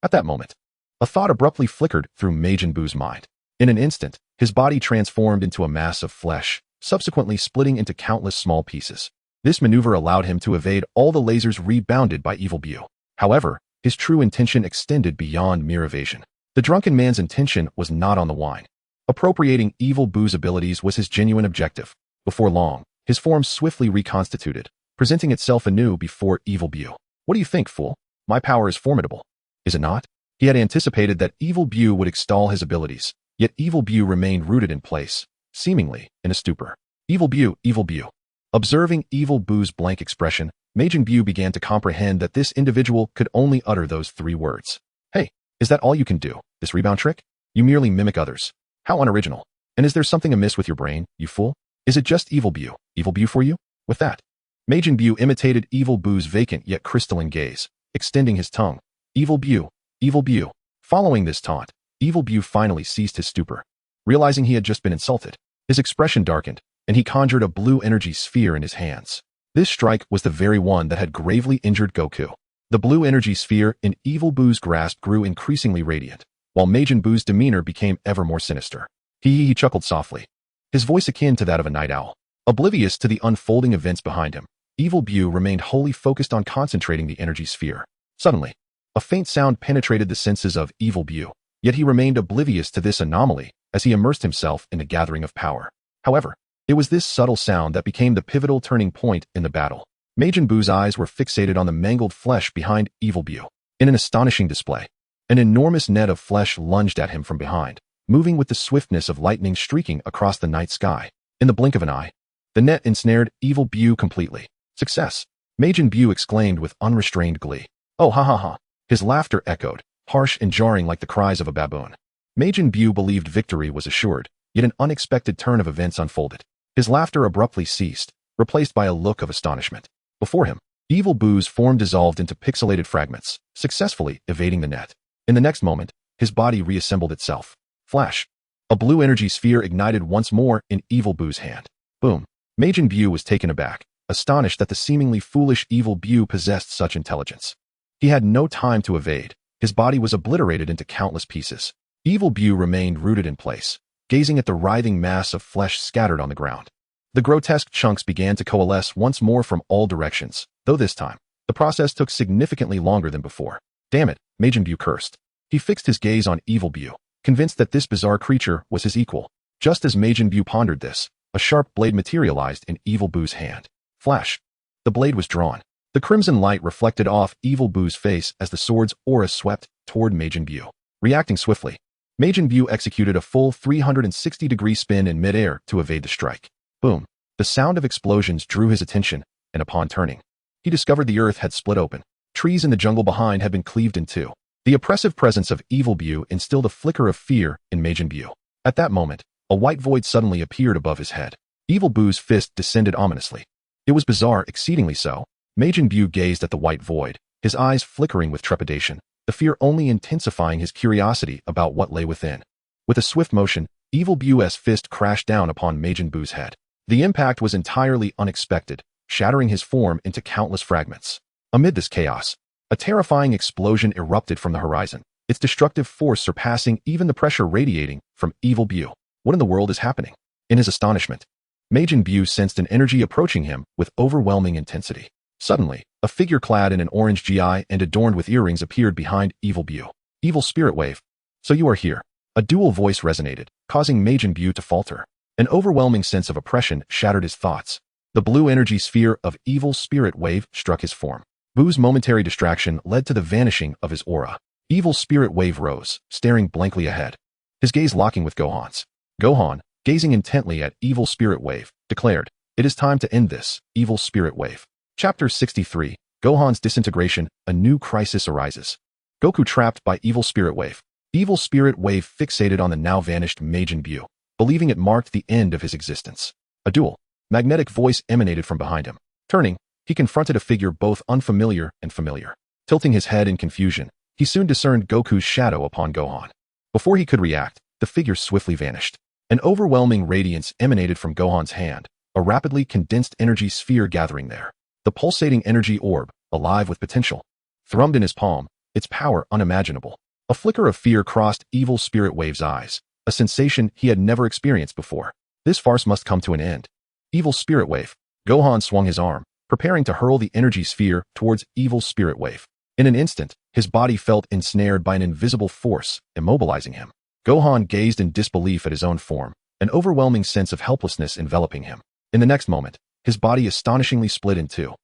S1: At that moment, a thought abruptly flickered through Majin Buu's mind. In an instant, his body transformed into a mass of flesh, subsequently splitting into countless small pieces. This maneuver allowed him to evade all the lasers rebounded by Evil Buu. However, his true intention extended beyond mere evasion. The drunken man's intention was not on the wine. Appropriating Evil Buu's abilities was his genuine objective. Before long, his form swiftly reconstituted, presenting itself anew before Evil Buu. What do you think, fool? My power is formidable. Is it not? He had anticipated that Evil Buu would extol his abilities, yet Evil Buu remained rooted in place, seemingly in a stupor. Evil Buu, Evil Buu. Observing Evil Buu's blank expression, Majin Buu began to comprehend that this individual could only utter those three words. Hey, is that all you can do, this rebound trick? You merely mimic others. How unoriginal. And is there something amiss with your brain, you fool? Is it just Evil Buu for you? With that, Majin Buu imitated Evil Buu's vacant yet crystalline gaze, extending his tongue. Evil Buu, Evil Buu. Following this taunt, Evil Buu finally ceased his stupor. Realizing he had just been insulted, his expression darkened, and he conjured a blue energy sphere in his hands. This strike was the very one that had gravely injured Goku. The blue energy sphere in Evil Buu's grasp grew increasingly radiant, while Majin Buu's demeanor became ever more sinister. He chuckled softly, his voice akin to that of a night owl. Oblivious to the unfolding events behind him, Evil Buu remained wholly focused on concentrating the energy sphere. Suddenly, a faint sound penetrated the senses of Evil Buu, yet he remained oblivious to this anomaly as he immersed himself in the gathering of power. However, it was this subtle sound that became the pivotal turning point in the battle. Majin Buu's eyes were fixated on the mangled flesh behind Evil Buu. In an astonishing display, an enormous net of flesh lunged at him from behind, moving with the swiftness of lightning streaking across the night sky. In the blink of an eye, the net ensnared Evil Buu completely. Success! Majin Buu exclaimed with unrestrained glee. Oh ha ha ha! His laughter echoed, harsh and jarring like the cries of a baboon. Majin Buu believed victory was assured, yet an unexpected turn of events unfolded. His laughter abruptly ceased, replaced by a look of astonishment. Before him, Evil Buu's form dissolved into pixelated fragments, successfully evading the net. In the next moment, his body reassembled itself. Flash! A blue energy sphere ignited once more in Evil Buu's hand. Boom! Majin Buu was taken aback, astonished that the seemingly foolish Evil Buu possessed such intelligence. He had no time to evade. His body was obliterated into countless pieces. Evil Buu remained rooted in place, gazing at the writhing mass of flesh scattered on the ground. The grotesque chunks began to coalesce once more from all directions, though this time, the process took significantly longer than before. Damn it, Majin Buu cursed. He fixed his gaze on Evil Buu, convinced that this bizarre creature was his equal. Just as Majin Buu pondered this, a sharp blade materialized in Evil Buu's hand. Flash! The blade was drawn. The crimson light reflected off Evil Buu's face as the sword's aura swept toward Majin Buu. Reacting swiftly, Majin Buu executed a full 360-degree spin in midair to evade the strike. Boom! The sound of explosions drew his attention, and upon turning, he discovered the earth had split open. Trees in the jungle behind had been cleaved in two. The oppressive presence of Evil Buu instilled a flicker of fear in Majin Buu. At that moment, a white void suddenly appeared above his head. Evil Buu's fist descended ominously. It was bizarre, exceedingly so. Majin Buu gazed at the white void, his eyes flickering with trepidation, the fear only intensifying his curiosity about what lay within. With a swift motion, Evil Buu's fist crashed down upon Majin Buu's head. The impact was entirely unexpected, shattering his form into countless fragments. Amid this chaos, a terrifying explosion erupted from the horizon, its destructive force surpassing even the pressure radiating from Evil Buu. What in the world is happening? In his astonishment, Majin Buu sensed an energy approaching him with overwhelming intensity. Suddenly, a figure clad in an orange gi and adorned with earrings appeared behind Evil Buu. Evil Spirit Wave. So you are here. A dual voice resonated, causing Majin Buu to falter. An overwhelming sense of oppression shattered his thoughts. The blue energy sphere of Evil Spirit Wave struck his form. Buu's momentary distraction led to the vanishing of his aura. Evil Spirit Wave rose, staring blankly ahead, his gaze locking with Gohan's. Gohan, gazing intently at Evil Spirit Wave, declared, "It is time to end this, Evil Spirit Wave." Chapter 63, Gohan's Disintegration, a New Crisis Arises. Goku trapped by Evil Spirit Wave. Evil Spirit Wave fixated on the now vanished Majin Buu, believing it marked the end of his existence. A dual, magnetic voice emanated from behind him. Turning, he confronted a figure both unfamiliar and familiar. Tilting his head in confusion, he soon discerned Goku's shadow upon Gohan. Before he could react, the figure swiftly vanished. An overwhelming radiance emanated from Gohan's hand, a rapidly condensed energy sphere gathering there. The pulsating energy orb, alive with potential, thrummed in his palm, its power unimaginable. A flicker of fear crossed Evil Spirit Wave's eyes, a sensation he had never experienced before. This farce must come to an end. Evil Spirit Wave. Gohan swung his arm, preparing to hurl the energy sphere towards Evil Spirit Wave. In an instant, his body felt ensnared by an invisible force, immobilizing him. Gohan gazed in disbelief at his own form, an overwhelming sense of helplessness enveloping him. In the next moment, his body astonishingly split in two.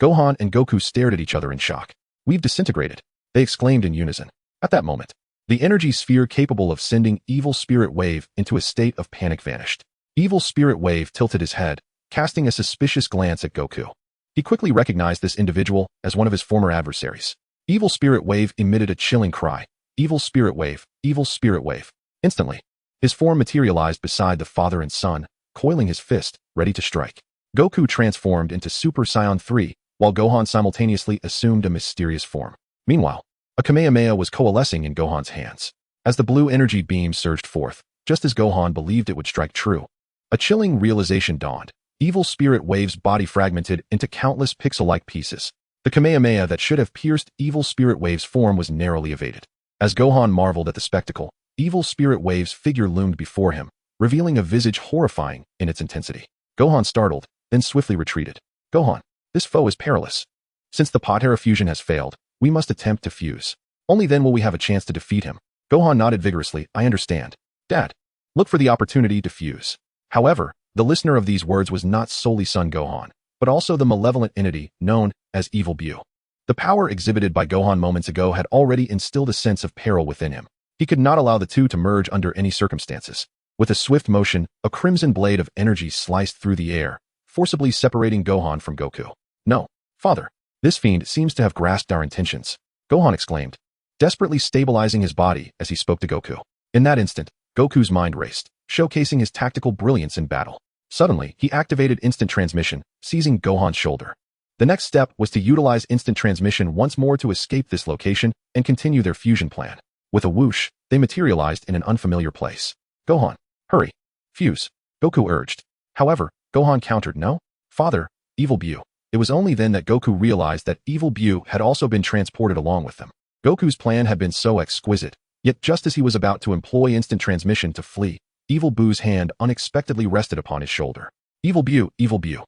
S1: Gohan and Goku stared at each other in shock. "We've disintegrated," they exclaimed in unison. At that moment, the energy sphere capable of sending Evil Spirit Wave into a state of panic vanished. Evil Spirit Wave tilted his head, casting a suspicious glance at Goku. He quickly recognized this individual as one of his former adversaries. Evil Spirit Wave emitted a chilling cry. "Evil Spirit Wave, Evil Spirit Wave." Instantly, his form materialized beside the father and son, coiling his fist, ready to strike. Goku transformed into Super Saiyan 3, while Gohan simultaneously assumed a mysterious form. Meanwhile, a Kamehameha was coalescing in Gohan's hands. As the blue energy beam surged forth, just as Gohan believed it would strike true, a chilling realization dawned. Evil spirit waves body fragmented into countless pixel-like pieces. The Kamehameha that should have pierced evil spirit wave's form was narrowly evaded. As Gohan marveled at the spectacle, evil spirit wave's figure loomed before him, revealing a visage horrifying in its intensity. Gohan startled, then swiftly retreated. Gohan, this foe is perilous. Since the Potara fusion has failed, we must attempt to fuse. Only then will we have a chance to defeat him. Gohan nodded vigorously. I understand. Dad, look for the opportunity to fuse. However, the listener of these words was not solely Son Gohan, but also the malevolent entity known as Evil Bu. The power exhibited by Gohan moments ago had already instilled a sense of peril within him. He could not allow the two to merge under any circumstances. With a swift motion, a crimson blade of energy sliced through the air, forcibly separating Gohan from Goku. No, father, this fiend seems to have grasped our intentions, Gohan exclaimed, desperately stabilizing his body as he spoke to Goku. In that instant, Goku's mind raced, showcasing his tactical brilliance in battle. Suddenly, he activated instant transmission, seizing Gohan's shoulder. The next step was to utilize instant transmission once more to escape this location and continue their fusion plan. With a whoosh, they materialized in an unfamiliar place. Gohan, hurry. Fuse, Goku urged. However, Gohan countered, no, father, Evil Bu. It was only then that Goku realized that Evil Bu had also been transported along with them. Goku's plan had been so exquisite, yet just as he was about to employ instant transmission to flee, Evil Bu's hand unexpectedly rested upon his shoulder. Evil Bu, Evil Bu.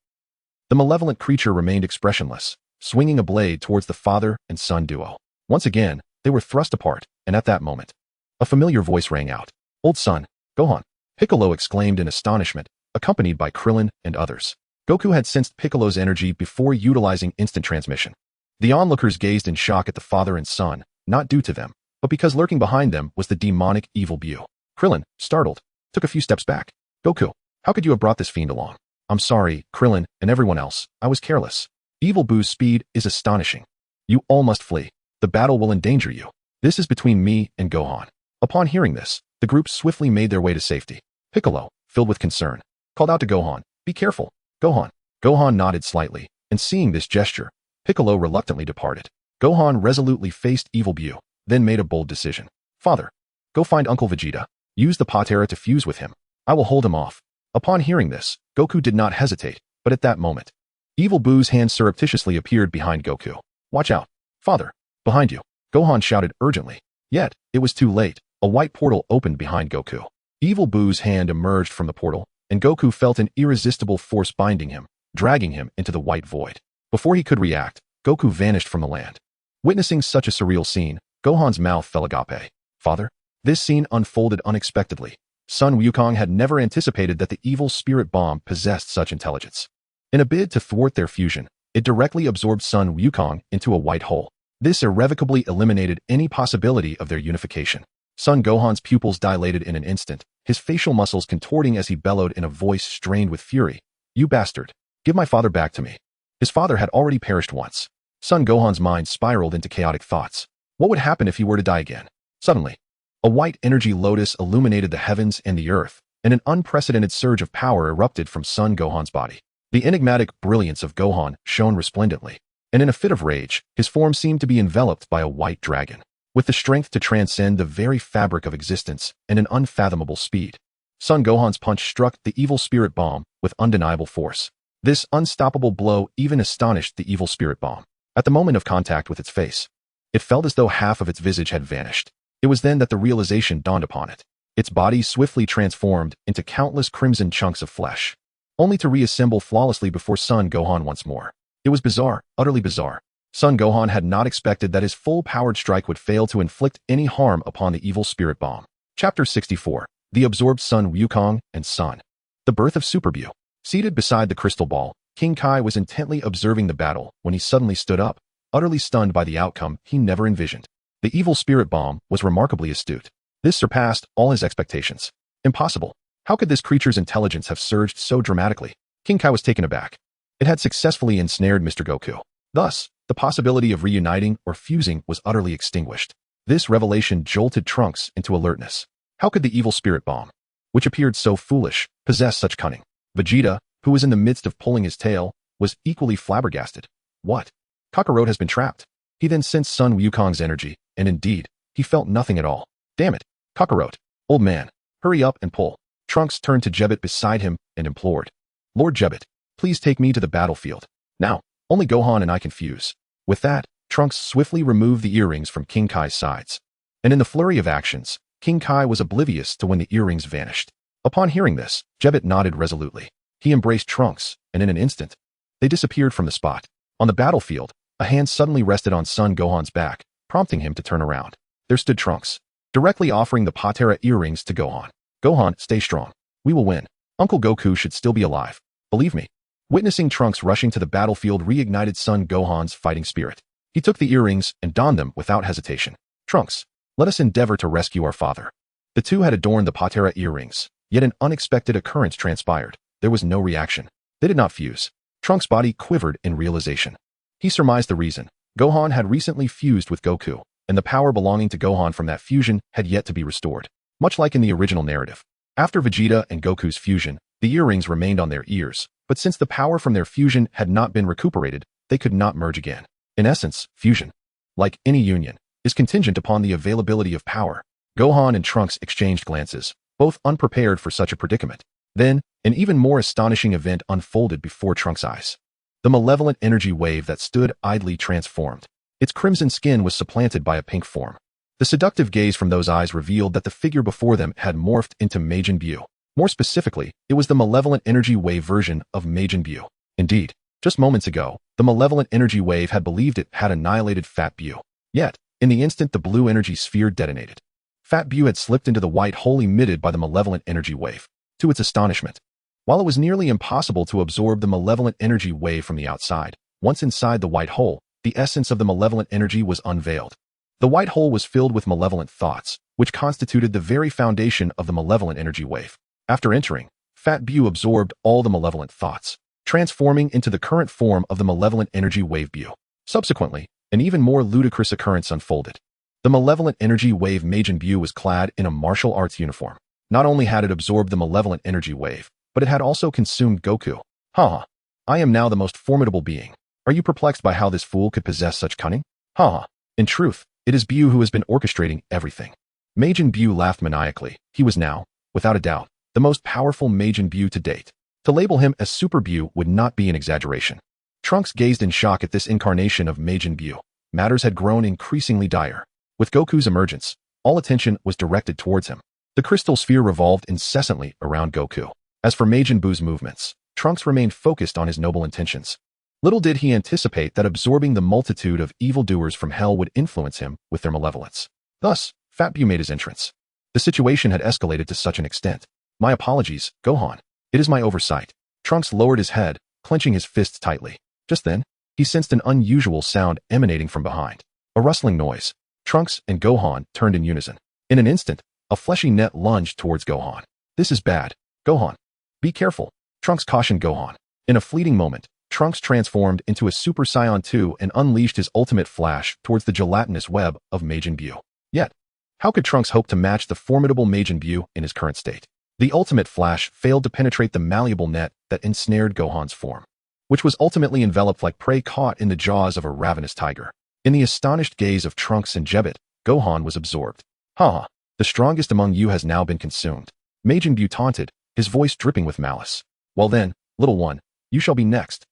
S1: The malevolent creature remained expressionless, swinging a blade towards the father and son duo. Once again, they were thrust apart, and at that moment, a familiar voice rang out. Old son, Gohan, Piccolo exclaimed in astonishment, accompanied by Krillin and others. Goku had sensed Piccolo's energy before utilizing instant transmission. The onlookers gazed in shock at the father and son, not due to them, but because lurking behind them was the demonic Evil Bu. Krillin, startled, took a few steps back. Goku, how could you have brought this fiend along? I'm sorry, Krillin and everyone else, I was careless. Evil Bu's speed is astonishing. You all must flee. The battle will endanger you. This is between me and Gohan. Upon hearing this, the group swiftly made their way to safety. Piccolo, filled with concern, called out to Gohan, be careful, Gohan. Gohan nodded slightly, and seeing this gesture, Piccolo reluctantly departed. Gohan resolutely faced Evil Bu, then made a bold decision. Father, go find Uncle Vegeta. Use the Potara to fuse with him. I will hold him off. Upon hearing this, Goku did not hesitate, but at that moment, Evil Bu's hand surreptitiously appeared behind Goku. Watch out. Father, behind you. Gohan shouted urgently. Yet, it was too late. A white portal opened behind Goku. Evil Bu's hand emerged from the portal, and Goku felt an irresistible force binding him, dragging him into the white void. Before he could react, Goku vanished from the land. Witnessing such a surreal scene, Gohan's mouth fell agape. Father? This scene unfolded unexpectedly. Sun Wukong had never anticipated that the evil spirit bomb possessed such intelligence. In a bid to thwart their fusion, it directly absorbed Sun Wukong into a white hole. This irrevocably eliminated any possibility of their unification. Son Gohan's pupils dilated in an instant, his facial muscles contorting as he bellowed in a voice strained with fury. You bastard! Give my father back to me. His father had already perished once. Son Gohan's mind spiraled into chaotic thoughts. What would happen if he were to die again? Suddenly, a white energy lotus illuminated the heavens and the earth, and an unprecedented surge of power erupted from Son Gohan's body. The enigmatic brilliance of Gohan shone resplendently, and in a fit of rage, his form seemed to be enveloped by a white dragon, with the strength to transcend the very fabric of existence and an unfathomable speed. Son Gohan's punch struck the evil spirit bomb with undeniable force. This unstoppable blow even astonished the evil spirit bomb. At the moment of contact with its face, it felt as though half of its visage had vanished. It was then that the realization dawned upon it. Its body swiftly transformed into countless crimson chunks of flesh, only to reassemble flawlessly before Son Gohan once more. It was bizarre, utterly bizarre. Son Gohan had not expected that his full-powered strike would fail to inflict any harm upon the evil spirit bomb. Chapter 64. The Absorbed Sun Wukong and Son. The Birth of Super Bu. Seated beside the crystal ball, King Kai was intently observing the battle when he suddenly stood up, utterly stunned by the outcome he never envisioned. The evil spirit bomb was remarkably astute. This surpassed all his expectations. Impossible. How could this creature's intelligence have surged so dramatically? King Kai was taken aback. It had successfully ensnared Mr. Goku. Thus, the possibility of reuniting or fusing was utterly extinguished. This revelation jolted Trunks into alertness. How could the evil spirit bomb, which appeared so foolish, possess such cunning? Vegeta, who was in the midst of pulling his tail, was equally flabbergasted. What? Kakarot has been trapped. He then sensed Sun Wukong's energy, and indeed, he felt nothing at all. Damn it, Kakarot. Old man, hurry up and pull. Trunks turned to Jebbet beside him and implored. Lord Jebbet, please take me to the battlefield. Now, only Gohan and I can fuse. With that, Trunks swiftly removed the earrings from King Kai's sides. And in the flurry of actions, King Kai was oblivious to when the earrings vanished. Upon hearing this, Jebbet nodded resolutely. He embraced Trunks, and in an instant, they disappeared from the spot. On the battlefield, a hand suddenly rested on Son Gohan's back, prompting him to turn around. There stood Trunks, directly offering the Patera earrings to Gohan. Gohan, stay strong. We will win. Uncle Goku should still be alive. Believe me. Witnessing Trunks rushing to the battlefield reignited Son Gohan's fighting spirit. He took the earrings and donned them without hesitation. Trunks, let us endeavor to rescue our father. The two had adorned the Patera earrings, yet an unexpected occurrence transpired. There was no reaction. They did not fuse. Trunks' body quivered in realization. He surmised the reason. Gohan had recently fused with Goku, and the power belonging to Gohan from that fusion had yet to be restored. Much like in the original narrative. After Vegeta and Goku's fusion, the earrings remained on their ears, but since the power from their fusion had not been recuperated, they could not merge again. In essence, fusion, like any union, is contingent upon the availability of power. Gohan and Trunks exchanged glances, both unprepared for such a predicament. Then, an even more astonishing event unfolded before Trunks' eyes. The malevolent energy wave that stood idly transformed. Its crimson skin was supplanted by a pink form. The seductive gaze from those eyes revealed that the figure before them had morphed into Majin Buu. More specifically, it was the malevolent energy wave version of Majin Buu. Indeed, just moments ago, the malevolent energy wave had believed it had annihilated Fat Buu. Yet, in the instant the blue energy sphere detonated, Fat Buu had slipped into the white hole emitted by the malevolent energy wave. To its astonishment, while it was nearly impossible to absorb the malevolent energy wave from the outside, once inside the white hole, the essence of the malevolent energy was unveiled. The white hole was filled with malevolent thoughts, which constituted the very foundation of the malevolent energy wave. After entering, Fat Buu absorbed all the malevolent thoughts, transforming into the current form of the malevolent energy wave Buu. Subsequently, an even more ludicrous occurrence unfolded. The malevolent energy wave Majin Buu was clad in a martial arts uniform. Not only had it absorbed the malevolent energy wave, but it had also consumed Goku. Haha. I am now the most formidable being. Are you perplexed by how this fool could possess such cunning? Haha. In truth, it is Buu who has been orchestrating everything. Majin Buu laughed maniacally. He was now, without a doubt, the most powerful Majin Buu to date. To label him as Super Buu would not be an exaggeration. Trunks gazed in shock at this incarnation of Majin Buu. Matters had grown increasingly dire. With Goku's emergence, all attention was directed towards him. The crystal sphere revolved incessantly around Goku. As for Majin Buu's movements, Trunks remained focused on his noble intentions. Little did he anticipate that absorbing the multitude of evildoers from hell would influence him with their malevolence. Thus, Fat Buu made his entrance. The situation had escalated to such an extent. My apologies, Gohan. It is my oversight. Trunks lowered his head, clenching his fists tightly. Just then, he sensed an unusual sound emanating from behind. A rustling noise. Trunks and Gohan turned in unison. In an instant, a fleshy net lunged towards Gohan. This is bad. Gohan. Be careful. Trunks cautioned Gohan. In a fleeting moment, Trunks transformed into a Super Saiyan 2 and unleashed his ultimate flash towards the gelatinous web of Majin Buu. Yet, how could Trunks hope to match the formidable Majin Buu in his current state? The ultimate flash failed to penetrate the malleable net that ensnared Gohan's form, which was ultimately enveloped like prey caught in the jaws of a ravenous tiger. In the astonished gaze of Trunks and Jebbet, Gohan was absorbed. Ha! The strongest among you has now been consumed. Majin Buu taunted, his voice dripping with malice. Well then, little one, you shall be next.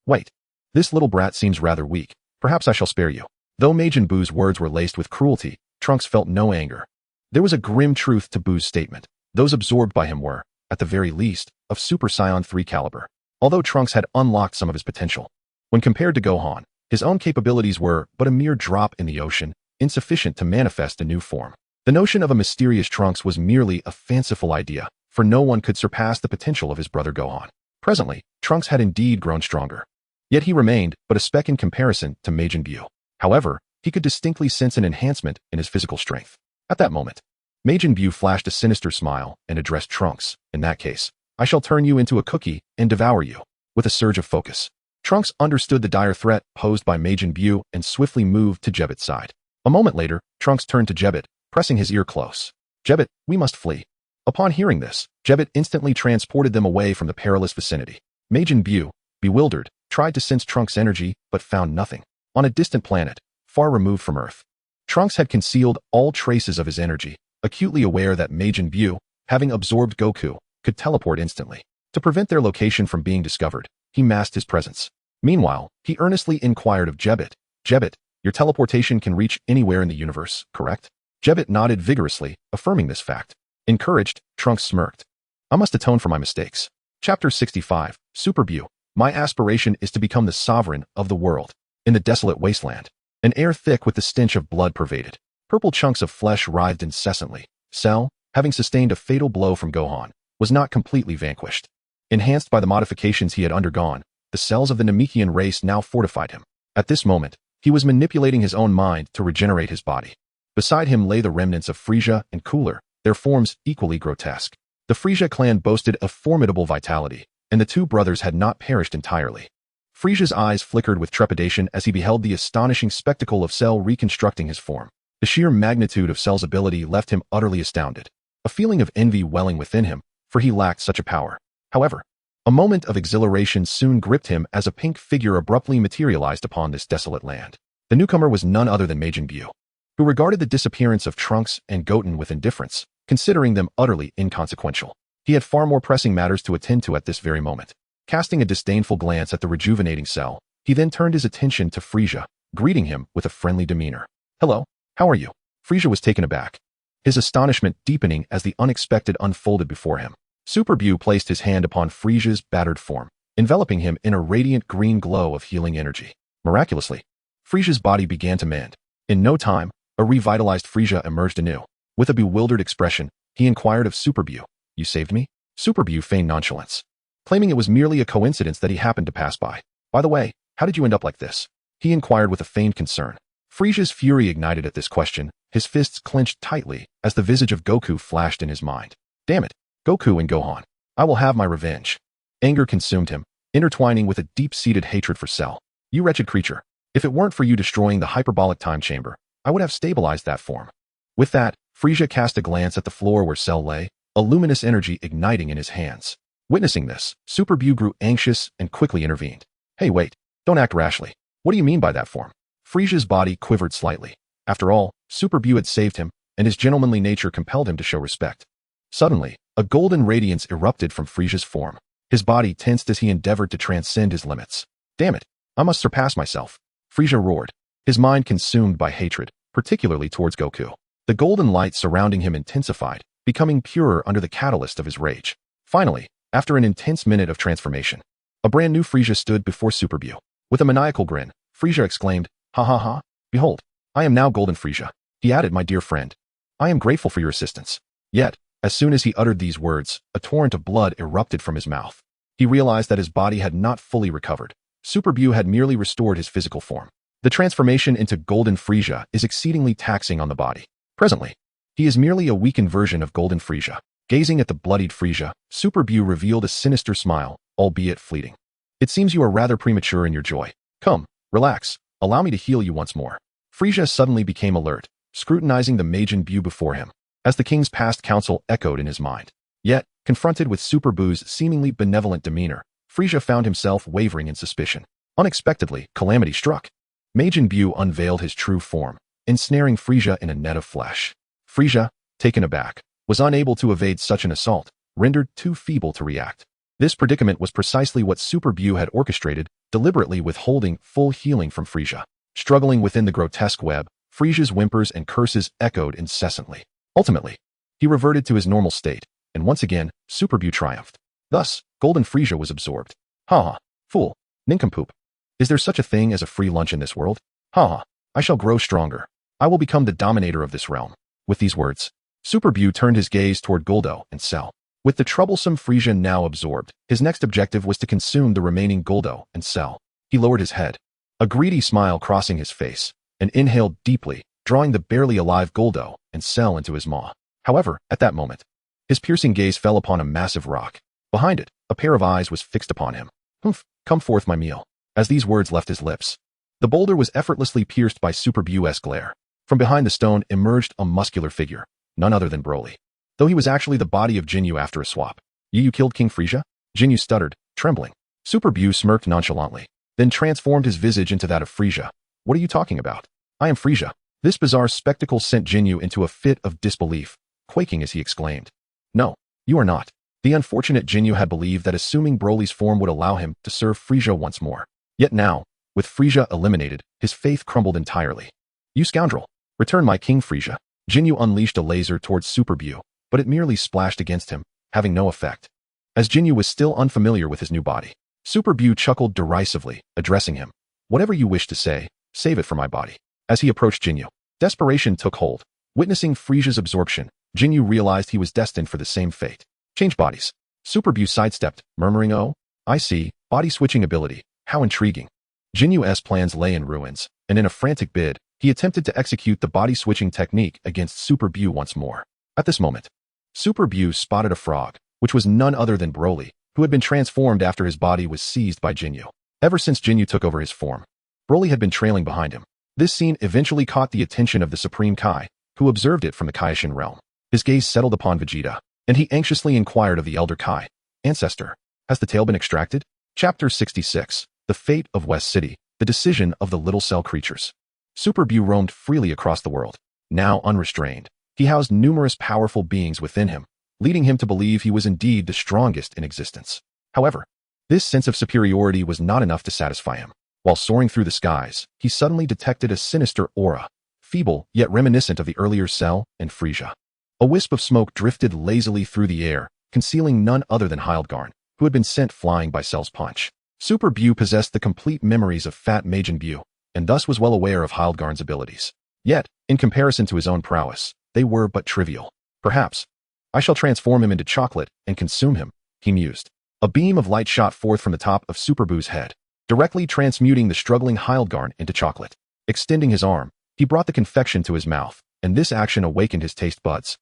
S1: Wait. This little brat seems rather weak. Perhaps I shall spare you. Though Majin Buu's words were laced with cruelty, Trunks felt no anger. There was a grim truth to Buu's statement. Those absorbed by him were, at the very least, of Super Saiyan 3 caliber. Although Trunks had unlocked some of his potential. When compared to Gohan, his own capabilities were but a mere drop in the ocean, insufficient to manifest a new form. The notion of a mysterious Trunks was merely a fanciful idea, for no one could surpass the potential of his brother Gohan. Presently, Trunks had indeed grown stronger. Yet he remained but a speck in comparison to Majin Buu. However, he could distinctly sense an enhancement in his physical strength. At that moment, Majin Buu flashed a sinister smile and addressed Trunks. In that case, I shall turn you into a cookie and devour you. With a surge of focus, Trunks understood the dire threat posed by Majin Buu and swiftly moved to Jebbet's side. A moment later, Trunks turned to Jebbet, pressing his ear close. Jebbet, we must flee. Upon hearing this, Jebet instantly transported them away from the perilous vicinity. Majin Buu, bewildered, tried to sense Trunks' energy but found nothing. On a distant planet, far removed from Earth, Trunks had concealed all traces of his energy, acutely aware that Majin Buu, having absorbed Goku, could teleport instantly. To prevent their location from being discovered, he masked his presence. Meanwhile, he earnestly inquired of Jebet, "Jebet, your teleportation can reach anywhere in the universe, correct?" Jebet nodded vigorously, affirming this fact. Encouraged, Trunks smirked. "I must atone for my mistakes." Chapter 65, Super Buu. My aspiration is to become the sovereign of the world. In the desolate wasteland, an air thick with the stench of blood pervaded. Purple chunks of flesh writhed incessantly. Cell, having sustained a fatal blow from Gohan, was not completely vanquished. Enhanced by the modifications he had undergone, the cells of the Namekian race now fortified him. At this moment, he was manipulating his own mind to regenerate his body. Beside him lay the remnants of Frieza and Cooler, their forms equally grotesque. The Frieza clan boasted a formidable vitality, and the two brothers had not perished entirely. Frieza's eyes flickered with trepidation as he beheld the astonishing spectacle of Cell reconstructing his form. The sheer magnitude of Cell's ability left him utterly astounded, a feeling of envy welling within him, for he lacked such a power. However, a moment of exhilaration soon gripped him as a pink figure abruptly materialized upon this desolate land. The newcomer was none other than Majin Buu, who regarded the disappearance of Trunks and Goten with indifference, considering them utterly inconsequential. He had far more pressing matters to attend to at this very moment. Casting a disdainful glance at the rejuvenating Cell, he then turned his attention to Frieza, greeting him with a friendly demeanor. "Hello, how are you?" Frieza was taken aback, his astonishment deepening as the unexpected unfolded before him. Super Buu placed his hand upon Frieza's battered form, enveloping him in a radiant green glow of healing energy. Miraculously, Frieza's body began to mend. In no time, a revitalized Frieza emerged anew. With a bewildered expression, he inquired of Super Buu, "You saved me?" Super Buu feigned nonchalance, claiming it was merely a coincidence that he happened to pass by. "By the way, how did you end up like this?" he inquired with a feigned concern. Frieza's fury ignited at this question, his fists clenched tightly as the visage of Goku flashed in his mind. "Damn it, Goku and Gohan. I will have my revenge." Anger consumed him, intertwining with a deep-seated hatred for Cell. "You wretched creature. If it weren't for you destroying the hyperbolic time chamber, I would have stabilized that form." With that, Frieza cast a glance at the floor where Cell lay, a luminous energy igniting in his hands. Witnessing this, Super Buu grew anxious and quickly intervened. "Hey, wait. Don't act rashly. What do you mean by that form?" Frieza's body quivered slightly. After all, Super Buu had saved him, and his gentlemanly nature compelled him to show respect. Suddenly, a golden radiance erupted from Frieza's form. His body tensed as he endeavored to transcend his limits. "Damn it, I must surpass myself," Frieza roared, his mind consumed by hatred, particularly towards Goku. The golden light surrounding him intensified, becoming purer under the catalyst of his rage. Finally, after an intense minute of transformation, a brand new Frieza stood before Super Buu. With a maniacal grin, Frieza exclaimed, "Ha ha ha, behold, I am now Golden Frieza." He added, "My dear friend, I am grateful for your assistance." Yet, as soon as he uttered these words, a torrent of blood erupted from his mouth. He realized that his body had not fully recovered. Super Buu had merely restored his physical form. The transformation into Golden Frieza is exceedingly taxing on the body. Presently, he is merely a weakened version of Golden Frieza. Gazing at the bloodied Frieza, Super Buu revealed a sinister smile, albeit fleeting. "It seems you are rather premature in your joy. Come, relax, allow me to heal you once more." Frieza suddenly became alert, scrutinizing the Majin Buu before him, as the king's past counsel echoed in his mind. Yet, confronted with Super Buu's seemingly benevolent demeanor, Frieza found himself wavering in suspicion. Unexpectedly, calamity struck. Majin Buu unveiled his true form, ensnaring Frieza in a net of flesh. Frieza, taken aback, was unable to evade such an assault, rendered too feeble to react. This predicament was precisely what Super Buu had orchestrated, deliberately withholding full healing from Frieza. Struggling within the grotesque web, Frieza's whimpers and curses echoed incessantly. Ultimately, he reverted to his normal state, and once again, Super Buu triumphed. Thus, Golden Frieza was absorbed. "Ha ha, fool, nincompoop. Is there such a thing as a free lunch in this world? Ha ha, I shall grow stronger. I will become the dominator of this realm." With these words, Super Buu turned his gaze toward Goldo and Cell. With the troublesome Frieza now absorbed, his next objective was to consume the remaining Goldo and Cell. He lowered his head, a greedy smile crossing his face, and inhaled deeply, drawing the barely alive Goldo and Cell into his maw. However, at that moment, his piercing gaze fell upon a massive rock. Behind it, a pair of eyes was fixed upon him. "Humph, come forth my meal." As these words left his lips, the boulder was effortlessly pierced by Super Buu's glare. From behind the stone emerged a muscular figure, none other than Broly. though he was actually the body of Jinyu after a swap. You killed King Frieza? Jinyu stuttered, trembling. Super Bu smirked nonchalantly, then transformed his visage into that of Frieza. What are you talking about? I am Frieza. This bizarre spectacle sent Jinyu into a fit of disbelief, quaking as he exclaimed. No, you are not. The unfortunate Jinyu had believed that assuming Broly's form would allow him to serve Frieza once more. Yet now, with Frieza eliminated, his faith crumbled entirely. You scoundrel! Return my King Frieza. Jinyu unleashed a laser towards Super Bu, but it merely splashed against him, having no effect. As Jinyu was still unfamiliar with his new body, Super Bu chuckled derisively, addressing him. Whatever you wish to say, save it for my body. As he approached Jinyu, desperation took hold. Witnessing Frieza's absorption, Jinyu realized he was destined for the same fate. Change bodies. Super Bu sidestepped, murmuring, oh, I see, body switching ability, how intriguing. Jinyu's plans lay in ruins, and in a frantic bid, he attempted to execute the body switching technique against Super Bu once more. At this moment, Super Bu spotted a frog, which was none other than Broly, who had been transformed after his body was seized by Jinyu. Ever since Jinyu took over his form, Broly had been trailing behind him. This scene eventually caught the attention of the Supreme Kai, who observed it from the Kaioshin realm. His gaze settled upon Vegeta, and he anxiously inquired of the Elder Kai, Ancestor, has the tail been extracted? Chapter 66, The Fate of West City, The Decision of the Little Cell Creatures. Super Bu roamed freely across the world. Now unrestrained, he housed numerous powerful beings within him, leading him to believe he was indeed the strongest in existence. However, this sense of superiority was not enough to satisfy him. While soaring through the skies, he suddenly detected a sinister aura, feeble yet reminiscent of the earlier Cell and Frieza. A wisp of smoke drifted lazily through the air, concealing none other than Hildgarn, who had been sent flying by Cell's punch. Super Bu possessed the complete memories of Fat Majin Bu, and thus was well aware of Hildgarn's abilities. Yet, in comparison to his own prowess, they were but trivial. Perhaps, I shall transform him into chocolate and consume him, he mused. A beam of light shot forth from the top of Super Bu's head, directly transmuting the struggling Hildgarn into chocolate. Extending his arm, he brought the confection to his mouth, and this action awakened his taste buds.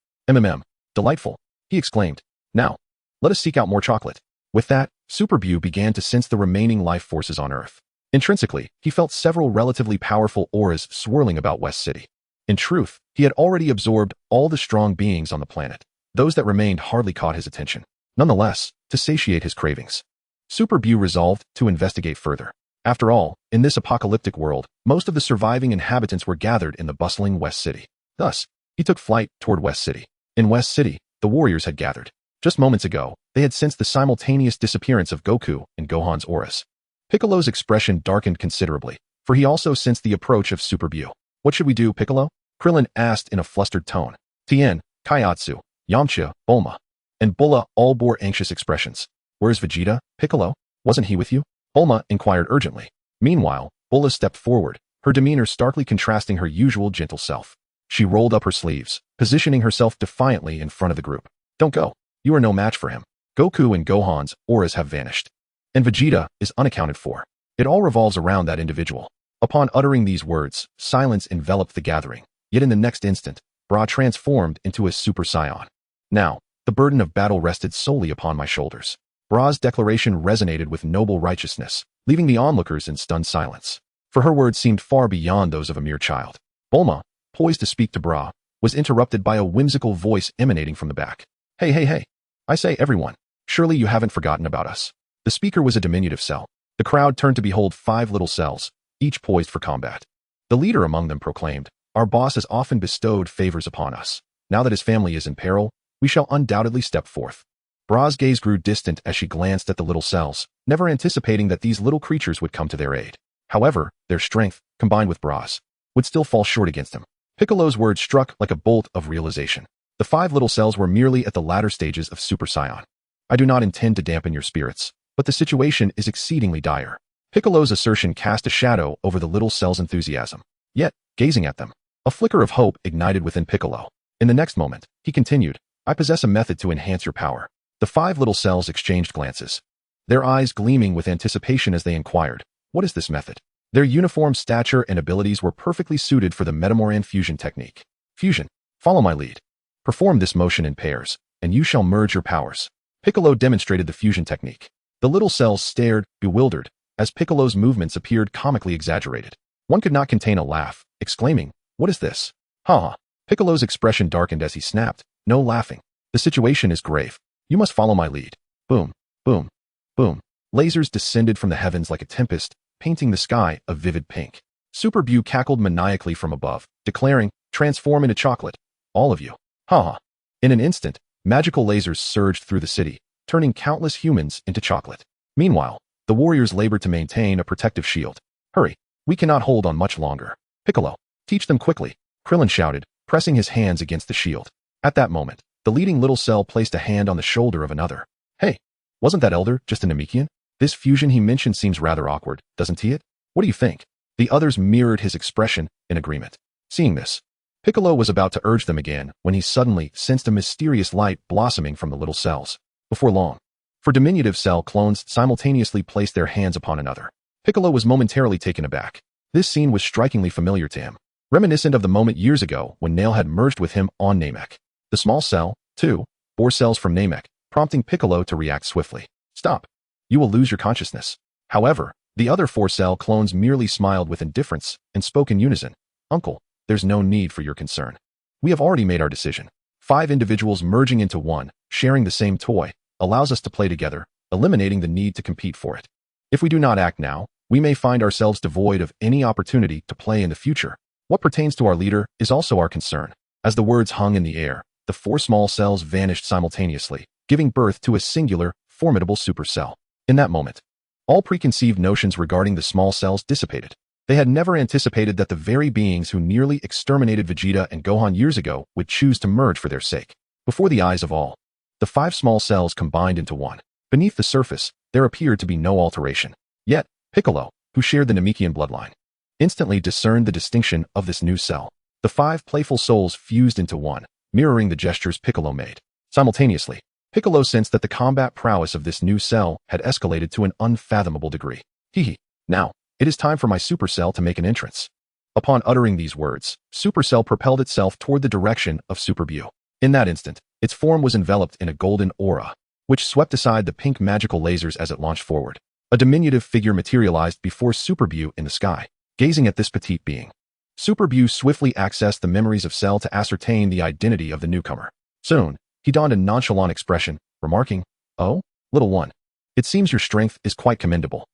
S1: Delightful, he exclaimed. Now, let us seek out more chocolate. With that, Super Bu began to sense the remaining life forces on Earth. Intrinsically, he felt several relatively powerful auras swirling about West City. In truth, he had already absorbed all the strong beings on the planet. Those that remained hardly caught his attention. Nonetheless, to satiate his cravings, Super Bu resolved to investigate further. After all, in this apocalyptic world, most of the surviving inhabitants were gathered in the bustling West City. Thus, he took flight toward West City. In West City, the warriors had gathered. Just moments ago, they had sensed the simultaneous disappearance of Goku and Gohan's auras. Piccolo's expression darkened considerably, for he also sensed the approach of Super Bu. What should we do, Piccolo? Krillin asked in a flustered tone. Tien, Kaiatsu, Yamcha, Bulma, and Bulla all bore anxious expressions. Where's Vegeta, Piccolo? Wasn't he with you? Bulma inquired urgently. Meanwhile, Bulla stepped forward, her demeanor starkly contrasting her usual gentle self. She rolled up her sleeves, positioning herself defiantly in front of the group. Don't go. You are no match for him. Goku and Gohan's auras have vanished. And Vegeta is unaccounted for. It all revolves around that individual. Upon uttering these words, silence enveloped the gathering. Yet in the next instant, Bra transformed into a Super Saiyan. Now, the burden of battle rested solely upon my shoulders. Bra's declaration resonated with noble righteousness, leaving the onlookers in stunned silence. For her words seemed far beyond those of a mere child. Bulma, poised to speak to Bra, was interrupted by a whimsical voice emanating from the back. Hey. I say, everyone, surely you haven't forgotten about us. The speaker was a diminutive cell. The crowd turned to behold 5 little cells, each poised for combat. The leader among them proclaimed, our boss has often bestowed favors upon us. Now that his family is in peril, we shall undoubtedly step forth. Bra's gaze grew distant as she glanced at the little cells, never anticipating that these little creatures would come to their aid. However, their strength, combined with Bra's, would still fall short against him. Piccolo's words struck like a bolt of realization. The 5 little cells were merely at the latter stages of Super Saiyan. I do not intend to dampen your spirits, but the situation is exceedingly dire. Piccolo's assertion cast a shadow over the little cell's enthusiasm. Yet, gazing at them, a flicker of hope ignited within Piccolo. In the next moment, he continued, I possess a method to enhance your power. The 5 little cells exchanged glances, their eyes gleaming with anticipation as they inquired, what is this method? Their uniform stature and abilities were perfectly suited for the Metamoran fusion technique. Fusion, follow my lead. Perform this motion in pairs, and you shall merge your powers. Piccolo demonstrated the fusion technique. The little cells stared, bewildered, as Piccolo's movements appeared comically exaggerated. One could not contain a laugh, exclaiming, what is this? Ha ha. Piccolo's expression darkened as he snapped, no laughing. The situation is grave. You must follow my lead. Boom, boom, boom. Lasers descended from the heavens like a tempest, painting the sky a vivid pink. Super Bu cackled maniacally from above, declaring, "Transform into chocolate. All of you." Ha ha. In an instant, magical lasers surged through the city, turning countless humans into chocolate. Meanwhile, the warriors labored to maintain a protective shield. Hurry, we cannot hold on much longer. Piccolo, teach them quickly, Krillin shouted, pressing his hands against the shield. At that moment, the leading little cell placed a hand on the shoulder of another. Hey, wasn't that elder just a Namekian? This fusion he mentioned seems rather awkward, doesn't it? What do you think? The others mirrored his expression in agreement. Seeing this, Piccolo was about to urge them again when he suddenly sensed a mysterious light blossoming from the little cells. Before long, for diminutive cell clones simultaneously placed their hands upon another. Piccolo was momentarily taken aback. This scene was strikingly familiar to him, reminiscent of the moment years ago when Nail had merged with him on Namek. The small cell, too, bore cells from Namek, prompting Piccolo to react swiftly. Stop. You will lose your consciousness. However, the other 4-cell clones merely smiled with indifference and spoke in unison. Uncle, there's no need for your concern. We have already made our decision. 5 individuals merging into one, sharing the same toy, allows us to play together, eliminating the need to compete for it. If we do not act now, we may find ourselves devoid of any opportunity to play in the future. What pertains to our leader is also our concern. As the words hung in the air, the 4 small cells vanished simultaneously, giving birth to a singular, formidable supercell. In that moment, all preconceived notions regarding the small cells dissipated. They had never anticipated that the very beings who nearly exterminated Vegeta and Gohan years ago would choose to merge for their sake. Before the eyes of all, the 5 small cells combined into one. Beneath the surface, there appeared to be no alteration. Yet, Piccolo, who shared the Namekian bloodline, instantly discerned the distinction of this new cell. The 5 playful souls fused into one, mirroring the gestures Piccolo made. Simultaneously, Piccolo sensed that the combat prowess of this new cell had escalated to an unfathomable degree. Hee. Now, it is time for my supercell to make an entrance. Upon uttering these words, Supercell propelled itself toward the direction of Super Bu. In that instant, its form was enveloped in a golden aura, which swept aside the pink magical lasers as it launched forward. A diminutive figure materialized before Super Bu in the sky, gazing at this petite being. Super Bu swiftly accessed the memories of Cell to ascertain the identity of the newcomer. Soon, he donned a nonchalant expression, remarking, "Oh, little one, it seems your strength is quite commendable.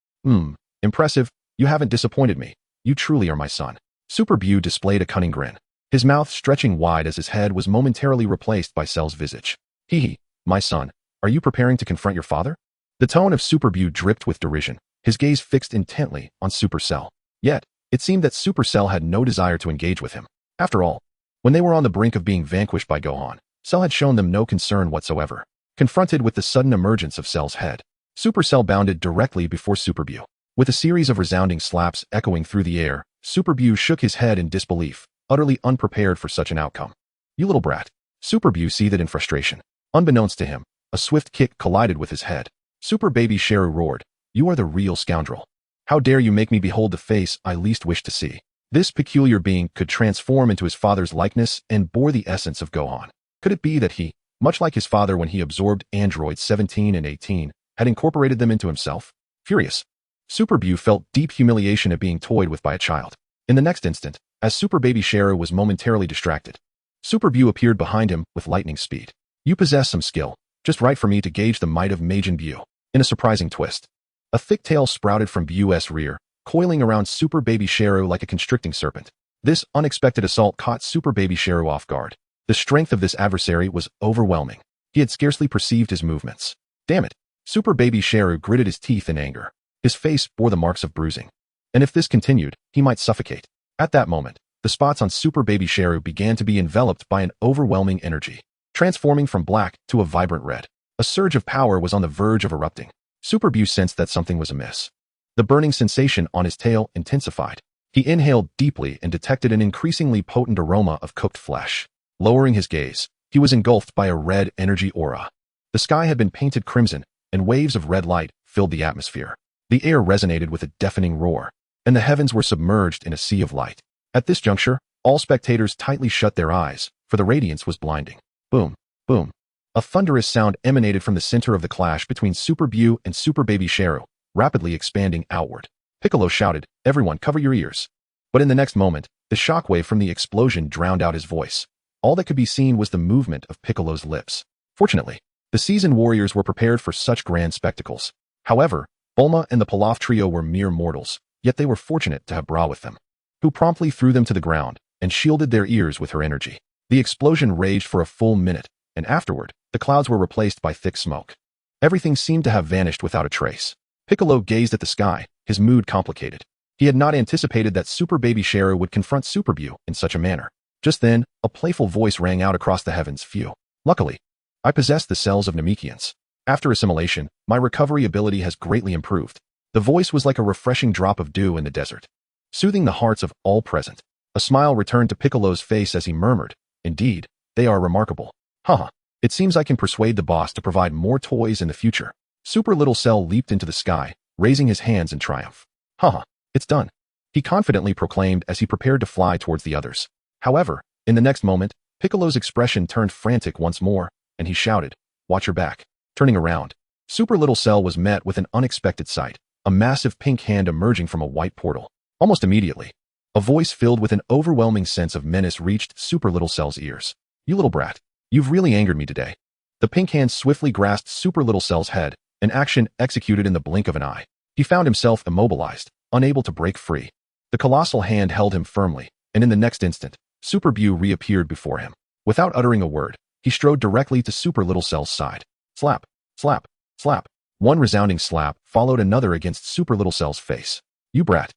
S1: Impressive, you haven't disappointed me. You truly are my son." Super Bu displayed a cunning grin, his mouth stretching wide as his head was momentarily replaced by Cell's visage. "Hee, my son, are you preparing to confront your father?" The tone of Super Bu dripped with derision, his gaze fixed intently on Super Cell. Yet, it seemed that Super Cell had no desire to engage with him. After all, when they were on the brink of being vanquished by Gohan, Cell had shown them no concern whatsoever. Confronted with the sudden emergence of Cell's head, Super Cell bounded directly before Super Bu. With a series of resounding slaps echoing through the air, Super Bu shook his head in disbelief, utterly unprepared for such an outcome. "You little brat." Super Bu seethed in frustration. Unbeknownst to him, a swift kick collided with his head. Super Baby Sheru roared, "You are the real scoundrel. How dare you make me behold the face I least wish to see." This peculiar being could transform into his father's likeness and bore the essence of Gohan. Could it be that he, much like his father when he absorbed androids 17 and 18, had incorporated them into himself? Furious, Super Bu felt deep humiliation at being toyed with by a child. In the next instant, as Super Baby Sheru was momentarily distracted, Super Bu appeared behind him with lightning speed. "You possess some skill, just right for me to gauge the might of Majin Bu." In a surprising twist, a thick tail sprouted from Bu's rear, coiling around Super Baby Sheru like a constricting serpent. This unexpected assault caught Super Baby Sheru off guard. The strength of this adversary was overwhelming. He had scarcely perceived his movements. Damn it! Super Baby Sheru gritted his teeth in anger. His face bore the marks of bruising. And if this continued, he might suffocate. At that moment, the spots on Super Baby Sheru began to be enveloped by an overwhelming energy, transforming from black to a vibrant red. A surge of power was on the verge of erupting. Super Bu sensed that something was amiss. The burning sensation on his tail intensified. He inhaled deeply and detected an increasingly potent aroma of cooked flesh. Lowering his gaze, he was engulfed by a red energy aura. The sky had been painted crimson, and waves of red light filled the atmosphere. The air resonated with a deafening roar, and the heavens were submerged in a sea of light. At this juncture, all spectators tightly shut their eyes, for the radiance was blinding. Boom, boom. A thunderous sound emanated from the center of the clash between Super Bu and Super Baby Sheru, rapidly expanding outward. Piccolo shouted, "Everyone cover your ears." But in the next moment, the shockwave from the explosion drowned out his voice. All that could be seen was the movement of Piccolo's lips. Fortunately, the seasoned warriors were prepared for such grand spectacles. However, Bulma and the Pilaf trio were mere mortals, yet they were fortunate to have Bra with them, who promptly threw them to the ground and shielded their ears with her energy. The explosion raged for a full minute, and afterward, the clouds were replaced by thick smoke. Everything seemed to have vanished without a trace. Piccolo gazed at the sky, his mood complicated. He had not anticipated that Super Baby Sharer would confront Super Bu in such a manner. Just then, a playful voice rang out across the heavens. Phew. Luckily, I possess the cells of Namekians. After assimilation, my recovery ability has greatly improved. The voice was like a refreshing drop of dew in the desert, soothing the hearts of all present. A smile returned to Piccolo's face as he murmured, "Indeed, they are remarkable. Haha, it seems I can persuade the boss to provide more toys in the future." Super Little Cell leaped into the sky, raising his hands in triumph. "Haha, it's done," he confidently proclaimed as he prepared to fly towards the others. However, in the next moment, Piccolo's expression turned frantic once more, and he shouted, "Watch your back." Turning around, Super Little Cell was met with an unexpected sight, a massive pink hand emerging from a white portal. Almost immediately, a voice filled with an overwhelming sense of menace reached Super Little Cell's ears. "You little brat, you've really angered me today." The pink hand swiftly grasped Super Little Cell's head, an action executed in the blink of an eye. He found himself immobilized, unable to break free. The colossal hand held him firmly, and in the next instant, Super Bu reappeared before him. Without uttering a word, he strode directly to Super Little Cell's side. Slap, slap, slap. One resounding slap followed another against Super Little Cell's face. "You brat."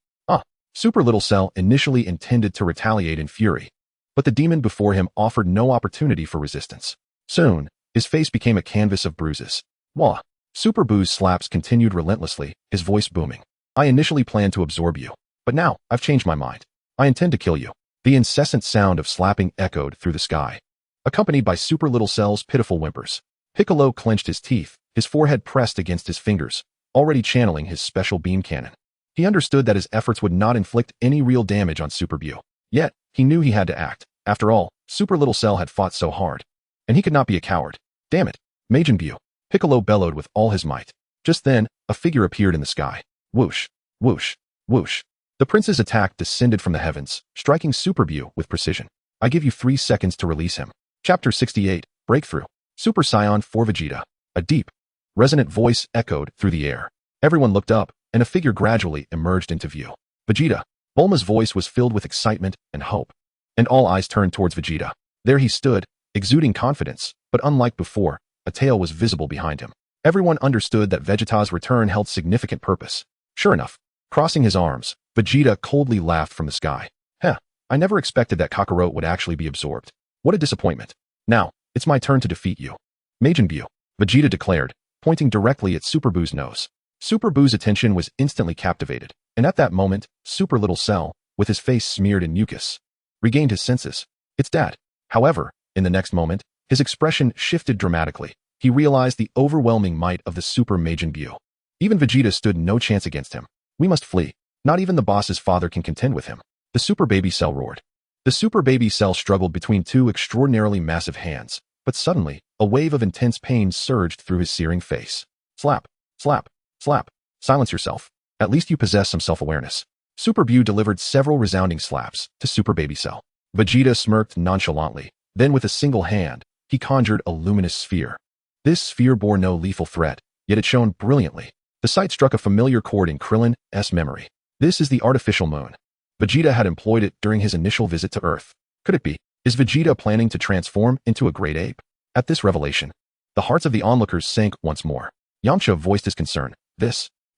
S1: Super Little Cell initially intended to retaliate in fury, but the demon before him offered no opportunity for resistance. Soon, his face became a canvas of bruises. Wah! Super Bu's slaps continued relentlessly, his voice booming. "I initially planned to absorb you, but now I've changed my mind. I intend to kill you." The incessant sound of slapping echoed through the sky, accompanied by Super Little Cell's pitiful whimpers. Piccolo clenched his teeth, his forehead pressed against his fingers, already channeling his special beam cannon. He understood that his efforts would not inflict any real damage on Super Bu. Yet, he knew he had to act. After all, Super Little Cell had fought so hard, and he could not be a coward. "Damn it, Majin Bu!" Piccolo bellowed with all his might. Just then, a figure appeared in the sky. Whoosh, whoosh, whoosh. The prince's attack descended from the heavens, striking Super Bu with precision. "I give you 3 seconds to release him." Chapter 68, Breakthrough. Super Saiyan for Vegeta. A deep, resonant voice echoed through the air. Everyone looked up, and a figure gradually emerged into view. Vegeta. Bulma's voice was filled with excitement and hope, and all eyes turned towards Vegeta. There he stood, exuding confidence, but unlike before, a tail was visible behind him. Everyone understood that Vegeta's return held significant purpose. Sure enough, crossing his arms, Vegeta coldly laughed from the sky. "Heh, I never expected that Kakarot would actually be absorbed. What a disappointment. Now, it's my turn to defeat you." "Majin Bu," Vegeta declared, pointing directly at Super Bu's nose. Super Bu's attention was instantly captivated, and at that moment, Super Little Cell, with his face smeared in mucus, regained his senses. "It's Dad." However, in the next moment, his expression shifted dramatically. He realized the overwhelming might of the Super Majin Bu. Even Vegeta stood no chance against him. "We must flee. Not even the boss's father can contend with him." The Super Baby Cell roared. The Super Baby Cell struggled between 2 extraordinarily massive hands, but suddenly, a wave of intense pain surged through his searing face. Slap, slap, slap. "Silence yourself. At least you possess some self-awareness." Super Bu delivered several resounding slaps to Super Baby Cell. Vegeta smirked nonchalantly. Then with a single hand, he conjured a luminous sphere. This sphere bore no lethal threat, yet it shone brilliantly. The sight struck a familiar chord in Krillin's memory. This is the artificial moon. Vegeta had employed it during his initial visit to Earth. Could it be? Is Vegeta planning to transform into a great ape? At this revelation, the hearts of the onlookers sank once more. Yamcha voiced his concern.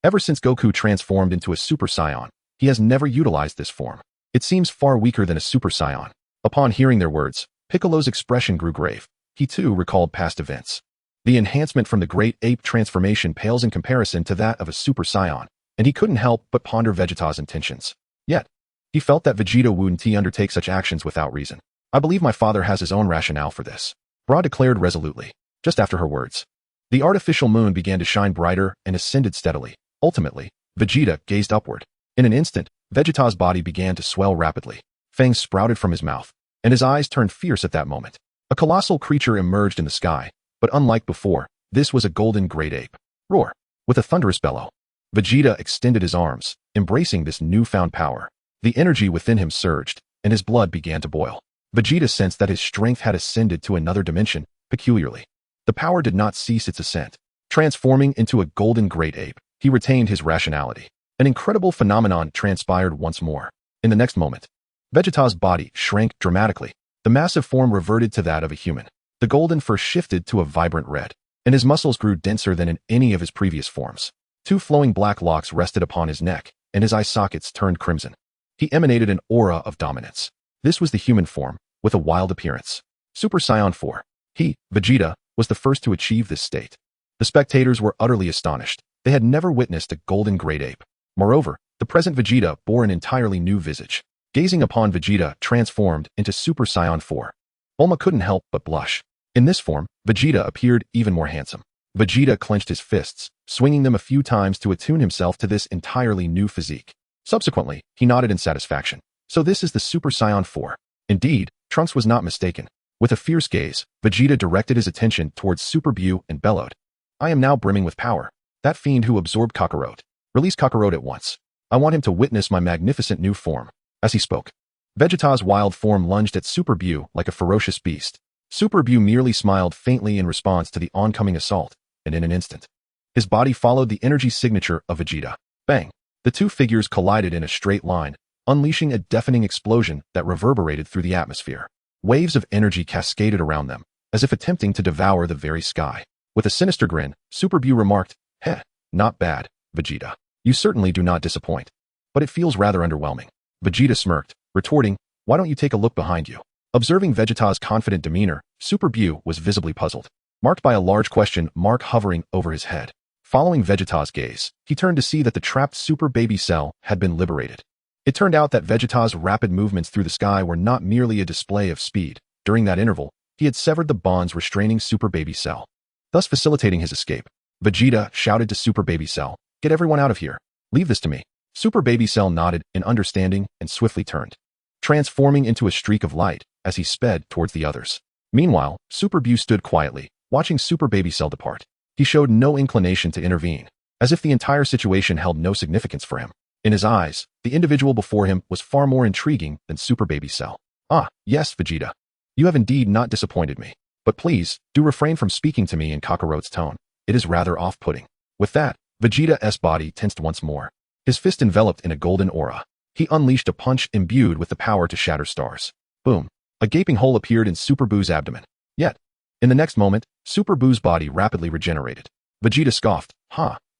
S1: Ever since Goku transformed into a Super Saiyan, he has never utilized this form. It seems far weaker than a Super Saiyan. Upon hearing their words, Piccolo's expression grew grave. He too recalled past events. The enhancement from the Great Ape transformation pales in comparison to that of a Super Saiyan, and he couldn't help but ponder Vegeta's intentions. Yet, he felt that Vegeta wouldn't undertake such actions without reason. "I believe my father has his own rationale for this," Bra declared resolutely. Just after her words, the artificial moon began to shine brighter and ascended steadily. Ultimately, Vegeta gazed upward. In an instant, Vegeta's body began to swell rapidly. Fangs sprouted from his mouth, and his eyes turned fierce at that moment. A colossal creature emerged in the sky, but unlike before, this was a golden great ape. Roar! With a thunderous bellow, Vegeta extended his arms, embracing this newfound power. The energy within him surged, and his blood began to boil. Vegeta sensed that his strength had ascended to another dimension, peculiarly. The power did not cease its ascent. Transforming into a golden great ape, he retained his rationality. An incredible phenomenon transpired once more. In the next moment, Vegeta's body shrank dramatically. The massive form reverted to that of a human. The golden fur shifted to a vibrant red, and his muscles grew denser than in any of his previous forms. 2 flowing black locks rested upon his neck, and his eye sockets turned crimson. He emanated an aura of dominance. This was the human form, with a wild appearance. Super Saiyan 4. He, Vegeta, was the first to achieve this state. The spectators were utterly astonished. They had never witnessed a golden great ape. Moreover, the present Vegeta bore an entirely new visage. Gazing upon Vegeta transformed into Super Saiyan 4, Bulma couldn't help but blush. In this form, Vegeta appeared even more handsome. Vegeta clenched his fists, swinging them a few times to attune himself to this entirely new physique. Subsequently, he nodded in satisfaction. So this is the Super Saiyan 4. Indeed, Trunks was not mistaken. With a fierce gaze, Vegeta directed his attention towards Super Buu and bellowed. I am now brimming with power. That fiend who absorbed Kakarot. Release Kakarot at once. I want him to witness my magnificent new form. As he spoke, Vegeta's wild form lunged at Super Buu like a ferocious beast. Super Buu merely smiled faintly in response to the oncoming assault, and in an instant, his body followed the energy signature of Vegeta. Bang! The two figures collided in a straight line, unleashing a deafening explosion that reverberated through the atmosphere. Waves of energy cascaded around them, as if attempting to devour the very sky. With a sinister grin, Super Buu remarked, Heh, not bad, Vegeta. You certainly do not disappoint. But it feels rather underwhelming. Vegeta smirked, retorting, why don't you take a look behind you? Observing Vegeta's confident demeanor, Super Buu was visibly puzzled, marked by a large question mark hovering over his head. Following Vegeta's gaze, he turned to see that the trapped Super Baby Cell had been liberated. It turned out that Vegeta's rapid movements through the sky were not merely a display of speed. During that interval, he had severed the bonds restraining Super Baby Cell, thus facilitating his escape. Vegeta shouted to Super Baby Cell, get everyone out of here. Leave this to me. Super Baby Cell nodded in understanding and swiftly turned, transforming into a streak of light as he sped towards the others. Meanwhile, Super Buu stood quietly, watching Super Baby Cell depart. He showed no inclination to intervene, as if the entire situation held no significance for him. In his eyes, the individual before him was far more intriguing than Super Baby Cell. Ah, yes, Vegeta. You have indeed not disappointed me. But please, do refrain from speaking to me in Kakarot's tone. It is rather off-putting. With that, Vegeta's body tensed once more. His fist enveloped in a golden aura. He unleashed a punch imbued with the power to shatter stars. Boom. A gaping hole appeared in Super Buu's abdomen. Yet, in the next moment, Super Buu's body rapidly regenerated. Vegeta scoffed,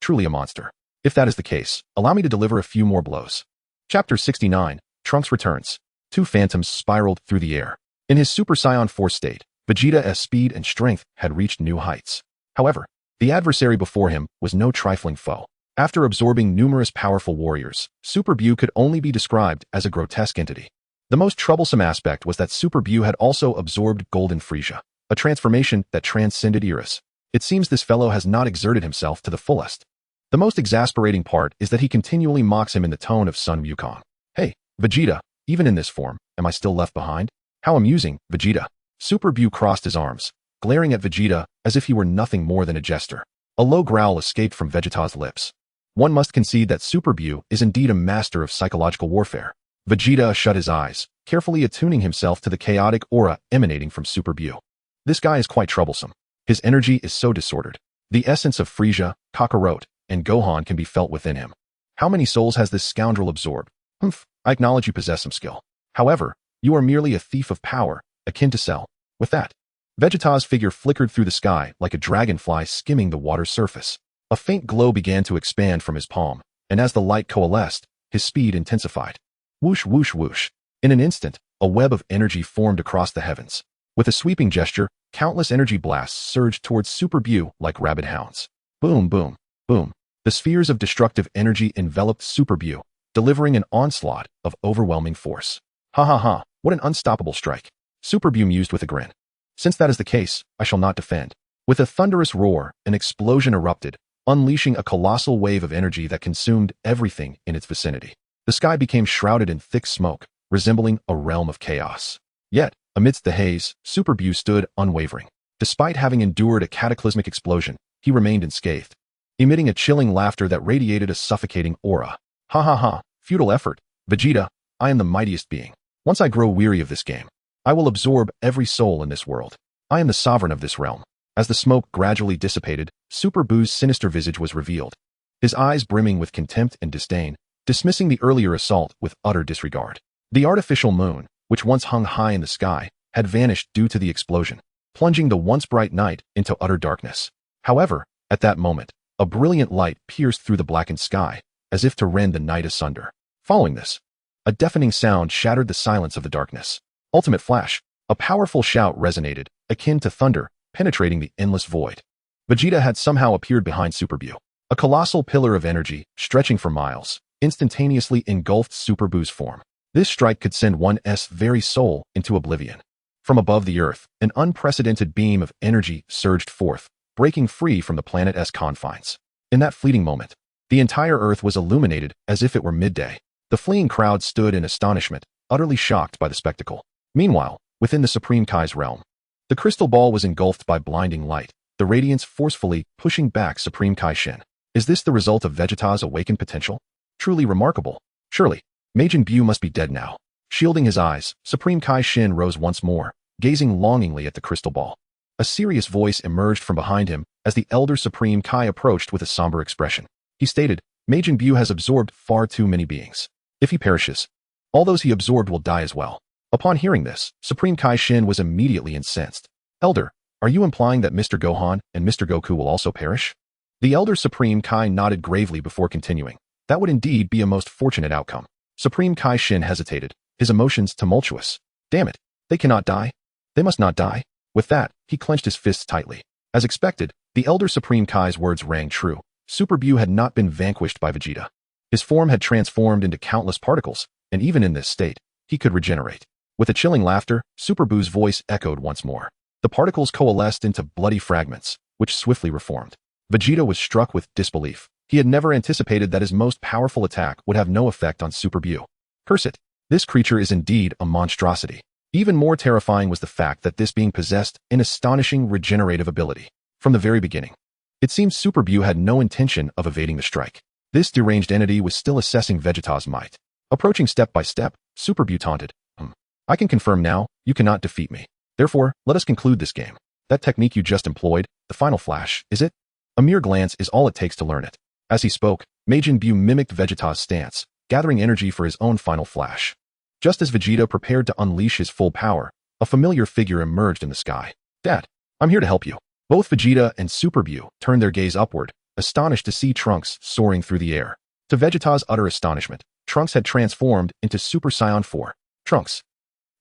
S1: truly a monster. If that is the case, allow me to deliver a few more blows. Chapter 69, Trunks returns. 2 phantoms spiraled through the air. In his Super Saiyan 4 state, Vegeta's speed and strength had reached new heights. However, the adversary before him was no trifling foe. After absorbing numerous powerful warriors, Super Buu could only be described as a grotesque entity. The most troublesome aspect was that Super Buu had also absorbed Golden Frieza, a transformation that transcended eras. It seems this fellow has not exerted himself to the fullest. The most exasperating part is that he continually mocks him in the tone of Sun Wukong. Hey, Vegeta, even in this form, am I still left behind? How amusing, Vegeta. Super Buu crossed his arms, glaring at Vegeta as if he were nothing more than a jester. A low growl escaped from Vegeta's lips. One must concede that Super Buu is indeed a master of psychological warfare. Vegeta shut his eyes, carefully attuning himself to the chaotic aura emanating from Super Buu. This guy is quite troublesome. His energy is so disordered. The essence of Frieza, Kakarot, and Gohan can be felt within him. How many souls has this scoundrel absorbed? I acknowledge you possess some skill. However, you are merely a thief of power, akin to Cell. With that, Vegeta's figure flickered through the sky like a dragonfly skimming the water's surface. A faint glow began to expand from his palm, and as the light coalesced, his speed intensified. Whoosh, whoosh, whoosh. In an instant, a web of energy formed across the heavens. With a sweeping gesture, countless energy blasts surged towards Super Buu like rabid hounds. Boom, boom, boom. The spheres of destructive energy enveloped Super Buu, delivering an onslaught of overwhelming force. Ha ha ha, what an unstoppable strike. Super Buu mused with a grin. Since that is the case, I shall not defend. With a thunderous roar, an explosion erupted, unleashing a colossal wave of energy that consumed everything in its vicinity. The sky became shrouded in thick smoke, resembling a realm of chaos. Yet, amidst the haze, Super Buu stood unwavering. Despite having endured a cataclysmic explosion, he remained unscathed, emitting a chilling laughter that radiated a suffocating aura. Ha ha ha, futile effort. Vegeta, I am the mightiest being. Once I grow weary of this game, I will absorb every soul in this world. I am the sovereign of this realm. As the smoke gradually dissipated, Super Boo's sinister visage was revealed, his eyes brimming with contempt and disdain, dismissing the earlier assault with utter disregard. The artificial moon, which once hung high in the sky, had vanished due to the explosion, plunging the once bright night into utter darkness. However, at that moment, a brilliant light pierced through the blackened sky, as if to rend the night asunder. Following this, a deafening sound shattered the silence of the darkness. Ultimate flash, a powerful shout resonated, akin to thunder, penetrating the endless void. Vegeta had somehow appeared behind Super Bu. A colossal pillar of energy, stretching for miles, instantaneously engulfed Super Bu's form. This strike could send one's very soul into oblivion. From above the earth, an unprecedented beam of energy surged forth, breaking free from the planet's confines. In that fleeting moment, the entire earth was illuminated as if it were midday. The fleeing crowd stood in astonishment, utterly shocked by the spectacle. Meanwhile, within the Supreme Kai's realm, the crystal ball was engulfed by blinding light, the radiance forcefully pushing back Supreme Kai Shin. Is this the result of Vegeta's awakened potential? Truly remarkable. Surely, Majin Buu must be dead now. Shielding his eyes, Supreme Kai Shin rose once more, gazing longingly at the crystal ball. A serious voice emerged from behind him as the elder Supreme Kai approached with a somber expression. He stated, Majin Buu has absorbed far too many beings. If he perishes, all those he absorbed will die as well. Upon hearing this, Supreme Kai Shin was immediately incensed. Elder, are you implying that Mr. Gohan and Mr. Goku will also perish? The elder Supreme Kai nodded gravely before continuing. That would indeed be a most fortunate outcome. Supreme Kai Shin hesitated, his emotions tumultuous. Damn it, they cannot die. They must not die. With that, he clenched his fists tightly. As expected, the elder Supreme Kai's words rang true. Super Bu had not been vanquished by Vegeta. His form had transformed into countless particles, and even in this state, he could regenerate. With a chilling laughter, Super Bu's voice echoed once more. The particles coalesced into bloody fragments, which swiftly reformed. Vegeta was struck with disbelief. He had never anticipated that his most powerful attack would have no effect on Super Bu. Curse it! This creature is indeed a monstrosity. Even more terrifying was the fact that this being possessed an astonishing regenerative ability. From the very beginning, it seemed Super Bu had no intention of evading the strike. This deranged entity was still assessing Vegeta's might. Approaching step by step, Super Bu taunted, I can confirm now, you cannot defeat me. Therefore, let us conclude this game. That technique you just employed, the final flash, is it? A mere glance is all it takes to learn it. As he spoke, Majin Buu mimicked Vegeta's stance, gathering energy for his own final flash. Just as Vegeta prepared to unleash his full power, a familiar figure emerged in the sky. Dad, I'm here to help you. Both Vegeta and Super Bu turned their gaze upward, astonished to see Trunks soaring through the air. To Vegeta's utter astonishment, Trunks had transformed into Super Saiyan 4. Trunks.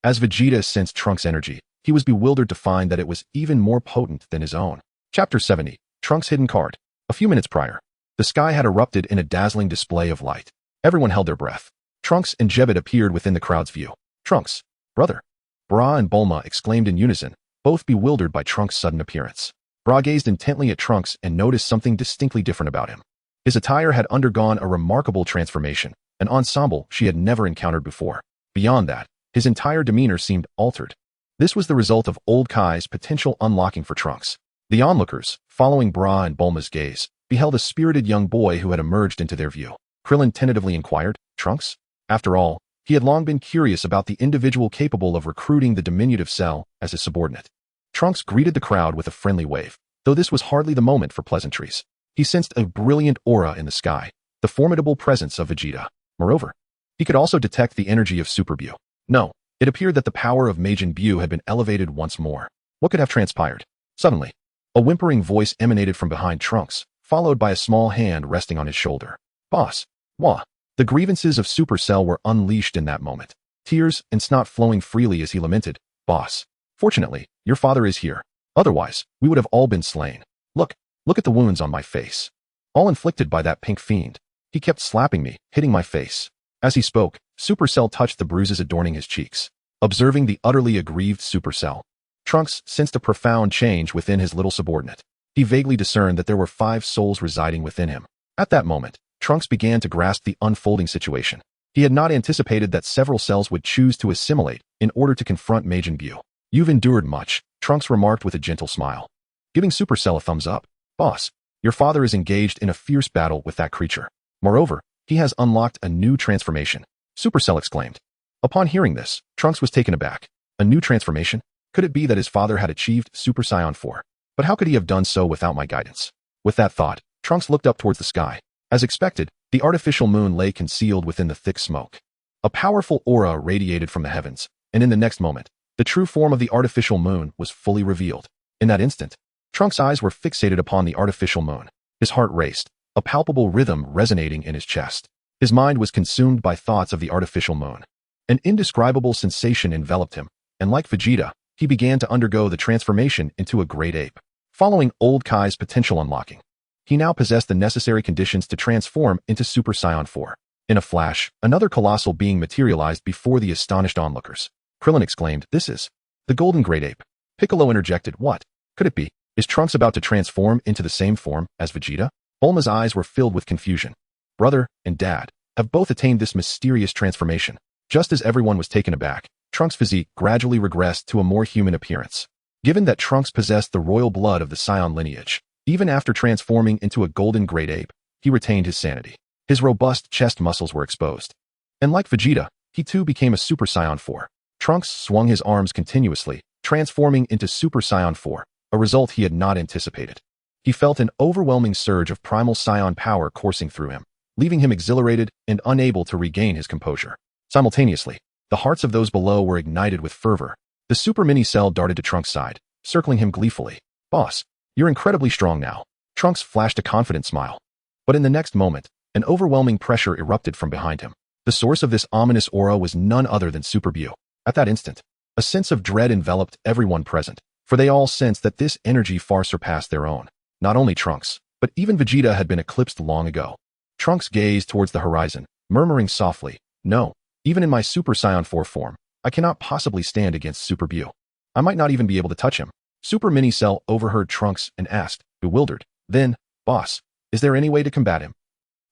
S1: As Vegeta sensed Trunks' energy, he was bewildered to find that it was even more potent than his own. Chapter 70, Trunks' Hidden Card. A few minutes prior, the sky had erupted in a dazzling display of light. Everyone held their breath. Trunks and Jebet appeared within the crowd's view. Trunks, brother. Bra and Bulma exclaimed in unison, both bewildered by Trunks' sudden appearance. Bra gazed intently at Trunks and noticed something distinctly different about him. His attire had undergone a remarkable transformation, an ensemble she had never encountered before. Beyond that, his entire demeanor seemed altered. This was the result of old Kai's potential unlocking for Trunks. The onlookers, following Bra and Bulma's gaze, beheld a spirited young boy who had emerged into their view. Krillin tentatively inquired, Trunks? After all, he had long been curious about the individual capable of recruiting the diminutive Cell as his subordinate. Trunks greeted the crowd with a friendly wave, though this was hardly the moment for pleasantries. He sensed a brilliant aura in the sky, the formidable presence of Vegeta. Moreover, he could also detect the energy of Super Bu. No, it appeared that the power of Majin Buu had been elevated once more. What could have transpired? Suddenly, a whimpering voice emanated from behind Trunks, followed by a small hand resting on his shoulder. Boss. Wah. The grievances of Super Cell were unleashed in that moment. Tears and snot flowing freely as he lamented, Boss. Fortunately, your father is here. Otherwise, we would have all been slain. Look at the wounds on my face. All inflicted by that pink fiend. He kept slapping me, hitting my face. As he spoke, Super Cell touched the bruises adorning his cheeks. Observing the utterly aggrieved Super Cell, Trunks sensed a profound change within his little subordinate. He vaguely discerned that there were 5 souls residing within him. At that moment, Trunks began to grasp the unfolding situation. He had not anticipated that several cells would choose to assimilate in order to confront Majin Buu. You've endured much, Trunks remarked with a gentle smile. Giving Super Cell a thumbs up. Boss, your father is engaged in a fierce battle with that creature. Moreover, he has unlocked a new transformation. Super Cell exclaimed. Upon hearing this, Trunks was taken aback. A new transformation? Could it be that his father had achieved Super Saiyan 4? But how could he have done so without my guidance? With that thought, Trunks looked up towards the sky. As expected, the artificial moon lay concealed within the thick smoke. A powerful aura radiated from the heavens, and in the next moment, the true form of the artificial moon was fully revealed. In that instant, Trunks' eyes were fixated upon the artificial moon. His heart raced, a palpable rhythm resonating in his chest. His mind was consumed by thoughts of the artificial moon. An indescribable sensation enveloped him, and like Vegeta, he began to undergo the transformation into a great ape. Following old Kai's potential unlocking, he now possessed the necessary conditions to transform into Super Saiyan 4. In a flash, another colossal being materialized before the astonished onlookers. Krillin exclaimed, "This is the golden great ape." Piccolo interjected, "What could it be? Is Trunks about to transform into the same form as Vegeta?" Bulma's eyes were filled with confusion. Brother and Dad have both attained this mysterious transformation. Just as everyone was taken aback, Trunks' physique gradually regressed to a more human appearance. Given that Trunks possessed the royal blood of the Saiyan lineage, even after transforming into a golden great ape, he retained his sanity. His robust chest muscles were exposed. And like Vegeta, he too became a Super Saiyan 4. Trunks swung his arms continuously, transforming into Super Saiyan 4, a result he had not anticipated. He felt an overwhelming surge of primal Saiyan power coursing through him, leaving him exhilarated and unable to regain his composure. Simultaneously, the hearts of those below were ignited with fervor. The Super Mini Cell darted to Trunks' side, circling him gleefully. "Boss, you're incredibly strong now." Trunks flashed a confident smile. But in the next moment, an overwhelming pressure erupted from behind him. The source of this ominous aura was none other than Super Bu. At that instant, a sense of dread enveloped everyone present, for they all sensed that this energy far surpassed their own. Not only Trunks, but even Vegeta had been eclipsed long ago. Trunks gazed towards the horizon, murmuring softly, "No, even in my Super Saiyan 4 form, I cannot possibly stand against Super Bu. I might not even be able to touch him." Super Mini Cell overheard Trunks and asked, bewildered, "Then, boss, is there any way to combat him?"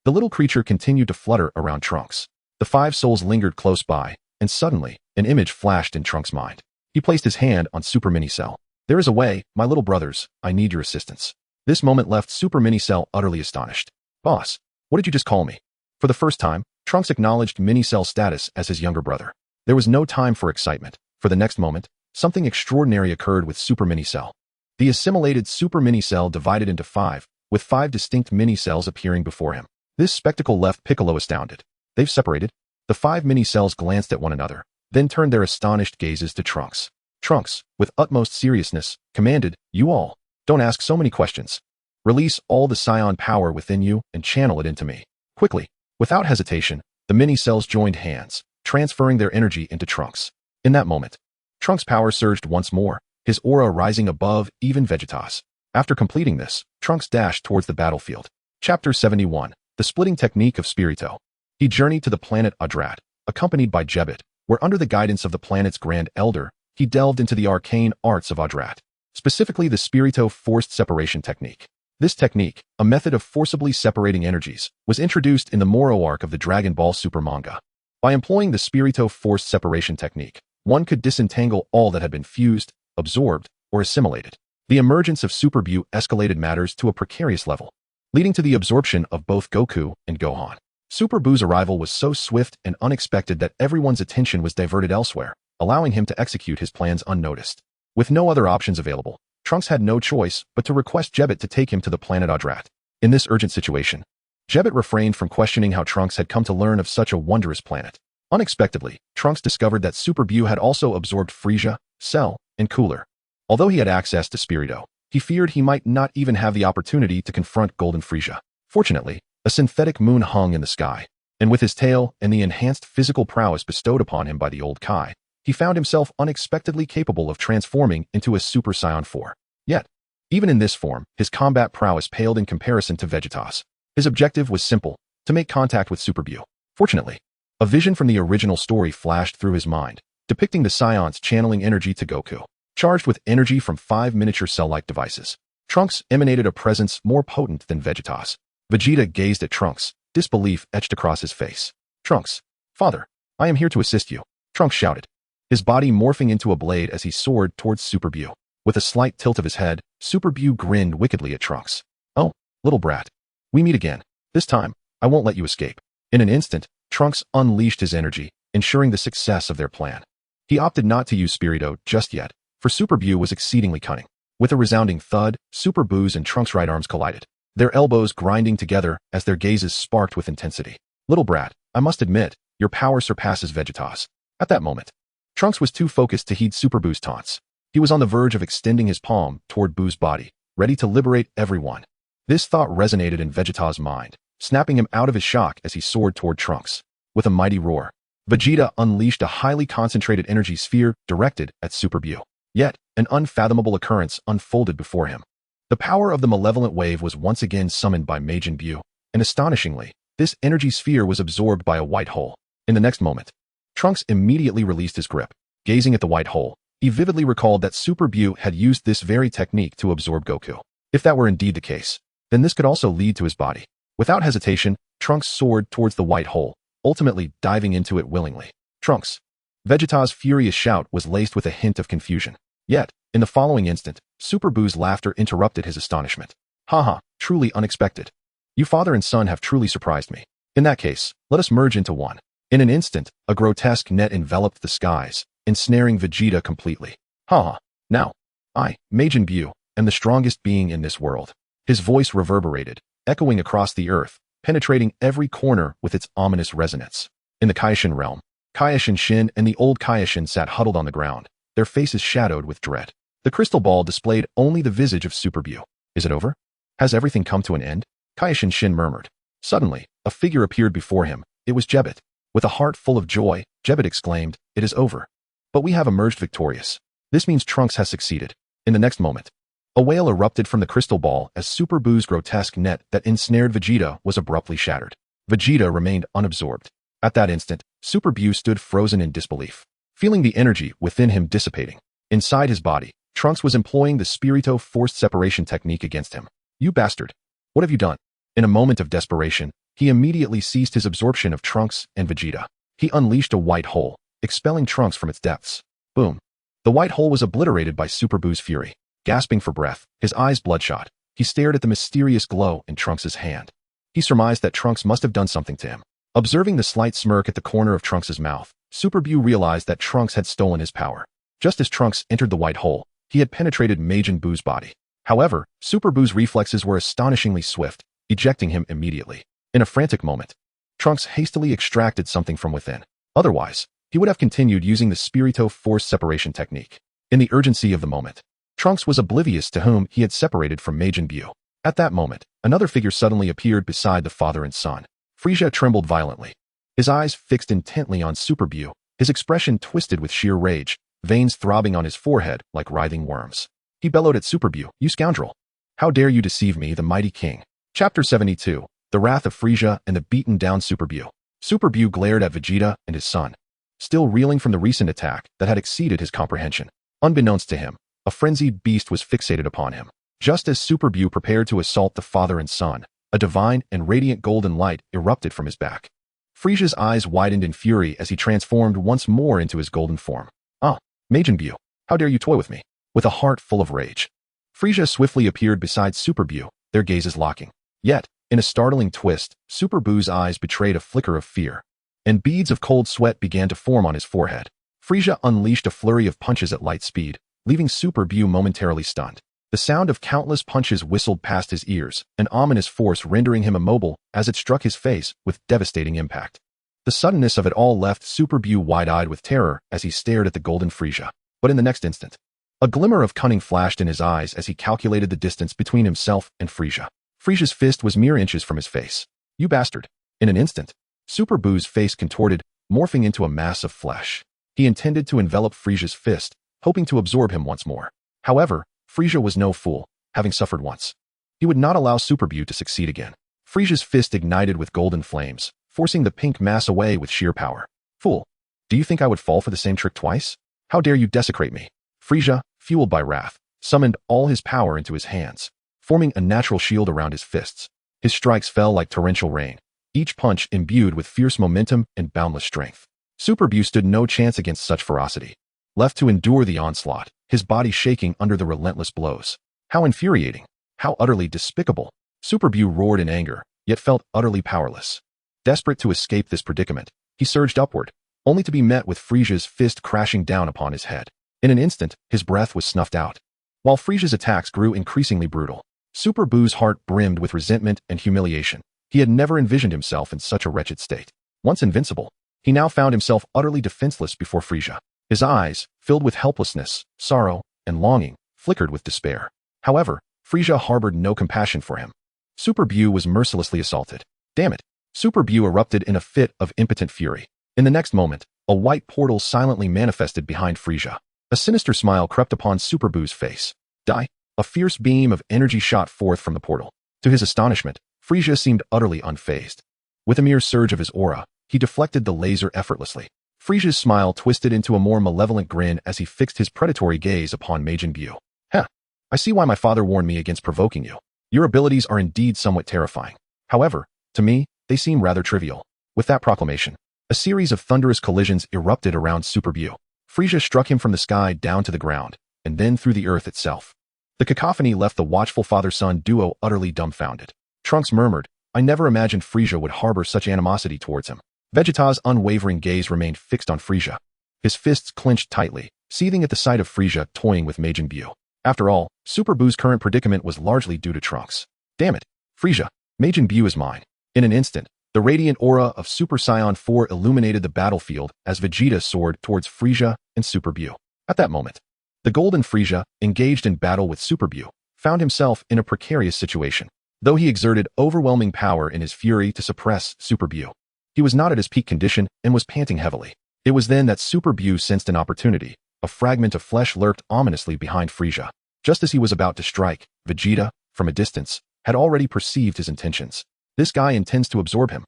S1: The little creature continued to flutter around Trunks. The 5 souls lingered close by, and suddenly, an image flashed in Trunks' mind. He placed his hand on Super Mini Cell. "There is a way, my little brothers, I need your assistance." This moment left Super Mini Cell utterly astonished. "Boss, what did you just call me?" For the first time, Trunks acknowledged Mini Cell's status as his younger brother. There was no time for excitement. For the next moment, something extraordinary occurred with Super Mini Cell. The assimilated Super Mini Cell divided into 5, with 5 distinct mini cells appearing before him. This spectacle left Piccolo astounded. "They've separated?" The 5 mini cells glanced at one another, then turned their astonished gazes to Trunks. Trunks, with utmost seriousness, commanded, "You all, don't ask so many questions. Release all the Saiyan power within you and channel it into me." Quickly, without hesitation, the mini cells joined hands, transferring their energy into Trunks. In that moment, Trunks' power surged once more, his aura rising above even Vegeta's. After completing this, Trunks dashed towards the battlefield. Chapter 71, The Splitting Technique of Spirito. He journeyed to the planet Adrat, accompanied by Jebet, where under the guidance of the planet's Grand Elder, he delved into the arcane arts of Adrat, specifically the Spirito forced separation technique. This technique, a method of forcibly separating energies, was introduced in the Moro arc of the Dragon Ball Super manga. By employing the Spirito forced separation technique, one could disentangle all that had been fused, absorbed, or assimilated. The emergence of Super Bu escalated matters to a precarious level, leading to the absorption of both Goku and Gohan. Super Bu's arrival was so swift and unexpected that everyone's attention was diverted elsewhere, allowing him to execute his plans unnoticed. With no other options available, Trunks had no choice but to request Jebet to take him to the planet Adrat. In this urgent situation, Jebet refrained from questioning how Trunks had come to learn of such a wondrous planet. Unexpectedly, Trunks discovered that Super Bu had also absorbed Frieza, Cell, and Cooler. Although he had access to Spirito, he feared he might not even have the opportunity to confront Golden Frieza. Fortunately, a synthetic moon hung in the sky, and with his tail and the enhanced physical prowess bestowed upon him by the old Kai, he found himself unexpectedly capable of transforming into a Super Saiyan 4. Yet, even in this form, his combat prowess paled in comparison to Vegeta's. His objective was simple, to make contact with Super Bu. Fortunately, a vision from the original story flashed through his mind, depicting the Saiyans channeling energy to Goku. Charged with energy from 5 miniature cell-like devices, Trunks emanated a presence more potent than Vegeta's. Vegeta gazed at Trunks, disbelief etched across his face. "Trunks, father, I am here to assist you," Trunks shouted, his body morphing into a blade as he soared towards Super Bu. With a slight tilt of his head, Super Bu grinned wickedly at Trunks. "Oh, little brat. We meet again. This time, I won't let you escape." In an instant, Trunks unleashed his energy, ensuring the success of their plan. He opted not to use Spirito just yet, for Super Bu was exceedingly cunning. With a resounding thud, Super Boo's and Trunks' right arms collided, their elbows grinding together as their gazes sparked with intensity. Little brat, I must admit, your power surpasses Vegeta's. At that moment, Trunks was too focused to heed Super Boo's taunts. He was on the verge of extending his palm toward Boo's body, ready to liberate everyone. This thought resonated in Vegeta's mind, snapping him out of his shock as he soared toward Trunks. With a mighty roar, Vegeta unleashed a highly concentrated energy sphere directed at Super Buu. Yet, an unfathomable occurrence unfolded before him. The power of the malevolent wave was once again summoned by Majin Buu, and astonishingly, this energy sphere was absorbed by a white hole. In the next moment, Trunks immediately released his grip. Gazing at the white hole, he vividly recalled that Super Buu had used this very technique to absorb Goku. If that were indeed the case, then this could also lead to his body. Without hesitation, Trunks soared towards the white hole, ultimately diving into it willingly. Trunks! Vegeta's furious shout was laced with a hint of confusion. Yet, in the following instant, Super Boo's laughter interrupted his astonishment. Haha, truly unexpected. You father and son have truly surprised me. In that case, let us merge into one. In an instant, a grotesque net enveloped the skies, ensnaring Vegeta completely. Haha, now, I, Majin Buu, am the strongest being in this world. His voice reverberated, echoing across the earth, penetrating every corner with its ominous resonance. In the Kaioshin realm, Kaioshin Shin and the old Kaioshin sat huddled on the ground, their faces shadowed with dread. The crystal ball displayed only the visage of Super Buu. Is it over? Has everything come to an end? Kaioshin Shin murmured. Suddenly, a figure appeared before him. It was Jebbet. With a heart full of joy, Jebbet exclaimed, "It is over. But we have emerged victorious. This means Trunks has succeeded." In the next moment, a wail erupted from the crystal ball as Super Boo's grotesque net that ensnared Vegeta was abruptly shattered. Vegeta remained unabsorbed. At that instant, Super Buu stood frozen in disbelief, feeling the energy within him dissipating. Inside his body, Trunks was employing the Spirito forced separation technique against him. You bastard! What have you done? In a moment of desperation, he immediately ceased his absorption of Trunks and Vegeta. He unleashed a white hole, expelling Trunks from its depths. Boom! The white hole was obliterated by Super Boo's fury. Gasping for breath, his eyes bloodshot, he stared at the mysterious glow in Trunks' hand. He surmised that Trunks must have done something to him. Observing the slight smirk at the corner of Trunks' mouth, Super Buu realized that Trunks had stolen his power. Just as Trunks entered the white hole, he had penetrated Majin Buu's body. However, Super Boo's reflexes were astonishingly swift, ejecting him immediately. In a frantic moment, Trunks hastily extracted something from within. Otherwise, he would have continued using the Spirito force separation technique. In the urgency of the moment, Trunks was oblivious to whom he had separated from Majin Buu. At that moment, another figure suddenly appeared beside the father and son. Frieza trembled violently. His eyes fixed intently on Super Buu, his expression twisted with sheer rage, veins throbbing on his forehead like writhing worms. He bellowed at Super Buu, "You scoundrel! How dare you deceive me, the mighty king?" Chapter 72, The Wrath of Frieza and the Beaten-Down Super Buu. Super Buu glared at Vegeta and his son, still reeling from the recent attack that had exceeded his comprehension. Unbeknownst to him, a frenzied beast was fixated upon him. Just as Super Buu prepared to assault the father and son, a divine and radiant golden light erupted from his back. Frieza's eyes widened in fury as he transformed once more into his golden form. "Ah, Majin Buu, how dare you toy with me?" With a heart full of rage, Frieza swiftly appeared beside Super Buu, their gazes locking. Yet, in a startling twist, Super Buu's eyes betrayed a flicker of fear, and beads of cold sweat began to form on his forehead. Frieza unleashed a flurry of punches at light speed, leaving Super Buu momentarily stunned. The sound of countless punches whistled past his ears, an ominous force rendering him immobile as it struck his face with devastating impact. The suddenness of it all left Super Buu wide-eyed with terror as he stared at the golden Frieza. But in the next instant, a glimmer of cunning flashed in his eyes as he calculated the distance between himself and Frieza. Frieza's fist was mere inches from his face. "You bastard!" In an instant, Super Buu's face contorted, morphing into a mass of flesh. He intended to envelop Frieza's fist, hoping to absorb him once more. However, Frieza was no fool, having suffered once. He would not allow Super Buu to succeed again. Frieza's fist ignited with golden flames, forcing the pink mass away with sheer power. "Fool! Do you think I would fall for the same trick twice? How dare you desecrate me?" Frieza, fueled by wrath, summoned all his power into his hands, forming a natural shield around his fists. His strikes fell like torrential rain, each punch imbued with fierce momentum and boundless strength. Super Buu stood no chance against such ferocity. Left to endure the onslaught, his body shaking under the relentless blows. How infuriating! How utterly despicable! Super Buu roared in anger, yet felt utterly powerless. Desperate to escape this predicament, he surged upward, only to be met with Frieza's fist crashing down upon his head. In an instant, his breath was snuffed out. While Frisia's attacks grew increasingly brutal, Super Boo's heart brimmed with resentment and humiliation. He had never envisioned himself in such a wretched state. Once invincible, he now found himself utterly defenseless before Frisia. His eyes, filled with helplessness, sorrow, and longing, flickered with despair. However, Frisia harbored no compassion for him. Super Bu was mercilessly assaulted. Damn it! Super Bu erupted in a fit of impotent fury. In the next moment, a white portal silently manifested behind Frisia. A sinister smile crept upon Super Bu's face. Die! A fierce beam of energy shot forth from the portal. To his astonishment, Frisia seemed utterly unfazed. With a mere surge of his aura, he deflected the laser effortlessly. Frisia's smile twisted into a more malevolent grin as he fixed his predatory gaze upon Majin Bu. Heh! I see why my father warned me against provoking you. Your abilities are indeed somewhat terrifying. However, to me, they seem rather trivial. With that proclamation, a series of thunderous collisions erupted around Super Bu. Frisia struck him from the sky down to the ground, and then through the earth itself. The cacophony left the watchful father-son duo utterly dumbfounded. Trunks murmured, I never imagined Frisia would harbor such animosity towards him. Vegeta's unwavering gaze remained fixed on Frisia. His fists clenched tightly, seething at the sight of Frisia toying with Majin Bu. After all, Super Bu's current predicament was largely due to Trunks. Damn it, Frisia, Majin Bu is mine. In an instant, the radiant aura of Super Saiyan 4 illuminated the battlefield as Vegeta soared towards Frisia and Super Bu. At that moment, the golden Frisia, engaged in battle with Super Bu, found himself in a precarious situation. Though he exerted overwhelming power in his fury to suppress Super Bu, he was not at his peak condition and was panting heavily. It was then that Super Bu sensed an opportunity. A fragment of flesh lurked ominously behind Frisia. Just as he was about to strike, Vegeta, from a distance, had already perceived his intentions. This guy intends to absorb him.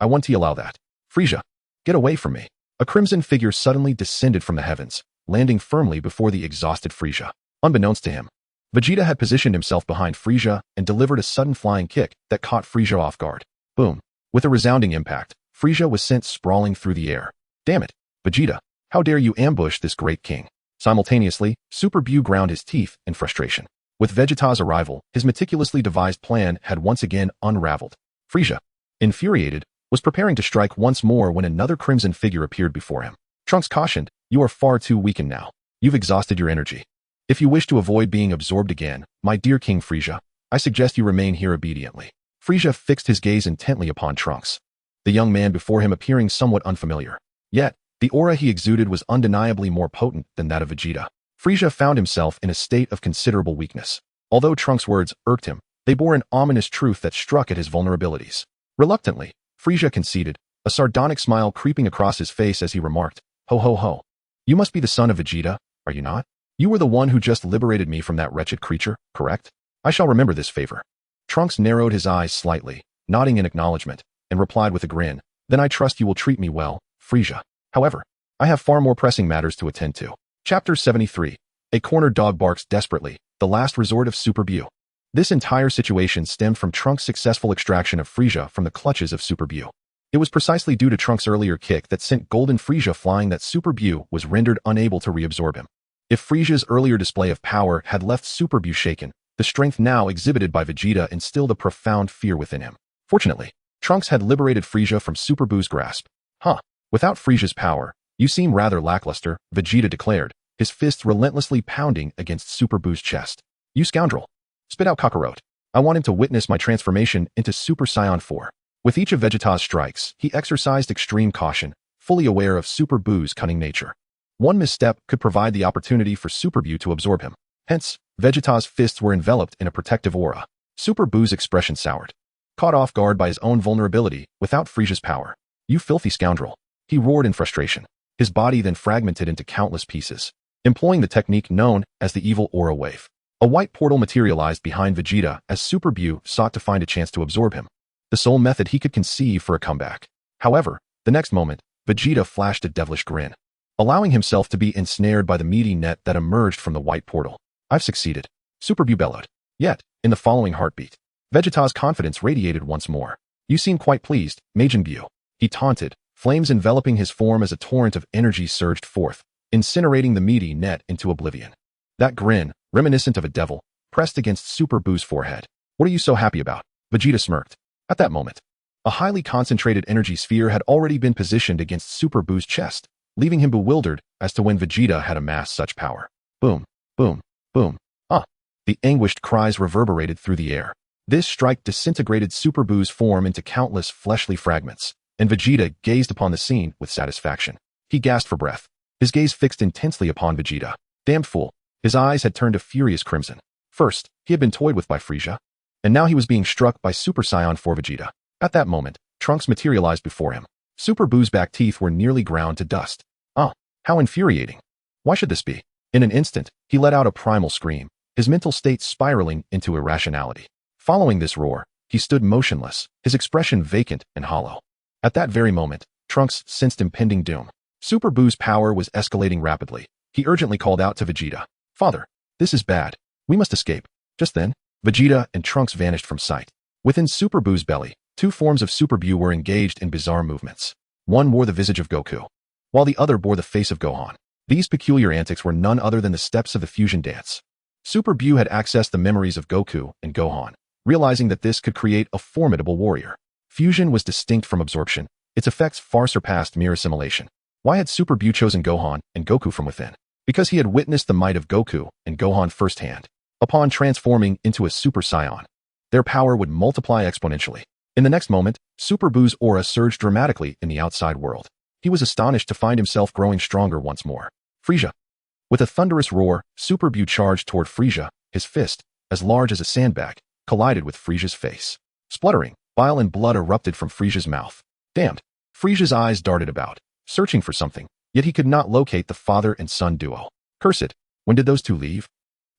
S1: I want to allow that. Frisia, get away from me. A crimson figure suddenly descended from the heavens, landing firmly before the exhausted Frisia. Unbeknownst to him, Vegeta had positioned himself behind Frisia and delivered a sudden flying kick that caught Frisia off guard. Boom. With a resounding impact, Frisia was sent sprawling through the air. Damn it, Vegeta, how dare you ambush this great king? Simultaneously, Super Bu ground his teeth in frustration. With Vegeta's arrival, his meticulously devised plan had once again unraveled. Frisia, infuriated, was preparing to strike once more when another crimson figure appeared before him. Trunks cautioned, you are far too weakened now. You've exhausted your energy. If you wish to avoid being absorbed again, my dear King Frisia, I suggest you remain here obediently. Frisia fixed his gaze intently upon Trunks, the young man before him appearing somewhat unfamiliar. Yet, the aura he exuded was undeniably more potent than that of Vegeta. Frisia found himself in a state of considerable weakness. Although Trunks' words irked him, they bore an ominous truth that struck at his vulnerabilities. Reluctantly, Frisia conceded, a sardonic smile creeping across his face as he remarked, Ho ho ho. You must be the son of Vegeta, are you not? You were the one who just liberated me from that wretched creature, correct? I shall remember this favor. Trunks narrowed his eyes slightly, nodding in acknowledgement, and replied with a grin, then I trust you will treat me well, Frisia. However, I have far more pressing matters to attend to. Chapter 73. A cornered dog barks desperately, the last resort of Super Bu. This entire situation stemmed from Trunks' successful extraction of Frisia from the clutches of Super Bu. It was precisely due to Trunks' earlier kick that sent Golden Frisia flying that Super Bu was rendered unable to reabsorb him. If Frisia's earlier display of power had left Super Bu shaken, the strength now exhibited by Vegeta instilled a profound fear within him. Fortunately, Trunks had liberated Frisia from Super Bu's grasp. Without Frisia's power, you seem rather lackluster, Vegeta declared, his fists relentlessly pounding against Super Bu's chest. You scoundrel. Spit out Kakarot. I want him to witness my transformation into Super Saiyan 4. With each of Vegeta's strikes, he exercised extreme caution, fully aware of Super Bu's cunning nature. One misstep could provide the opportunity for Super Bu to absorb him. Hence, Vegeta's fists were enveloped in a protective aura. Super Bu's expression soured. Caught off guard by his own vulnerability, without Frisia's power. You filthy scoundrel. He roared in frustration. His body then fragmented into countless pieces. Employing the technique known as the evil aura wave, a white portal materialized behind Vegeta as Super Bu sought to find a chance to absorb him. The sole method he could conceive for a comeback. However, the next moment, Vegeta flashed a devilish grin, allowing himself to be ensnared by the meaty net that emerged from the white portal. I've succeeded, Super Bu bellowed. Yet, in the following heartbeat, Vegeta's confidence radiated once more. You seem quite pleased, Majin Bu. He taunted, flames enveloping his form as a torrent of energy surged forth, incinerating the meaty net into oblivion. That grin, reminiscent of a devil, pressed against Super Bu's forehead. What are you so happy about? Vegeta smirked. At that moment, a highly concentrated energy sphere had already been positioned against Super Bu's chest, leaving him bewildered as to when Vegeta had amassed such power. Boom, boom, boom. The anguished cries reverberated through the air. This strike disintegrated Super Buu's form into countless fleshly fragments, and Vegeta gazed upon the scene with satisfaction. He gasped for breath, his gaze fixed intensely upon Vegeta. Damned fool. His eyes had turned a furious crimson. First, he had been toyed with by Frieza, and now he was being struck by Super Saiyan 4 Vegeta. At that moment, Trunks materialized before him. Super Buu's back teeth were nearly ground to dust. Oh, how infuriating. Why should this be? In an instant, he let out a primal scream, his mental state spiraling into irrationality. Following this roar, he stood motionless, his expression vacant and hollow. At that very moment, Trunks sensed impending doom. Super Buu's power was escalating rapidly. He urgently called out to Vegeta. Father, this is bad. We must escape. Just then, Vegeta and Trunks vanished from sight. Within Super Buu's belly, two forms of Super Buu were engaged in bizarre movements. One bore the visage of Goku, while the other bore the face of Gohan. These peculiar antics were none other than the steps of the fusion dance. Super Buu had accessed the memories of Goku and Gohan, realizing that this could create a formidable warrior. Fusion was distinct from absorption. Its effects far surpassed mere assimilation. Why had Super Buu chosen Gohan and Goku from within? Because he had witnessed the might of Goku and Gohan firsthand. Upon transforming into a Super Saiyan, their power would multiply exponentially. In the next moment, Super Buu's aura surged dramatically in the outside world. He was astonished to find himself growing stronger once more. Frieza. With a thunderous roar, Super Buu charged toward Frieza. His fist, as large as a sandbag, collided with Frieza's face. Spluttering, bile and blood erupted from Frieza's mouth. Damned. Frieza's eyes darted about, searching for something, yet he could not locate the father and son duo. Curse it. When did those two leave?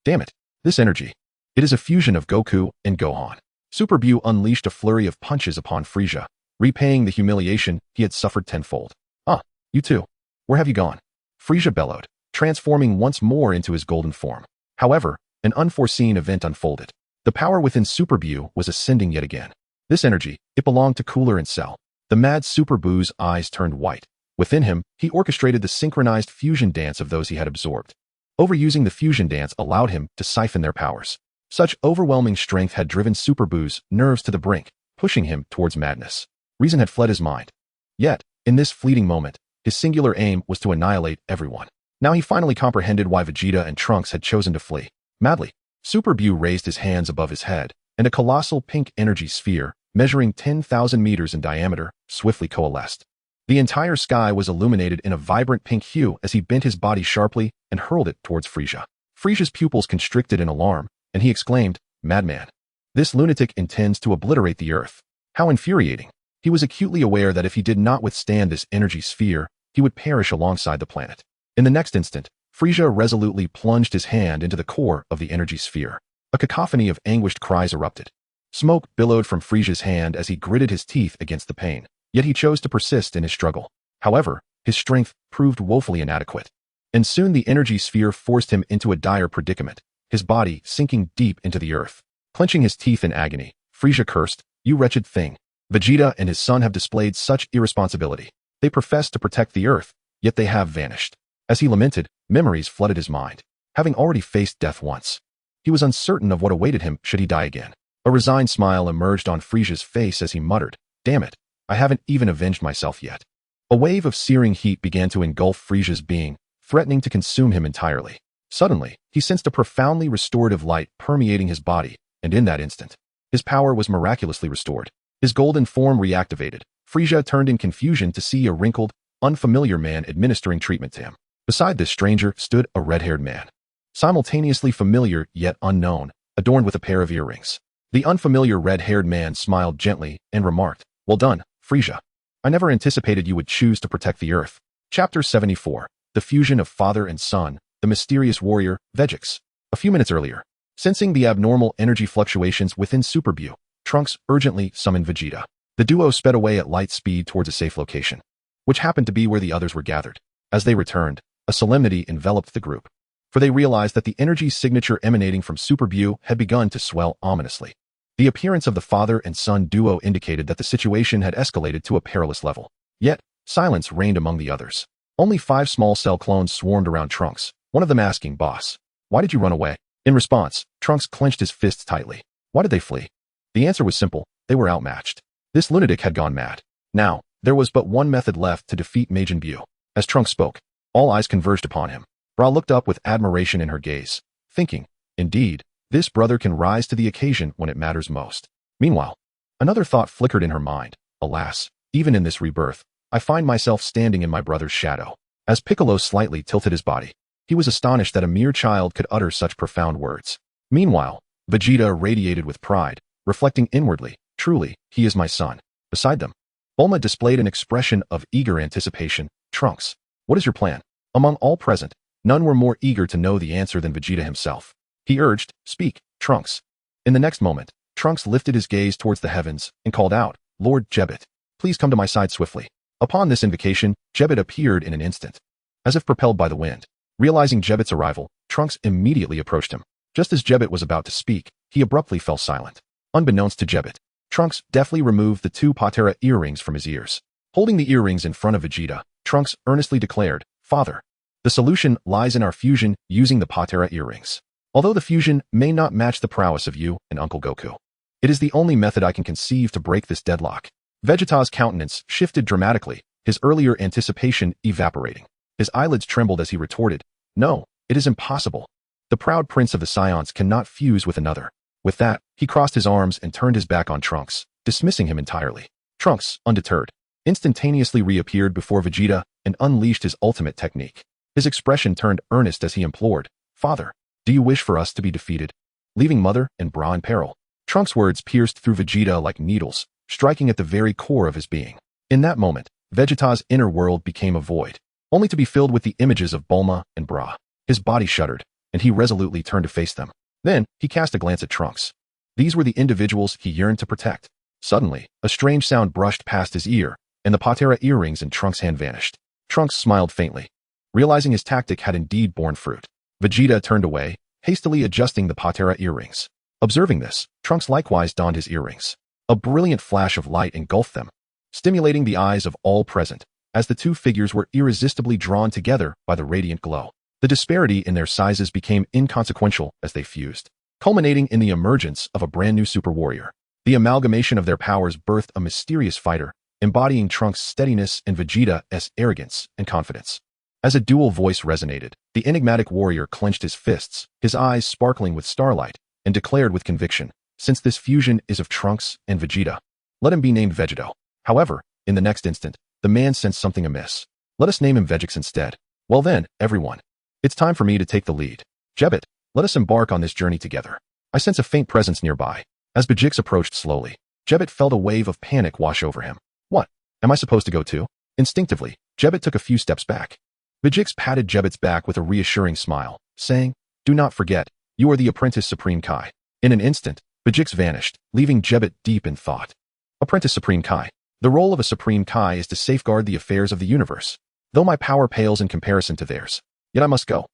S1: Damn it. This energy. It is a fusion of Goku and Gohan. Super Buu unleashed a flurry of punches upon Frieza, repaying the humiliation he had suffered tenfold. Ah, you two. Where have you gone? Frieza bellowed, transforming once more into his golden form. However, an unforeseen event unfolded. The power within Super Buu was ascending yet again. This energy, it belonged to Cooler and Cell. The mad Super Buu's eyes turned white. Within him, he orchestrated the synchronized fusion dance of those he had absorbed. Overusing the fusion dance allowed him to siphon their powers. Such overwhelming strength had driven Super Buu's nerves to the brink, pushing him towards madness. Reason had fled his mind. Yet, in this fleeting moment, his singular aim was to annihilate everyone. Now he finally comprehended why Vegeta and Trunks had chosen to flee. Madly, Super Buu raised his hands above his head, and a colossal pink energy sphere, measuring 10,000 meters in diameter, swiftly coalesced. The entire sky was illuminated in a vibrant pink hue as he bent his body sharply and hurled it towards Frieza. Frieza's pupils constricted in alarm, and he exclaimed, "Madman! This lunatic intends to obliterate the Earth." How infuriating! He was acutely aware that if he did not withstand this energy sphere, he would perish alongside the planet. In the next instant, Frieza resolutely plunged his hand into the core of the energy sphere. A cacophony of anguished cries erupted. Smoke billowed from Frieza's hand as he gritted his teeth against the pain. Yet he chose to persist in his struggle. However, his strength proved woefully inadequate. And soon the energy sphere forced him into a dire predicament, his body sinking deep into the earth. Clenching his teeth in agony, Frieza cursed, "You wretched thing. Vegeta and his son have displayed such irresponsibility. They profess to protect the earth, yet they have vanished." As he lamented, memories flooded his mind. Having already faced death once, he was uncertain of what awaited him should he die again. A resigned smile emerged on Frieza's face as he muttered, "Damn it. I haven't even avenged myself yet." A wave of searing heat began to engulf Frieza's being, threatening to consume him entirely. Suddenly, he sensed a profoundly restorative light permeating his body, and in that instant, his power was miraculously restored. His golden form reactivated. Frieza turned in confusion to see a wrinkled, unfamiliar man administering treatment to him. Beside this stranger stood a red-haired man, simultaneously familiar yet unknown, adorned with a pair of earrings. The unfamiliar red-haired man smiled gently and remarked, "Well done, Frieza. I never anticipated you would choose to protect the Earth." Chapter 74. The Fusion of Father and Son, the Mysterious Warrior, Vegeta. A few minutes earlier, sensing the abnormal energy fluctuations within Super Buu, Trunks urgently summoned Vegeta. The duo sped away at light speed towards a safe location, which happened to be where the others were gathered. As they returned, a solemnity enveloped the group, for they realized that the energy signature emanating from Super Buu had begun to swell ominously. The appearance of the father and son duo indicated that the situation had escalated to a perilous level. Yet, silence reigned among the others. Only 5 small cell clones swarmed around Trunks, one of them asking, "Boss, why did you run away?" In response, Trunks clenched his fists tightly. Why did they flee? The answer was simple: they were outmatched. This lunatic had gone mad. Now, there was but one method left to defeat Majin Buu. As Trunks spoke, all eyes converged upon him. Bra looked up with admiration in her gaze, thinking, "Indeed, This brother can rise to the occasion when it matters most. Meanwhile, another thought flickered in her mind. Alas, even in this rebirth, I find myself standing in my brother's shadow. As Piccolo slightly tilted his body, he was astonished that a mere child could utter such profound words. Meanwhile, Vegeta radiated with pride, reflecting inwardly, truly, he is my son. Beside them, Bulma displayed an expression of eager anticipation. Trunks, what is your plan? Among all present, none were more eager to know the answer than Vegeta himself. He urged, speak, Trunks. In the next moment, Trunks lifted his gaze towards the heavens and called out, Lord Jebbet, please come to my side swiftly. Upon this invocation, Jebbet appeared in an instant, as if propelled by the wind. Realizing Jebbet's arrival, Trunks immediately approached him. Just as Jebbet was about to speak, he abruptly fell silent. Unbeknownst to Jebbet, Trunks deftly removed the two Patera earrings from his ears. Holding the earrings in front of Vegeta, Trunks earnestly declared, Father, the solution lies in our fusion using the Patera earrings. Although the fusion may not match the prowess of you and Uncle Goku, it is the only method I can conceive to break this deadlock. Vegeta's countenance shifted dramatically, his earlier anticipation evaporating. His eyelids trembled as he retorted, No, it is impossible. The proud prince of the Saiyans cannot fuse with another. With that, he crossed his arms and turned his back on Trunks, dismissing him entirely. Trunks, undeterred, instantaneously reappeared before Vegeta and unleashed his ultimate technique. His expression turned earnest as he implored, Father, do you wish for us to be defeated, leaving Mother and Bra in peril? Trunks' words pierced through Vegeta like needles, striking at the very core of his being. In that moment, Vegeta's inner world became a void, only to be filled with the images of Bulma and Bra. His body shuddered, and he resolutely turned to face them. Then, he cast a glance at Trunks. These were the individuals he yearned to protect. Suddenly, a strange sound brushed past his ear, and the Patera earrings in Trunks' hand vanished. Trunks smiled faintly, realizing his tactic had indeed borne fruit. Vegeta turned away, hastily adjusting the Patera earrings. Observing this, Trunks likewise donned his earrings. A brilliant flash of light engulfed them, stimulating the eyes of all present, as the two figures were irresistibly drawn together by the radiant glow. The disparity in their sizes became inconsequential as they fused, culminating in the emergence of a brand new super warrior. The amalgamation of their powers birthed a mysterious fighter, embodying Trunks' steadiness and Vegeta's arrogance and confidence. As a dual voice resonated, the enigmatic warrior clenched his fists, his eyes sparkling with starlight, and declared with conviction, since this fusion is of Trunks and Vegeta, let him be named Vegeto. However, in the next instant, the man sensed something amiss. Let us name him Vegix instead. Well then, everyone, it's time for me to take the lead. Jebbet, let us embark on this journey together. I sense a faint presence nearby. As Vegix approached slowly, Jebbet felt a wave of panic wash over him. What? Am I supposed to go too? Instinctively, Jebbet took a few steps back. Vegix patted Jebbet's back with a reassuring smile, saying, Do not forget, you are the apprentice Supreme Kai. In an instant, Vegix vanished, leaving Jebbet deep in thought. Apprentice Supreme Kai. The role of a Supreme Kai is to safeguard the affairs of the universe. Though my power pales in comparison to theirs, yet I must go.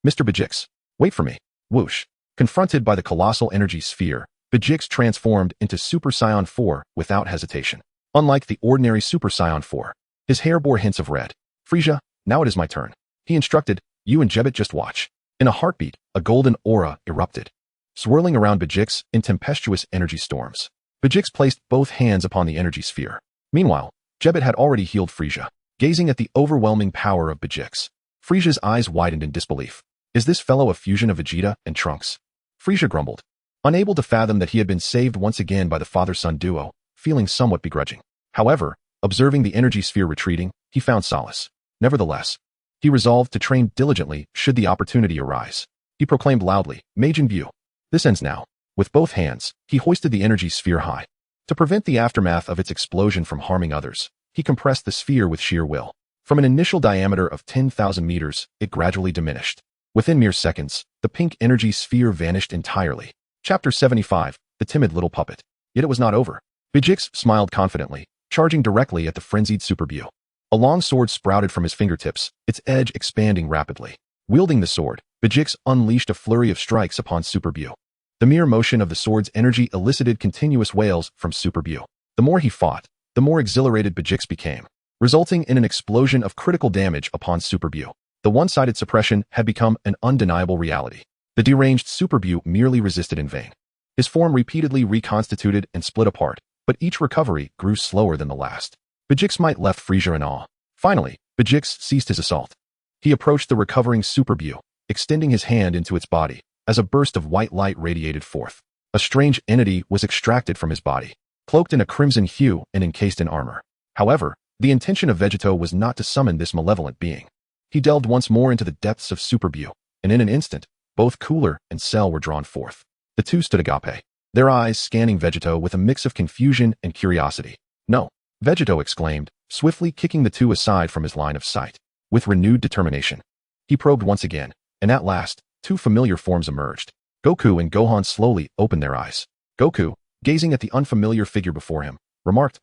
S1: Mr. Vegix, wait for me. Whoosh. Confronted by the colossal energy sphere, Vegix transformed into Super Saiyan 4 without hesitation. Unlike the ordinary Super Saiyan 4, his hair bore hints of red. Frieza, now it is my turn. He instructed, you and Jebbet just watch. In a heartbeat, a golden aura erupted, swirling around Vegix in tempestuous energy storms. Vegix placed both hands upon the energy sphere. Meanwhile, Jebbet had already healed Frieza. Gazing at the overwhelming power of Vegix, Frieza's eyes widened in disbelief. Is this fellow a fusion of Vegeta and Trunks? Frieza grumbled, unable to fathom that he had been saved once again by the father-son duo, feeling somewhat begrudging. However, observing the energy sphere retreating, he found solace. Nevertheless, he resolved to train diligently should the opportunity arise. He proclaimed loudly, Majin Buu. This ends now. With both hands, he hoisted the energy sphere high. To prevent the aftermath of its explosion from harming others, he compressed the sphere with sheer will. From an initial diameter of 10,000 meters, it gradually diminished. Within mere seconds, the pink energy sphere vanished entirely. Chapter 75, The Timid Little Puppet. Yet it was not over. Vegix smiled confidently, charging directly at the frenzied Super Buu. A long sword sprouted from his fingertips, its edge expanding rapidly. Wielding the sword, Vegix unleashed a flurry of strikes upon Super Buu. The mere motion of the sword's energy elicited continuous wails from Super Buu. The more he fought, the more exhilarated Vegix became, resulting in an explosion of critical damage upon Super Buu. The one-sided suppression had become an undeniable reality. The deranged Super Buu merely resisted in vain. His form repeatedly reconstituted and split apart, but each recovery grew slower than the last. Vegix might left Frieza in awe. Finally, Vegix ceased his assault. He approached the recovering Super Buu, extending his hand into its body, as a burst of white light radiated forth. A strange entity was extracted from his body, cloaked in a crimson hue and encased in armor. However, the intention of Vegeta was not to summon this malevolent being. He delved once more into the depths of Super Saiyan, and in an instant, both Cooler and Cell were drawn forth. The two stood agape, their eyes scanning Vegeta with a mix of confusion and curiosity. "No!" Vegeta exclaimed, swiftly kicking the two aside from his line of sight. With renewed determination, he probed once again, and at last, two familiar forms emerged. Goku and Gohan slowly opened their eyes. Goku, gazing at the unfamiliar figure before him, remarked,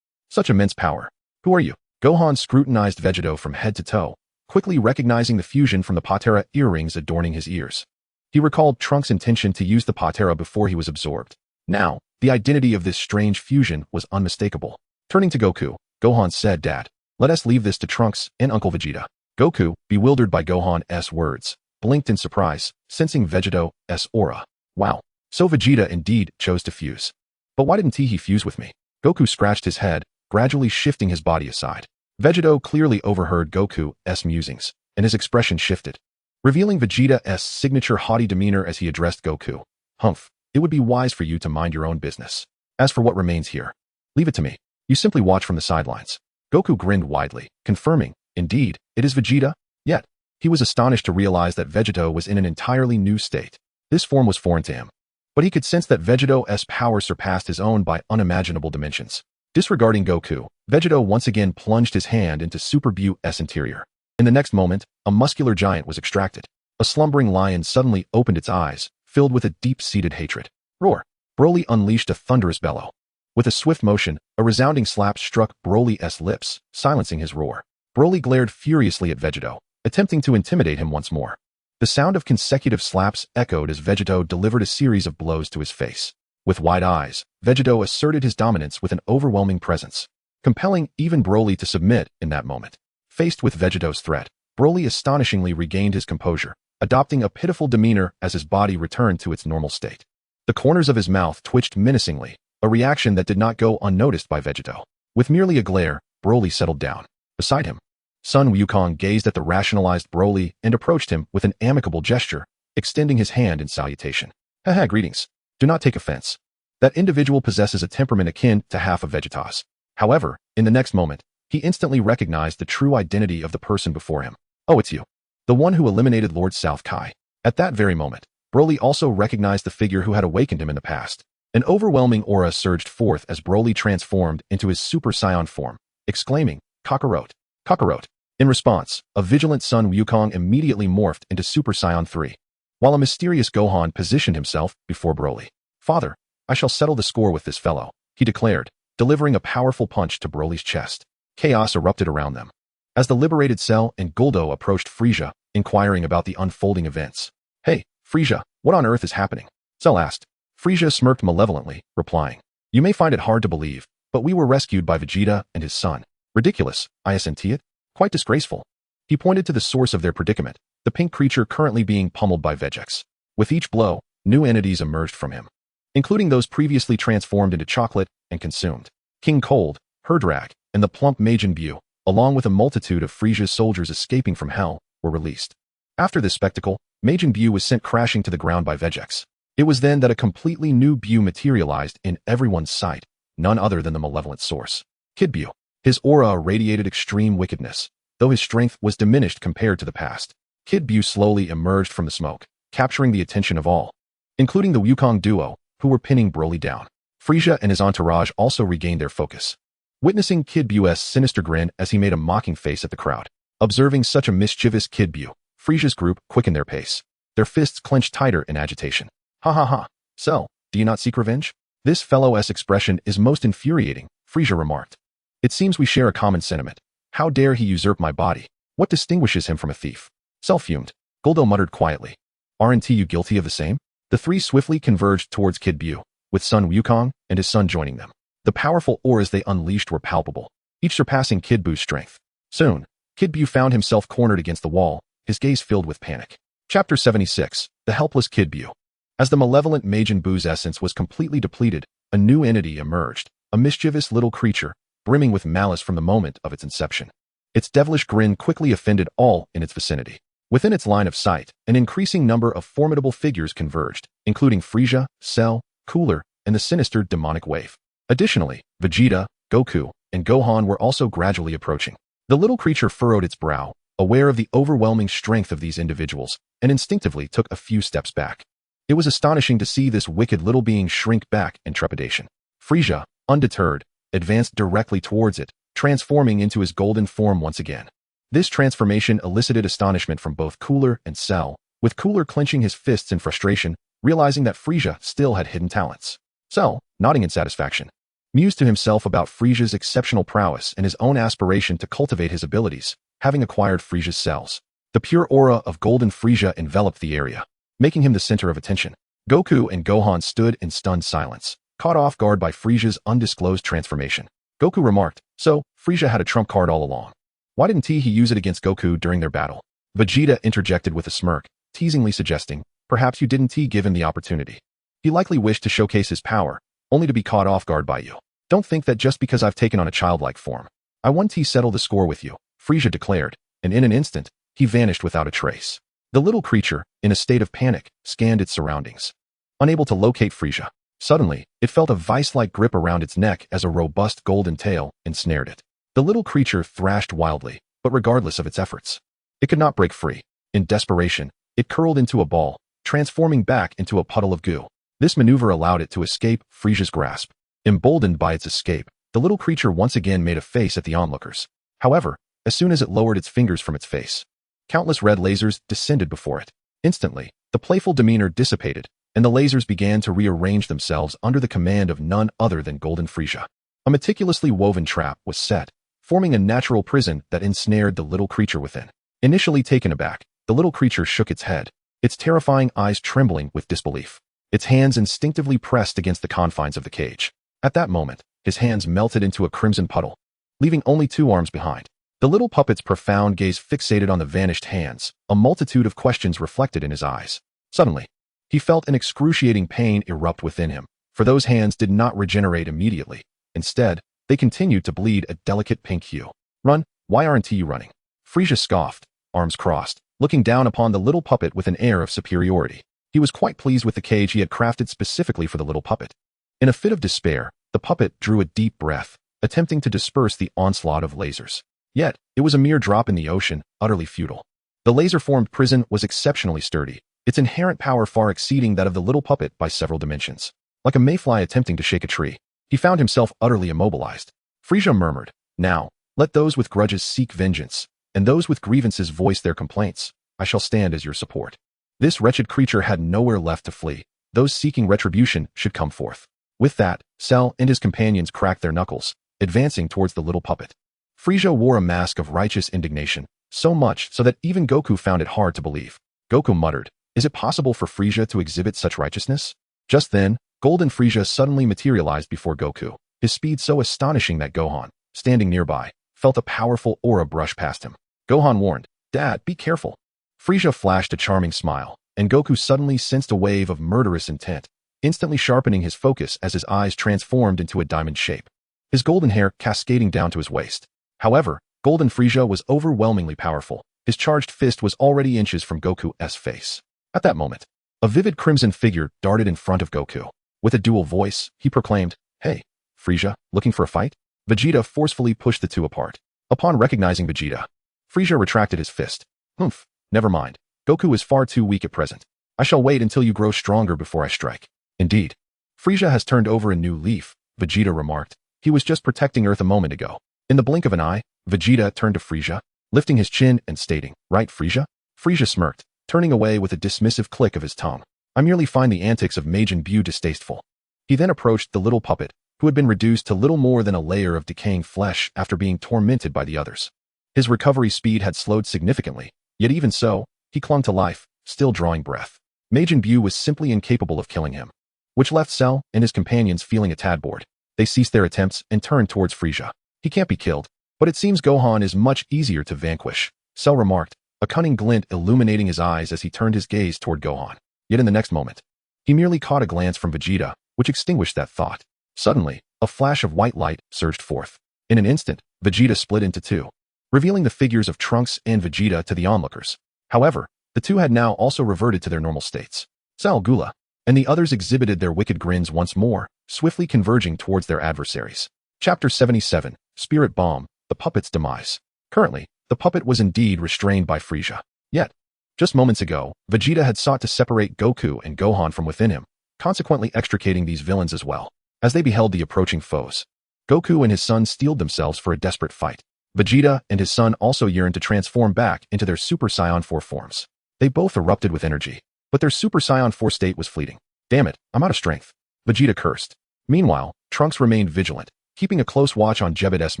S1: "Such immense power. Who are you?" Gohan scrutinized Vegeta from head to toe, quickly recognizing the fusion from the Patera earrings adorning his ears. He recalled Trunks' intention to use the Patera before he was absorbed. Now, the identity of this strange fusion was unmistakable. Turning to Goku, Gohan said, "Dad, let us leave this to Trunks and Uncle Vegeta." Goku, bewildered by Gohan's words, blinked in surprise, sensing Vegeta's aura. Wow, so Vegeta indeed chose to fuse. But why didn't he fuse with me? Goku scratched his head, gradually shifting his body aside. Vegeta clearly overheard Goku's musings, and his expression shifted, revealing Vegeta's signature haughty demeanor as he addressed Goku. "Humph, it would be wise for you to mind your own business. As for what remains here, leave it to me. You simply watch from the sidelines." Goku grinned widely, confirming, "Indeed, it is Vegeta?" Yet, he was astonished to realize that Vegeta was in an entirely new state. This form was foreign to him, but he could sense that Vegeta's power surpassed his own by unimaginable dimensions. Disregarding Goku, Vegeta once again plunged his hand into Super Saiyan's interior. In the next moment, a muscular giant was extracted. A slumbering lion suddenly opened its eyes, filled with a deep-seated hatred. Roar! Broly unleashed a thunderous bellow. With a swift motion, a resounding slap struck Broly's lips, silencing his roar. Broly glared furiously at Vegeta, attempting to intimidate him once more. The sound of consecutive slaps echoed as Vegeta delivered a series of blows to his face. With wide eyes, Vegeta asserted his dominance with an overwhelming presence, compelling even Broly to submit in that moment. Faced with Vegeta's threat, Broly astonishingly regained his composure, adopting a pitiful demeanor as his body returned to its normal state. The corners of his mouth twitched menacingly, a reaction that did not go unnoticed by Vegeta. With merely a glare, Broly settled down. Beside him, Sun Wukong gazed at the rationalized Broly and approached him with an amicable gesture, extending his hand in salutation. "Haha, greetings. Do not take offense. That individual possesses a temperament akin to half of Vegeta's." However, in the next moment, he instantly recognized the true identity of the person before him. "Oh, it's you. The one who eliminated Lord South Kai." At that very moment, Broly also recognized the figure who had awakened him in the past. An overwhelming aura surged forth as Broly transformed into his Super Saiyan form, exclaiming, "Kakarot! Kakarot!" In response, a vigilant Sun Wukong immediately morphed into Super Saiyan 3, while a mysterious Gohan positioned himself before Broly. "Father, I shall settle the score with this fellow," he declared, delivering a powerful punch to Broly's chest. Chaos erupted around them, as the liberated Cell and Guldo approached Frieza, inquiring about the unfolding events. "Hey, Frieza, what on earth is happening?" Cell asked. Frieza smirked malevolently, replying, "You may find it hard to believe, but we were rescued by Vegeta and his son." "Ridiculous, isn't it? Quite disgraceful." He pointed to the source of their predicament, the pink creature currently being pummeled by Vegex. With each blow, new entities emerged from him, including those previously transformed into chocolate and consumed. King Cold, Herdrag, and the plump Majin Buu, along with a multitude of Frieza's soldiers escaping from hell, were released. After this spectacle, Majin Buu was sent crashing to the ground by Vegex. It was then that a completely new Buu materialized in everyone's sight, none other than the malevolent source. Kid Buu. His aura radiated extreme wickedness, though his strength was diminished compared to the past. Kid Buu slowly emerged from the smoke, capturing the attention of all, including the Wukong duo, who were pinning Broly down. Frieza and his entourage also regained their focus, witnessing Kid Buu's sinister grin as he made a mocking face at the crowd. Observing such a mischievous Kid Buu, Frieza's group quickened their pace, their fists clenched tighter in agitation. "Ha ha ha. Cell, do you not seek revenge?" "This fellow's expression is most infuriating," Frieza remarked. "It seems we share a common sentiment. How dare he usurp my body? What distinguishes him from a thief?" Cell fumed. Guldo muttered quietly, "Aren't you guilty of the same?" The three swiftly converged towards Kid Buu, with Sun Wukong and his son joining them. The powerful auras they unleashed were palpable, each surpassing Kid Buu's strength. Soon, Kid Buu found himself cornered against the wall, his gaze filled with panic. Chapter 76, The Helpless Kid Buu. As the malevolent Majin Buu's essence was completely depleted, a new entity emerged, a mischievous little creature, brimming with malice from the moment of its inception. Its devilish grin quickly offended all in its vicinity. Within its line of sight, an increasing number of formidable figures converged, including Frieza, Cell, Cooler, and the sinister demonic wave. Additionally, Vegeta, Goku, and Gohan were also gradually approaching. The little creature furrowed its brow, aware of the overwhelming strength of these individuals, and instinctively took a few steps back. It was astonishing to see this wicked little being shrink back in trepidation. Frieza, undeterred, advanced directly towards it, transforming into his golden form once again. This transformation elicited astonishment from both Cooler and Cell, with Cooler clenching his fists in frustration, realizing that Frieza still had hidden talents. Cell, nodding in satisfaction, mused to himself about Frieza's exceptional prowess and his own aspiration to cultivate his abilities, having acquired Frieza's cells. The pure aura of golden Frieza enveloped the area, making him the center of attention. Goku and Gohan stood in stunned silence, caught off guard by Frieza's undisclosed transformation. Goku remarked, "So, Frieza had a trump card all along. Why didn't he use it against Goku during their battle?" Vegeta interjected with a smirk, teasingly suggesting, "Perhaps you didn't give him the opportunity. He likely wished to showcase his power, only to be caught off guard by you. Don't think that just because I've taken on a childlike form, I want to settle the score with you," Frieza declared, and in an instant, he vanished without a trace. The little creature, in a state of panic, scanned its surroundings. Unable to locate Frieza, suddenly, it felt a vice-like grip around its neck as a robust golden tail ensnared it. The little creature thrashed wildly, but regardless of its efforts, it could not break free. In desperation, it curled into a ball, transforming back into a puddle of goo. This maneuver allowed it to escape Frieza's grasp. Emboldened by its escape, the little creature once again made a face at the onlookers. However, as soon as it lowered its fingers from its face, countless red lasers descended before it. Instantly, the playful demeanor dissipated, and the lasers began to rearrange themselves under the command of none other than Golden Frieza. A meticulously woven trap was set, forming a natural prison that ensnared the little creature within. Initially taken aback, the little creature shook its head, its terrifying eyes trembling with disbelief. Its hands instinctively pressed against the confines of the cage. At that moment, his hands melted into a crimson puddle, leaving only 2 arms behind. The little puppet's profound gaze fixated on the vanished hands, a multitude of questions reflected in his eyes. Suddenly, he felt an excruciating pain erupt within him, for those hands did not regenerate immediately. Instead, they continued to bleed a delicate pink hue. "Run, why aren't you running?" Frieza scoffed, arms crossed, looking down upon the little puppet with an air of superiority. He was quite pleased with the cage he had crafted specifically for the little puppet. In a fit of despair, the puppet drew a deep breath, attempting to disperse the onslaught of lasers. Yet, it was a mere drop in the ocean, utterly futile. The laser-formed prison was exceptionally sturdy, its inherent power far exceeding that of the little puppet by several dimensions. Like a mayfly attempting to shake a tree, he found himself utterly immobilized. Frieza murmured, "Now, let those with grudges seek vengeance, and those with grievances voice their complaints. I shall stand as your support." This wretched creature had nowhere left to flee. Those seeking retribution should come forth. With that, Cell and his companions cracked their knuckles, advancing towards the little puppet. Frieza wore a mask of righteous indignation, so much so that even Goku found it hard to believe. Goku muttered, "Is it possible for Frieza to exhibit such righteousness?" Just then, Golden Frieza suddenly materialized before Goku, his speed so astonishing that Gohan, standing nearby, felt a powerful aura brush past him. Gohan warned, "Dad, be careful." Frieza flashed a charming smile, and Goku suddenly sensed a wave of murderous intent, instantly sharpening his focus as his eyes transformed into a diamond shape, his golden hair cascading down to his waist. However, Golden Frieza was overwhelmingly powerful. His charged fist was already inches from Goku's face. At that moment, a vivid crimson figure darted in front of Goku. With a dual voice, he proclaimed, "Hey, Frieza, looking for a fight?" Vegeta forcefully pushed the two apart. Upon recognizing Vegeta, Frieza retracted his fist. "Humph, never mind. Goku is far too weak at present. I shall wait until you grow stronger before I strike." "Indeed. Frieza has turned over a new leaf," Vegeta remarked. "He was just protecting Earth a moment ago." In the blink of an eye, Vegeta turned to Frieza, lifting his chin and stating, "Right, Frieza?" Frieza smirked, turning away with a dismissive click of his tongue. "I merely find the antics of Majin Buu distasteful." He then approached the little puppet, who had been reduced to little more than a layer of decaying flesh after being tormented by the others. His recovery speed had slowed significantly, yet even so, he clung to life, still drawing breath. Majin Buu was simply incapable of killing him, which left Cell and his companions feeling a tad bored. They ceased their attempts and turned towards Frieza. "He can't be killed, but it seems Gohan is much easier to vanquish," Cell remarked, a cunning glint illuminating his eyes as he turned his gaze toward Gohan. Yet in the next moment, he merely caught a glance from Vegeta, which extinguished that thought. Suddenly, a flash of white light surged forth. In an instant, Vegeta split into two, revealing the figures of Trunks and Vegeta to the onlookers. However, the two had now also reverted to their normal states. Sal Gula and the others exhibited their wicked grins once more, swiftly converging towards their adversaries. Chapter 77, Spirit Bomb, the Puppet's Demise. Currently, the puppet was indeed restrained by Frieza. Yet, just moments ago, Vegeta had sought to separate Goku and Gohan from within him, consequently extricating these villains as well. As they beheld the approaching foes, Goku and his son steeled themselves for a desperate fight. Vegeta and his son also yearned to transform back into their Super Saiyan 4 forms. They both erupted with energy, but their Super Saiyan 4 state was fleeting. Damn it, I'm out of strength, Vegeta cursed. Meanwhile, Trunks remained vigilant, keeping a close watch on Vegeta's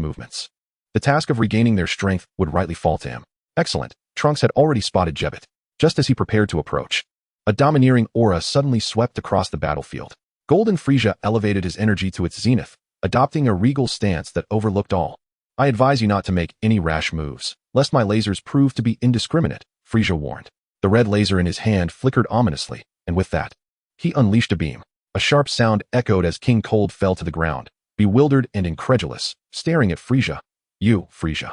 S1: movements. The task of regaining their strength would rightly fall to him. Excellent, Trunks had already spotted Vegeta. Just as he prepared to approach, a domineering aura suddenly swept across the battlefield. Golden Frieza elevated his energy to its zenith, adopting a regal stance that overlooked all. I advise you not to make any rash moves, lest my lasers prove to be indiscriminate, Frieza warned. The red laser in his hand flickered ominously, and with that, he unleashed a beam. A sharp sound echoed as King Cold fell to the ground, bewildered and incredulous, staring at Frieza. You, Frieza.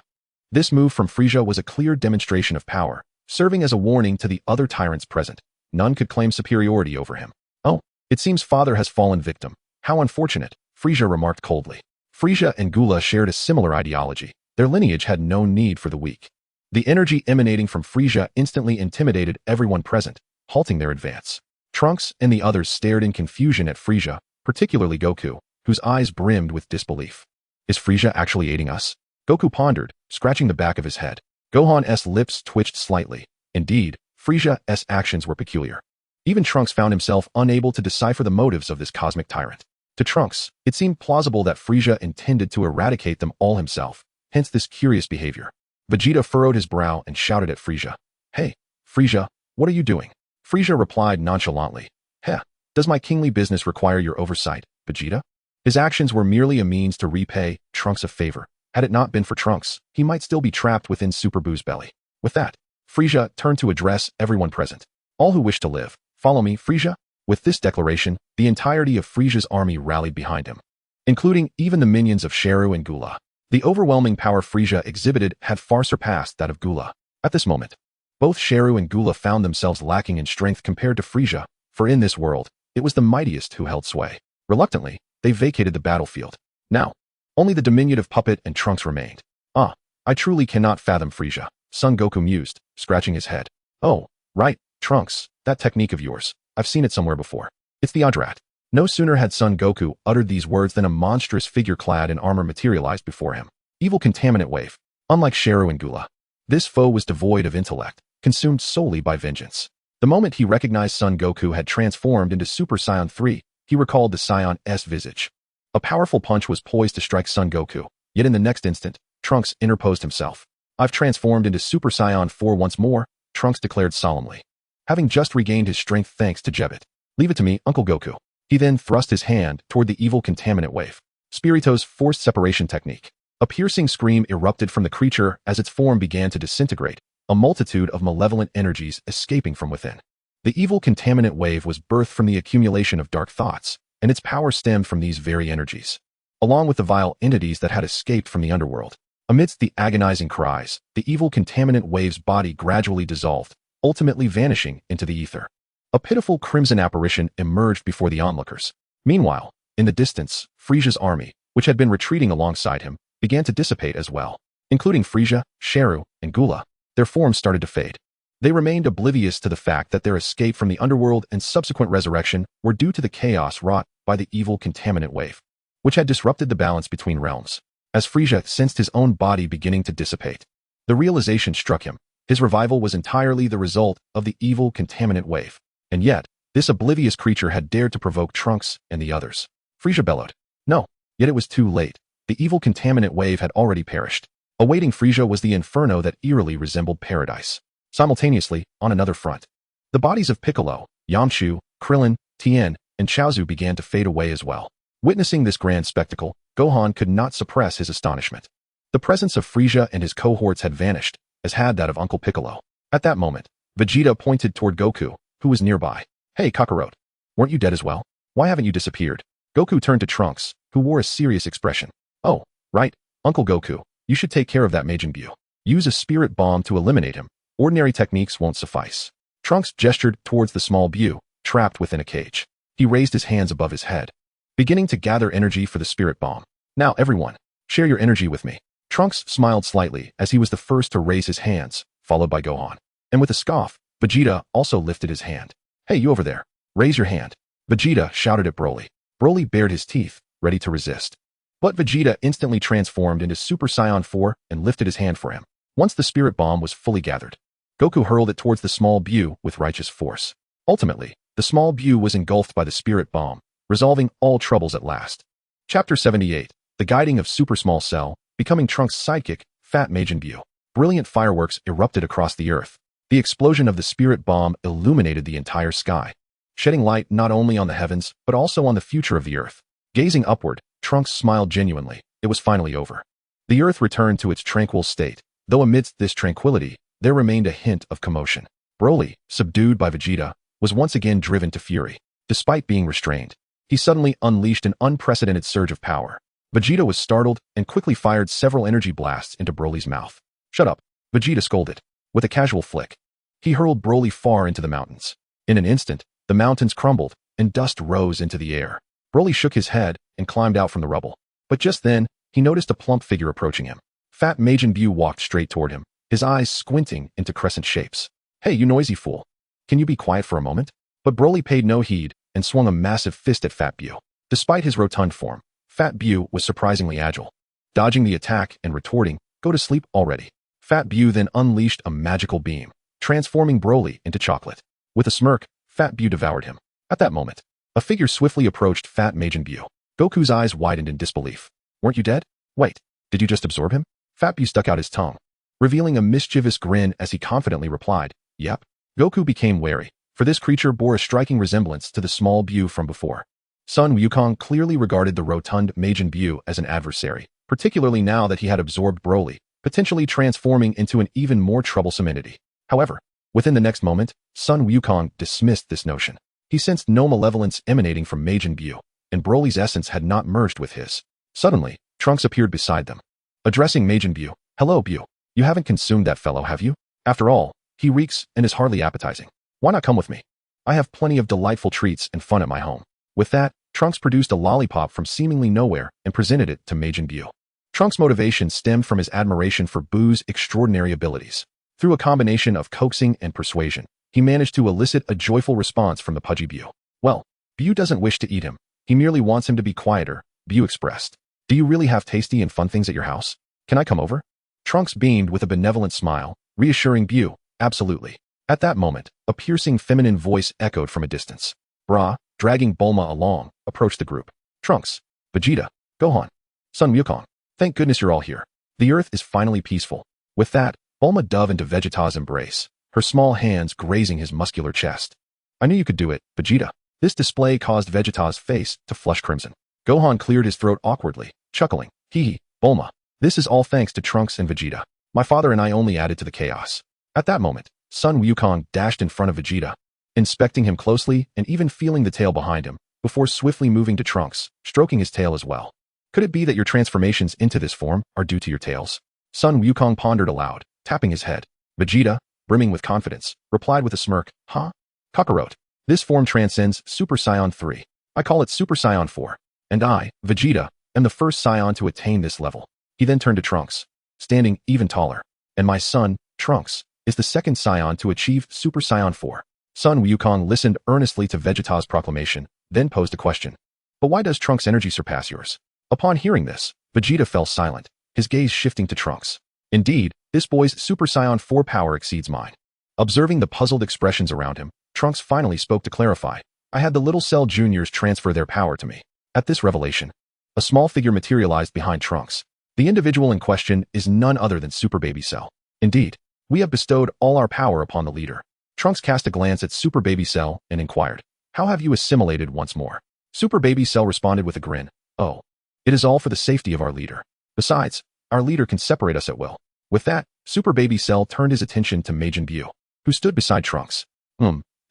S1: This move from Frieza was a clear demonstration of power, serving as a warning to the other tyrants present. None could claim superiority over him. Oh, it seems father has fallen victim. How unfortunate, Frieza remarked coldly. Frieza and Gula shared a similar ideology. Their lineage had no need for the weak. The energy emanating from Frieza instantly intimidated everyone present, halting their advance. Trunks and the others stared in confusion at Frieza, particularly Goku, whose eyes brimmed with disbelief. Is Frieza actually aiding us? Goku pondered, scratching the back of his head. Gohan's lips twitched slightly. Indeed, Frieza's actions were peculiar. Even Trunks found himself unable to decipher the motives of this cosmic tyrant. To Trunks, it seemed plausible that Frieza intended to eradicate them all himself, hence this curious behavior. Vegeta furrowed his brow and shouted at Frieza. Hey, Frieza, what are you doing? Frieza replied nonchalantly. Heh, does my kingly business require your oversight, Vegeta? His actions were merely a means to repay Trunks a favor. Had it not been for Trunks, he might still be trapped within Super Boo's belly. With that, Frieza turned to address everyone present. All who wish to live, follow me, Frieza. With this declaration, the entirety of Frieza's army rallied behind him, including even the minions of Sheru and Gula. The overwhelming power Frieza exhibited had far surpassed that of Gula. At this moment, both Sheru and Gula found themselves lacking in strength compared to Frieza, for in this world, it was the mightiest who held sway. Reluctantly, they vacated the battlefield. Now, only the diminutive puppet and Trunks remained. Ah, I truly cannot fathom Frieza, Son Goku mused, scratching his head. Oh, right, Trunks, that technique of yours. I've seen it somewhere before. It's the Adrat. No sooner had Son Goku uttered these words than a monstrous figure clad in armor materialized before him. Evil contaminant wave. Unlike Sheru and Gula, this foe was devoid of intellect, consumed solely by vengeance. The moment he recognized Son Goku had transformed into Super Saiyan 3, he recalled the Saiyan's visage. A powerful punch was poised to strike Son Goku, yet in the next instant, Trunks interposed himself. I've transformed into Super Saiyan 4 once more, Trunks declared solemnly. Having just regained his strength thanks to Vegeta. Leave it to me, Uncle Goku. He then thrust his hand toward the evil contaminant wave. Spirito's forced separation technique. A piercing scream erupted from the creature as its form began to disintegrate, a multitude of malevolent energies escaping from within. The evil contaminant wave was birthed from the accumulation of dark thoughts, and its power stemmed from these very energies, along with the vile entities that had escaped from the underworld. Amidst the agonizing cries, the evil contaminant wave's body gradually dissolved, ultimately vanishing into the ether. A pitiful crimson apparition emerged before the onlookers. Meanwhile, in the distance, Frieza's army, which had been retreating alongside him, began to dissipate as well. Including Frieza, Sheru, and Gula, their forms started to fade. They remained oblivious to the fact that their escape from the underworld and subsequent resurrection were due to the chaos wrought by the evil contaminant wave, which had disrupted the balance between realms. As Frieza sensed his own body beginning to dissipate, the realization struck him. His revival was entirely the result of the evil contaminant wave. And yet, this oblivious creature had dared to provoke Trunks and the others. Frieza bellowed. No, yet it was too late. The evil contaminant wave had already perished. Awaiting Frieza was the inferno that eerily resembled paradise. Simultaneously, on another front, the bodies of Piccolo, Yamchu, Krillin, Tien, and Chaozu began to fade away as well. Witnessing this grand spectacle, Gohan could not suppress his astonishment. The presence of Frieza and his cohorts had vanished, as had that of Uncle Piccolo. At that moment, Vegeta pointed toward Goku, who was nearby. Hey, Kakarot, weren't you dead as well? Why haven't you disappeared? Goku turned to Trunks, who wore a serious expression. Oh, right, Uncle Goku, you should take care of that Majin Buu. Use a spirit bomb to eliminate him, Ordinary techniques won't suffice. Trunks gestured towards the small Bu, trapped within a cage. He raised his hands above his head, beginning to gather energy for the spirit bomb. Now, everyone, share your energy with me. Trunks smiled slightly as he was the first to raise his hands, followed by Gohan. And with a scoff, Vegeta also lifted his hand. Hey, you over there, raise your hand. Vegeta shouted at Broly. Broly bared his teeth, ready to resist. But Vegeta instantly transformed into Super Saiyan 4 and lifted his hand for him. Once the spirit bomb was fully gathered, Goku hurled it towards the small Bu with righteous force. Ultimately, the small Bu was engulfed by the spirit bomb, resolving all troubles at last. Chapter 78, The Guiding of Super Small Cell, becoming Trunks' sidekick, Fat Majin Bu. Brilliant fireworks erupted across the earth. The explosion of the spirit bomb illuminated the entire sky, shedding light not only on the heavens, but also on the future of the earth. Gazing upward, Trunks smiled genuinely. It was finally over. The earth returned to its tranquil state, though amidst this tranquility, there remained a hint of commotion. Broly, subdued by Vegeta, was once again driven to fury. Despite being restrained, he suddenly unleashed an unprecedented surge of power. Vegeta was startled and quickly fired several energy blasts into Broly's mouth. Shut up, Vegeta scolded. With a casual flick, he hurled Broly far into the mountains. In an instant, the mountains crumbled, and dust rose into the air. Broly shook his head and climbed out from the rubble. But just then, he noticed a plump figure approaching him. Fat Majin Bu walked straight toward him, his eyes squinting into crescent shapes. Hey, you noisy fool. Can you be quiet for a moment? But Broly paid no heed and swung a massive fist at Fat Bu. Despite his rotund form, Fat Bu was surprisingly agile. Dodging the attack and retorting, "Go to sleep already." Fat Bu then unleashed a magical beam, transforming Broly into chocolate. With a smirk, Fat Bu devoured him. At that moment, a figure swiftly approached Fat Majin Bu. Goku's eyes widened in disbelief. Weren't you dead? Wait, did you just absorb him? Fat Bu stuck out his tongue, revealing a mischievous grin as he confidently replied, Yep. Goku became wary, for this creature bore a striking resemblance to the small Bu from before. Sun Wukong clearly regarded the rotund Majin Bu as an adversary, particularly now that he had absorbed Broly, potentially transforming into an even more troublesome entity. However, within the next moment, Sun Wukong dismissed this notion. He sensed no malevolence emanating from Majin Bu, and Broly's essence had not merged with his. Suddenly, Trunks appeared beside them. Addressing Majin Bu, Hello Bu, you haven't consumed that fellow, have you? After all, he reeks and is hardly appetizing. Why not come with me? I have plenty of delightful treats and fun at my home. With that, Trunks produced a lollipop from seemingly nowhere and presented it to Majin Bu. Trunks' motivation stemmed from his admiration for Bu's extraordinary abilities. Through a combination of coaxing and persuasion, he managed to elicit a joyful response from the pudgy Bu. Well, Bu doesn't wish to eat him. He merely wants him to be quieter, Bu expressed. Do you really have tasty and fun things at your house? Can I come over? Trunks beamed with a benevolent smile, reassuring Bu, absolutely. At that moment, a piercing feminine voice echoed from a distance. Bra, dragging Bulma along, approached the group. Trunks, Vegeta, Gohan, Sun Wukong. Thank goodness you're all here. The earth is finally peaceful. With that, Bulma dove into Vegeta's embrace, her small hands grazing his muscular chest. I knew you could do it, Vegeta. This display caused Vegeta's face to flush crimson. Gohan cleared his throat awkwardly, chuckling. Hee, Bulma. This is all thanks to Trunks and Vegeta. My father and I only added to the chaos. At that moment, Sun Wukong dashed in front of Vegeta, inspecting him closely and even feeling the tail behind him, before swiftly moving to Trunks, stroking his tail as well. Could it be that your transformations into this form are due to your tails? Sun Wukong pondered aloud, tapping his head. Vegeta, brimming with confidence, replied with a smirk, Huh? Kakarot. This form transcends Super Saiyan 3. I call it Super Saiyan 4. And I, Vegeta, am the first Saiyan to attain this level. He then turned to Trunks, standing even taller. And my son, Trunks, is the second Saiyan to achieve Super Saiyan 4. Sun Wukong listened earnestly to Vegeta's proclamation, then posed a question. But why does Trunks' energy surpass yours? Upon hearing this, Vegeta fell silent, his gaze shifting to Trunks. Indeed, this boy's Super Saiyan 4 power exceeds mine. Observing the puzzled expressions around him, Trunks finally spoke to clarify. I had the Little Cell Juniors transfer their power to me. At this revelation, a small figure materialized behind Trunks. The individual in question is none other than Super Baby Cell. Indeed, we have bestowed all our power upon the leader. Trunks cast a glance at Super Baby Cell and inquired, How have you assimilated once more? Super Baby Cell responded with a grin. Oh, it is all for the safety of our leader. Besides, our leader can separate us at will. With that, Super Baby Cell turned his attention to Majin Bu, who stood beside Trunks.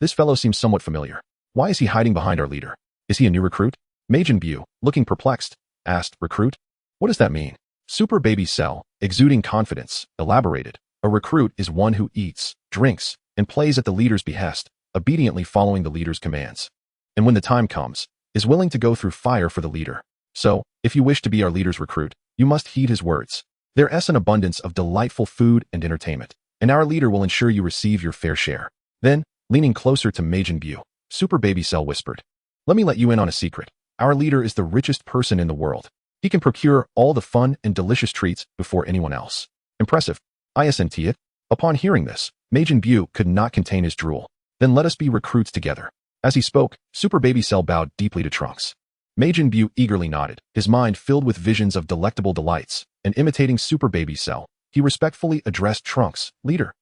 S1: This fellow seems somewhat familiar. Why is he hiding behind our leader? Is he a new recruit? Majin Bu, looking perplexed, asked, Recruit? What does that mean? Super Baby Cell, exuding confidence, elaborated. A recruit is one who eats, drinks, and plays at the leader's behest, obediently following the leader's commands. And when the time comes, is willing to go through fire for the leader. So, if you wish to be our leader's recruit, you must heed his words. There is an abundance of delightful food and entertainment, and our leader will ensure you receive your fair share. Then, leaning closer to Majin Buu, Super Baby Cell whispered, "Let me let you in on a secret. Our leader is the richest person in the world. He can procure all the fun and delicious treats before anyone else." Impressive. Isn't it? Upon hearing this, Majin Buu could not contain his drool. "Then let us be recruits together." As he spoke, Super Baby Cell bowed deeply to Trunks. Majin Buu eagerly nodded, his mind filled with visions of delectable delights, and imitating Super Baby Cell, he respectfully addressed Trunks, "Leader."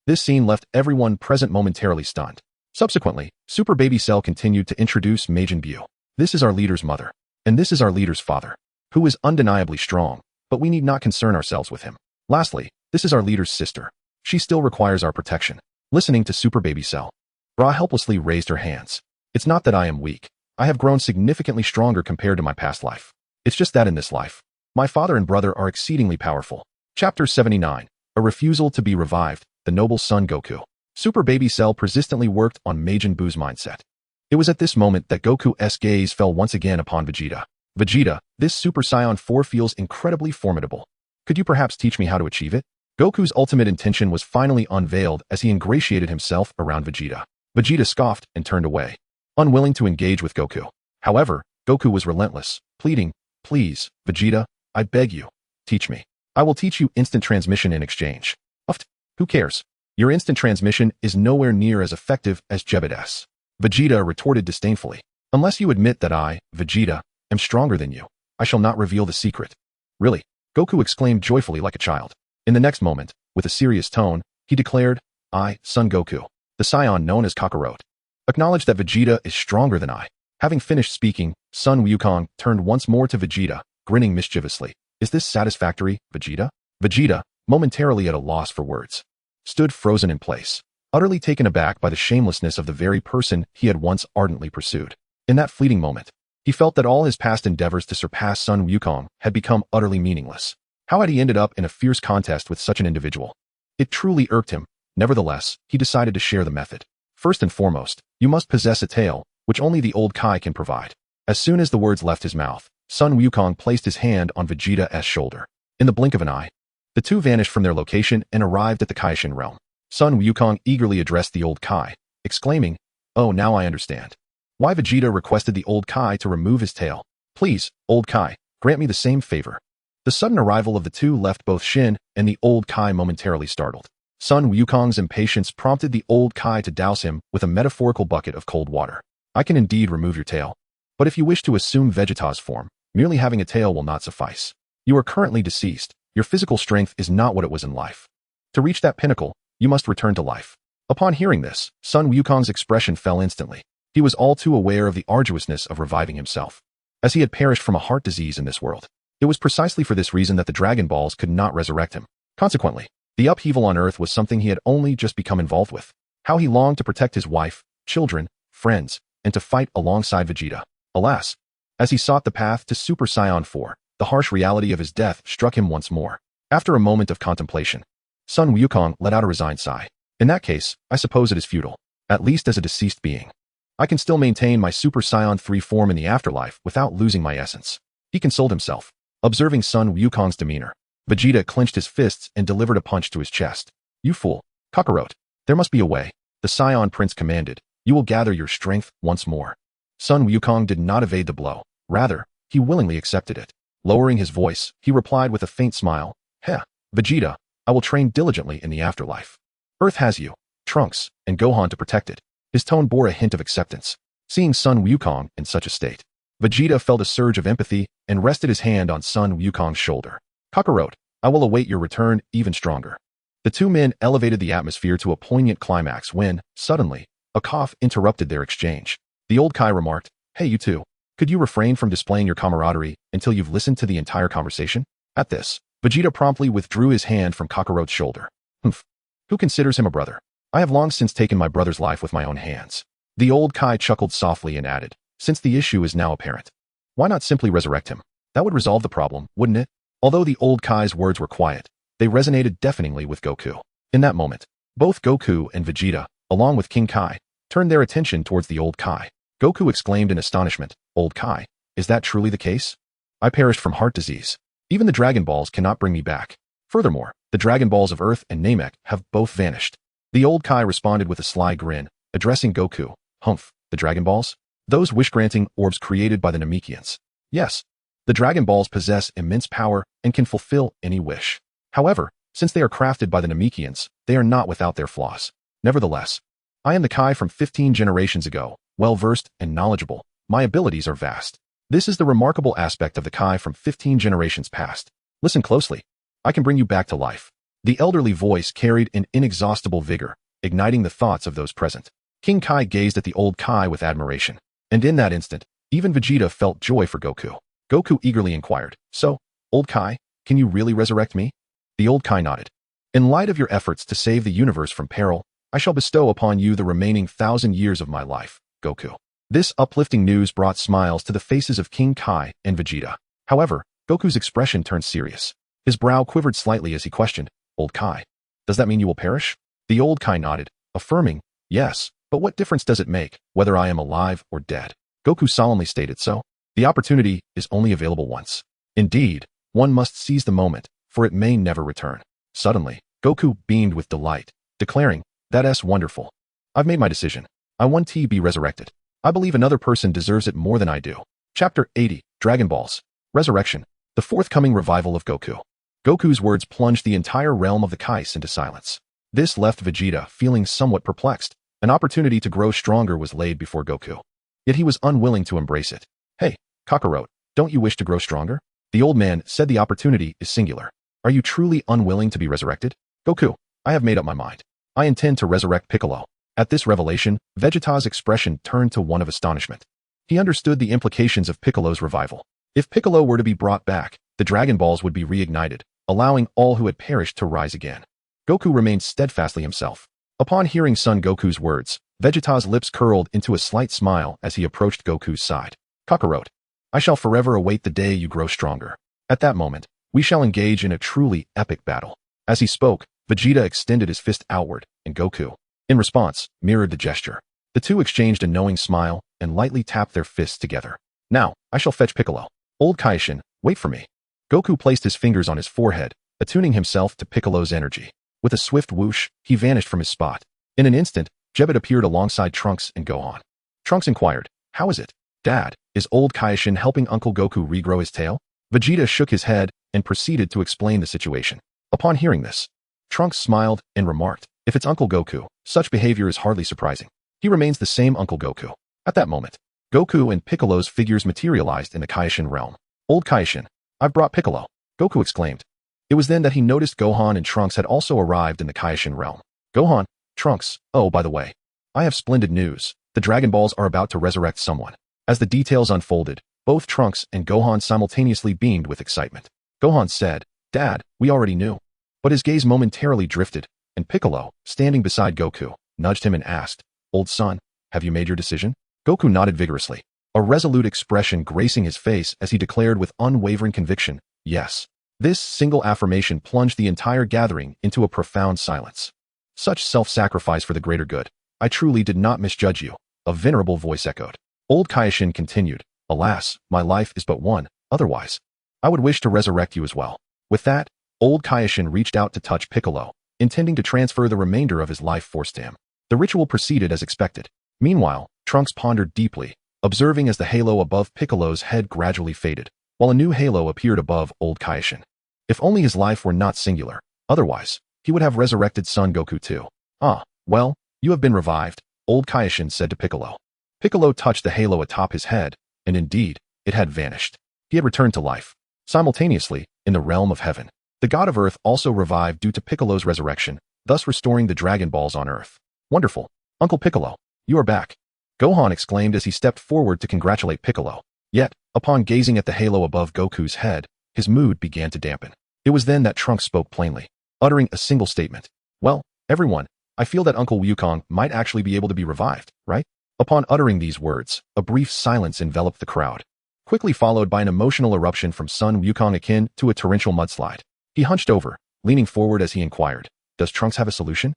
S1: This scene left everyone present momentarily stunned. Subsequently, Super Baby Cell continued to introduce Majin Buu. "This is our leader's mother, and this is our leader's father, who is undeniably strong, but we need not concern ourselves with him. Lastly, this is our leader's sister. She still requires our protection." Listening to Super Baby Cell, Ra helplessly raised her hands. "It's not that I am weak. I have grown significantly stronger compared to my past life. It's just that in this life, my father and brother are exceedingly powerful." Chapter 79, A Refusal to be Revived, The Noble Son Goku. Super Baby Cell persistently worked on Majin Buu's mindset. It was at this moment that Goku's gaze fell once again upon Vegeta. "Vegeta, this Super Saiyan 4 feels incredibly formidable. Could you perhaps teach me how to achieve it?" Goku's ultimate intention was finally unveiled as he ingratiated himself around Vegeta. Vegeta scoffed and turned away, unwilling to engage with Goku. However, Goku was relentless, pleading, "Please, Vegeta, I beg you, teach me. I will teach you instant transmission in exchange." "Uft, who cares? Your instant transmission is nowhere near as effective as Jebediah's," Vegeta retorted disdainfully. "Unless you admit that I, Vegeta, am stronger than you, I shall not reveal the secret." "Really?" Goku exclaimed joyfully like a child. In the next moment, with a serious tone, he declared, "I, Son Goku, the Saiyan known as Kakarot, acknowledge that Vegeta is stronger than I." Having finished speaking, Sun Wukong turned once more to Vegeta, grinning mischievously. "Is this satisfactory, Vegeta?" Vegeta, momentarily at a loss for words, stood frozen in place, utterly taken aback by the shamelessness of the very person he had once ardently pursued. In that fleeting moment, he felt that all his past endeavors to surpass Sun Wukong had become utterly meaningless. How had he ended up in a fierce contest with such an individual? It truly irked him. Nevertheless, he decided to share the method. "First and foremost, you must possess a tail, which only the old Kai can provide." As soon as the words left his mouth, Sun Wukong placed his hand on Vegeta's shoulder. In the blink of an eye, the two vanished from their location and arrived at the Kaishin realm. Sun Wukong eagerly addressed the old Kai, exclaiming, "Oh, now I understand why Vegeta requested the old Kai to remove his tail. Please, old Kai, grant me the same favor." The sudden arrival of the two left both Shin and the old Kai momentarily startled. Sun Wukong's impatience prompted the old Kai to douse him with a metaphorical bucket of cold water. "I can indeed remove your tail, but if you wish to assume Vegeta's form, merely having a tail will not suffice. You are currently deceased. Your physical strength is not what it was in life. To reach that pinnacle, you must return to life." Upon hearing this, Sun Wukong's expression fell instantly. He was all too aware of the arduousness of reviving himself, as he had perished from a heart disease in this world. It was precisely for this reason that the Dragon Balls could not resurrect him. Consequently, the upheaval on Earth was something he had only just become involved with. How he longed to protect his wife, children, friends, and to fight alongside Vegeta. Alas, as he sought the path to Super Saiyan 4, the harsh reality of his death struck him once more. After a moment of contemplation, Sun Wukong let out a resigned sigh. "In that case, I suppose it is futile, at least as a deceased being. I can still maintain my Super Saiyan 3 form in the afterlife without losing my essence." He consoled himself. Observing Sun Wukong's demeanor, Vegeta clenched his fists and delivered a punch to his chest. "You fool, Kakarot, there must be a way," the Saiyan Prince commanded. "You will gather your strength once more." Sun Wukong did not evade the blow. Rather, he willingly accepted it. Lowering his voice, he replied with a faint smile, "Heh, Vegeta, I will train diligently in the afterlife. Earth has you, Trunks, and Gohan to protect it." His tone bore a hint of acceptance. Seeing Sun Wukong in such a state, Vegeta felt a surge of empathy and rested his hand on Sun Wukong's shoulder. "Kakarot, I will await your return even stronger." The two men elevated the atmosphere to a poignant climax when, suddenly, a cough interrupted their exchange. The old Kai remarked, "Hey, you two, could you refrain from displaying your camaraderie until you've listened to the entire conversation?" At this, Vegeta promptly withdrew his hand from Kakarot's shoulder. "Humph. Who considers him a brother? I have long since taken my brother's life with my own hands." The old Kai chuckled softly and added, "Since the issue is now apparent, why not simply resurrect him? That would resolve the problem, wouldn't it?" Although the old Kai's words were quiet, they resonated deafeningly with Goku. In that moment, Both Goku and Vegeta, along with King Kai, turned their attention towards the old Kai. Goku exclaimed in astonishment, "Old Kai, is that truly the case? I perished from heart disease. Even the Dragon Balls cannot bring me back. Furthermore, the Dragon Balls of Earth and Namek have both vanished." The old Kai responded with a sly grin, addressing Goku, "Humph, the Dragon Balls? Those wish-granting orbs created by the Namekians. Yes, the Dragon Balls possess immense power and can fulfill any wish. However, since they are crafted by the Namekians, they are not without their flaws. Nevertheless, I am the Kai from 15 generations ago, well-versed and knowledgeable. My abilities are vast. This is the remarkable aspect of the Kai from 15 generations past. Listen closely. I can bring you back to life." The elderly voice carried an inexhaustible vigor, igniting the thoughts of those present. King Kai gazed at the old Kai with admiration, and in that instant, even Vegeta felt joy for Goku. Goku eagerly inquired, "So, old Kai, can you really resurrect me?" The old Kai nodded. "In light of your efforts to save the universe from peril, I shall bestow upon you the remaining 1,000 years of my life, Goku." This uplifting news brought smiles to the faces of King Kai and Vegeta. However, Goku's expression turned serious. His brow quivered slightly as he questioned, "Old Kai, does that mean you will perish?" The old Kai nodded, affirming, "Yes, but what difference does it make, whether I am alive or dead?" Goku solemnly stated, "So, the opportunity is only available once. Indeed, one must seize the moment, for it may never return." Suddenly, Goku beamed with delight, declaring, "That's wonderful. I've made my decision. I want to be resurrected. I believe another person deserves it more than I do." Chapter 80, Dragon Balls. Resurrection. The forthcoming revival of Goku. Goku's words plunged the entire realm of the Kais into silence. This left Vegeta feeling somewhat perplexed. An opportunity to grow stronger was laid before Goku. Yet he was unwilling to embrace it. "Hey, Kakarot, don't you wish to grow stronger?" The old man said. "The opportunity is singular. Are you truly unwilling to be resurrected?" "Goku, I have made up my mind. I intend to resurrect Piccolo." At this revelation, Vegeta's expression turned to one of astonishment. He understood the implications of Piccolo's revival. If Piccolo were to be brought back, the Dragon Balls would be reignited, allowing all who had perished to rise again. Goku remained steadfastly himself. Upon hearing Son Goku's words, Vegeta's lips curled into a slight smile as he approached Goku's side. "Kakarot, I shall forever await the day you grow stronger. At that moment, we shall engage in a truly epic battle." As he spoke, Vegeta extended his fist outward, and Goku, in response, mirrored the gesture. The two exchanged a knowing smile and lightly tapped their fists together. "Now, I shall fetch Piccolo. Old Kaishin, wait for me." Goku placed his fingers on his forehead, attuning himself to Piccolo's energy. With a swift whoosh, he vanished from his spot. In an instant, Jebet appeared alongside Trunks and Gohan. Trunks inquired, "How is it, Dad? Is old Kaishin helping Uncle Goku regrow his tail?" Vegeta shook his head and proceeded to explain the situation. Upon hearing this, Trunks smiled and remarked, "If it's Uncle Goku, such behavior is hardly surprising. He remains the same Uncle Goku." At that moment, Goku and Piccolo's figures materialized in the Kaishin realm. "Old Kaishin, I've brought Piccolo," Goku exclaimed. It was then that he noticed Gohan and Trunks had also arrived in the Kaishin realm. "Gohan, Trunks, oh, by the way, I have splendid news. The Dragon Balls are about to resurrect someone." As the details unfolded, both Trunks and Gohan simultaneously beamed with excitement. Gohan said, "Dad, we already knew." But his gaze momentarily drifted, and Piccolo, standing beside Goku, nudged him and asked, "Old son, have you made your decision?" Goku nodded vigorously, a resolute expression gracing his face as he declared with unwavering conviction, "Yes." This single affirmation plunged the entire gathering into a profound silence. "Such self-sacrifice for the greater good. I truly did not misjudge you," a venerable voice echoed. Old Kaishin continued, "Alas, my life is but one, otherwise I would wish to resurrect you as well." With that, old Kaishin reached out to touch Piccolo, intending to transfer the remainder of his life force to him. The ritual proceeded as expected. Meanwhile, Trunks pondered deeply, observing as the halo above Piccolo's head gradually faded, while a new halo appeared above old Kaishin. If only his life were not singular, otherwise, he would have resurrected Son Goku too. "Ah, well, you have been revived," old Kaishin said to Piccolo. Piccolo touched the halo atop his head, and indeed, it had vanished. He had returned to life. Simultaneously, in the realm of heaven, the god of Earth also revived due to Piccolo's resurrection, thus restoring the Dragon Balls on Earth. "Wonderful. Uncle Piccolo, you are back," Gohan exclaimed as he stepped forward to congratulate Piccolo. Yet, upon gazing at the halo above Goku's head, his mood began to dampen. It was then that Trunks spoke plainly, uttering a single statement. "Well, everyone, I feel that Uncle Wukong might actually be able to be revived, right?" Upon uttering these words, a brief silence enveloped the crowd, quickly followed by an emotional eruption from Son Wukong akin to a torrential mudslide. He hunched over, leaning forward as he inquired, "Does Trunks have a solution?"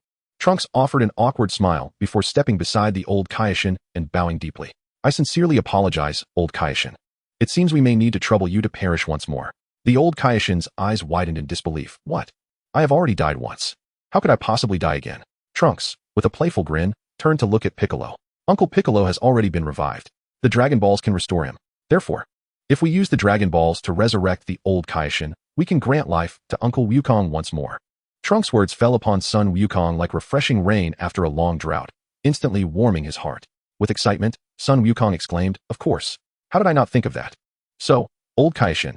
S1: Trunks offered an awkward smile before stepping beside the old Kaioshin and bowing deeply. I sincerely apologize, old Kaioshin. It seems we may need to trouble you to perish once more. The old Kaioshin's eyes widened in disbelief. What? I have already died once. How could I possibly die again? Trunks, with a playful grin, turned to look at Piccolo. Uncle Piccolo has already been revived. The Dragon Balls can restore him. Therefore, if we use the Dragon Balls to resurrect the old Kaioshin, we can grant life to Uncle Wukong once more. Trunks' words fell upon son Wukong like refreshing rain after a long drought, instantly warming his heart. With excitement, son Wukong exclaimed, Of course. How did I not think of that? So, old Kaioshin,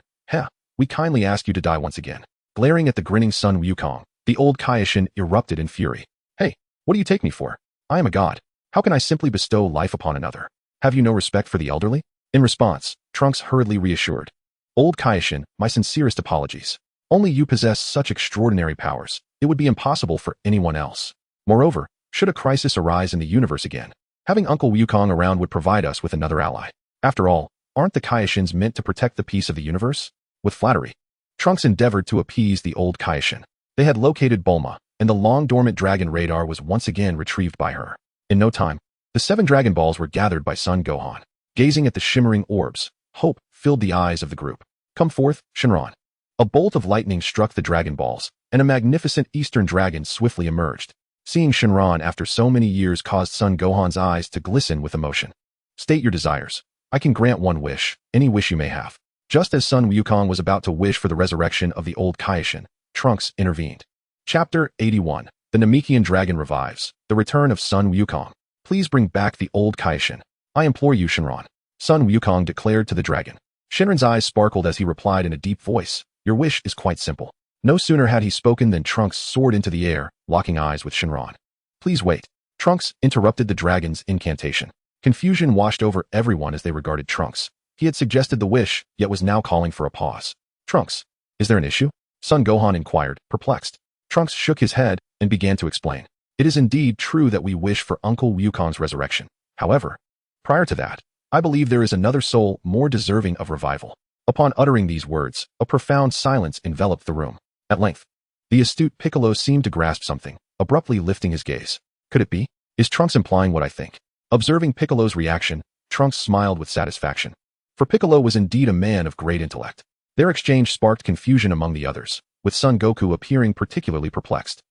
S1: we kindly ask you to die once again. Glaring at the grinning son Wukong, the old Kaioshin erupted in fury. Hey, what do you take me for? I am a god. How can I simply bestow life upon another? Have you no respect for the elderly? In response, Trunks hurriedly reassured. Old Kaioshin, my sincerest apologies. Only you possess such extraordinary powers. It would be impossible for anyone else. Moreover, should a crisis arise in the universe again, having Uncle Wukong around would provide us with another ally. After all, aren't the Kaioshins meant to protect the peace of the universe? With flattery, Trunks endeavored to appease the old Kaioshin. They had located Bulma, and the long-dormant dragon radar was once again retrieved by her. In no time, the 7 Dragon Balls were gathered by Son Gohan. Gazing at the shimmering orbs, hope filled the eyes of the group. Come forth, Shenron. A bolt of lightning struck the Dragon Balls, and a magnificent Eastern dragon swiftly emerged. Seeing Shenron after so many years caused Son Gohan's eyes to glisten with emotion. State your desires. I can grant one wish, any wish you may have. Just as Son Wukong was about to wish for the resurrection of the old Kaioshin, Trunks intervened. Chapter 81. The Namekian Dragon Revives. The Return of Son Wukong. Please bring back the old Kaioshin. I implore you, Shenron. Son Wukong declared to the dragon. Shenron's eyes sparkled as he replied in a deep voice. Your wish is quite simple. No sooner had he spoken than Trunks soared into the air, locking eyes with Shenron. Please wait. Trunks interrupted the dragon's incantation. Confusion washed over everyone as they regarded Trunks. He had suggested the wish, yet was now calling for a pause. Trunks, is there an issue? Son Gohan inquired, perplexed. Trunks shook his head and began to explain. It is indeed true that we wish for Uncle Wukong's resurrection. However, prior to that, I believe there is another soul more deserving of revival. Upon uttering these words, a profound silence enveloped the room. At length, the astute Piccolo seemed to grasp something, abruptly lifting his gaze. Could it be? Is Trunks implying what I think? Observing Piccolo's reaction, Trunks smiled with satisfaction. For Piccolo was indeed a man of great intellect. Their exchange sparked confusion among the others, with Son Goku appearing particularly perplexed.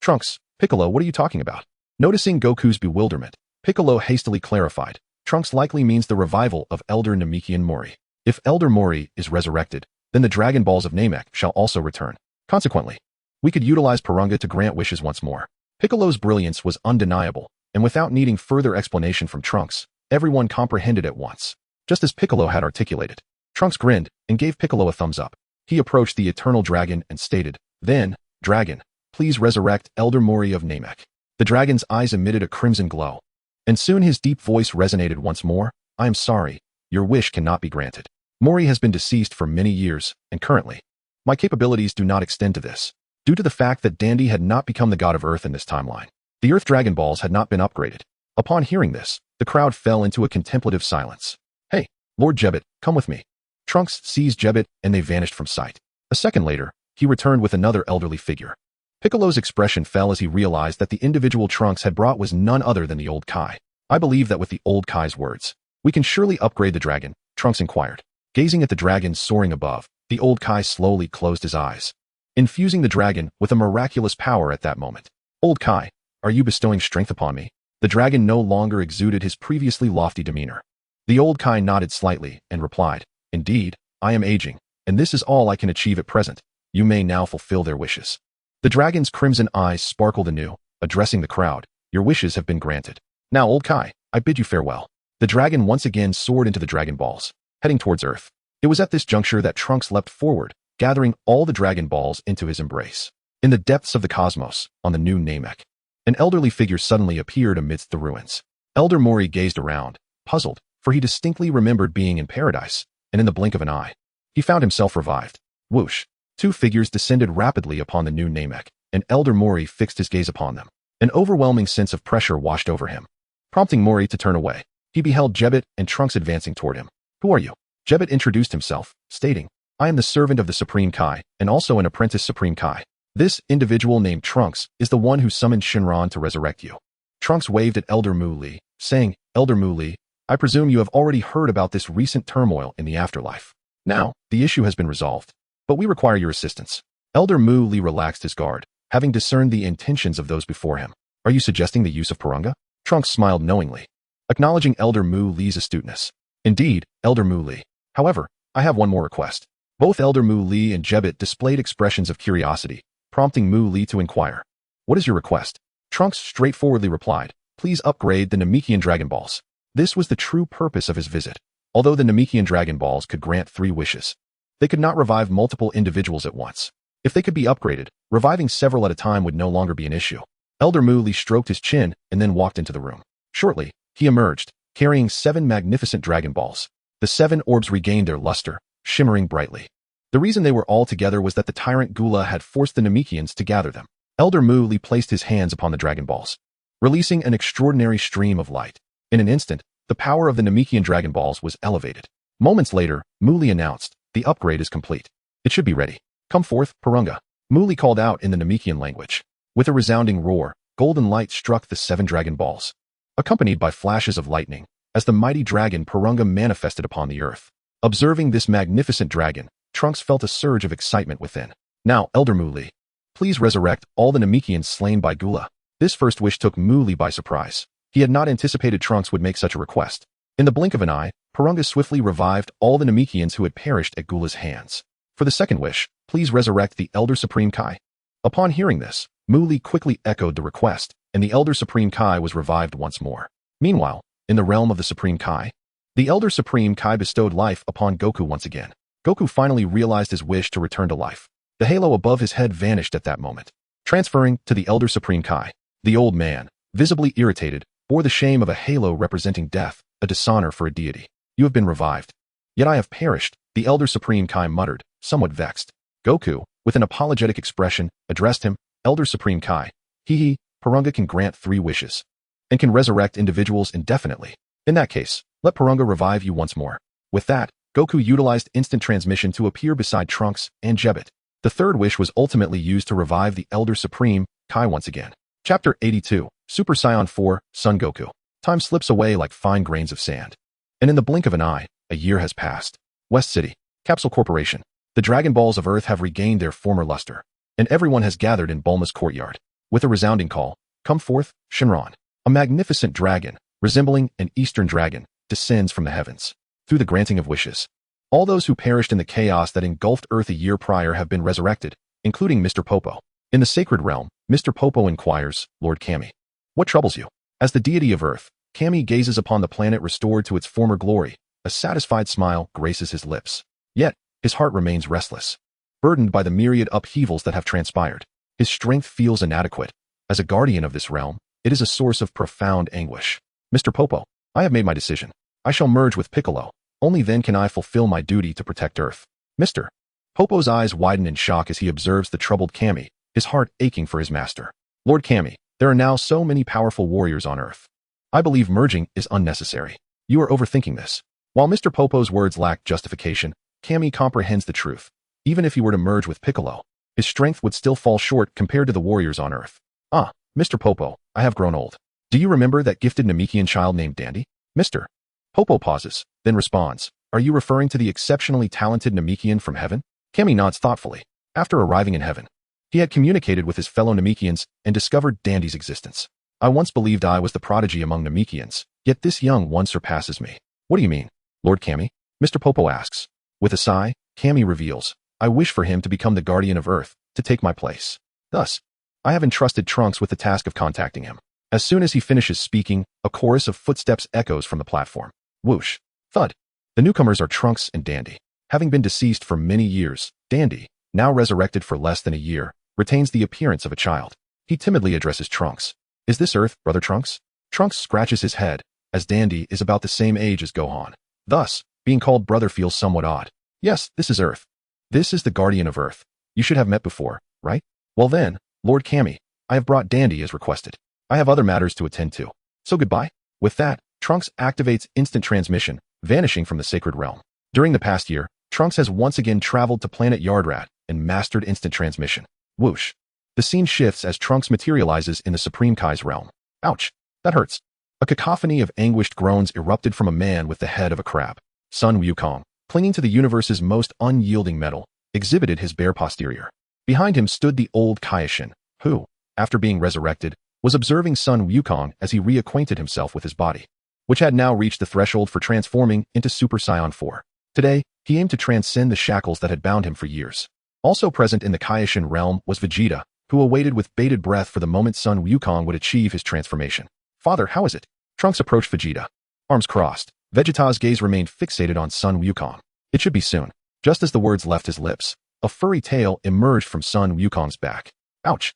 S1: Trunks, Piccolo, what are you talking about? Noticing Goku's bewilderment, Piccolo hastily clarified. Trunks likely means the revival of Elder Namekian Mori. If Elder Mori is resurrected, then the Dragon Balls of Namek shall also return. Consequently, we could utilize Porunga to grant wishes once more. Piccolo's brilliance was undeniable, and without needing further explanation from Trunks, everyone comprehended at once. Just as Piccolo had articulated. Trunks grinned and gave Piccolo a thumbs up. He approached the Eternal Dragon and stated, Then, Dragon, please resurrect Elder Mori of Namek. The dragon's eyes emitted a crimson glow. And soon his deep voice resonated once more. I am sorry, your wish cannot be granted. Mori has been deceased for many years, and currently, my capabilities do not extend to this. Due to the fact that Dandy had not become the god of Earth in this timeline, the Earth Dragon Balls had not been upgraded. Upon hearing this, the crowd fell into a contemplative silence. Hey, Lord Jebbet, come with me. Trunks seized Jebbet and they vanished from sight. A second later, he returned with another elderly figure. Piccolo's expression fell as he realized that the individual Trunks had brought was none other than the old Kai. I believe that with the old Kai's words, we can surely upgrade the dragon, Trunks inquired. Gazing at the dragon soaring above, the old Kai slowly closed his eyes, infusing the dragon with a miraculous power at that moment. Old Kai, are you bestowing strength upon me? The dragon no longer exuded his previously lofty demeanor. The old Kai nodded slightly and replied, Indeed, I am aging, and this is all I can achieve at present. You may now fulfill their wishes. The dragon's crimson eyes sparkled anew, addressing the crowd. Your wishes have been granted. Now, old Kai, I bid you farewell. The dragon once again soared into the Dragon Balls, heading towards Earth. It was at this juncture that Trunks leapt forward, gathering all the Dragon Balls into his embrace. In the depths of the cosmos, on the new Namek, an elderly figure suddenly appeared amidst the ruins. Elder Mori gazed around, puzzled, for he distinctly remembered being in paradise, and in the blink of an eye, he found himself revived. Whoosh! 2 figures descended rapidly upon the new Namek, and Elder Mori fixed his gaze upon them. An overwhelming sense of pressure washed over him, prompting Mori to turn away. He beheld Jebbet and Trunks advancing toward him. Who are you? Jebbet introduced himself, stating, I am the servant of the Supreme Kai, and also an apprentice Supreme Kai. This individual named Trunks is the one who summoned Shinron to resurrect you. Trunks waved at Elder Mu Li, saying, Elder Mu Li, I presume you have already heard about this recent turmoil in the afterlife. Now, the issue has been resolved, but we require your assistance. Elder Mu Li relaxed his guard, having discerned the intentions of those before him. Are you suggesting the use of Purunga? Trunks smiled knowingly, acknowledging Elder Mu Li's astuteness. Indeed, Elder Mu Li. However, I have one more request. Both Elder Mu Li and Jebit displayed expressions of curiosity, prompting Mu Li to inquire. What is your request? Trunks straightforwardly replied, please upgrade the Namekian Dragon Balls. This was the true purpose of his visit. Although the Namekian Dragon Balls could grant 3 wishes, they could not revive multiple individuals at once. If they could be upgraded, reviving several at a time would no longer be an issue. Elder Mu Li stroked his chin and then walked into the room. Shortly, he emerged, carrying 7 magnificent Dragon Balls. The 7 orbs regained their luster, shimmering brightly. The reason they were all together was that the tyrant Gula had forced the Namekians to gather them. Elder Mu Li placed his hands upon the Dragon Balls, releasing an extraordinary stream of light. In an instant, the power of the Namekian Dragon Balls was elevated. Moments later, Mu Li announced, the upgrade is complete. It should be ready. Come forth, Purunga. Mu Li called out in the Namekian language. With a resounding roar, golden light struck the 7 Dragon Balls, accompanied by flashes of lightning, as the mighty dragon Purunga manifested upon the earth. Observing this magnificent dragon, Trunks felt a surge of excitement within. Now, Elder Mu Li, please resurrect all the Namekians slain by Gula. This first wish took Mu Li by surprise. He had not anticipated Trunks would make such a request. In the blink of an eye, Purunga swiftly revived all the Namekians who had perished at Gula's hands. For the second wish, please resurrect the Elder Supreme Kai. Upon hearing this, Mu Li quickly echoed the request, and the Elder Supreme Kai was revived once more. Meanwhile, in the realm of the Supreme Kai, the Elder Supreme Kai bestowed life upon Goku once again. Goku finally realized his wish to return to life. The halo above his head vanished at that moment. Transferring to the Elder Supreme Kai, the old man, visibly irritated, bore the shame of a halo representing death, a dishonor for a deity. You have been revived. Yet I have perished, the Elder Supreme Kai muttered, somewhat vexed. Goku, with an apologetic expression, addressed him, Elder Supreme Kai. Purunga can grant 3 wishes, and can resurrect individuals indefinitely. In that case, let Purunga revive you once more. With that, Goku utilized instant transmission to appear beside Trunks and Jebit. The third wish was ultimately used to revive the Elder Supreme Kai once again. Chapter 82, Super Saiyan 4, Son Goku. Time slips away like fine grains of sand. And in the blink of an eye, a year has passed. West City, Capsule Corporation. The Dragon Balls of Earth have regained their former luster, and everyone has gathered in Bulma's courtyard. With a resounding call, come forth, Shinron. A magnificent dragon, resembling an eastern dragon, descends from the heavens. Through the granting of wishes, all those who perished in the chaos that engulfed Earth a year prior have been resurrected, including Mr. Popo. In the sacred realm, Mr. Popo inquires, Lord Kami, what troubles you? As the deity of Earth, Kami gazes upon the planet restored to its former glory. A satisfied smile graces his lips. Yet, his heart remains restless, burdened by the myriad upheavals that have transpired. His strength feels inadequate. As a guardian of this realm, it is a source of profound anguish. Mr. Popo, I have made my decision. I shall merge with Piccolo. Only then can I fulfill my duty to protect Earth. Mr. Popo's eyes widen in shock as he observes the troubled Kami, his heart aching for his master. Lord Kami, there are now so many powerful warriors on Earth. I believe merging is unnecessary. You are overthinking this. While Mr. Popo's words lack justification, Kami comprehends the truth. Even if he were to merge with Piccolo, his strength would still fall short compared to the warriors on Earth. Ah, Mr. Popo, I have grown old. Do you remember that gifted Namekian child named Dandy? Mr. Popo pauses, then responds, are you referring to the exceptionally talented Namekian from heaven? Kami nods thoughtfully. After arriving in heaven, he had communicated with his fellow Namekians and discovered Dandy's existence. I once believed I was the prodigy among Namekians, yet this young one surpasses me. What do you mean, Lord Kami? Mr. Popo asks. With a sigh, Kami reveals, I wish for him to become the guardian of Earth, to take my place. Thus, I have entrusted Trunks with the task of contacting him. As soon as he finishes speaking, a chorus of footsteps echoes from the platform. Whoosh. Thud. The newcomers are Trunks and Dandy. Having been deceased for many years, Dandy, now resurrected for less than a year, retains the appearance of a child. He timidly addresses Trunks. Is this Earth, Brother Trunks? Trunks scratches his head, as Dandy is about the same age as Gohan. Thus, being called brother feels somewhat odd. Yes, this is Earth. This is the guardian of Earth. You should have met before, right? Well then, Lord Kami, I have brought Dandy as requested. I have other matters to attend to. So goodbye. With that, Trunks activates instant transmission, vanishing from the sacred realm. During the past year, Trunks has once again traveled to planet Yardrat and mastered instant transmission. Whoosh. The scene shifts as Trunks materializes in the Supreme Kai's realm. Ouch. That hurts. A cacophony of anguished groans erupted from a man with the head of a crab. Sun Wukong, clinging to the universe's most unyielding metal, exhibited his bare posterior. Behind him stood the old Kaioshin, who, after being resurrected, was observing Sun Wukong as he reacquainted himself with his body, which had now reached the threshold for transforming into Super Saiyan 4. Today, he aimed to transcend the shackles that had bound him for years. Also present in the Kaioshin realm was Vegeta, who awaited with bated breath for the moment Sun Wukong would achieve his transformation. Father, how is it? Trunks approached Vegeta. Arms crossed, Vegeta's gaze remained fixated on Sun Wukong. It should be soon. Just as the words left his lips, a furry tail emerged from Sun Wukong's back. Ouch.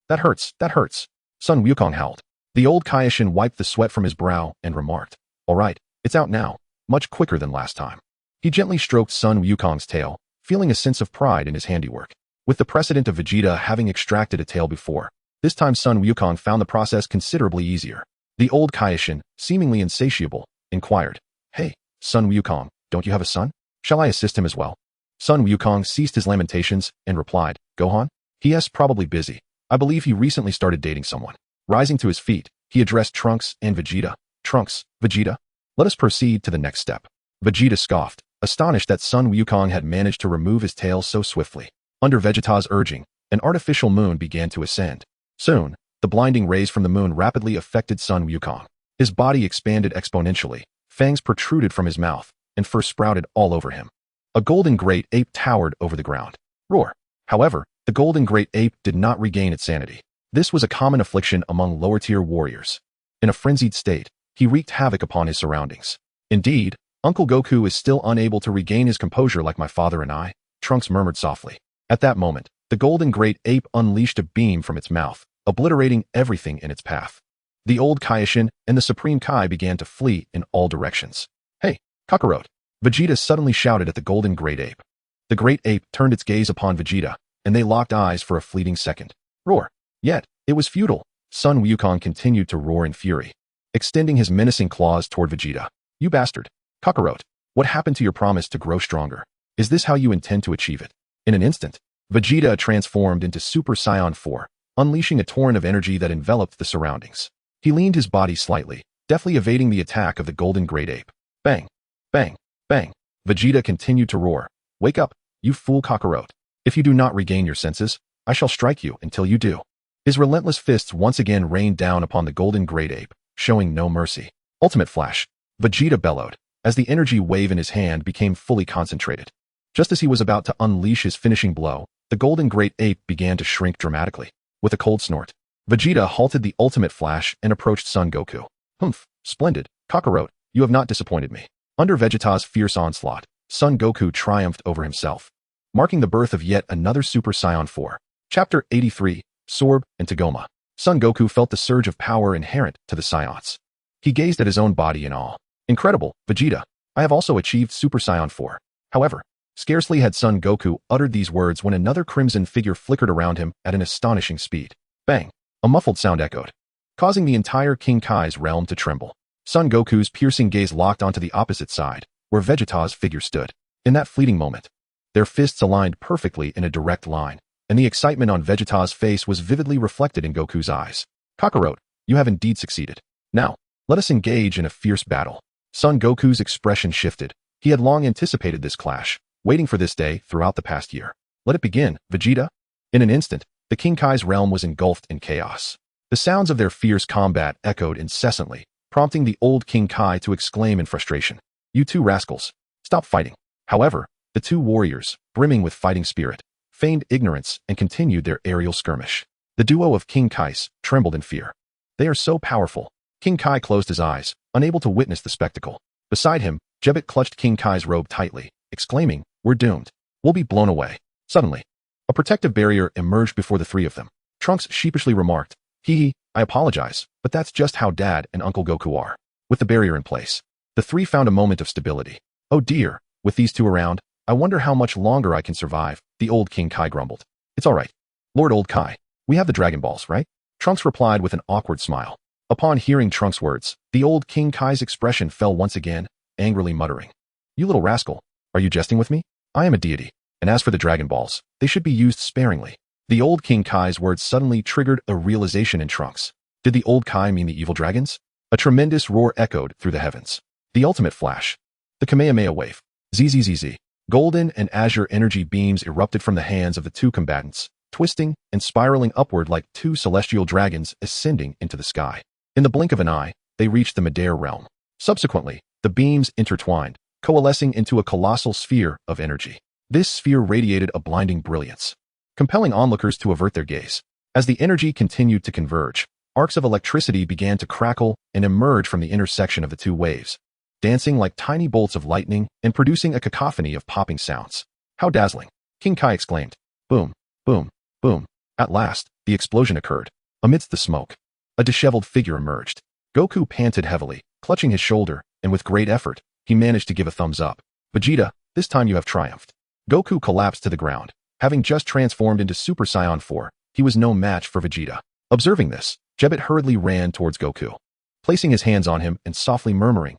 S1: That hurts, that hurts. Sun Wukong howled. The old Kaioshin wiped the sweat from his brow and remarked, all right, it's out now, much quicker than last time. He gently stroked Sun Wukong's tail, feeling a sense of pride in his handiwork. With the precedent of Vegeta having extracted a tail before, this time Sun Wukong found the process considerably easier. The old Kaioshin, seemingly insatiable, inquired, hey, Sun Wukong, don't you have a son? Shall I assist him as well? Sun Wukong ceased his lamentations and replied, Gohan? He.S. probably busy. I believe he recently started dating someone. Rising to his feet, he addressed Trunks and Vegeta. Trunks, Vegeta, let us proceed to the next step. Vegeta scoffed, astonished that Sun Wukong had managed to remove his tail so swiftly. Under Vegeta's urging, an artificial moon began to ascend. Soon, the blinding rays from the moon rapidly affected Sun Wukong. His body expanded exponentially, fangs protruded from his mouth, and fur sprouted all over him. A golden great ape towered over the ground. Roar. However, the golden great ape did not regain its sanity. This was a common affliction among lower-tier warriors. In a frenzied state, he wreaked havoc upon his surroundings. Indeed, Uncle Goku is still unable to regain his composure like my father and I, Trunks murmured softly. At that moment, the golden great ape unleashed a beam from its mouth, obliterating everything in its path. The old Kaioshin and the Supreme Kai began to flee in all directions. Hey, Kakarot! Vegeta suddenly shouted at the golden great ape. The great ape turned its gaze upon Vegeta, and they locked eyes for a fleeting second. Roar! Yet, it was futile. Sun Wukong continued to roar in fury, extending his menacing claws toward Vegeta. You bastard! Kakarot, what happened to your promise to grow stronger? Is this how you intend to achieve it? In an instant, Vegeta transformed into Super Saiyan 4, unleashing a torrent of energy that enveloped the surroundings. He leaned his body slightly, deftly evading the attack of the golden great ape. Bang! Bang! Bang! Vegeta continued to roar. Wake up, you fool Kakarot. If you do not regain your senses, I shall strike you until you do. His relentless fists once again rained down upon the golden great ape, showing no mercy. Ultimate Flash. Vegeta bellowed, as the energy wave in his hand became fully concentrated. Just as he was about to unleash his finishing blow, the golden great ape began to shrink dramatically. With a cold snort, Vegeta halted the ultimate flash and approached Son Goku. Humph, splendid, Kakarot, you have not disappointed me. Under Vegeta's fierce onslaught, Son Goku triumphed over himself, marking the birth of yet another Super Saiyan 4. Chapter 83, Sorb and Tagoma. Son Goku felt the surge of power inherent to the Saiyans. He gazed at his own body in awe. Incredible, Vegeta, I have also achieved Super Saiyan 4. However, scarcely had Son Goku uttered these words when another crimson figure flickered around him at an astonishing speed. Bang! A muffled sound echoed, causing the entire King Kai's realm to tremble. Son Goku's piercing gaze locked onto the opposite side, where Vegeta's figure stood. In that fleeting moment, their fists aligned perfectly in a direct line, and the excitement on Vegeta's face was vividly reflected in Goku's eyes. Kakarot, you have indeed succeeded. Now, let us engage in a fierce battle. Son Goku's expression shifted. He had long anticipated this clash, waiting for this day throughout the past year. Let it begin, Vegeta. In an instant, the King Kai's realm was engulfed in chaos. The sounds of their fierce combat echoed incessantly, prompting the old King Kai to exclaim in frustration. You two rascals, stop fighting. However, the two warriors, brimming with fighting spirit, feigned ignorance and continued their aerial skirmish. The duo of King Kais trembled in fear. They are so powerful. King Kai closed his eyes, unable to witness the spectacle. Beside him, Jebet clutched King Kai's robe tightly, exclaiming, we're doomed. We'll be blown away. Suddenly, a protective barrier emerged before the three of them. Trunks sheepishly remarked, hee, I apologize, but that's just how Dad and Uncle Goku are. With the barrier in place, the three found a moment of stability. Oh dear, with these two around, I wonder how much longer I can survive, the old King Kai grumbled. It's all right. Lord Old Kai, we have the Dragon Balls, right? Trunks replied with an awkward smile. Upon hearing Trunks' words, the old King Kai's expression fell once again, angrily muttering. You little rascal, are you jesting with me? I am a deity, and as for the Dragon Balls, they should be used sparingly. The old King Kai's words suddenly triggered a realization in Trunks. Did the old Kai mean the evil dragons? A tremendous roar echoed through the heavens. The ultimate flash. The Kamehameha wave. ZZZZ. Golden and azure energy beams erupted from the hands of the two combatants, twisting and spiraling upward like two celestial dragons ascending into the sky. In the blink of an eye, they reached the Midair realm. Subsequently, the beams intertwined, coalescing into a colossal sphere of energy. This sphere radiated a blinding brilliance, compelling onlookers to avert their gaze. As the energy continued to converge, arcs of electricity began to crackle and emerge from the intersection of the two waves, dancing like tiny bolts of lightning and producing a cacophony of popping sounds. How dazzling! King Kai exclaimed. Boom, boom, boom. At last, the explosion occurred. Amidst the smoke, a disheveled figure emerged. Goku panted heavily, clutching his shoulder, and with great effort, he managed to give a thumbs up. Vegeta, this time you have triumphed. Goku collapsed to the ground. Having just transformed into Super Saiyan 4, he was no match for Vegeta. Observing this, Jebbit hurriedly ran towards Goku, placing his hands on him and softly murmuring,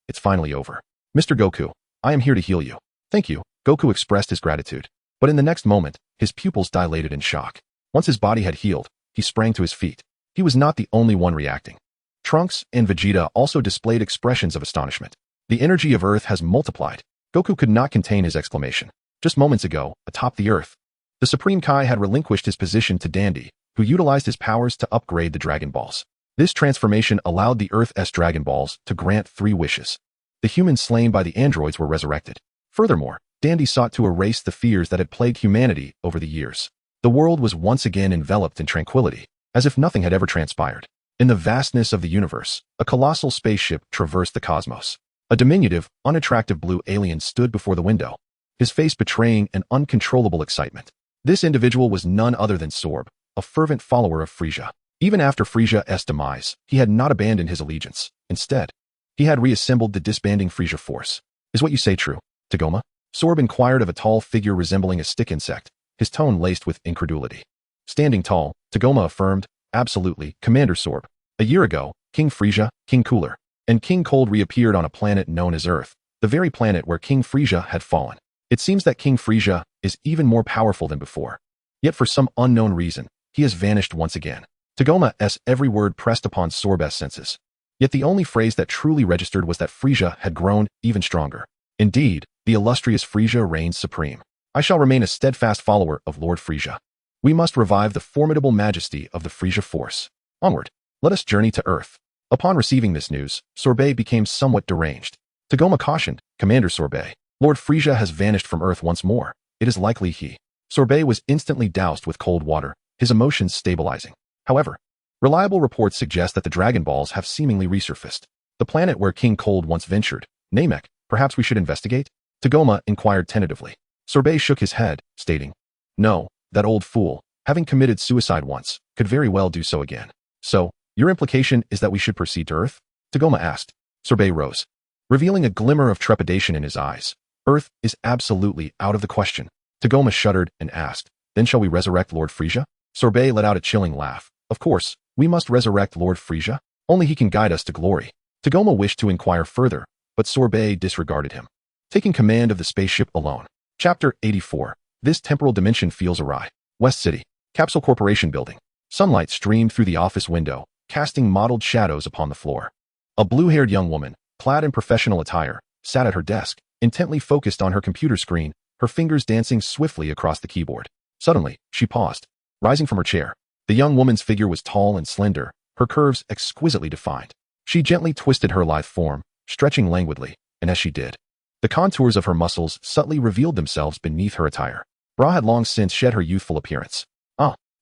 S1: it's finally over. Mr. Goku, I am here to heal you. Thank you. Goku expressed his gratitude. But in the next moment, his pupils dilated in shock. Once his body had healed, he sprang to his feet. He was not the only one reacting. Trunks and Vegeta also displayed expressions of astonishment. The energy of Earth has multiplied. Goku could not contain his exclamation. Just moments ago, atop the Earth, the Supreme Kai had relinquished his position to Dandy, who utilized his powers to upgrade the Dragon Balls. This transformation allowed the Earth's Dragon Balls to grant 3 wishes. The humans slain by the androids were resurrected. Furthermore, Dandy sought to erase the fears that had plagued humanity over the years. The world was once again enveloped in tranquility, as if nothing had ever transpired. In the vastness of the universe, a colossal spaceship traversed the cosmos. A diminutive, unattractive blue alien stood before the window, his face betraying an uncontrollable excitement. This individual was none other than Sorb, a fervent follower of Frieza. Even after Frieza's demise, he had not abandoned his allegiance. Instead, he had reassembled the disbanding Frieza force. Is what you say true, Tagoma? Sorb inquired of a tall figure resembling a stick insect, his tone laced with incredulity. Standing tall, Tagoma affirmed, absolutely, Commander Sorb. A year ago, King Frieza, King Cooler, and King Cold reappeared on a planet known as Earth, the very planet where King Frieza had fallen. It seems that King Frieza is even more powerful than before. Yet for some unknown reason, he has vanished once again. Tagoma's every word pressed upon Sorb's senses. Yet the only phrase that truly registered was that Frieza had grown even stronger. Indeed, the illustrious Frieza reigns supreme. I shall remain a steadfast follower of Lord Frieza. We must revive the formidable majesty of the Frieza force. Onward, let us journey to Earth. Upon receiving this news, Sorbet became somewhat deranged. Tagoma cautioned, Commander Sorbet, Lord Frieza has vanished from Earth once more. It is likely he. Sorbet was instantly doused with cold water, his emotions stabilizing. However, reliable reports suggest that the Dragon Balls have seemingly resurfaced. The planet where King Cold once ventured, Namek, perhaps we should investigate? Tagoma inquired tentatively. Sorbet shook his head, stating, no, that old fool, having committed suicide once, could very well do so again. So, your implication is that we should proceed to Earth? Tagoma asked. Sorbet rose, revealing a glimmer of trepidation in his eyes. Earth is absolutely out of the question. Tagoma shuddered and asked, then shall we resurrect Lord Frieza? Sorbet let out a chilling laugh. Of course, we must resurrect Lord Frieza. Only he can guide us to glory. Tagoma wished to inquire further, but Sorbet disregarded him, taking command of the spaceship alone. Chapter 84. This temporal dimension feels awry. West City. Capsule Corporation building. Sunlight streamed through the office window, casting mottled shadows upon the floor. A blue-haired young woman, clad in professional attire, sat at her desk, intently focused on her computer screen, her fingers dancing swiftly across the keyboard. Suddenly, she paused, rising from her chair. The young woman's figure was tall and slender, her curves exquisitely defined. She gently twisted her lithe form, stretching languidly, and as she did, the contours of her muscles subtly revealed themselves beneath her attire. Bra had long since shed her youthful appearance.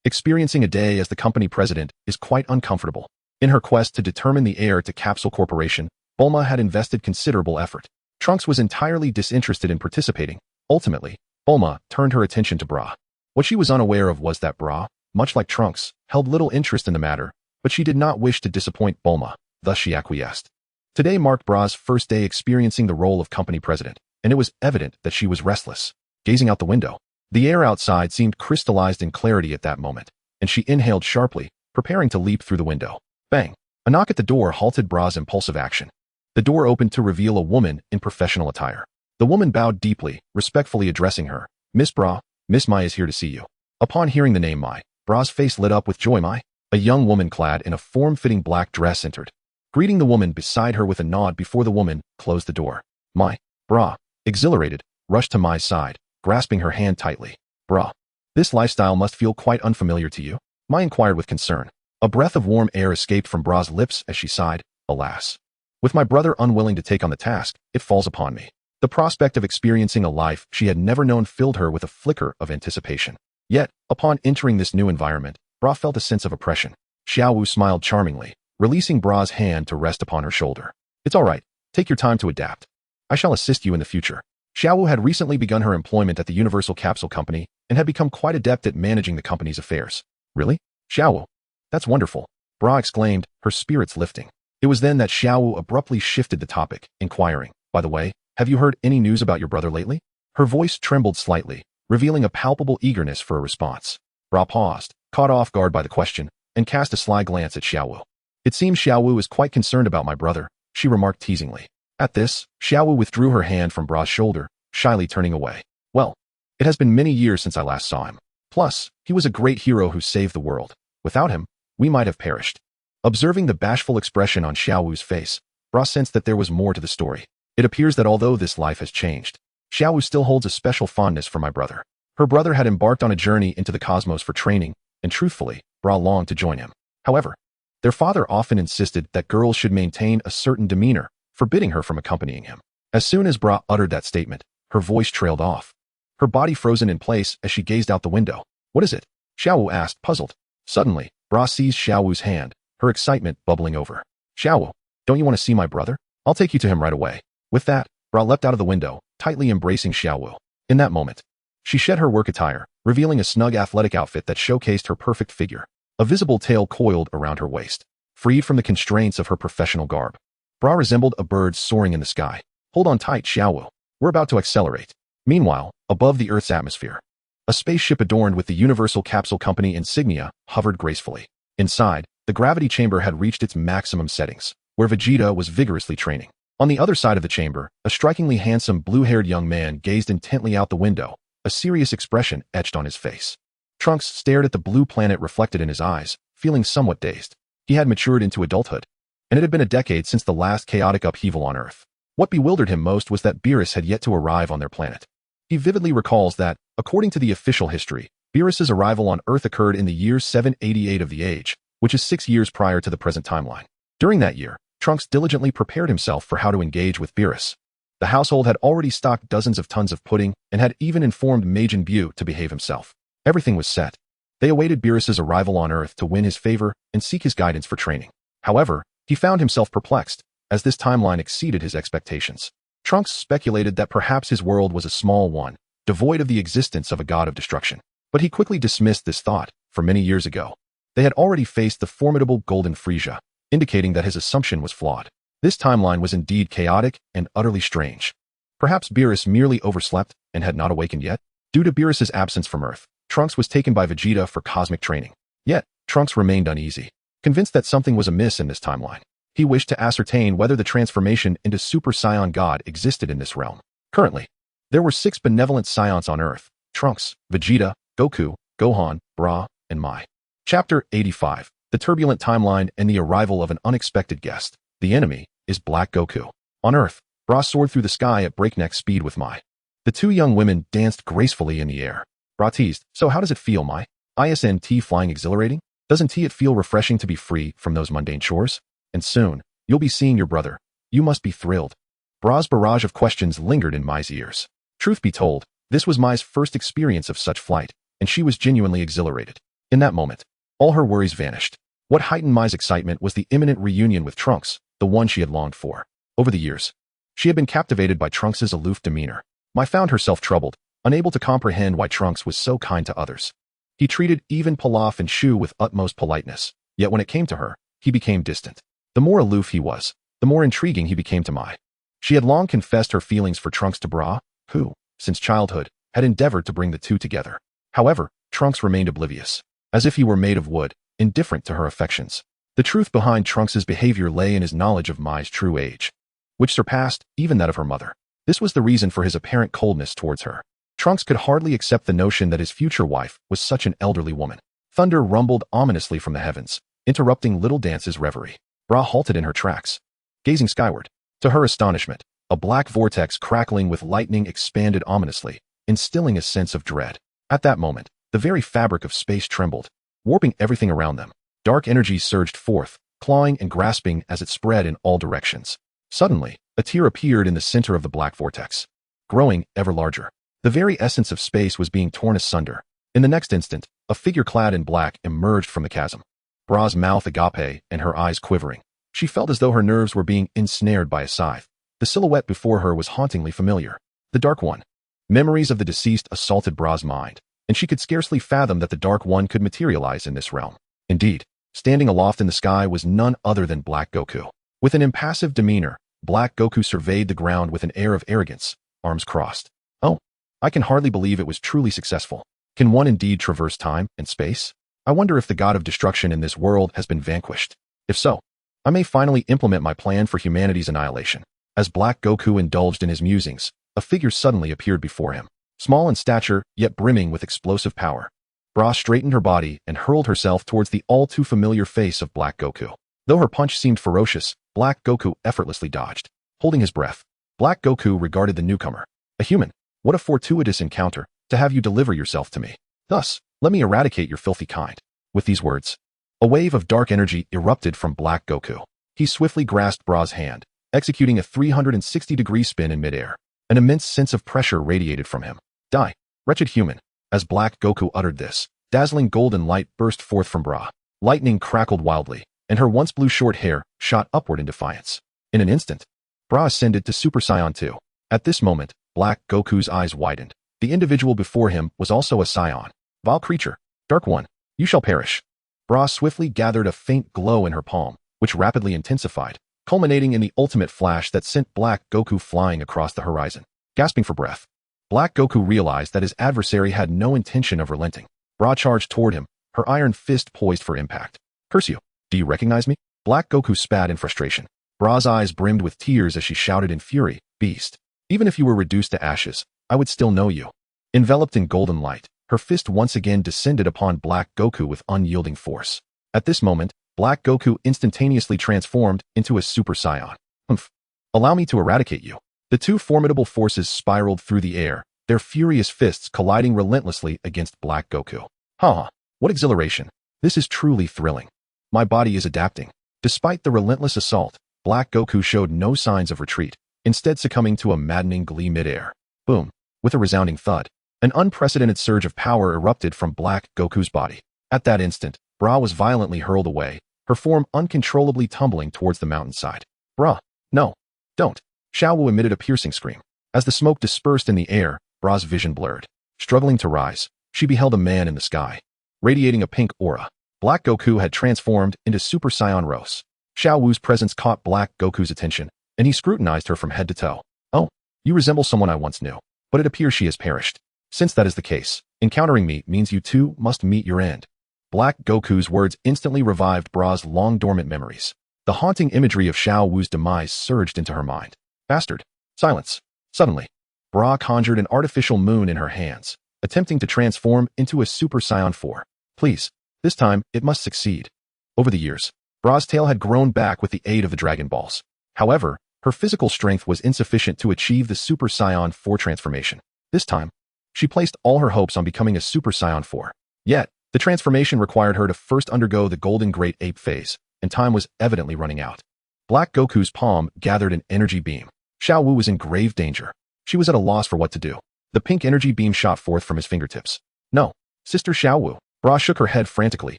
S1: Experiencing a day as the company president is quite uncomfortable. In her quest to determine the heir to Capsule Corporation, Bulma had invested considerable effort. Trunks was entirely disinterested in participating. Ultimately, Bulma turned her attention to Bra. What she was unaware of was that Bra, much like Trunks, held little interest in the matter, but she did not wish to disappoint Bulma, thus she acquiesced. Today marked Bra's first day experiencing the role of company president, and it was evident that she was restless. Gazing out the window, the air outside seemed crystallized in clarity at that moment, and she inhaled sharply, preparing to leap through the window. Bang! A knock at the door halted Bra's impulsive action. The door opened to reveal a woman in professional attire. The woman bowed deeply, respectfully addressing her. Miss Bra, Miss Mai is here to see you. Upon hearing the name Mai, Bra's face lit up with joy. Mai, a young woman clad in a form-fitting black dress, entered, greeting the woman beside her with a nod before the woman closed the door. Mai, Bra, exhilarated, rushed to Mai's side, grasping her hand tightly. Bra, this lifestyle must feel quite unfamiliar to you? Mai inquired with concern. A breath of warm air escaped from Bra's lips as she sighed. Alas, with my brother unwilling to take on the task, it falls upon me. The prospect of experiencing a life she had never known filled her with a flicker of anticipation. Yet, upon entering this new environment, Bra felt a sense of oppression. Xiaowu smiled charmingly, releasing Bra's hand to rest upon her shoulder. It's all right. Take your time to adapt. I shall assist you in the future. Xiaowu had recently begun her employment at the Universal Capsule Company and had become quite adept at managing the company's affairs. Really? Xiaowu? That's wonderful, Bra exclaimed, her spirits lifting. It was then that Xiaowu abruptly shifted the topic, inquiring, by the way, have you heard any news about your brother lately? Her voice trembled slightly, revealing a palpable eagerness for a response. Bra paused, caught off guard by the question, and cast a sly glance at Xiaowu. It seems Xiaowu is quite concerned about my brother, she remarked teasingly. At this, Xiaowu withdrew her hand from Bra's shoulder, shyly turning away. Well, it has been many years since I last saw him. Plus, he was a great hero who saved the world. Without him, we might have perished. Observing the bashful expression on Xiaowu's face, Bra sensed that there was more to the story. It appears that although this life has changed, Xiaowu still holds a special fondness for my brother. Her brother had embarked on a journey into the cosmos for training, and truthfully, Bra longed to join him. However, their father often insisted that girls should maintain a certain demeanor, forbidding her from accompanying him. As soon as Bra uttered that statement, her voice trailed off, her body frozen in place as she gazed out the window. What is it? Xiaowu asked, puzzled. Suddenly, Bra seized Xiaowu's hand, her excitement bubbling over. Xiaowu, don't you want to see my brother? I'll take you to him right away. With that, Bra leapt out of the window, tightly embracing Xiaowu. In that moment, she shed her work attire, revealing a snug athletic outfit that showcased her perfect figure. A visible tail coiled around her waist. Freed from the constraints of her professional garb, Bra resembled a bird soaring in the sky. Hold on tight, Xiaowu. We're about to accelerate. Meanwhile, above the Earth's atmosphere, a spaceship adorned with the Universal Capsule Company insignia hovered gracefully. Inside, the gravity chamber had reached its maximum settings, where Vegeta was vigorously training. On the other side of the chamber, a strikingly handsome blue-haired young man gazed intently out the window, a serious expression etched on his face. Trunks stared at the blue planet reflected in his eyes, feeling somewhat dazed. He had matured into adulthood, and it had been a decade since the last chaotic upheaval on Earth. What bewildered him most was that Beerus had yet to arrive on their planet. He vividly recalls that, according to the official history, Beerus's arrival on Earth occurred in the year 788 of the age, which is 6 years prior to the present timeline. During that year, Trunks diligently prepared himself for how to engage with Beerus. The household had already stocked dozens of tons of pudding and had even informed Majin Buu to behave himself. Everything was set. They awaited Beerus's arrival on Earth to win his favor and seek his guidance for training. However, he found himself perplexed, as this timeline exceeded his expectations. Trunks speculated that perhaps his world was a small one, devoid of the existence of a god of destruction. But he quickly dismissed this thought, for many years ago. They had already faced the formidable Golden Frieza, indicating that his assumption was flawed. This timeline was indeed chaotic and utterly strange. Perhaps Beerus merely overslept and had not awakened yet? Due to Beerus's absence from Earth, Trunks was taken by Vegeta for cosmic training. Yet, Trunks remained uneasy, convinced that something was amiss in this timeline. He wished to ascertain whether the transformation into Super Saiyan God existed in this realm. Currently, there were 6 benevolent Saiyans on Earth: Trunks, Vegeta, Goku, Gohan, Bra, and Mai. Chapter 85. The Turbulent Timeline and the Arrival of an Unexpected Guest. The enemy is Black Goku. On Earth, Bra soared through the sky at breakneck speed with Mai. The two young women danced gracefully in the air. Bra teased, so how does it feel, Mai? Isn't flying exhilarating? Doesn't it feel refreshing to be free from those mundane chores? And soon, you'll be seeing your brother. You must be thrilled. Bra's barrage of questions lingered in Mai's ears. Truth be told, this was Mai's first experience of such flight, and she was genuinely exhilarated. In that moment, all her worries vanished. What heightened Mai's excitement was the imminent reunion with Trunks, the one she had longed for. Over the years, she had been captivated by Trunks' aloof demeanor. Mai found herself troubled, unable to comprehend why Trunks was so kind to others. He treated even Pilaf and Shu with utmost politeness, yet when it came to her, he became distant. The more aloof he was, the more intriguing he became to Mai. She had long confessed her feelings for Trunks to Bra, who, since childhood, had endeavored to bring the two together. However, Trunks remained oblivious, as if he were made of wood, indifferent to her affections. The truth behind Trunks' behavior lay in his knowledge of Mai's true age, which surpassed even that of her mother. This was the reason for his apparent coldness towards her. Trunks could hardly accept the notion that his future wife was such an elderly woman. Thunder rumbled ominously from the heavens, interrupting Little Dance's reverie. Bra halted in her tracks, gazing skyward. To her astonishment, a black vortex crackling with lightning expanded ominously, instilling a sense of dread. At that moment, the very fabric of space trembled, warping everything around them. Dark energy surged forth, clawing and grasping as it spread in all directions. Suddenly, a tear appeared in the center of the black vortex, growing ever larger. The very essence of space was being torn asunder. In the next instant, a figure clad in black emerged from the chasm. Bra's mouth agape and her eyes quivering. She felt as though her nerves were being ensnared by a scythe. The silhouette before her was hauntingly familiar. The Dark One. Memories of the deceased assaulted Bra's mind, and she could scarcely fathom that the Dark One could materialize in this realm. Indeed, standing aloft in the sky was none other than Black Goku. With an impassive demeanor, Black Goku surveyed the ground with an air of arrogance, arms crossed. Oh, I can hardly believe it was truly successful. Can one indeed traverse time and space? I wonder if the god of destruction in this world has been vanquished. If so, I may finally implement my plan for humanity's annihilation. As Black Goku indulged in his musings, a figure suddenly appeared before him. Small in stature, yet brimming with explosive power. Bra straightened her body and hurled herself towards the all-too-familiar face of Black Goku. Though her punch seemed ferocious, Black Goku effortlessly dodged. Holding his breath, Black Goku regarded the newcomer. A human. What a fortuitous encounter, to have you deliver yourself to me. Thus, let me eradicate your filthy kind. With these words, a wave of dark energy erupted from Black Goku. He swiftly grasped Bra's hand, executing a 360-degree spin in midair. An immense sense of pressure radiated from him. Die, wretched human. As Black Goku uttered this, dazzling golden light burst forth from Bra. Lightning crackled wildly, and her once blue short hair shot upward in defiance. In an instant, Bra ascended to Super Saiyan 2. At this moment, Black Goku's eyes widened. The individual before him was also a Saiyan. Vile creature, Dark One, you shall perish. Bra swiftly gathered a faint glow in her palm, which rapidly intensified, culminating in the ultimate flash that sent Black Goku flying across the horizon. Gasping for breath, Black Goku realized that his adversary had no intention of relenting. Bra charged toward him, her iron fist poised for impact. Curse you, do you recognize me? Black Goku spat in frustration. Bra's eyes brimmed with tears as she shouted in fury, Beast, even if you were reduced to ashes, I would still know you. Enveloped in golden light, her fist once again descended upon Black Goku with unyielding force. At this moment, Black Goku instantaneously transformed into a Super Saiyan. Humph. Allow me to eradicate you. The two formidable forces spiraled through the air, their furious fists colliding relentlessly against Black Goku. Ha! What exhilaration. This is truly thrilling. My body is adapting. Despite the relentless assault, Black Goku showed no signs of retreat, instead succumbing to a maddening glee midair. Boom. With a resounding thud, an unprecedented surge of power erupted from Black Goku's body. At that instant, Bra was violently hurled away, her form uncontrollably tumbling towards the mountainside. Bra, no, don't. Xiao Wu emitted a piercing scream. As the smoke dispersed in the air, Bra's vision blurred. Struggling to rise, she beheld a man in the sky, radiating a pink aura. Black Goku had transformed into Super Saiyan Rose. Xiao Wu's presence caught Black Goku's attention, and he scrutinized her from head to toe. Oh, you resemble someone I once knew, but it appears she has perished. Since that is the case, encountering me means you too must meet your end. Black Goku's words instantly revived Bra's long-dormant memories. The haunting imagery of Xiao Wu's demise surged into her mind. Bastard. Silence. Suddenly, Bra conjured an artificial moon in her hands, attempting to transform into a Super Saiyan 4. Please, this time, it must succeed. Over the years, Bra's tail had grown back with the aid of the Dragon Balls. However, her physical strength was insufficient to achieve the Super Saiyan 4 transformation. This time, she placed all her hopes on becoming a Super Saiyan 4. Yet, the transformation required her to first undergo the Golden Great Ape phase, and time was evidently running out. Black Goku's palm gathered an energy beam. Xiao Wu was in grave danger. She was at a loss for what to do. The pink energy beam shot forth from his fingertips. No, Sister Xiao Wu. Bra shook her head frantically,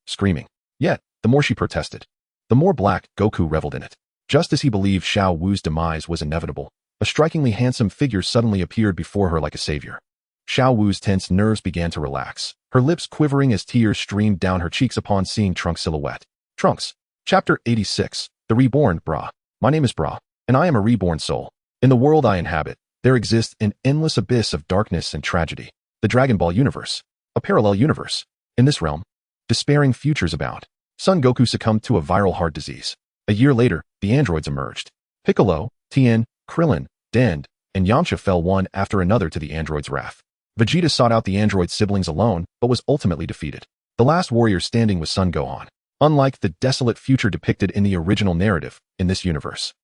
S1: screaming. Yet, the more she protested, the more Black Goku reveled in it. Just as he believed Xiao Wu's demise was inevitable, a strikingly handsome figure suddenly appeared before her like a savior. Xiao Wu's tense nerves began to relax, her lips quivering as tears streamed down her cheeks upon seeing Trunks' silhouette. Trunks. Chapter 86. The Reborn, Bra. My name is Bra, and I am a reborn soul. In the world I inhabit, there exists an endless abyss of darkness and tragedy. The Dragon Ball universe. A parallel universe. In this realm, despairing futures abound. Son Goku succumbed to a viral heart disease. A year later, the androids emerged. Piccolo, Tien, Krillin, Dend, and Yamcha fell one after another to the androids' wrath. Vegeta sought out the android siblings alone, but was ultimately defeated. The last warrior standing was Son Gohan. Unlike the desolate future depicted in the original narrative, in this universe,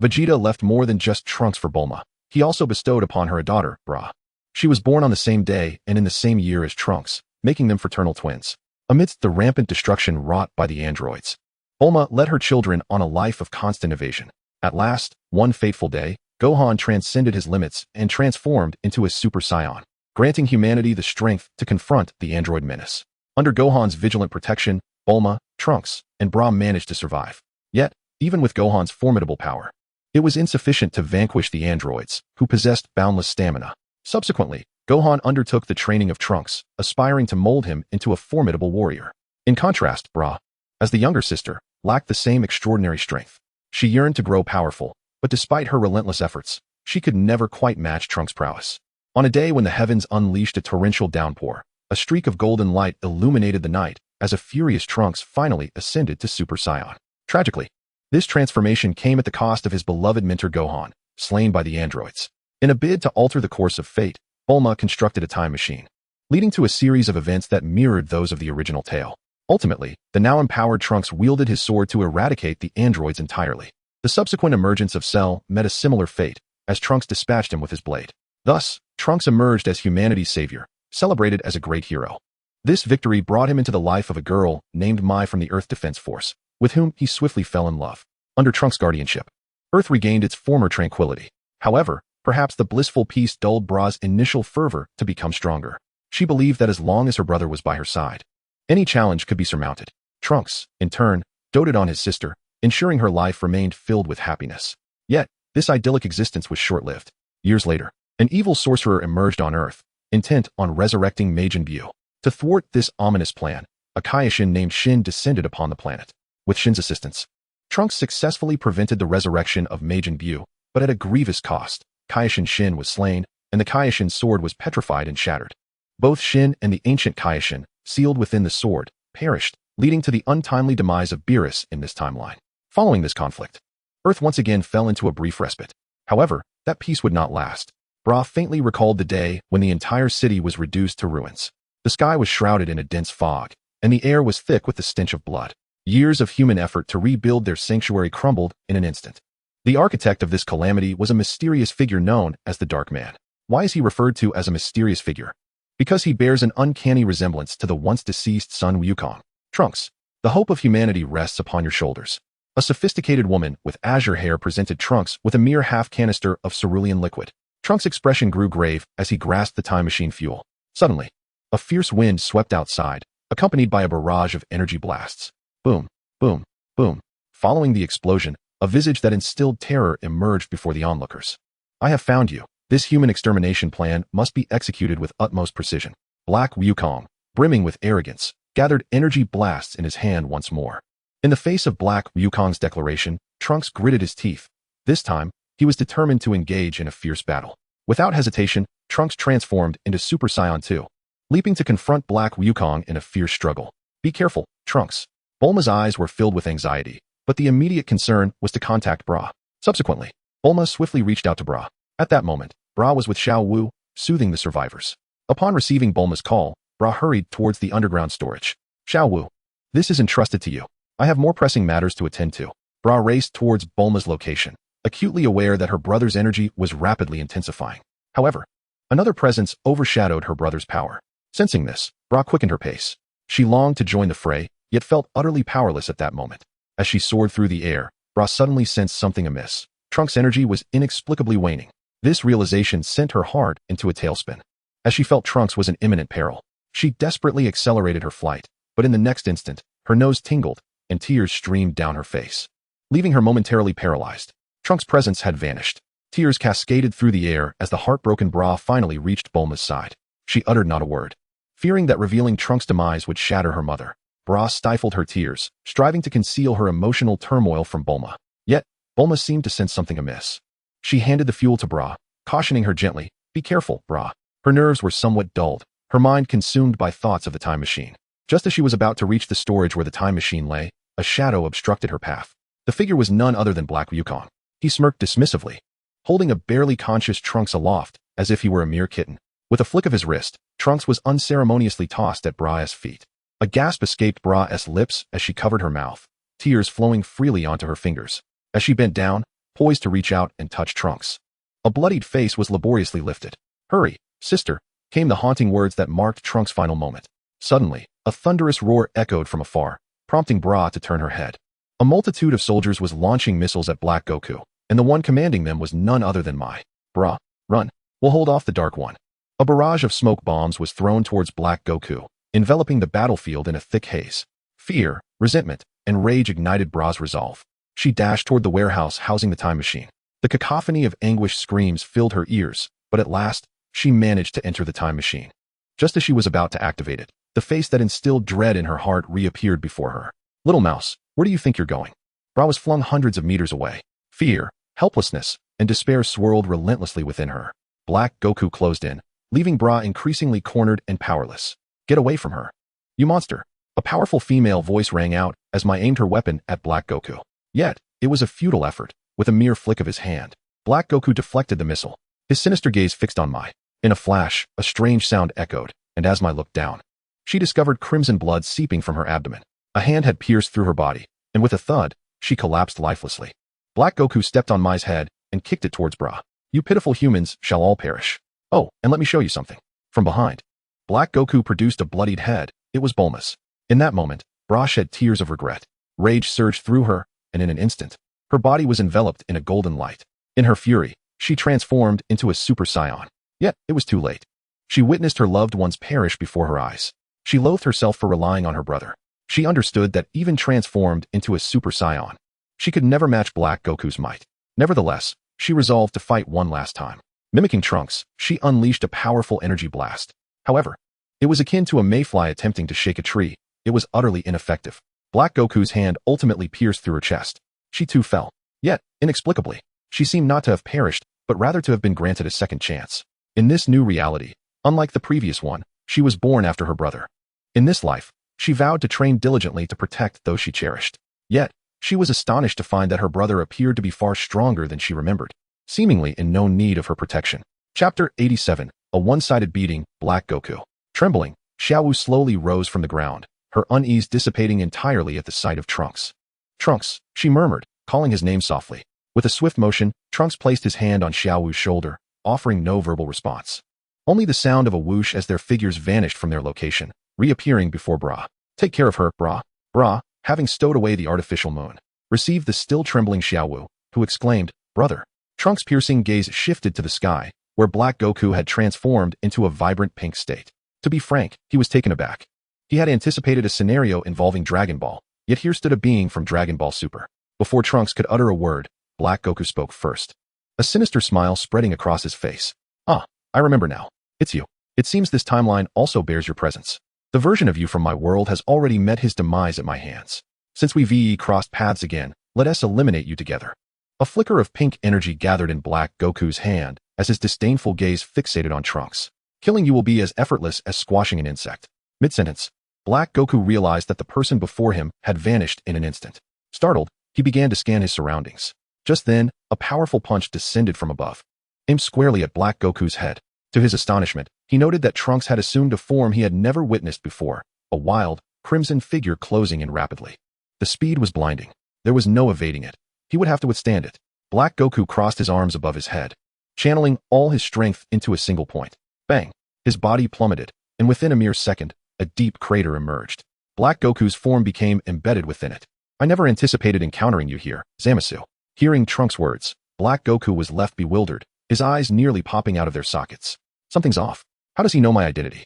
S1: Vegeta left more than just Trunks for Bulma. He also bestowed upon her a daughter, Bra. She was born on the same day and in the same year as Trunks, making them fraternal twins. Amidst the rampant destruction wrought by the androids, Bulma led her children on a life of constant evasion. At last, one fateful day, Gohan transcended his limits and transformed into a Super Saiyan, granting humanity the strength to confront the android menace. Under Gohan's vigilant protection, Bulma, Trunks, and Bra managed to survive. Yet, even with Gohan's formidable power, it was insufficient to vanquish the androids, who possessed boundless stamina. Subsequently, Gohan undertook the training of Trunks, aspiring to mold him into a formidable warrior. In contrast, Bra, as the younger sister, lacked the same extraordinary strength. She yearned to grow powerful, but despite her relentless efforts, she could never quite match Trunks' prowess. On a day when the heavens unleashed a torrential downpour, a streak of golden light illuminated the night as a furious Trunks finally ascended to Super Saiyan. Tragically, this transformation came at the cost of his beloved mentor Gohan, slain by the androids. In a bid to alter the course of fate, Bulma constructed a time machine, leading to a series of events that mirrored those of the original tale. Ultimately, the now empowered Trunks wielded his sword to eradicate the androids entirely. The subsequent emergence of Cell met a similar fate, as Trunks dispatched him with his blade. Thus, Trunks emerged as humanity's savior, celebrated as a great hero. This victory brought him into the life of a girl named Mai from the Earth Defense Force, with whom he swiftly fell in love. Under Trunks' guardianship, Earth regained its former tranquility. However, perhaps the blissful peace dulled Bra's initial fervor to become stronger. She believed that as long as her brother was by her side, any challenge could be surmounted. Trunks, in turn, doted on his sister, ensuring her life remained filled with happiness. Yet, this idyllic existence was short-lived. Years later, an evil sorcerer emerged on Earth, intent on resurrecting Majin Buu. To thwart this ominous plan, a Kaioshin named Shin descended upon the planet. With Shin's assistance, Trunks successfully prevented the resurrection of Majin Buu, but at a grievous cost. Kaioshin Shin was slain, and the Kaioshin sword was petrified and shattered. Both Shin and the ancient Kaioshin, sealed within the sword, perished, leading to the untimely demise of Beerus in this timeline. Following this conflict, Earth once again fell into a brief respite. However, that peace would not last. Bra faintly recalled the day when the entire city was reduced to ruins. The sky was shrouded in a dense fog, and the air was thick with the stench of blood. Years of human effort to rebuild their sanctuary crumbled in an instant. The architect of this calamity was a mysterious figure known as the Dark Man. Why is he referred to as a mysterious figure? Because he bears an uncanny resemblance to the once-deceased Sun Wukong. Trunks, the hope of humanity rests upon your shoulders. A sophisticated woman with azure hair presented Trunks with a mere half canister of cerulean liquid. Trunks' expression grew grave as he grasped the time machine fuel. Suddenly, a fierce wind swept outside, accompanied by a barrage of energy blasts. Boom, boom, boom. Following the explosion, a visage that instilled terror emerged before the onlookers. I have found you. This human extermination plan must be executed with utmost precision. Black Wukong, brimming with arrogance, gathered energy blasts in his hand once more. In the face of Black Wukong's declaration, Trunks gritted his teeth. This time, he was determined to engage in a fierce battle. Without hesitation, Trunks transformed into Super Saiyan 2, leaping to confront Black Wukong in a fierce struggle. Be careful, Trunks. Bulma's eyes were filled with anxiety, but the immediate concern was to contact Bra. Subsequently, Bulma swiftly reached out to Bra. At that moment, Bra was with Xiao Wu, soothing the survivors. Upon receiving Bulma's call, Bra hurried towards the underground storage. Xiao Wu, this is entrusted to you. I have more pressing matters to attend to. Bra raced towards Bulma's location, acutely aware that her brother's energy was rapidly intensifying. However, another presence overshadowed her brother's power. Sensing this, Bra quickened her pace. She longed to join the fray, yet felt utterly powerless at that moment. As she soared through the air, Bra suddenly sensed something amiss. Trunks' energy was inexplicably waning. This realization sent her heart into a tailspin. As she felt Trunks was in imminent peril, she desperately accelerated her flight, but in the next instant, her nose tingled, and tears streamed down her face, leaving her momentarily paralyzed. Trunks' presence had vanished. Tears cascaded through the air as the heartbroken Bra finally reached Bulma's side. She uttered not a word. Fearing that revealing Trunks' demise would shatter her mother, Bra stifled her tears, striving to conceal her emotional turmoil from Bulma. Yet, Bulma seemed to sense something amiss. She handed the fuel to Bra, cautioning her gently, "Be careful, Bra." Her nerves were somewhat dulled, her mind consumed by thoughts of the time machine. Just as she was about to reach the storage where the time machine lay, a shadow obstructed her path. The figure was none other than Black Wukong. He smirked dismissively, holding a barely conscious Trunks aloft, as if he were a mere kitten. With a flick of his wrist, Trunks was unceremoniously tossed at Bra's feet. A gasp escaped Bra's lips as she covered her mouth, tears flowing freely onto her fingers. As she bent down, poised to reach out and touch Trunks. A bloodied face was laboriously lifted. "Hurry, sister," came the haunting words that marked Trunks' final moment. Suddenly, a thunderous roar echoed from afar, prompting Bra to turn her head. A multitude of soldiers was launching missiles at Black Goku, and the one commanding them was none other than Mai. "Bra, run. We'll hold off the Dark One." A barrage of smoke bombs was thrown towards Black Goku, enveloping the battlefield in a thick haze. Fear, resentment, and rage ignited Bra's resolve. She dashed toward the warehouse housing the time machine. The cacophony of anguished screams filled her ears, but at last, she managed to enter the time machine. Just as she was about to activate it, the face that instilled dread in her heart reappeared before her. "Little mouse, where do you think you're going?" Bra was flung hundreds of meters away. Fear, helplessness, and despair swirled relentlessly within her. Black Goku closed in, leaving Bra increasingly cornered and powerless. "Get away from her, you monster!" A powerful female voice rang out as Mai aimed her weapon at Black Goku. Yet, it was a futile effort. With a mere flick of his hand, Black Goku deflected the missile, his sinister gaze fixed on Mai. In a flash, a strange sound echoed, and as Mai looked down, she discovered crimson blood seeping from her abdomen. A hand had pierced through her body, and with a thud, she collapsed lifelessly. Black Goku stepped on Mai's head and kicked it towards Bra. "You pitiful humans shall all perish. Oh, and let me show you something." From behind, Black Goku produced a bloodied head. It was Bulma's. In that moment, Bra shed tears of regret. Rage surged through her, and in an instant, her body was enveloped in a golden light. In her fury, she transformed into a Super Saiyan. Yet, it was too late. She witnessed her loved ones perish before her eyes. She loathed herself for relying on her brother. She understood that even transformed into a Super Saiyan, she could never match Black Goku's might. Nevertheless, she resolved to fight one last time. Mimicking Trunks, she unleashed a powerful energy blast. However, it was akin to a mayfly attempting to shake a tree. It was utterly ineffective. Black Goku's hand ultimately pierced through her chest. She too fell. Yet, inexplicably, she seemed not to have perished, but rather to have been granted a second chance. In this new reality, unlike the previous one, she was born after her brother. In this life, she vowed to train diligently to protect those she cherished. Yet, she was astonished to find that her brother appeared to be far stronger than she remembered, seemingly in no need of her protection. Chapter 87, A One-Sided Beating, Black Goku. Trembling, Xiaowu slowly rose from the ground, her unease dissipating entirely at the sight of Trunks. "Trunks," she murmured, calling his name softly. With a swift motion, Trunks placed his hand on Xiaowu's shoulder, offering no verbal response. Only the sound of a whoosh as their figures vanished from their location, reappearing before Bra. "Take care of her, Bra." Bra, having stowed away the artificial moon, received the still trembling Xiaowu, who exclaimed, "Brother." Trunks' piercing gaze shifted to the sky, where Black Goku had transformed into a vibrant pink state. To be frank, he was taken aback. He had anticipated a scenario involving Dragon Ball, yet here stood a being from Dragon Ball Super. Before Trunks could utter a word, Black Goku spoke first. A sinister smile spreading across his face. "Ah, I remember now. It's you. It seems this timeline also bears your presence. The version of you from my world has already met his demise at my hands. Since we crossed paths again, let us eliminate you together." A flicker of pink energy gathered in Black Goku's hand as his disdainful gaze fixated on Trunks. "Killing you will be as effortless as squashing an insect." Mid-sentence, Black Goku realized that the person before him had vanished in an instant. Startled, he began to scan his surroundings. Just then, a powerful punch descended from above, aimed squarely at Black Goku's head. To his astonishment, he noted that Trunks had assumed a form he had never witnessed before, a wild, crimson figure closing in rapidly. The speed was blinding. There was no evading it. He would have to withstand it. Black Goku crossed his arms above his head, channeling all his strength into a single point. Bang! His body plummeted, and within a mere second, a deep crater emerged. Black Goku's form became embedded within it. "I never anticipated encountering you here, Zamasu." Hearing Trunks' words, Black Goku was left bewildered, his eyes nearly popping out of their sockets. Something's off. How does he know my identity?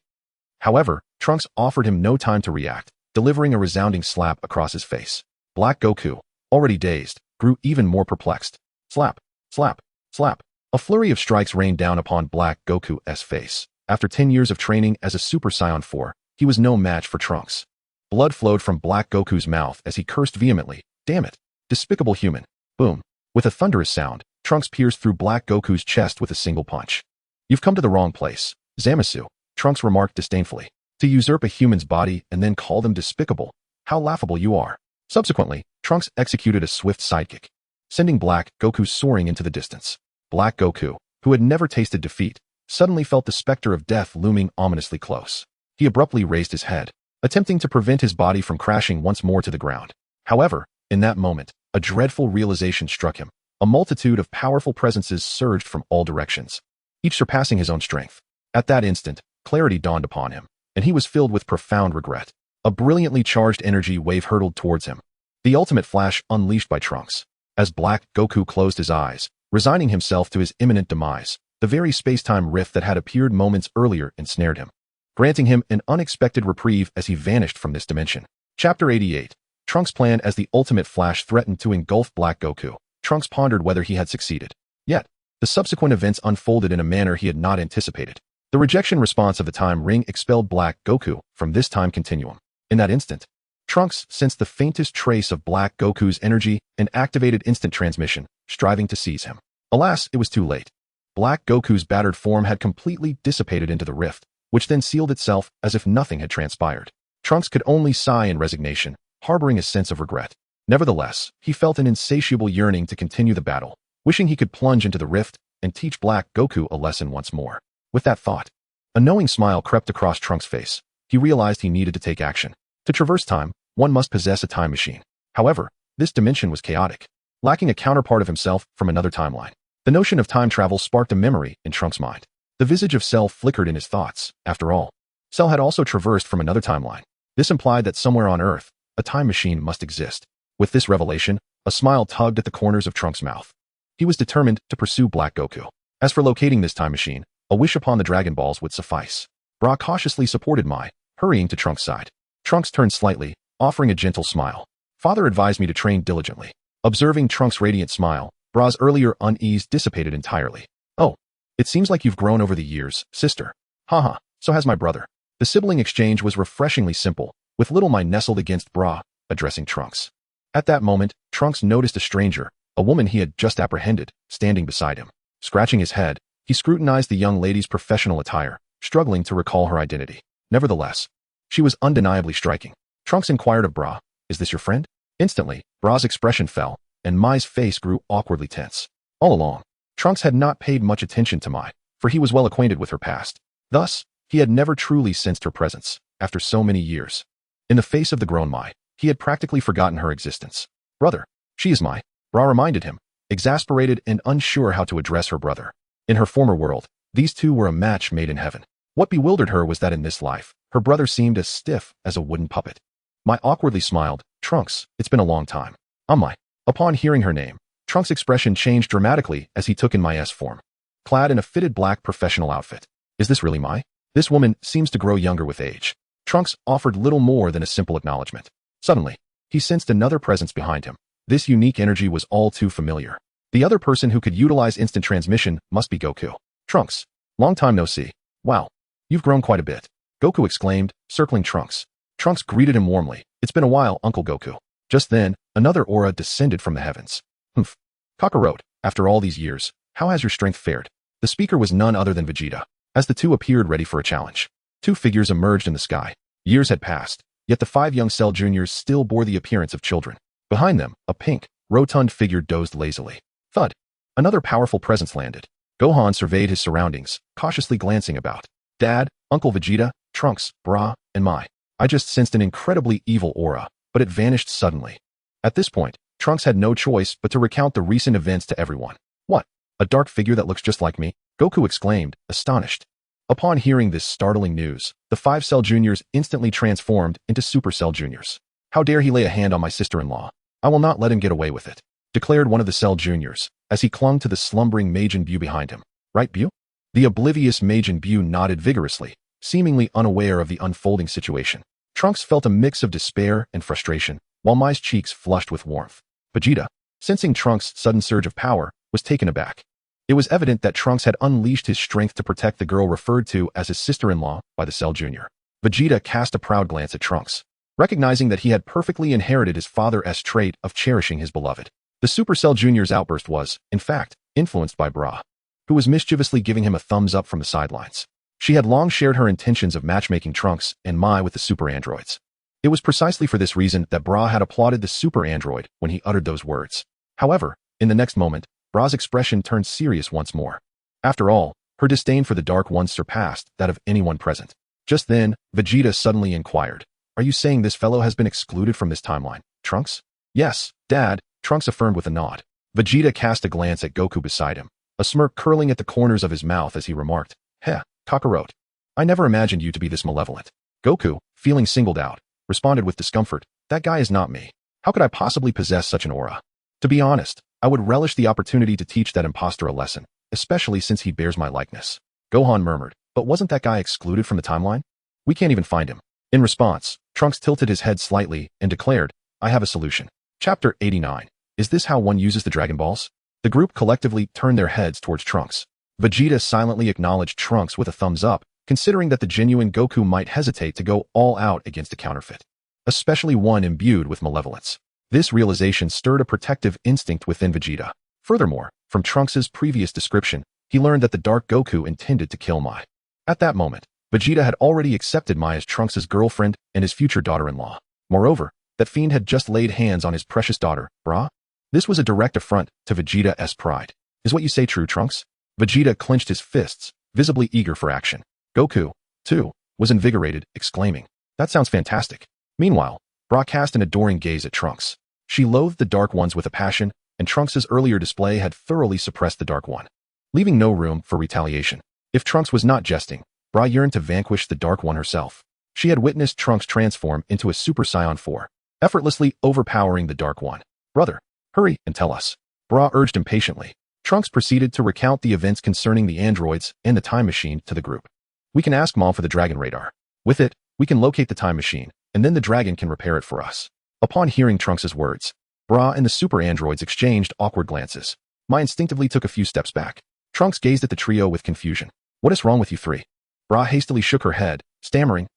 S1: However, Trunks offered him no time to react, delivering a resounding slap across his face. Black Goku, already dazed, grew even more perplexed. Slap, slap, slap. A flurry of strikes rained down upon Black Goku's face. After 10 years of training as a Super Saiyan 4, he was no match for Trunks. Blood flowed from Black Goku's mouth as he cursed vehemently. "Damn it! Despicable human!" Boom. With a thunderous sound, Trunks pierced through Black Goku's chest with a single punch. "You've come to the wrong place, Zamasu," Trunks remarked disdainfully. "To usurp a human's body and then call them despicable. How laughable you are." Subsequently, Trunks executed a swift sidekick, sending Black Goku soaring into the distance. Black Goku, who had never tasted defeat, suddenly felt the specter of death looming ominously close. He abruptly raised his head, attempting to prevent his body from crashing once more to the ground. However, in that moment, a dreadful realization struck him. A multitude of powerful presences surged from all directions, each surpassing his own strength. At that instant, clarity dawned upon him, and he was filled with profound regret. A brilliantly charged energy wave hurtled towards him, the ultimate flash unleashed by Trunks. As Black Goku closed his eyes, resigning himself to his imminent demise, the very space-time rift that had appeared moments earlier ensnared him, granting him an unexpected reprieve as he vanished from this dimension. Chapter 88. Trunks' plan as the ultimate flash threatened to engulf Black Goku. Trunks pondered whether he had succeeded. Yet, the subsequent events unfolded in a manner he had not anticipated. The rejection response of the time ring expelled Black Goku from this time continuum. In that instant, Trunks sensed the faintest trace of Black Goku's energy and activated instant transmission, striving to seize him. Alas, it was too late. Black Goku's battered form had completely dissipated into the rift, which then sealed itself as if nothing had transpired. Trunks could only sigh in resignation, harboring a sense of regret. Nevertheless, he felt an insatiable yearning to continue the battle, wishing he could plunge into the rift and teach Black Goku a lesson once more. With that thought, a knowing smile crept across Trunks' face. He realized he needed to take action. To traverse time, one must possess a time machine. However, this dimension was chaotic, lacking a counterpart of himself from another timeline. The notion of time travel sparked a memory in Trunks' mind. The visage of Cell flickered in his thoughts. After all, Cell had also traversed from another timeline. This implied that somewhere on Earth, a time machine must exist. With this revelation, a smile tugged at the corners of Trunks' mouth. He was determined to pursue Black Goku. As for locating this time machine, a wish upon the Dragon Balls would suffice. Bra cautiously supported Mai, hurrying to Trunks' side. Trunks turned slightly, offering a gentle smile. Father advised me to train diligently. Observing Trunks' radiant smile, Bra's earlier unease dissipated entirely. Oh, it seems like you've grown over the years, sister. Haha, so has my brother. The sibling exchange was refreshingly simple, with little Mai nestled against Bra, addressing Trunks. At that moment, Trunks noticed a stranger, a woman he had just apprehended, standing beside him. Scratching his head, he scrutinized the young lady's professional attire, struggling to recall her identity. Nevertheless, she was undeniably striking. Trunks inquired of Bra, "Is this your friend?" Instantly, Bra's expression fell, and Mai's face grew awkwardly tense. All along, Trunks had not paid much attention to Mai, for he was well acquainted with her past. Thus, he had never truly sensed her presence, after so many years. In the face of the grown Mai, he had practically forgotten her existence. "Brother, she is Mai," Bra reminded him, exasperated and unsure how to address her brother. In her former world, these two were a match made in heaven. What bewildered her was that in this life, her brother seemed as stiff as a wooden puppet. Mai awkwardly smiled. "Trunks, it's been a long time. I'm Mai." Upon hearing her name, Trunks' expression changed dramatically as he took in Mai's form, clad in a fitted black professional outfit. "Is this really Mai? This woman seems to grow younger with age." Trunks offered little more than a simple acknowledgement. Suddenly, he sensed another presence behind him. This unique energy was all too familiar. The other person who could utilize instant transmission must be Goku. "Trunks, long time no see. Wow, you've grown quite a bit," Goku exclaimed, circling Trunks. Trunks greeted him warmly. "It's been a while, Uncle Goku." Just then, another aura descended from the heavens. "Humph. Kakarot, after all these years, how has your strength fared?" The speaker was none other than Vegeta. As the two appeared ready for a challenge, two figures emerged in the sky. Years had passed, yet the 5 young Cell Juniors still bore the appearance of children. Behind them, a pink, rotund figure dozed lazily. Thud. Another powerful presence landed. Gohan surveyed his surroundings, cautiously glancing about. "Dad, Uncle Vegeta, Trunks, Bra, and Mai. I just sensed an incredibly evil aura, but it vanished suddenly." At this point, Trunks had no choice but to recount the recent events to everyone. "What? A dark figure that looks just like me?" Goku exclaimed, astonished. Upon hearing this startling news, the 5 Cell Juniors instantly transformed into Super Cell Juniors. "How dare he lay a hand on my sister-in-law? I will not let him get away with it," declared one of the Cell Juniors, as he clung to the slumbering Majin Buu behind him. "Right, Buu?" The oblivious Majin Buu nodded vigorously, seemingly unaware of the unfolding situation. Trunks felt a mix of despair and frustration, while Mai's cheeks flushed with warmth. Vegeta, sensing Trunks' sudden surge of power, was taken aback. It was evident that Trunks had unleashed his strength to protect the girl referred to as his sister-in-law by the Cell Jr. Vegeta cast a proud glance at Trunks, recognizing that he had perfectly inherited his father's trait of cherishing his beloved. The Super Cell Jr.'s outburst was, in fact, influenced by Bra, who was mischievously giving him a thumbs up from the sidelines. She had long shared her intentions of matchmaking Trunks and Mai with the super androids. It was precisely for this reason that Bra had applauded the super android when he uttered those words. However, in the next moment, Bra's expression turned serious once more. After all, Her disdain for the Dark One surpassed that of anyone present. Just then, Vegeta suddenly inquired, "Are you saying this fellow has been excluded from this timeline, Trunks?" "Yes, Dad," Trunks affirmed with a nod. Vegeta cast a glance at Goku beside him, a smirk curling at the corners of his mouth as he remarked, "Heh, Kakarot. I never imagined you to be this malevolent." Goku, feeling singled out, responded with discomfort, "That guy is not me. How could I possibly possess such an aura? To be honest, I would relish the opportunity to teach that imposter a lesson, especially since he bears my likeness." Gohan murmured, "But wasn't that guy excluded from the timeline? We can't even find him." In response, Trunks tilted his head slightly and declared, "I have a solution." Chapter 89. Is this how one uses the Dragon Balls? The group collectively turned their heads towards Trunks. Vegeta silently acknowledged Trunks with a thumbs up, considering that the genuine Goku might hesitate to go all out against a counterfeit, especially one imbued with malevolence. This realization stirred a protective instinct within Vegeta. Furthermore, from Trunks' previous description, he learned that the Dark Goku intended to kill Mai. At that moment, Vegeta had already accepted Mai as Trunks' girlfriend and his future daughter-in-law. Moreover, that fiend had just laid hands on his precious daughter, brah. This was a direct affront to Vegeta's pride. Is what you say true, Trunks? Vegeta clenched his fists, visibly eager for action. Goku, too, was invigorated, exclaiming, "That sounds fantastic." Meanwhile, Bra cast an adoring gaze at Trunks. She loathed the Dark Ones with a passion, and Trunks' earlier display had thoroughly suppressed the Dark One, leaving no room for retaliation. If Trunks was not jesting, Bra yearned to vanquish the Dark One herself. She had witnessed Trunks transform into a Super Saiyan 4, effortlessly overpowering the Dark One. "Brother, hurry and tell us," Bra urged impatiently. Trunks proceeded to recount the events concerning the androids and the time machine to the group. "We can ask Mom for the Dragon Radar. With it, we can locate the time machine, and then the dragon can repair it for us." Upon hearing Trunks' words, Bra and the super androids exchanged awkward glances. Mai instinctively took a few steps back. Trunks gazed at the trio with confusion. "What is wrong with you three?" Bra hastily shook her head, stammering,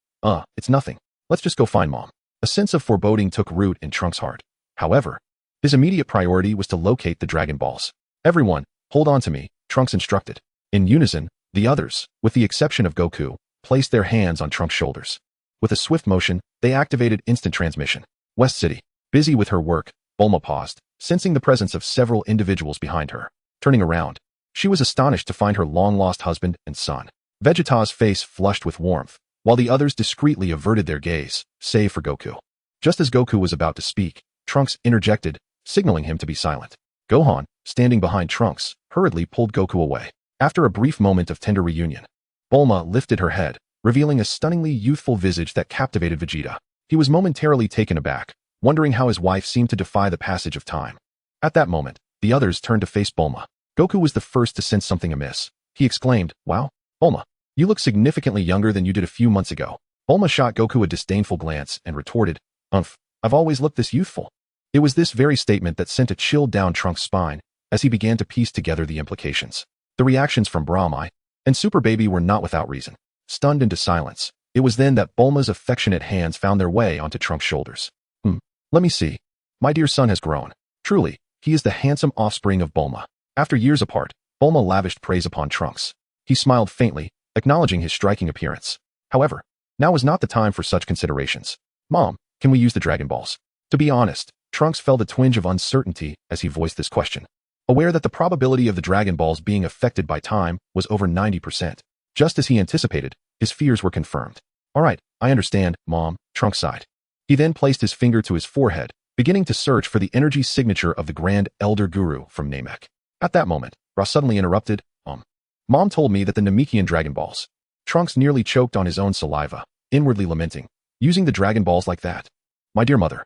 S1: It's nothing. Let's just go find Mom." A sense of foreboding took root in Trunks' heart. However, his immediate priority was to locate the Dragon Balls. "Everyone, hold on to me," Trunks instructed. In unison, the others, with the exception of Goku, placed their hands on Trunks' shoulders. With a swift motion, they activated instant transmission. West City. Busy with her work, Bulma paused, sensing the presence of several individuals behind her. Turning around, she was astonished to find her long-lost husband and son. Vegeta's face flushed with warmth, while the others discreetly averted their gaze, save for Goku. Just as Goku was about to speak, Trunks interjected, signaling him to be silent. Gohan, standing behind Trunks, hurriedly pulled Goku away. After a brief moment of tender reunion, Bulma lifted her head, revealing a stunningly youthful visage that captivated Vegeta. He was momentarily taken aback, wondering how his wife seemed to defy the passage of time. At that moment, the others turned to face Bulma. Goku was the first to sense something amiss. He exclaimed, "Wow, Bulma, you look significantly younger than you did a few months ago." Bulma shot Goku a disdainful glance and retorted, I've always looked this youthful." It was this very statement that sent a chill down Trunks' spine as he began to piece together the implications. The reactions from Brahmai and Super Baby were not without reason. Stunned into silence, it was then that Bulma's affectionate hands found their way onto Trunks' shoulders. Let me see. My dear son has grown. Truly, he is the handsome offspring of Bulma." After years apart, Bulma lavished praise upon Trunks. He smiled faintly, acknowledging his striking appearance. However, now was not the time for such considerations. "Mom, can we use the Dragon Balls?" To be honest, Trunks felt a twinge of uncertainty as he voiced this question. Aware that the probability of the Dragon Balls being affected by time was over 90%. Just as he anticipated, his fears were confirmed. "All right, I understand, Mom," Trunks sighed. He then placed his finger to his forehead, beginning to search for the energy signature of the Grand Elder Guru from Namek. At that moment, Ra suddenly interrupted, Mom told me that the Namekian Dragon Balls." Trunks nearly choked on his own saliva, inwardly lamenting, "Using the Dragon Balls like that? My dear mother."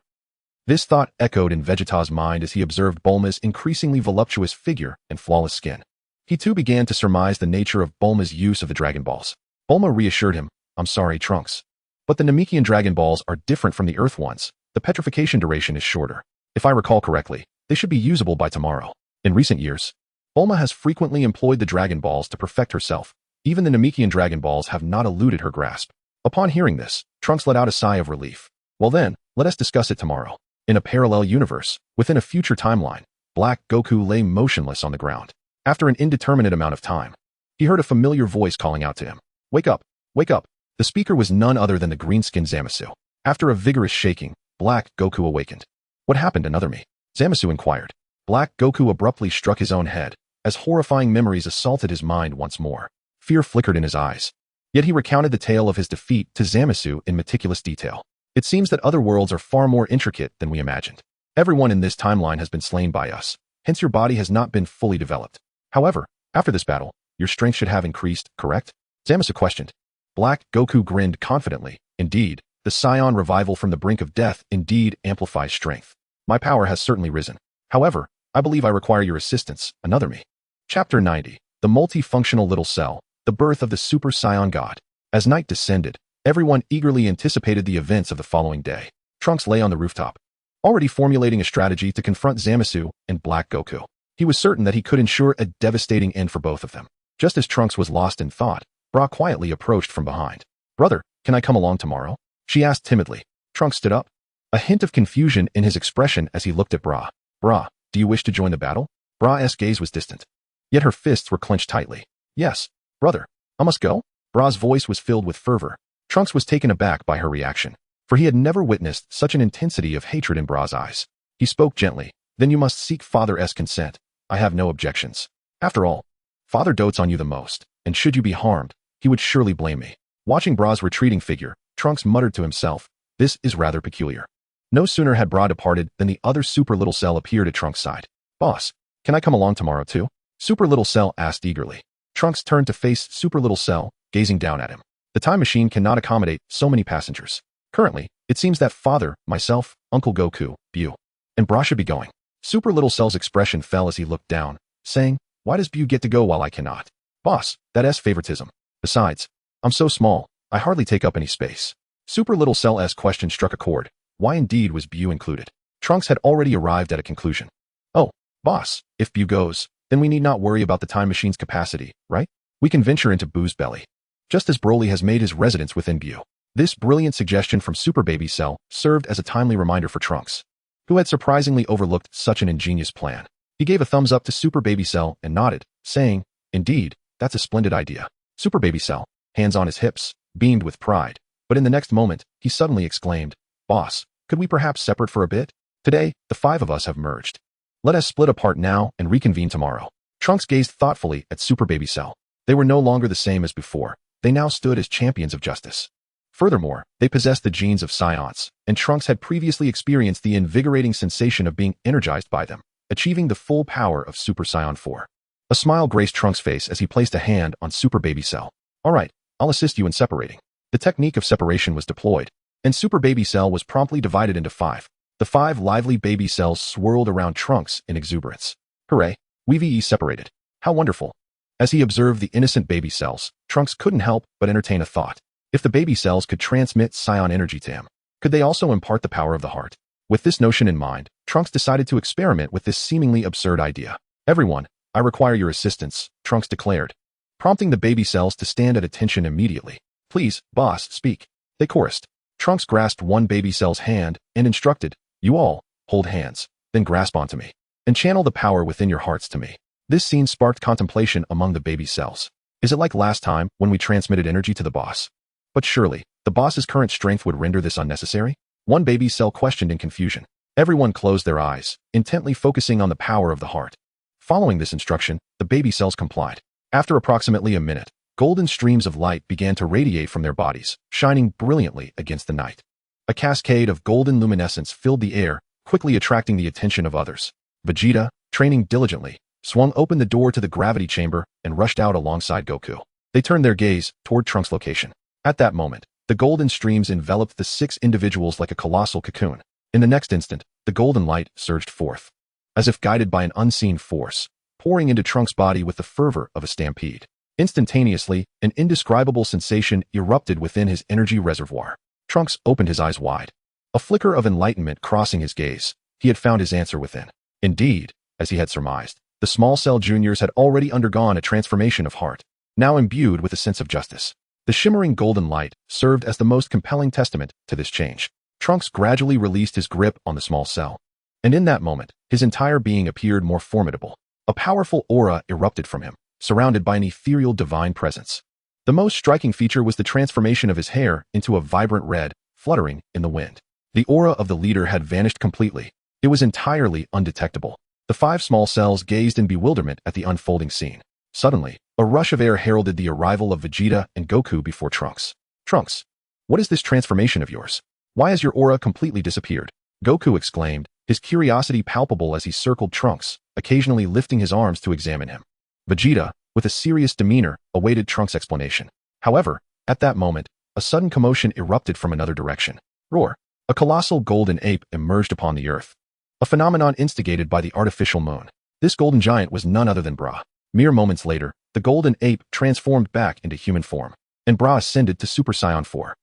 S1: This thought echoed in Vegeta's mind as he observed Bulma's increasingly voluptuous figure and flawless skin. He too began to surmise the nature of Bulma's use of the Dragon Balls. Bulma reassured him, "I'm sorry, Trunks. But the Namekian Dragon Balls are different from the Earth ones. The petrification duration is shorter. If I recall correctly, they should be usable by tomorrow." In recent years, Bulma has frequently employed the Dragon Balls to perfect herself. Even the Namekian Dragon Balls have not eluded her grasp. Upon hearing this, Trunks let out a sigh of relief. "Well then, let us discuss it tomorrow." In a parallel universe, within a future timeline, Black Goku lay motionless on the ground. After an indeterminate amount of time, he heard a familiar voice calling out to him, "Wake up, wake up." The speaker was none other than the green-skinned Zamasu. After a vigorous shaking, Black Goku awakened. "What happened, another me?" Zamasu inquired. Black Goku abruptly struck his own head, as horrifying memories assaulted his mind once more. Fear flickered in his eyes. Yet he recounted the tale of his defeat to Zamasu in meticulous detail. It seems that other worlds are far more intricate than we imagined. Everyone in this timeline has been slain by us, hence your body has not been fully developed. However, after this battle, your strength should have increased, correct? Zamasu questioned. Black Goku grinned confidently. Indeed, the Saiyan revival from the brink of death indeed amplifies strength. My power has certainly risen. However, I believe I require your assistance, another me. Chapter 90. The Multifunctional Little Cell, the Birth of the Super Saiyan God. As night descended, everyone eagerly anticipated the events of the following day. Trunks lay on the rooftop, already formulating a strategy to confront Zamasu and Black Goku. He was certain that he could ensure a devastating end for both of them. Just as Trunks was lost in thought, Bra quietly approached from behind. Brother, can I come along tomorrow? She asked timidly. Trunks stood up, a hint of confusion in his expression as he looked at Bra. Bra, do you wish to join the battle? Bra's gaze was distant, yet her fists were clenched tightly. Yes, brother, I must go? Bra's voice was filled with fervor. Trunks was taken aback by her reaction, for he had never witnessed such an intensity of hatred in Bra's eyes. He spoke gently. Then you must seek Father's consent. I have no objections. After all, Father dotes on you the most, and should you be harmed, he would surely blame me. Watching Bra's retreating figure, Trunks muttered to himself, this is rather peculiar. No sooner had Bra departed than the other Super Little Cell appeared at Trunks' side. Boss, can I come along tomorrow too? Super Little Cell asked eagerly. Trunks turned to face Super Little Cell, gazing down at him. The time machine cannot accommodate so many passengers. Currently, it seems that Father, myself, Uncle Goku, Bu, and Bra should be going. Super Little Cell's expression fell as he looked down, saying, why does Bu get to go while I cannot? Boss, that's favoritism. Besides, I'm so small, I hardly take up any space. Super Little Cell's question struck a chord. Why indeed was Bu included? Trunks had already arrived at a conclusion. Oh, boss, if Bu goes, then we need not worry about the time machine's capacity, right? We can venture into Bu's belly. Just as Broly has made his residence within Bu. This brilliant suggestion from Super Baby Cell served as a timely reminder for Trunks, who had surprisingly overlooked such an ingenious plan. He gave a thumbs up to Super Baby Cell and nodded, saying, indeed, that's a splendid idea. Super Baby Cell, hands on his hips, beamed with pride, but in the next moment, he suddenly exclaimed, boss, could we perhaps separate for a bit? Today, the five of us have merged. Let us split apart now and reconvene tomorrow. Trunks gazed thoughtfully at Super Baby Cell. They were no longer the same as before. They now stood as champions of justice. Furthermore, they possessed the genes of Saiyans, and Trunks had previously experienced the invigorating sensation of being energized by them, achieving the full power of Super Saiyan 4. A smile graced Trunks' face as he placed a hand on Super Baby Cell. All right, I'll assist you in separating. The technique of separation was deployed, and Super Baby Cell was promptly divided into 5. The 5 lively baby cells swirled around Trunks in exuberance. Hooray, we've separated. How wonderful. As he observed the innocent baby cells, Trunks couldn't help but entertain a thought. If the baby cells could transmit Saiyan energy to him, could they also impart the power of the heart? With this notion in mind, Trunks decided to experiment with this seemingly absurd idea. Everyone, I require your assistance, Trunks declared, prompting the baby cells to stand at attention immediately. Please, boss, speak. They chorused. Trunks grasped one baby cell's hand and instructed, you all, hold hands, then grasp onto me, and channel the power within your hearts to me. This scene sparked contemplation among the baby cells. Is it like last time when we transmitted energy to the boss? But surely, the boss's current strength would render this unnecessary? One baby cell questioned in confusion. Everyone closed their eyes, intently focusing on the power of the heart. Following this instruction, the baby cells complied. After approximately a minute, golden streams of light began to radiate from their bodies, shining brilliantly against the night. A cascade of golden luminescence filled the air, quickly attracting the attention of others. Vegeta, training diligently, swung open the door to the gravity chamber and rushed out alongside Goku. They turned their gaze toward Trunks' location. At that moment, the golden streams enveloped the 6 individuals like a colossal cocoon. In the next instant, the golden light surged forth, as if guided by an unseen force, pouring into Trunks' body with the fervor of a stampede. Instantaneously, an indescribable sensation erupted within his energy reservoir. Trunks opened his eyes wide, a flicker of enlightenment crossing his gaze. He had found his answer within. Indeed, as he had surmised, the small cell juniors had already undergone a transformation of heart, now imbued with a sense of justice. The shimmering golden light served as the most compelling testament to this change. Trunks gradually released his grip on the small cell, and in that moment, his entire being appeared more formidable. A powerful aura erupted from him, surrounded by an ethereal divine presence. The most striking feature was the transformation of his hair into a vibrant red, fluttering in the wind. The aura of the leader had vanished completely. It was entirely undetectable. The 5 small cells gazed in bewilderment at the unfolding scene. Suddenly, A rush of air heralded the arrival of Vegeta and Goku before Trunks. Trunks, what is this transformation of yours? Why has your aura completely disappeared? Goku exclaimed, his curiosity palpable as he circled Trunks, occasionally lifting his arms to examine him. Vegeta, with a serious demeanor, awaited Trunks' explanation. However, at that moment, a sudden commotion erupted from another direction. Roar! A colossal golden ape emerged upon the earth. A phenomenon instigated by the artificial moon. This golden giant was none other than Bra. Mere moments later, the golden ape transformed back into human form, and Bra ascended to Super Saiyan 4.